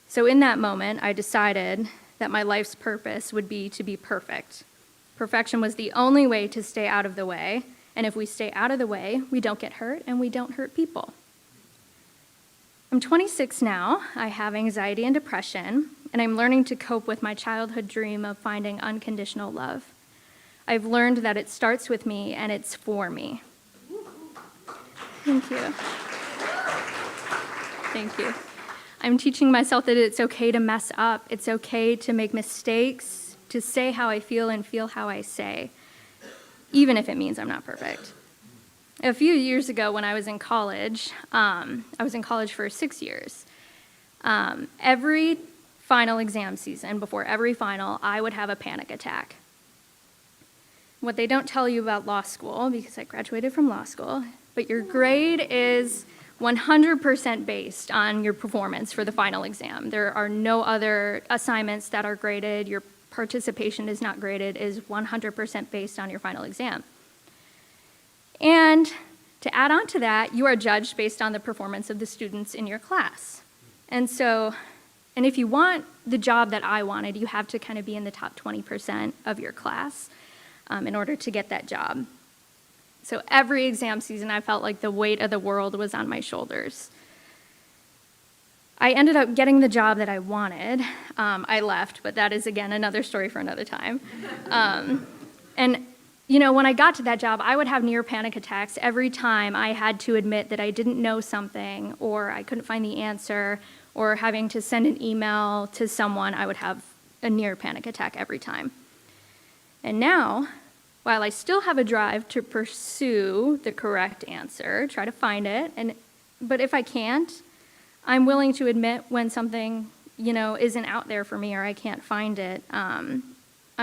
So in that moment, I decided that my life's purpose would be to be perfect. Perfection was the only way to stay out of the way, and if we stay out of the way, we don't get hurt and we don't hurt people. I'm 26 now. I have anxiety and depression, and I'm learning to cope with my childhood dream of finding unconditional love. I've learned that it starts with me and it's for me. Thank you. Thank you. I'm teaching myself that it's okay to mess up. It's okay to make mistakes, to say how I feel and feel how I say, even if it means I'm not perfect. A few years ago when I was in college for 6 years. Every final exam season, before every final, I would have a panic attack. What they don't tell you about law school, because I graduated from law school, but your grade is 100% based on your performance for the final exam. There are no other assignments that are graded. Your participation is not graded, is 100% based on your final exam. And to add on to that, you are judged based on the performance of the students in your class. And if you want the job that I wanted, you have to kind of be in the top 20% of your class in order to get that job. So every exam season, I felt like the weight of the world was on my shoulders. I ended up getting the job that I wanted. I left, but that is, again, another story for another time. And, you know, when I got to that job, I would have near panic attacks every time I had to admit that I didn't know something, or I couldn't find the answer, or having to send an email to someone. I would have a near panic attack every time. And now, while I still have a drive to pursue the correct answer, try to find it, but if I can't, I'm willing to admit when something, you know, isn't out there for me or I can't find it. I'm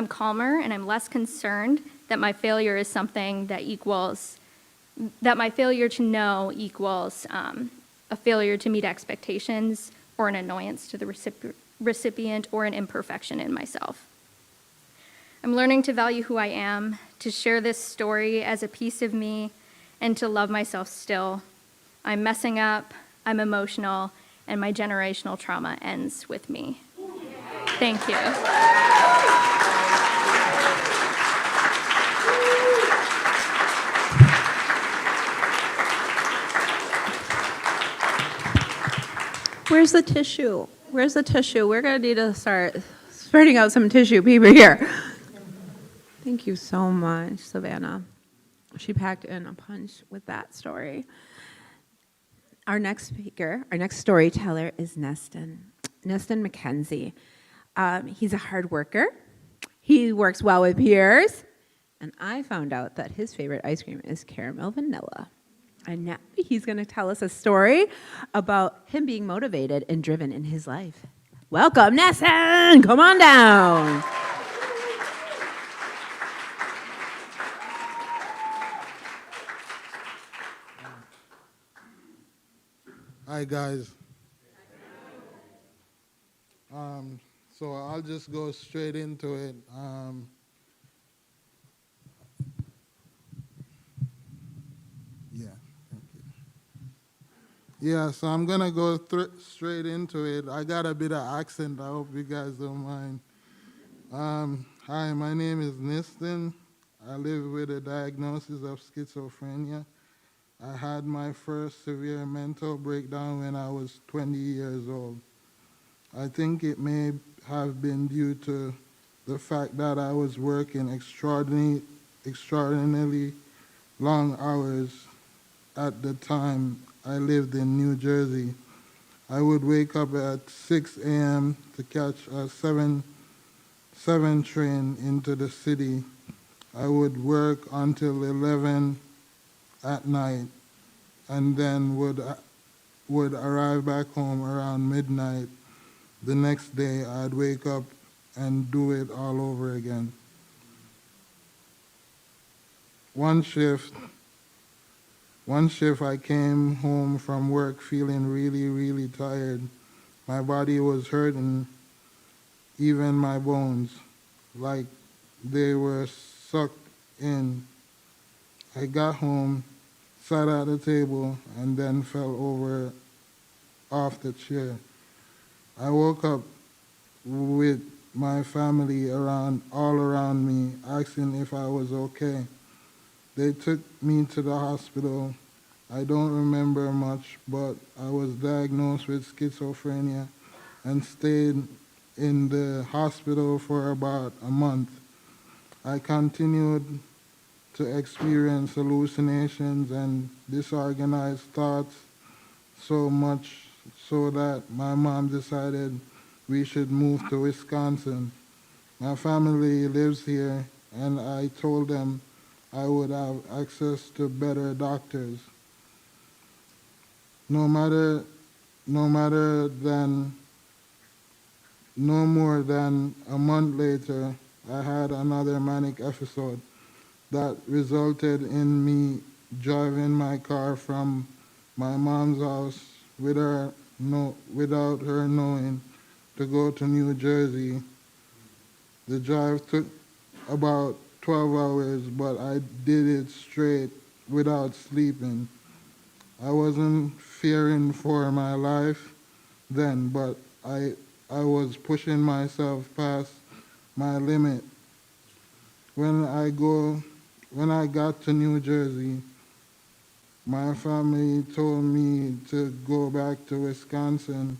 calmer and I'm less concerned that my failure is something that my failure to know equals a failure to meet expectations or an annoyance to the recipient or an imperfection in myself. I'm learning to value who I am, to share this story as a piece of me, and to love myself still. I'm messing up, I'm emotional, and my generational trauma ends with me. Thank you. Where's the tissue? Where's the tissue? We're going to need to start spreading out some tissue paper here. Thank you so much, Savannah. She packed in a punch with that story. Our next speaker, our next storyteller is Neston McKenzie. He's a hard worker. He works well with peers. And I found out that his favorite ice cream is caramel vanilla. And now he's going to tell us a story about him being motivated and driven in his life. Welcome, Neston! Come on down. Hi, guys. So I'll just go straight into it. Yeah, so I'm going to go straight into it. I got a bit of accent. I hope you guys don't mind. Hi, my name is Neston. I live with a diagnosis of schizophrenia. I had my first severe mental breakdown when I was 20 years old. I think it may have been due to the fact that I was working extraordinarily long hours at the time. I lived in New Jersey. I would wake up at 6 a.m. to catch a 7 train into the city. I would work until 11 at night and then would arrive back home around midnight. The next day, I'd wake up and do it all over again. One shift, I came home from work feeling really, really tired. My body was hurting, even my bones, like they were sucked in. I got home, sat at the table, and then fell over off the chair. I woke up with my family all around me, asking if I was okay. They took me to the hospital. I don't remember much, but I was diagnosed with schizophrenia and stayed in the hospital for about a month. I continued to experience hallucinations and disorganized thoughts so much so that my mom decided we should move to Wisconsin. My family lives here, and I told them I would have access to better doctors. No more than a month later, I had another manic episode that resulted in me driving my car from my mom's house without her knowing to go to New Jersey. The drive took about 12 hours, but I did it straight without sleeping. I wasn't fearing for my life then, but I was pushing myself past my limit. When I go when I got to New Jersey, my family told me to go back to Wisconsin,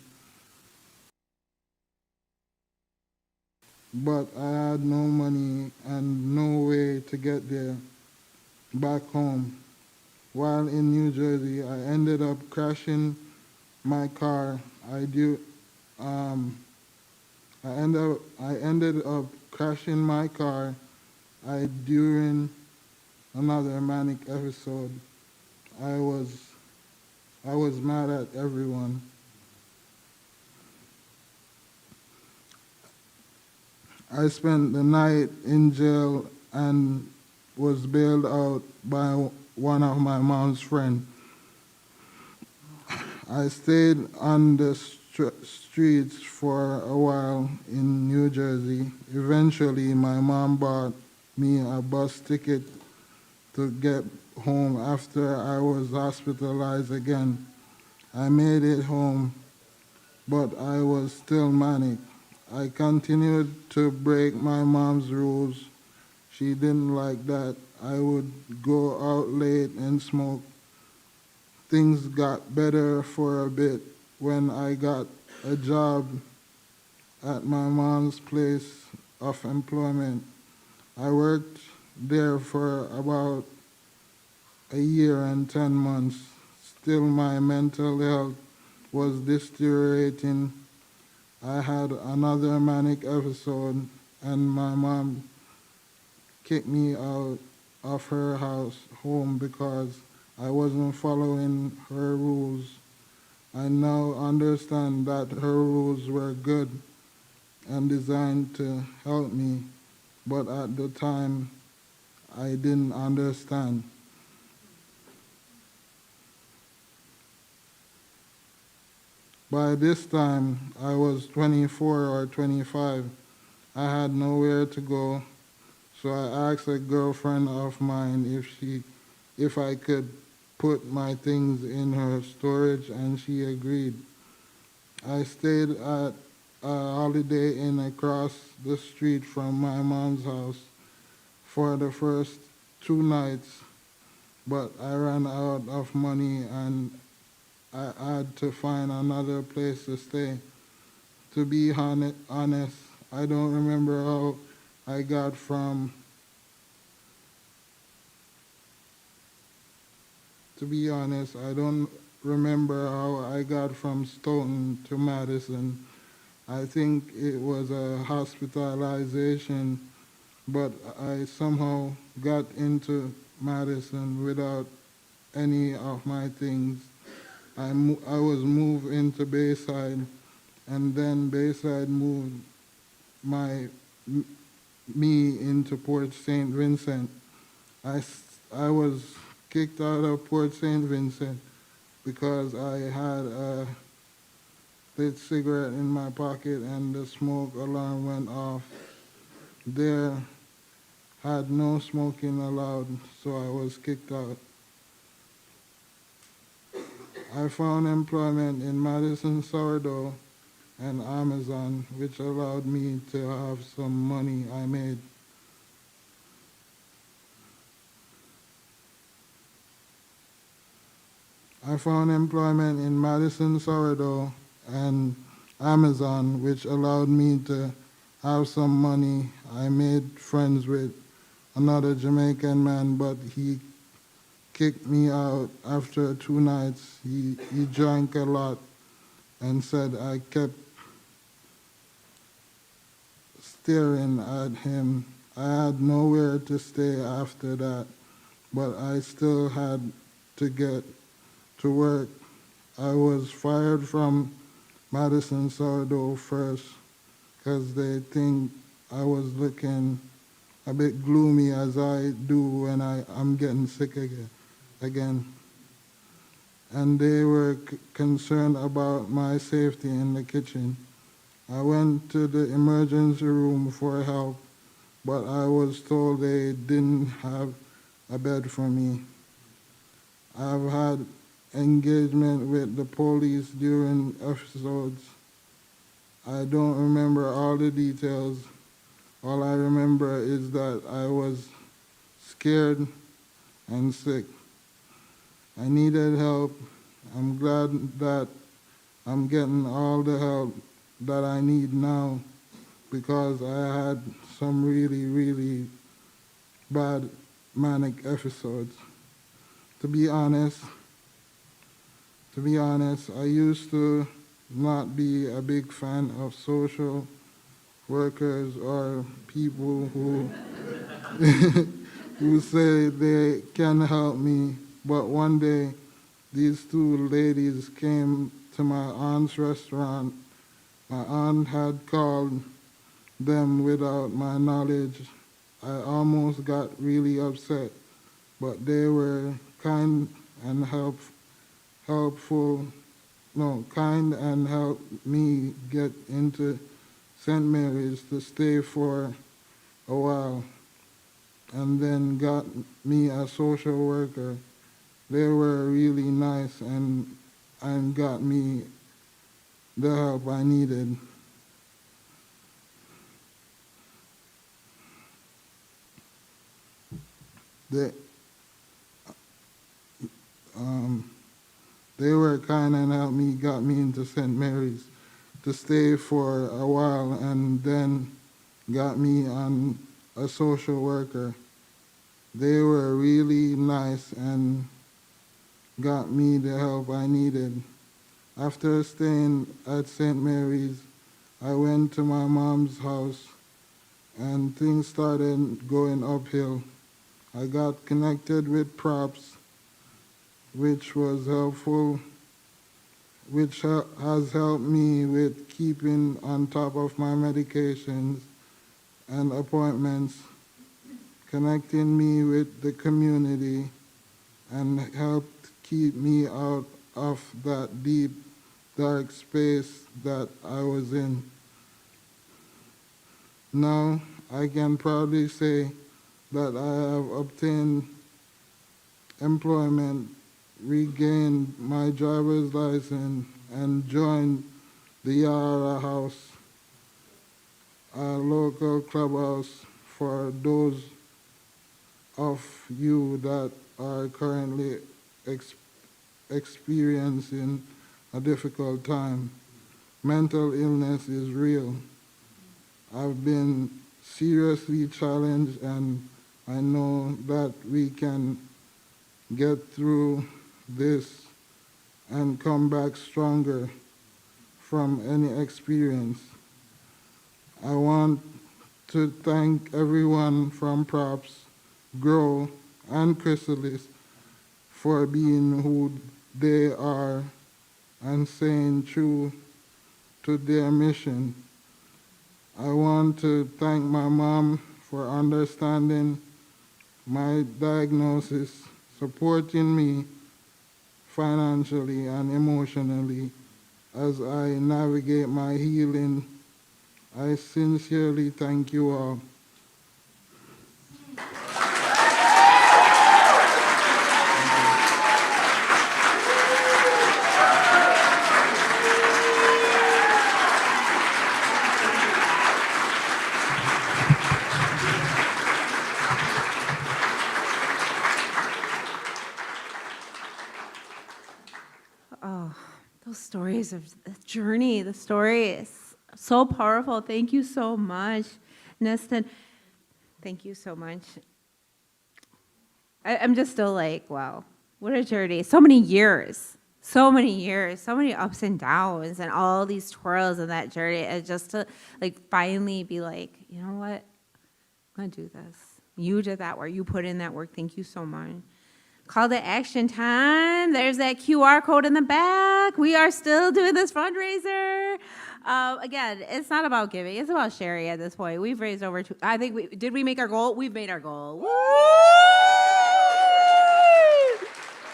but I had no money and no way to get there back home. While in New Jersey, I ended up crashing my car. I ended up crashing my car during another manic episode. I was mad at everyone. I spent the night in jail and was bailed out by one of my mom's friends. I stayed on the streets for a while in New Jersey. Eventually, my mom bought me a bus ticket to get home after I was hospitalized again. I made it home, but I was still manic. I continued to break my mom's rules. She didn't like that. I would go out late and smoke. Things got better for a bit when I got a job at my mom's place of employment. I worked there for about a year and 10 months. Still, my mental health was deteriorating. I had another manic episode, and my mom kicked me out of her home because I wasn't following her rules. I now understand that her rules were good and designed to help me, but at the time, I didn't understand. By this time, I was 24 or 25. I had nowhere to go, so I asked a girlfriend of mine if I could put my things in her storage, and she agreed. I stayed at a Holiday Inn across the street from my mom's house for the first 2 nights, but I ran out of money and I had to find another place to stay. To be honest, I don't remember how I got from Stoughton to Madison. I think it was a hospitalization, but I somehow got into Madison without any of my things. I was moved into Bayside, and then Bayside moved me into Port St. Vincent. I was kicked out of Port St. Vincent because I had a lit cigarette in my pocket and the smoke alarm went off. There had no smoking allowed, so I was kicked out. I found employment in Madison Sourdough and Amazon, which allowed me to have some money I made. I found employment in Madison Sourdough and Amazon, which allowed me to have some money. I made friends with another Jamaican man, but he kicked me out after 2 nights. He drank a lot and said I kept staring at him. I had nowhere to stay after that, but I still had to get to work. I was fired from Madison Sourdough first because they think I was looking a bit gloomy as I do when I'm getting sick again. And they were concerned about my safety in the kitchen. I went to the emergency room for help, but I was told they didn't have a bed for me. I've had engagement with the police during episodes. I don't remember all the details. All I remember is that I was scared and sick. I needed help. I'm glad that I'm getting all the help that I need now because I had some really, really bad manic episodes. To be honest, I used to not be a big fan of social workers or people who who say they can help me. But one day, these two ladies came to my aunt's restaurant. My aunt had called them without my knowledge. I almost got really upset, but they were kind and kind and helped me get into St. Mary's to stay for a while, and then got me a social worker. They were really nice and got me the help I needed. They were kind and helped me, got me into St. Mary's to stay for a while, and then got me on a social worker. They were really nice and got me the help I needed. After staying at St. Mary's, I went to my mom's house and things started going uphill. I got connected with Props, which was helpful, which has helped me with keeping on top of my medications and appointments, connecting me with the community, and helped keep me out of that deep, dark space that I was in. Now, I can proudly say that I have obtained employment, regained my driver's license, and joined the Yara House, a local clubhouse for those of you that are currently experiencing a difficult time. Mental illness is real. I've been seriously challenged, and I know that we can get through this and come back stronger from any experience. I want to thank everyone from Props, Grow, and Chrysalis for being who they are and staying true to their mission. I want to thank my mom for understanding my diagnosis, supporting me financially and emotionally as I navigate my healing. I sincerely thank you all. Stories of the journey, the story is so powerful. Thank you so much, Neston. Thank you so much. I'm just still like, wow, what a journey. So many years, so many ups and downs and all these twirls in that journey. And just to like finally be like, you know what, I'm gonna do this. You did that work, you put in that work. Thank you so much. Call to action time. There's that QR code in the back. We are still doing this fundraiser. Again, it's not about giving. It's about sharing at this point. We've raised over did we make our goal? We've made our goal. Woo!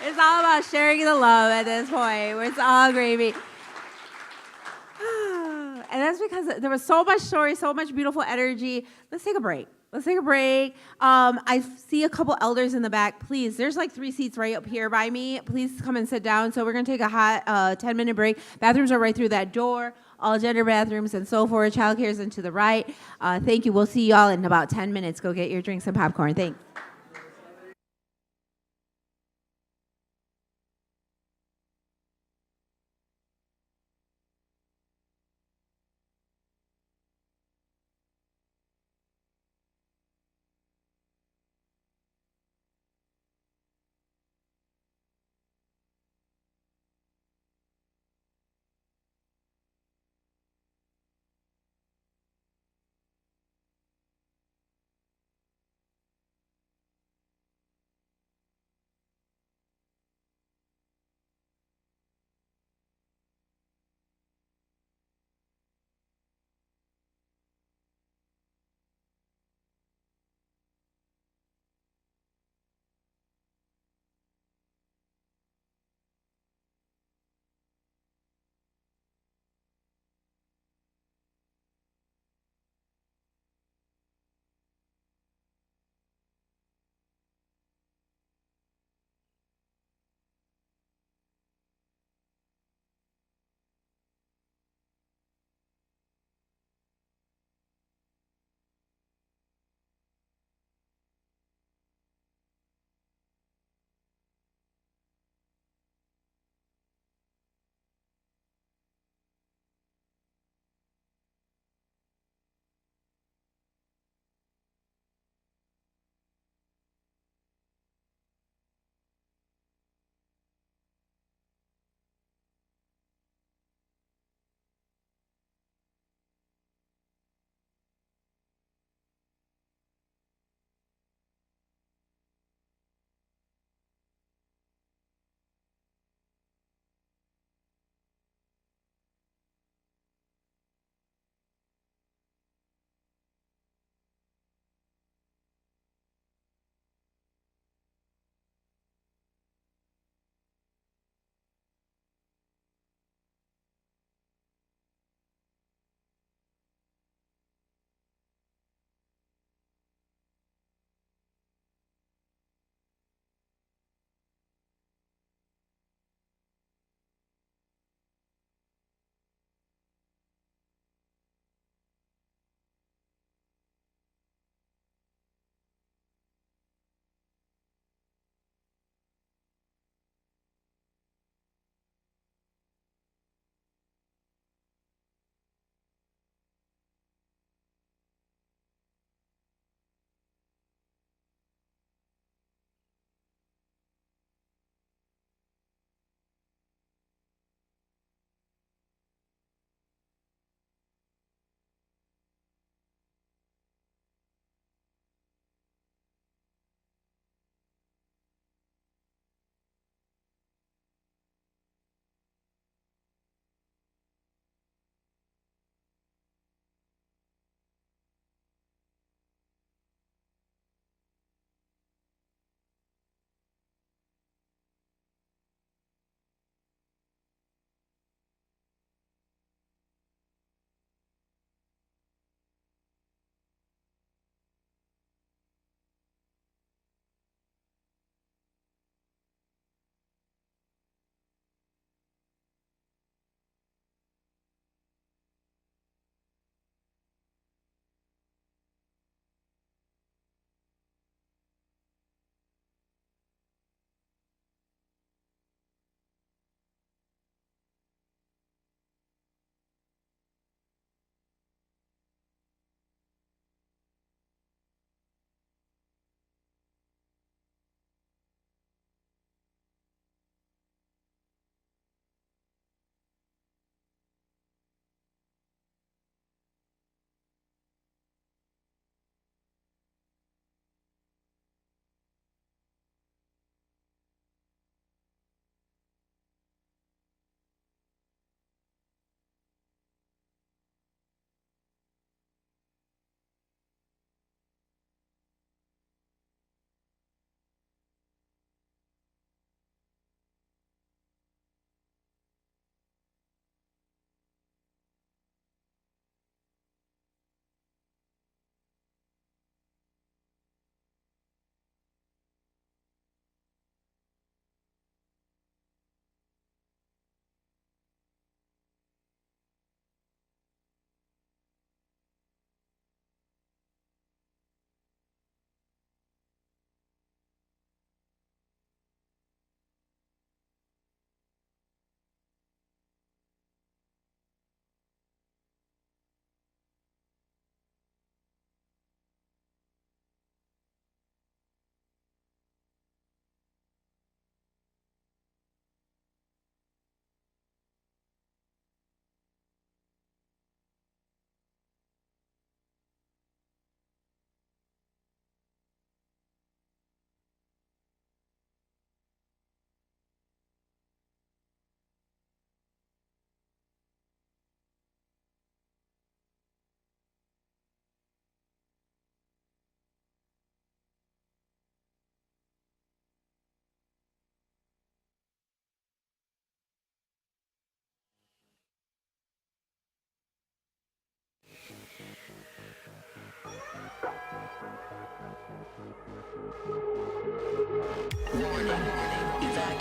It's all about sharing the love at this point. It's all gravy. And that's because there was so much story, so much beautiful energy. Let's take a break. I see a couple elders in the back. Please, there's like 3 seats right up here by me. Please come and sit down. So we're going to take a hot 10-minute break. Bathrooms are right through that door. All gender bathrooms and so forth. Childcare is into the right. Thank you. We'll see you all in about 10 minutes. Go get your drinks and popcorn. Thanks.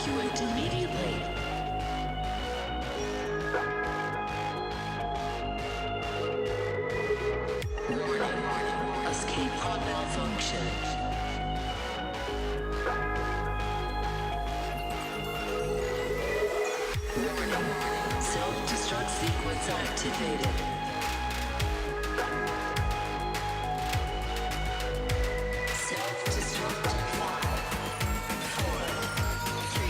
evacuate immediately. Warning, escape pod malfunction. Warning, self-destruct sequence activated. Self-destruct in 5, 4, 3,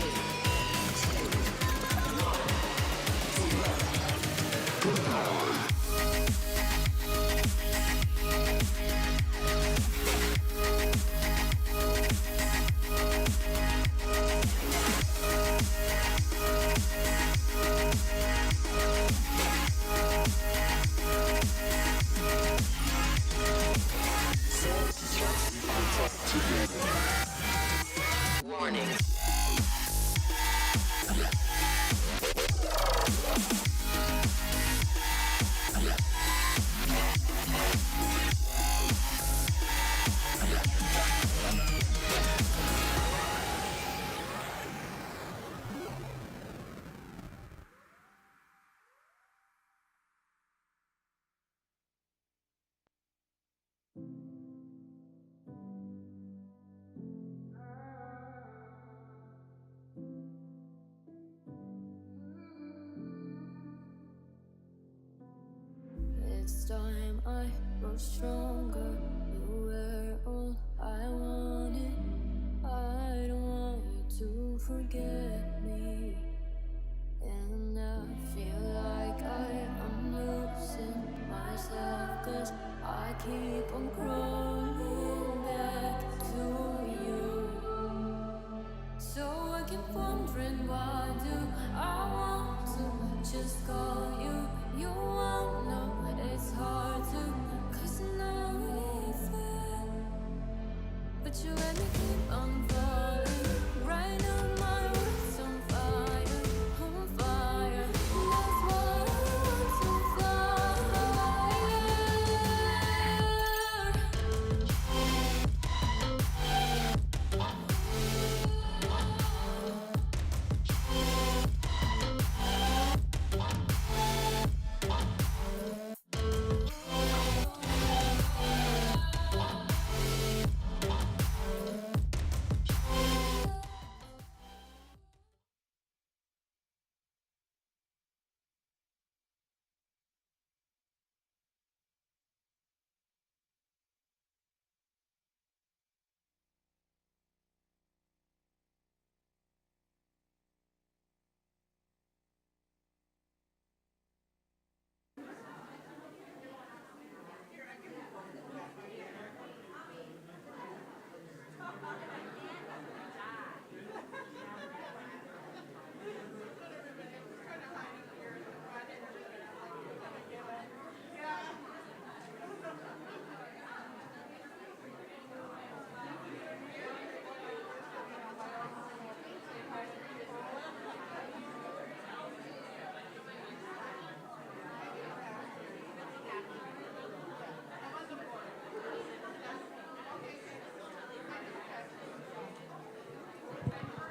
2, 1, 0. Warning. This time I grow stronger. You were all I wanted. I don't want you to forget me. And I feel like I'm losing myself, 'cause I keep on crawling back to you. So I keep wondering, why do I want to just call you? You won't know, it's hard to, 'cause now we fell. But you let me keep on falling. Right now my world's on fire, on fire. That's why I want to fly higher.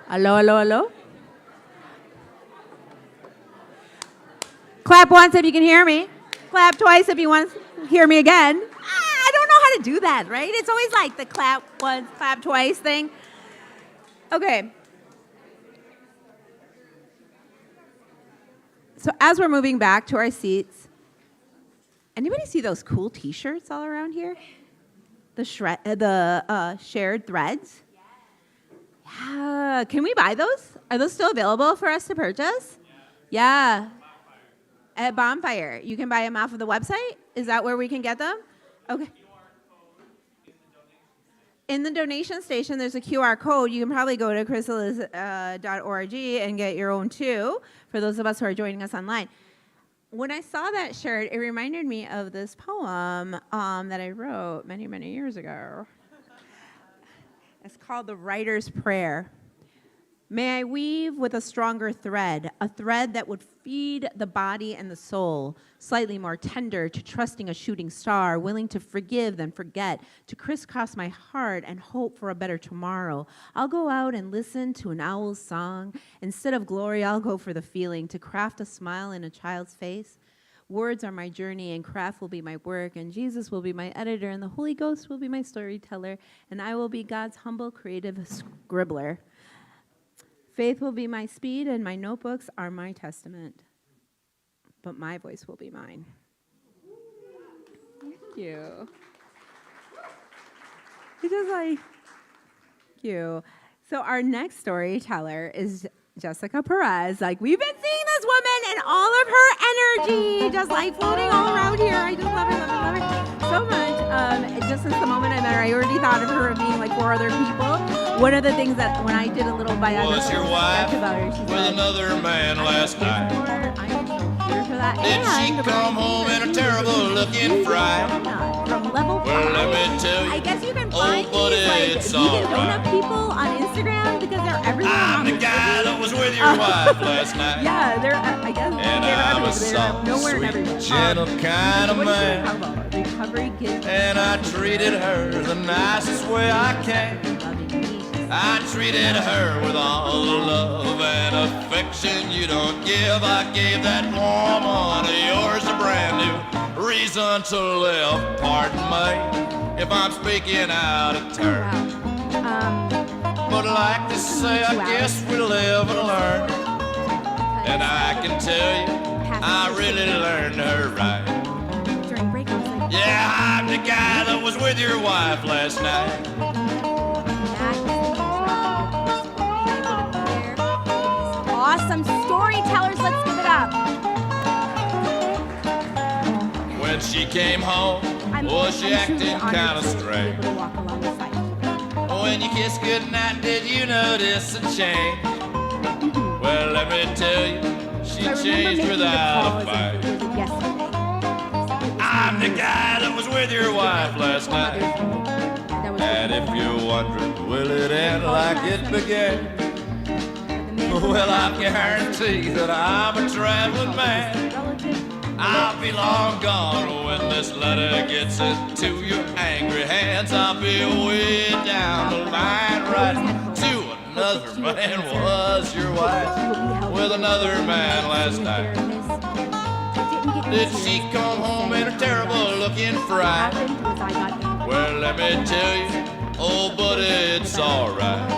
Hello, hello, hello. Clap once if you can hear me. Clap twice if you want to hear me again. I don't know how to do that, right? It's always like the clap once, clap twice thing. Okay. So as we're moving back to our seats, anybody see those cool T-shirts all around here? The shared threads. Yeah. Can we buy those? Are those still available for us to purchase? Yeah. At Bonfire. You can buy them off of the website? Is that where we can get them? Okay. In the donation station, there's a QR code. You can probably go to chrysalis.org and get your own too, for those of us who are joining us online. When I saw that shirt, it reminded me of this poem that I wrote many, many years ago. It's called The Writer's Prayer. May I weave with a stronger thread, a thread that would feed the body and the soul, slightly more tender to trusting a shooting star, willing to forgive than forget, to crisscross my heart and hope for a better tomorrow. I'll go out and listen to an owl's song. Instead of glory, I'll go for the feeling, to craft a smile in a child's face. Words are my journey, and craft will be my work, and Jesus will be my editor, and the Holy Ghost will be my storyteller, and I will be God's humble, creative scribbler. Faith will be my speed, and my notebooks are my testament. But my voice will be mine. Thank you. Because thank you. So our next storyteller is Jessica Perez. Like, we've been seeing this woman and all of her energy just like floating all around here. I just love her, love her, love her so much. Just since the moment I met her, I already thought of her being like 4 other people. One of the things that when I did a little biography Was your wife about her, she with said, another man last night? I am so here for that. Did she And come home in a terrible looking fright? from level 5. Well, let me tell you, I guess you can oh, find buddy, these like it's vegan alright. donut people on Instagram because they're everywhere. I'm on the guy that was with your wife last night. Yeah, they're. I guess And they're I'm a everywhere. soft, They're nowhere and sweet, everywhere. gentle kind of what is man. it? How about recovery kids? And I treated her the nicest way I can. I treated her with all the love and affection you don't give. I gave that woman of yours a brand new reason to live. Pardon me if I'm speaking out of turn. But like to say, I guess we live and learn. And I can tell you, I really learned her right. Yeah, I'm the guy that was with your wife last night. Awesome storytellers, let's give it up. When she came home, was she acting kind of strange? When you kissed goodnight, did you notice a change? Well, let me tell you, she changed without a fight. I'm the guy that was with your wife last night. And if you're wondering, will it end like it began? Well, I guarantee that I'm a traveling man. I'll be long gone when this letter gets into your angry hands. I'll be way down the line right to another man. Was your wife with another man last night? Did she come home in a terrible looking fright? Well, let me tell you, oh, buddy, it's alright.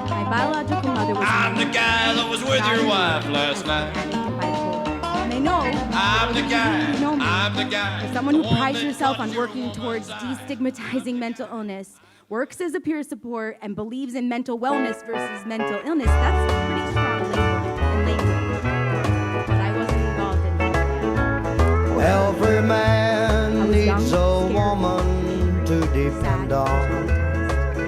My biological mother was I'm the guy that was with your wife last night. and they know I'm the guy. you know me. I'm the guy. As someone who The one prides that herself on touched your working towards woman's destigmatizing mental illness, works as a peer support, and believes in mental wellness versus mental illness, that's a pretty strong label and label. But I wasn't involved in Every man needs a woman to depend on.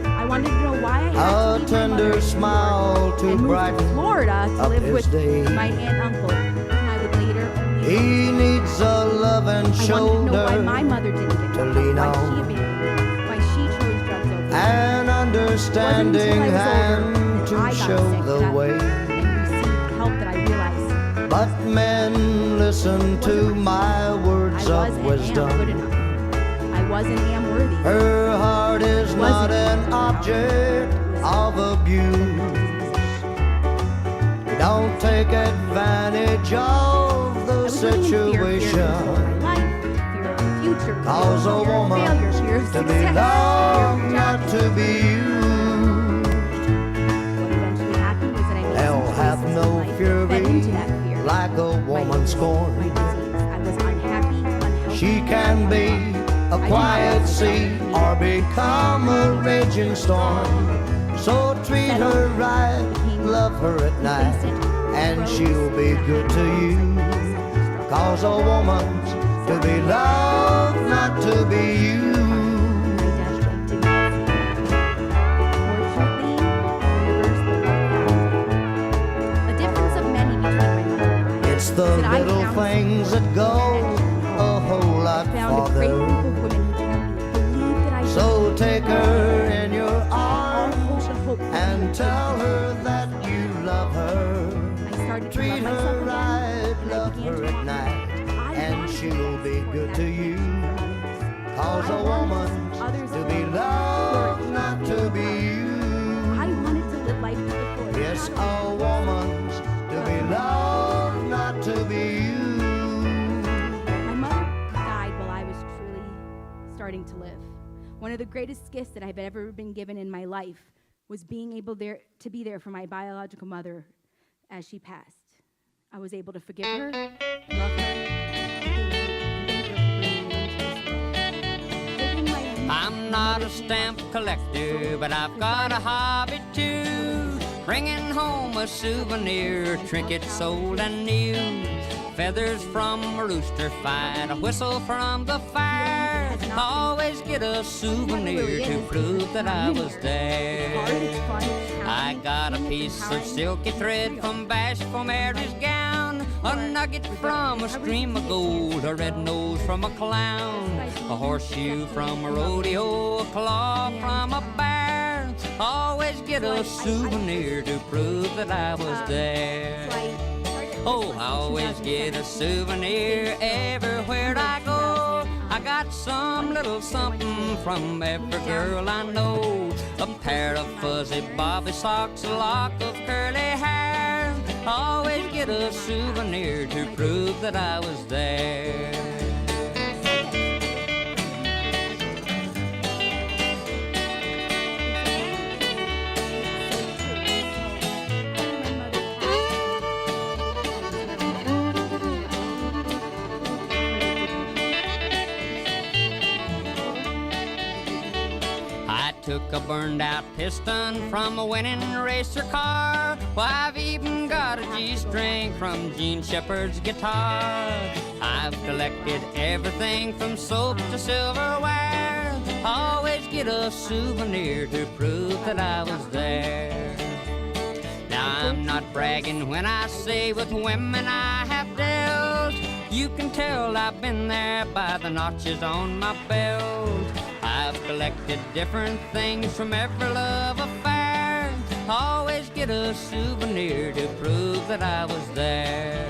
I wanted to know why I had to A leave my tender mother smile to and move to brighten Florida to up live his with day. my aunt and uncle, whom I would later He needs a loving I wanted to know why shoulder my mother didn't get to help, lean why she on, abandoned me, why she chose drugs over me. an understanding hand to show the way. Help that I realized But men listen to my words I was of and am good wisdom. enough. I was and am worthy. Her heart is not Wasn't. an object of abuse. Don't take advantage of the situation. Cause a woman to be loved, not to be used. Hell hath no fury like a woman scorned. She can be a quiet sea or become a raging storm. So treat her right, love her at night, and she'll be good to you. Cause a woman's to be loved, not to be used. It's the little things that go a whole lot farther. So take her in your arms hope. and tell her that you love her. I started to Treat love myself her again, right, and I love began her to at act night, like I and wanted she'll be good to you. Cause I a wanted woman's others to be loved, not to be used. I wanted to live life to the fullest. Yes, a woman's to be loved, not to be used. My mother died while I was truly starting to live. One of the greatest gifts that I've ever been given in my life was being able to be there for my biological mother as she passed. I was able to forgive her, love her, and thank her for bringing me into this world. Taking my I'm not a stamp collector, but I've got a hobby too. Bringing home a souvenir, trinket old and new. Feathers from a rooster fight, a whistle from the fire. I always get a souvenir to prove that I was there. I got a piece of silky thread from Bashful Mary's gown, a nugget from a stream of gold, a red nose from a clown, a horseshoe from a rodeo, a claw from a bear. Always get a souvenir to prove that I was there. Oh, I always get a souvenir everywhere I go. I got some little something from every girl I know. A pair of fuzzy bobby socks, a lock of curly hair. Always get a souvenir to prove that I was there. I took a burned out piston from a winning racer car. Well, I've even got a G-string from Gene Shepard's guitar. I've collected everything from soap to silverware. Always get a souvenir to prove that I was there. Now I'm not bragging when I say with women I have dealt. You can tell I've been there by the notches on my belt. I've collected different things from every love affair. Always get a souvenir to prove that I was there.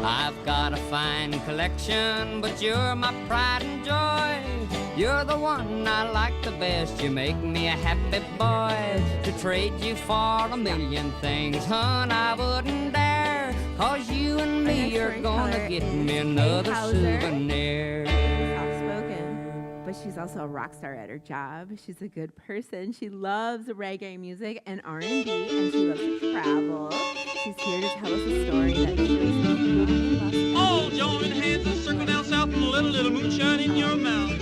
I've got a fine collection, but you're my pride and joy. You're the one I like the best. You make me a happy boy. To trade you for a million things, hon, I wouldn't dare. Cause you and me are gonna get me another souvenir. But she's also a rock star at her job. She's a good person. She loves reggae music and R&B, and she loves to travel. She's here to tell us a story that she was All join hands and circle down south and a little moonshine in your mouth.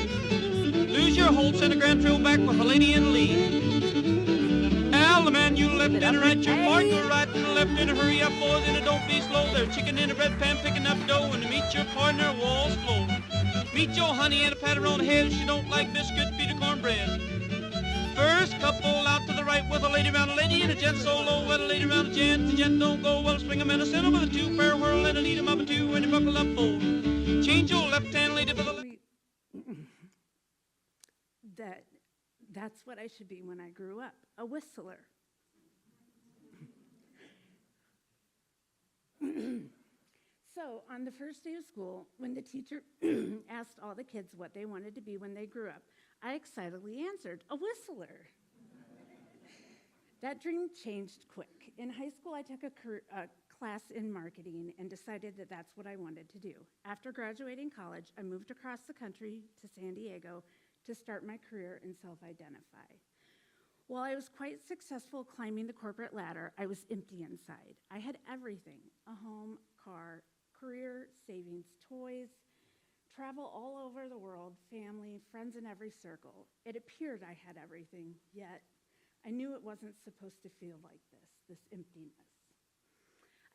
Lose your hold, send a grand trail back with a lady in the lead. Al, the man you left in a right, your boy go right and left in a hurry up, boys, and don't be slow. There's chicken in a bread pan picking up dough, and to meet your partner, walls flow. Meet your honey and a pat her on the head. She don't like biscuit, feed her cornbread. First couple out to the right with a lady round a lady and a gent so low with a lady round a gent. The gent don't go well, swing 'em in a center with a two-pair whirl and a lead 'em up a two when you buckle up full. Change your left-hand lady for the left. That's what I should be when I grew up, a whistler. So on the first day of school, when the teacher asked all the kids what they wanted to be when they grew up, I excitedly answered, a whistler. That dream changed quick. In high school, I took a class in marketing and decided that that's what I wanted to do. After graduating college, I moved across the country to San Diego to start my career in self-identify. While I was quite successful climbing the corporate ladder, I was empty inside. I had everything, a home, car, career, savings, toys, travel all over the world, family, friends in every circle. It appeared I had everything, yet I knew it wasn't supposed to feel like this emptiness.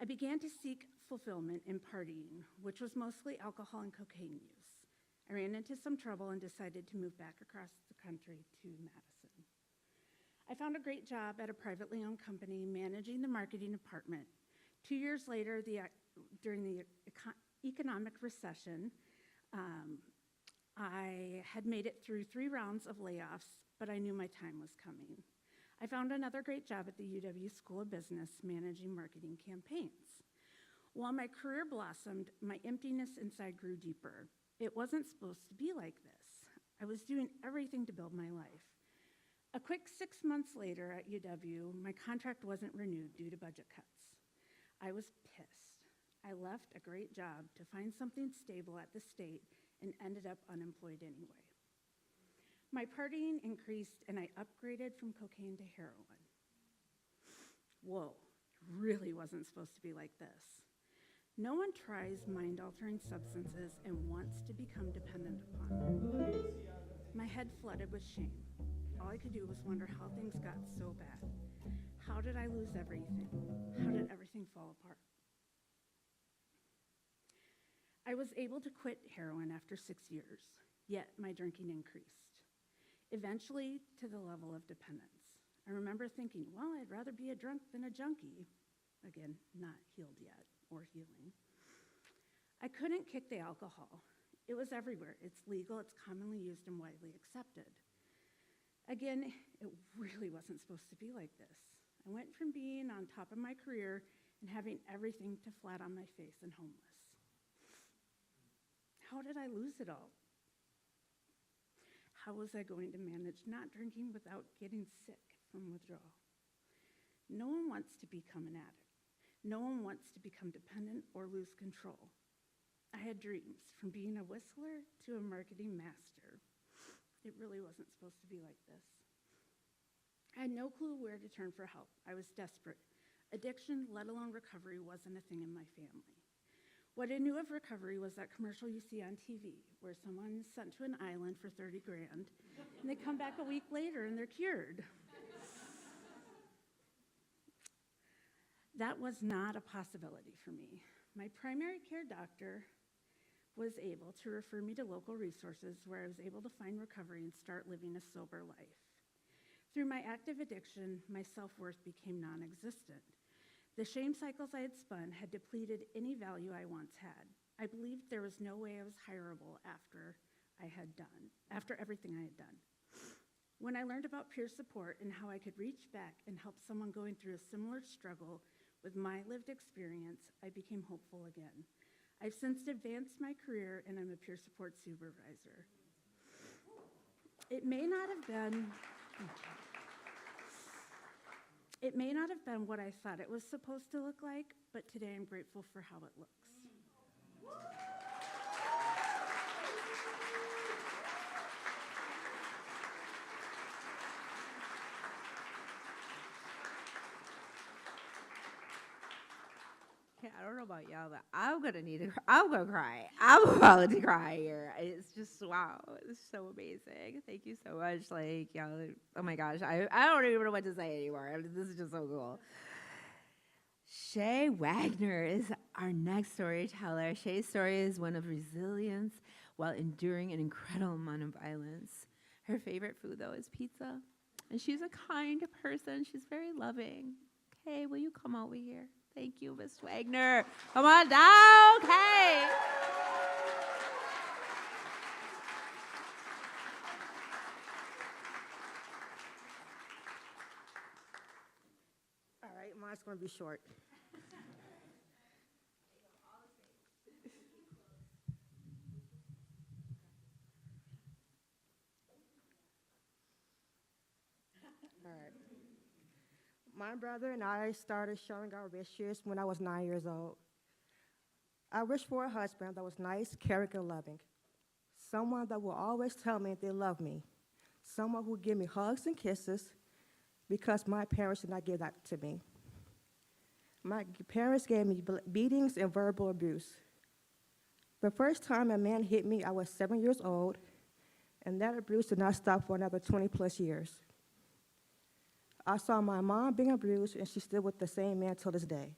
I began to seek fulfillment in partying, which was mostly alcohol and cocaine use. I ran into some trouble and decided to move back across the country to Madison. I found a great job at a privately owned company managing the marketing department. 2 years later, during the economic recession, I had made it through 3 rounds of layoffs, but I knew my time was coming. I found another great job at the UW School of Business managing marketing campaigns. While my career blossomed, my emptiness inside grew deeper. It wasn't supposed to be like this. I was doing everything to build my life. A quick 6 months later at UW, my contract wasn't renewed due to budget cuts. I was pissed. I left a great job to find something stable at the state and ended up unemployed anyway. My partying increased and I upgraded from cocaine to heroin. Whoa, it really wasn't supposed to be like this. No one tries mind-altering substances and wants to become dependent upon them. My head flooded with shame. All I could do was wonder how things got so bad. How did I lose everything? How did everything fall apart? I was able to quit heroin after 6 years, yet my drinking increased, eventually to the level of dependence. I remember thinking, well, I'd rather be a drunk than a junkie. Again, not healed yet or healing. I couldn't kick the alcohol. It was everywhere. It's legal, it's commonly used and widely accepted. Again, it really wasn't supposed to be like this. I went from being on top of my career and having everything to flat on my face and homeless. How did I lose it all? How was I going to manage not drinking without getting sick from withdrawal? No one wants to become an addict. No one wants to become dependent or lose control. I had dreams, from being a whistler to a marketing master. It really wasn't supposed to be like this. I had no clue where to turn for help. I was desperate. Addiction, let alone recovery, wasn't a thing in my family. What I knew of recovery was that commercial you see on TV, where someone's sent to an island for 30 grand, and they come back a week later and they're cured. That was not a possibility for me. My primary care doctor was able to refer me to local resources where I was able to find recovery and start living a sober life. Through my active addiction, my self-worth became non-existent. The shame cycles I had spun had depleted any value I once had. I believed there was no way I was hireable after everything I had done. When I learned about peer support and how I could reach back and help someone going through a similar struggle with my lived experience, I became hopeful again. I've since advanced my career and I'm a peer support supervisor. It may not have been what I thought it was supposed to look like, but today I'm grateful for how it looks. Okay, I don't know about y'all, but I'm gonna cry. I'm about to cry here. It's just, wow, it's so amazing. Thank you so much. Like, y'all, oh my gosh, I don't even know what to say anymore. I mean, this is just so cool. Shay Wagner is our next storyteller. Shay's story is one of resilience while enduring an incredible amount of violence. Her favorite food, though, is pizza. And she's a kind person. She's very loving. Okay, will you come over here? Thank you, Miss Wagner. Come on down, okay. All right, mine's going to be short. All right. My brother and I started showing our wishes when I was 9 years old. I wished for a husband that was nice, caring, and loving. Someone that will always tell me they love me. Someone who would give me hugs and kisses because my parents did not give that to me. My parents gave me beatings and verbal abuse. The first time a man hit me, I was 7 years old, and that abuse did not stop for another 20 plus years. I saw my mom being abused, and she's still with the same man till this day.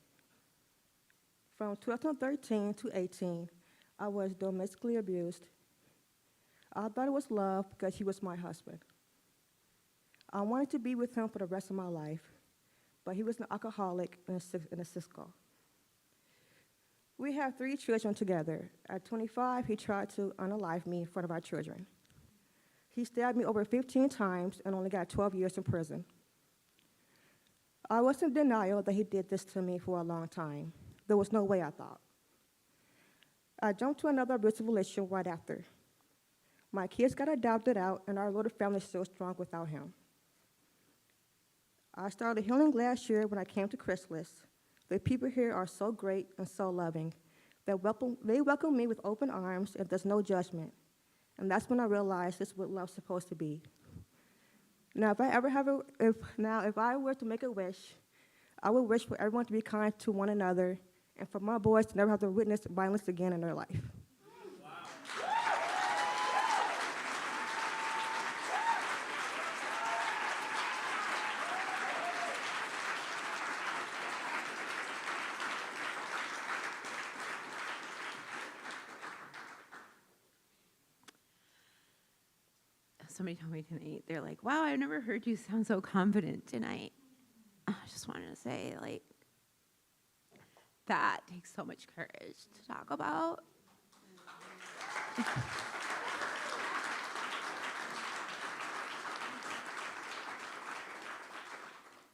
From 2013 to 18, I was domestically abused. I thought it was love because he was my husband. I wanted to be with him for the rest of my life, but he was an alcoholic and a sicko. We have 3 children together. At 25, he tried to unalive me in front of our children. He stabbed me over 15 times and only got 12 years in prison. I was in denial that he did this to me for a long time. There was no way, I thought. I jumped to another abusive relationship right after. My kids got adopted out, and our little family is still strong without him. I started healing last year when I came to Chrysalis. The people here are so great and so loving. They welcome me with open arms, and there's no judgment. And that's when I realized this is what love's supposed to be. Now, if I were to make a wish, I would wish for everyone to be kind to one another, and for my boys to never have to witness violence again in their life. Somebody told me tonight, they're like, wow, I've never heard you sound so confident tonight. I just wanted to say, like, that takes so much courage to talk about.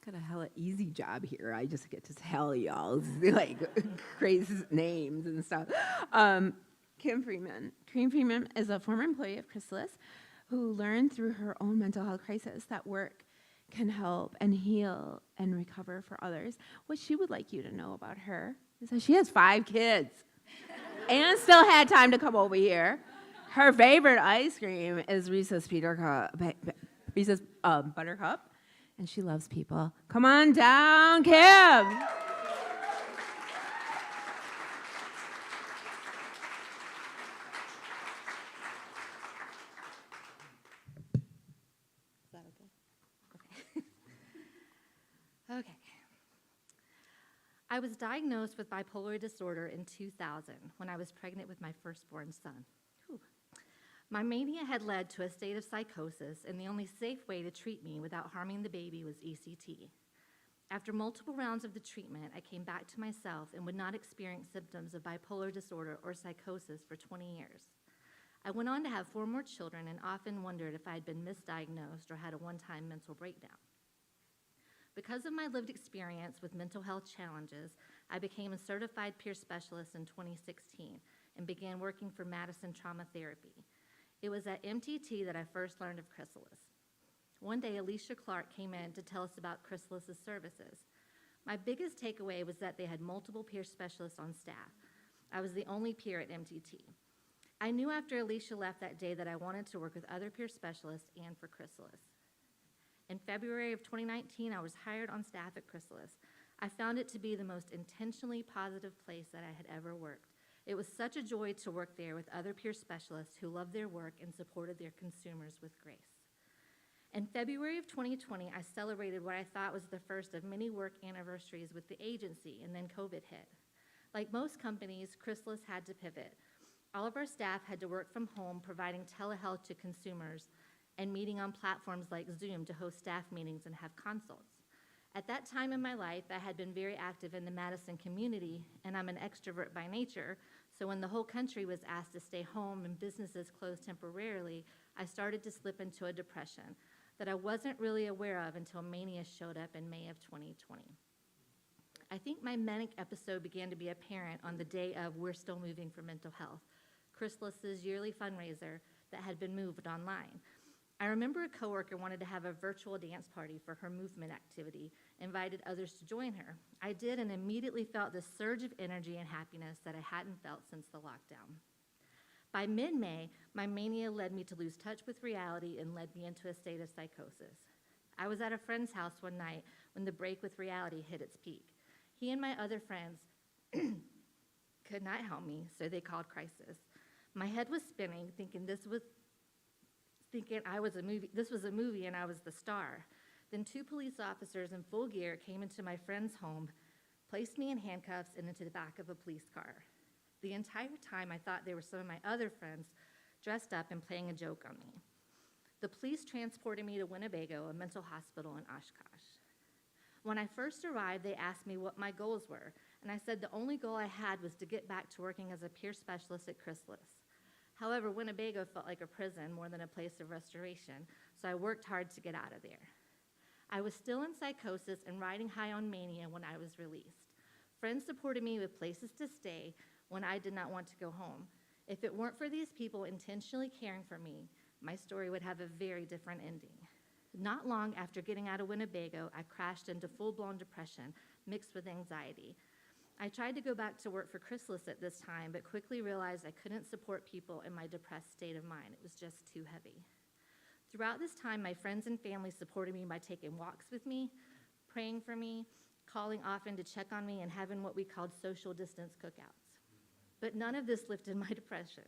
Got a hella easy job here. I just get to tell y'all like crazy names and stuff. Kim Freeman. Kim Freeman is a former employee of Chrysalis who learned through her own mental health crisis that work can help and heal and recover for others. What she would like you to know about her is that she has 5 kids and still had time to come over here. Her favorite ice cream is Reese's Buttercup, and she loves people. Come on down, Kim. Okay. I was diagnosed with bipolar disorder in 2000 when I was pregnant with my firstborn son. Whew. My mania had led to a state of psychosis, and the only safe way to treat me without harming the baby was ECT. After multiple rounds of the treatment, I came back to myself and would not experience symptoms of bipolar disorder or psychosis for 20 years. I went on to have 4 more children and often wondered if I had been misdiagnosed or had a one-time mental breakdown. Because of my lived experience with mental health challenges, I became a certified peer specialist in 2016 and began working for Madison Trauma Therapy. It was at MTT that I first learned of Chrysalis. One day, Alicia Clark came in to tell us about Chrysalis's services. My biggest takeaway was that they had multiple peer specialists on staff. I was the only peer at MTT. I knew after Alicia left that day that I wanted to work with other peer specialists and for Chrysalis. In February of 2019, I was hired on staff at Chrysalis. I found it to be the most intentionally positive place that I had ever worked. It was such a joy to work there with other peer specialists who loved their work and supported their consumers with grace. In February of 2020, I celebrated what I thought was the first of many work anniversaries with the agency, and then COVID hit. Like most companies, Chrysalis had to pivot. All of our staff had to work from home, providing telehealth to consumers, and meeting on platforms like Zoom to host staff meetings and have consults. At that time in my life, I had been very active in the Madison community, and I'm an extrovert by nature, so when the whole country was asked to stay home and businesses closed temporarily, I started to slip into a depression that I wasn't really aware of until mania showed up in May of 2020. I think my manic episode began to be apparent on the day of We're Still Moving for Mental Health, Chrysalis's yearly fundraiser that had been moved online. I remember a coworker wanted to have a virtual dance party for her movement activity, invited others to join her. I did and immediately felt this surge of energy and happiness that I hadn't felt since the lockdown. By mid-May, my mania led me to lose touch with reality and led me into a state of psychosis. I was at a friend's house one night when the break with reality hit its peak. He and my other friends could not help me, so they called Crisis. My head was spinning, thinking this was a movie and I was the star. Then 2 police officers in full gear came into my friend's home, placed me in handcuffs and into the back of a police car. The entire time I thought they were some of my other friends dressed up and playing a joke on me. The police transported me to Winnebago, a mental hospital in Oshkosh. When I first arrived, they asked me what my goals were, and I said the only goal I had was to get back to working as a peer specialist at Chrysalis. However, Winnebago felt like a prison more than a place of restoration, so I worked hard to get out of there. I was still in psychosis and riding high on mania when I was released. Friends supported me with places to stay when I did not want to go home. If it weren't for these people intentionally caring for me, my story would have a very different ending. Not long after getting out of Winnebago, I crashed into full-blown depression mixed with anxiety. I tried to go back to work for Chrysalis at this time, but quickly realized I couldn't support people in my depressed state of mind. It was just too heavy. Throughout this time, my friends and family supported me by taking walks with me, praying for me, calling often to check on me, and having what we called social distance cookouts. But none of this lifted my depression.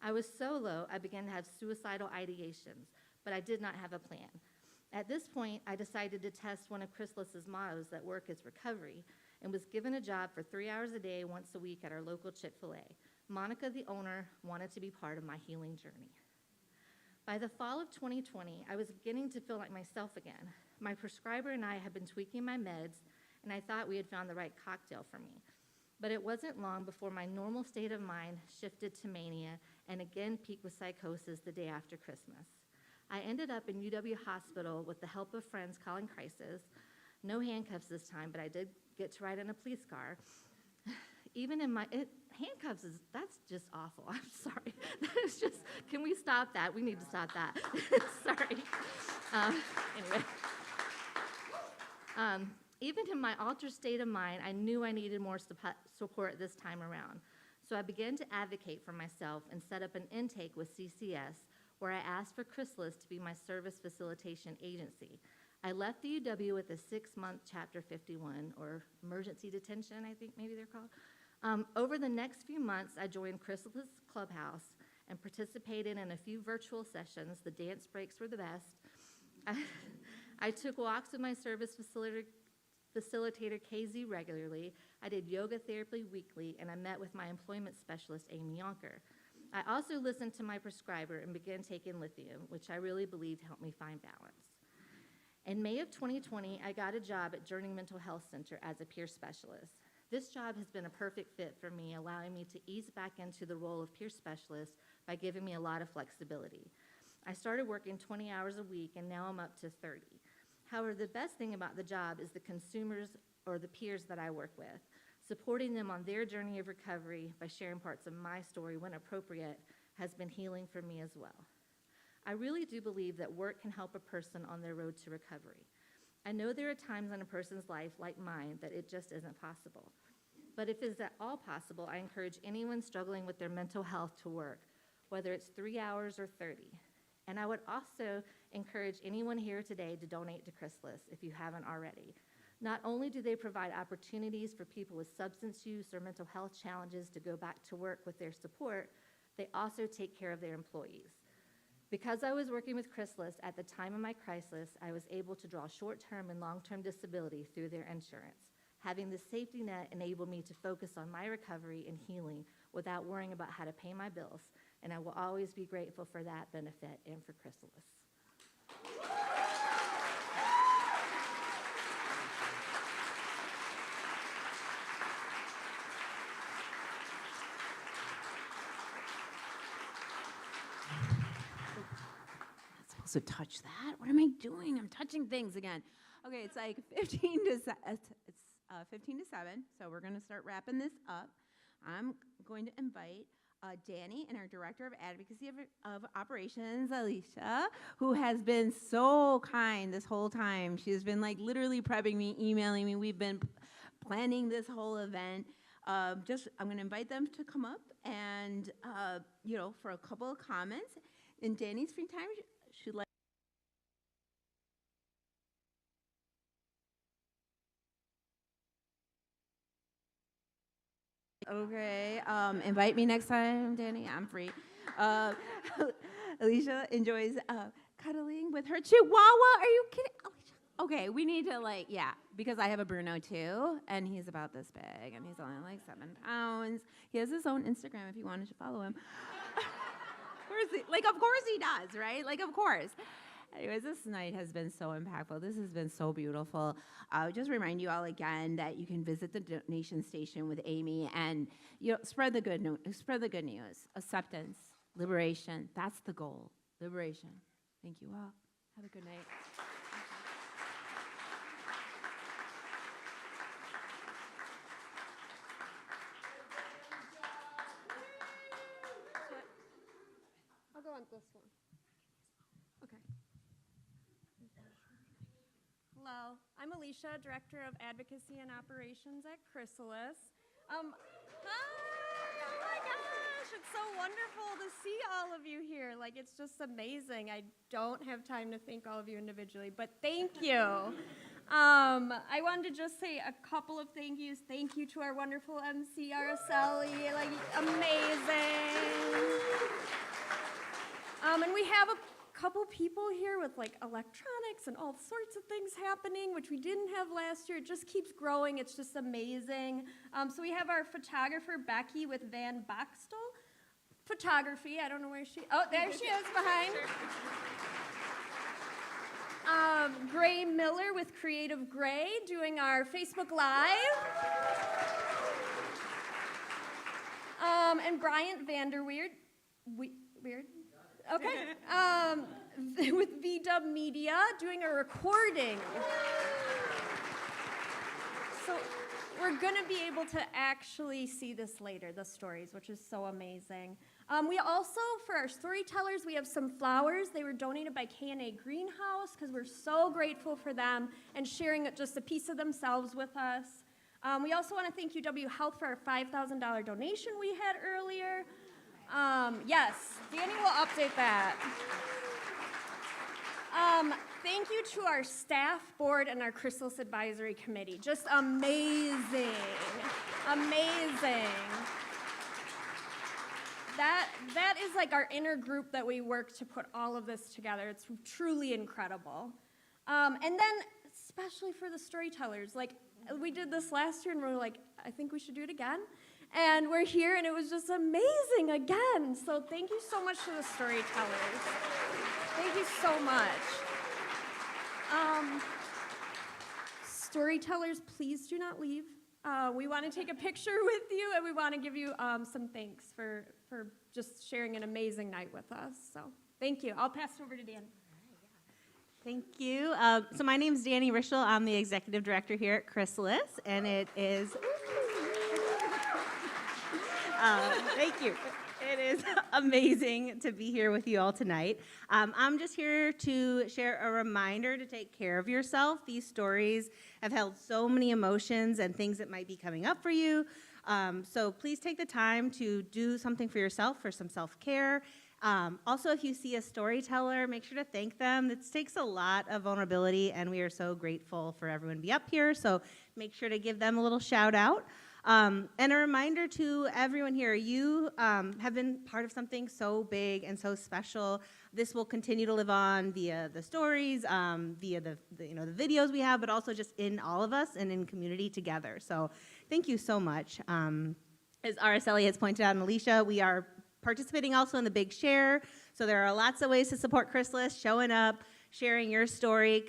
I was so low, I began to have suicidal ideations, but I did not have a plan. At this point, I decided to test one of Chrysalis's mottos that work is recovery, and was given a job for 3 hours a day, once a week at our local Chick-fil-A. Monica, the owner, wanted to be part of my healing journey. By the fall of 2020, I was beginning to feel like myself again. My prescriber and I had been tweaking my meds, and I thought we had found the right cocktail for me. But it wasn't long before my normal state of mind shifted to mania and again peaked with psychosis the day after Christmas. I ended up in UW Hospital with the help of friends calling crisis. No handcuffs this time, but I did get to ride in a police car. Even in my, handcuffs that's just awful. I'm sorry. That is just, can we stop that? We need to stop that. Sorry. Anyway. Even in my altered state of mind, I knew I needed more support this time around. So I began to advocate for myself and set up an intake with CCS, where I asked for Chrysalis to be my service facilitation agency. I left the UW with a 6-month Chapter 51, or emergency detention, I think maybe they're called. Over the next few months, I joined Chrysalis Clubhouse and participated in a few virtual sessions. The dance breaks were the best. I took walks with my service facilitator KZ regularly. I did yoga therapy weekly, and I met with my employment specialist, Amy Yonker. I also listened to my prescriber and began taking lithium, which I really believed helped me find balance. In May of 2020, I got a job at Journey Mental Health Center as a peer specialist. This job has been a perfect fit for me, allowing me to ease back into the role of peer specialist by giving me a lot of flexibility. I started working 20 hours a week, and now I'm up to 30. However, the best thing about the job is the consumers or the peers that I work with. Supporting them on their journey of recovery by sharing parts of my story when appropriate has been healing for me as well. I really do believe that work can help a person on their road to recovery. I know there are times in a person's life, like mine, that it just isn't possible. But if it's at all possible, I encourage anyone struggling with their mental health to work, whether it's 3 hours or 30. And I would also encourage anyone here today to donate to Chrysalis if you haven't already. Not only do they provide opportunities for people with substance use or mental health challenges to go back to work with their support, they also take care of their employees. Because I was working with Chrysalis at the time of my crisis, I was able to draw short-term and long-term disability through their insurance. Having this safety net enabled me to focus on my recovery and healing without worrying about how to pay my bills, and I will always be grateful for that benefit and for Chrysalis. To touch that? What am I doing? I'm touching things again. Okay, it's like 15 to 7, so we're going to start wrapping this up. I'm going to invite Danny and our Director of Advocacy of Operations, Alicia, who has been so kind this whole time. She's been like literally prepping me, emailing me. We've been planning this whole event. I'm going to invite them to come up and, for a couple of comments. In Danny's free time, she'd like. Okay, invite me next time, Danny. I'm free. Alicia enjoys cuddling with her Chihuahua. Are you kidding? Alicia. Okay, we need to because I have a Bruno too, and he's about this big, and he's only like 7 pounds. He has his own Instagram if you wanted to follow him. Of course he does, right? Of course. Anyways, this night has been so impactful. This has been so beautiful. Just remind you all again that you can visit the donation station with Amy and spread the good news. Acceptance, liberation. That's the goal. Liberation. Thank you all. Have a good night. go on this one. Okay. Hello, I'm Alicia, Director of Advocacy and Operations at Chrysalis. Hi, oh my gosh, it's so wonderful to see all of you here. Like, it's just amazing. I don't have time to thank all of you individually, but thank you. I wanted to just say a couple of thank yous. Thank you to our wonderful MC, Araceli, like, amazing. And we have a couple people here with like electronics and all sorts of things happening, which we didn't have last year. It just keeps growing. It's just amazing. So we have our photographer, Becky, with Van Boxtel Photography. I don't know where she, oh, there she is behind. Gray Miller with Creative Gray doing our Facebook Live. And Bryant Vanderweerd, weird? Okay. With VDub Media doing a recording. So we're going to be able to actually see this later, the stories, which is so amazing. We also, for our storytellers, we have some flowers. They were donated by K&A Greenhouse because we're so grateful for them and sharing just a piece of themselves with us. We also want to thank UW Health for our $5,000 donation we had earlier. Yes, Danny will update that. Thank you to our staff, board, and our Chrysalis Advisory Committee. Just amazing, amazing. That is like our inner group that we work to put all of this together. It's truly incredible. And then, especially for the storytellers, like we did this last year and we're like, I think we should do it again. And we're here and it was just amazing again. So thank you so much to the storytellers. Thank you so much. Storytellers, please do not leave. We want to take a picture with you and we want to give you some thanks for just sharing an amazing night with us. So thank you. I'll pass it over to Dan. Thank you. So my name is Danny Rischel. I'm the executive director here at Chrysalis, and it is. Thank you. It is amazing to be here with you all tonight. I'm just here to share a reminder to take care of yourself. These stories have held so many emotions and things that might be coming up for you. So please take the time to do something for yourself, for some self-care. Also, if you see a storyteller, make sure to thank them. This takes a lot of vulnerability, and we are so grateful for everyone to be up here. So make sure to give them a little shout out. And a reminder to everyone here, you have been part of something so big and so special. This will continue to live on via the stories, via the videos we have, but also just in all of us and in community together. So thank you so much. As Araceli has pointed out, and Alicia, we are participating also in the Big Share. So there are lots of ways to support Chrysalis: showing up, sharing your story,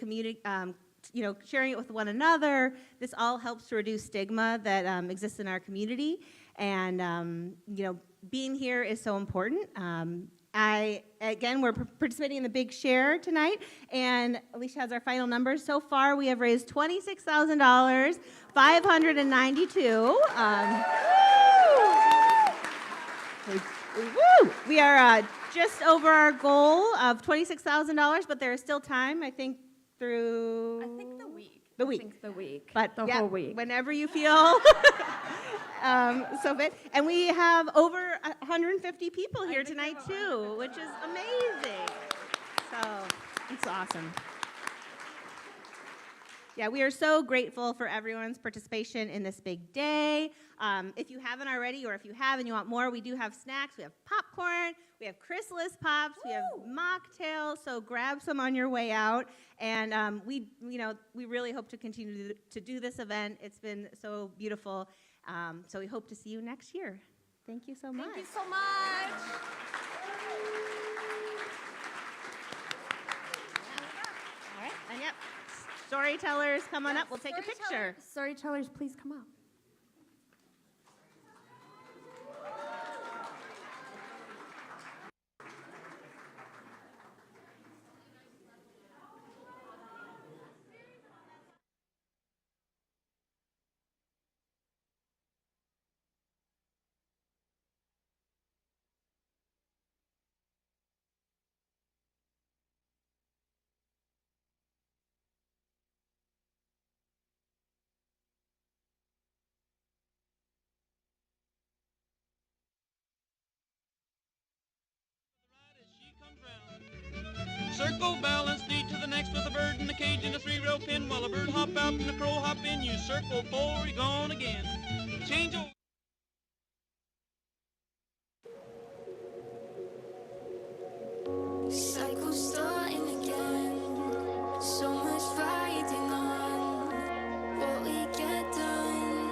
sharing it with one another. This all helps to reduce stigma that exists in our community. And, being here is so important. We're participating in the Big Share tonight, and Alicia has our final numbers. So far, we have raised $26,000, $592. We are just over our goal of $26,000, but there is still time, I think, through... I think the week. The week. I think the week. But the yeah, whole week. Whenever you feel so fit. And we have over 150 people here tonight, too, which is amazing. So it's awesome. Yeah, we are so grateful for everyone's participation in this big day. If you haven't already, or if you have and you want more, we do have snacks. We have popcorn, we have Chrysalis Pops, we have mocktails, so grab some on your way out. And we really hope to continue to do this event. It's been so beautiful. So we hope to see you next year. Thank you so much. Thank you so much. All right, and yep. Storytellers, come on up. We'll take a picture. Storytellers, please come up. up and the crow hop in, you circle forward, you're gone again. Change over. Cycle starting again. So much fighting on what we get done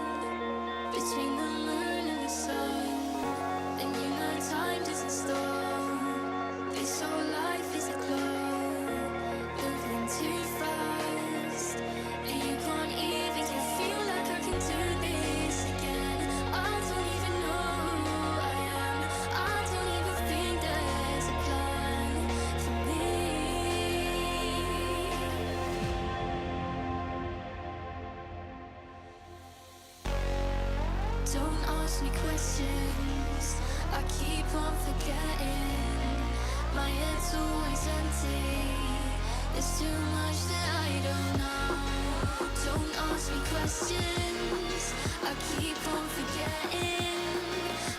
between the moon and the sun. And you know time doesn't stop. This whole life is a clock, moving too fast. And you can't even feel like I can do this again. I don't even know who I am. I don't even think there's a plan for me. Don't ask me questions, I keep on forgetting. My head's always empty, there's too much that I don't know. Don't ask me questions, I keep on forgetting.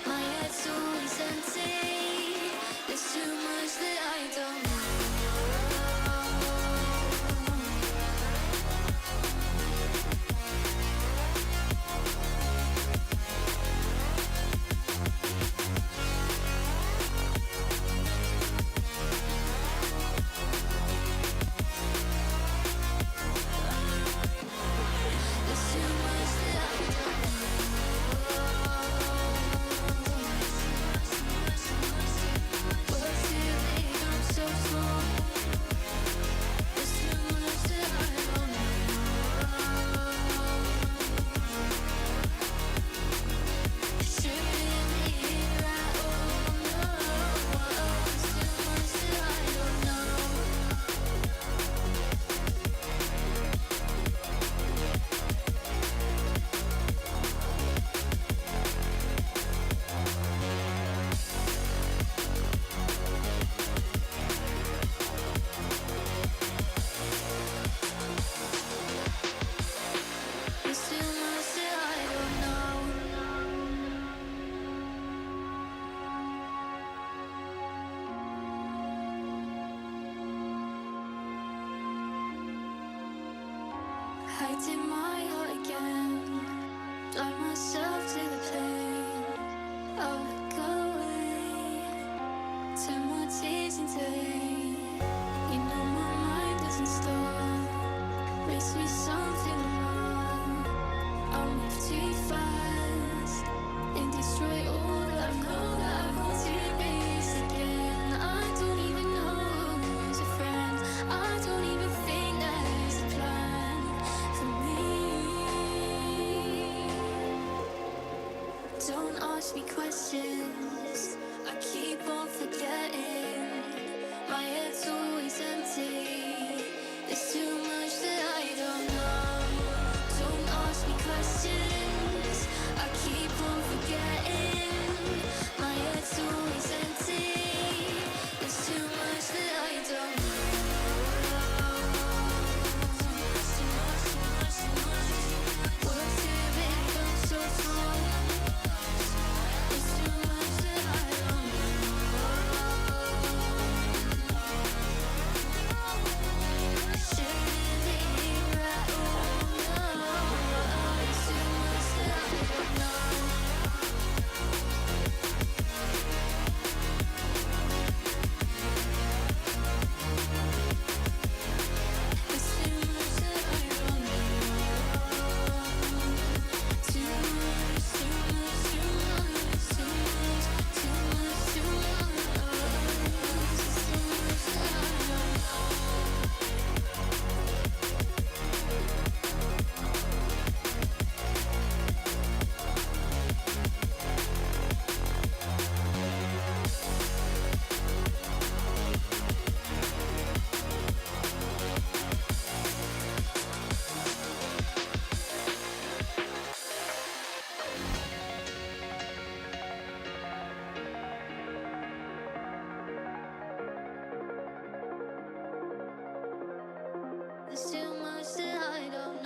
My head's always empty, there's too much that I don't know. There's too much that I don't know. Words too big, I'm so small. There's too much that I don't know. Shouldn't be here at all, no. There's too much that I don't know. There's too much that I don't know. Hiding my heart again, blind myself to the pain. I'll let go away, turn more tears into rain. You know my mind doesn't stop, makes me something wrong. I'll move too fast and destroy all that I know that I want to base again. I don't even know who's a friend. I don't even think there's a plan for me. Don't ask me questions, I keep on forgetting. My head's always empty, there's too much that I don't know. Don't ask me questions, I keep on forgetting. My head's always empty, there's too much that I don't know. Words too big, I'm so small. There's too much that I don't know. Shouldn't be here at all, no. There's too much that I don't know. There's too much that I don't know. Too much, too much, too much, too much, too much, too much. There's too much that I don't know. There's too much that I don't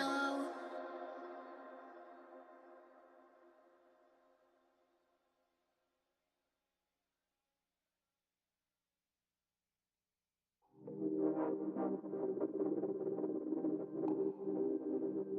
know.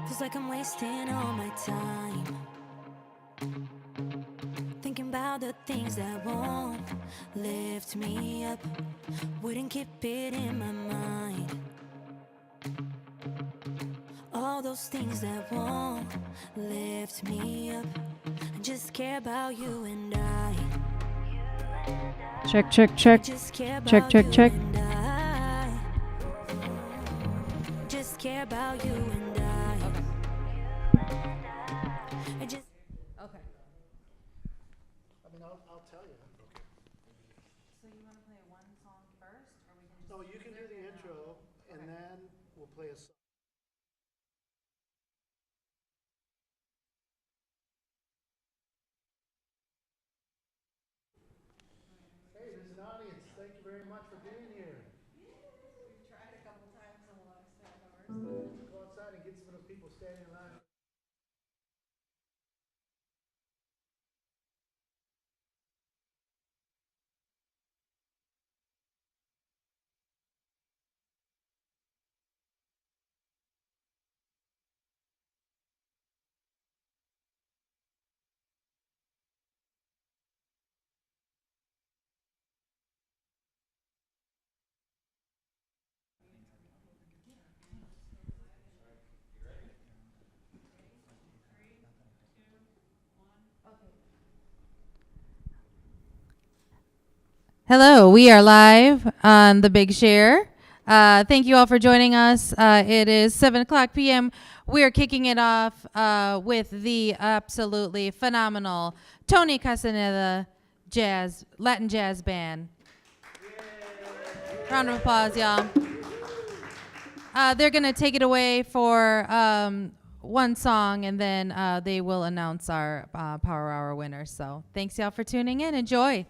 Feels like I'm wasting all my time thinking about the things that won't lift me up, wouldn't keep it in my mind. All those things that won't lift me up, I just care about you and I. Check, check, check. Just care Check, about check, you check. and I. Just care about you and I. I just Okay. I mean, I'll tell you. Okay. So you want to play one song first, or we can just? No, you can do the intro, and then we'll play a song. Hey, there's an audience. Thank you very much for being here. We've tried a couple times in the last half hour. Go outside and get some of those people standing in line. Hello, we are live on The Big Share. Thank you all for joining us. It is 7 o'clock p.m. We're kicking it off with the absolutely phenomenal Tony Castaneda Latin Jazz Band. Round of applause, y'all. They're going to take it away for one song, and then they will announce our Power Hour winner. So thanks, y'all, for tuning in. Enjoy.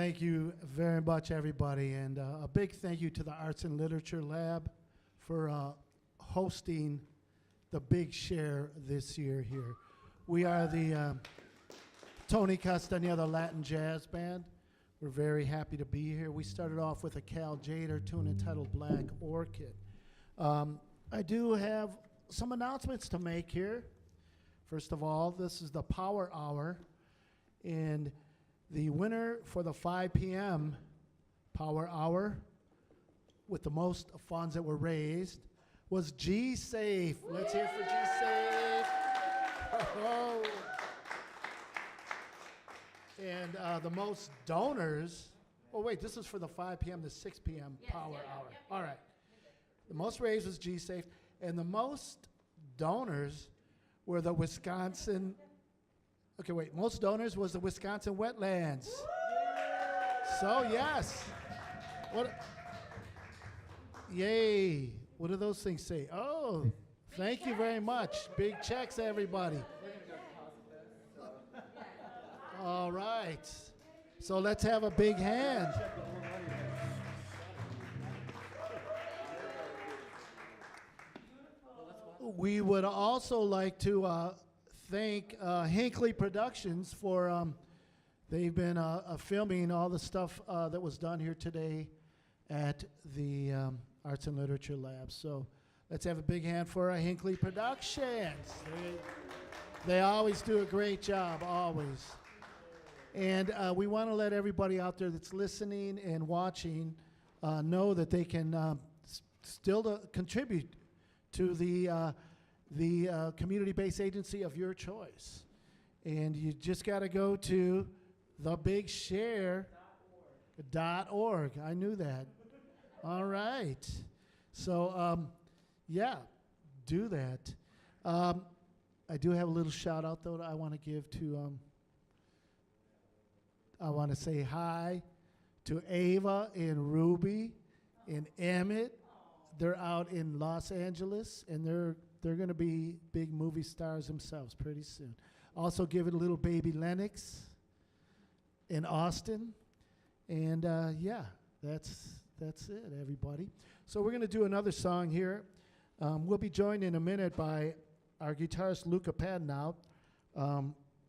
Thank you very much, everybody. And a big thank you to the Arts and Literature Lab for hosting the Big Share this year here. We are the Tony Castaneda Latin Jazz Band. We're very happy to be here. We started off with a Cal Jader tune entitled Black Orchid. I do have some announcements to make here. First of all, this is the Power Hour, and the winner for the 5 p.m. Power Hour with the most funds that were raised was G-Safe. Let's hear it for G-Safe. Oh. And the most donors, oh wait, this is for the 5 p.m. to 6 p.m. Power Hour. All right. The most raised was G-Safe, and the most donors were the Wisconsin, okay, wait, most donors was the Wisconsin Wetlands. So, yes. What? Yay. What do those things say? Oh, thank you very much. Big checks, everybody. All right. So let's have a big hand. We would also like to thank Hinckley Productions for, they've been filming all the stuff that was done here today at the Arts and Literature Lab. So let's have a big hand for Hinckley Productions. They always do a great job, always. And we want to let everybody out there that's listening and watching know that they can still contribute to the community-based agency of your choice. And you just got to go to thebigshare.org. I knew that. All right. So, yeah, do that. I do have a little shout out, though, that I want to give to, I want to say hi to Ava and Ruby and Emmett. They're out in Los Angeles, and they're going to be big movie stars themselves pretty soon. Also give it a little baby Lennox in Austin. And yeah, that's it, everybody. So we're going to do another song here. We'll be joined in a minute by our guitarist Luca Padnout.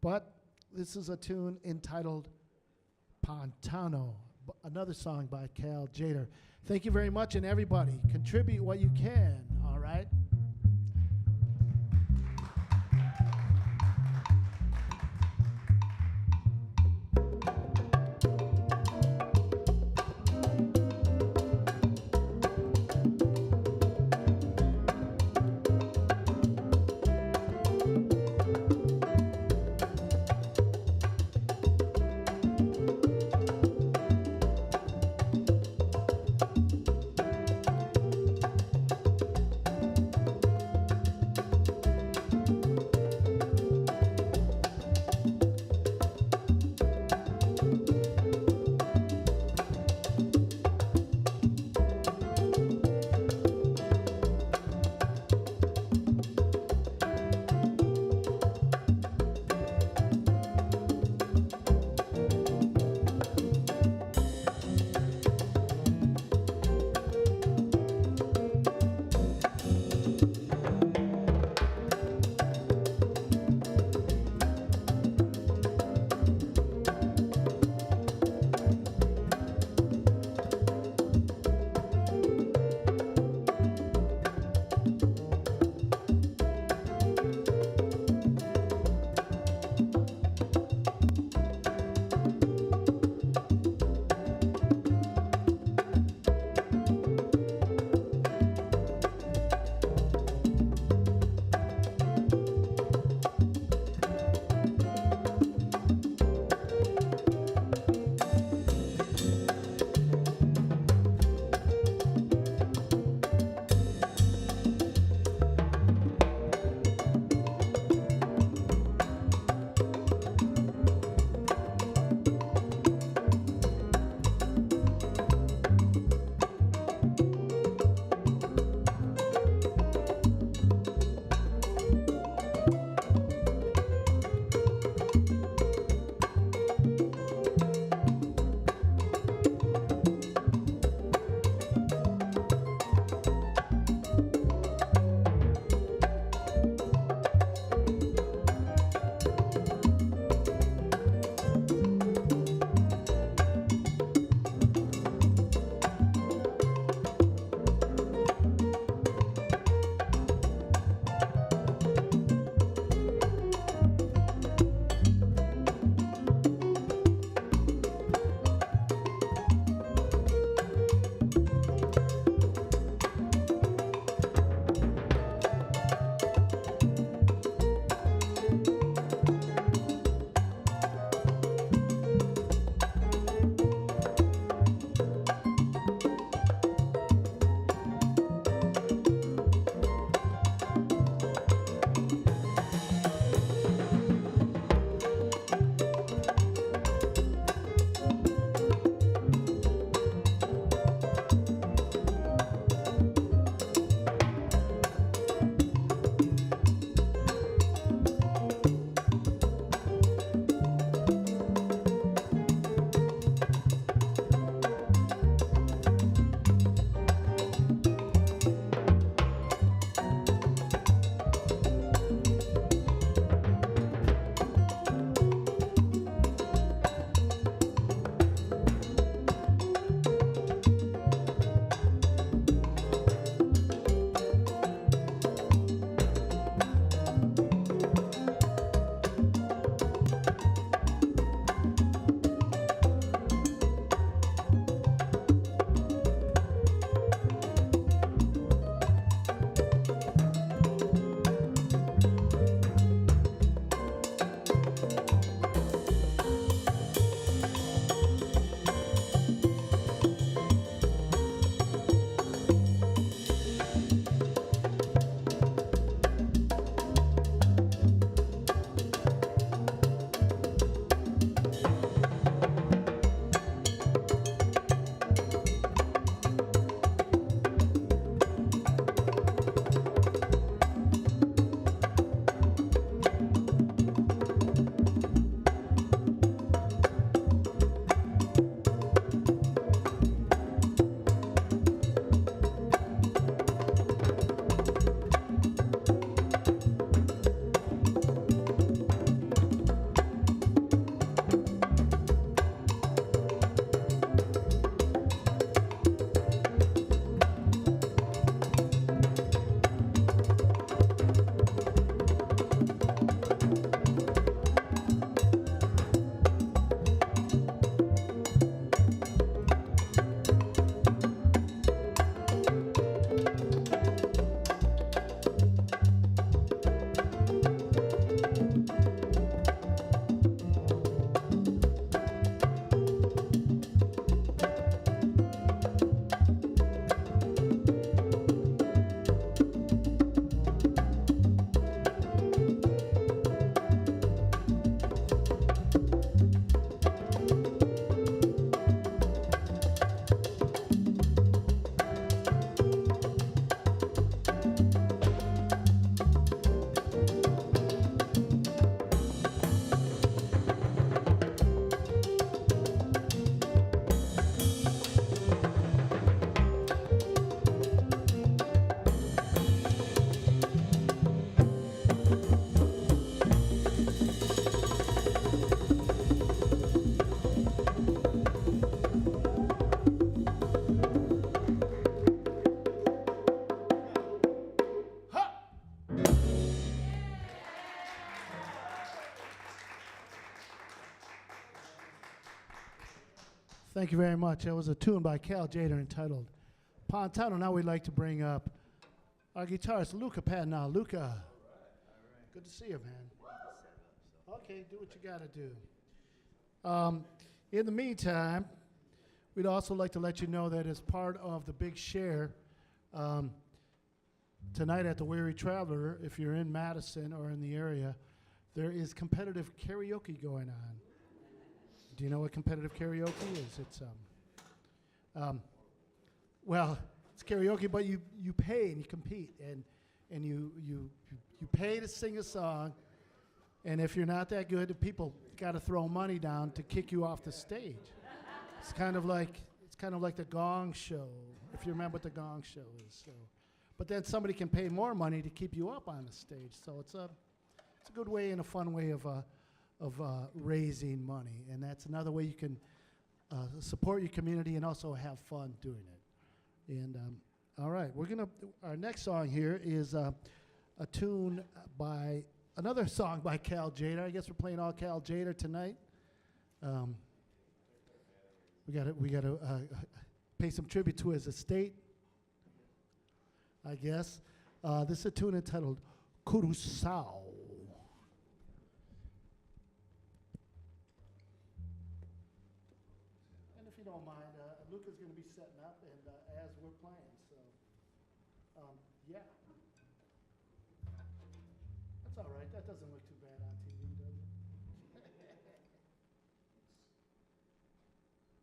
But this is a tune entitled Pantano, another song by Cal Jader. Thank you very much, and everybody, contribute what you can, all right? Thank you very much. That was a tune by Cal Jader entitled Pontano. Now we'd like to bring up our guitarist, Luca Padnall. Luca, good to see you, man. Okay, do what you got to do. In the meantime, we'd also like to let you know that as part of the Big Share, tonight at the Weary Traveler, if you're in Madison or in the area, there is competitive karaoke going on. Do you know what competitive karaoke is? It's well, it's karaoke, but you pay and you compete, and you pay to sing a song, and if you're not that good, the people got to throw money down to kick you off the stage. It's kind of like the Gong Show, if you remember what the Gong Show is. So, but then somebody can pay more money to keep you up on the stage. So it's a good way and a fun way of raising money, and that's another way you can support your community and also have fun doing it. And all right, our next song here is a tune by another song by Cal Jader. I guess we're playing all Cal Jader tonight. We got to pay some tribute to his estate, I guess. This is a tune entitled Curacao. If you don't mind, Luca's going to be setting up, and as we're playing, so yeah, that's all right. That doesn't look too bad on TV, does it?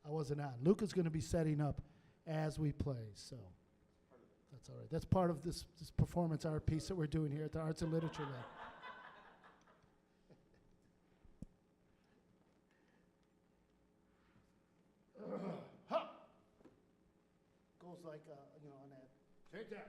I wasn't on. Luca's going to be setting up as we play, so that's all right. That's part of this performance art piece that we're doing here at the Arts and Literature Lab. Goes like, on that. Take that.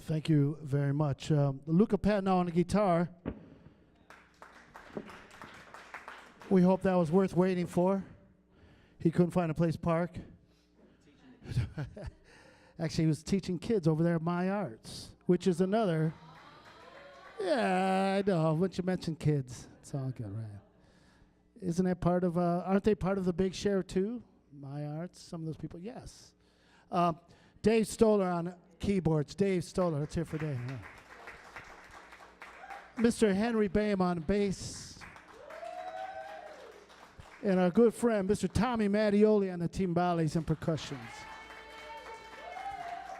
Thank you very much. Luca Patton on the guitar. We hope that was worth waiting for. He couldn't find a place to park. Actually, he was teaching kids over there at My Arts, which is another. Yeah, I know. Once you mention kids, it's all good, right? Isn't that part of, aren't they part of the Big Share too? My Arts, some of those people, yes. Dave Stoller on keyboards. Dave Stoller, let's hear for Dave. Yeah. Mr. Henry Boehm on bass. And our good friend, Mr. Tommy Mattioli on the timbales and percussions.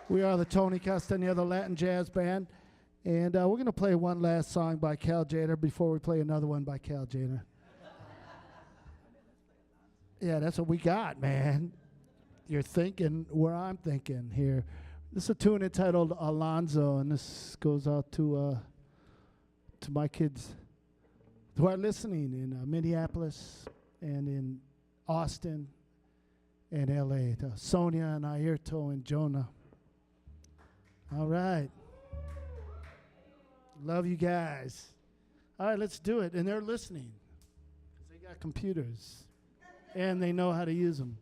We are the Tony Castagna, the Latin Jazz Band. And we're going to play one last song by Cal Jader before we play another one by Cal Jader. Yeah, that's what we got, man. You're thinking where I'm thinking here. This is a tune entitled Alonzo, and this goes out to my kids who are listening in Minneapolis and in Austin and L.A., to Sonia and Ayrto and Jonah. All right. Love you guys. All right, let's do it. And they're listening. They got computers, and they know how to use them.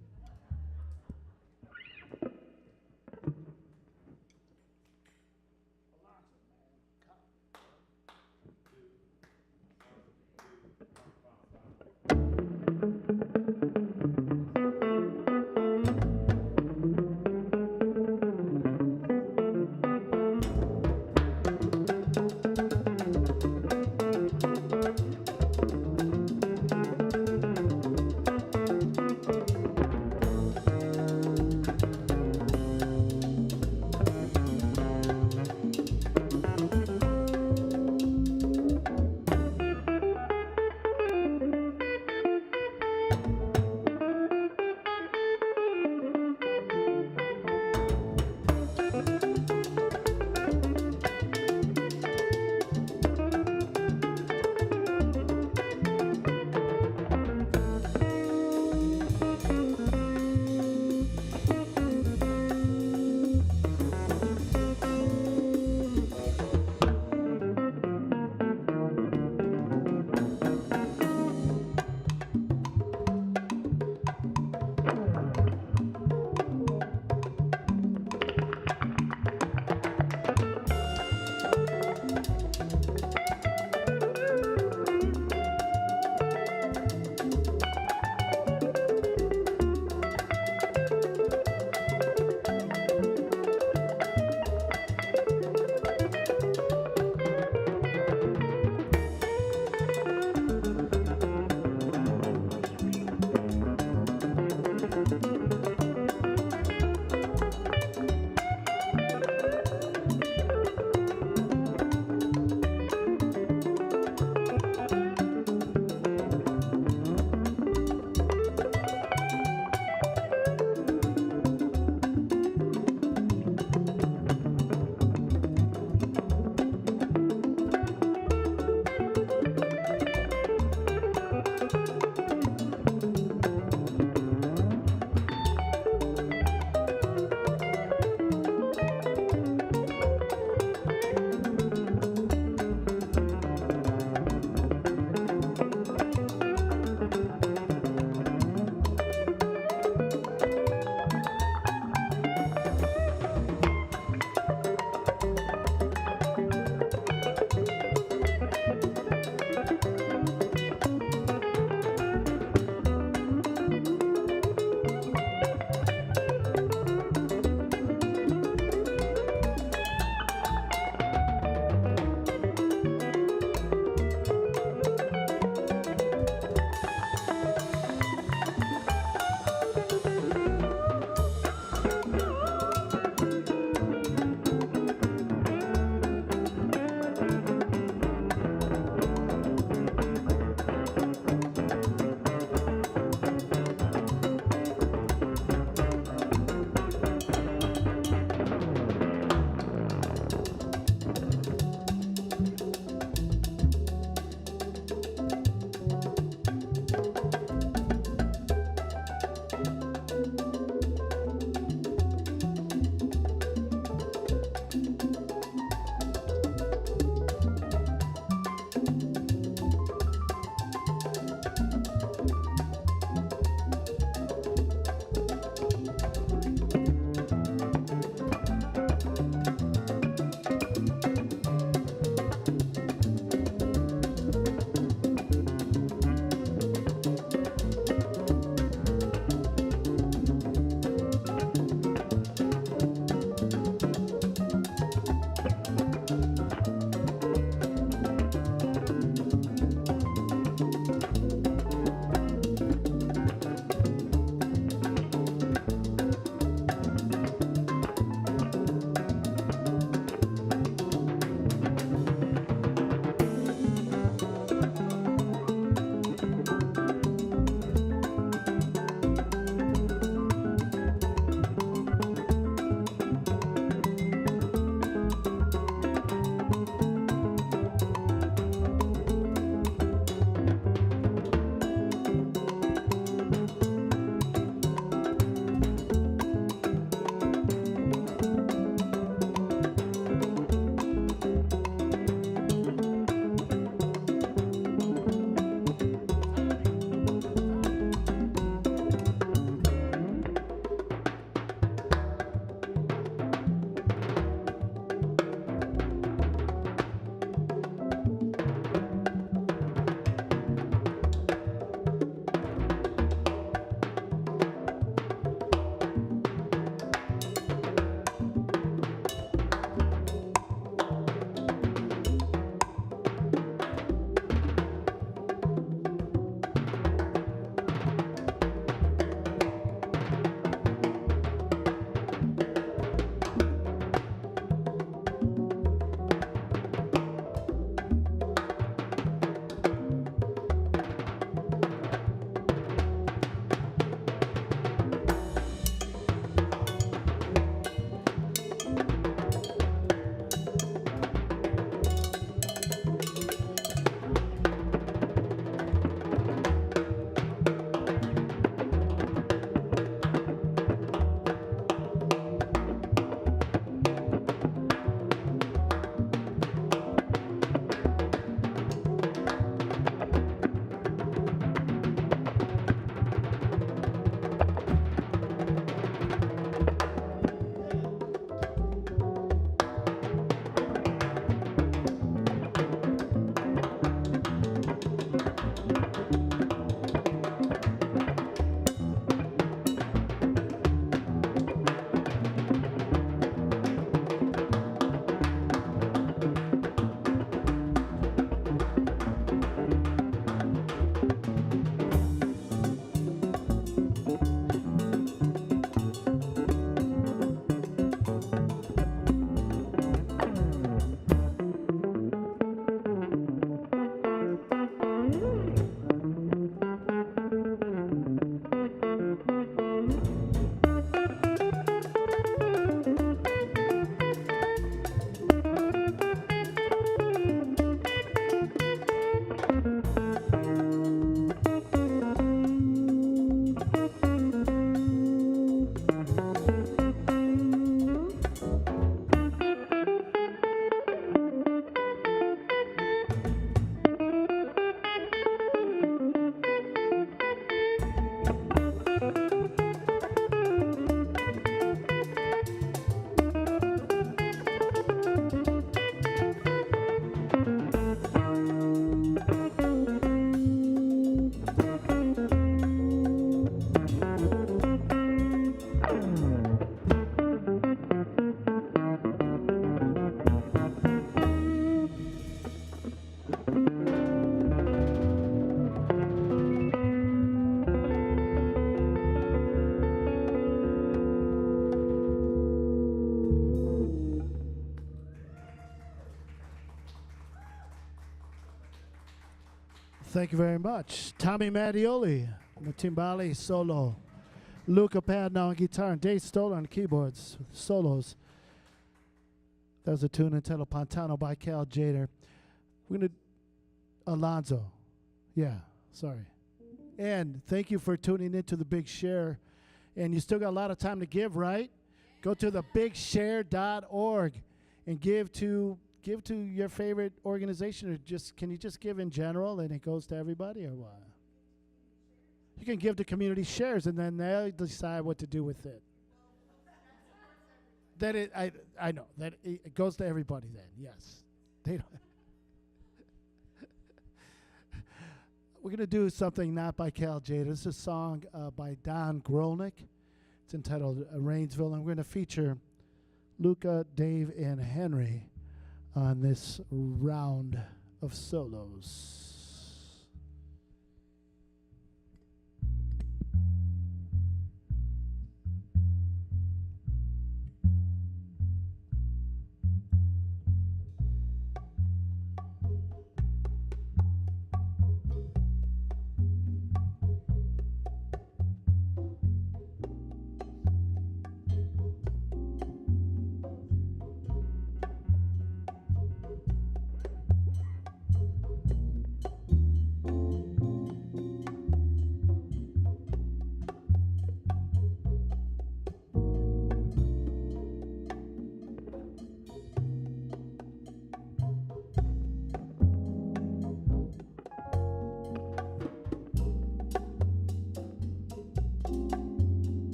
Thank you very much. Tommy Mattioli on the timbale solo. Luca Padna on guitar and Dave Stoller on the keyboards, solos. That was a tune entitled Pantano by Cal Jader. We're going to, Alonzo. Yeah, sorry. And thank you for tuning into The Big Share. And you still got a lot of time to give, right? Go to thebigshare.org and give to your favorite organization, or can you just give in general and it goes to everybody, or what? You can give to Community Shares, and then they'll decide what to do with it. I know that it goes to everybody. Then yes, they don't. We're gonna do something not by Cal Jader. This is a song by Don Grolnick. It's entitled Rainsville, and we're gonna feature Luca, Dave, and Henry on this round of solos.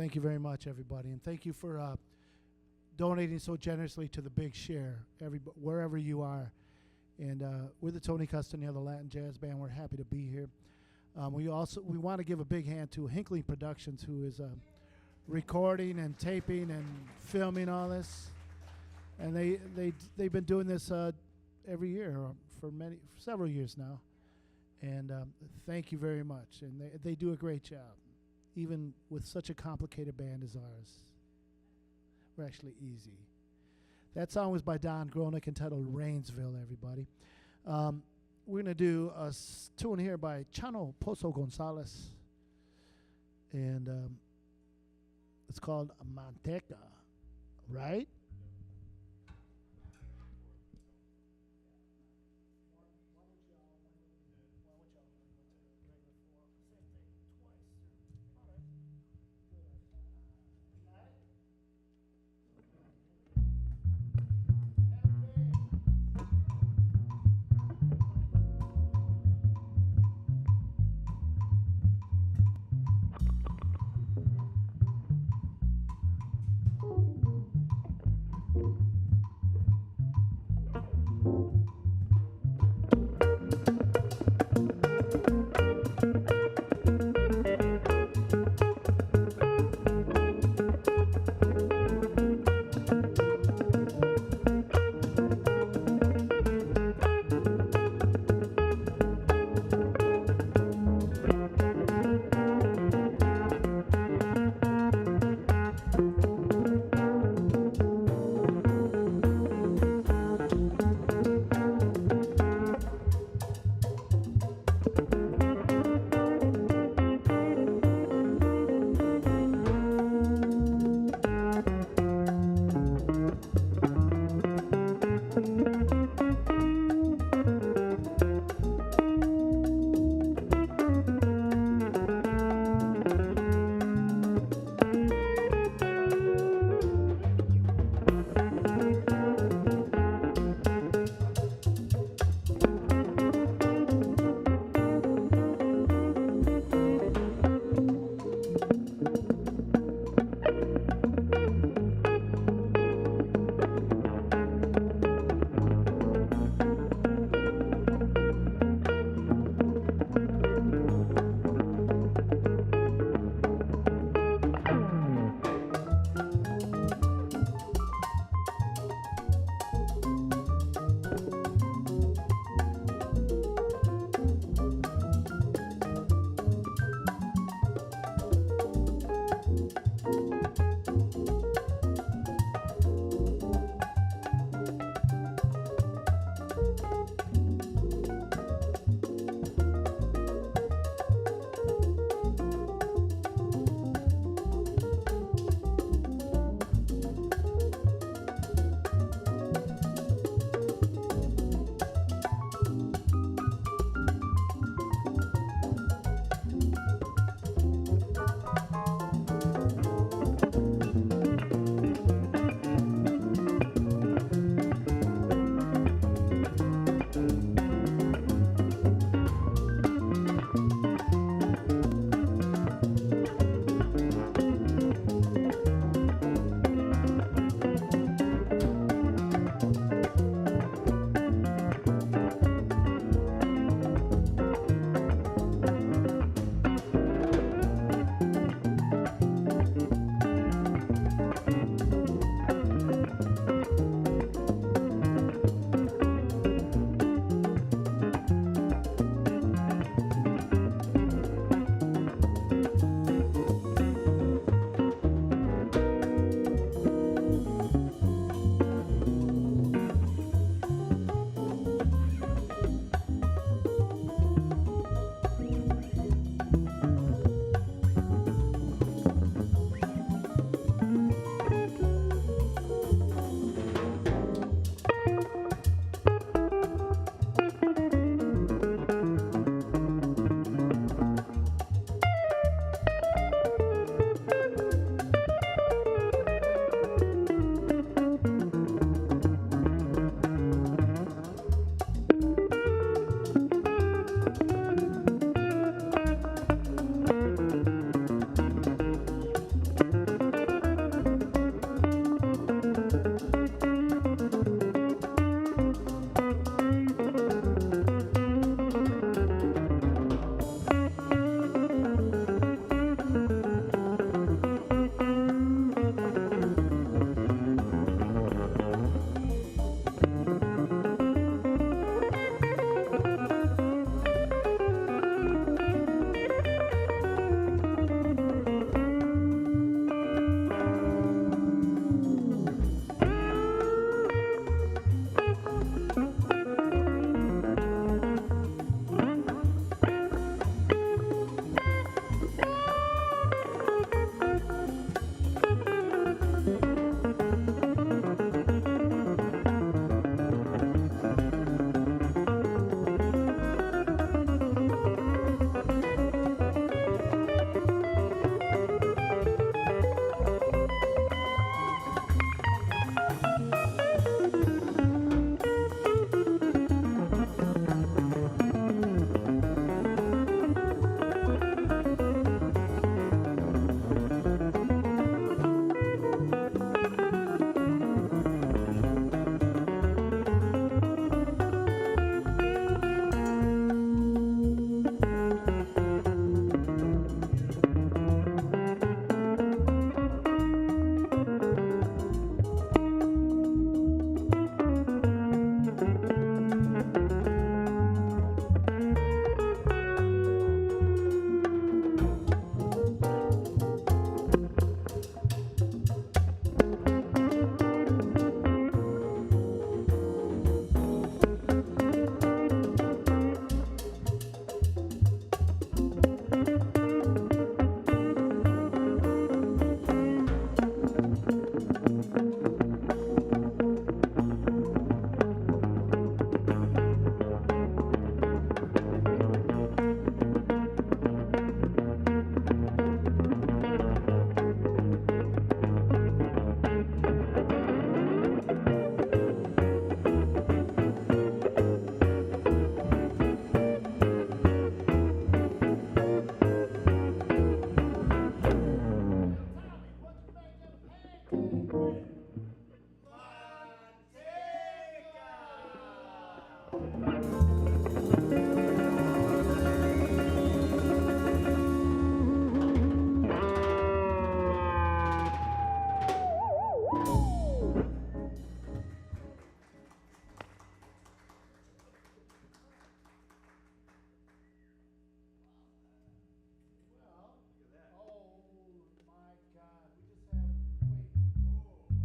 Thank you very much, everybody, and thank you for donating so generously to the Big Share, wherever you are. And we're the Tony Castaneda Latin Jazz Band. We're happy to be here. We want to give a big hand to Hinckley Productions, who is recording and taping and filming all this. And they've been doing this every year for several years now. And thank you very much. And they do a great job, even with such a complicated band as ours. We're actually easy. That song was by Don Gronick entitled Rainsville, everybody. We're going to do a tune here by Chano Pozo Gonzalez. And it's called Manteca, right?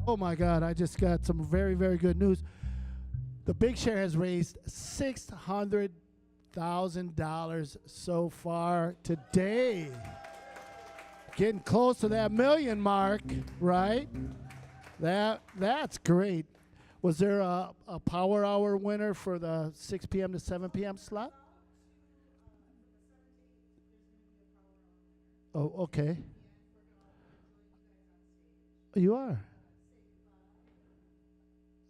Oh my God, I just got some very, very good news. The Big Share has raised $600,000 so far today. Getting close to that million mark, right? That's great. Was there a power hour winner for the 6 p.m. to 7 p.m. slot? Oh, okay. You are?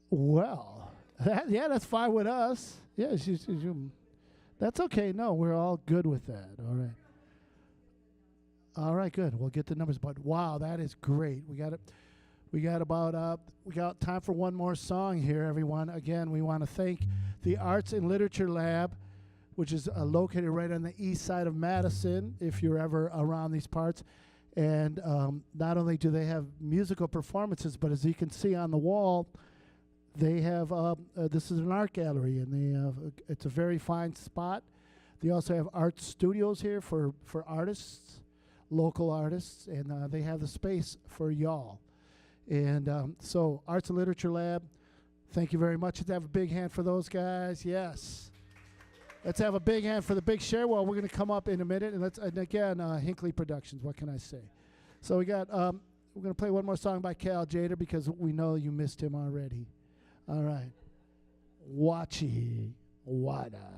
Well, that's fine with us. Yeah, that's okay. No, we're all good with that. All right. All right, good. We'll get the numbers. But wow, that is great. We got time for one more song here, everyone. Again, we want to thank the Arts and Literature Lab, which is located right on the east side of Madison, if you're ever around these parts. And not only do they have musical performances, but as you can see on the wall, they have, this is an art gallery, and they have, it's a very fine spot. They also have art studios here for artists, local artists, and they have the space for y'all. And so Arts and Literature Lab, thank you very much. Let's have a big hand for those guys. Yes. Let's have a big hand for the Big Share. Well, we're going to come up in a minute, and again, Hinckley Productions, what can I say? So we got, we're going to play one more song by Cal Jader because we know you missed him already. All right. Wachi Wada.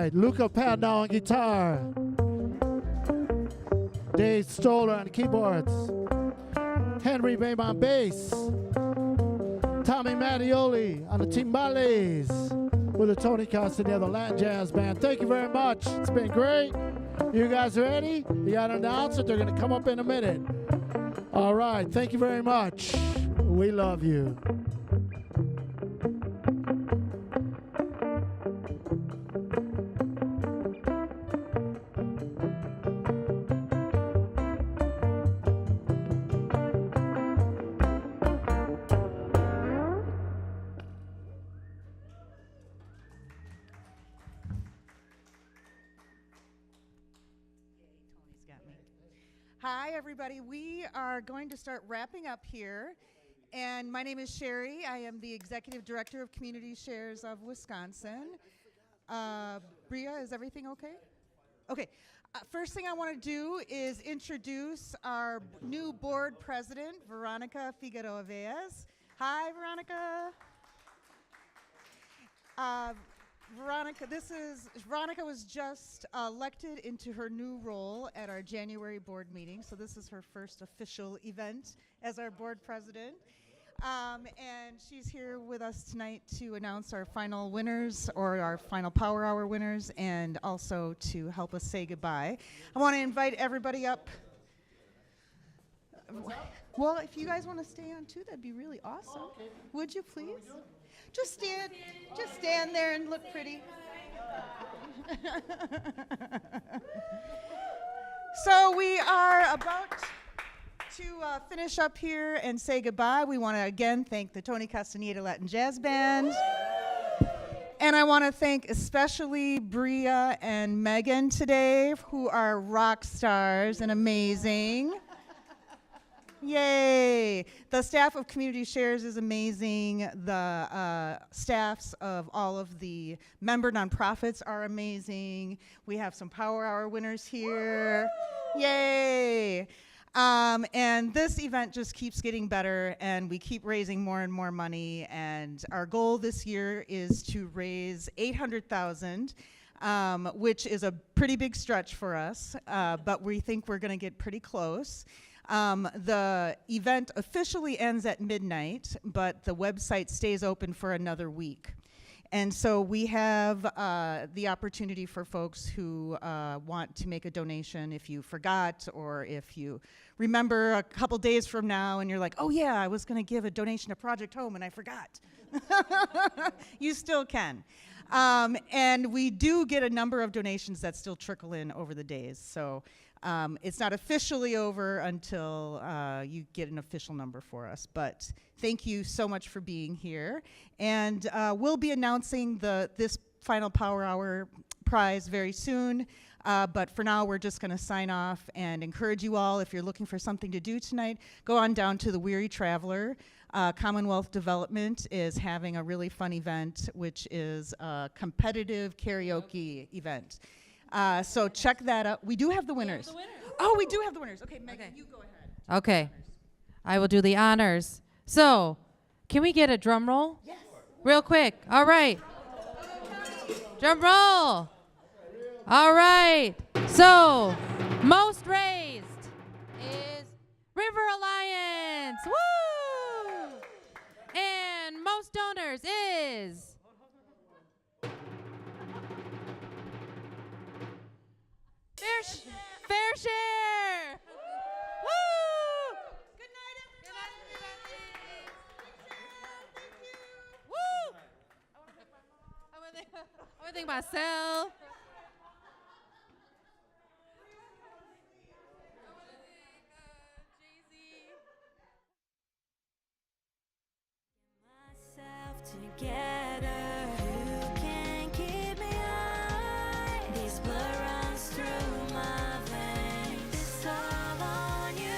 right, Luca Padnow on guitar. Dave Stoller on keyboards. Henry Babe on bass. Tommy Mattioli on the timbales. With the Tony Castaneda Latin Jazz Band. Thank you very much. It's been great. You guys ready? You got an announcer. They're going to come up in a minute. All right. Thank you very much. We love you. Hi, everybody. We are going to start wrapping up here. And my name is Sherry. I am the Executive Director of Community Shares of Wisconsin. Bria, is everything okay? Okay. First thing I want to do is introduce our new board president, Veronica Figueroa Velez. Hi, Veronica. Veronica was just elected into her new role at our January board meeting, so this is her first official event as our board president. And she's here with us tonight to announce our final winners, or our final Power Hour winners, and also to help us say goodbye. I want to invite everybody up. Well, if you guys want to stay on too, that'd be really awesome. Okay. Would you please? Just stand there and look pretty. So we are about to finish up here and say goodbye. We want to again thank the Tony Castaneda Latin Jazz Band. And I want to thank especially Bria and Megan today, who are rock stars and amazing. Yay! The staff of Community Shares is amazing. The staffs of all of the member nonprofits are amazing. We have some Power Hour winners here. Yay! And this event just keeps getting better, and we keep raising more and more money. And our goal this year is to raise $800,000. Which is a pretty big stretch for us, but we think we're going to get pretty close. The event officially ends at midnight, but the website stays open for another week. And so we have the opportunity for folks who want to make a donation if you forgot, or if you remember a couple days from now and you're like, oh yeah, I was going to give a donation to Project Home and I forgot. You still can. And we do get a number of donations that still trickle in over the days. So it's not officially over until you get an official number for us. But thank you so much for being here. And we'll be announcing this final Power Hour prize very soon. But for now, we're just going to sign off and encourage you all, if you're looking for something to do tonight, go on down to the Weary Traveler. Commonwealth Development is having a really fun event, which is a competitive karaoke event. So check that out. We do have the winners. Oh, we do have the winners. Okay, Megan, you go ahead. Okay. I will do the honors. So, can we get a drum roll? Yes. Real quick. All right. Drum roll. All right. So, most raised is River Alliance. Woo! And most donors is Fair Share. Woo! Good night, everybody. Woo! I want to thank myself. Together, who can keep me on? This blood runs through my veins. It's all on you.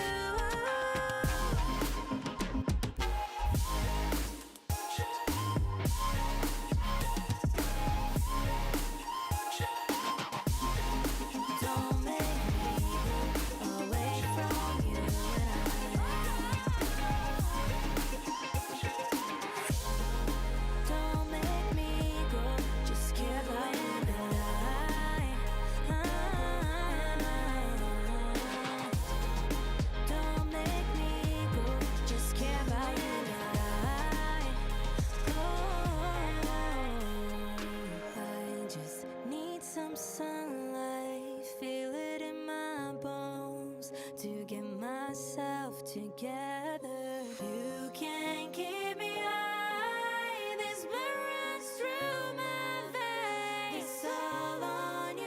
You can't keep me high. This blood runs through my veins. It's all on you.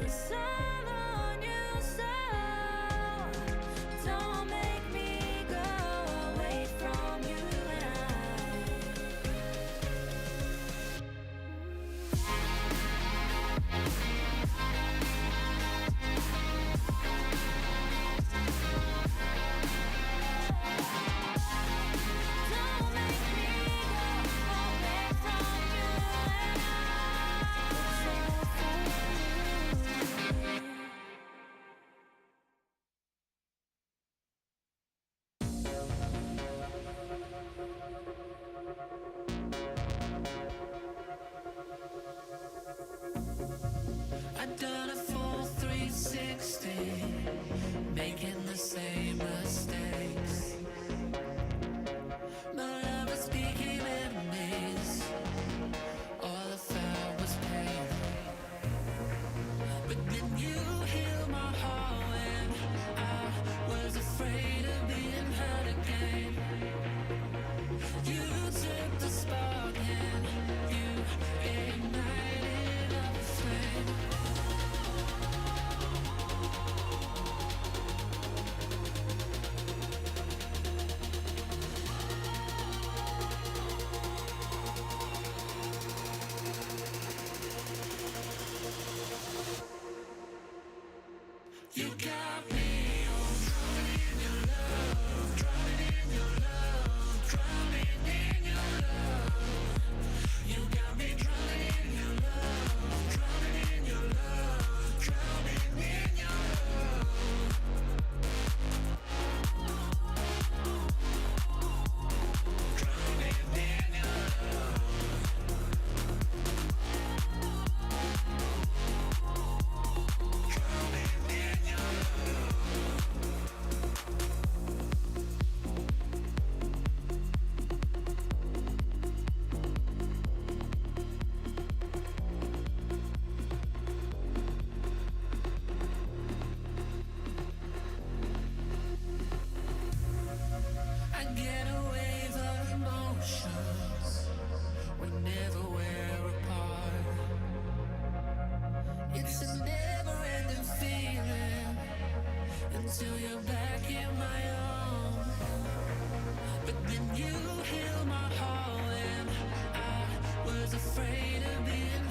It's all on you, so don't make me go away from you. I've done a full 360, making the same mistakes. My love was speaking enemies. All I felt was pain. But then you healed my heart when I was afraid of being hurt again. You took the spark and you ignited up a flame. You got me on drowning in your love, drowning in your love, drowning in your love. You got me drowning in your love, drowning in your love, drowning in your love. Drowning in your love. I get a wave of emotions whenever we're apart. It's a never-ending feeling until you're back in my arms. But then you heal my heart when I was afraid of being